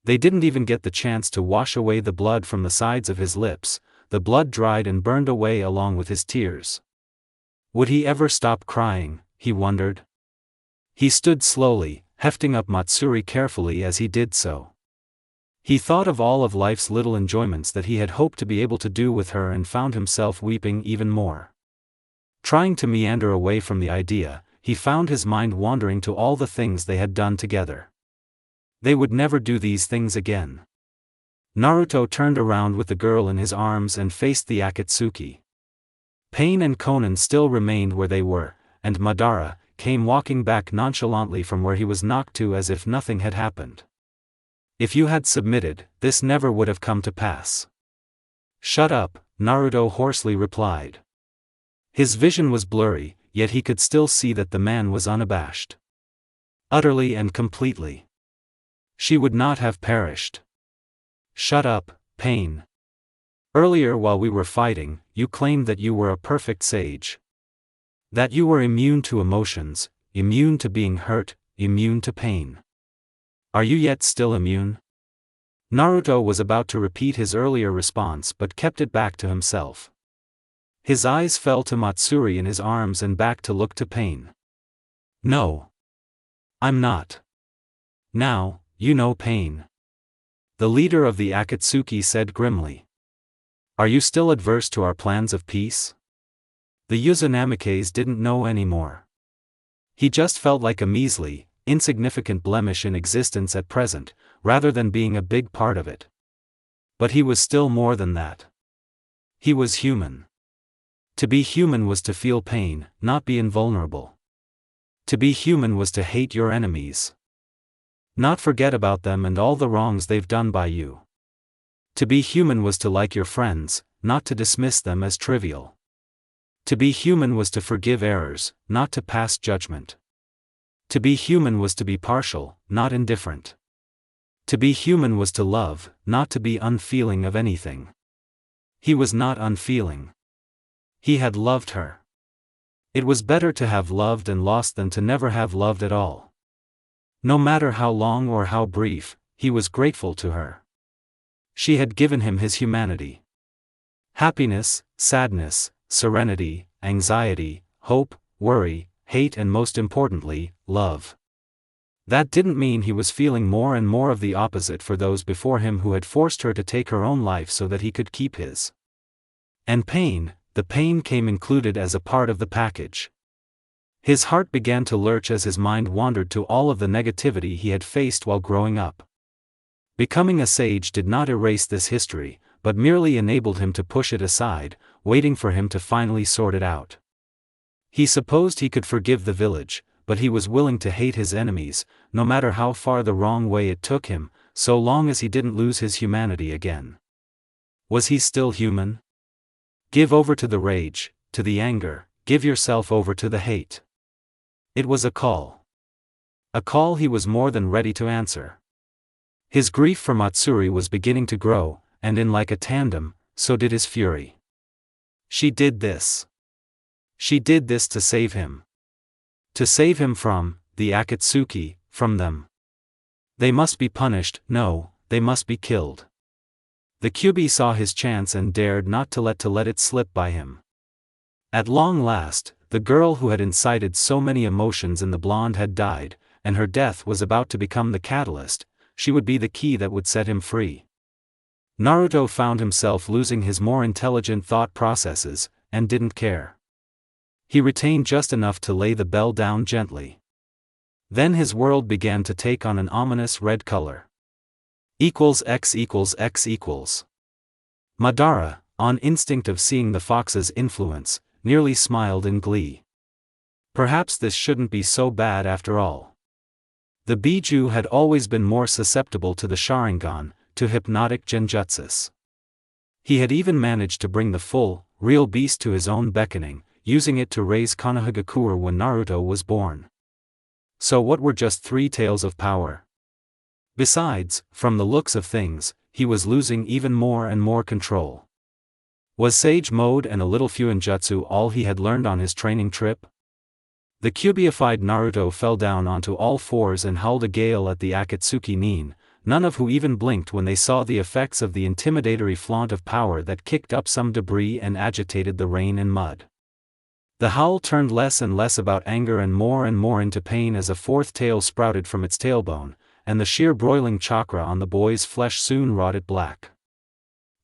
They didn't even get the chance to wash away the blood from the sides of his lips. The blood dried and burned away along with his tears. Would he ever stop crying, he wondered? He stood slowly, hefting up Matsuri carefully as he did so. He thought of all of life's little enjoyments that he had hoped to be able to do with her and found himself weeping even more. Trying to meander away from the idea, he found his mind wandering to all the things they had done together. They would never do these things again. Naruto turned around with the girl in his arms and faced the Akatsuki. Pain and Konan still remained where they were, and Madara came walking back nonchalantly from where he was knocked to as if nothing had happened. If you had submitted, this never would have come to pass. Shut up, Naruto hoarsely replied. His vision was blurry, yet he could still see that the man was unabashed. Utterly and completely. She would not have perished. Shut up, Pain. Earlier while we were fighting, you claimed that you were a perfect sage. That you were immune to emotions, immune to being hurt, immune to pain. Are you yet still immune? Naruto was about to repeat his earlier response but kept it back to himself. His eyes fell to Matsuri in his arms and back to look to Pain. No. I'm not. Now, you know Pain. The leader of the Akatsuki said grimly. Are you still adverse to our plans of peace? The Uzunamikes didn't know anymore. He just felt like a measly, insignificant blemish in existence at present, rather than being a big part of it. But he was still more than that. He was human. To be human was to feel pain, not be invulnerable. To be human was to hate your enemies. Not forget about them and all the wrongs they've done by you. To be human was to like your friends, not to dismiss them as trivial. To be human was to forgive errors, not to pass judgment. To be human was to be partial, not indifferent. To be human was to love, not to be unfeeling of anything. He was not unfeeling. He had loved her. It was better to have loved and lost than to never have loved at all. No matter how long or how brief, he was grateful to her. She had given him his humanity. Happiness, sadness, serenity, anxiety, hope, worry, hate and most importantly, love. That didn't mean he was feeling more and more of the opposite for those before him who had forced her to take her own life so that he could keep his. And pain, the pain came included as a part of the package. His heart began to lurch as his mind wandered to all of the negativity he had faced while growing up. Becoming a sage did not erase this history, but merely enabled him to push it aside, waiting for him to finally sort it out. He supposed he could forgive the village, but he was willing to hate his enemies, no matter how far the wrong way it took him, so long as he didn't lose his humanity again. Was he still human? Give over to the rage, to the anger, give yourself over to the hate. It was a call. A call he was more than ready to answer. His grief for Matsuri was beginning to grow, and in like a tandem, so did his fury. She did this. She did this to save him. To save him from, the Akatsuki, from them. They must be punished, no, they must be killed. The Kyuubi saw his chance and dared not to let it slip by him. At long last, the girl who had incited so many emotions in the blonde had died, and her death was about to become the catalyst, she would be the key that would set him free. Naruto found himself losing his more intelligent thought processes, and didn't care. He retained just enough to lay the bell down gently. Then his world began to take on an ominous red color. X equals X equals. Madara, on instinct of seeing the fox's influence, nearly smiled in glee. Perhaps this shouldn't be so bad after all. The Biju had always been more susceptible to the Sharingan, to hypnotic genjutsus. He had even managed to bring the full, real beast to his own beckoning, using it to raise Konohagakure when Naruto was born. So what were just 3 tails of power? Besides, from the looks of things, he was losing even more and more control. Was Sage Mode and a little Fuinjutsu all he had learned on his training trip? The Kyuubiified Naruto fell down onto all fours and howled a gale at the Akatsuki Nin, none of who even blinked when they saw the effects of the intimidatory flaunt of power that kicked up some debris and agitated the rain and mud. The howl turned less and less about anger and more into pain as a 4th tail sprouted from its tailbone, and the sheer broiling chakra on the boy's flesh soon rotted black.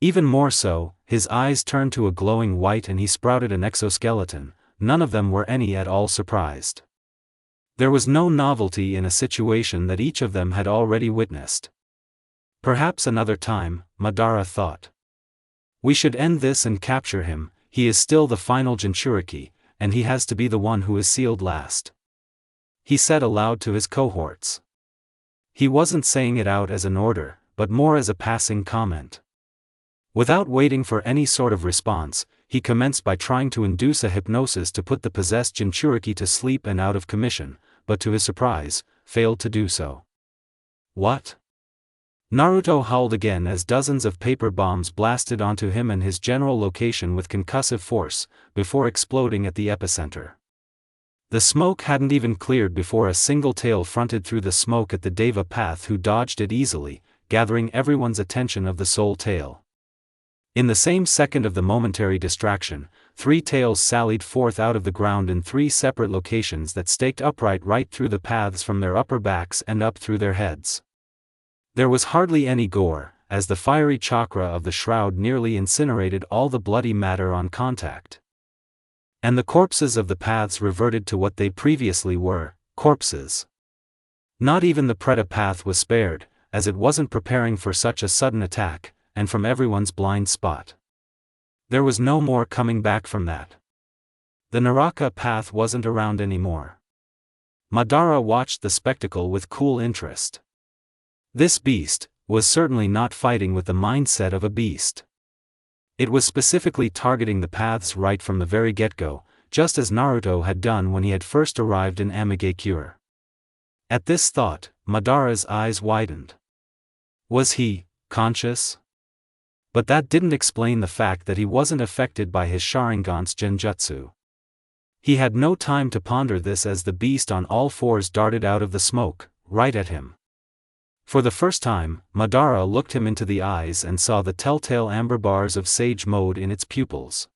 Even more so, his eyes turned to a glowing white and he sprouted an exoskeleton. None of them were any at all surprised. There was no novelty in a situation that each of them had already witnessed. Perhaps another time, Madara thought. We should end this and capture him. He is still the final Jinchuriki, and he has to be the one who is sealed last. He said aloud to his cohorts. He wasn't saying it out as an order, but more as a passing comment. Without waiting for any sort of response, he commenced by trying to induce a hypnosis to put the possessed Jinchuriki to sleep and out of commission, but to his surprise, failed to do so. What? Naruto howled again as dozens of paper bombs blasted onto him and his general location with concussive force, before exploding at the epicenter. The smoke hadn't even cleared before a single tail fronted through the smoke at the Deva path, who dodged it easily, gathering everyone's attention of the soul tail. In the same second of the momentary distraction, 3 tails sallied forth out of the ground in 3 separate locations that staked upright right through the paths from their upper backs and up through their heads. There was hardly any gore, as the fiery chakra of the shroud nearly incinerated all the bloody matter on contact. And the corpses of the paths reverted to what they previously were, corpses. Not even the Preta path was spared, as it wasn't preparing for such a sudden attack, and from everyone's blind spot. There was no more coming back from that. The Naraka path wasn't around anymore. Madara watched the spectacle with cool interest. This beast was certainly not fighting with the mindset of a beast. It was specifically targeting the paths right from the very get-go, just as Naruto had done when he had first arrived in Amigakure. At this thought, Madara's eyes widened. Was he conscious? But that didn't explain the fact that he wasn't affected by his Sharingan's genjutsu. He had no time to ponder this as the beast on all fours darted out of the smoke, right at him. For the first time, Madara looked him into the eyes and saw the telltale amber bars of Sage Mode in its pupils.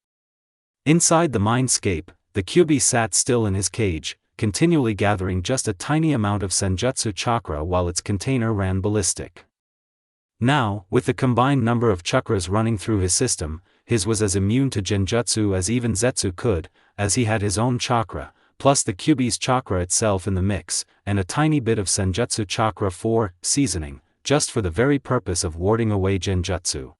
Inside the mindscape, the Kyuubi sat still in his cage, continually gathering just a tiny amount of Senjutsu chakra while its container ran ballistic. Now, with the combined number of chakras running through his system, his was as immune to genjutsu as even Zetsu could, as he had his own chakra, plus the Kyuubi's chakra itself in the mix, and a tiny bit of Senjutsu chakra for seasoning, just for the very purpose of warding away genjutsu.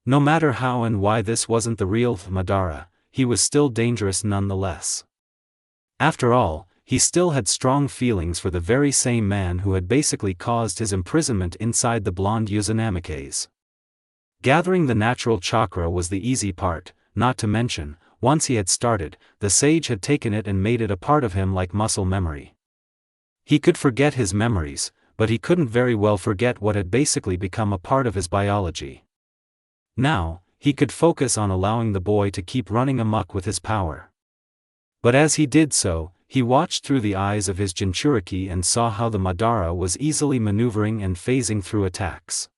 No matter how and why this wasn't the real Madara, he was still dangerous nonetheless. After all, he still had strong feelings for the very same man who had basically caused his imprisonment inside the blonde Uzunamike's. Gathering the natural chakra was the easy part, not to mention, once he had started, the sage had taken it and made it a part of him like muscle memory. He could forget his memories, but he couldn't very well forget what had basically become a part of his biology. Now, he could focus on allowing the boy to keep running amok with his power. But as he did so, he watched through the eyes of his Jinchuriki and saw how the Madara was easily maneuvering and phasing through attacks.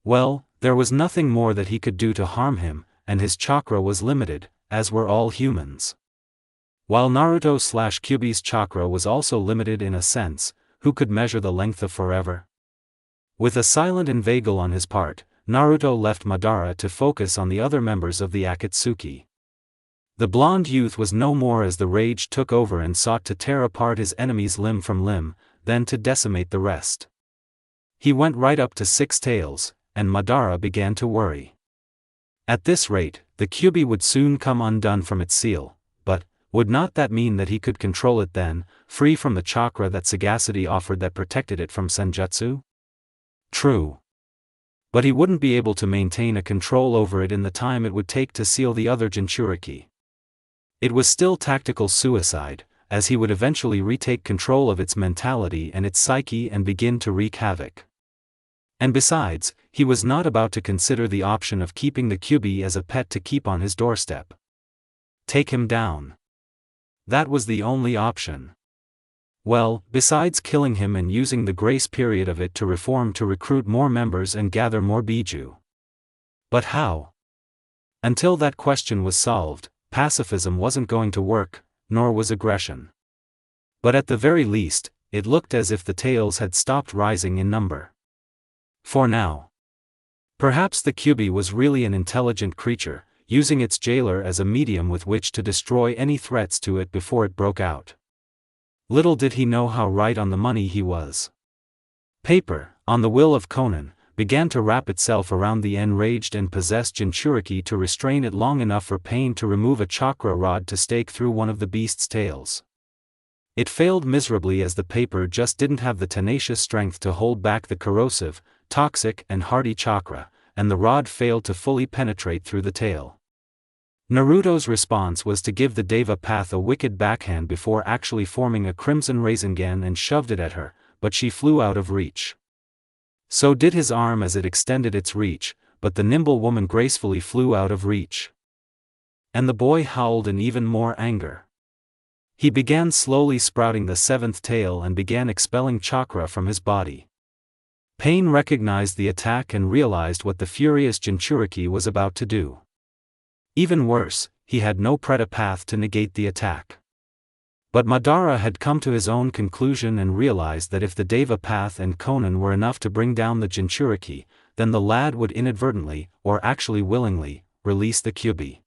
Well, there was nothing more that he could do to harm him, and his chakra was limited, as were all humans. While Naruto/Kyuubi's chakra was also limited in a sense, who could measure the length of forever? With a silent inveigle on his part, Naruto left Madara to focus on the other members of the Akatsuki. The blonde youth was no more as the rage took over and sought to tear apart his enemies limb from limb, then to decimate the rest. He went right up to 6 tails, and Madara began to worry. At this rate, the Kyuubi would soon come undone from its seal, but would not that mean that he could control it then, free from the chakra that sagacity offered that protected it from senjutsu? True. But he wouldn't be able to maintain a control over it in the time it would take to seal the other Jinchuriki. It was still tactical suicide, as he would eventually retake control of its mentality and its psyche and begin to wreak havoc. And besides, he was not about to consider the option of keeping the Kyuubi as a pet to keep on his doorstep. Take him down. That was the only option. Well, besides killing him and using the grace period of it to reform to recruit more members and gather more Biju. But how? Until that question was solved, pacifism wasn't going to work, nor was aggression. But at the very least, it looked as if the tails had stopped rising in number. For now. Perhaps the Kyuubi was really an intelligent creature, using its jailer as a medium with which to destroy any threats to it before it broke out. Little did he know how right on the money he was. Paper, on the will of Konan, began to wrap itself around the enraged and possessed Jinchuriki to restrain it long enough for Pain to remove a chakra rod to stake through one of the beast's tails. It failed miserably as the paper just didn't have the tenacious strength to hold back the corrosive, toxic and hardy chakra, and the rod failed to fully penetrate through the tail. Naruto's response was to give the Deva Path a wicked backhand before actually forming a crimson Rasengan and shoved it at her, but she flew out of reach. So did his arm as it extended its reach, but the nimble woman gracefully flew out of reach. And the boy howled in even more anger. He began slowly sprouting the 7th tail and began expelling chakra from his body. Pain recognized the attack and realized what the furious Jinchuriki was about to do. Even worse, he had no Preta path to negate the attack. But Madara had come to his own conclusion and realized that if the Deva Path and Konan were enough to bring down the Jinchuriki, then the lad would inadvertently, or actually willingly, release the Kyuubi.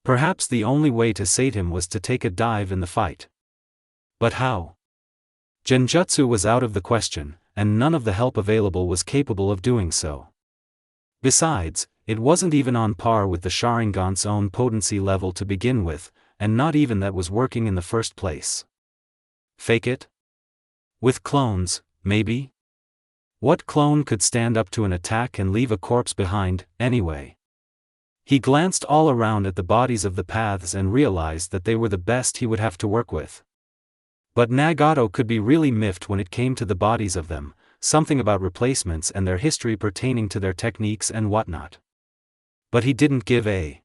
Perhaps the only way to sate him was to take a dive in the fight. But how? Genjutsu was out of the question, and none of the help available was capable of doing so. Besides, it wasn't even on par with the Sharingan's own potency level to begin with, and not even that was working in the first place. Fake it? With clones, maybe? What clone could stand up to an attack and leave a corpse behind, anyway? He glanced all around at the bodies of the paths and realized that they were the best he would have to work with. But Nagato could be really miffed when it came to the bodies of them, something about replacements and their history pertaining to their techniques and whatnot. But he didn't give a.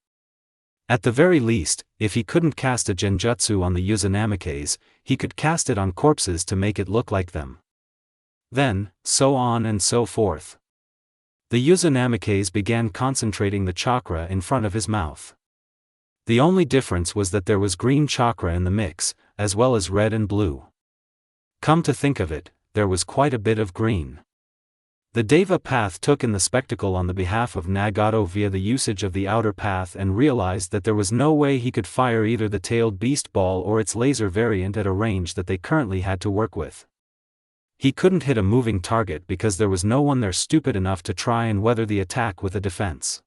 At the very least, if he couldn't cast a genjutsu on the Uzunamikes, he could cast it on corpses to make it look like them. Then, so on and so forth. The Uzunamikes began concentrating the chakra in front of his mouth. The only difference was that there was green chakra in the mix, as well as red and blue. Come to think of it, there was quite a bit of green. The Deva Path took in the spectacle on the behalf of Nagato via the usage of the outer path and realized that there was no way he could fire either the tailed beast ball or its laser variant at a range that they currently had to work with. He couldn't hit a moving target because there was no one there stupid enough to try and weather the attack with a defense.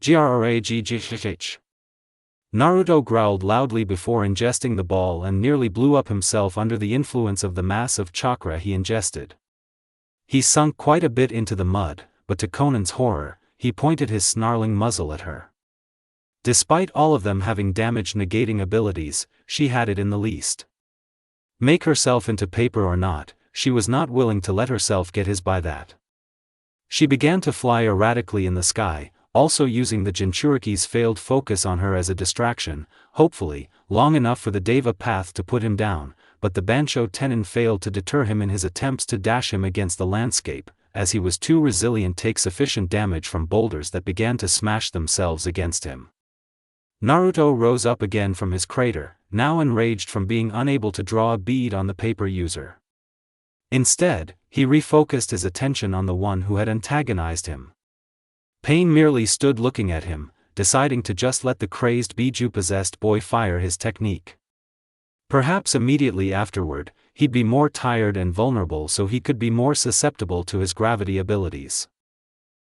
Grrragggh. Naruto growled loudly before ingesting the ball and nearly blew up himself under the influence of the mass of chakra he ingested. He sunk quite a bit into the mud, but to Konan's horror, he pointed his snarling muzzle at her. Despite all of them having damage-negating abilities, she had it in the least. Make herself into paper or not, she was not willing to let herself get his by that. She began to fly erratically in the sky, also using the Jinchuriki's failed focus on her as a distraction, hopefully, long enough for the Deva Path to put him down, but the Bansho Tenin failed to deter him in his attempts to dash him against the landscape, as he was too resilient to take sufficient damage from boulders that began to smash themselves against him. Naruto rose up again from his crater, now enraged from being unable to draw a bead on the paper user. Instead, he refocused his attention on the one who had antagonized him. Pain merely stood looking at him, deciding to just let the crazed Biju-possessed boy fire his technique. Perhaps immediately afterward, he'd be more tired and vulnerable so he could be more susceptible to his gravity abilities.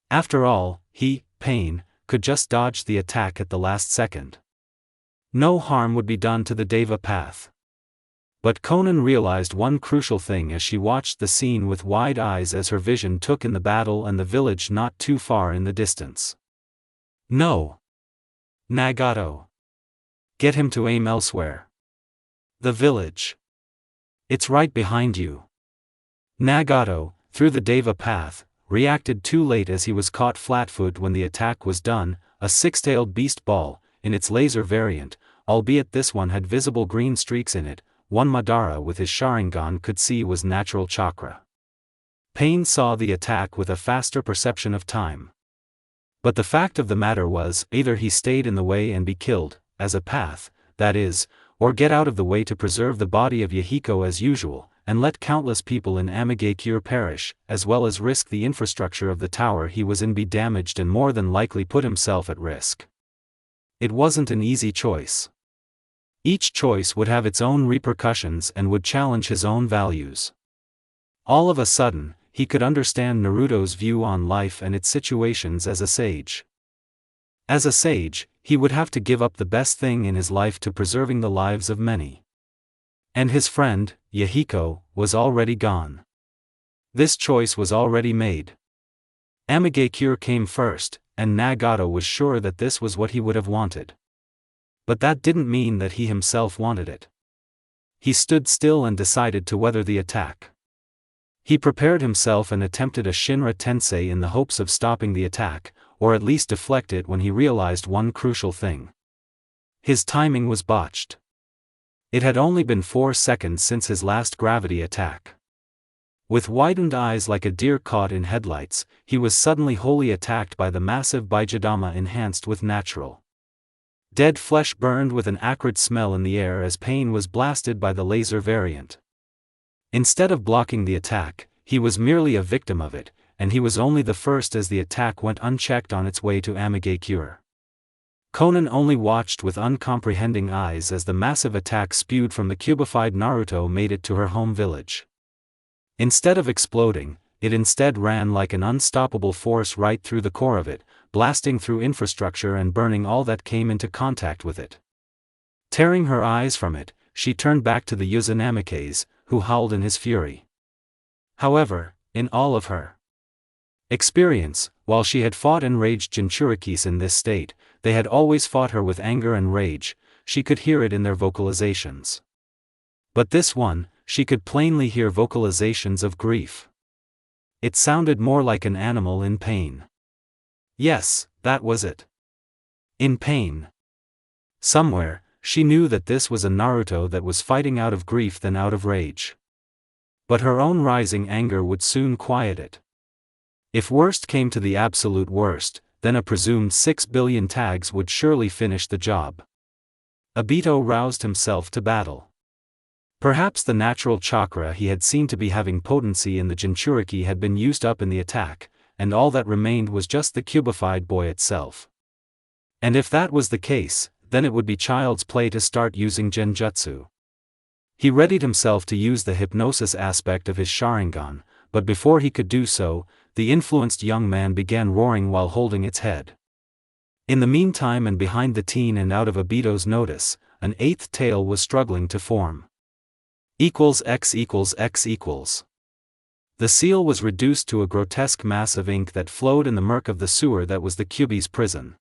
After all, he, Pain, could just dodge the attack at the last second. No harm would be done to the Deva path. But Conan realized one crucial thing as she watched the scene with wide eyes as her vision took in the battle and the village not too far in the distance. No. Nagato. Get him to aim elsewhere. The village. It's right behind you. Nagato, through the Deva path, reacted too late as he was caught flat-footed when the attack was done, a six-tailed beast ball, in its laser variant, albeit this one had visible green streaks in it, one Madara with his Sharingan could see was natural chakra. Pain saw the attack with a faster perception of time. But the fact of the matter was, either he stayed in the way and be killed, as a path, that is, or get out of the way to preserve the body of Yahiko as usual, and let countless people in Amigakure perish, as well as risk the infrastructure of the tower he was in be damaged and more than likely put himself at risk. It wasn't an easy choice. Each choice would have its own repercussions and would challenge his own values. All of a sudden, he could understand Naruto's view on life and its situations as a sage. As a sage, he would have to give up the best thing in his life to preserving the lives of many. And his friend, Yahiko, was already gone. This choice was already made. Amigakure came first, and Nagato was sure that this was what he would have wanted. But that didn't mean that he himself wanted it. He stood still and decided to weather the attack. He prepared himself and attempted a Shinra Tensei in the hopes of stopping the attack, or at least deflect it when he realized one crucial thing. His timing was botched. It had only been 4 seconds since his last gravity attack. With widened eyes like a deer caught in headlights, he was suddenly wholly attacked by the massive Bijadama enhanced with natural. Dead flesh burned with an acrid smell in the air as Pain was blasted by the laser variant. Instead of blocking the attack, he was merely a victim of it, and he was only the first as the attack went unchecked on its way to Amigakure. Conan only watched with uncomprehending eyes as the massive attack spewed from the cubified Naruto made it to her home village. Instead of exploding, it instead ran like an unstoppable force right through the core of it, blasting through infrastructure and burning all that came into contact with it. Tearing her eyes from it, she turned back to the Uzunamikes, who howled in his fury. However, in all of her experience, while she had fought enraged Jinchurikis in this state, they had always fought her with anger and rage. She could hear it in their vocalizations. But this one, she could plainly hear vocalizations of grief. It sounded more like an animal in pain. Yes, that was it. In pain. Somewhere, she knew that this was a Naruto that was fighting out of grief than out of rage. But her own rising anger would soon quiet it. If worst came to the absolute worst, then a presumed 6 billion tags would surely finish the job. Obito roused himself to battle. Perhaps the natural chakra he had seen to be having potency in the Jinchuriki had been used up in the attack, and all that remained was just the cubified boy itself. And if that was the case, then it would be child's play to start using Genjutsu. He readied himself to use the hypnosis aspect of his Sharingan, but before he could do so, the influenced young man began roaring while holding its head. In the meantime and behind the teen and out of Obito's notice, an eighth tail was struggling to form. X equals X equals. The seal was reduced to a grotesque mass of ink that flowed in the murk of the sewer that was the Kyuubi's prison.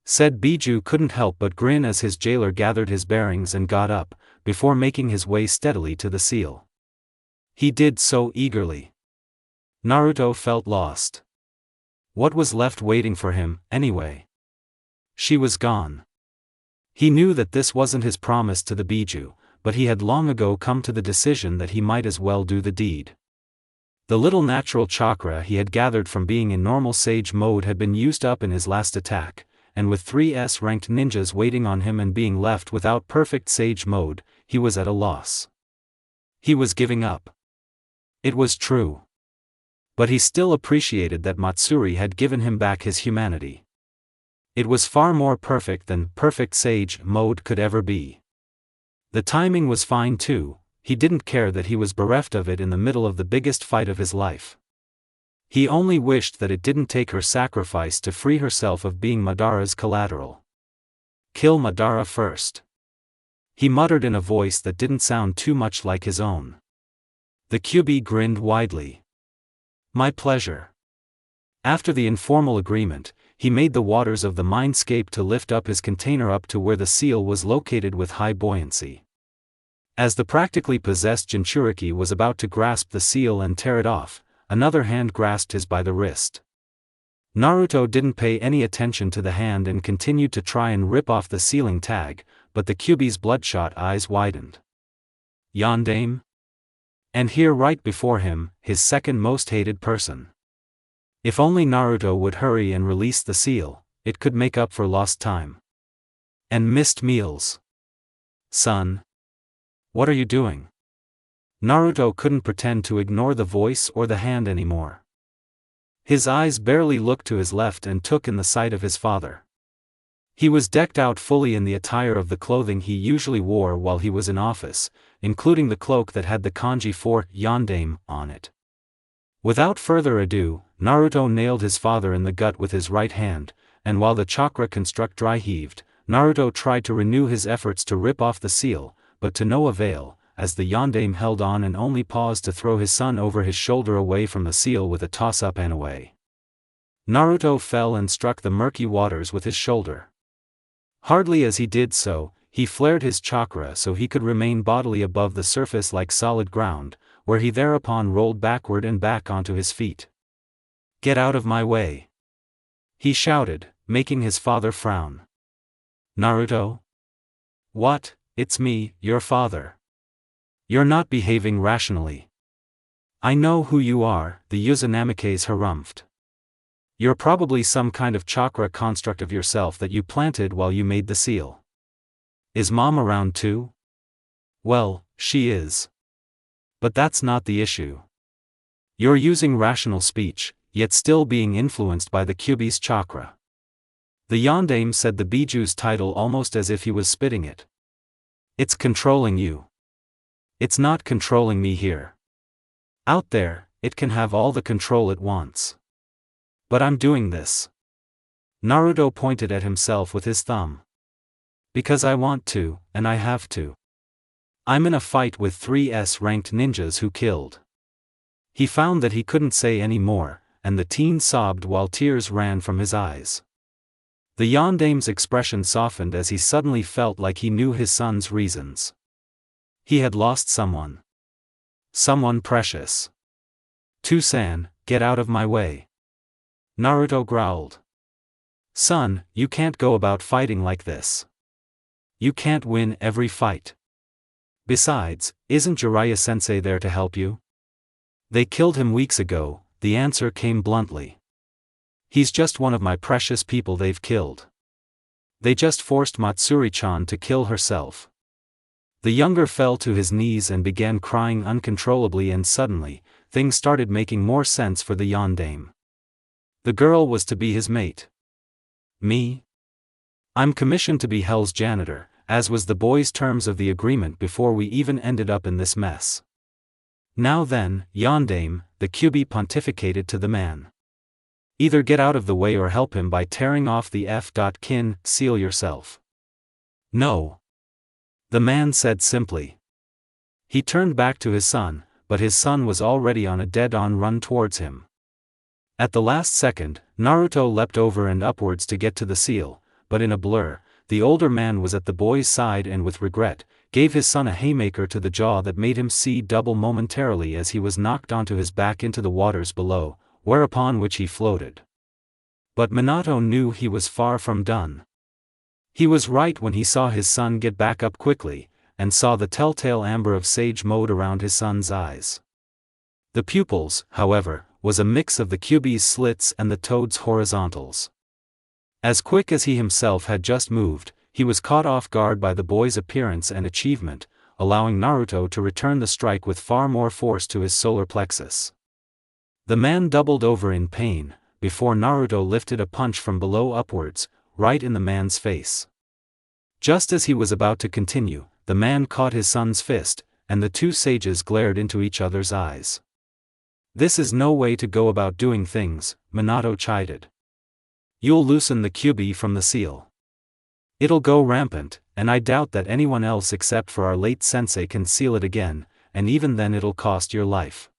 Said Biju couldn't help but grin as his jailer gathered his bearings and got up, before making his way steadily to the seal. He did so eagerly. Naruto felt lost. What was left waiting for him, anyway? She was gone. He knew that this wasn't his promise to the Biju, but he had long ago come to the decision that he might as well do the deed. The little natural chakra he had gathered from being in normal sage mode had been used up in his last attack, and with 3 S-ranked ninjas waiting on him and being left without perfect sage mode, he was at a loss. He was giving up. It was true. But he still appreciated that Matsuri had given him back his humanity. It was far more perfect than perfect sage mode could ever be. The timing was fine too. He didn't care that he was bereft of it in the middle of the biggest fight of his life. He only wished that it didn't take her sacrifice to free herself of being Madara's collateral. Kill Madara first. He muttered in a voice that didn't sound too much like his own. The Kyuubi grinned widely. My pleasure. After the informal agreement, he made the waters of the mindscape to lift up his container up to where the seal was located with high buoyancy. As the practically possessed Jinchuriki was about to grasp the seal and tear it off, another hand grasped his by the wrist. Naruto didn't pay any attention to the hand and continued to try and rip off the sealing tag, but the Kyuubi's bloodshot eyes widened. Yondaime? And here right before him, his second most hated person. If only Naruto would hurry and release the seal, it could make up for lost time. And missed meals. Son. What are you doing? Naruto couldn't pretend to ignore the voice or the hand anymore. His eyes barely looked to his left and took in the sight of his father. He was decked out fully in the attire of the clothing he usually wore while he was in office, including the cloak that had the kanji for Yondaime on it. Without further ado, Naruto nailed his father in the gut with his right hand, and while the chakra construct dry heaved, Naruto tried to renew his efforts to rip off the seal, but to no avail, as the Yondaime held on and only paused to throw his son over his shoulder away from the seal with a toss-up and away. Naruto fell and struck the murky waters with his shoulder. Hardly as he did so, he flared his chakra so he could remain bodily above the surface like solid ground, where he thereupon rolled backward and back onto his feet. Get out of my way! He shouted, making his father frown. Naruto? What? It's me, your father. You're not behaving rationally. I know who you are, the Uzunamike's harumphed. You're probably some kind of chakra construct of yourself that you planted while you made the seal. Is Mom around too? Well, she is. But that's not the issue. You're using rational speech, yet still being influenced by the Kyuubi's chakra. The Yondaime said the Biju's title almost as if he was spitting it. It's controlling you. It's not controlling me here. Out there, it can have all the control it wants. But I'm doing this. Naruto pointed at himself with his thumb. Because I want to, and I have to. I'm in a fight with 3S ranked ninjas who killed. He found that he couldn't say any more, and the teen sobbed while tears ran from his eyes. The Yondaime's expression softened as he suddenly felt like he knew his son's reasons. He had lost someone. Someone precious. Toussaint, get out of my way. Naruto growled. Son, you can't go about fighting like this. You can't win every fight. Besides, isn't Jiraiya-sensei there to help you? They killed him weeks ago, the answer came bluntly. He's just one of my precious people they've killed. They just forced Matsuri-chan to kill herself. The younger fell to his knees and began crying uncontrollably, and suddenly, things started making more sense for the Yondaime. The girl was to be his mate. Me? I'm commissioned to be Hell's janitor, as was the boy's terms of the agreement before we even ended up in this mess. Now then, Yondaime, the Kyuubi pontificated to the man. Either get out of the way or help him by tearing off the F.Kin seal yourself. No. The man said simply. He turned back to his son, but his son was already on a dead-on run towards him. At the last second, Naruto leapt over and upwards to get to the seal, but in a blur, the older man was at the boy's side and with regret, gave his son a haymaker to the jaw that made him see double momentarily as he was knocked onto his back into the waters below, whereupon which he floated. But Minato knew he was far from done. He was right when he saw his son get back up quickly, and saw the telltale amber of sage mode around his son's eyes. The pupils, however, was a mix of the Kyuubi's slits and the toad's horizontals. As quick as he himself had just moved, he was caught off guard by the boy's appearance and achievement, allowing Naruto to return the strike with far more force to his solar plexus. The man doubled over in pain, before Naruto lifted a punch from below upwards, right in the man's face. Just as he was about to continue, the man caught his son's fist, and the two sages glared into each other's eyes. "This is no way to go about doing things," Minato chided. "You'll loosen the Kyuubi from the seal. It'll go rampant, and I doubt that anyone else except for our late sensei can seal it again, and even then it'll cost your life.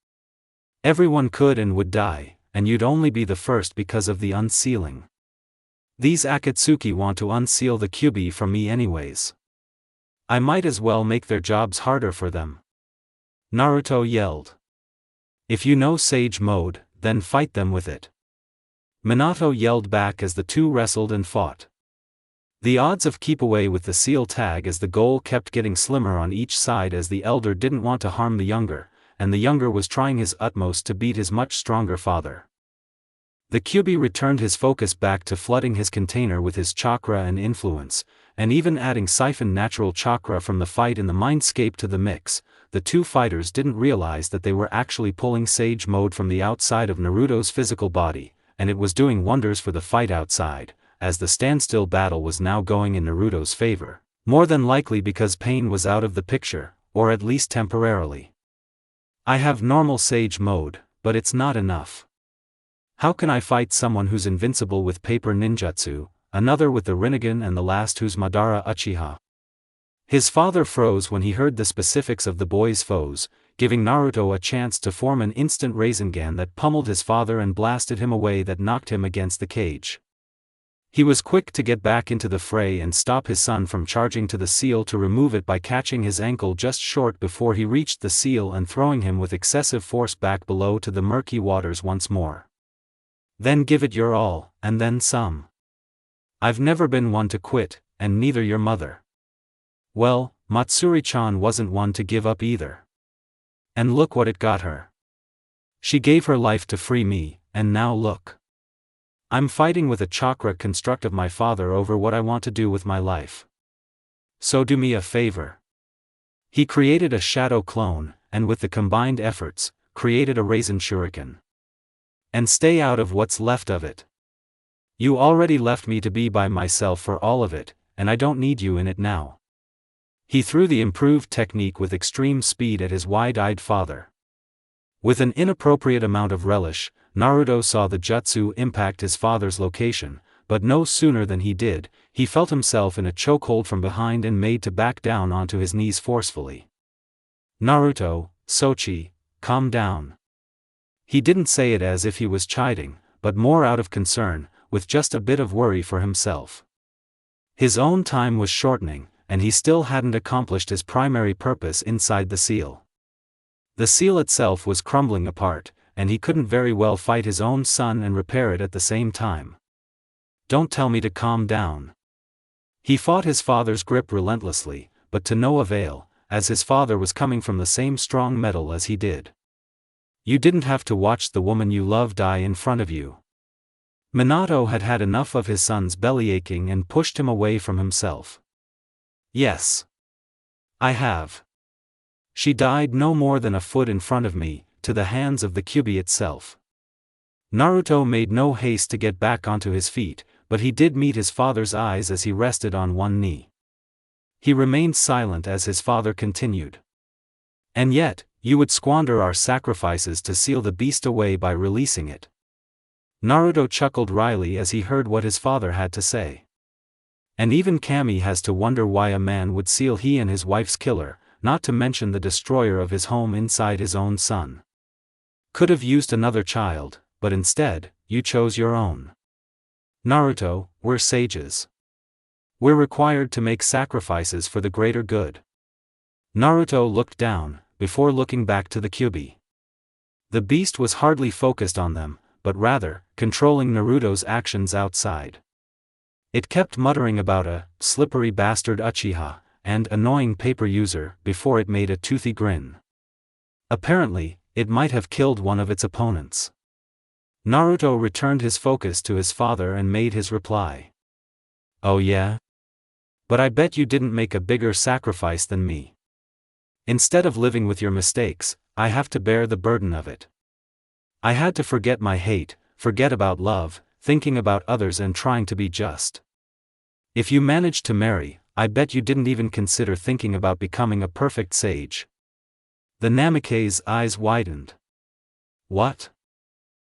Everyone could and would die, and you'd only be the first because of the unsealing. These Akatsuki want to unseal the Kyuubi from me anyways. I might as well make their jobs harder for them." Naruto yelled. "If you know Sage Mode, then fight them with it." Minato yelled back as the two wrestled and fought. The odds of keep away with the seal tag as the goal kept getting slimmer on each side as the elder didn't want to harm the younger, and the younger was trying his utmost to beat his much stronger father. The Kyuubi returned his focus back to flooding his container with his chakra and influence, and even adding siphoned natural chakra from the fight in the mindscape to the mix. The two fighters didn't realize that they were actually pulling Sage Mode from the outside of Naruto's physical body, and it was doing wonders for the fight outside, as the standstill battle was now going in Naruto's favor, more than likely because pain was out of the picture, or at least temporarily. "I have normal Sage Mode, but it's not enough. How can I fight someone who's invincible with paper ninjutsu, another with the Rinnegan and the last who's Madara Uchiha?" His father froze when he heard the specifics of the boy's foes, giving Naruto a chance to form an instant Rasengan that pummeled his father and blasted him away that knocked him against the cage. He was quick to get back into the fray and stop his son from charging to the seal to remove it by catching his ankle just short before he reached the seal and throwing him with excessive force back below to the murky waters once more. "Then give it your all, and then some. I've never been one to quit, and neither your mother." Well, Matsuri-chan wasn't one to give up either. And look what it got her. She gave her life to free me, and now look. I'm fighting with a chakra construct of my father over what I want to do with my life. So do me a favor. He created a shadow clone, and with the combined efforts, created a Rasen Shuriken. And stay out of what's left of it. You already left me to be by myself for all of it, and I don't need you in it now. He threw the improved technique with extreme speed at his wide-eyed father. With an inappropriate amount of relish, Naruto saw the jutsu impact his father's location, but no sooner than he did, he felt himself in a chokehold from behind and made to back down onto his knees forcefully. "Naruto, Sochi, calm down." He didn't say it as if he was chiding, but more out of concern, with just a bit of worry for himself. His own time was shortening, and he still hadn't accomplished his primary purpose inside the seal. The seal itself was crumbling apart, and he couldn't very well fight his own son and repair it at the same time. "Don't tell me to calm down." He fought his father's grip relentlessly, but to no avail, as his father was coming from the same strong metal as he did. "You didn't have to watch the woman you love die in front of you." Minato had had enough of his son's bellyaching and pushed him away from himself. "Yes. I have. She died no more than a foot in front of me, to the hands of the Kyuubi itself." Naruto made no haste to get back onto his feet, but he did meet his father's eyes as he rested on one knee. He remained silent as his father continued. "And yet, you would squander our sacrifices to seal the beast away by releasing it." Naruto chuckled wryly as he heard what his father had to say. And even Kami has to wonder why a man would seal he and his wife's killer, not to mention the destroyer of his home inside his own son. Could have used another child, but instead, you chose your own. Naruto, we're sages. We're required to make sacrifices for the greater good. Naruto looked down, before looking back to the Kyuubi. The beast was hardly focused on them, but rather, controlling Naruto's actions outside. It kept muttering about a slippery bastard Uchiha, and annoying paper user, before it made a toothy grin. Apparently, it might have killed one of its opponents. Naruto returned his focus to his father and made his reply. "Oh yeah? But I bet you didn't make a bigger sacrifice than me." Instead of living with your mistakes, I have to bear the burden of it. I had to forget my hate, forget about love, thinking about others and trying to be just. If you managed to marry, I bet you didn't even consider thinking about becoming a perfect sage. The Namikaze's eyes widened. What?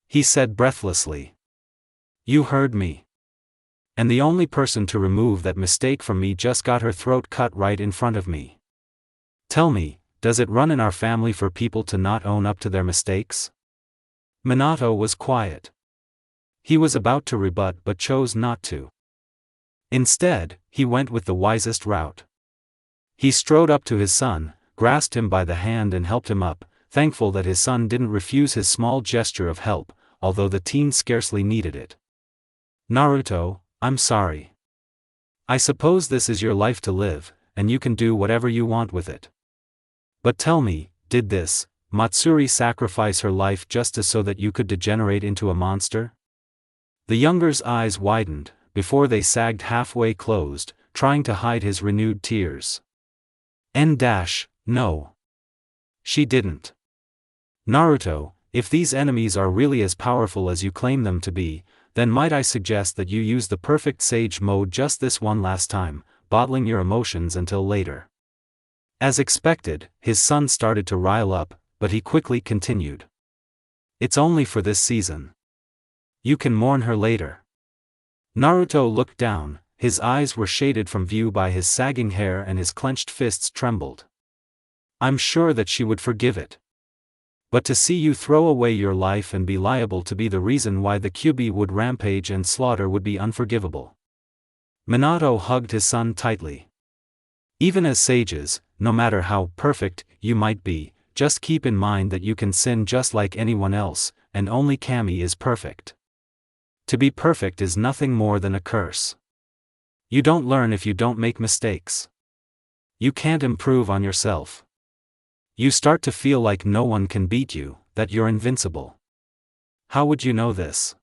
He said breathlessly. You heard me. And the only person to remove that mistake from me just got her throat cut right in front of me. Tell me, does it run in our family for people to not own up to their mistakes? Minato was quiet. He was about to rebut but chose not to. Instead, he went with the wisest route. He strode up to his son, grasped him by the hand and helped him up, thankful that his son didn't refuse his small gesture of help, although the teen scarcely needed it. Naruto, I'm sorry. I suppose this is your life to live, and you can do whatever you want with it. But tell me, did this, Matsuri sacrifice her life just so that you could degenerate into a monster? The younger's eyes widened, before they sagged halfway closed, trying to hide his renewed tears. No. She didn't. Naruto, if these enemies are really as powerful as you claim them to be, then might I suggest that you use the perfect sage mode just this one last time, bottling your emotions until later. As expected, his son started to rile up, but he quickly continued. It's only for this season. You can mourn her later. Naruto looked down, his eyes were shaded from view by his sagging hair and his clenched fists trembled. I'm sure that she would forgive it. But to see you throw away your life and be liable to be the reason why the Kyuubi would rampage and slaughter would be unforgivable. Minato hugged his son tightly. Even as sages, no matter how perfect you might be, just keep in mind that you can sin just like anyone else, and only Kami is perfect. To be perfect is nothing more than a curse. You don't learn if you don't make mistakes. You can't improve on yourself. You start to feel like no one can beat you, that you're invincible. How would you know this?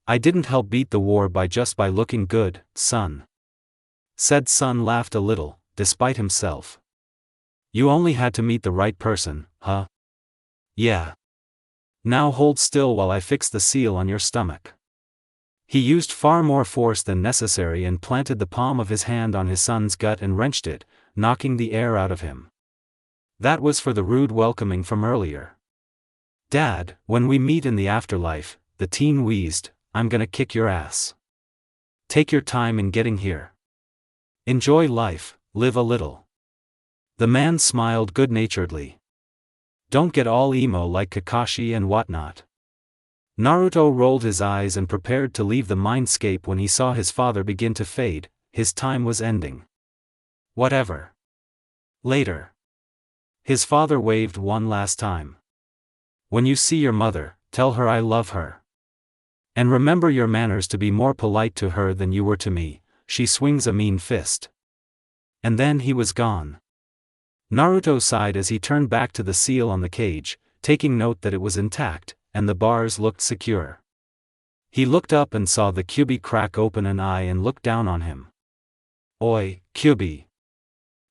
I didn't help beat the war by looking good, son. Said son laughed a little, despite himself. You only had to meet the right person, huh? Yeah. Now hold still while I fix the seal on your stomach. He used far more force than necessary and planted the palm of his hand on his son's gut and wrenched it, knocking the air out of him. That was for the rude welcoming from earlier. Dad, when we meet in the afterlife, the teen wheezed, I'm gonna kick your ass. Take your time in getting here. Enjoy life, live a little. The man smiled good-naturedly. Don't get all emo like Kakashi and whatnot. Naruto rolled his eyes and prepared to leave the mindscape when he saw his father begin to fade. His time was ending. Whatever. Later. His father waved one last time. When you see your mother, tell her I love her. And remember your manners to be more polite to her than you were to me, she swings a mean fist. And then he was gone. Naruto sighed as he turned back to the seal on the cage, taking note that it was intact, and the bars looked secure. He looked up and saw the Kyuubi crack open an eye and look down on him. Oi, Kyuubi.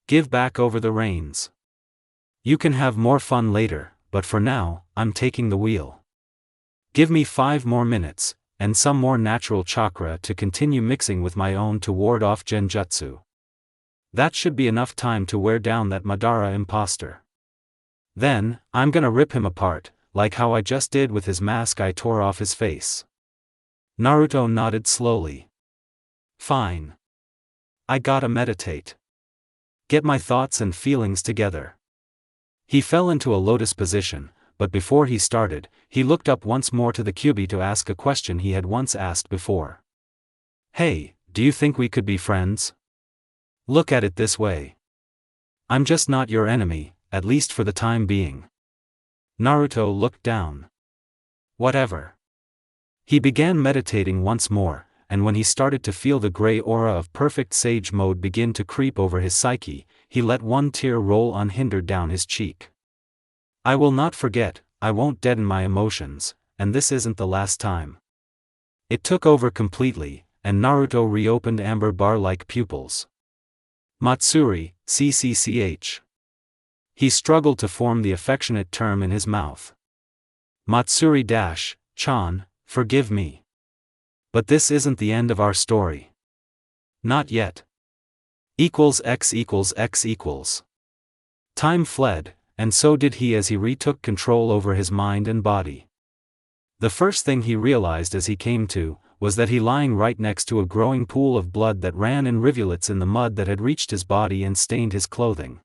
Give back over the reins. You can have more fun later, but for now, I'm taking the wheel. Give me 5 more minutes, and some more natural chakra to continue mixing with my own to ward off genjutsu. That should be enough time to wear down that Madara imposter. Then, I'm gonna rip him apart, like how I just did with his mask I tore off his face. Naruto nodded slowly. Fine. I gotta meditate. Get my thoughts and feelings together. He fell into a lotus position, but before he started, he looked up once more to the Kyuubi to ask a question he had once asked before. Hey, do you think we could be friends? Look at it this way. I'm just not your enemy, at least for the time being. Naruto looked down. Whatever. He began meditating once more, and when he started to feel the gray aura of perfect sage mode begin to creep over his psyche, he let one tear roll unhindered down his cheek. I will not forget, I won't deaden my emotions, and this isn't the last time. It took over completely, and Naruto reopened amber bar-like pupils. Matsuri, CCCH. He struggled to form the affectionate term in his mouth. Matsuri-chan, forgive me. But this isn't the end of our story. Not yet. X. Time fled, and so did he as he retook control over his mind and body. The first thing he realized as he came to, was that he lying right next to a growing pool of blood that ran in rivulets in the mud that had reached his body and stained his clothing.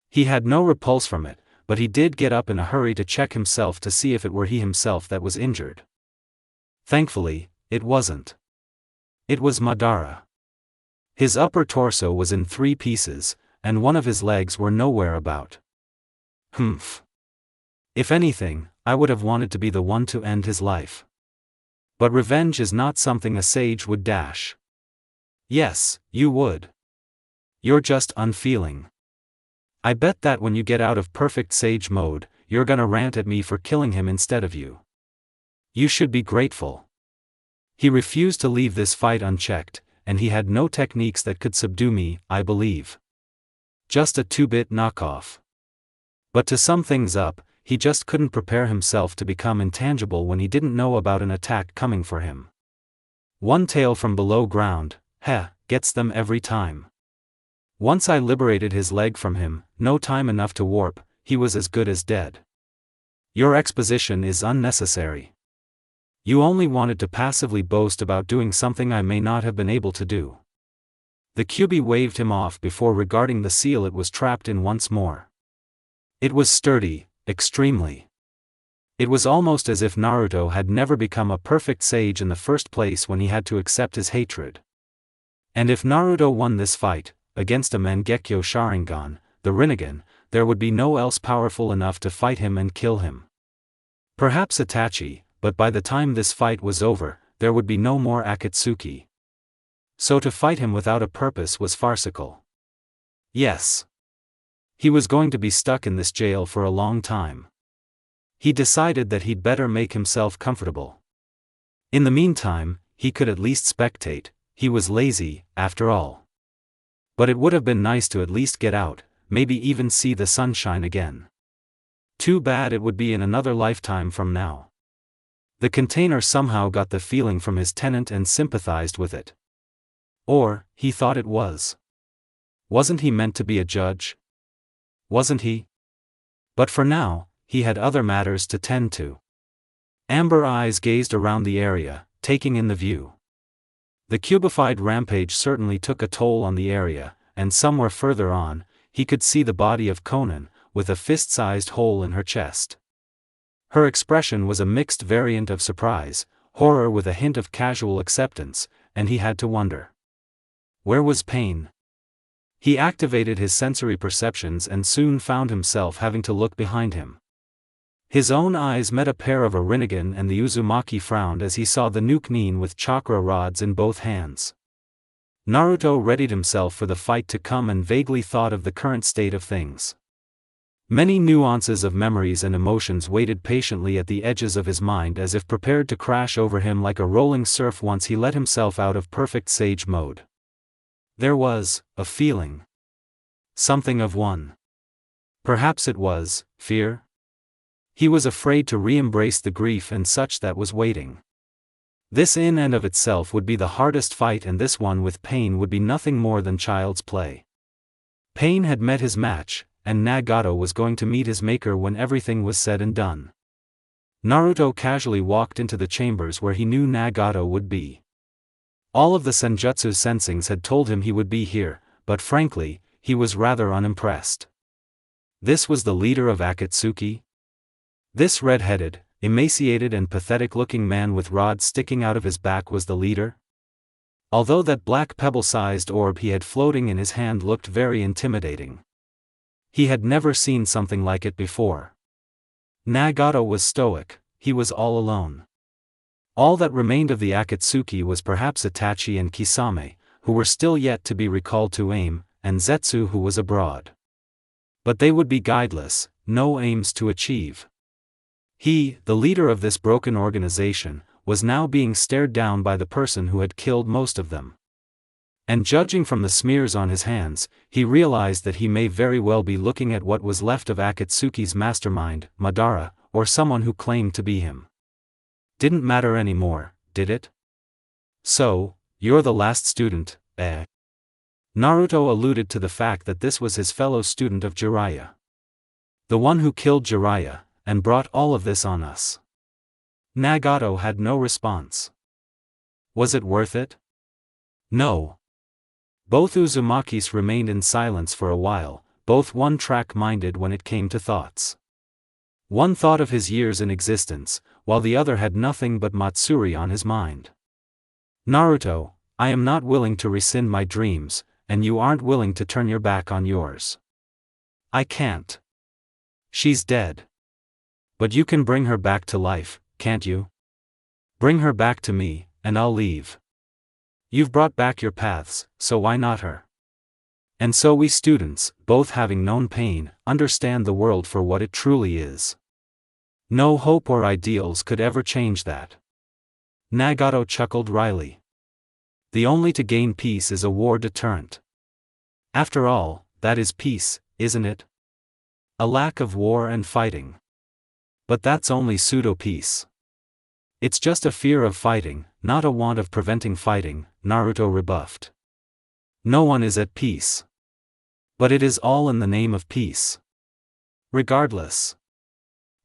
He had no repulse from it, but he did get up in a hurry to check himself to see if it were he himself that was injured. Thankfully, it wasn't. It was Madara. His upper torso was in 3 pieces, and one of his legs were nowhere about. Humph. If anything, I would have wanted to be the one to end his life. But revenge is not something a sage would dash. Yes, you would. You're just unfeeling. I bet that when you get out of perfect sage mode, you're gonna rant at me for killing him instead of you. You should be grateful. He refused to leave this fight unchecked, and he had no techniques that could subdue me, I believe. Just a 2-bit knockoff. But to sum things up, he just couldn't prepare himself to become intangible when he didn't know about an attack coming for him. One tail from below ground, gets them every time. Once I liberated his leg from him, no time enough to warp, he was as good as dead. Your exposition is unnecessary. You only wanted to passively boast about doing something I may not have been able to do. The Kyuubi waved him off before regarding the seal it was trapped in once more. It was sturdy, extremely. It was almost as if Naruto had never become a perfect sage in the first place when he had to accept his hatred. And if Naruto won this fight, against a Mangekyo Sharingan, the Rinnegan, there would be no else powerful enough to fight him and kill him. Perhaps Itachi, but by the time this fight was over, there would be no more Akatsuki. So to fight him without a purpose was farcical. Yes. He was going to be stuck in this jail for a long time. He decided that he'd better make himself comfortable. In the meantime, he could at least spectate, he was lazy, after all. But it would have been nice to at least get out, maybe even see the sunshine again. Too bad it would be in another lifetime from now. The container somehow got the feeling from his tenant and sympathized with it. Or, he thought it was. Wasn't he meant to be a judge? Wasn't he? But for now, he had other matters to tend to. Amber eyes gazed around the area, taking in the view. The cubified rampage certainly took a toll on the area, and somewhere further on, he could see the body of Konan, with a fist-sized hole in her chest. Her expression was a mixed variant of surprise, horror with a hint of casual acceptance, and he had to wonder. Where was Pain? He activated his sensory perceptions and soon found himself having to look behind him. His own eyes met a pair of a Rinnegan, and the Uzumaki frowned as he saw the Nuke-Nin with chakra rods in both hands. Naruto readied himself for the fight to come and vaguely thought of the current state of things. Many nuances of memories and emotions waited patiently at the edges of his mind as if prepared to crash over him like a rolling surf once he let himself out of perfect sage mode. There was a feeling. Something of one. Perhaps it was fear? He was afraid to re-embrace the grief and such that was waiting. This in and of itself would be the hardest fight, and this one with Pain would be nothing more than child's play. Pain had met his match, and Nagato was going to meet his maker when everything was said and done. Naruto casually walked into the chambers where he knew Nagato would be. All of the Senjutsu sensings had told him he would be here, but frankly, he was rather unimpressed. This was the leader of Akatsuki? This red-headed, emaciated and pathetic-looking man with rods sticking out of his back was the leader? Although that black pebble-sized orb he had floating in his hand looked very intimidating. He had never seen something like it before. Nagato was stoic, he was all alone. All that remained of the Akatsuki was perhaps Itachi and Kisame, who were still yet to be recalled to aim, and Zetsu who was abroad. But they would be guideless, no aims to achieve. He, the leader of this broken organization, was now being stared down by the person who had killed most of them. And judging from the smears on his hands, he realized that he may very well be looking at what was left of Akatsuki's mastermind, Madara, or someone who claimed to be him. Didn't matter anymore, did it? So, you're the last student, eh? Naruto alluded to the fact that this was his fellow student of Jiraiya. The one who killed Jiraiya, and brought all of this on us. Nagato had no response. Was it worth it? No. Both Uzumakis remained in silence for a while, both one-track minded when it came to thoughts. One thought of his years in existence, while the other had nothing but Matsuri on his mind. Naruto, I am not willing to rescind my dreams, and you aren't willing to turn your back on yours. I can't. She's dead. But you can bring her back to life, can't you? Bring her back to me, and I'll leave. You've brought back your paths, so why not her? And so we students, both having known pain, understand the world for what it truly is. No hope or ideals could ever change that. Nagato chuckled wryly. The only to gain peace is a war deterrent. After all, that is peace, isn't it? A lack of war and fighting. But that's only pseudo-peace. It's just a fear of fighting, not a want of preventing fighting, Naruto rebuffed. No one is at peace. But it is all in the name of peace. Regardless.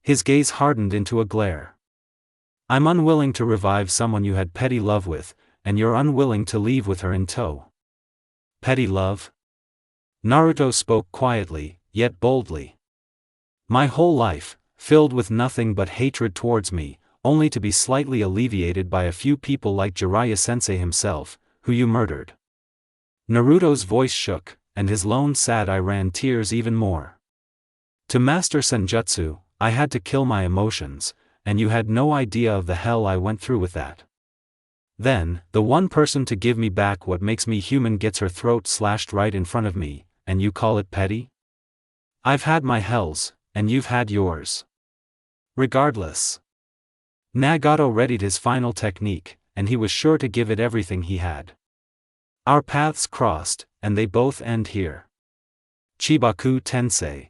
His gaze hardened into a glare. I'm unwilling to revive someone you had petty love with, and you're unwilling to leave with her in tow. Petty love? Naruto spoke quietly, yet boldly. My whole life, filled with nothing but hatred towards me, only to be slightly alleviated by a few people like Jiraiya-sensei himself, who you murdered. Naruto's voice shook, and his lone sad eye ran tears even more. To master senjutsu, I had to kill my emotions, and you had no idea of the hell I went through with that. Then, the one person to give me back what makes me human gets her throat slashed right in front of me, and you call it petty? I've had my hells, and you've had yours. Regardless. Nagato readied his final technique, and he was sure to give it everything he had. Our paths crossed, and they both end here. Chibaku Tensei.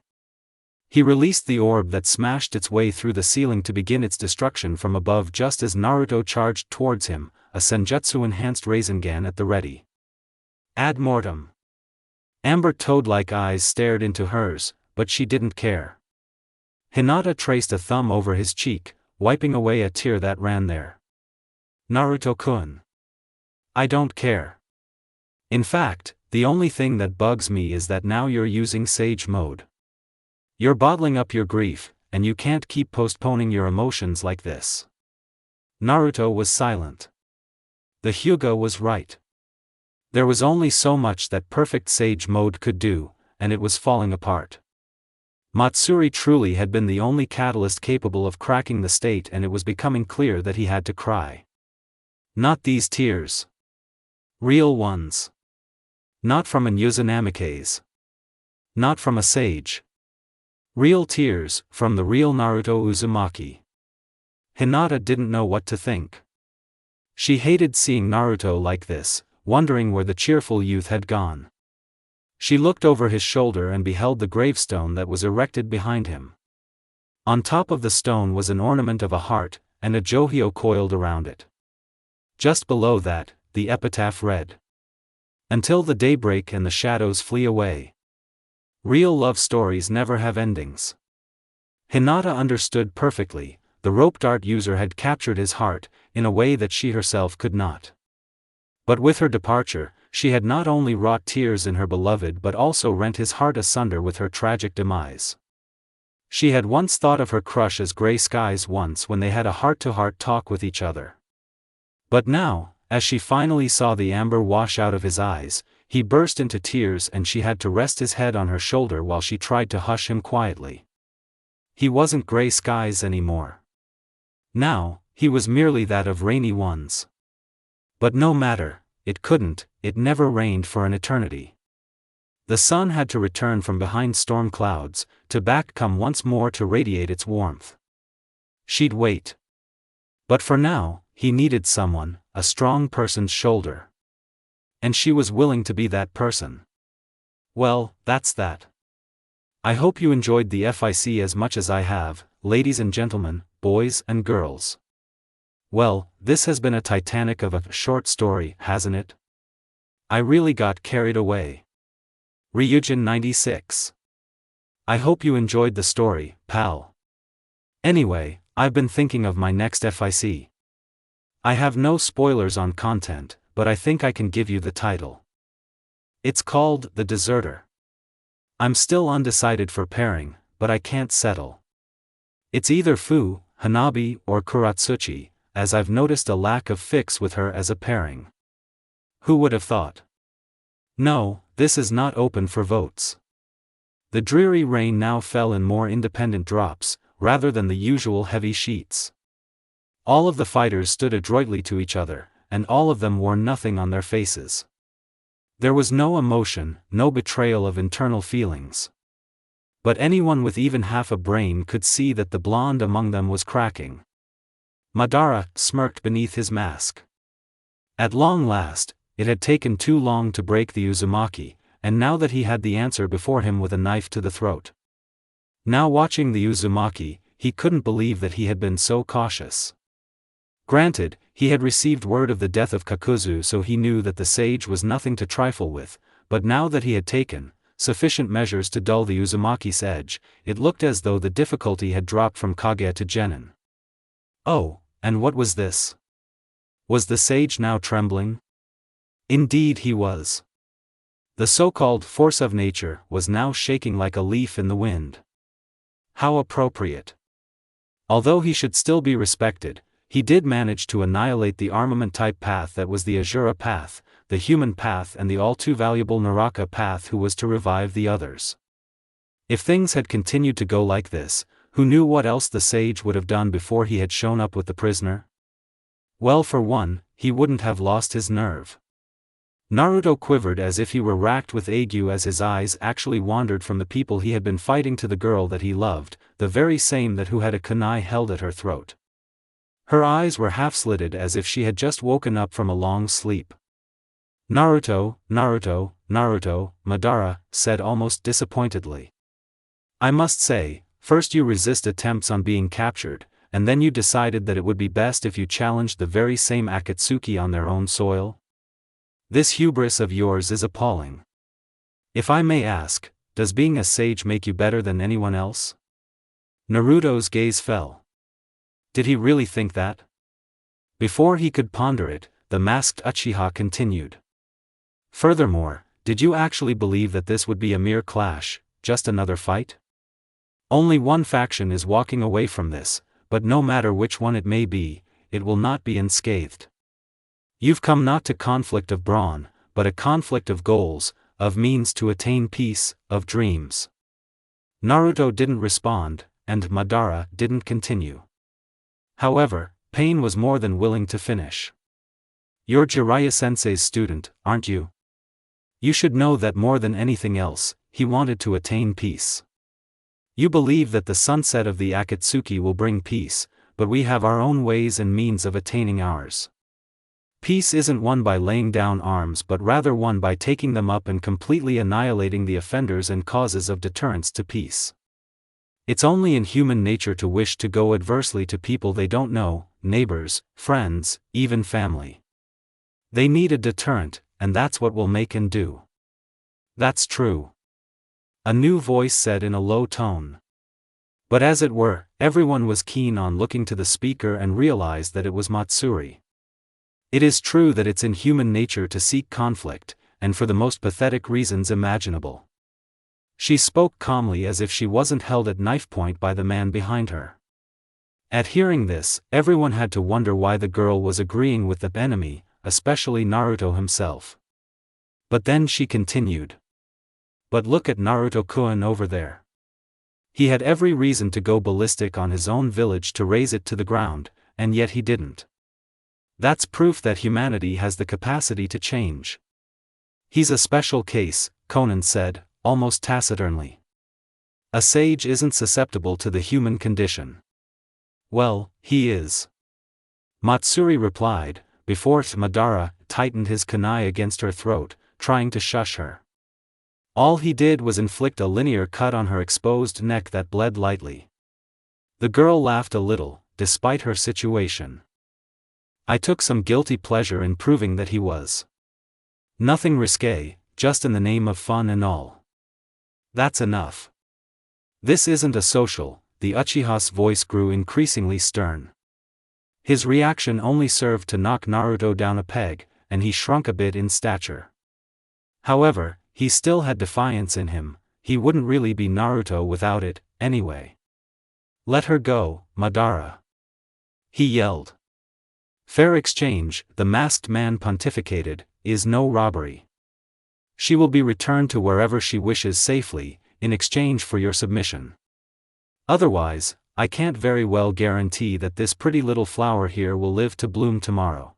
He released the orb that smashed its way through the ceiling to begin its destruction from above just as Naruto charged towards him, a senjutsu-enhanced Rasengan at the ready. Ad mortem. Amber toad-like eyes stared into hers, but she didn't care. Hinata traced a thumb over his cheek, wiping away a tear that ran there. Naruto-kun. I don't care. In fact, the only thing that bugs me is that now you're using Sage Mode. You're bottling up your grief, and you can't keep postponing your emotions like this. Naruto was silent. The Hyuga was right. There was only so much that perfect Sage Mode could do, and it was falling apart. Matsuri truly had been the only catalyst capable of cracking the state, and it was becoming clear that he had to cry. Not these tears. Real ones. Not from an Uzunamike's. Not from a sage. Real tears, from the real Naruto Uzumaki. Hinata didn't know what to think. She hated seeing Naruto like this, wondering where the cheerful youth had gone. She looked over his shoulder and beheld the gravestone that was erected behind him. On top of the stone was an ornament of a heart, and a johio coiled around it. Just below that, the epitaph read, "Until the daybreak and the shadows flee away." Real love stories never have endings. Hinata understood perfectly. The rope dart user had captured his heart, in a way that she herself could not. But with her departure, she had not only wrought tears in her beloved but also rent his heart asunder with her tragic demise. She had once thought of her crush as gray skies once when they had a heart-to-heart talk with each other. But now, as she finally saw the amber wash out of his eyes, he burst into tears and she had to rest his head on her shoulder while she tried to hush him quietly. He wasn't gray skies anymore. Now, he was merely that of rainy ones. But no matter, it never rained for an eternity. The sun had to return from behind storm clouds, to back come once more to radiate its warmth. She'd wait. But for now, he needed someone, a strong person's shoulder. And she was willing to be that person. Well, that's that. I hope you enjoyed the FIC as much as I have, ladies and gentlemen, boys and girls. Well, this has been a Titanic of a short story, hasn't it? I really got carried away. Ryujin 96. I hope you enjoyed the story, pal. Anyway, I've been thinking of my next FIC. I have no spoilers on content, but I think I can give you the title. It's called The Deserter. I'm still undecided for pairing, but I can't settle. It's either Fu, Hanabi, or Kuratsuchi, as I've noticed a lack of fics with her as a pairing. Who would have thought? No, this is not open for votes. The dreary rain now fell in more independent drops, rather than the usual heavy sheets. All of the fighters stood adroitly to each other, and all of them wore nothing on their faces. There was no emotion, no betrayal of internal feelings. But anyone with even half a brain could see that the blonde among them was cracking. Madara smirked beneath his mask. At long last, it had taken too long to break the Uzumaki, and now that he had the answer before him with a knife to the throat. Now watching the Uzumaki, he couldn't believe that he had been so cautious. Granted, he had received word of the death of Kakuzu, so he knew that the sage was nothing to trifle with, but now that he had taken sufficient measures to dull the Uzumaki's edge, it looked as though the difficulty had dropped from Kage to Genin. Oh, and what was this? Was the sage now trembling? Indeed he was. The so-called force of nature was now shaking like a leaf in the wind. How appropriate. Although he should still be respected, he did manage to annihilate the armament-type path that was the Asura path, the human path, and the all-too-valuable Naraka path, who was to revive the others. If things had continued to go like this, who knew what else the sage would have done before he had shown up with the prisoner? Well, for one, he wouldn't have lost his nerve. Naruto quivered as if he were racked with ague as his eyes actually wandered from the people he had been fighting to the girl that he loved, the very same that who had a kunai held at her throat. Her eyes were half-slitted as if she had just woken up from a long sleep. Naruto, Naruto, Naruto, Madara said almost disappointedly. I must say, first you resist attempts on being captured, and then you decided that it would be best if you challenged the very same Akatsuki on their own soil? This hubris of yours is appalling. If I may ask, does being a sage make you better than anyone else? Naruto's gaze fell. Did he really think that? Before he could ponder it, the masked Uchiha continued. Furthermore, did you actually believe that this would be a mere clash, just another fight? Only one faction is walking away from this, but no matter which one it may be, it will not be unscathed. You've come not to conflict of brawn, but a conflict of goals, of means to attain peace, of dreams. Naruto didn't respond, and Madara didn't continue. However, Pain was more than willing to finish. You're Jiraiya-sensei's student, aren't you? You should know that more than anything else, he wanted to attain peace. You believe that the sunset of the Akatsuki will bring peace, but we have our own ways and means of attaining ours. Peace isn't won by laying down arms but rather won by taking them up and completely annihilating the offenders and causes of deterrence to peace. It's only in human nature to wish to go adversely to people they don't know, neighbors, friends, even family. They need a deterrent, and that's what we'll make and do. That's true. A new voice said in a low tone. But as it were, everyone was keen on looking to the speaker and realized that it was Matsuri. It is true that it's in human nature to seek conflict, and for the most pathetic reasons imaginable. She spoke calmly as if she wasn't held at knife point by the man behind her. At hearing this, everyone had to wonder why the girl was agreeing with the enemy, especially Naruto himself. But then she continued. But look at Naruto-kun over there. He had every reason to go ballistic on his own village to raze it to the ground, and yet he didn't. That's proof that humanity has the capacity to change. He's a special case, Conan said, almost taciturny. A sage isn't susceptible to the human condition. Well, he is. Matsuri replied, before Madara tightened his kunai against her throat, trying to shush her. All he did was inflict a linear cut on her exposed neck that bled lightly. The girl laughed a little, despite her situation. I took some guilty pleasure in proving that he was. Nothing risque, just in the name of fun and all. That's enough. This isn't a social, the Uchiha's voice grew increasingly stern. His reaction only served to knock Naruto down a peg, and he shrunk a bit in stature. However, he still had defiance in him, he wouldn't really be Naruto without it, anyway. Let her go, Madara. He yelled. Fair exchange, the masked man pontificated, is no robbery. She will be returned to wherever she wishes safely, in exchange for your submission. Otherwise, I can't very well guarantee that this pretty little flower here will live to bloom tomorrow.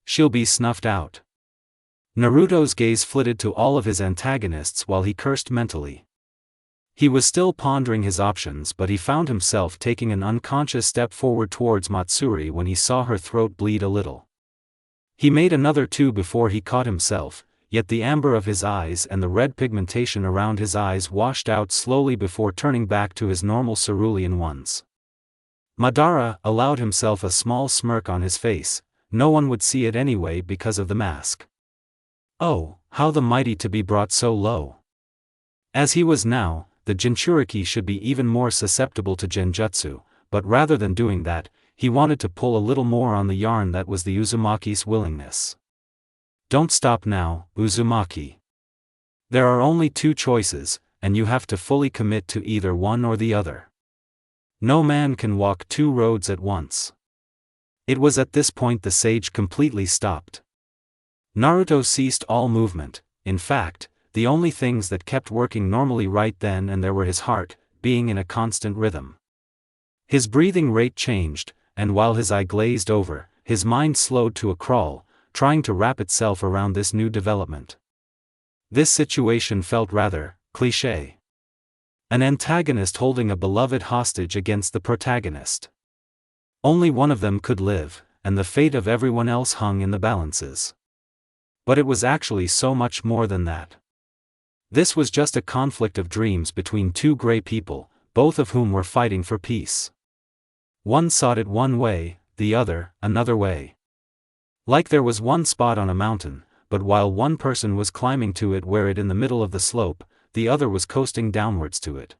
She'll be snuffed out. Naruto's gaze flitted to all of his antagonists while he cursed mentally. He was still pondering his options, but he found himself taking an unconscious step forward towards Matsuri when he saw her throat bleed a little. He made another two before he caught himself, yet the amber of his eyes and the red pigmentation around his eyes washed out slowly before turning back to his normal cerulean ones. Madara allowed himself a small smirk on his face, no one would see it anyway because of the mask. Oh, how the mighty to be brought so low. As he was now, the Jinchuriki should be even more susceptible to genjutsu, but rather than doing that, he wanted to pull a little more on the yarn that was the Uzumaki's willingness. Don't stop now, Uzumaki. There are only two choices, and you have to fully commit to either one or the other. No man can walk two roads at once. It was at this point the sage completely stopped. Naruto ceased all movement. In fact, the only things that kept working normally right then and there were his heart, being in a constant rhythm. His breathing rate changed, and while his eye glazed over, his mind slowed to a crawl, trying to wrap itself around this new development. This situation felt rather cliché. An antagonist holding a beloved hostage against the protagonist. Only one of them could live, and the fate of everyone else hung in the balances. But it was actually so much more than that. This was just a conflict of dreams between two gray people, both of whom were fighting for peace. One sought it one way, the other, another way. Like there was one spot on a mountain, but while one person was climbing to it where it in the middle of the slope, the other was coasting downwards to it.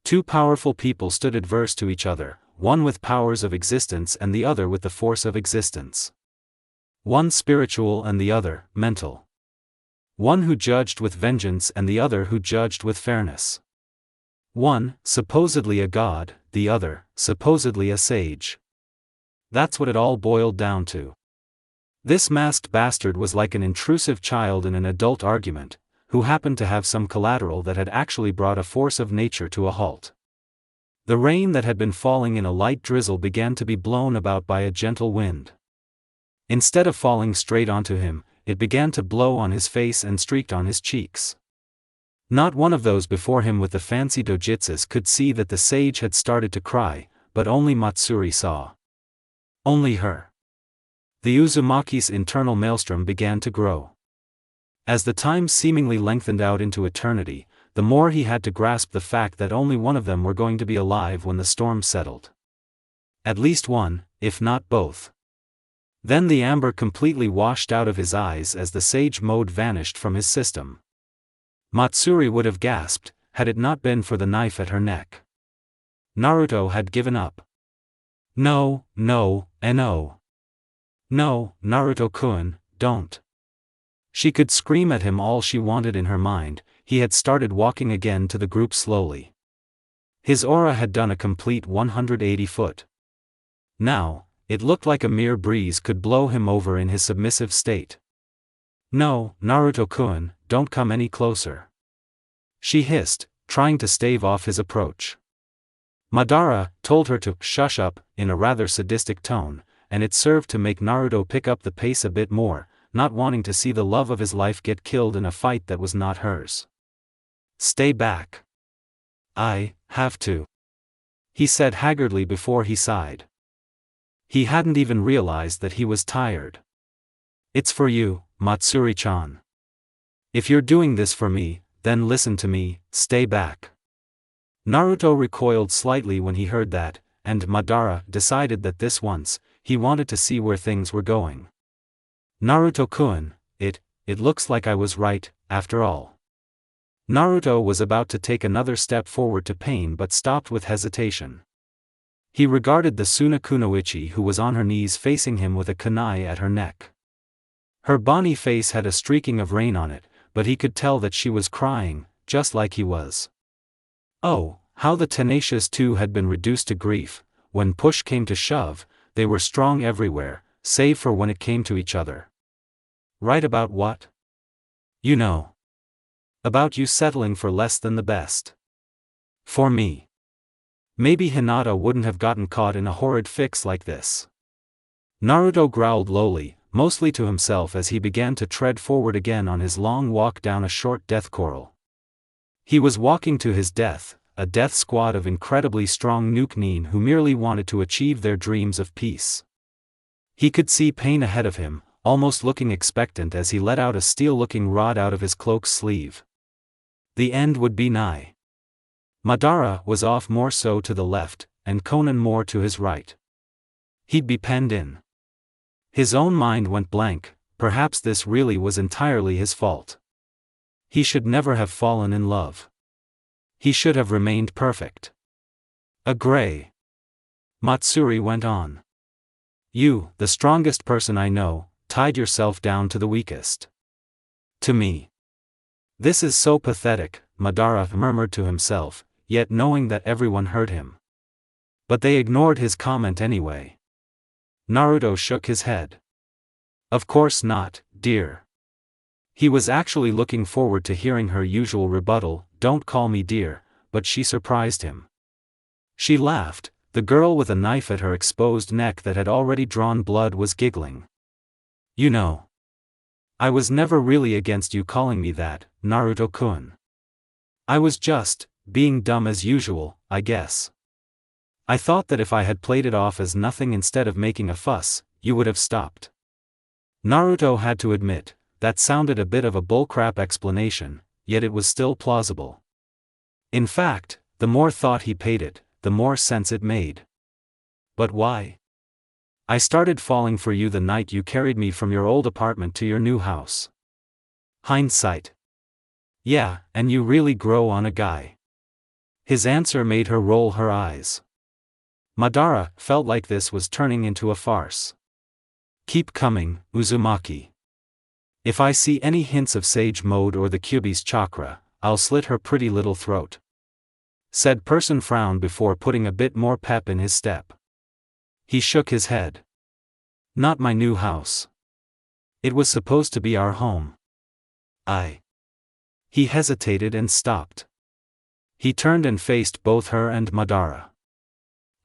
Two powerful people stood adverse to each other, one with powers of existence and the other with the force of existence. One spiritual and the other, mental. One who judged with vengeance and the other who judged with fairness. One, supposedly a god, the other, supposedly a sage. That's what it all boiled down to. This masked bastard was like an intrusive child in an adult argument, who happened to have some collateral that had actually brought a force of nature to a halt. The rain that had been falling in a light drizzle began to be blown about by a gentle wind. Instead of falling straight onto him, it began to blow on his face and streaked on his cheeks. Not one of those before him with the fancy dojutsus could see that the sage had started to cry, but only Matsuri saw. Only her. The Uzumaki's internal maelstrom began to grow. As the time seemingly lengthened out into eternity, the more he had to grasp the fact that only one of them were going to be alive when the storm settled. At least one, if not both. Then the amber completely washed out of his eyes as the sage mode vanished from his system. Matsuri would have gasped, had it not been for the knife at her neck. Naruto had given up. No, no, and no. No, Naruto-kun, don't. She could scream at him all she wanted in her mind. He had started walking again to the group slowly. His aura had done a complete 180 foot. Now, it looked like a mere breeze could blow him over in his submissive state. No, Naruto-kun, don't come any closer. She hissed, trying to stave off his approach. Madara told her to shush up in a rather sadistic tone, and it served to make Naruto pick up the pace a bit more, not wanting to see the love of his life get killed in a fight that was not hers. Stay back. I have to, he said haggardly before he sighed. He hadn't even realized that he was tired. It's for you, Matsuri-chan. If you're doing this for me, then listen to me, stay back. Naruto recoiled slightly when he heard that, and Madara decided that this once, he wanted to see where things were going. Naruto-kun, it looks like I was right, after all. Naruto was about to take another step forward to pain but stopped with hesitation. He regarded the Suna Kunoichi who was on her knees facing him with a kunai at her neck. Her bonny face had a streaking of rain on it, but he could tell that she was crying, just like he was. Oh, how the tenacious two had been reduced to grief. When push came to shove, they were strong everywhere, save for when it came to each other. Right about what? You know. About you settling for less than the best. For me. Maybe Hinata wouldn't have gotten caught in a horrid fix like this. Naruto growled lowly, mostly to himself as he began to tread forward again on his long walk down a short death corral. He was walking to his death, a death squad of incredibly strong Nukenin who merely wanted to achieve their dreams of peace. He could see Pain ahead of him, almost looking expectant as he let out a steel-looking rod out of his cloak's sleeve. The end would be nigh. Madara was off more so to the left, and Conan more to his right. He'd be penned in. His own mind went blank, perhaps this really was entirely his fault. He should never have fallen in love. He should have remained perfect. A gray. Matsuri went on. You, the strongest person I know, tied yourself down to the weakest. To me. This is so pathetic, Madara murmured to himself, yet knowing that everyone heard him. But they ignored his comment anyway. Naruto shook his head. Of course not, dear. He was actually looking forward to hearing her usual rebuttal, don't call me dear, but she surprised him. She laughed, the girl with a knife at her exposed neck that had already drawn blood was giggling. You know. I was never really against you calling me that, Naruto-kun. I was just, being dumb as usual, I guess. I thought that if I had played it off as nothing instead of making a fuss, you would have stopped. Naruto had to admit, that sounded a bit of a bullcrap explanation, yet it was still plausible. In fact, the more thought he paid it, the more sense it made. But why? I started falling for you the night you carried me from your old apartment to your new house. Hindsight. Yeah, and you really grow on a guy. His answer made her roll her eyes. Madara felt like this was turning into a farce. Keep coming, Uzumaki. If I see any hints of Sage Mode or the Kyuubi's chakra, I'll slit her pretty little throat. Said person frowned before putting a bit more pep in his step. He shook his head. Not my new house. It was supposed to be our home. He hesitated and stopped. He turned and faced both her and Madara.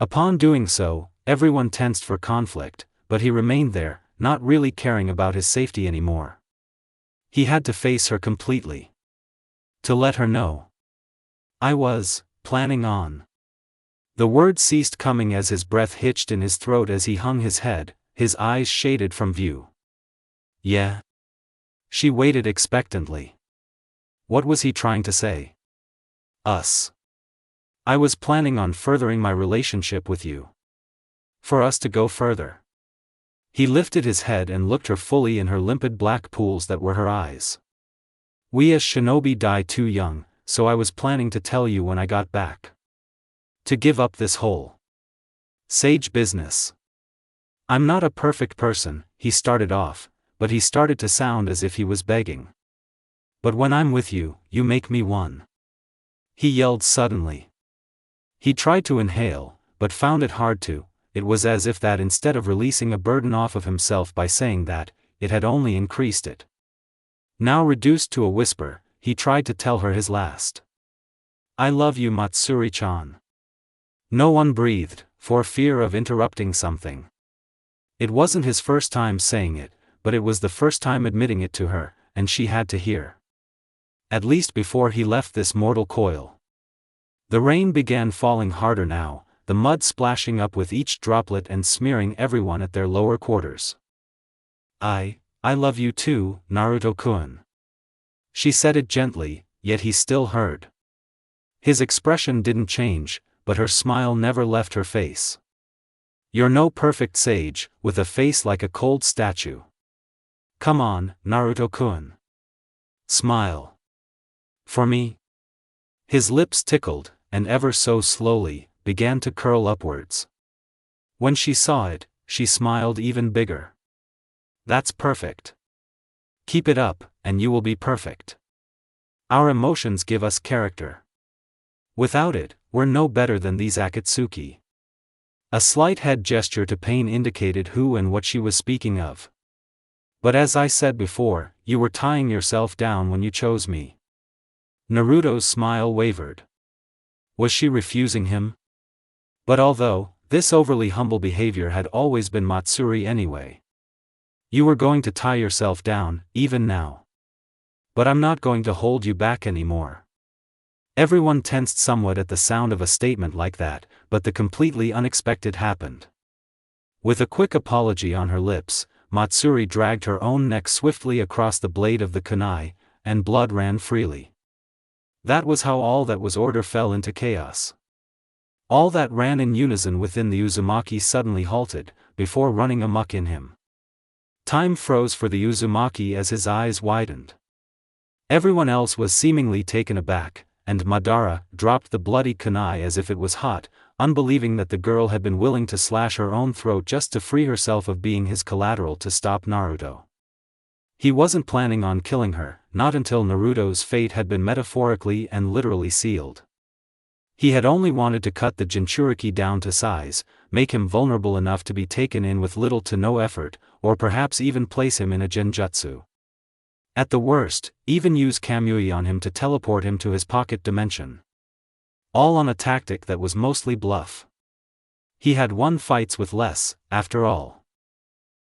Upon doing so, everyone tensed for conflict, but he remained there, not really caring about his safety anymore. He had to face her completely. To let her know. I was planning on. The words ceased coming as his breath hitched in his throat as he hung his head, his eyes shaded from view. Yeah? She waited expectantly. What was he trying to say? Us. I was planning on furthering my relationship with you. For us to go further. He lifted his head and looked her fully in her limpid black pools that were her eyes. We as shinobi die too young, so I was planning to tell you when I got back. To give up this whole sage business. I'm not a perfect person, he started off, but he started to sound as if he was begging. But when I'm with you, you make me one. He yelled suddenly. He tried to inhale, but found it hard to. It was as if that instead of releasing a burden off of himself by saying that, it had only increased it. Now reduced to a whisper, he tried to tell her his last. I love you, Matsuri-chan. No one breathed, for fear of interrupting something. It wasn't his first time saying it, but it was the first time admitting it to her, and she had to hear. At least before he left this mortal coil. The rain began falling harder now, the mud splashing up with each droplet and smearing everyone at their lower quarters. I I love you too, Naruto-kun. She said it gently, yet he still heard. His expression didn't change, but her smile never left her face. You're no perfect sage, with a face like a cold statue. Come on, Naruto-kun. Smile. For me? His lips tickled, and ever so slowly, began to curl upwards. When she saw it, she smiled even bigger. That's perfect. Keep it up, and you will be perfect. Our emotions give us character. Without it, we're no better than these Akatsuki. A slight head gesture to Pain indicated who and what she was speaking of. But as I said before, you were tying yourself down when you chose me. Naruto's smile wavered. Was she refusing him? But although, this overly humble behavior had always been Matsuri anyway. You were going to tie yourself down, even now. But I'm not going to hold you back anymore. Everyone tensed somewhat at the sound of a statement like that, but the completely unexpected happened. With a quick apology on her lips, Matsuri dragged her own neck swiftly across the blade of the kunai, and blood ran freely. That was how all that was order fell into chaos. All that ran in unison within the Uzumaki suddenly halted, before running amok in him. Time froze for the Uzumaki as his eyes widened. Everyone else was seemingly taken aback, and Madara dropped the bloody kunai as if it was hot, unbelieving that the girl had been willing to slash her own throat just to free herself of being his collateral to stop Naruto. He wasn't planning on killing her, not until Naruto's fate had been metaphorically and literally sealed. He had only wanted to cut the Jinchuriki down to size, make him vulnerable enough to be taken in with little to no effort, or perhaps even place him in a genjutsu. At the worst, even use Kamui on him to teleport him to his pocket dimension. All on a tactic that was mostly bluff. He had won fights with less, after all.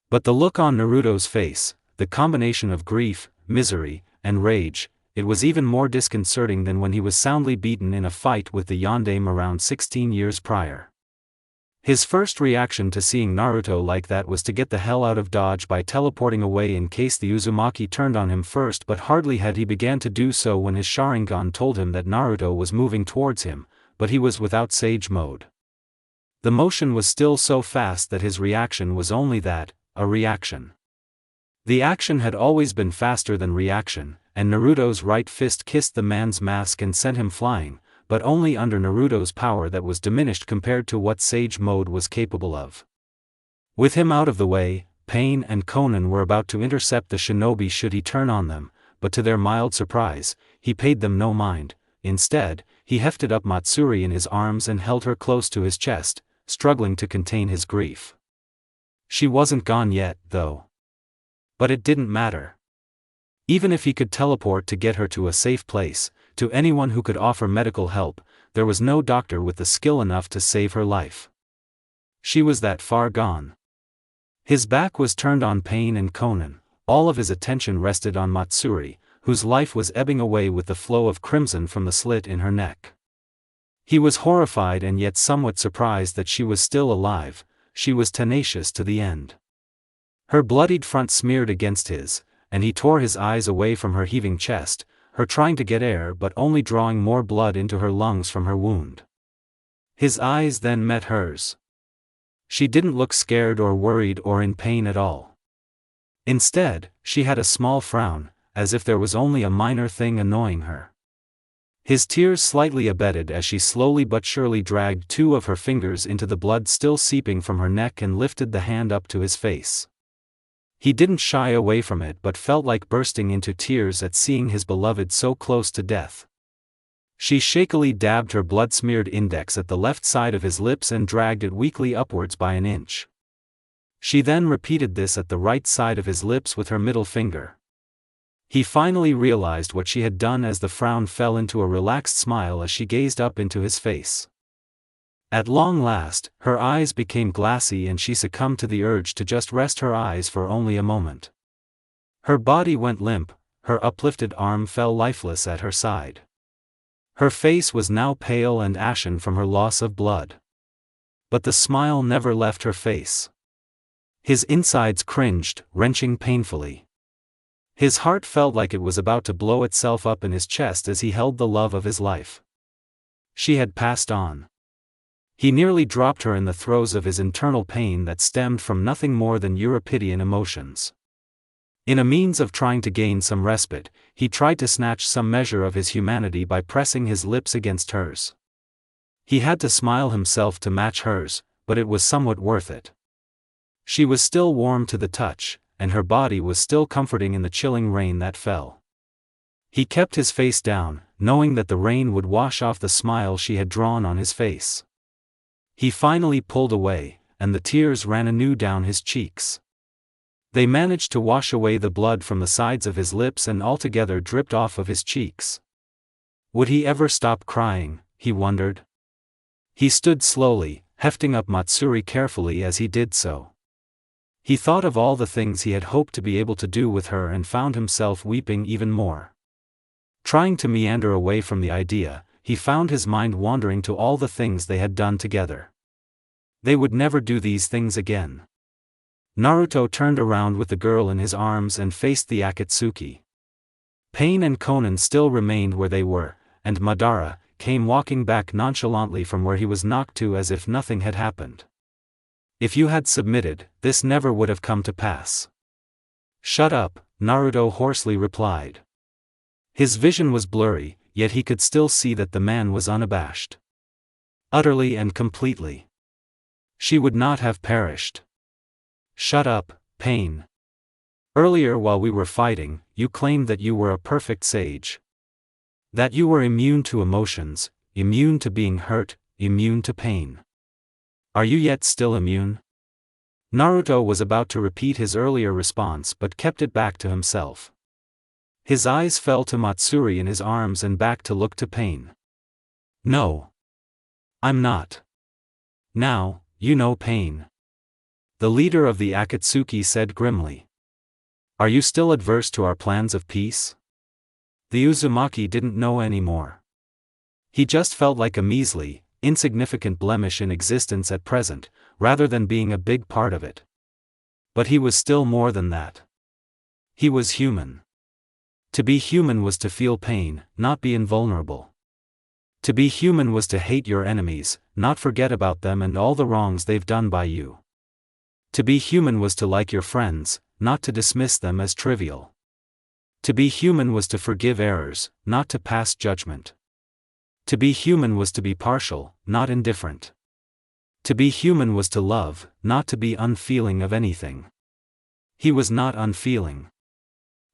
But the look on Naruto's face, the combination of grief, misery, and rage, it was even more disconcerting than when he was soundly beaten in a fight with the Yondaime around 16 years prior. His first reaction to seeing Naruto like that was to get the hell out of Dodge by teleporting away in case the Uzumaki turned on him first, but hardly had he began to do so when his Sharingan told him that Naruto was moving towards him, but he was without Sage Mode. The motion was still so fast that his reaction was only that, a reaction. The action had always been faster than reaction, and Naruto's right fist kissed the man's mask and sent him flying, but only under Naruto's power that was diminished compared to what Sage Mode was capable of. With him out of the way, Pain and Konan were about to intercept the shinobi should he turn on them, but to their mild surprise, he paid them no mind. Instead, he hefted up Matsuri in his arms and held her close to his chest, struggling to contain his grief. She wasn't gone yet, though. But it didn't matter. Even if he could teleport to get her to a safe place, to anyone who could offer medical help, there was no doctor with the skill enough to save her life. She was that far gone. His back was turned on Pain and Konan, all of his attention rested on Matsuri, whose life was ebbing away with the flow of crimson from the slit in her neck. He was horrified and yet somewhat surprised that she was still alive. She was tenacious to the end. Her bloodied front smeared against his, and he tore his eyes away from her heaving chest, her trying to get air but only drawing more blood into her lungs from her wound. His eyes then met hers. She didn't look scared or worried or in pain at all. Instead, she had a small frown, as if there was only a minor thing annoying her. His tears slightly abated as she slowly but surely dragged two of her fingers into the blood still seeping from her neck and lifted the hand up to his face. He didn't shy away from it but felt like bursting into tears at seeing his beloved so close to death. She shakily dabbed her blood-smeared index at the left side of his lips and dragged it weakly upwards by an inch. She then repeated this at the right side of his lips with her middle finger. He finally realized what she had done as the frown fell into a relaxed smile as she gazed up into his face. At long last, her eyes became glassy and she succumbed to the urge to just rest her eyes for only a moment. Her body went limp, her uplifted arm fell lifeless at her side. Her face was now pale and ashen from her loss of blood. But the smile never left her face. His insides cringed, wrenching painfully. His heart felt like it was about to blow itself up in his chest as he held the love of his life. She had passed on. He nearly dropped her in the throes of his internal pain that stemmed from nothing more than Euripidean emotions. In a means of trying to gain some respite, he tried to snatch some measure of his humanity by pressing his lips against hers. He had to smile himself to match hers, but it was somewhat worth it. She was still warm to the touch, and her body was still comforting in the chilling rain that fell. He kept his face down, knowing that the rain would wash off the smile she had drawn on his face. He finally pulled away, and the tears ran anew down his cheeks. They managed to wash away the blood from the sides of his lips and altogether dripped off of his cheeks. Would he ever stop crying, he wondered? He stood slowly, hefting up Matsuri carefully as he did so. He thought of all the things he had hoped to be able to do with her and found himself weeping even more. Trying to meander away from the idea, he found his mind wandering to all the things they had done together. They would never do these things again. Naruto turned around with the girl in his arms and faced the Akatsuki. Pain and Konan still remained where they were, and Madara came walking back nonchalantly from where he was knocked to as if nothing had happened. If you had submitted, this never would have come to pass. Shut up, Naruto hoarsely replied. His vision was blurry, yet he could still see that the man was unabashed. Utterly and completely. She would not have perished. Shut up, Pain. Earlier while we were fighting, you claimed that you were a perfect sage. That you were immune to emotions, immune to being hurt, immune to pain. Are you yet still immune? Naruto was about to repeat his earlier response but kept it back to himself. His eyes fell to Matsuri in his arms and back to look to Pain. No. I'm not. Now, you know Pain. The leader of the Akatsuki said grimly. Are you still adverse to our plans of peace? The Uzumaki didn't know anymore. He just felt like a measly, insignificant blemish in existence at present, rather than being a big part of it. But he was still more than that. He was human. To be human was to feel pain, not be invulnerable. To be human was to hate your enemies, not forget about them and all the wrongs they've done by you. To be human was to like your friends, not to dismiss them as trivial. To be human was to forgive errors, not to pass judgment. To be human was to be partial, not indifferent. To be human was to love, not to be unfeeling of anything. He was not unfeeling.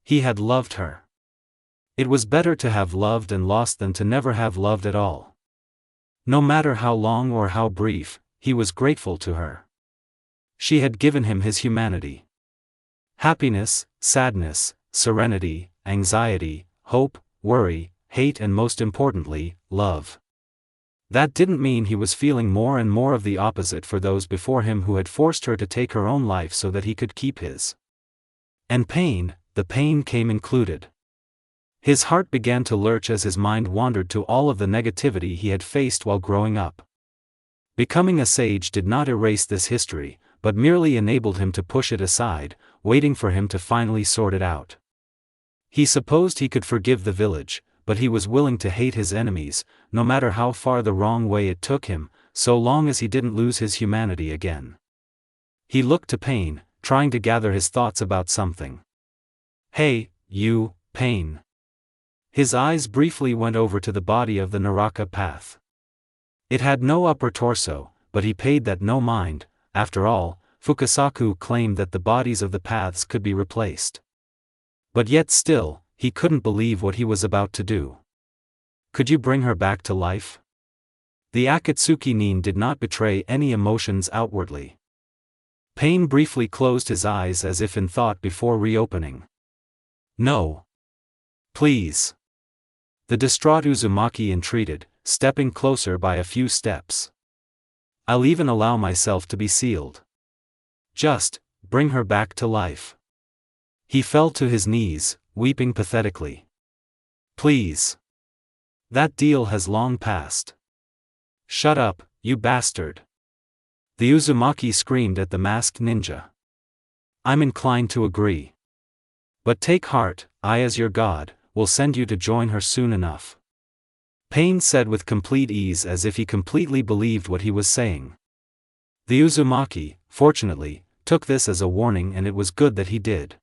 He had loved her. It was better to have loved and lost than to never have loved at all. No matter how long or how brief, he was grateful to her. She had given him his humanity. Happiness, sadness, serenity, anxiety, hope, worry, hate and most importantly, love. That didn't mean he was feeling more and more of the opposite for those before him who had forced her to take her own life so that he could keep his. And pain, the pain came included. His heart began to lurch as his mind wandered to all of the negativity he had faced while growing up. Becoming a sage did not erase this history, but merely enabled him to push it aside, waiting for him to finally sort it out. He supposed he could forgive the village, but he was willing to hate his enemies, no matter how far the wrong way it took him, so long as he didn't lose his humanity again. He looked to Pain, trying to gather his thoughts about something. Hey, you, Pain. His eyes briefly went over to the body of the Naraka path. It had no upper torso, but he paid that no mind. After all, Fukasaku claimed that the bodies of the paths could be replaced. But yet still, he couldn't believe what he was about to do. Could you bring her back to life? The Akatsuki nin did not betray any emotions outwardly. Pain briefly closed his eyes as if in thought before reopening. No. Please. The distraught Uzumaki entreated, stepping closer by a few steps. I'll even allow myself to be sealed. Just, bring her back to life. He fell to his knees, weeping pathetically. Please. That deal has long passed. Shut up, you bastard. The Uzumaki screamed at the masked ninja. I'm inclined to agree. But take heart, I as your god, will send you to join her soon enough. Pain said with complete ease as if he completely believed what he was saying. The Uzumaki, fortunately, took this as a warning, and it was good that he did.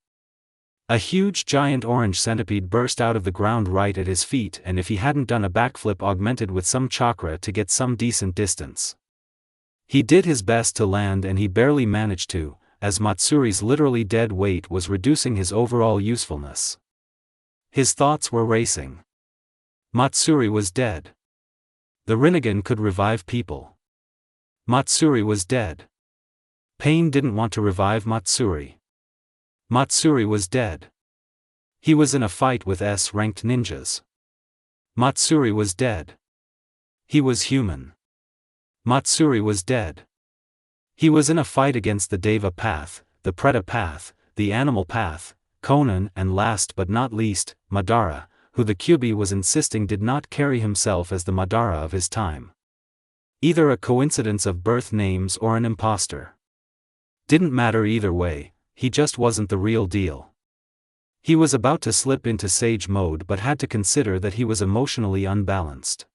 A huge giant orange centipede burst out of the ground right at his feet, and if he hadn't done a backflip augmented with some chakra to get some decent distance. He did his best to land, and he barely managed to, as Matsuri's literally dead weight was reducing his overall usefulness. His thoughts were racing. Matsuri was dead. The Rinnegan could revive people. Matsuri was dead. Pain didn't want to revive Matsuri. Matsuri was dead. He was in a fight with S-ranked ninjas. Matsuri was dead. He was human. Matsuri was dead. He was in a fight against the Deva path, the Preta path, the animal path, Conan, and last but not least, Madara, who the Kyuubi was insisting did not carry himself as the Madara of his time. Either a coincidence of birth names or an imposter. Didn't matter either way, he just wasn't the real deal. He was about to slip into sage mode but had to consider that he was emotionally unbalanced.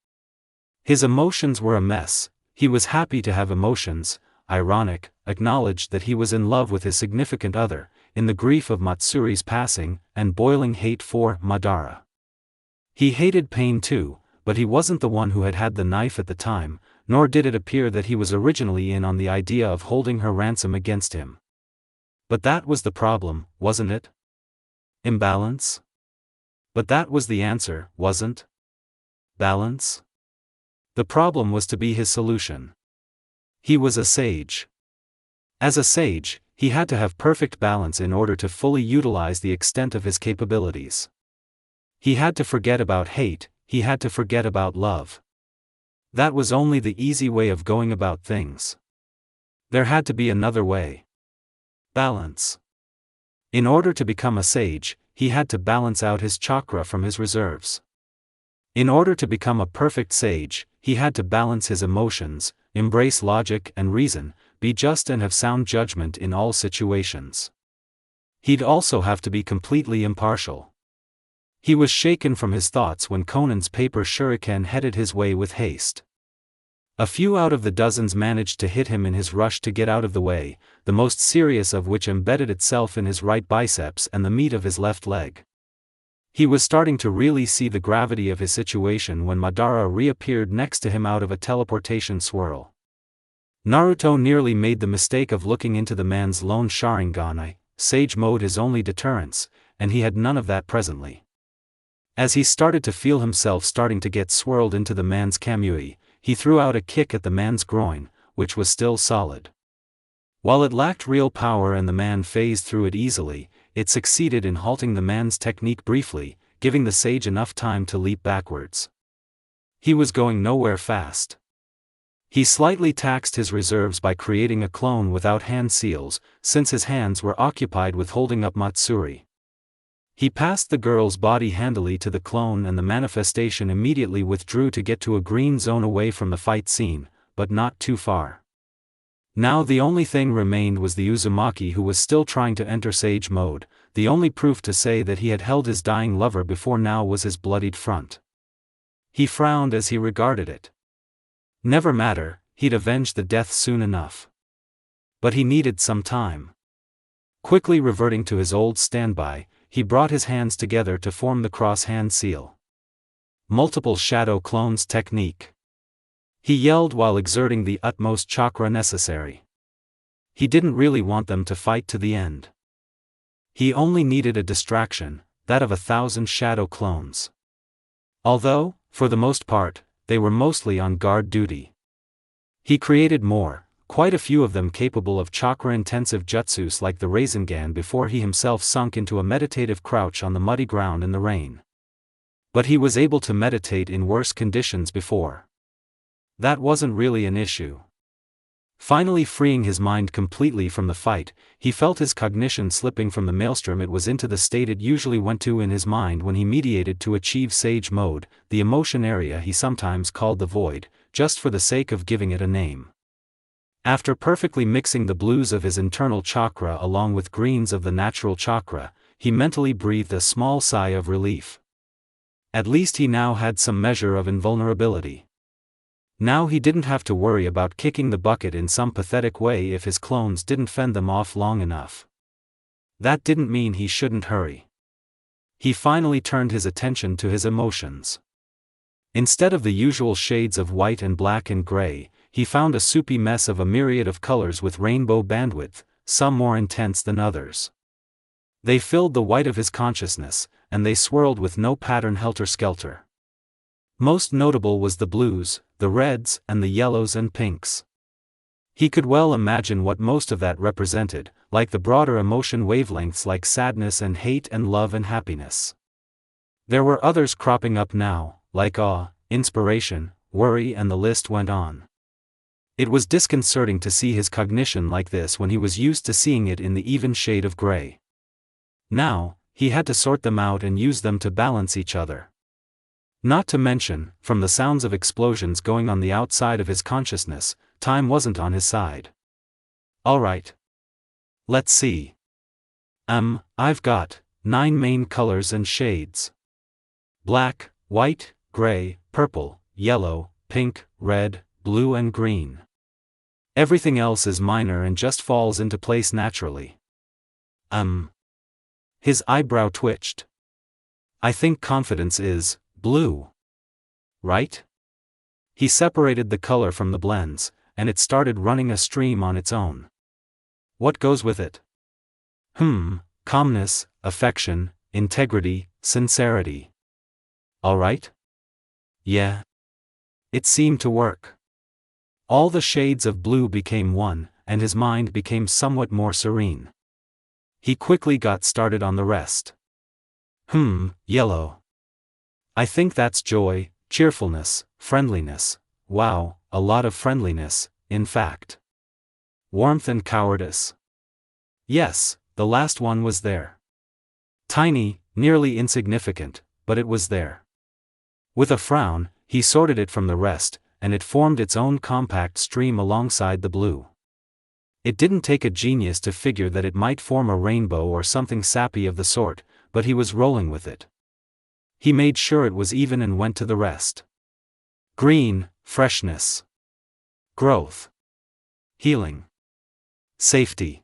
His emotions were a mess. He was happy to have emotions, ironic, acknowledged that he was in love with his significant other, in the grief of Matsuri's passing, and boiling hate for Madara. He hated Pain too, but he wasn't the one who had the knife at the time, nor did it appear that he was originally in on the idea of holding her ransom against him. But that was the problem, wasn't it? Imbalance? But that was the answer, wasn't? Balance? The problem was to be his solution. He was a sage. As a sage, he had to have perfect balance in order to fully utilize the extent of his capabilities. He had to forget about hate, he had to forget about love. That was only the easy way of going about things. There had to be another way. Balance. In order to become a sage, he had to balance out his chakra from his reserves. In order to become a perfect sage, he had to balance his emotions, embrace logic and reason, be just and have sound judgment in all situations. He'd also have to be completely impartial. He was shaken from his thoughts when Conan's paper shuriken headed his way with haste. A few out of the dozens managed to hit him in his rush to get out of the way, the most serious of which embedded itself in his right biceps and the meat of his left leg. He was starting to really see the gravity of his situation when Madara reappeared next to him out of a teleportation swirl. Naruto nearly made the mistake of looking into the man's lone Sharingan. Sage mode is only deterrence, and he had none of that presently. As he started to feel himself starting to get swirled into the man's kamui, he threw out a kick at the man's groin, which was still solid. While it lacked real power and the man phased through it easily, it succeeded in halting the man's technique briefly, giving the sage enough time to leap backwards. He was going nowhere fast. He slightly taxed his reserves by creating a clone without hand seals, since his hands were occupied with holding up Matsuri. He passed the girl's body handily to the clone, and the manifestation immediately withdrew to get to a green zone away from the fight scene, but not too far. Now the only thing remained was the Uzumaki, who was still trying to enter sage mode. The only proof to say that he had held his dying lover before now was his bloodied front. He frowned as he regarded it. Never matter, he'd avenge the death soon enough. But he needed some time. Quickly reverting to his old standby, he brought his hands together to form the cross-hand seal. Multiple shadow clones technique. He yelled while exerting the utmost chakra necessary. He didn't really want them to fight to the end. He only needed a distraction, that of 1,000 shadow clones. Although, for the most part, they were mostly on guard duty. He created more, quite a few of them capable of chakra-intensive jutsus like the Rasengan, before he himself sunk into a meditative crouch on the muddy ground in the rain. But he was able to meditate in worse conditions before. That wasn't really an issue. Finally freeing his mind completely from the fight, he felt his cognition slipping from the maelstrom it was into the state it usually went to in his mind when he meditated to achieve sage mode, the emotion area he sometimes called the void, just for the sake of giving it a name. After perfectly mixing the blues of his internal chakra along with greens of the natural chakra, he mentally breathed a small sigh of relief. At least he now had some measure of invulnerability. Now he didn't have to worry about kicking the bucket in some pathetic way if his clones didn't fend them off long enough. That didn't mean he shouldn't hurry. He finally turned his attention to his emotions. Instead of the usual shades of white and black and gray, he found a soupy mess of a myriad of colors with rainbow bandwidth, some more intense than others. They filled the white of his consciousness, and they swirled with no pattern helter-skelter. Most notable was the blues, the reds, and the yellows and pinks. He could well imagine what most of that represented, like the broader emotion wavelengths like sadness and hate and love and happiness. There were others cropping up now, like awe, inspiration, worry, and the list went on. It was disconcerting to see his cognition like this when he was used to seeing it in the even shade of gray. Now, he had to sort them out and use them to balance each other. Not to mention, from the sounds of explosions going on the outside of his consciousness, time wasn't on his side. Alright. Let's see. I've got 9 main colors and shades. Black, white, gray, purple, yellow, pink, red, blue and green. Everything else is minor and just falls into place naturally. His eyebrow twitched. I think confidence is blue. Right? He separated the color from the blends, and it started running a stream on its own. What goes with it? Calmness, affection, integrity, sincerity. Alright? Yeah. It seemed to work. All the shades of blue became one, and his mind became somewhat more serene. He quickly got started on the rest. Yellow. I think that's joy, cheerfulness, friendliness. Wow, a lot of friendliness, in fact. Warmth and cowardice. Yes, the last one was there. Tiny, nearly insignificant, but it was there. With a frown, he sorted it from the rest, and it formed its own compact stream alongside the blue. It didn't take a genius to figure that it might form a rainbow or something sappy of the sort, but he was rolling with it. He made sure it was even and went to the rest. Green, freshness. Growth. Healing. Safety.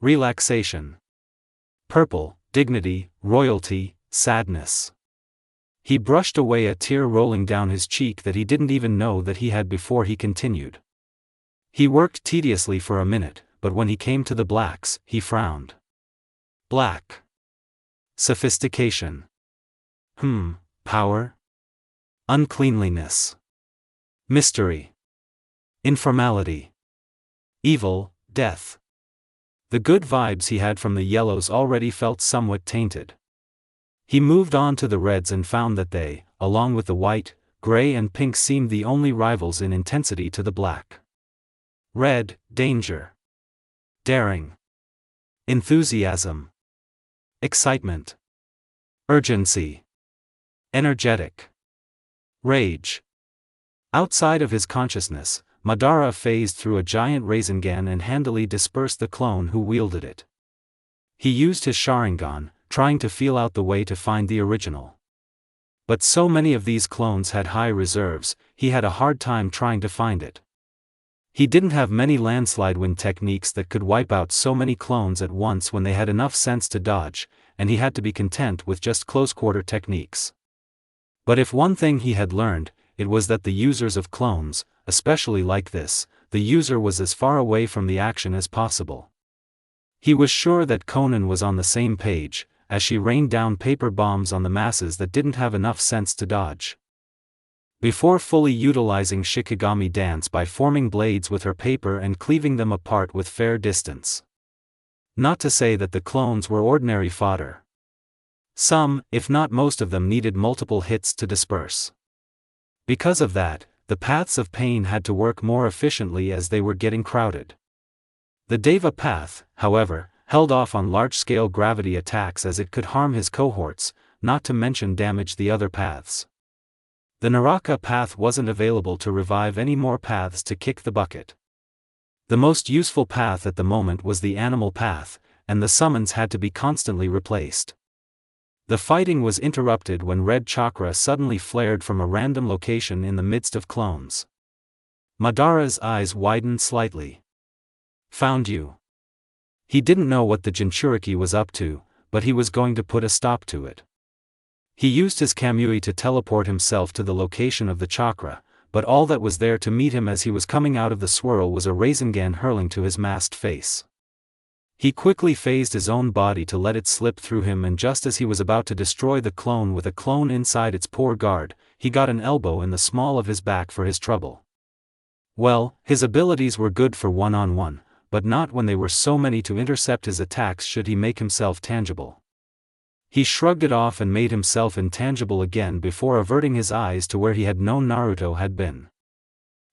Relaxation. Purple, dignity, royalty, sadness. He brushed away a tear rolling down his cheek that he didn't even know that he had before he continued. He worked tediously for a minute, but when he came to the blacks, he frowned. Black. Sophistication. Power. Uncleanliness. Mystery. Informality. Evil, death. The good vibes he had from the yellows already felt somewhat tainted. He moved on to the reds and found that they, along with the white, gray and pink, seemed the only rivals in intensity to the black. Red, danger. Daring. Enthusiasm. Excitement. Urgency. Energetic. Rage. Outside of his consciousness, Madara phased through a giant Rasengan and handily dispersed the clone who wielded it. He used his Sharingan, trying to feel out the way to find the original. But so many of these clones had high reserves, he had a hard time trying to find it. He didn't have many landslide wind techniques that could wipe out so many clones at once when they had enough sense to dodge, and he had to be content with just close-quarter techniques. But if one thing he had learned, it was that the users of clones, especially like this, the user was as far away from the action as possible. He was sure that Konan was on the same page, as she rained down paper bombs on the masses that didn't have enough sense to dodge. Before fully utilizing Shikigami dance by forming blades with her paper and cleaving them apart with fair distance. Not to say that the clones were ordinary fodder. Some, if not most of them, needed multiple hits to disperse. Because of that, the paths of pain had to work more efficiently as they were getting crowded. The Deva path, however, held off on large-scale gravity attacks as it could harm his cohorts, not to mention damage the other paths. The Naraka path wasn't available to revive any more paths to kick the bucket. The most useful path at the moment was the animal path, and the summons had to be constantly replaced. The fighting was interrupted when red chakra suddenly flared from a random location in the midst of clones. Madara's eyes widened slightly. Found you. He didn't know what the Jinchuriki was up to, but he was going to put a stop to it. He used his Kamui to teleport himself to the location of the chakra, but all that was there to meet him as he was coming out of the swirl was a Rasengan hurling to his masked face. He quickly phased his own body to let it slip through him, and just as he was about to destroy the clone with a clone inside its poor guard, he got an elbow in the small of his back for his trouble. Well, his abilities were good for one-on-one, but not when they were so many to intercept his attacks should he make himself tangible. He shrugged it off and made himself intangible again before averting his eyes to where he had known Naruto had been.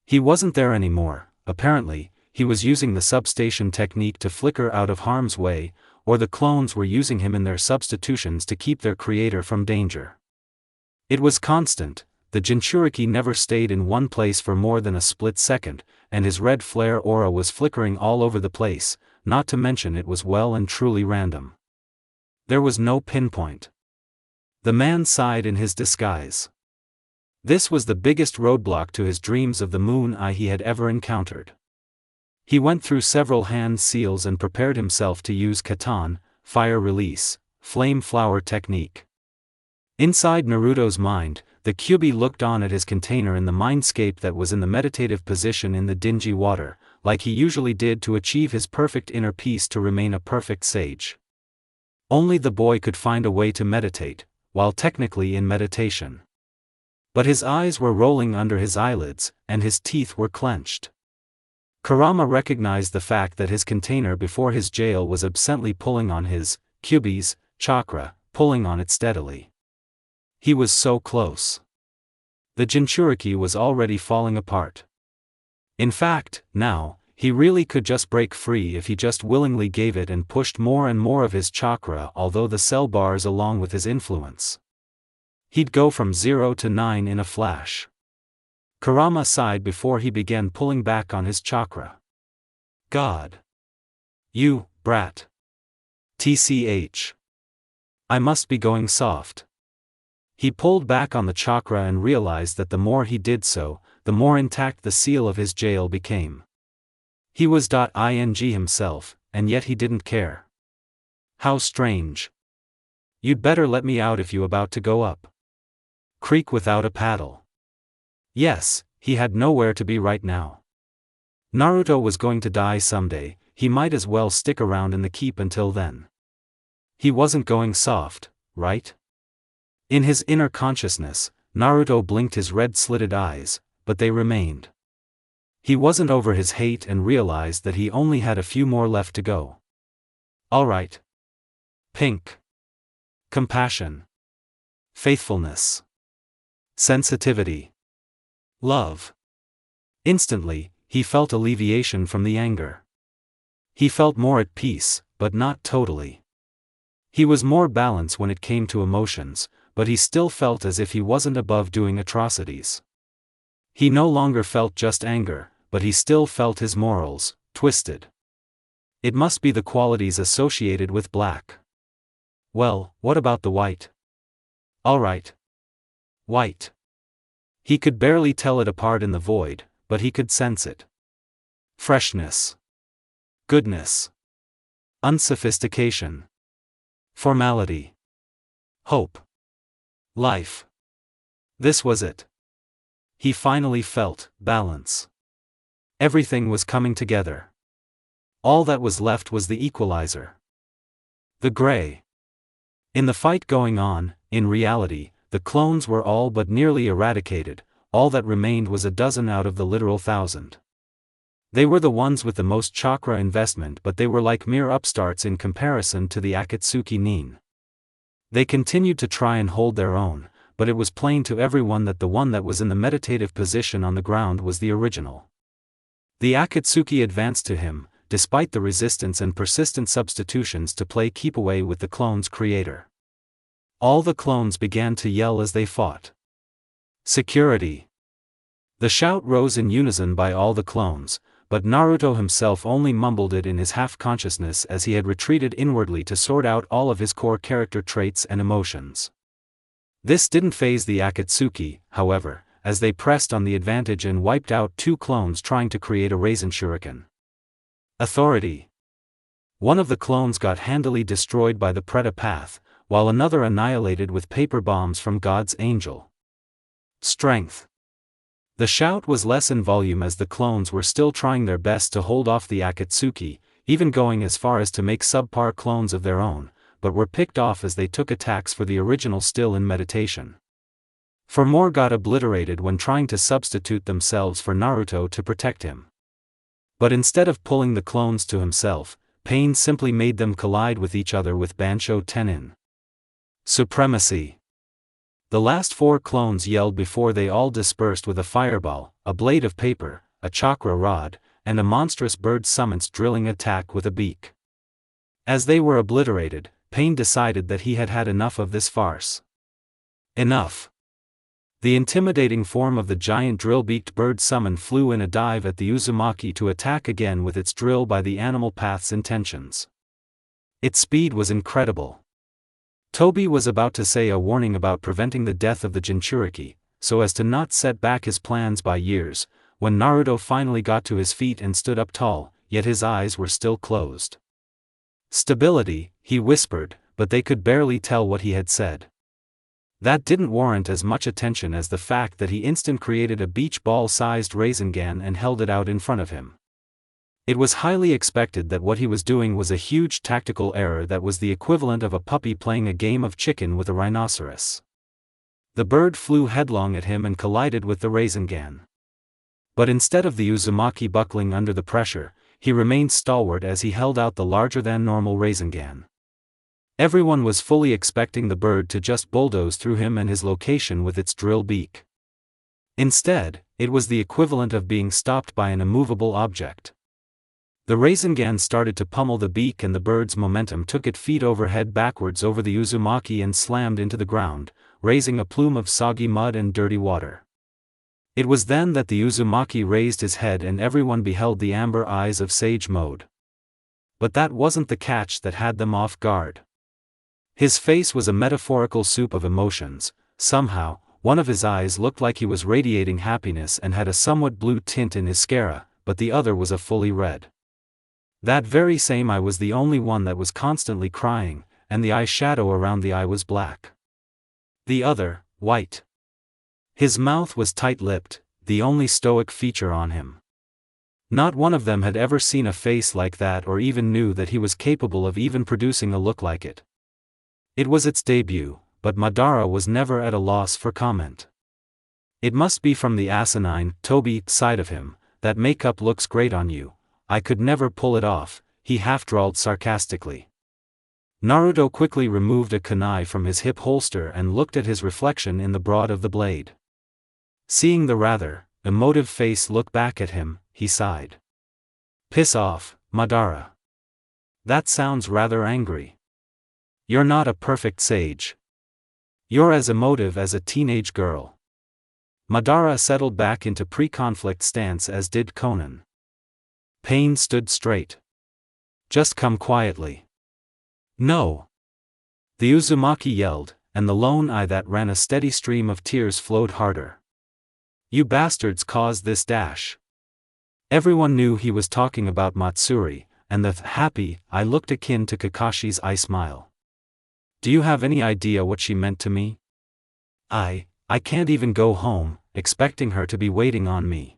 He wasn't there anymore, apparently. He was using the substation technique to flicker out of harm's way, or the clones were using him in their substitutions to keep their creator from danger. It was constant. The Jinchuriki never stayed in one place for more than a split second, and his red flare aura was flickering all over the place, not to mention it was well and truly random. There was no pinpoint. The man sighed in his disguise. This was the biggest roadblock to his dreams of the moon eye he had ever encountered. He went through several hand seals and prepared himself to use Katan, fire release, flame flower technique. Inside Naruto's mind, the Kyuubi looked on at his container in the mindscape that was in the meditative position in the dingy water, like he usually did to achieve his perfect inner peace to remain a perfect sage. Only the boy could find a way to meditate, while technically in meditation. But his eyes were rolling under his eyelids, and his teeth were clenched. Kurama recognized the fact that his container before his jail was absently pulling on his, Kyuubi's, chakra, pulling on it steadily. He was so close. The Jinchuriki was already falling apart. In fact, now, he really could just break free if he just willingly gave it and pushed more and more of his chakra, although the cell bars along with his influence. He'd go from 0 to 9 in a flash. Kurama sighed before he began pulling back on his chakra. God. You, brat. TCH. I must be going soft. He pulled back on the chakra and realized that the more he did so, the more intact the seal of his jail became. He was ing himself, and yet he didn't care. How strange. You'd better let me out if you about to go up. Creek without a paddle. Yes, he had nowhere to be right now. Naruto was going to die someday, he might as well stick around in the keep until then. He wasn't going soft, right? In his inner consciousness, Naruto blinked his red-slitted eyes, but they remained. He wasn't over his hate and realized that he only had a few more left to go. Alright. Pink. Compassion. Faithfulness. Sensitivity. Love. Instantly, he felt alleviation from the anger. He felt more at peace, but not totally. He was more balanced when it came to emotions, but he still felt as if he wasn't above doing atrocities. He no longer felt just anger, but he still felt his morals, twisted. It must be the qualities associated with black. Well, what about the white? Alright. White. He could barely tell it apart in the void, but he could sense it. Freshness. Goodness. Unsophistication. Formality. Hope. Life. This was it. He finally felt balance. Everything was coming together. All that was left was the equalizer. The gray. In the fight going on, in reality, the clones were all but nearly eradicated, all that remained was a dozen out of the literal 1,000. They were the ones with the most chakra investment, but they were like mere upstarts in comparison to the Akatsuki Nin. They continued to try and hold their own, but it was plain to everyone that the one that was in the meditative position on the ground was the original. The Akatsuki advanced to him, despite the resistance and persistent substitutions to play keep away with the clone's creator. All the clones began to yell as they fought. Security. The shout rose in unison by all the clones, but Naruto himself only mumbled it in his half-consciousness as he had retreated inwardly to sort out all of his core character traits and emotions. This didn't faze the Akatsuki, however, as they pressed on the advantage and wiped out 2 clones trying to create a Raisin Shuriken. Authority. One of the clones got handily destroyed by the Preta Path, while another annihilated with paper bombs from God's Angel. Strength. The shout was less in volume as the clones were still trying their best to hold off the Akatsuki, even going as far as to make subpar clones of their own, but were picked off as they took attacks for the original still in meditation. 4 more got obliterated when trying to substitute themselves for Naruto to protect him. But instead of pulling the clones to himself, Pain simply made them collide with each other with Bansho Tenin. Supremacy. The last 4 clones yelled before they all dispersed with a fireball, a blade of paper, a chakra rod, and a monstrous bird summon's drilling attack with a beak. As they were obliterated, Pain decided that he had had enough of this farce. Enough. The intimidating form of the giant drill-beaked bird summon flew in a dive at the Uzumaki to attack again with its drill by the animal path's intentions. Its speed was incredible. Toby was about to say a warning about preventing the death of the Jinchuriki, so as to not set back his plans by years, when Naruto finally got to his feet and stood up tall, yet his eyes were still closed. Stability, he whispered, but they could barely tell what he had said. That didn't warrant as much attention as the fact that he instant created a beach ball-sized Rasengan and held it out in front of him. It was highly expected that what he was doing was a huge tactical error that was the equivalent of a puppy playing a game of chicken with a rhinoceros. The bird flew headlong at him and collided with the Rasengan. But instead of the Uzumaki buckling under the pressure, he remained stalwart as he held out the larger-than-normal Rasengan. Everyone was fully expecting the bird to just bulldoze through him and his location with its drill beak. Instead, it was the equivalent of being stopped by an immovable object. The Rasengan started to pummel the beak and the bird's momentum took it feet over head backwards over the Uzumaki and slammed into the ground, raising a plume of soggy mud and dirty water. It was then that the Uzumaki raised his head and everyone beheld the amber eyes of Sage Mode. But that wasn't the catch that had them off guard. His face was a metaphorical soup of emotions. Somehow, one of his eyes looked like he was radiating happiness and had a somewhat blue tint in his sclera, but the other was a fully red. That very same eye was the only one that was constantly crying, and the eye shadow around the eye was black. The other, white. His mouth was tight-lipped, the only stoic feature on him. Not one of them had ever seen a face like that or even knew that he was capable of even producing a look like it. It was its debut, but Madara was never at a loss for comment. It must be from the asinine, Toby side of him, that makeup looks great on you. I could never pull it off, he half-drawled sarcastically. Naruto quickly removed a kunai from his hip holster and looked at his reflection in the broad of the blade. Seeing the rather emotive face look back at him, he sighed. Piss off, Madara. That sounds rather angry. You're not a perfect sage. You're as emotive as a teenage girl. Madara settled back into pre-conflict stance as did Conan. Pain stood straight. Just come quietly. No. The Uzumaki yelled, and the lone eye that ran a steady stream of tears flowed harder. You bastards caused this dash. Everyone knew he was talking about Matsuri, and the happy eye looked akin to Kakashi's eye smile. Do you have any idea what she meant to me? I can't even go home, expecting her to be waiting on me.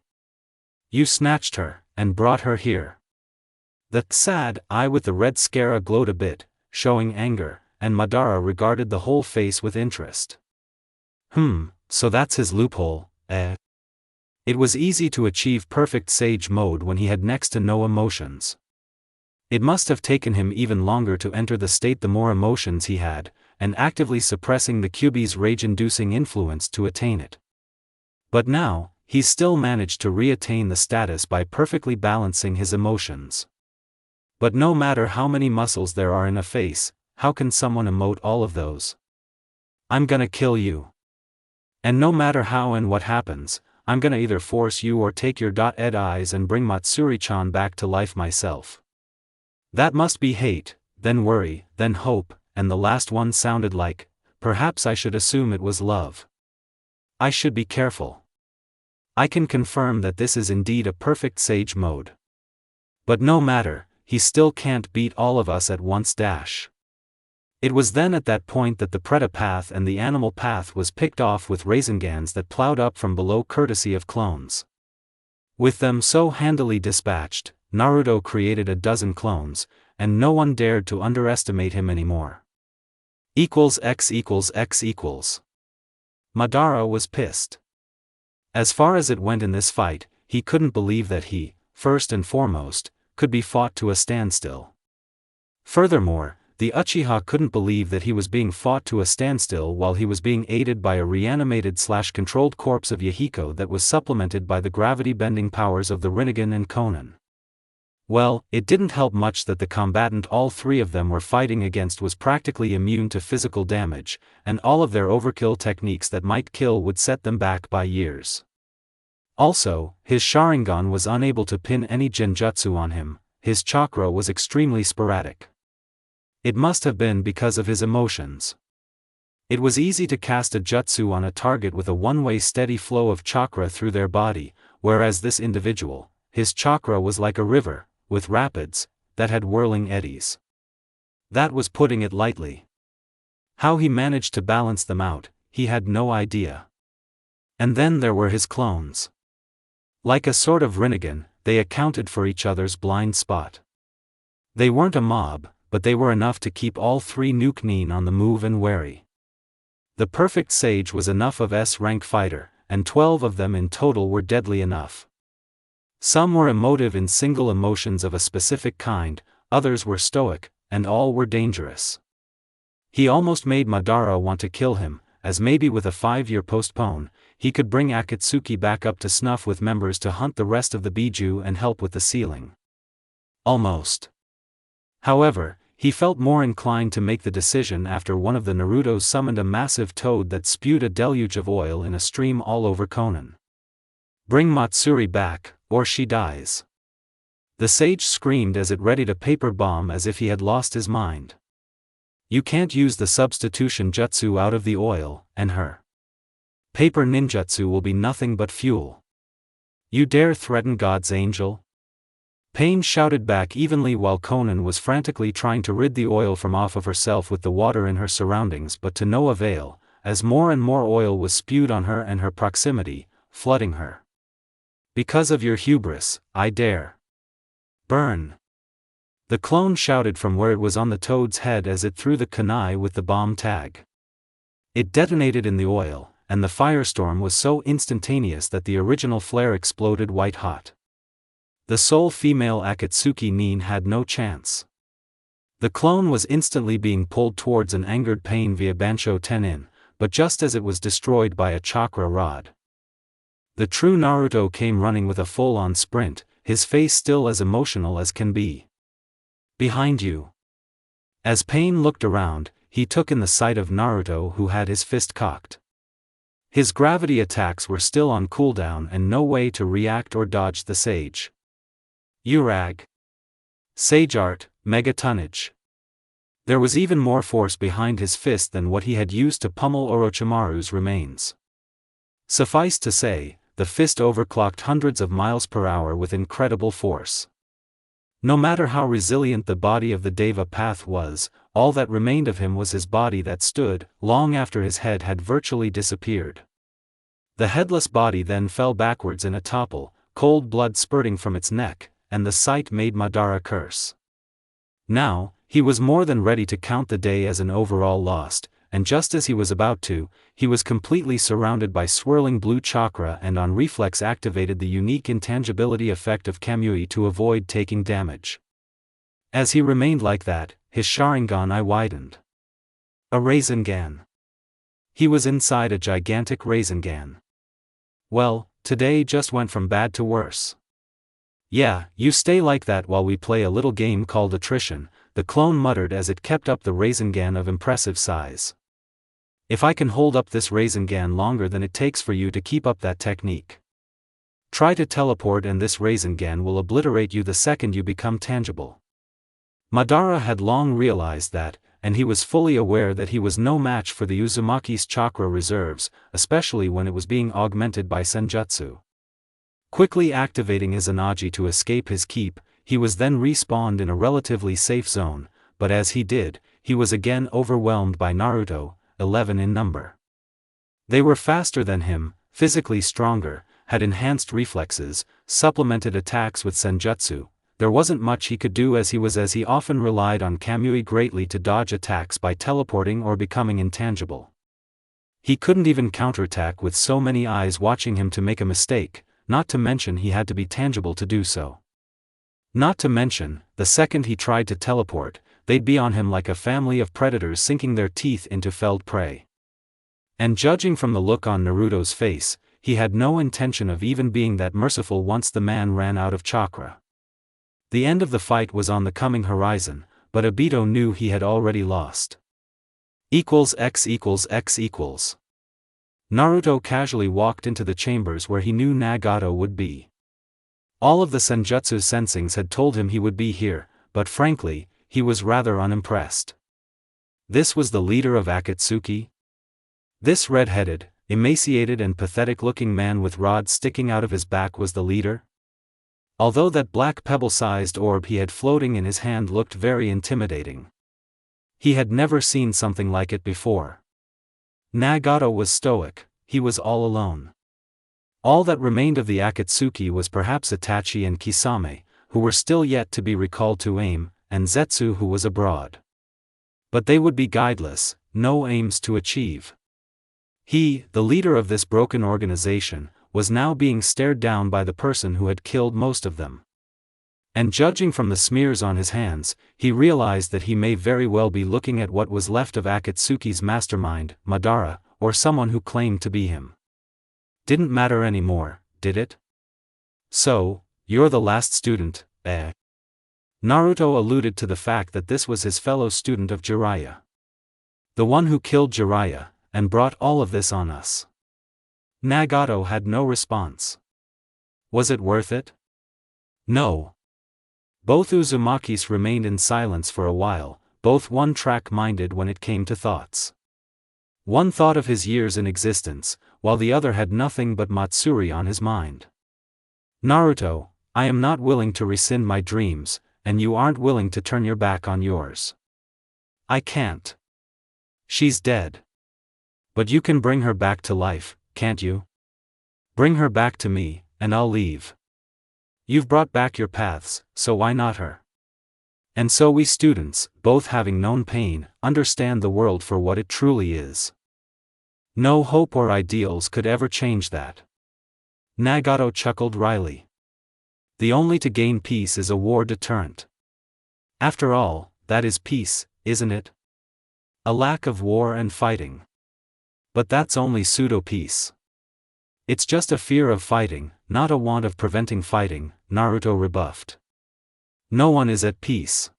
You snatched her, and brought her here. The sad eye with the red sclera glowed a bit, showing anger, and Madara regarded the whole face with interest. So that's his loophole, eh? It was easy to achieve perfect sage mode when he had next to no emotions. It must have taken him even longer to enter the state the more emotions he had, and actively suppressing the Kyuubi's rage-inducing influence to attain it. But now, he still managed to reattain the status by perfectly balancing his emotions. But no matter how many muscles there are in a face, how can someone emote all of those? I'm gonna kill you. And no matter how and what happens, I'm gonna either force you or take your .ed eyes and bring Matsuri-chan back to life myself. That must be hate, then worry, then hope, and the last one sounded like, perhaps I should assume it was love. I should be careful. I can confirm that this is indeed a perfect sage mode. But no matter, he still can't beat all of us at once. It was then at that point that the Preta path and the animal path was picked off with Raisengans that plowed up from below courtesy of clones. With them so handily dispatched, Naruto created a dozen clones, and no one dared to underestimate him anymore. X equals X equals. Madara was pissed. As far as it went in this fight, he couldn't believe that he, first and foremost, could be fought to a standstill. Furthermore, the Uchiha couldn't believe that he was being fought to a standstill while he was being aided by a reanimated/controlled corpse of Yahiko that was supplemented by the gravity-bending powers of the Rinnegan and Konan. Well, it didn't help much that the combatant all three of them were fighting against was practically immune to physical damage, and all of their overkill techniques that might kill would set them back by years. Also, his Sharingan was unable to pin any genjutsu on him, his chakra was extremely sporadic. It must have been because of his emotions. It was easy to cast a jutsu on a target with a one-way steady flow of chakra through their body, whereas this individual, his chakra was like a river, with rapids, that had whirling eddies. That was putting it lightly. How he managed to balance them out, he had no idea. And then there were his clones. Like a sort of Rinnegan, they accounted for each other's blind spot. They weren't a mob, but they were enough to keep all three Nuke-nin on the move and wary. The perfect sage was enough of S-rank fighter, and 12 of them in total were deadly enough. Some were emotive in single emotions of a specific kind, others were stoic, and all were dangerous. He almost made Madara want to kill him, as maybe with a 5-year postpone, he could bring Akatsuki back up to snuff with members to hunt the rest of the Biju and help with the sealing. Almost. However, he felt more inclined to make the decision after one of the Narutos summoned a massive toad that spewed a deluge of oil in a stream all over Konan. Bring Matsuri back, or she dies. The sage screamed as it readied a paper bomb as if he had lost his mind. You can't use the substitution jutsu out of the oil, and her paper ninjutsu will be nothing but fuel. You dare threaten God's angel? Pain shouted back evenly while Konan was frantically trying to rid the oil from off of herself with the water in her surroundings, but to no avail, as more and more oil was spewed on her and her proximity, flooding her. Because of your hubris, I dare. Burn. The clone shouted from where it was on the toad's head as it threw the kunai with the bomb tag. It detonated in the oil, and the firestorm was so instantaneous that the original flare exploded white hot. The sole female Akatsuki Nin had no chance. The clone was instantly being pulled towards an angered pain via Bansho Tenin, but just as it was destroyed by a chakra rod. The true Naruto came running with a full-on sprint, his face still as emotional as can be. Behind you. As Pain looked around, he took in the sight of Naruto who had his fist cocked. His gravity attacks were still on cooldown and no way to react or dodge the sage. Urag. Sage art, mega tonnage. There was even more force behind his fist than what he had used to pummel Orochimaru's remains. Suffice to say, the fist overclocked hundreds of miles per hour with incredible force. No matter how resilient the body of the Deva path was, all that remained of him was his body that stood, long after his head had virtually disappeared. The headless body then fell backwards in a topple, cold blood spurting from its neck, and the sight made Madara curse. Now, he was more than ready to count the day as an overall lost, and just as he was about to, he was completely surrounded by swirling blue chakra and on reflex activated the unique intangibility effect of Kamui to avoid taking damage. As he remained like that, his Sharingan eye widened. A Rasengan. He was inside a gigantic Rasengan. Well, today just went from bad to worse. Yeah, you stay like that while we play a little game called attrition, the clone muttered as it kept up the Rasengan of impressive size. If I can hold up this Rasengan longer than it takes for you to keep up that technique. Try to teleport and this Rasengan will obliterate you the second you become tangible. Madara had long realized that, and he was fully aware that he was no match for the Uzumaki's chakra reserves, especially when it was being augmented by senjutsu. Quickly activating his Anaji to escape his keep, he was then respawned in a relatively safe zone, but as he did, he was again overwhelmed by Naruto, 11 in number. They were faster than him, physically stronger, had enhanced reflexes, supplemented attacks with senjutsu. There wasn't much he could do as he often relied on Kamui greatly to dodge attacks by teleporting or becoming intangible. He couldn't even counterattack with so many eyes watching him to make a mistake, not to mention he had to be tangible to do so. Not to mention, the second he tried to teleport, they'd be on him like a family of predators sinking their teeth into felled prey. And judging from the look on Naruto's face, he had no intention of even being that merciful once the man ran out of chakra. The end of the fight was on the coming horizon, but Obito knew he had already lost. X equals X equals. Naruto casually walked into the chambers where he knew Nagato would be. All of the senjutsu sensings had told him he would be here, but frankly, he was rather unimpressed. This was the leader of Akatsuki? This red-headed, emaciated and pathetic-looking man with rods sticking out of his back was the leader? Although that black pebble-sized orb he had floating in his hand looked very intimidating. He had never seen something like it before. Nagato was stoic, he was all alone. All that remained of the Akatsuki was perhaps Itachi and Kisame, who were still yet to be recalled to aim, and Zetsu who was abroad. But they would be guideless, no aims to achieve. He, the leader of this broken organization, was now being stared down by the person who had killed most of them. And judging from the smears on his hands, he realized that he may very well be looking at what was left of Akatsuki's mastermind, Madara, or someone who claimed to be him. Didn't matter anymore, did it? So, you're the last student, eh? Naruto alluded to the fact that this was his fellow student of Jiraiya. The one who killed Jiraiya, and brought all of this on us. Nagato had no response. Was it worth it? No. Both Uzumakis remained in silence for a while, both one-track-minded when it came to thoughts. One thought of his years in existence, while the other had nothing but Matsuri on his mind. Naruto, I am not willing to rescind my dreams, and you aren't willing to turn your back on yours. I can't. She's dead. But you can bring her back to life, can't you? Bring her back to me, and I'll leave. You've brought back your paths, so why not her? And so we students, both having known pain, understand the world for what it truly is. No hope or ideals could ever change that. Nagato chuckled wryly. The only to gain peace is a war deterrent. After all, that is peace, isn't it? A lack of war and fighting. But that's only pseudo-peace. It's just a fear of fighting, not a want of preventing fighting, Naruto rebuffed. No one is at peace.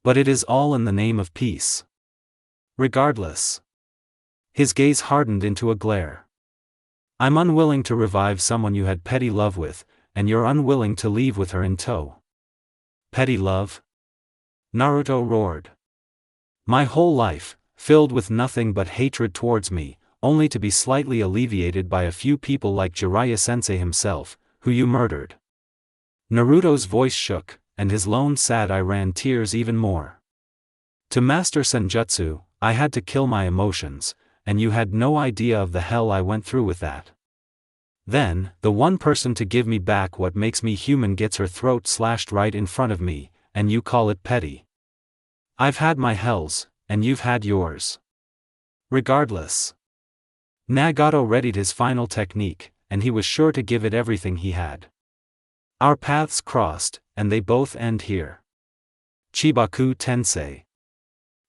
But it is all in the name of peace. Regardless. His gaze hardened into a glare. I'm unwilling to revive someone you had petty love with, and you're unwilling to leave with her in tow. Petty love? Naruto roared. My whole life, filled with nothing but hatred towards me, only to be slightly alleviated by a few people like Jiraiya-sensei himself, who you murdered. Naruto's voice shook, and his lone sad eye ran tears even more. To master senjutsu, I had to kill my emotions, and you had no idea of the hell I went through with that. Then, the one person to give me back what makes me human gets her throat slashed right in front of me, and you call it petty. I've had my hells, and you've had yours. Regardless. Nagato readied his final technique, and he was sure to give it everything he had. Our paths crossed, and they both end here. Chibaku Tensei.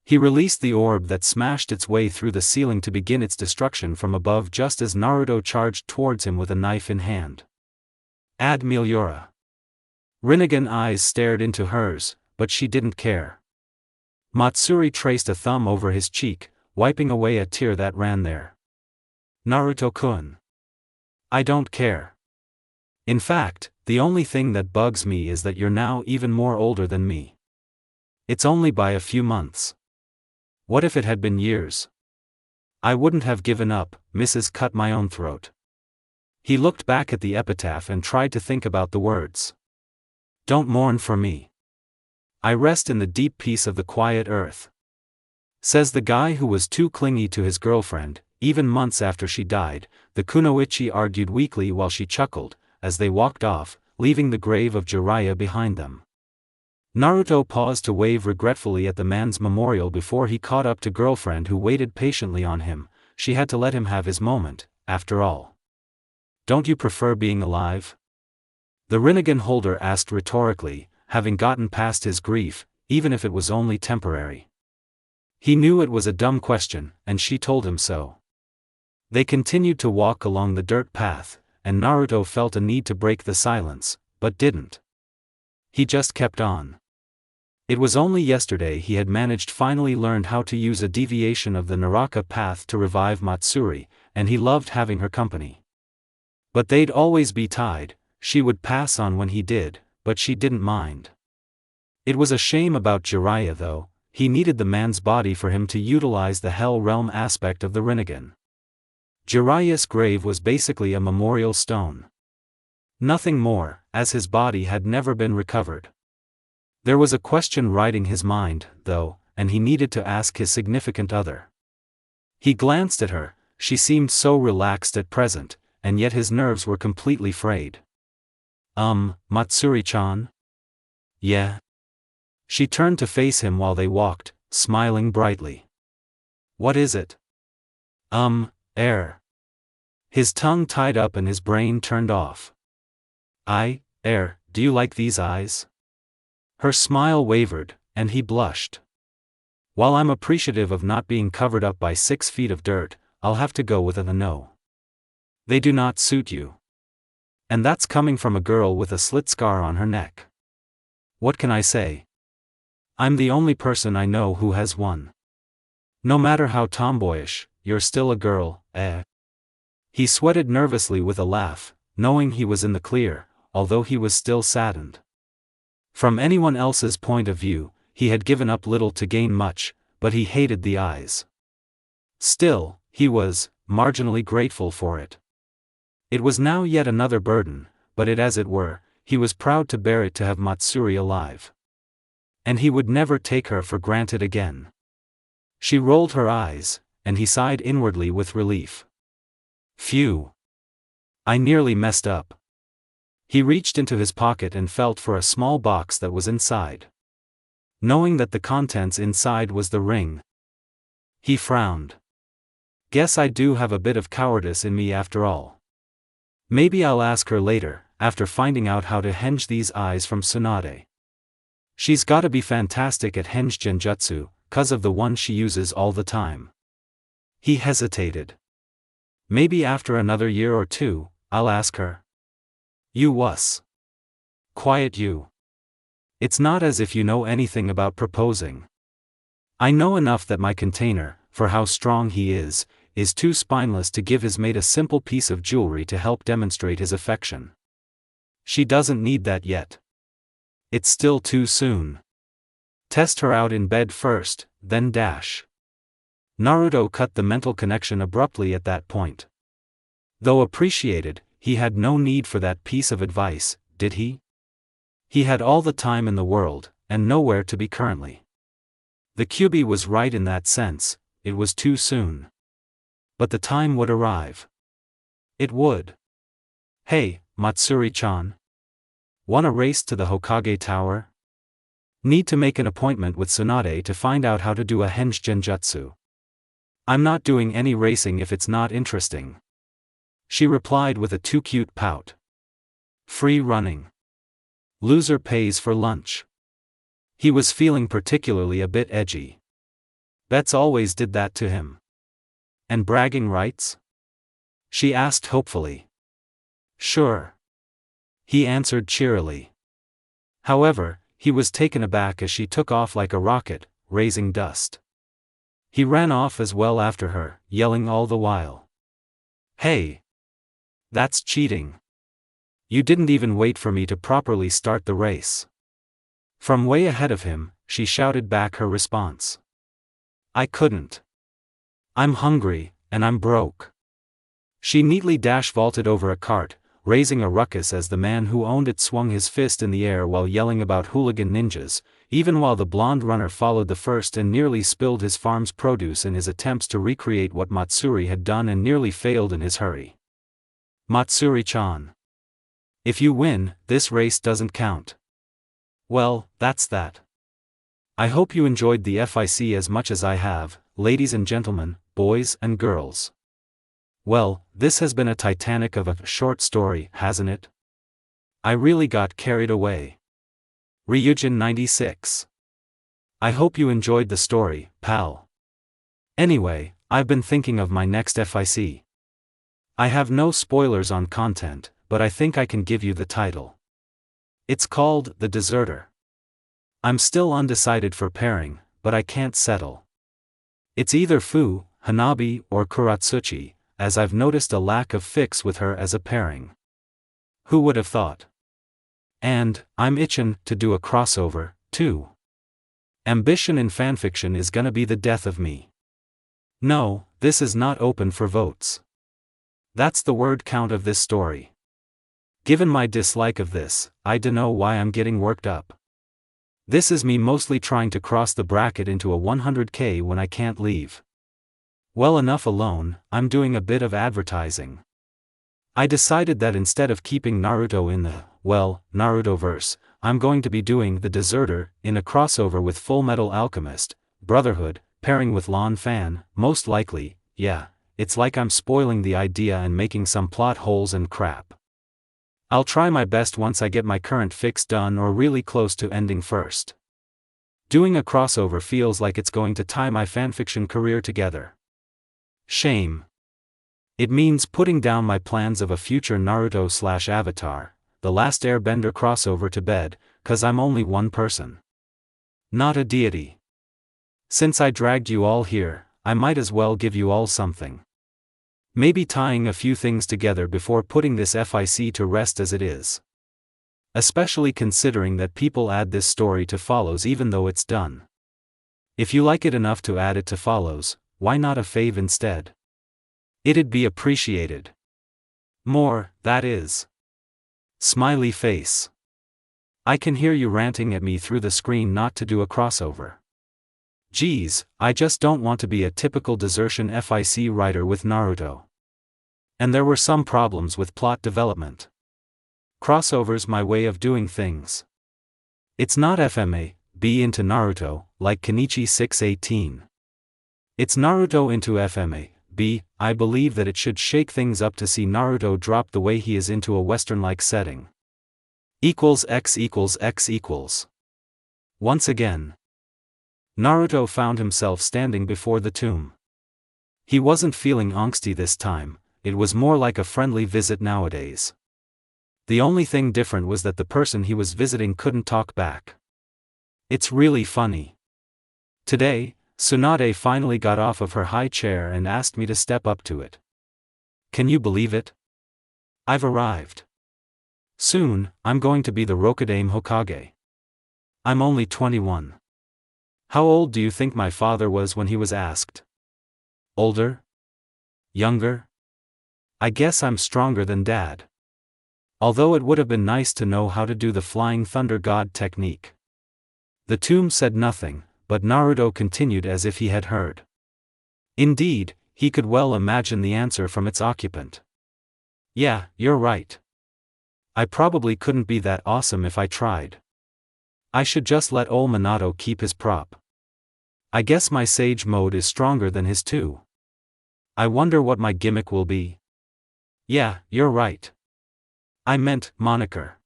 He released the orb that smashed its way through the ceiling to begin its destruction from above just as Naruto charged towards him with a knife in hand. Ad Meliora. Rinnegan eyes stared into hers, but she didn't care. Matsuri traced a thumb over his cheek, wiping away a tear that ran there. Naruto-kun. I don't care. In fact, the only thing that bugs me is that you're now even more older than me. It's only by a few months. What if it had been years? I wouldn't have given up, Mrs. Cut my own throat. He looked back at the epitaph and tried to think about the words. Don't mourn for me. I rest in the deep peace of the quiet earth. Says the guy who was too clingy to his girlfriend, even months after she died, the kunoichi argued weakly while she chuckled, as they walked off, leaving the grave of Jiraiya behind them. Naruto paused to wave regretfully at the man's memorial before he caught up to girlfriend who waited patiently on him. She had to let him have his moment, after all. Don't you prefer being alive? The Rinnegan holder asked rhetorically, having gotten past his grief, even if it was only temporary. He knew it was a dumb question, and she told him so. They continued to walk along the dirt path, and Naruto felt a need to break the silence, but didn't. He just kept on. It was only yesterday he had finally learned how to use a deviation of the Naraka path to revive Matsuri, and he loved having her company. But they'd always be tied. She would pass on when he did, but she didn't mind. It was a shame about Jiraiya though. He needed the man's body for him to utilize the Hell Realm aspect of the Rinnegan. Jiraiya's grave was basically a memorial stone. Nothing more, as his body had never been recovered. There was a question riding his mind, though, and he needed to ask his significant other. He glanced at her. She seemed so relaxed at present, and yet his nerves were completely frayed. Matsuri-chan? Yeah. She turned to face him while they walked, smiling brightly. What is it? His tongue tied up and his brain turned off. Do you like these eyes? Her smile wavered, and he blushed. While I'm appreciative of not being covered up by 6 feet of dirt, I'll have to go with a no. They do not suit you. And that's coming from a girl with a slit scar on her neck. What can I say? I'm the only person I know who has one. No matter how tomboyish, you're still a girl, eh? He sweated nervously with a laugh, knowing he was in the clear, although he was still saddened. From anyone else's point of view, he had given up little to gain much, but he hated the eyes. Still, he was marginally grateful for it. It was now yet another burden, but as it were, he was proud to bear it to have Matsuri alive. And he would never take her for granted again. She rolled her eyes, and he sighed inwardly with relief. Phew. I nearly messed up. He reached into his pocket and felt for a small box that was inside. Knowing that the contents inside was the ring, he frowned. Guess I do have a bit of cowardice in me after all. Maybe I'll ask her later, after finding out how to henge these eyes from Tsunade. She's gotta be fantastic at henge genjutsu, 'cause of the one she uses all the time. He hesitated. Maybe after another year or two, I'll ask her. You wuss. Quiet you. It's not as if you know anything about proposing. I know enough that my container, for how strong he is too spineless to give his mate a simple piece of jewelry to help demonstrate his affection. She doesn't need that yet. It's still too soon. Test her out in bed first, then dash. Naruto cut the mental connection abruptly at that point. Though appreciated, he had no need for that piece of advice, did he? He had all the time in the world, and nowhere to be currently. The Kyuubi was right in that sense, it was too soon. But the time would arrive. It would. Hey, Matsuri-chan. Wanna race to the Hokage Tower? Need to make an appointment with Tsunade to find out how to do a henge genjutsu. I'm not doing any racing if it's not interesting. She replied with a too cute pout. Free running. Loser pays for lunch. He was feeling particularly a bit edgy. Bets always did that to him. And bragging rights? She asked hopefully. Sure. He answered cheerily. However, he was taken aback as she took off like a rocket, raising dust. He ran off as well after her, yelling all the while. Hey! That's cheating. You didn't even wait for me to properly start the race. From way ahead of him, she shouted back her response. I couldn't. I'm hungry, and I'm broke. She neatly dash-vaulted over a cart, raising a ruckus as the man who owned it swung his fist in the air while yelling about hooligan ninjas, even while the blonde runner followed the first and nearly spilled his farm's produce in his attempts to recreate what Matsuri had done and nearly failed in his hurry. Matsuri-chan. If you win, this race doesn't count. Well, that's that. I hope you enjoyed the FIC as much as I have, ladies and gentlemen, boys and girls. Well, this has been a Titanic of a short story, hasn't it? I really got carried away. Ryujin 96. I hope you enjoyed the story, pal. Anyway, I've been thinking of my next FIC. I have no spoilers on content, but I think I can give you the title. It's called The Deserter. I'm still undecided for pairing, but I can't settle. It's either Fu, Hanabi, or Kuratsuchi, as I've noticed a lack of fics with her as a pairing. Who would have thought? And, I'm itching to do a crossover, too. Ambition in fanfiction is gonna be the death of me. No, this is not open for votes. That's the word count of this story. Given my dislike of this, I dunno why I'm getting worked up. This is me mostly trying to cross the bracket into a 100k when I can't leave. Well enough alone, I'm doing a bit of advertising. I decided that instead of keeping Naruto in the, well, Naruto-verse, I'm going to be doing The Deserter, in a crossover with Fullmetal Alchemist, Brotherhood, pairing with Lon Fan, most likely. Yeah, it's like I'm spoiling the idea and making some plot holes and crap. I'll try my best once I get my current fix done or really close to ending first. Doing a crossover feels like it's going to tie my fanfiction career together. Shame. It means putting down my plans of a future Naruto/Avatar, The Last Airbender crossover to bed, 'cause I'm only one person. Not a deity. Since I dragged you all here, I might as well give you all something. Maybe tying a few things together before putting this FIC to rest as it is. Especially considering that people add this story to follows even though it's done. If you like it enough to add it to follows, why not a fave instead? It'd be appreciated. More, that is. Smiley face. I can hear you ranting at me through the screen not to do a crossover. Geez, I just don't want to be a typical desertion FIC writer with Naruto. And there were some problems with plot development. Crossover's my way of doing things. It's not FMA, B into Naruto, like Kenichi 618. It's Naruto into FMA, B. I believe that it should shake things up to see Naruto drop the way he is into a Western-like setting. =X=X=. Once again. Naruto found himself standing before the tomb. He wasn't feeling angsty this time, it was more like a friendly visit nowadays. The only thing different was that the person he was visiting couldn't talk back. It's really funny. Today, Tsunade finally got off of her high chair and asked me to step up to it. Can you believe it? I've arrived. Soon, I'm going to be the Rokudaime Hokage. I'm only 21. How old do you think my father was when he was asked? Older? Younger? I guess I'm stronger than Dad. Although it would have been nice to know how to do the Flying Thunder God technique. The tomb said nothing, but Naruto continued as if he had heard. Indeed, he could well imagine the answer from its occupant. Yeah, you're right. I probably couldn't be that awesome if I tried. I should just let old Minato keep his prop. I guess my sage mode is stronger than his too. I wonder what my gimmick will be. Yeah, you're right. I meant, moniker.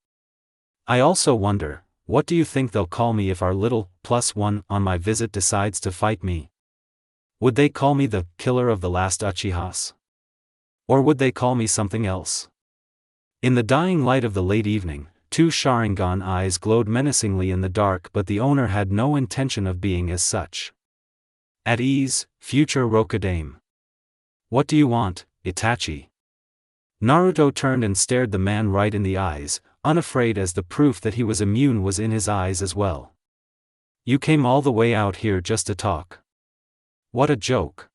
I also wonder, what do you think they'll call me if our little +1 on my visit decides to fight me? Would they call me the killer of the last Uchihas? Or would they call me something else? In the dying light of the late evening, two Sharingan eyes glowed menacingly in the dark, but the owner had no intention of being as such. At ease, future Rokudaime. What do you want, Itachi? Naruto turned and stared the man right in the eyes, unafraid as the proof that he was immune was in his eyes as well. You came all the way out here just to talk. What a joke.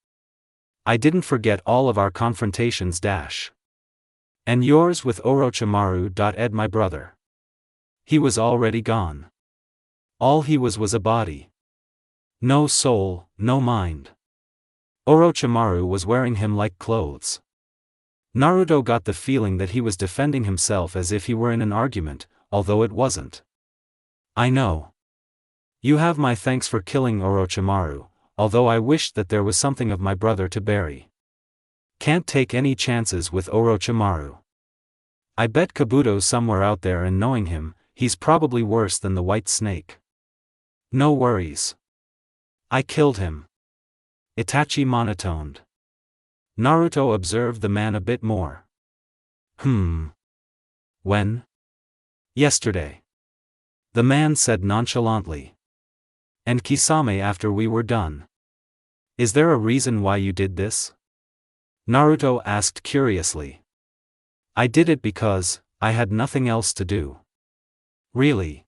I didn't forget all of our confrontations dash. And yours with Orochimaru. Ed, my brother. He was already gone. All he was a body. No soul, no mind. Orochimaru was wearing him like clothes. Naruto got the feeling that he was defending himself as if he were in an argument, although it wasn't. I know. You have my thanks for killing Orochimaru, although I wished that there was something of my brother to bury. Can't take any chances with Orochimaru. I bet Kabuto's somewhere out there, and knowing him, he's probably worse than the White Snake. No worries. I killed him. Itachi monotoned. Naruto observed the man a bit more. When? Yesterday. The man said nonchalantly. And Kisame after we were done. Is there a reason why you did this? Naruto asked curiously. I did it because I had nothing else to do. Really?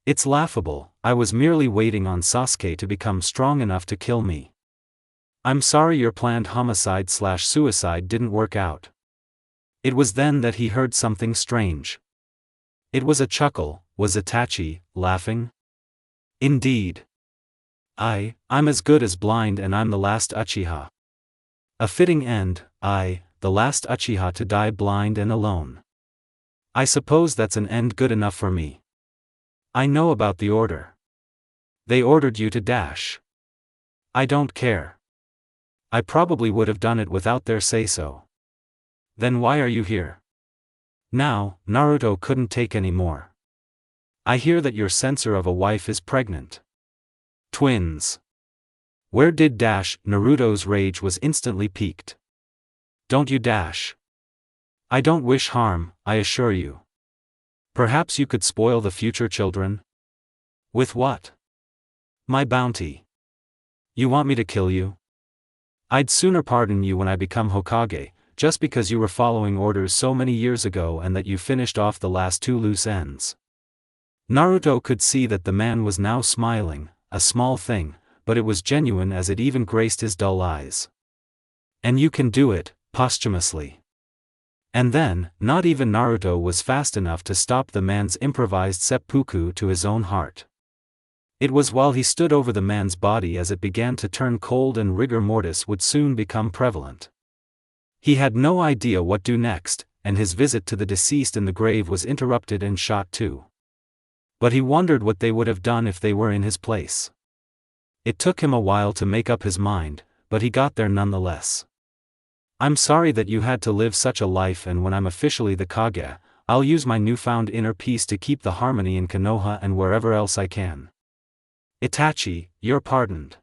It's laughable. I was merely waiting on Sasuke to become strong enough to kill me. I'm sorry your planned homicide/suicide didn't work out. It was then that he heard something strange. It was a chuckle. Was Itachi laughing? Indeed. I'm as good as blind, and I'm the last Uchiha. A fitting end, the last Uchiha to die blind and alone. I suppose that's an end good enough for me. I know about the order. They ordered you to dash. I don't care. I probably would have done it without their say-so. Then why are you here? Now, Naruto couldn't take any more. I hear that your censor of a wife is pregnant. Twins. Where did dash? Naruto's rage was instantly piqued. Don't you dash. I don't wish harm, I assure you. Perhaps you could spoil the future children? With what? My bounty. You want me to kill you? I'd sooner pardon you when I become Hokage, just because you were following orders so many years ago and that you finished off the last two loose ends. Naruto could see that the man was now smiling, a small thing, but it was genuine as it even graced his dull eyes. And you can do it, posthumously. And then, not even Naruto was fast enough to stop the man's improvised seppuku to his own heart. It was while he stood over the man's body as it began to turn cold and rigor mortis would soon become prevalent. He had no idea what to do next, and his visit to the deceased in the grave was interrupted and shot too. But he wondered what they would have done if they were in his place. It took him a while to make up his mind, but he got there nonetheless. I'm sorry that you had to live such a life, and when I'm officially the Kage, I'll use my newfound inner peace to keep the harmony in Konoha and wherever else I can. Itachi, you're pardoned.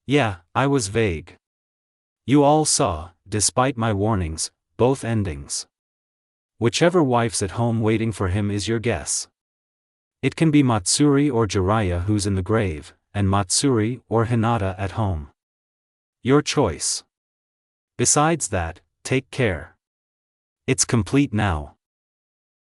Yeah, I was vague. You all saw, despite my warnings, both endings. Whichever wife's at home waiting for him is your guess. It can be Matsuri or Jiraiya who's in the grave, and Matsuri or Hinata at home. Your choice. Besides that, take care. It's complete now.